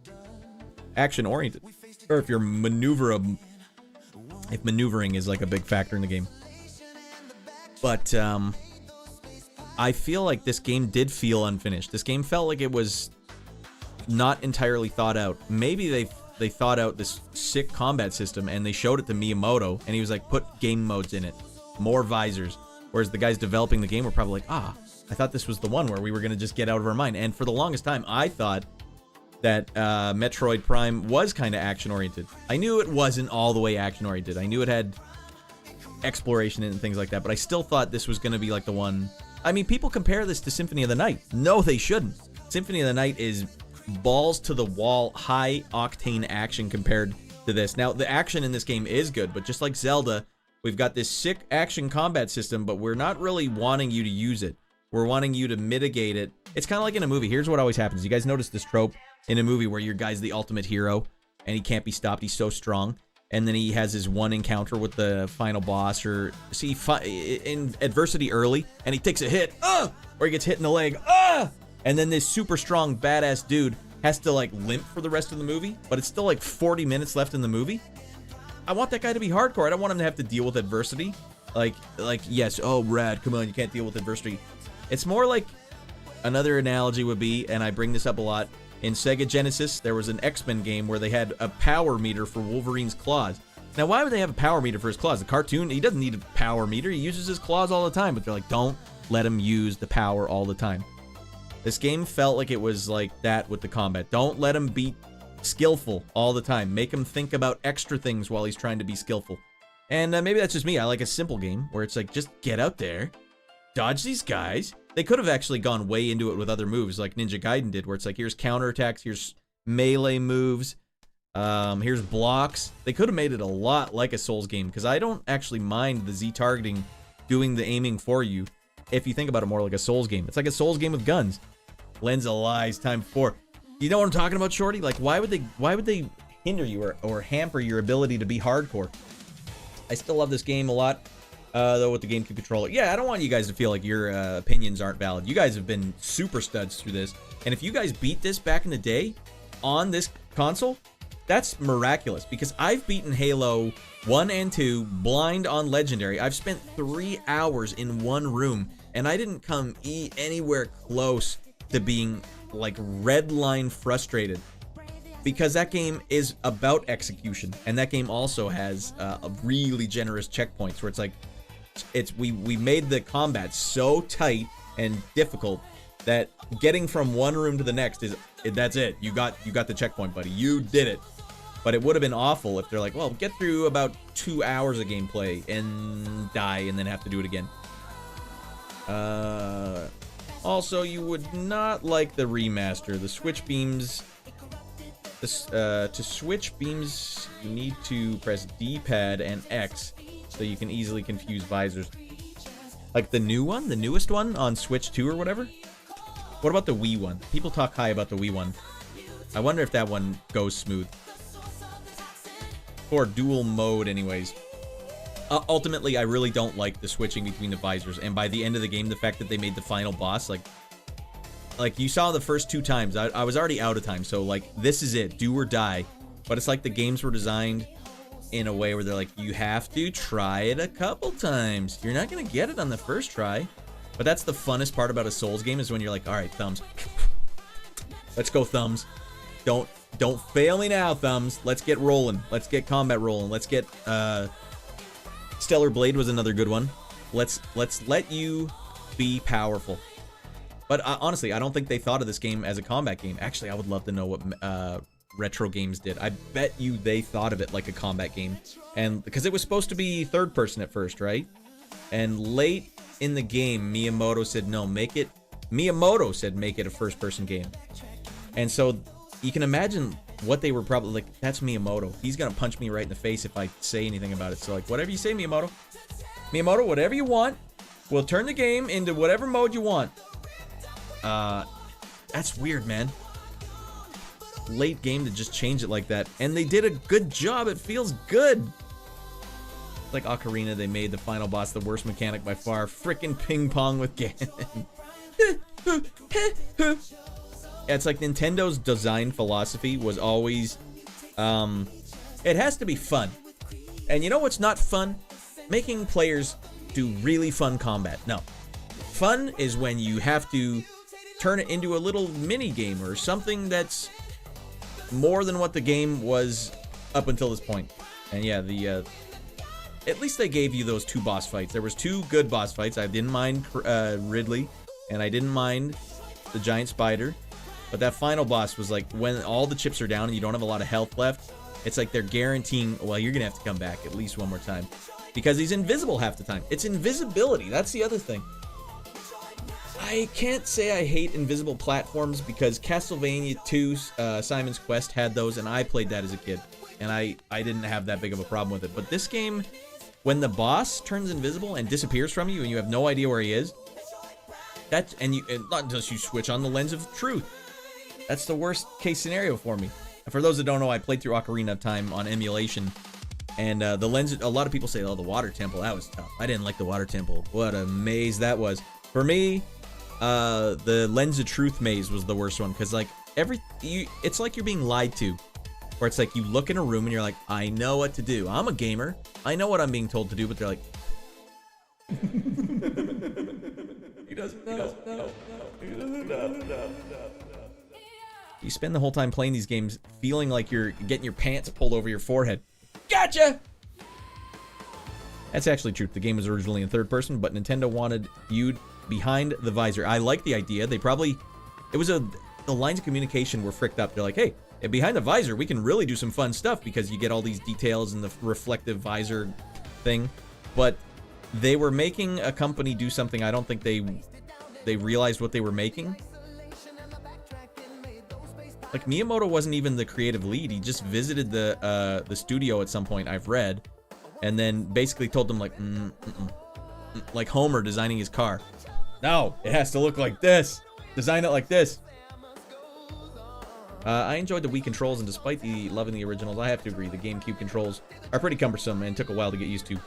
action oriented, or if you're if maneuvering is like a big factor in the game. But I feel like this game did feel unfinished. This game felt like it was not entirely thought out. Maybe they thought out this sick combat system and they showed it to Miyamoto, and he was like, put game modes in it, more visors. Whereas the guys developing the game were probably like, I thought this was the one where we were gonna just get out of our mind. And for the longest time, I thought that Metroid Prime was kind of action oriented. I knew it wasn't all the way action oriented. I knew it had exploration and things like that, but I still thought this was gonna be like the one. I mean, people compare this to Symphony of the Night. No, they shouldn't. Symphony of the Night is balls to the wall, high octane action compared to this. Now, the action in this game is good, but just like Zelda, we've got this sick action combat system, but we're not really wanting you to use it. We're wanting you to mitigate it. It's kind of like in a movie. Here's what always happens. You guys notice this trope in a movie where your guy's the ultimate hero and he can't be stopped. He's so strong. And then he has his one encounter with the final boss, or see in adversity early, and he takes a hit, or he gets hit in the leg, and then this super strong badass dude has to like limp for the rest of the movie, but it's still like 40 minutes left in the movie. I want that guy to be hardcore. I don't want him to have to deal with adversity. Like yes, oh Radd, come on, you can't deal with adversity. It's more like, another analogy would be, and I bring this up a lot, in Sega Genesis, there was an X-Men game where they had a power meter for Wolverine's claws. Now, why would they have a power meter for his claws? The cartoon, he doesn't need a power meter. He uses his claws all the time, but they're like, don't let him use the power all the time. This game felt like it was like that with the combat. Don't let him be skillful all the time. Make him think about extra things while he's trying to be skillful. And maybe that's just me. I like a simple game where it's like, just get out there, dodge these guys. They could have actually gone way into it with other moves like Ninja Gaiden did, where it's like, here's counterattacks, here's melee moves, here's blocks. They could have made it a lot like a Souls game, because I don't actually mind the Z targeting doing the aiming for you if you think about it more like a Souls game. It's like a Souls game with guns. Lens of Lies time 4. You know what I'm talking about, Shorty? Like, why would they hinder you or hamper your ability to be hardcore? I still love this game a lot. Though with the GameCube controller. Yeah, I don't want you guys to feel like your opinions aren't valid. You guys have been super studs through this. And if you guys beat this back in the day on this console, that's miraculous. Because I've beaten Halo 1 and 2 blind on Legendary. I've spent 3 hours in one room, and I didn't come anywhere close to being like red line frustrated. Because that game is about execution. And that game also has a really generous checkpoints where it's like, we made the combat so tight and difficult that getting from one room to the next that's it. You got the checkpoint, buddy. You did it. But it would have been awful if they're like, well, get through about 2 hours of gameplay and die and then have to do it again. Also, you would not like the remaster. The switch beams. To switch beams, you need to press D-pad and X. So you can easily confuse visors. Like the new one? The newest one on Switch 2 or whatever? What about the Wii one? People talk high about the Wii one. I wonder if that one goes smooth. For dual mode anyways. Ultimately, I really don't like the switching between the visors. And by the end of the game, the fact that they made the final boss, like you saw the first 2 times, I was already out of time. So like, this is it, do or die. But it's like the games were designed in a way where they're like, you have to try it a couple times. You're not gonna get it on the first try. But that's the funnest part about a Souls game, is when you're like, all right, thumbs. Let's go thumbs. Don't fail me now, thumbs. Let's get rolling. Let's get combat rolling. Let's get Stellar Blade was another good one. Let's let you be powerful. But honestly, I don't think they thought of this game as a combat game. Actually, I would love to know what retro games did. I bet you they thought of it like a combat game, and because it was supposed to be third person at first, right? And late in the game, Miyamoto said no, make it. Miyamoto said make it a first person game, and so you can imagine what they were probably like. That's Miyamoto. He's gonna punch me right in the face if I say anything about it. So like, whatever you say, Miyamoto. Miyamoto, whatever you want. We'll turn the game into whatever mode you want. That's weird, man. Late game to just change it like that, and they did a good job. It feels good. Like Ocarina, they made the final boss the worst mechanic by far. Frickin' ping pong with Ganon. It's like Nintendo's design philosophy was always, it has to be fun. And you know what's not fun? Making players do really fun combat. No. Fun is when you have to turn it into a little mini game or something that's more than what the game was up until this point. And yeah, at least they gave you those 2 boss fights. There was 2 good boss fights. I didn't mind Ridley, and I didn't mind the giant spider. But that final boss was like when all the chips are down and you don't have a lot of health left. It's like they're guaranteeing, well, you're gonna have to come back at least one more time, because he's invisible half the time. It's invisibility. That's the other thing. I can't say I hate invisible platforms, because Castlevania 2 Simon's Quest had those, and I played that as a kid, and I didn't have that big of a problem with it. But this game, when the boss turns invisible and disappears from you and you have no idea where he is, and not unless you switch on the lens of truth. That's the worst case scenario for me. And for those that don't know, I played through Ocarina of Time on emulation, and the lens, a lot of people say, oh, the water temple, that was tough. I didn't like the water temple. What a maze that was. For me, the lens of truth maze was the worst one, because like it's like you're being lied to, where it's like you look in a room and you're like, I know what to do. I'm a gamer. I know what I'm being told to do, but they're like, he doesn't know. You spend the whole time playing these games feeling like you're getting your pants pulled over your forehead. Gotcha! That's actually true. The game was originally in third person, but Nintendo wanted you behind the visor. I like the idea. They probably, the lines of communication were fricked up. They're like, hey, behind the visor, we can really do some fun stuff, because you get all these details in the reflective visor thing. But they were making a company do something I don't think they realized what they were making. Like, Miyamoto wasn't even the creative lead. He just visited the studio at some point, I've read, and then basically told them like, like Homer designing his car. No, it has to look like this. Design it like this. I enjoyed the Wii controls, and despite loving the originals, I have to agree the GameCube controls are pretty cumbersome and took a while to get used to.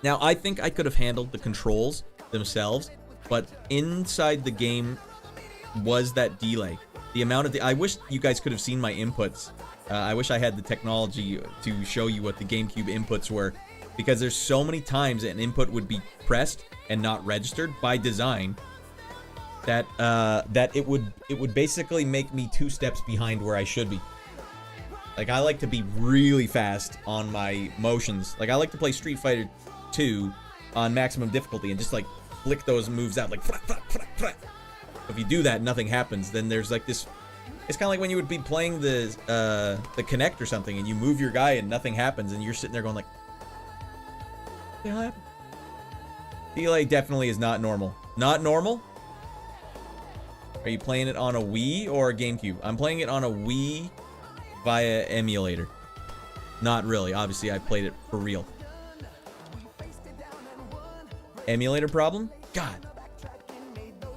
Now, I think I could have handled the controls themselves, but inside the game was that delay. The amount of I wish you guys could have seen my inputs. I wish I had the technology to show you what the GameCube inputs were, because there's so many times an input would be pressed and not registered by design that it would basically make me 2 steps behind where I should be. Like, I like to be really fast on my motions. Like, I like to play Street Fighter 2 on maximum difficulty and just like flick those moves out like. If you do that, nothing happens. Then there's like this. It's kind of like when you would be playing the Kinect or something, and you move your guy and nothing happens, and you're sitting there going like, "What the hell happened?" Delay definitely is not normal. Not normal. Are you playing it on a Wii or a GameCube? I'm playing it on a Wii via emulator. Not really. Obviously, I played it for real. Emulator problem? God.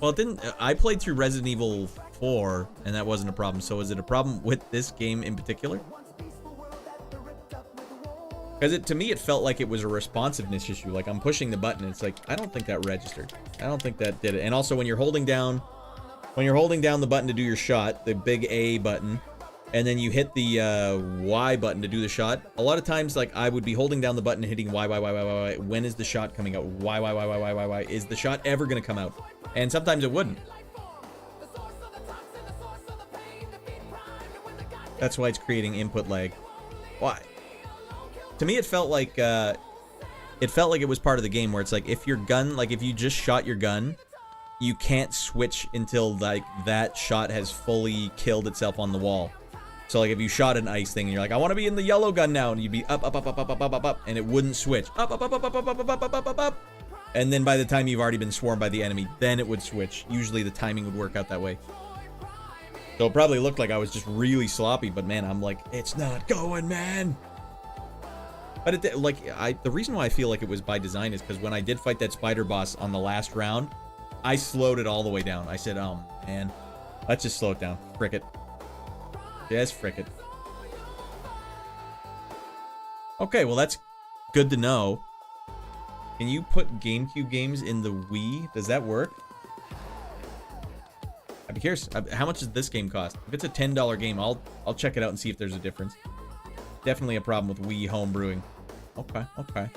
Well, it didn't. I played through Resident Evil 4, and that wasn't a problem. So is it a problem with this game in particular? Because to me, it felt like it was a responsiveness issue. Like, I'm pushing the button, and it's like, I don't think that registered. I don't think that did it. And also, when you're holding down the button to do your shot, the big A button, and then you hit the Y button to do the shot, a lot of times, like, I would be holding down the button and hitting Y. When is the shot coming out? Y. Is the shot ever going to come out? And sometimes it wouldn't. That's why it's creating input lag. Why? To me, it felt like it was part of the game where it's like if your gun, like if you just shot your gun, you can't switch until like that shot has fully killed itself on the wall. So like if you shot an ice thing and you're like, I want to be in the yellow gun now, and you'd be up, and it wouldn't switch. Up. And then by the time you've already been swarmed by the enemy, then it would switch. Usually the timing would work out that way. So it probably looked like I was just really sloppy, but man, I'm like, it's not going, man. But it, like, the reason why I feel like it was by design is because when I did fight that spider boss on the last round, I slowed it all the way down. I said, oh man, let's just slow it down. Frick it. Yes, frick it. Okay, well that's good to know. Can you put GameCube games in the Wii? Does that work? I'd be curious. How much does this game cost? If it's a $10 game, I'll check it out and see if there's a difference. Definitely a problem with Wii home brewing. Okay, okay.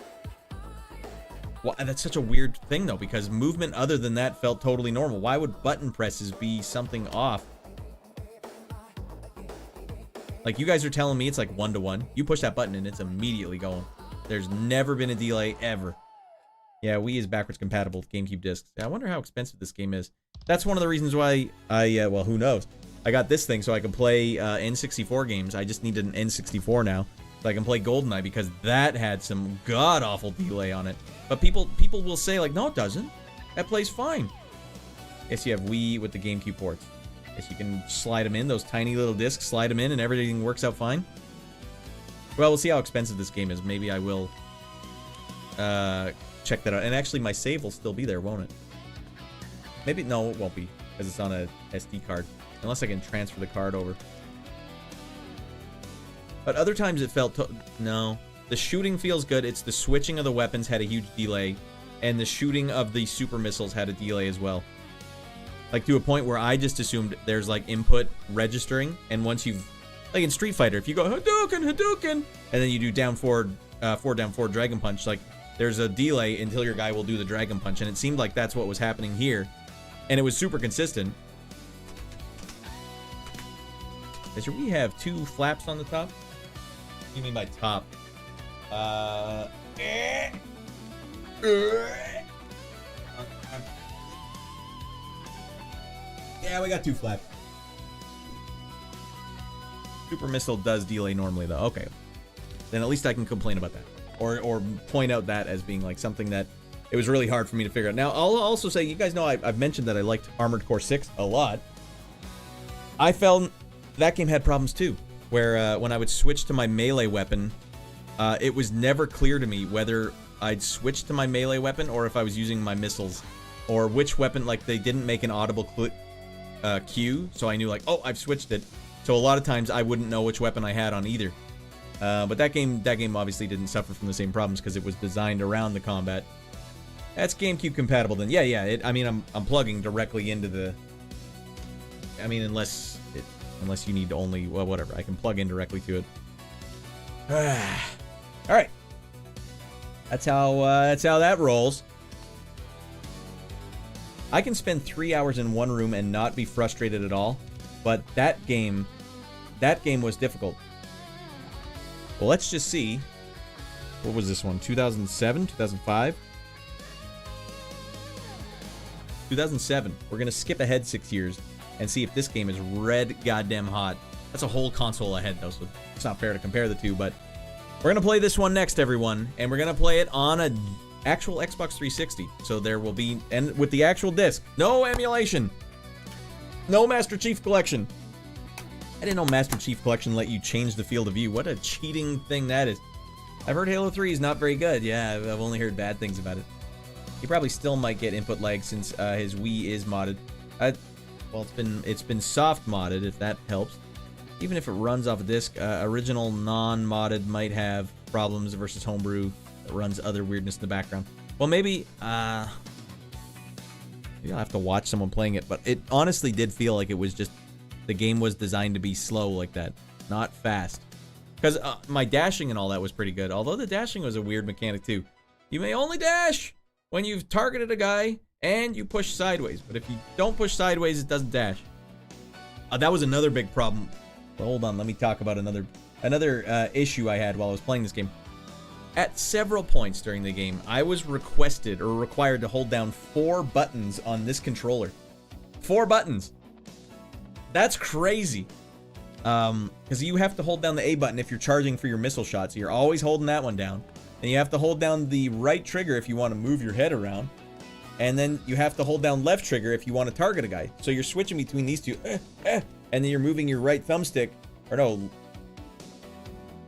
Well, that's such a weird thing though, because movement other than that felt totally normal. Why would button presses be something off? Like, you guys are telling me it's like 1-to-1. You push that button and it's immediately going. There's never been a delay ever. Yeah, Wii is backwards compatible with GameCube discs. I wonder how expensive this game is. That's one of the reasons why well, who knows? I got this thing so I can play N64 games. I just need an N64 now, so I can play GoldenEye, because that had some god-awful delay on it. But people will say, like, no, it doesn't. That plays fine. Yes, you have Wii with the GameCube ports. Yes, you can slide them in, those tiny little discs, slide them in, and everything works out fine. Well, we'll see how expensive this game is. Maybe I will check that out. And actually, my save will still be there, won't it? Maybe, no, it won't be, because it's on a SD card. Unless I can transfer the card over. But other times it felt... no. The shooting feels good. It's the switching of the weapons had a huge delay. And the shooting of the super missiles had a delay as well. Like, to a point where I just assumed there's, like, input registering. And once you've... like, in Street Fighter, if you go, Hadouken, Hadouken! And then you do down forward, down forward Dragon Punch, like, there's a delay until your guy will do the Dragon Punch. And it seemed like that's what was happening here. And it was super consistent. Should we have 2 flaps on the top? What do you mean by top? Yeah, we got 2 flaps. Super Missile does delay normally, though. Okay. Then at least I can complain about that. Or point out that as being like something that it was really hard for me to figure out. Now, I'll also say, you guys know I've mentioned that I liked Armored Core 6 a lot. I felt that game had problems too, where when I would switch to my melee weapon, it was never clear to me whether I'd switch to my melee weapon or if I was using my missiles, or which weapon. Like, they didn't make an audible cue, so I knew, like, oh, I've switched it. So a lot of times I wouldn't know which weapon I had on either. But that game obviously didn't suffer from the same problems because it was designed around the combat. That's GameCube compatible then. Yeah. I mean, I'm plugging directly into the... I mean, unless you need to only... well, whatever. I can plug in directly to it. Alright. That's how that rolls. I can spend 3 hours in one room and not be frustrated at all. But that game was difficult. Well, let's just see. What was this one? 2007? 2005? 2007. We're gonna skip ahead 6 years and see if this game is red goddamn hot. That's a whole console ahead, though, so it's not fair to compare the two, but we're gonna play this one next, everyone, and we're gonna play it on a actual Xbox 360. So there will be, and with the actual disc, no emulation, no Master Chief Collection. I didn't know Master Chief Collection let you change the field of view. What a cheating thing that is. I've heard Halo 3 is not very good. Yeah, I've only heard bad things about it. He probably still might get input lag since his Wii is modded. Well, it's been soft modded, if that helps. Even if it runs off a disc, original non-modded might have problems versus homebrew that runs other weirdness in the background. Well, maybe I'll have to watch someone playing it, but it honestly did feel like it was just the game was designed to be slow like that, not fast. Because my dashing and all that was pretty good, although the dashing was a weird mechanic too. You may only dash when you've targeted a guy and you push sideways, but if you don't push sideways, it doesn't dash. That was another big problem Hold on, let me talk about another issue I had while I was playing this game. At several points during the game, I was requested or required to hold down 4 buttons on this controller. 4 buttons. That's crazy. Because you have to hold down the A button if you're charging for your missile shots. So you're always holding that one down. And you have to hold down the right trigger if you want to move your head around. And then you have to hold down left trigger if you want to target a guy. So you're switching between these two. And then you're moving your right thumbstick. Or no.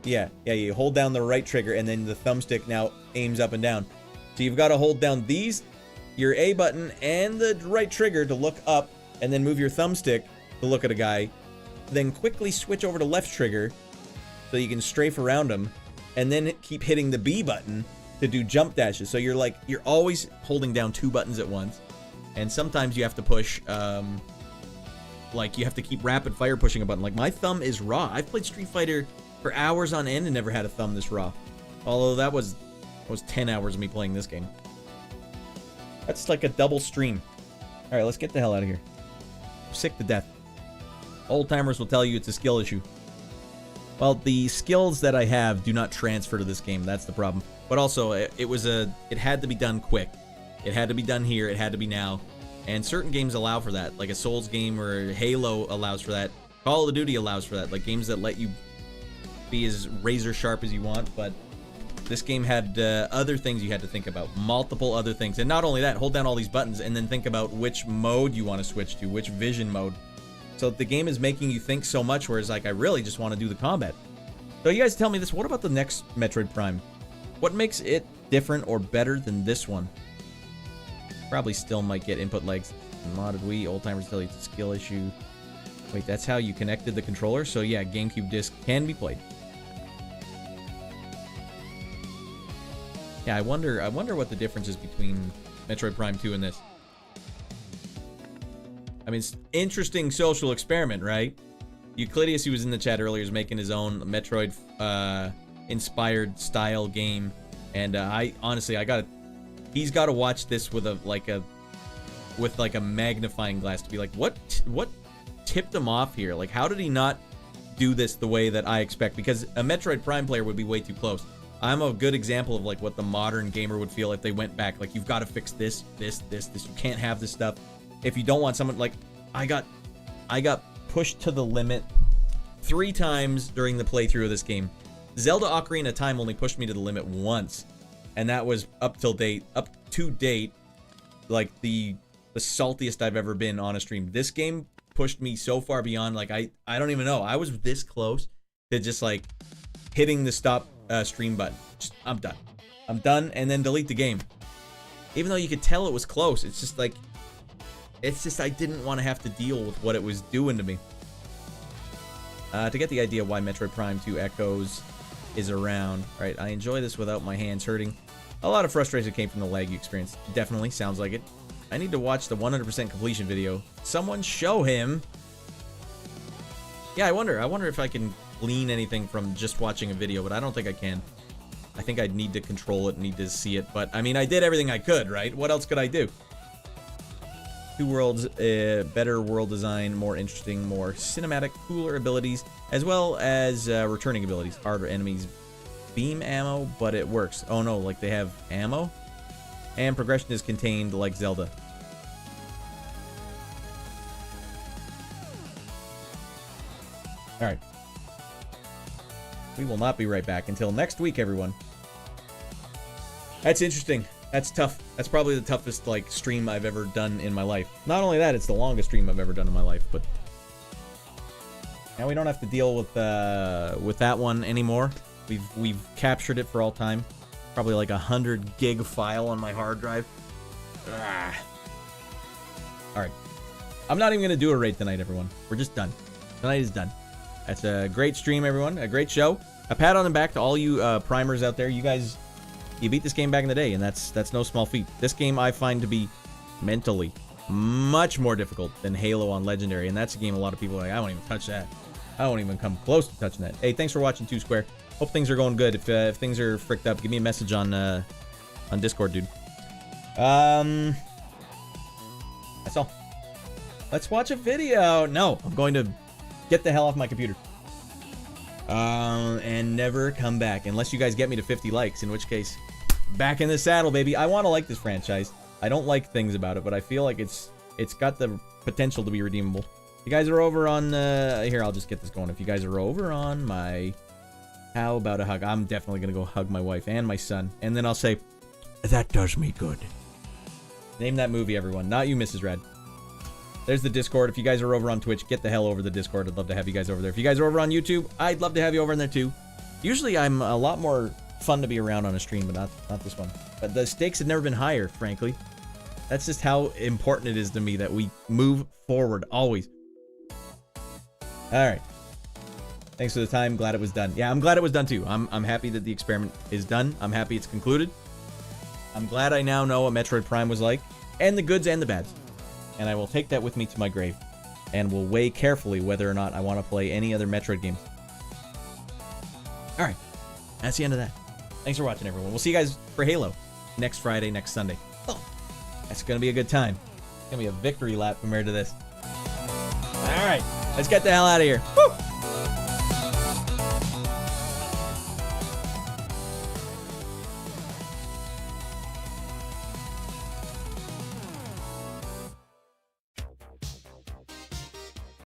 Yeah, you hold down the right trigger and then the thumbstick now aims up and down. So you've got to hold down these, your A button and the right trigger to look up, and then move your thumbstick to look at a guy. Then quickly switch over to left trigger so you can strafe around him, and then keep hitting the B button to do jump dashes. So you're always holding down 2 buttons at once. And sometimes you have to push, like you have to keep rapid fire pushing a button. Like my thumb is raw. I've played Street Fighter for hours on end and never had a thumb this raw. Although that was 10 hours of me playing this game. That's like a double stream. Alright, let's get the hell out of here. I'm sick to death. Old timers will tell you it's a skill issue. Well, the skills that I have do not transfer to this game. That's the problem. But also, it had to be done quick. It had to be done here. It had to be now. And certain games allow for that. Like a Souls game or Halo allows for that. Call of Duty allows for that. Like games that let you be as razor sharp as you want. But this game had other things you had to think about. Multiple other things. And not only that, hold down all these buttons and then think about which mode you want to switch to. Which vision mode. So the game is making you think so much, whereas like I really just want to do the combat. So you guys tell me this, what about the next Metroid Prime? What makes it different or better than this one? Probably still might get input lags. Modded Wii, old timers tell you it's a skill issue. Wait, that's how you connected the controller? So yeah, GameCube disc can be played. Yeah, I wonder what the difference is between Metroid Prime 2 and this. I mean, it's interesting social experiment, right? Euclideus, who was in the chat earlier, is making his own Metroid inspired style game, and he's got to watch this with a magnifying glass to be like, what tipped him off here? Like, how did he not do this the way that I expect? Because a Metroid Prime player would be way too close. I'm a good example of like what the modern gamer would feel if they went back. Like, you've got to fix this. You can't have this stuff. If you don't want someone like I got pushed to the limit 3 times during the playthrough of this game. Zelda Ocarina of Time only pushed me to the limit once, and that was up to date, like the saltiest I've ever been on a stream. This game pushed me so far beyond, like I don't even know. I was this close to just like hitting the stop stream button. I'm done, and then delete the game. Even though you could tell it was close, it's just I didn't want to have to deal with what it was doing to me. To get the idea why Metroid Prime 2 Echoes is around. Alright, I enjoy this without my hands hurting. A lot of frustration came from the lag you experienced. Definitely, sounds like it. I need to watch the 100% completion video. Someone show him. Yeah, I wonder if I can glean anything from just watching a video, but I don't think I can. I think I'd need to control it, need to see it, but I mean, I did everything I could, right? What else could I do? 2 worlds, better world design, more interesting, more cinematic, cooler abilities, as well as returning abilities. Harder enemies, beam ammo, but it works. Oh no, like they have ammo? And progression is contained like Zelda. Alright. We will not be right back until next week, everyone. That's interesting. That's tough. That's probably the toughest like stream I've ever done in my life. Not only that, it's the longest stream I've ever done in my life, but now we don't have to deal with that one anymore. We've captured it for all time. Probably like 100 gig file on my hard drive. Alright. I'm not even gonna do a raid tonight, everyone. We're just done. Tonight is done. That's a great stream, everyone. A great show. A pat on the back to all you primers out there. You guys, you beat this game back in the day, and that's no small feat. This game I find to be mentally much more difficult than Halo on Legendary, and that's a game a lot of people are like, I won't even touch that. I won't even come close to touching that. Hey, thanks for watching 2 Square. Hope things are going good. If things are fricked up, give me a message on Discord, dude. That's all. Let's watch a video. No, I'm going to get the hell off my computer. and never come back. Unless you guys get me to 50 likes, in which case, back in the saddle, baby. I want to like this franchise. I don't like things about it, but I feel like it's got the potential to be redeemable. If you guys are over on, here, I'll just get this going. If you guys are over on my How About a Hug, I'm definitely going to go hug my wife and my son. And then I'll say, that does me good. Name that movie, everyone. Not you, Mrs. Radd. There's the Discord. If you guys are over on Twitch, get the hell over the Discord. I'd love to have you guys over there. If you guys are over on YouTube, I'd love to have you over in there too. Usually I'm a lot more fun to be around on a stream, but not this one. But the stakes have never been higher, frankly. That's just how important it is to me that we move forward, always. Alright. Thanks for the time. Glad it was done. Yeah, I'm glad it was done too. I'm happy that the experiment is done. I'm happy it's concluded. I'm glad I now know what Metroid Prime was like, and the goods and the bads. And I will take that with me to my grave, and will weigh carefully whether or not I want to play any other Metroid games. Alright, that's the end of that. Thanks for watching, everyone. We'll see you guys for Halo next Friday, next Sunday. Oh, that's going to be a good time. It's going to be a victory lap compared to this. Alright, let's get the hell out of here. Woo!